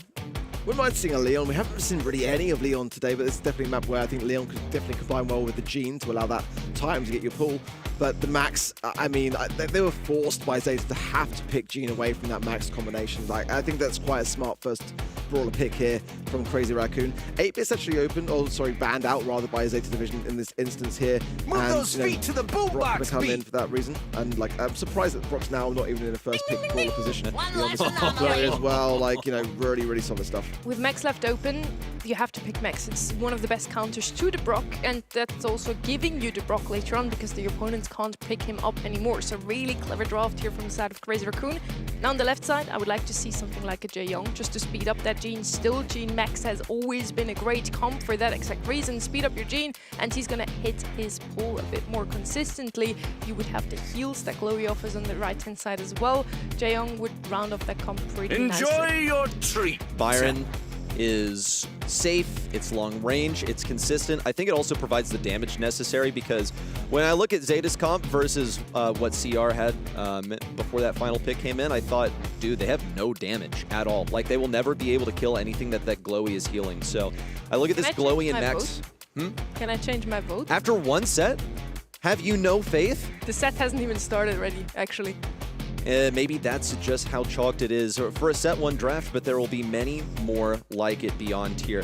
Wouldn't mind seeing a Leon. We haven't seen really any of Leon today, but it's definitely a map where I think Leon could definitely combine well with the Jean to allow that time to get your pull. But the Max, I mean, they were forced by Zeta to have to pick Jean away from that Max combination. Like, I think that's quite a smart first brawler pick here from Crazy Raccoon. 8-bit's actually open, or sorry, banned out rather by Zeta Division in this instance here. Move those feet to the boot box, come in for that reason. And like, I'm surprised that Brock's now not even in a first pick brawler position. To be honest, as well, like, you know, really, really solid stuff. With Max left open, you have to pick Max. It's one of the best counters to the Brock, and that's also giving you the Brock later on because the opponents can't pick him up anymore. So really clever draft here from the side of Crazy Raccoon. Now on the left side, I would like to see something like a Jae-Young just to speed up that Jean. Still, Jean Max has always been a great comp for that exact reason. Speed up your Jean, and he's gonna hit his pull a bit more consistently. You would have the heals that Glowy offers on the right-hand side as well. Jae-Young would round off that comp pretty nicely. Enjoy your treat. Byron is safe, it's long range, it's consistent. I think it also provides the damage necessary because when I look at Zeta's comp versus what CR had before that final pick came in, I thought, dude, they have no damage at all. Like, they will never be able to kill anything that Glowy is healing. So I look at this Glowy and Max. Can I change my vote? After one set? Have you no faith? The set hasn't even started already, actually. Maybe that's just how chalked it is for a set 1 draft, but there will be many more like it beyond here.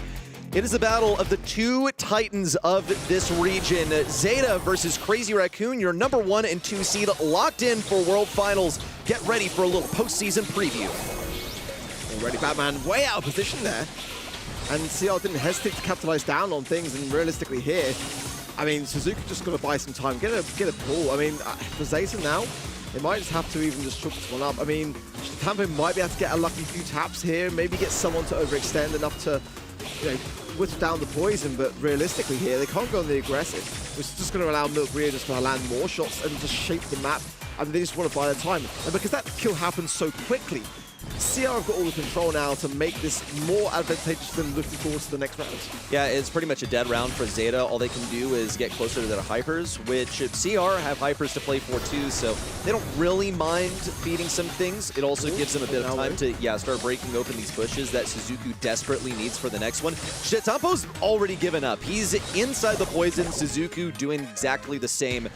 It is a battle of the 2 titans of this region. Zeta versus Crazy Raccoon, your number 1 and 2 seed, locked in for World Finals. Get ready for a little postseason preview. Already Batman way out of position there. And CR didn't hesitate to capitalize down on things, and realistically here, I mean, Suzuki just got to buy some time, get a pull. I mean, for Zeta now, they might just have to even just chalk this one up. I mean, Tampa might be able to get a lucky few taps here, maybe get someone to overextend enough to, you know, whittle down the poison, but realistically here, they can't go on the aggressive, which is just going to allow Milk Rhea just to land more shots and just shape the map, and they just want to buy their time. And because that kill happens so quickly, CR have got all the control now to make this more advantageous than looking forward to the next round. Yeah, it's pretty much a dead round for Zeta. All they can do is get closer to their hypers, which CR have hypers to play for too, so they don't really mind beating some things. It also gives them a bit of time to, start breaking open these bushes that Suzuku desperately needs for the next one. Shitampo's already given up. He's inside the poison. Suzuku doing exactly the same.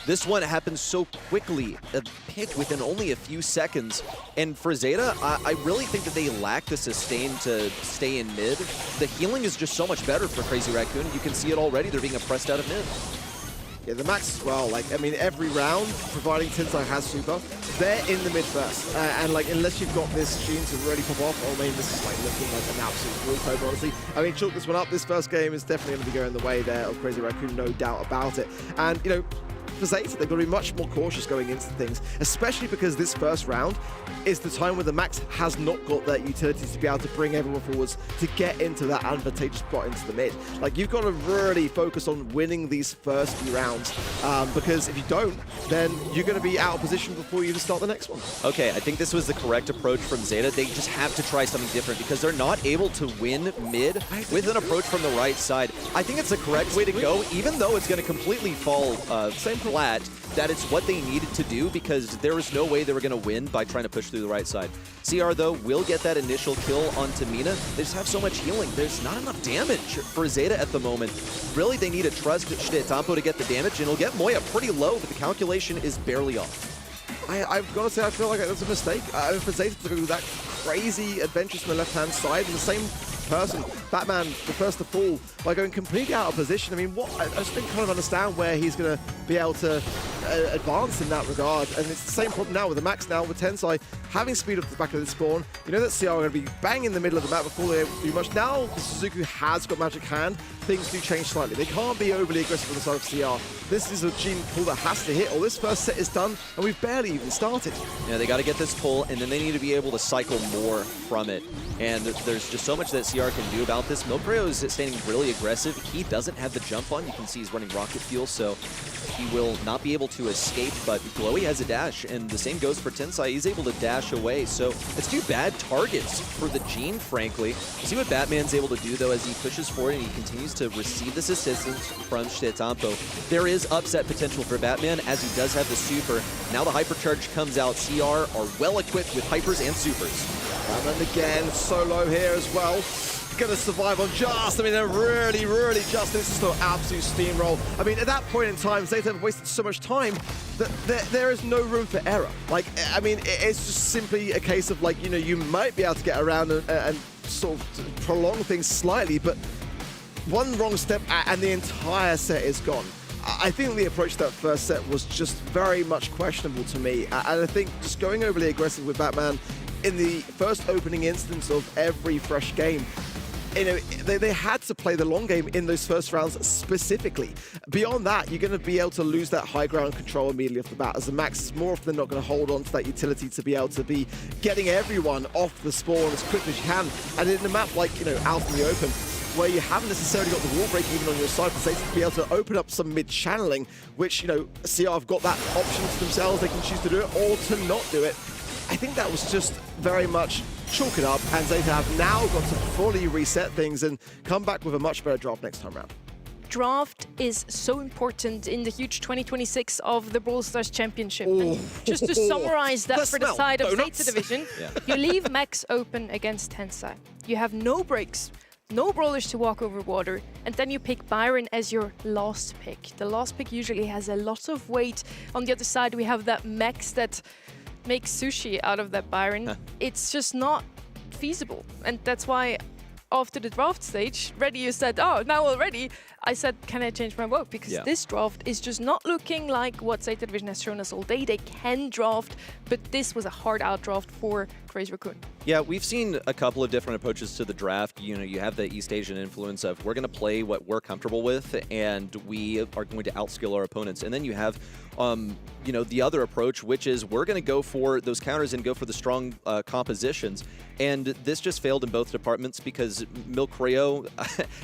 This one happens so quickly, a pick within only a few seconds. And for Zeta, I really think that they lack the sustain to stay in mid. The healing is just so much better for Crazy Raccoon. You can see it already. They're being oppressed out of mid. Yeah, the Max as well. Like, I mean, every round, providing Tensai has super, they're in the mid first. And like, unless you've got this gene to really pop off, I mean, this is like looking like an absolute walkover, honestly. I mean, chalk this one up. This first game is definitely going to be going the way there of Crazy Raccoon, no doubt about it. And, you know, for Zeta, they've got to be much more cautious going into things, especially because this first round is the time where the Max has not got that utility to be able to bring everyone forwards to get into that advantageous spot into the mid. Like, you've got to really focus on winning these first few rounds, because if you don't, then you're going to be out of position before you even start the next one. Okay, I think this was the correct approach from Zeta. They just have to try something different because they're not able to win mid with an approach from the right side. I think it's the correct way to go, even though it's going to completely fall same flat. That it's what they needed to do because there was no way they were going to win by trying to push through the right side. CR, though, will get that initial kill onto Mina. They just have so much healing. There's not enough damage for Zeta at the moment. Really, they need to trust Shitampo to get the damage, and he'll get Moya pretty low, but the calculation is barely off. I've got to say, I feel like that's a mistake. For Zeta to go that crazy adventures from the left-hand side, and the same person, Batman, the first to fall, by going completely out of position. I mean, I just don't kind of understand where he's going to be able to advance in that regard. And it's the same problem now with the Max now, with Tensai having speed up the back of the spawn. You know that CR are going to be bang in the middle of the map before they do much. Now, Suzuku has got Magic Hand, things do change slightly. They can't be overly aggressive on the side of CR. This is a gene pull that has to hit, or this first set is done, and we've barely even started. Yeah, they got to get this pull, and then they need to be able to cycle more from it. And there's just so much that CR can do about this. Milcreo is standing really aggressive. He doesn't have the jump on. You can see he's running rocket fuel, so he will not be able to escape, but Glowy has a dash, and the same goes for Tensai. He's able to dash away, so it's two bad targets for the Gene, frankly. We'll see what Batman's able to do, though, as he pushes forward and he continues to receive this assistance from Shitampo. There is upset potential for Batman, as he does have the super. Now the Hypercharge comes out. CR are well equipped with Hypers and Supers. Batman again, so low here as well. Gonna survive on just, I mean, they're really, really just, this is still absolute steamroll. I mean, at that point in time, Zeta have wasted so much time that there is no room for error. Like, I mean, it's just simply a case of, like, you know, you might be able to get around and sort of prolong things slightly, but one wrong step and the entire set is gone. I think the approach to that first set was just very much questionable to me, and I think just going overly aggressive with Batman in the first opening instance of every fresh game, you know, they had to play the long game in those first rounds specifically. Beyond that, you're going to be able to lose that high ground control immediately off the bat, as the Max is more often than not going to hold on to that utility to be able to be getting everyone off the spawn as quickly as you can. And in a map like, you know, out in the open, where you haven't necessarily got the wall break even on your side, for Zeta to be able to open up some mid-channeling, which, you know, CR have got that option to themselves. They can choose to do it or to not do it. I think that was just very much chalk it up, and Zeta have now got to fully reset things and come back with a much better draft next time round. Draft is so important in the huge 2026 of the Brawl Stars Championship. And just to summarize that for the side of Zeta Division, you leave Max open against Tensai. You have no breaks, no brawlers to walk over water, and then you pick Byron as your last pick. The last pick usually has a lot of weight. On the other side, we have that Max that makes sushi out of that Byron. It's just not feasible, and that's why after the draft stage, Reddy, you said, oh, now already, I said, can I change my vote? Because this draft is just not looking like what Zeta Division has shown us all day. They can draft, but this was a hard out draft for Crazy Raccoon. Yeah, we've seen a couple of different approaches to the draft. You know, you have the East Asian influence of we're going to play what we're comfortable with, and we are going to outskill our opponents. And then you have, you know, the other approach, which is we're going to go for those counters and go for the strong compositions. And this just failed in both departments because Milcreo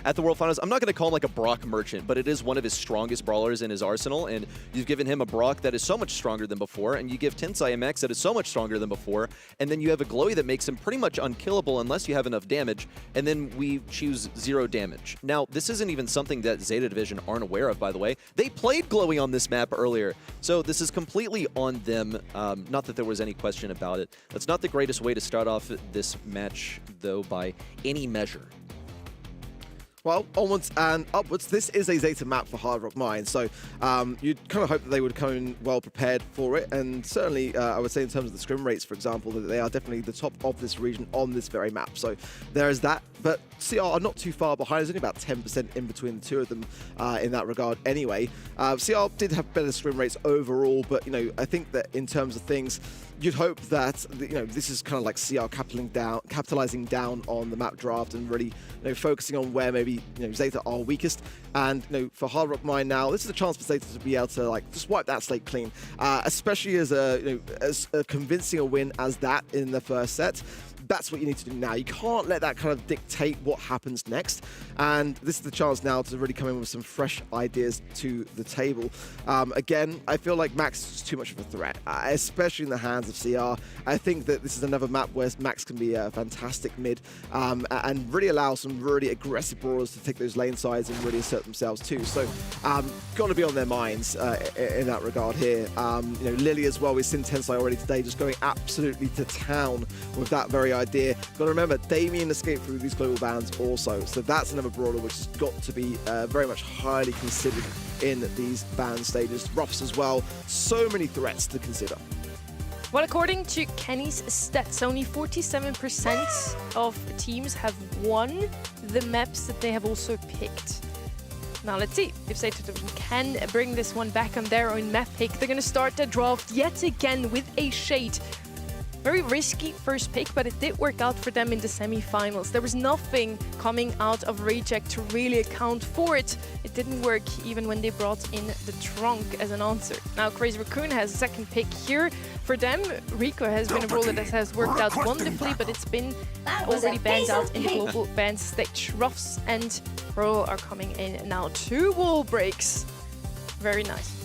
at the World Finals, I'm not going to call him like a Brawl Brock Merchant, but it is one of his strongest brawlers in his arsenal, and you've given him a Brock that is so much stronger than before, and you give Tensai a Max that is so much stronger than before, and then you have a Glowy that makes him pretty much unkillable unless you have enough damage, and then we choose 0 damage. Now, this isn't even something that Zeta Division aren't aware of, by the way. They played Glowy on this map earlier, so this is completely on them. Not that there was any question about it. That's not the greatest way to start off this match, though, by any measure. Well, onwards and upwards. This is a Zeta map for Hard Rock Mine, so you'd kind of hope that they would come in well prepared for it, and certainly I would say in terms of the scrim rates, for example, that they are definitely the top of this region on this very map. So there is that, but CR are not too far behind. There's only about 10% in between the two of them in that regard anyway. CR did have better scrim rates overall, but I think that in terms of things, you'd hope that this is kind of like CR capitalizing down on the map draft and really focusing on where maybe Zeta are weakest. And for Hard Rock Mine now, this is a chance for Zeta to be able to just wipe that slate clean, especially as as convincing a win as that in the first set. That's what you need to do now. You can't let that kind of dictate what happens next. And this is the chance now to really come in with some fresh ideas to the table. Again, I feel like Max is just too much of a threat, especially in the hands of CR. I think that this is another map where Max can be a fantastic mid and really allow some really aggressive brawlers to take those lane sides and really assert themselves too. So, got to be on their minds in that regard here. Lily as well, we've seen Tensai already today just going absolutely to town with that very idea. Got to remember, Damien escaped through these global bans also, so that's another brawler which has got to be very much highly considered in these ban stages. Ruffs as well, so many threats to consider. Well, according to Kenny's stats, only 47% of teams have won the maps that they have also picked. Now let's see if Zeta Division can bring this one back on their own map pick. They're going to start the draft yet again with a Shade. Very risky first pick, but it did work out for them in the semi-finals. There was nothing coming out of Reject to really account for it. It didn't work even when they brought in the Trunk as an answer. Now Crazy Raccoon has a second pick here. For them, Rico has been a brawler that has worked out wonderfully, but it's been already banned out in the global ban stage. Ruffs and Brawl are coming in now. 2 wall breaks. Very nice.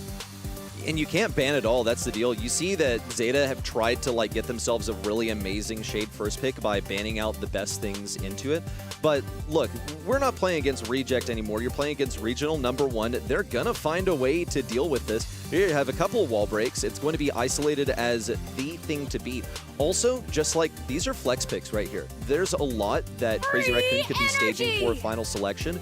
And you can't ban it all, that's the deal. You see that Zeta have tried to get themselves a really amazing Shade first pick by banning out the best things into it. But look, we're not playing against Reject anymore. You're playing against Regional #1. They're gonna find a way to deal with this. Here you have a couple of wall breaks. It's going to be isolated as the thing to beat. Also, just like these are flex picks right here. There's a lot that Crazy Raccoon could be staging for final selection.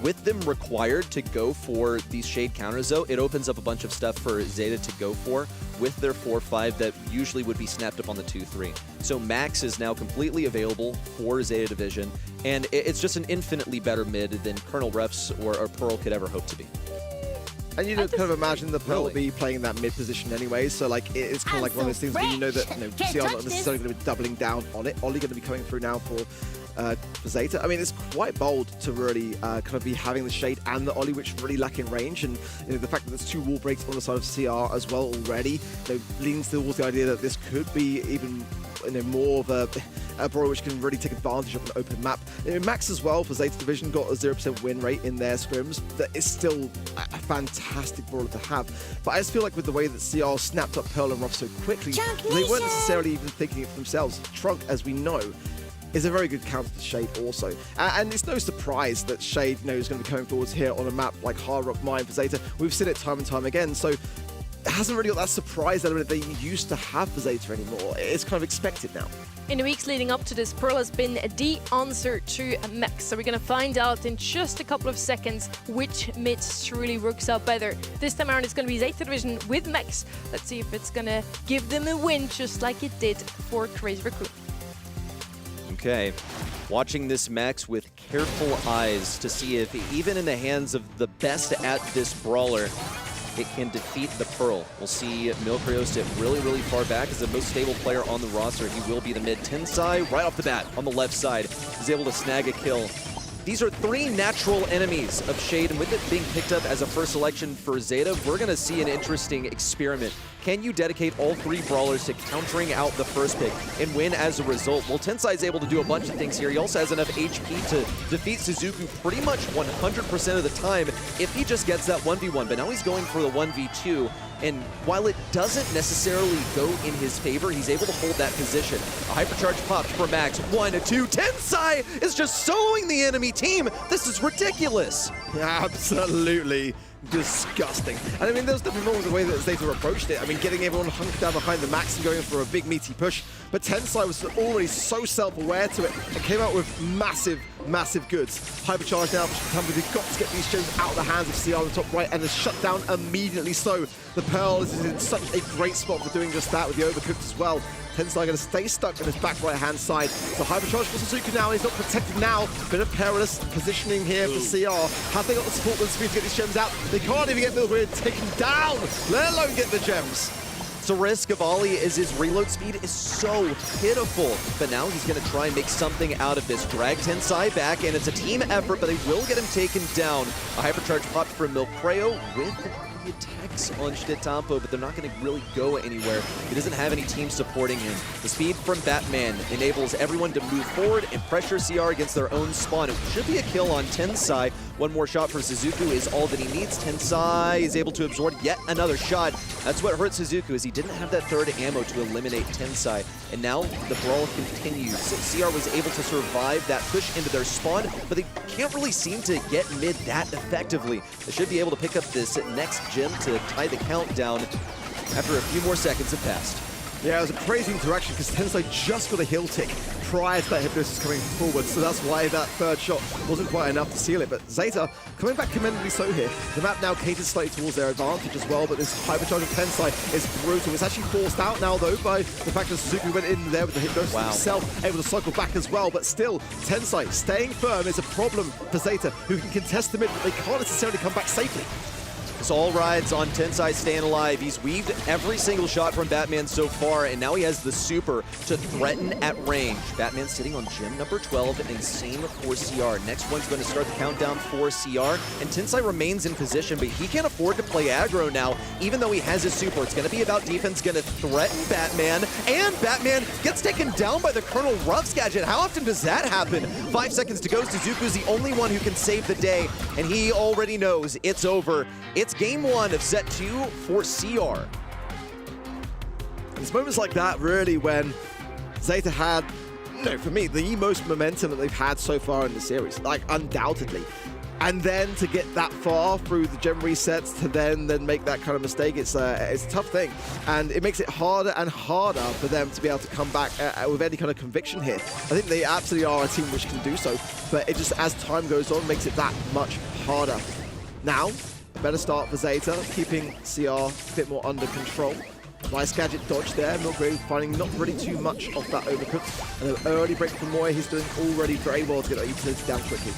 With them required to go for these Shade counters, though, it opens up a bunch of stuff for Zeta to go for with their 4-5 that usually would be snapped up on the 2-3. So Max is now completely available for Zeta Division, and it's just an infinitely better mid than Colonel Refs or Pearl could ever hope to be. And you kind of imagine the Pearl will be playing that mid position anyway, so it's kind of like one of those things where that CR not necessarily going to be doubling down on it. Ollie going to be coming through now for Zeta. I mean, it's quite bold to really kind of be having the Shade and the Ollie, which really lack in range, and the fact that there's 2 wall breaks on the side of CR as well already leans towards the idea that this could be even more of a brawler which can really take advantage of an open map. Max as well for Zeta Division got a 0% win rate in their scrims. That is still a fantastic brawler to have. But I just feel like with the way that CR snapped up Pearl and Ruff so quickly, they weren't necessarily even thinking it for themselves. Trunk, as we know, is a very good counter to Shade also. And it's no surprise that Shade is going to be coming forwards here on a map like Hard Rock Mine for Zeta. We've seen it time and time again, so it hasn't really got that surprise element they used to have for Zeta anymore. It's kind of expected now. In the weeks leading up to this, Pearl has been the answer to Max. So we're going to find out in just a couple of seconds which mid truly works out better. This time around, it's going to be Zeta Division with Max. Let's see if it's going to give them a win just like it did for Crazy Raccoon. Okay, watching this Max with careful eyes to see if even in the hands of the best at this brawler, it can defeat the Pearl. We'll see Milcreos sit really, really far back as the most stable player on the roster. He will be the mid. Tensai, right off the bat, on the left side, is able to snag a kill. These are 3 natural enemies of Shade, and with it being picked up as a first selection for Zeta, we're going to see an interesting experiment. Can you dedicate all 3 brawlers to countering out the first pick and win as a result? Well, Tensai is able to do a bunch of things here. He also has enough HP to defeat Suzuku pretty much 100% of the time if he just gets that 1v1. But now he's going for the 1v2. And while it doesn't necessarily go in his favor, he's able to hold that position. A hypercharge popped for Max. 1, 2. Tensai is just soloing the enemy team. This is ridiculous. Absolutely disgusting. And I mean, there's nothing wrong with the way that Zeta approached it. I mean, getting everyone hunkered down behind the Max and going for a big meaty push. But Tensai was already so self-aware to it and came out with massive goods. Hypercharge now, they've got to get these gems out of the hands of CR on the top right and is shut down immediately. So the Pearl is in such a great spot for doing just that with the overcooked as well. Tensai going to stay stuck on his back right-hand side. The hypercharge for Suzuki now, and he's not protected now. Bit of perilous positioning here for CR. Have they got the support with the speed to get these gems out? They can't even get Milgrid taken down, let alone get the gems. It's a risk of Ollie as his reload speed is so pitiful. But now he's going to try and make something out of this. Drag Tensai back, and it's a team effort, but they will get him taken down. A hypercharge popped from Milcreo with the attacks on Shitetampo, but they're not going to really go anywhere. He doesn't have any team supporting him. The speed from Batman enables everyone to move forward and pressure CR against their own spawn. It should be a kill on Tensai. One more shot for Suzuku is all that he needs. Tensai is able to absorb yet another shot. That's what hurt Suzuku, is he didn't have that third ammo to eliminate Tensai. And now the brawl continues. CR was able to survive that push into their spawn, but they can't really seem to get mid that effectively. They should be able to pick up this next gem to tie the countdown after a few more seconds have passed. Yeah, it was a crazy interaction because Tensai just got a heal tick prior to that Hypnosis coming forward, so that's why that third shot wasn't quite enough to seal it. But Zeta coming back commendably so here. The map now caters slightly towards their advantage as well, but this hypercharge of Tensai is brutal. It's actually forced out now, though, by the fact that Suzuki went in there with the Hypnosis himself, able to cycle back as well. But still, Tensai staying firm is a problem for Zeta, who can contest the mid, but they can't necessarily come back safely. This all rides on Tensai staying alive. He's weaved every single shot from Batman so far, and now he has the super to threaten at range. Batman sitting on gem number 12, and same for CR. Next one's going to start the countdown for CR, and Tensai remains in position, but he can't afford to play aggro now, even though he has his super. It's going to be about defense, going to threaten Batman, and Batman gets taken down by the Colonel Ruff's gadget. How often does that happen? 5 seconds to go. Suzuku's the only one who can save the day, and he already knows it's over. It's game 1 of set 2 for CR. It's moments like that, really, when Zeta had, for me, the most momentum that they've had so far in the series, like, undoubtedly. And then to get that far through the gem resets to then make that kind of mistake, it's a tough thing. And it makes it harder and harder for them to be able to come back with any kind of conviction here. I think they absolutely are a team which can do so, but it just, as time goes on, makes it that much harder. Now, a better start for Zeta, keeping CR a bit more under control. Nice gadget dodge there. Milgrid finding not really too much of that overcooked. And an early break from Moy, he's doing already very well to get that utility down quickly.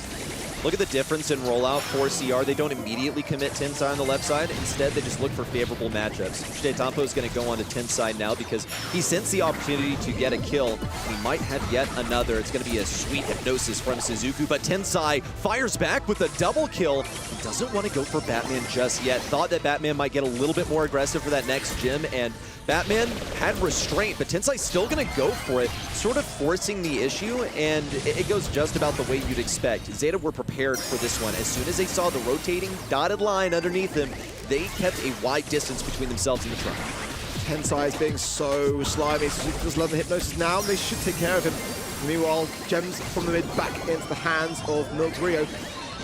Look at the difference in rollout for CR. They don't immediately commit Tensai on the left side. Instead, they just look for favorable matchups. Shitetampo is going to go on to Tensai now because he sensed the opportunity to get a kill. He might have yet another. It's going to be a sweet hypnosis from Suzuku, but Tensai fires back with a double kill. He doesn't want to go for Batman just yet. Thought that Batman might get a little bit more aggressive for that next gem, and Batman had restraint, but Tensai's still going to go for it, sort of forcing the issue, and it goes just about the way you'd expect. Zeta were prepared for this one. As soon as they saw the rotating dotted line underneath them, they kept a wide distance between themselves and the truck. Tensai is being so slimy. Suzuki does love the hypnosis now, and they should take care of him. Meanwhile, gems from the mid back into the hands of Milgrid.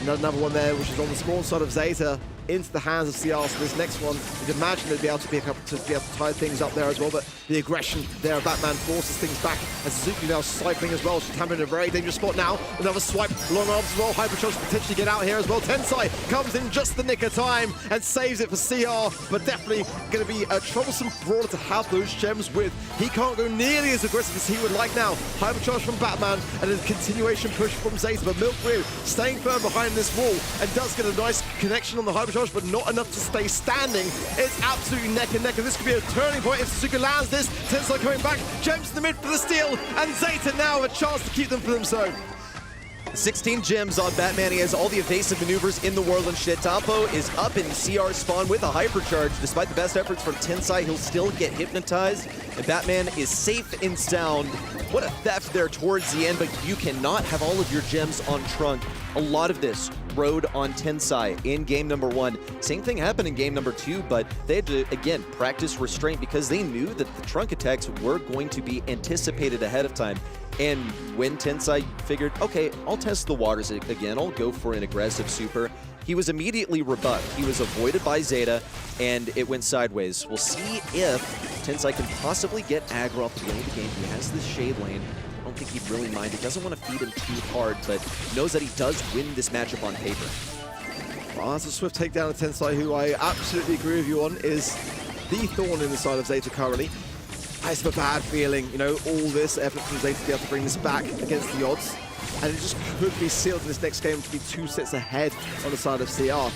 Another one there, which is on the small side of Zeta, into the hands of CR. So this next one, you'd imagine they'd be able to pick up to be able to tie things up there as well, but the aggression there of Batman forces things back, and Suzuki now cycling as well. She's in a very dangerous spot now. Another swipe, long arms as well. Hypercharge potentially get out here as well. Tensai comes in just the nick of time and saves it for CR, but definitely going to be a troublesome brawler to have those gems with. He can't go nearly as aggressive as he would like now. Hypercharge from Batman and a continuation push from Zeta, but Milgrid staying firm behind this wall and does get a nice connection on the hypercharge, but not enough to stay standing. It's absolutely neck and neck, and this could be a turning point if Suzuki lands this. Tensai coming back, gems in the mid for the steal, and Zeta now have a chance to keep them for themselves. 16 gems on Batman. He has all the evasive maneuvers in the world, and Shetampo is up in CR spawn with a hypercharge. Despite the best efforts from Tensai, he'll still get hypnotized, and Batman is safe and sound. What a theft there towards the end, but you cannot have all of your gems on Trunk. A lot of this rode on Tensai in game number 1. Same thing happened in game number 2, but they had to, again, practice restraint because they knew that the Trunk attacks were going to be anticipated ahead of time. And when Tensai figured, okay, I'll test the waters again, I'll go for an aggressive super, he was immediately rebuffed. He was avoided by Zeta, and it went sideways. We'll see if Tensai can possibly get aggro off the beginning of the game. He has this Shade lane. I don't think he'd really mind. He doesn't want to feed him too hard, but knows that he does win this matchup on paper. Well, that's a swift takedown of Tensai, who I absolutely agree with you on, is the thorn in the side of Zeta currently. I just have a bad feeling, you know, all this effort from Zeta to be able to bring this back against the odds. And it just could be sealed in this next game to be 2 sets ahead on the side of CR.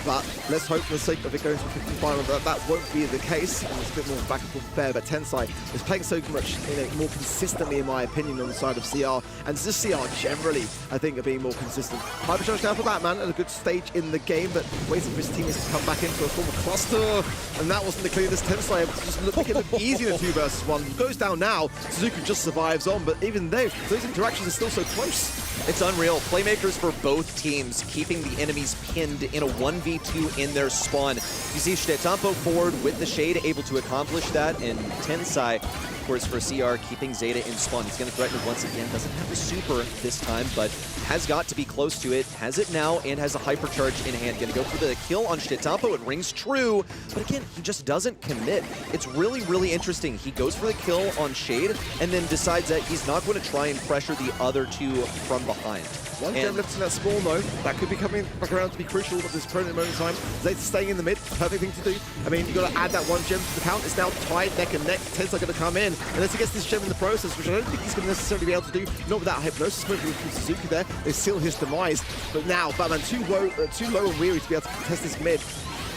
But let's hope for the sake of it going to a 50 final that won't be the case. And it's a bit more back and forth there. But Tensai is playing so much, you know, more consistently, in my opinion, on the side of CR. And just CR generally, I think, are being more consistent. Hypercharge down for Batman at a good stage in the game, but waiting for his teammates to come back into a form of cluster. And that wasn't the cleanest. Tensai just make it look easy in a 2 versus 1. Goes down now. Suzuki just survives on, but even though those interactions are still so close. It's unreal. Playmakers for both teams keeping the enemies pinned in a 1v2 in their spawn. You see Shetampo forward with the Shade, able to accomplish that, and Tensai, of course, for CR, keeping Zeta in spawn. He's going to threaten it once again. Doesn't have the super this time, but has got to be close to it. Has it now, and has a hypercharge in hand. Going to go for the kill on Shetampo. It rings true, but again, he just doesn't commit. It's really, really interesting. He goes for the kill on Shade, and then decides that he's not going to try and pressure the other two from behind. One gem left in that spawn, though. That could be coming back around to be crucial at this present moment in time. Zeta staying in the mid, perfect thing to do. I mean, you've got to add that 1 gem to the count. It's now tied neck and neck. Tensai going to come in, unless he gets this gem in the process, which I don't think he's going to necessarily be able to do. Not without hypnosis point from Suzuki there. They seal his demise. But now, Batman too low and weary to be able to contest this mid.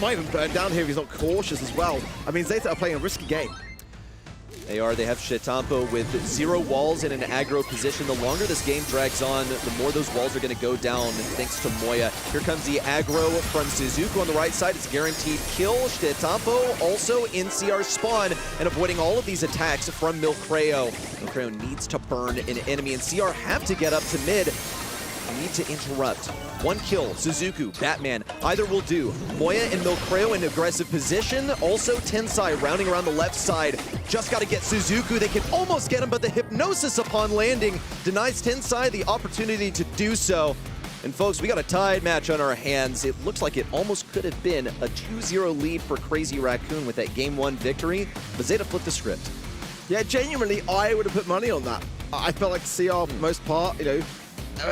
Might even burn down here if he's not cautious as well. I mean, Zeta are playing a risky game. They have Shetampo with 0 walls in an aggro position. The longer this game drags on, the more those walls are going to go down, thanks to Moya. Here comes the aggro from Suzuki on the right side. It's guaranteed kill. Shetampo also in CR spawn and avoiding all of these attacks from Milcreo. Milcreo needs to burn an enemy, and CR have to get up to mid. Need to interrupt. 1 kill, Suzuki, Batman, either will do. Moya and Milcreo in aggressive position. Also Tensai rounding around the left side. Just got to get Suzuki. They can almost get him, but the hypnosis upon landing denies Tensai the opportunity to do so. And folks, we got a tied match on our hands. It looks like it almost could have been a 2-0 lead for Crazy Raccoon with that Game 1 victory, but Zeta flipped the script. Yeah, genuinely, I would have put money on that. I felt like CR, for the most part, you know,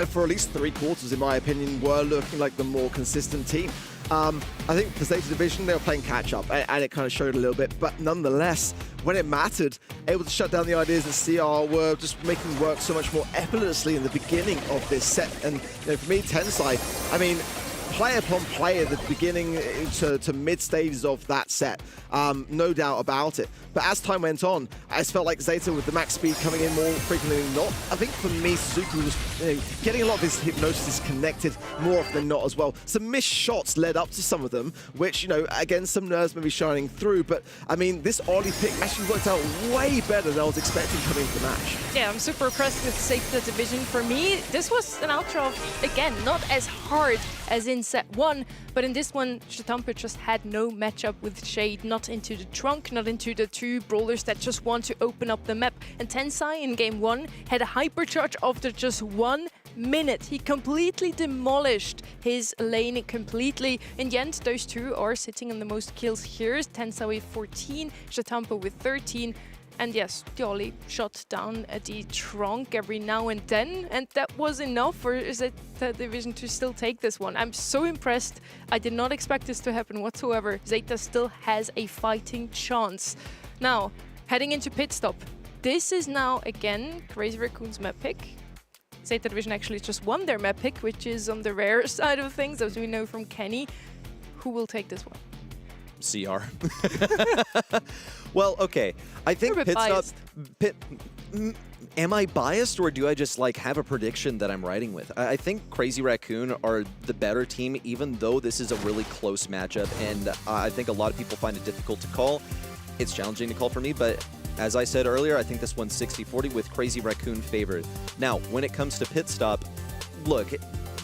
for at least 3 quarters, in my opinion, were looking like the more consistent team. I think the Zeta division, they were playing catch-up, and it kind of showed a little bit. But nonetheless, when it mattered, able to shut down the ideas that CR were just making work so much more effortlessly in the beginning of this set. And you know, for me, Tensai, I mean, player upon player at the beginning to mid stages of that set, no doubt about it. But as time went on, I just felt like Zeta with the max speed coming in more frequently than not. I think for me, Suzuki was getting a lot of his hypnosis connected more often than not as well. Some missed shots led up to some of them, which, you know, again, some nerves may be shining through. But I mean, this early pick actually worked out way better than I was expecting coming into the match. Yeah, I'm super impressed with Zeta division. For me, this was an outro of, again, not as hard as in set 1, but in this one, Shetampo just had no matchup with Shade, not into the trunk, not into the 2 brawlers that just want to open up the map. And Tensai in game 1 had a hypercharge after just 1 minute. He completely demolished his lane completely. In the end, those 2 are sitting on the most kills here. Tensai with 14, Shetampo with 13. And yes, Dioli shot down at the trunk every now and then, and that was enough for Zeta division to still take this one. I'm so impressed. I did not expect this to happen whatsoever. Zeta still has a fighting chance. Now, heading into pit stop. This is now, again, Crazy Raccoon's map pick. Zeta division actually just won their map pick, which is on the rare side of things, as we know from Kenny. Who will take this one? CR. Well, okay. I think pit stop. Am I biased, or do I just like have a prediction that I'm riding with? I think Crazy Raccoon are the better team, even though this is a really close matchup, and I think a lot of people find it difficult to call. It's challenging to call for me, but as I said earlier, I think this one's 60-40 with Crazy Raccoon favored. Now, when it comes to pit stop, look,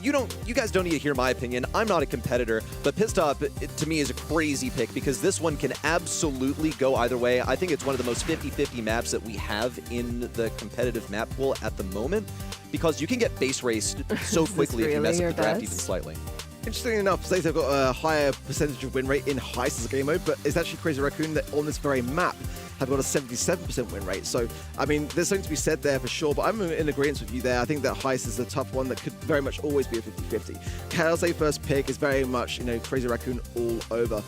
you guys don't need to hear my opinion. I'm not a competitor, but pit stop to me is a crazy pick because this one can absolutely go either way. I think it's one of the most 50-50 maps that we have in the competitive map pool at the moment because you can get base raced so quickly if you mess up the draft even slightly. Interestingly enough, Zeta have got a higher percentage of win rate in Heist as a game mode, but it's actually Crazy Raccoon that on this very map have got a 77% win rate. So, I mean, there's something to be said there for sure, but I'm in agreement with you there. I think that Heist is a tough one that could very much always be a 50-50. Kaze first pick is very much, you know, Crazy Raccoon all over.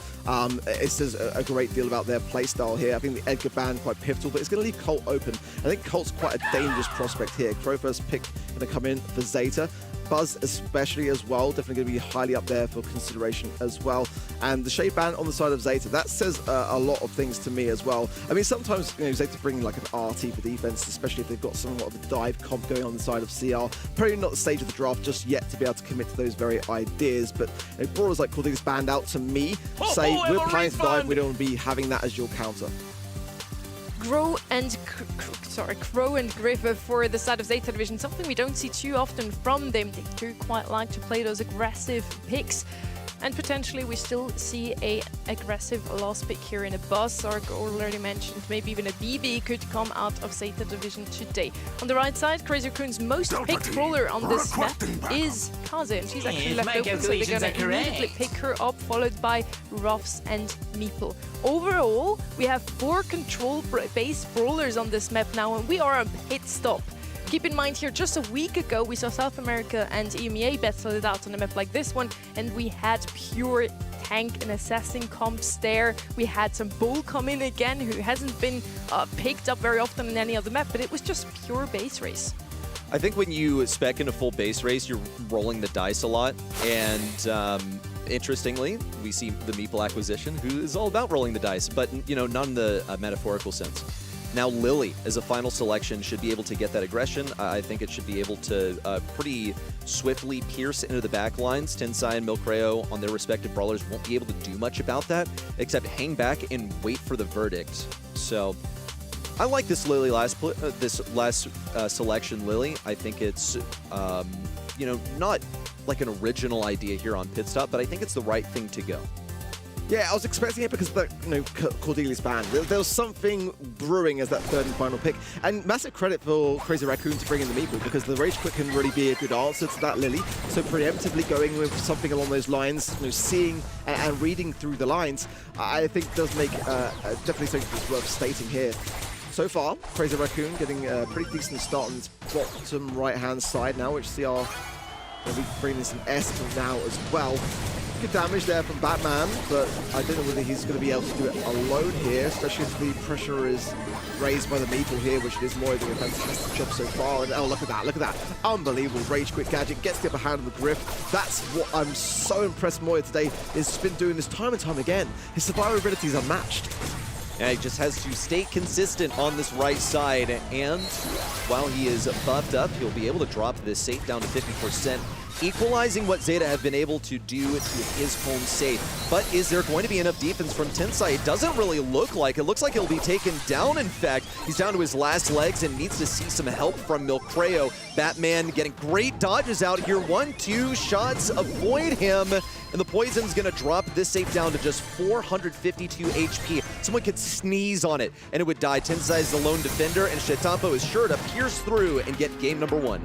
It says a great deal about their playstyle here. I think the Edgar ban quite pivotal, but it's going to leave Colt open. I think Colt's quite a dangerous prospect here. Crow first pick going to come in for Zeta. Buzz especially as well, definitely going to be highly up there for consideration as well. And the Shade ban on the side of Zeta, that says a lot of things to me as well. I mean, sometimes, you know, Zeta bring like an RT for defense, especially if they've got somewhat of a dive comp going on the side of CR. Probably not the stage of the draft just yet to be able to commit to those very ideas, but you know, brawlers like Cordelis banned out to me say we're planning to dive, we don't want to be having that as your counter. Crow and Griff for the side of Zeta Division, something we don't see too often from them. They do quite like to play those aggressive picks. And potentially we still see a aggressive last pick here in a Buzz, or already mentioned, maybe even a BB could come out of Zeta Division today. On the right side, Crazy Raccoon's most picked brawler on this map is Kaze, and she's actually left open, so they're going to immediately pick her up, followed by Ruffs and Meeple. Overall, we have 4 control-based brawlers on this map now, and we are on pit stop. Keep in mind here, just a week ago, we saw South America and EMEA battle it out on a map like this one, and we had pure tank and assassin comps there. We had some Bull come in again, who hasn't been picked up very often in any other map, but it was just pure base race. I think when you spec in a full base race, you're rolling the dice a lot, and interestingly, we see the Meeple acquisition, who is all about rolling the dice, but you know, not in the metaphorical sense. Now Lily, as a final selection, should be able to get that aggression. I think it should be able to pretty swiftly pierce into the back lines. Tensai and Milcreo on their respective brawlers won't be able to do much about that, except hang back and wait for the verdict. So I like this Lily last selection, Lily. I think it's, you know, not like an original idea here on Pit Stop, but I think it's the right thing to go. Yeah, I was expecting it because of the, you know, Cordelis ban. There was something brewing as that third and final pick. And massive credit for Crazy Raccoon to bring in the Meeple because the Rage Quit can really be a good answer to that Lily. So preemptively going with something along those lines, you know, seeing and reading through the lines, I think does make definitely something that's worth stating here. So far, Crazy Raccoon getting a pretty decent start on this bottom right-hand side now, which CR will be bringing some S now as well. Good damage there from Batman, but I don't know whether he's going to be able to do it alone here, especially if the pressure is raised by the Meeple here, which is more doing a fantastic job so far. And oh, look at that, unbelievable Rage Quit gadget, gets the upper hand on the Griff. That's what I'm so impressed Moya today is been doing this time and time again. His survivability is unmatched. Yeah, he just has to stay consistent on this right side, and while he is buffed up, he'll be able to drop this safe down to 50%. Equalizing what Zeta have been able to do to his home safe. But is there going to be enough defense from Tensai? It doesn't really look like. It looks like he'll be taken down, in fact. He's down to his last legs and needs to see some help from Milcreo. Batman getting great dodges out here. 1-2 shots avoid him. And the Poison's gonna drop this safe down to just 452 HP. Someone could sneeze on it and it would die. Tensai is the lone defender, and Shetampo is sure to pierce through and get game number 1.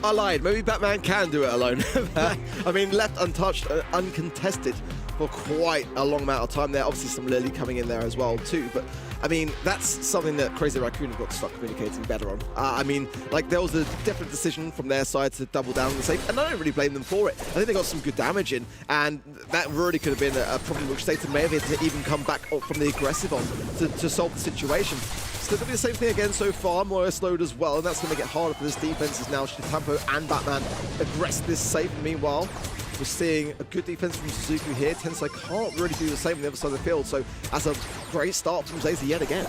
I lied. Maybe Batman can do it alone. I mean, left untouched, uncontested for quite a long amount of time there. Obviously, some Lily coming in there as well, too. But, I mean, that's something that Crazy Raccoon have got to start communicating better on. I mean, like, there was a definite decision from their side to double down on the safe, and I don't really blame them for it. I think they got some good damage in, and that really could have been a problem which Satan may have had to even come back from the aggressive on to solve the situation. Still going to be the same thing again so far. Moya slowed as well, and that's going to make it harder for this defense as now Shetampo and Batman aggress this safe. Meanwhile, we're seeing a good defense from Suzuki here. Tensai can't really do the same on the other side of the field, so that's a great start from Zeta yet again.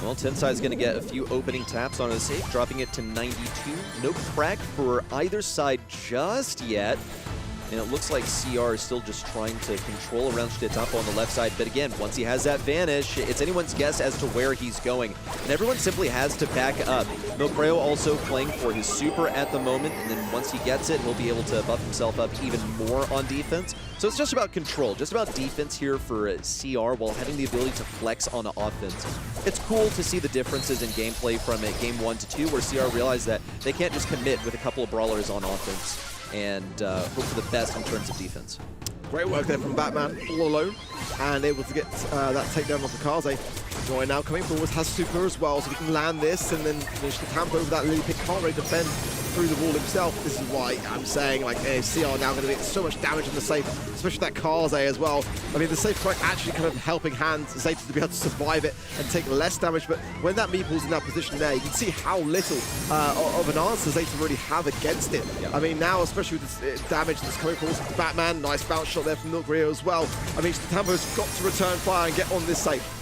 Well, Tensai is going to get a few opening taps onto the safe, dropping it to 92. No crack for either side just yet. And it looks like CR is still just trying to control around Shtetapa on the left side. But again, once he has that vanish, it's anyone's guess as to where he's going. And everyone simply has to back up. Milcreo also playing for his super at the moment. And then once he gets it, he'll be able to buff himself up even more on defense. So it's just about control, just about defense here for CR while having the ability to flex on offense. It's cool to see the differences in gameplay from game 1 to 2, where CR realized that they can't just commit with a couple of brawlers on offense and hope for the best in terms of defense. Great work there from Batman, all alone, and able to get that takedown off the Kaze. Moya now coming forward, has super as well, so he can land this and then finish the camp over that lily pick. Can't really defend through the wall himself. This is why I'm saying, like, CR now going to get so much damage in the safe, especially that Kaze as well. I mean, the safe quite actually kind of helping hand Zeta to be able to survive it and take less damage, but when that Meeple's in that position there, you can see how little of an answer Zeta really have against it. Yeah. I mean, now, especially with this damage that's coming forward from Batman, nice bounce shot there from Milcreo as well. I mean, Tambo's got to return fire and get on this safe.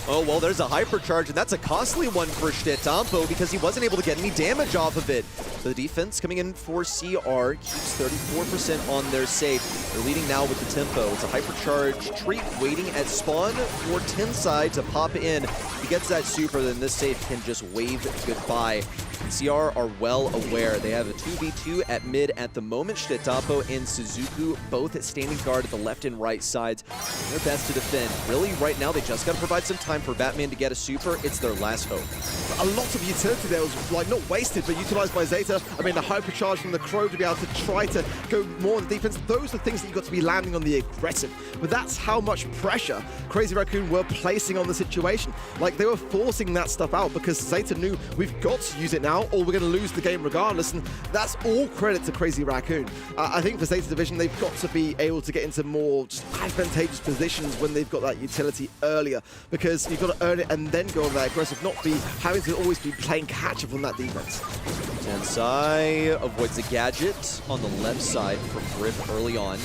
Oh, well, there's a hypercharge, and that's a costly one for Shtetapa because he wasn't able to get any damage off of it. So the defense coming in for CR keeps 34% on their safe. They're leading now with the tempo. It's a hypercharge treat waiting at spawn for Tensai to pop in. If he gets that super, then this safe can just wave goodbye. And CR are well aware. They have a 2v2 at mid at the moment. Shtetapa and Suzuku both standing guard at the left and right sides. Their best to defend. Really, right now, they just got to provide some time for Batman to get a super. It's their last hope. A lot of utility there was, like, not wasted, but utilized by Zeta. I mean, the hypercharge from the Crow to be able to try to go more on defense. Those are things that you've got to be landing on the aggressive. But that's how much pressure Crazy Raccoon were placing on the situation. Like, they were forcing that stuff out because Zeta knew we've got to use it now or we're going to lose the game regardless. And that's all credit to Crazy Raccoon. I think for Zeta Division, they've got to be able to get into more just advantageous positions when they've got that utility earlier, because you've got to earn it and then go on that aggressive, not be having to always be playing catch-up on that defense. Tensai avoids a gadget on the left side from Griff early on.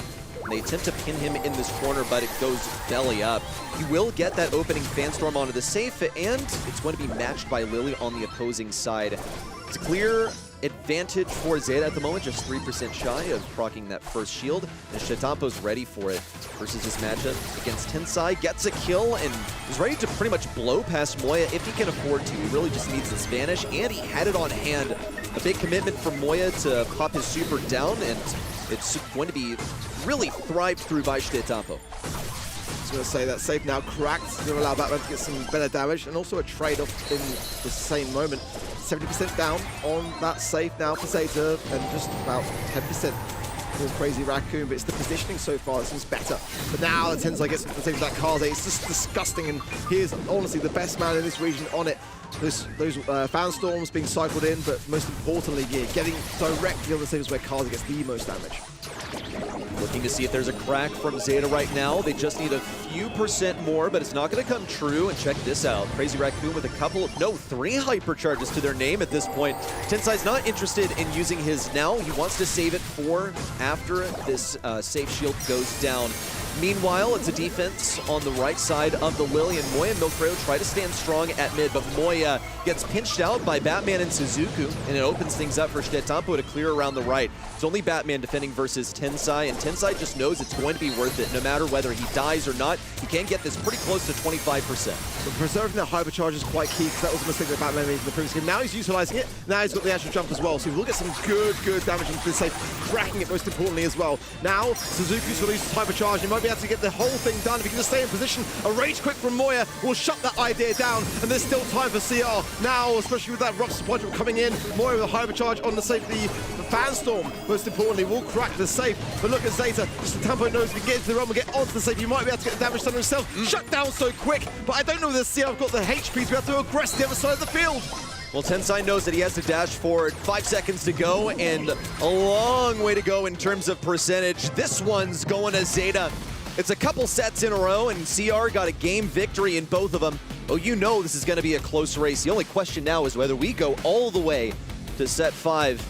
They attempt to pin him in this corner, but it goes belly up. You will get that opening Fanstorm onto the safe, and it's going to be matched by Lily on the opposing side. It's a clear advantage for Zeta at the moment, just 3% shy of proccing that first shield, and Shtampa's ready for it versus his matchup against Tensai. Gets a kill and is ready to pretty much blow past Moya if he can afford to. He really just needs this vanish, and he had it on hand. A big commitment from Moya to pop his super down, and it's going to be really thrived through by Shtetapa. I was going to say that safe now cracked, going to allow Batman to get some better damage, and also a trade-off in the same moment. 70% down on that safe now for Zeta, and just about 10% for Crazy Raccoon, but it's the positioning so far that seems better. But now the Tensai gets into the same with that Kaze. It's just disgusting, and he is honestly the best man in this region on it. Those fan storms being cycled in, but most importantly, yeah, getting directly on the safe is where Kaze gets the most damage. Looking to see if there's a crack from Zeta right now. They just need a few percent more, but it's not going to come true. And check this out. Crazy Raccoon with three hypercharges to their name at this point. Tensai's not interested in using his now. He wants to save it for after this safe shield goes down. Meanwhile, it's a defense on the right side of the Lily, and Moya and Milcreo try to stand strong at mid, but Moya gets pinched out by Batman and Suzuku, and it opens things up for Shtetapa to clear around the right. It's only Batman defending versus Tensai, and Tensai just knows it's going to be worth it. No matter whether he dies or not, he can get this pretty close to 25%. But preserving that hypercharge is quite key, because that was a mistake that Batman made in the previous game. Now he's utilizing it, now he's got the actual jump as well, so we'll get some good damage into this safe, cracking it most importantly as well. Now, Suzuki's going to use his hypercharge. He might be able to get the whole thing done if he can just stay in position. A rage quick from Moya will shut that idea down, and there's still time for CR. Now, especially with that rough supply drop coming in, Moya with a hypercharge on the safe. The Fanstorm, most importantly, will crack the safe. But look at Zeta. Just the Tampo knows if he get into the realm and get onto the safe, you might be able to get the damage done himself. Shut down so quick, but I don't know whether CR have got the HP to be able to aggress the other side of the field. Well, Tensai knows that he has to dash forward. 5 seconds to go, and a long way to go in terms of percentage. This one's going to Zeta. It's a couple sets in a row, and CR got a game victory in both of them. Oh, you know this is going to be a close race. The only question now is whether we go all the way to set 5.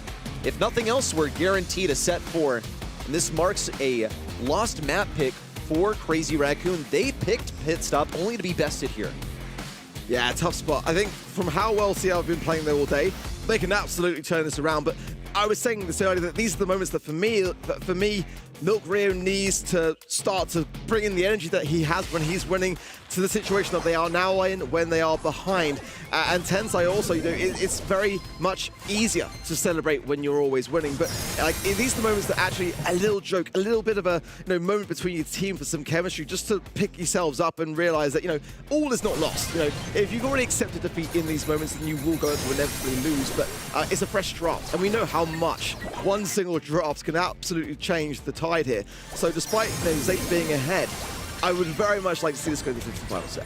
If nothing else, we're guaranteed a set 4. And this marks a lost map pick for Crazy Raccoon. They picked Pit Stop only to be bested here. Yeah, tough spot. I think from how well CL have been playing there all day, they can absolutely turn this around. But I was saying this earlier that these are the moments that for me, Milk Rio needs to start to bring in the energy that he has when he's winning to the situation that they are now in when they are behind. And Tensai also, you know, it's very much easier to celebrate when you're always winning. But like these are the moments that actually a little joke, a little bit of a moment between your team for some chemistry, just to pick yourselves up and realize that all is not lost. If you've already accepted defeat in these moments, then you will go to inevitably lose. But it's a fresh draft, and we know how much one single draft can absolutely change the tide here. So despite Zeta being ahead, I would very much like to see this go to the final set.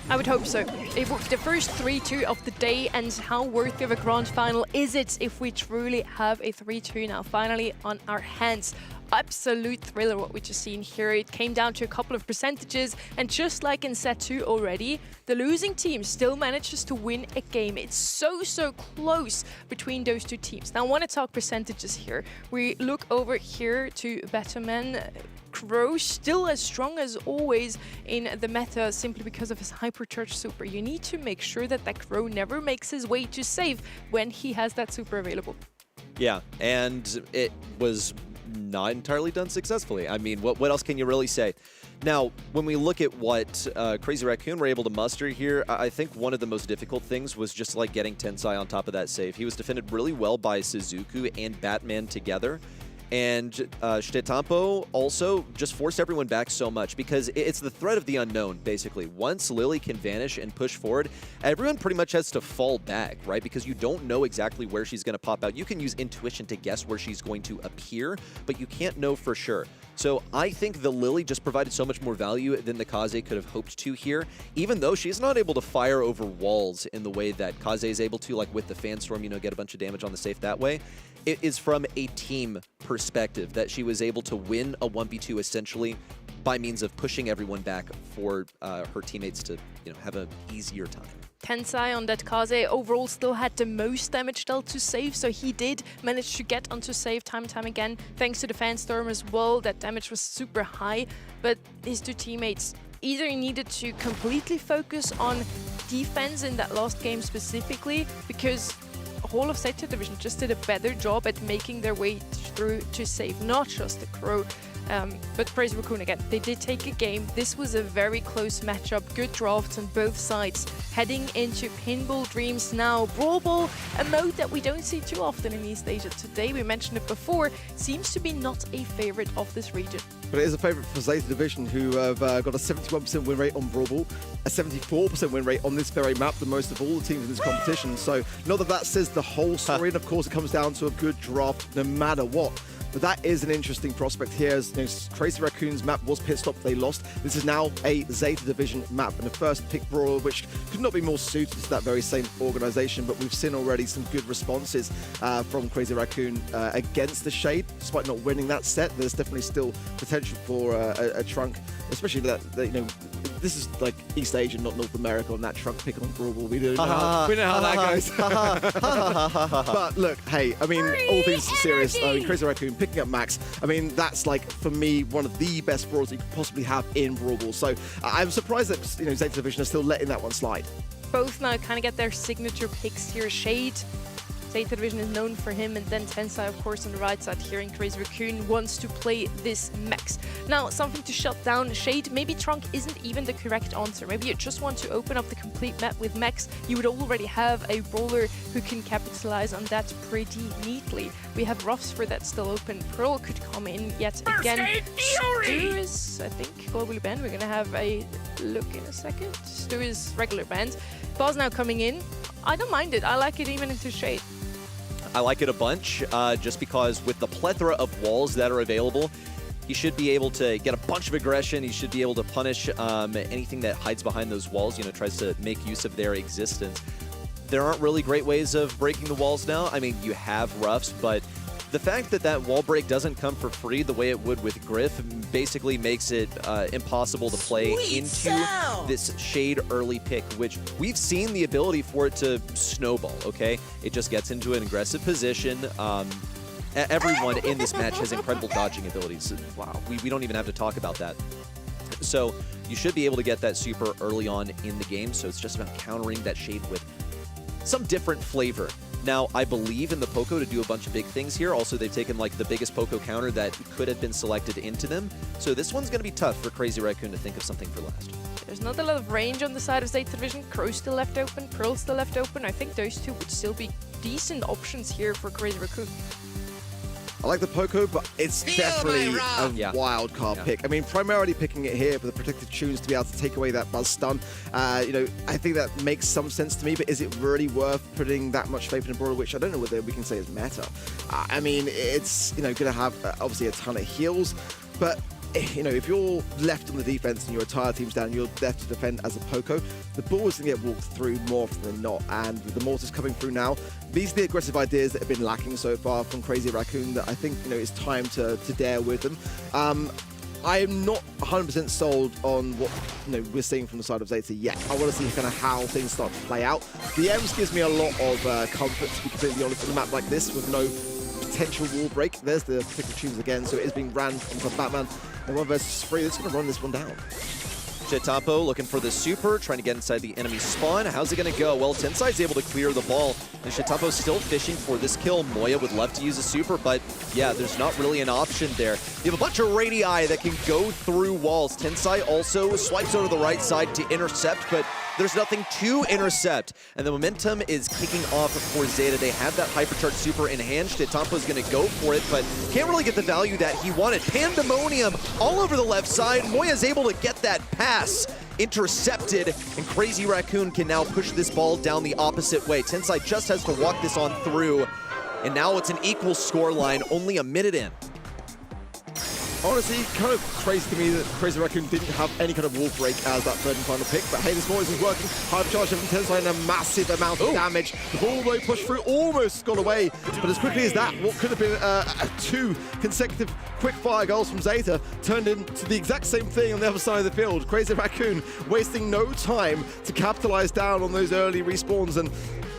I would hope so. It would be the first 3-2 of the day, and how worthy of a grand final is it if we truly have a 3-2 now finally on our hands? Absolute thriller what we just seen here. It came down to a couple of percentages, and just like in set 2 already, the losing team still manages to win a game. It's so close between those two teams. Now I want to talk percentages here. We look over here to Betterman. Crow still as strong as always in the meta simply because of his hypercharge super. You need to make sure that Crow never makes his way to save when he has that super available. Yeah, and it was not entirely done successfully. I mean, what else can you really say? Now, when we look at what Crazy Raccoon were able to muster here, I think one of the most difficult things was just like getting Tensai on top of that save. He was defended really well by Suzuku and Batman together. And Stetampo also just forced everyone back so much because it's the threat of the unknown, basically. Once Lily can vanish and push forward, everyone pretty much has to fall back, right? Because you don't know exactly where she's going to pop out. You can use intuition to guess where she's going to appear, but you can't know for sure. So I think the Lily just provided so much more value than the Kaze could have hoped to here, even though she's not able to fire over walls in the way that Kaze is able to, like with the Fan Storm, get a bunch of damage on the safe that way. It is from a team perspective that she was able to win a 1v2 essentially by means of pushing everyone back for her teammates to have an easier time. Tensai on that Kaze overall still had the most damage dealt to save, so he did manage to get onto save time and time again, thanks to the Fan Storm as well. That damage was super high, but his two teammates either needed to completely focus on defense in that last game specifically, because whole of Zeta Division just did a better job at making their way through to save, not just the Crow. But Crazy Raccoon again, they did take a game. This was a very close matchup, good drafts on both sides. Heading into Pinball Dreams now. Brawl Ball, a mode that we don't see too often in East Asia today. We mentioned it before, seems to be not a favorite of this region. But it is a favorite for Zeta Division, who have got a 71% win rate on Brawl Ball, a 74% win rate on this very map, the most of all the teams in this competition. So not that says the whole story, and of course it comes down to a good draft no matter what. But that is an interesting prospect here, as Crazy Raccoon's map was pit stop, they lost. This is now a Zeta Division map, and the first pick Brawler, which could not be more suited to that very same organization, but we've seen already some good responses from Crazy Raccoon against the Shade. Despite not winning that set, there's definitely still potential for a Trunk, especially that this is like East Asia, not North America, on that Trunk pick on Brawl Ball. We know how that goes. But look, hey, I mean, all things serious. I mean, Crazy Raccoon picking up Max, I mean, that's like, for me, one of the best brawls you could possibly have in Brawl Ball. So I'm surprised that Zeta Division are still letting that one slide. Both now kind of get their signature picks here. Shade, Zeta Division is known for him, and then Tensai, of course, on the right side here, and Crazy Raccoon wants to play this Max. Now, something to shut down Shade. Maybe Trunk isn't even the correct answer. Maybe you just want to open up the complete map with Max. You would already have a brawler who can capitalize on that pretty neatly. We have Ruffs for that still open. Pearl could come in yet again. Stu is, I think, globally banned. We're going to have a look in a second. Stu is regular banned. Ball's now coming in. I don't mind it. I like it even into Shade. I like it a bunch, just because with the plethora of walls that are available, he should be able to get a bunch of aggression. He should be able to punish anything that hides behind those walls, tries to make use of their existence. There aren't really great ways of breaking the walls now. I mean, you have Ruffs, but the fact that that wall break doesn't come for free the way it would with Griff basically makes it impossible to play into this Shade early pick, which we've seen the ability for it to snowball, okay? It just gets into an aggressive position. Everyone in this match has incredible dodging abilities. Wow, we don't even have to talk about that. So you should be able to get that super early on in the game. So it's just about countering that Shade with some different flavor. Now, I believe in the Poco to do a bunch of big things here. Also, they've taken like the biggest Poco counter that could have been selected into them. So this one's going to be tough for Crazy Raccoon to think of something for last. There's not a lot of range on the side of Zeta Division. Crow's still left open, Pearl's still left open. I think those two would still be decent options here for Crazy Raccoon. I like the Poco, but it's definitely a wild card pick. I mean, primarily picking it here for the protected tunes to be able to take away that buzz stun. You know, I think that makes some sense to me, but is it really worth putting that much faith in a Brawl, which I don't know whether we can say is meta. I mean, it's, you know, going to have obviously a ton of heals, but you know, if you're left on the defense and your entire team's down, you're left to defend as a Poco, the ball is going to get walked through more often than not. And with the Mortars coming through now, these are the aggressive ideas that have been lacking so far from Crazy Raccoon that I think, you know, it's time to dare with them. I am not 100% sold on what, you know, we're seeing from the side of Zeta yet. I want to see kind of how things start to play out. The Ems gives me a lot of comfort, to be completely honest, in a map like this with no potential wall break. There's the particular tunes again, so it is being ran from Batman. And 1 versus 3, that's going to run this one down. Shitapo looking for the super, trying to get inside the enemy spawn. How's it going to go? Well, Tensai's able to clear the ball, and Shitapo's still fishing for this kill. Moya would love to use a super, but yeah, there's not really an option there. You have a bunch of radii that can go through walls. Tensai also swipes over the right side to intercept, but there's nothing to intercept. And the momentum is kicking off for Zeta. They have that hypercharged super in hand. Shitapo's going to go for it, but can't really get the value that he wanted. Pandemonium all over the left side. Moya's able to get that pass intercepted, and Crazy Raccoon can now push this ball down the opposite way. Tensai just has to walk this on through, and now it's an equal score line, only a minute in. Honestly, kind of crazy to me that Crazy Raccoon didn't have any kind of wall break as that third and final pick, but hey, this ball isn't working. Hypercharge from Tensai and a massive amount of damage. The ball, though, pushed through, almost got away, but as quickly as that, what could have been 2 consecutive quick-fire goals from Zeta turned into the exact same thing on the other side of the field. Crazy Raccoon wasting no time to capitalize down on those early respawns, and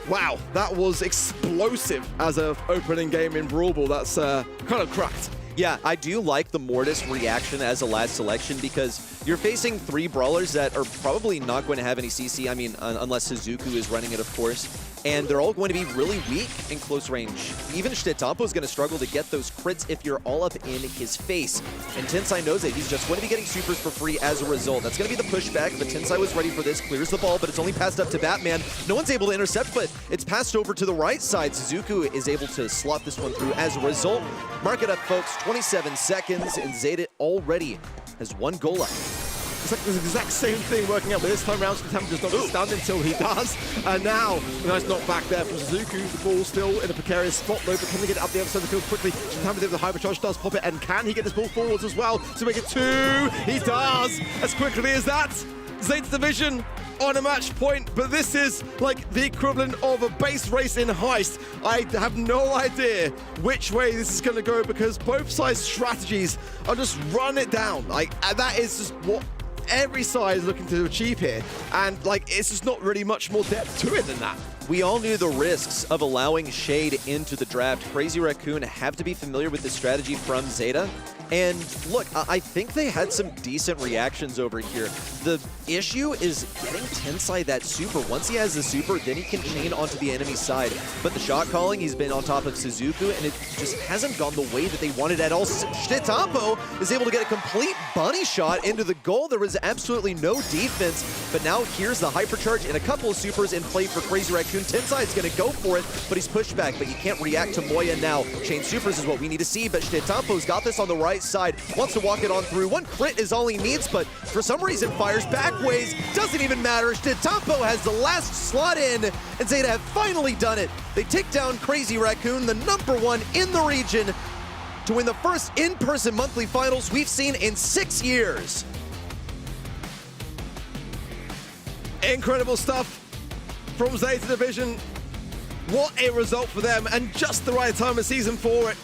wow, that was explosive as an opening game in Brawl Ball. That's kind of cracked. Yeah, I do like the Mortis reaction as a last selection because you're facing 3 brawlers that are probably not going to have any CC, I mean, unless Suzuku is running it, of course. And they're all going to be really weak in close range. Even Shitapo is going to struggle to get those crits if you're all up in his face. And Tensai knows it. He's just going to be getting supers for free as a result. That's going to be the pushback, but Tensai was ready for this. Clears the ball, but it's only passed up to Batman. No one's able to intercept, but it's passed over to the right side. Suzuku is able to slot this one through as a result. Mark it up, folks. 27 seconds, and Zeta already has 1 goal up. It's like the exact same thing working out, but this time around, Shitapo does not stand until he does. And now, a nice knock back there from Suzuku. The ball still in a precarious spot, though, but can they get it up the other side of the field quickly? Shitapo with the hypercharge does pop it, and can he get this ball forwards as well to make it 2? He does! As quickly as that, Zeta Division on a match point, but this is like the equivalent of a base race in Heist. I have no idea which way this is going to go because both sides' strategies are just run it down. Like, that is just what every side is looking to achieve here, and like it's just not really much more depth to it than that. We all knew the risks of allowing Shade into the draft. Crazy Raccoon have to be familiar with the strategy from Zeta. And look, I think they had some decent reactions over here. The issue is getting Tensai that super. Once he has the super, then he can chain onto the enemy side. But the shot calling, he's been on top of Suzuku, and it just hasn't gone the way that they wanted at all. Shitapo is able to get a complete bunny shot into the goal. There was absolutely no defense, but now here's the hypercharge and a couple of supers in play for Crazy Raccoon. Tensai is going to go for it, but he's pushed back, but you can't react to Moya now. Chain supers is what we need to see, but Shitapo's got this on the right side, wants to walk it on through. 1 crit is all he needs, but for some reason fires backways. Doesn't even matter. Shitapo has the last slot in, and Zeta have finally done it. They take down Crazy Raccoon, the #1 in the region, to win the first in-person monthly finals we've seen in 6 years. Incredible stuff from Zeta Division. What a result for them, and just the right time of season for it.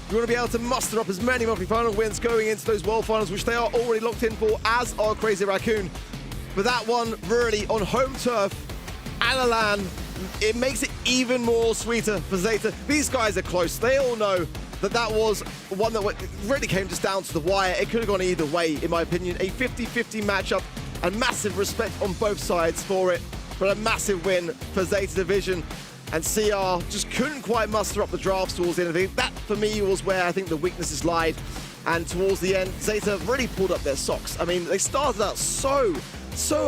You want to be able to muster up as many monthly final wins going into those World Finals, which they are already locked in for, as are Crazy Raccoon. But that one really on home turf, Alalan, it makes it even more sweeter for Zeta. These guys are close. They all know that that was one that really came just down to the wire. It could have gone either way, in my opinion. A 50-50 matchup, and massive respect on both sides for it. But a massive win for Zeta Division. And CR just couldn't quite muster up the drafts towards the end of it. That, for me, was where I think the weaknesses lied. And towards the end, Zeta really pulled up their socks. I mean, they started out so,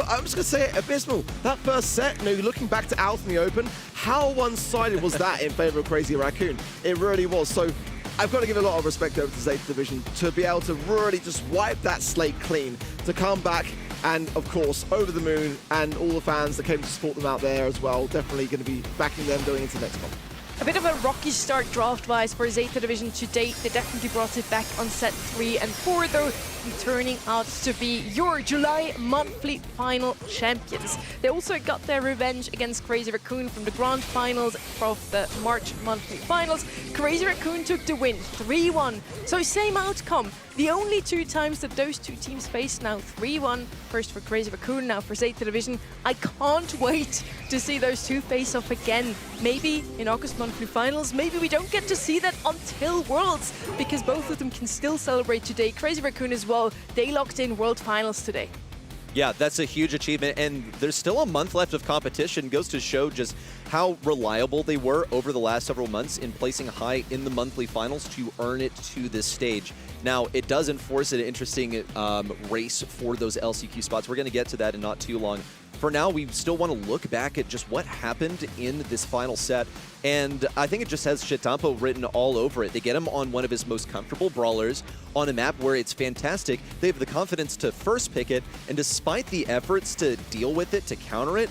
I'm just going to say it, abysmal. That first set, looking back to out in the open, how one-sided was that in favor of Crazy Raccoon? It really was. So I've got to give a lot of respect over to Zeta Division to be able to really just wipe that slate clean, to come back and, of course, over the moon, and all the fans that came to support them out there as well, definitely going to be backing them going into next month. A bit of a rocky start draft-wise for Zeta Division to date. They definitely brought it back on set 3 and 4, though, turning out to be your July monthly final champions. They also got their revenge against Crazy Raccoon from the grand finals of the March monthly finals. Crazy Raccoon took the win, 3-1. So same outcome. The only 2 times that those 2 teams faced now, 3-1. First for Crazy Raccoon, now for Zeta Division. I can't wait to see those 2 face off again. Maybe in August monthly finals, maybe we don't get to see that until Worlds, because both of them can still celebrate today. Crazy Raccoon as well, they locked in World Finals today. Yeah, that's a huge achievement, and there's still a month left of competition. Goes to show just how reliable they were over the last several months in placing high in the monthly finals to earn it to this stage. Now, it does enforce an interesting race for those LCQ spots. We're going to get to that in not too long. For now, we still want to look back at just what happened in this final set, and I think it just has Shitampo written all over it. They get him on one of his most comfortable brawlers on a map where it's fantastic. They have the confidence to first pick it, and despite the efforts to deal with it, to counter it,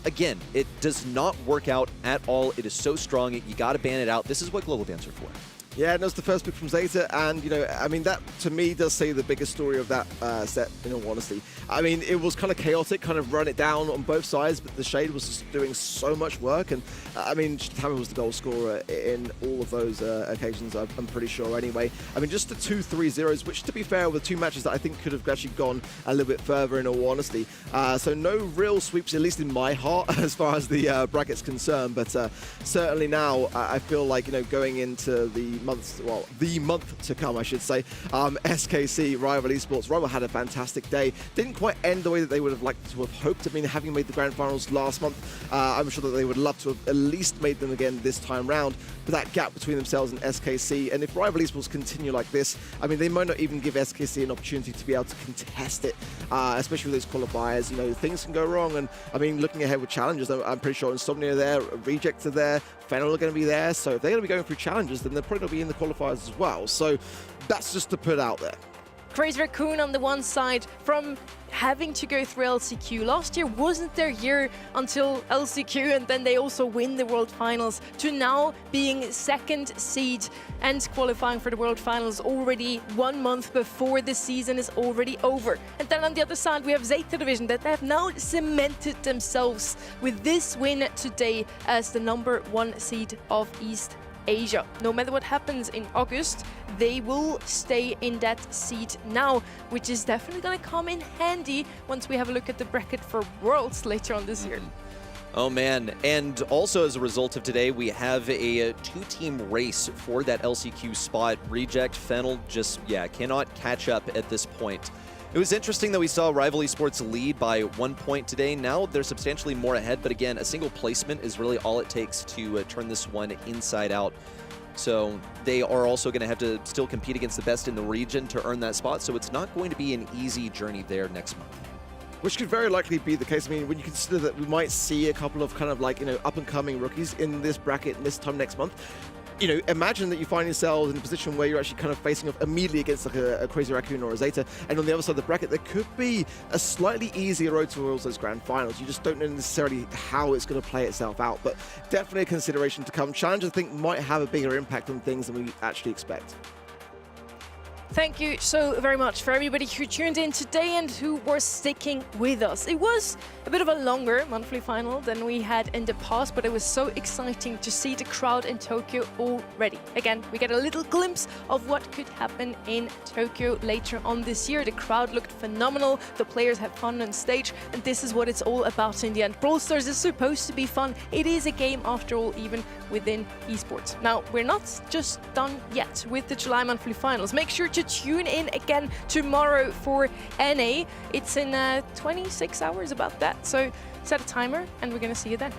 again, it does not work out at all. It is so strong, you got to ban it out. This is what Global Dance are for. Yeah, and that's the first pick from Zeta, and, I mean, that, to me, does say the biggest story of that set, in all honesty. I mean, it was kind of chaotic, kind of run it down on both sides, but the Shade was just doing so much work, and, I mean, Tammy was the goal scorer in all of those occasions, I'm pretty sure, anyway. I mean, just the 2-3-0s, which, to be fair, were 2 matches that I think could have actually gone a little bit further, in all honesty. So no real sweeps, at least in my heart, as far as the bracket's concerned, but certainly now, I feel like, going into the month to come, I should say. SKC, Rival Esports. Rival had a fantastic day. Didn't quite end the way that they would have liked to have hoped. I mean, having made the grand finals last month, I'm sure that they would love to have at least made them again this time round. But that gap between themselves and SKC, and if Rival Esports continue like this, I mean, they might not even give SKC an opportunity to be able to contest it, especially with those qualifiers. Things can go wrong, and I mean, looking ahead with challenges, I'm pretty sure Insomnia are there, Reject are there, Fennel are going to be there, so if they're going to be going through challenges, then they're probably going to be in the qualifiers as well. So that's just to put out there. Crazy Raccoon on the one side, from having to go through LCQ. Last year wasn't their year until LCQ, and then they also win the World Finals, to now being 2nd seed and qualifying for the World Finals already 1 month before the season is already over. And then on the other side, we have Zeta Division that have now cemented themselves with this win today as the #1 seed of East Asia. No matter what happens in August, they will stay in that seat now, which is definitely going to come in handy once we have a look at the bracket for Worlds later on this year. Oh man, and also as a result of today, we have a 2-team race for that LCQ spot. Reject, Fennel just, cannot catch up at this point. It was interesting that we saw Rival Esports lead by 1 point today. Now they're substantially more ahead, but again, a single placement is really all it takes to turn this one inside out. So they are also going to have to still compete against the best in the region to earn that spot, so it's not going to be an easy journey there next month. Which could very likely be the case. I mean, when you consider that we might see a couple of kind of like, up-and-coming rookies in this bracket this time next month, imagine that you find yourselves in a position where you're actually kind of facing off immediately against like a Crazy Raccoon or a Zeta, and on the other side of the bracket, there could be a slightly easier road towards those grand finals. You just don't know necessarily how it's going to play itself out, but definitely a consideration to come. Challenge, I think, might have a bigger impact on things than we actually expect. Thank you so very much for everybody who tuned in today and who were sticking with us. It was a bit of a longer monthly final than we had in the past, but it was so exciting to see the crowd in Tokyo already. Again, we get a little glimpse of what could happen in Tokyo later on this year. The crowd looked phenomenal, the players had fun on stage, and this is what it's all about in the end. Brawl Stars is supposed to be fun. It is a game after all, even within esports. Now, we're not just done yet with the July monthly finals. Make sure to tune in again tomorrow for NA. It's in 26 hours, about that. So set a timer and we're going to see you then.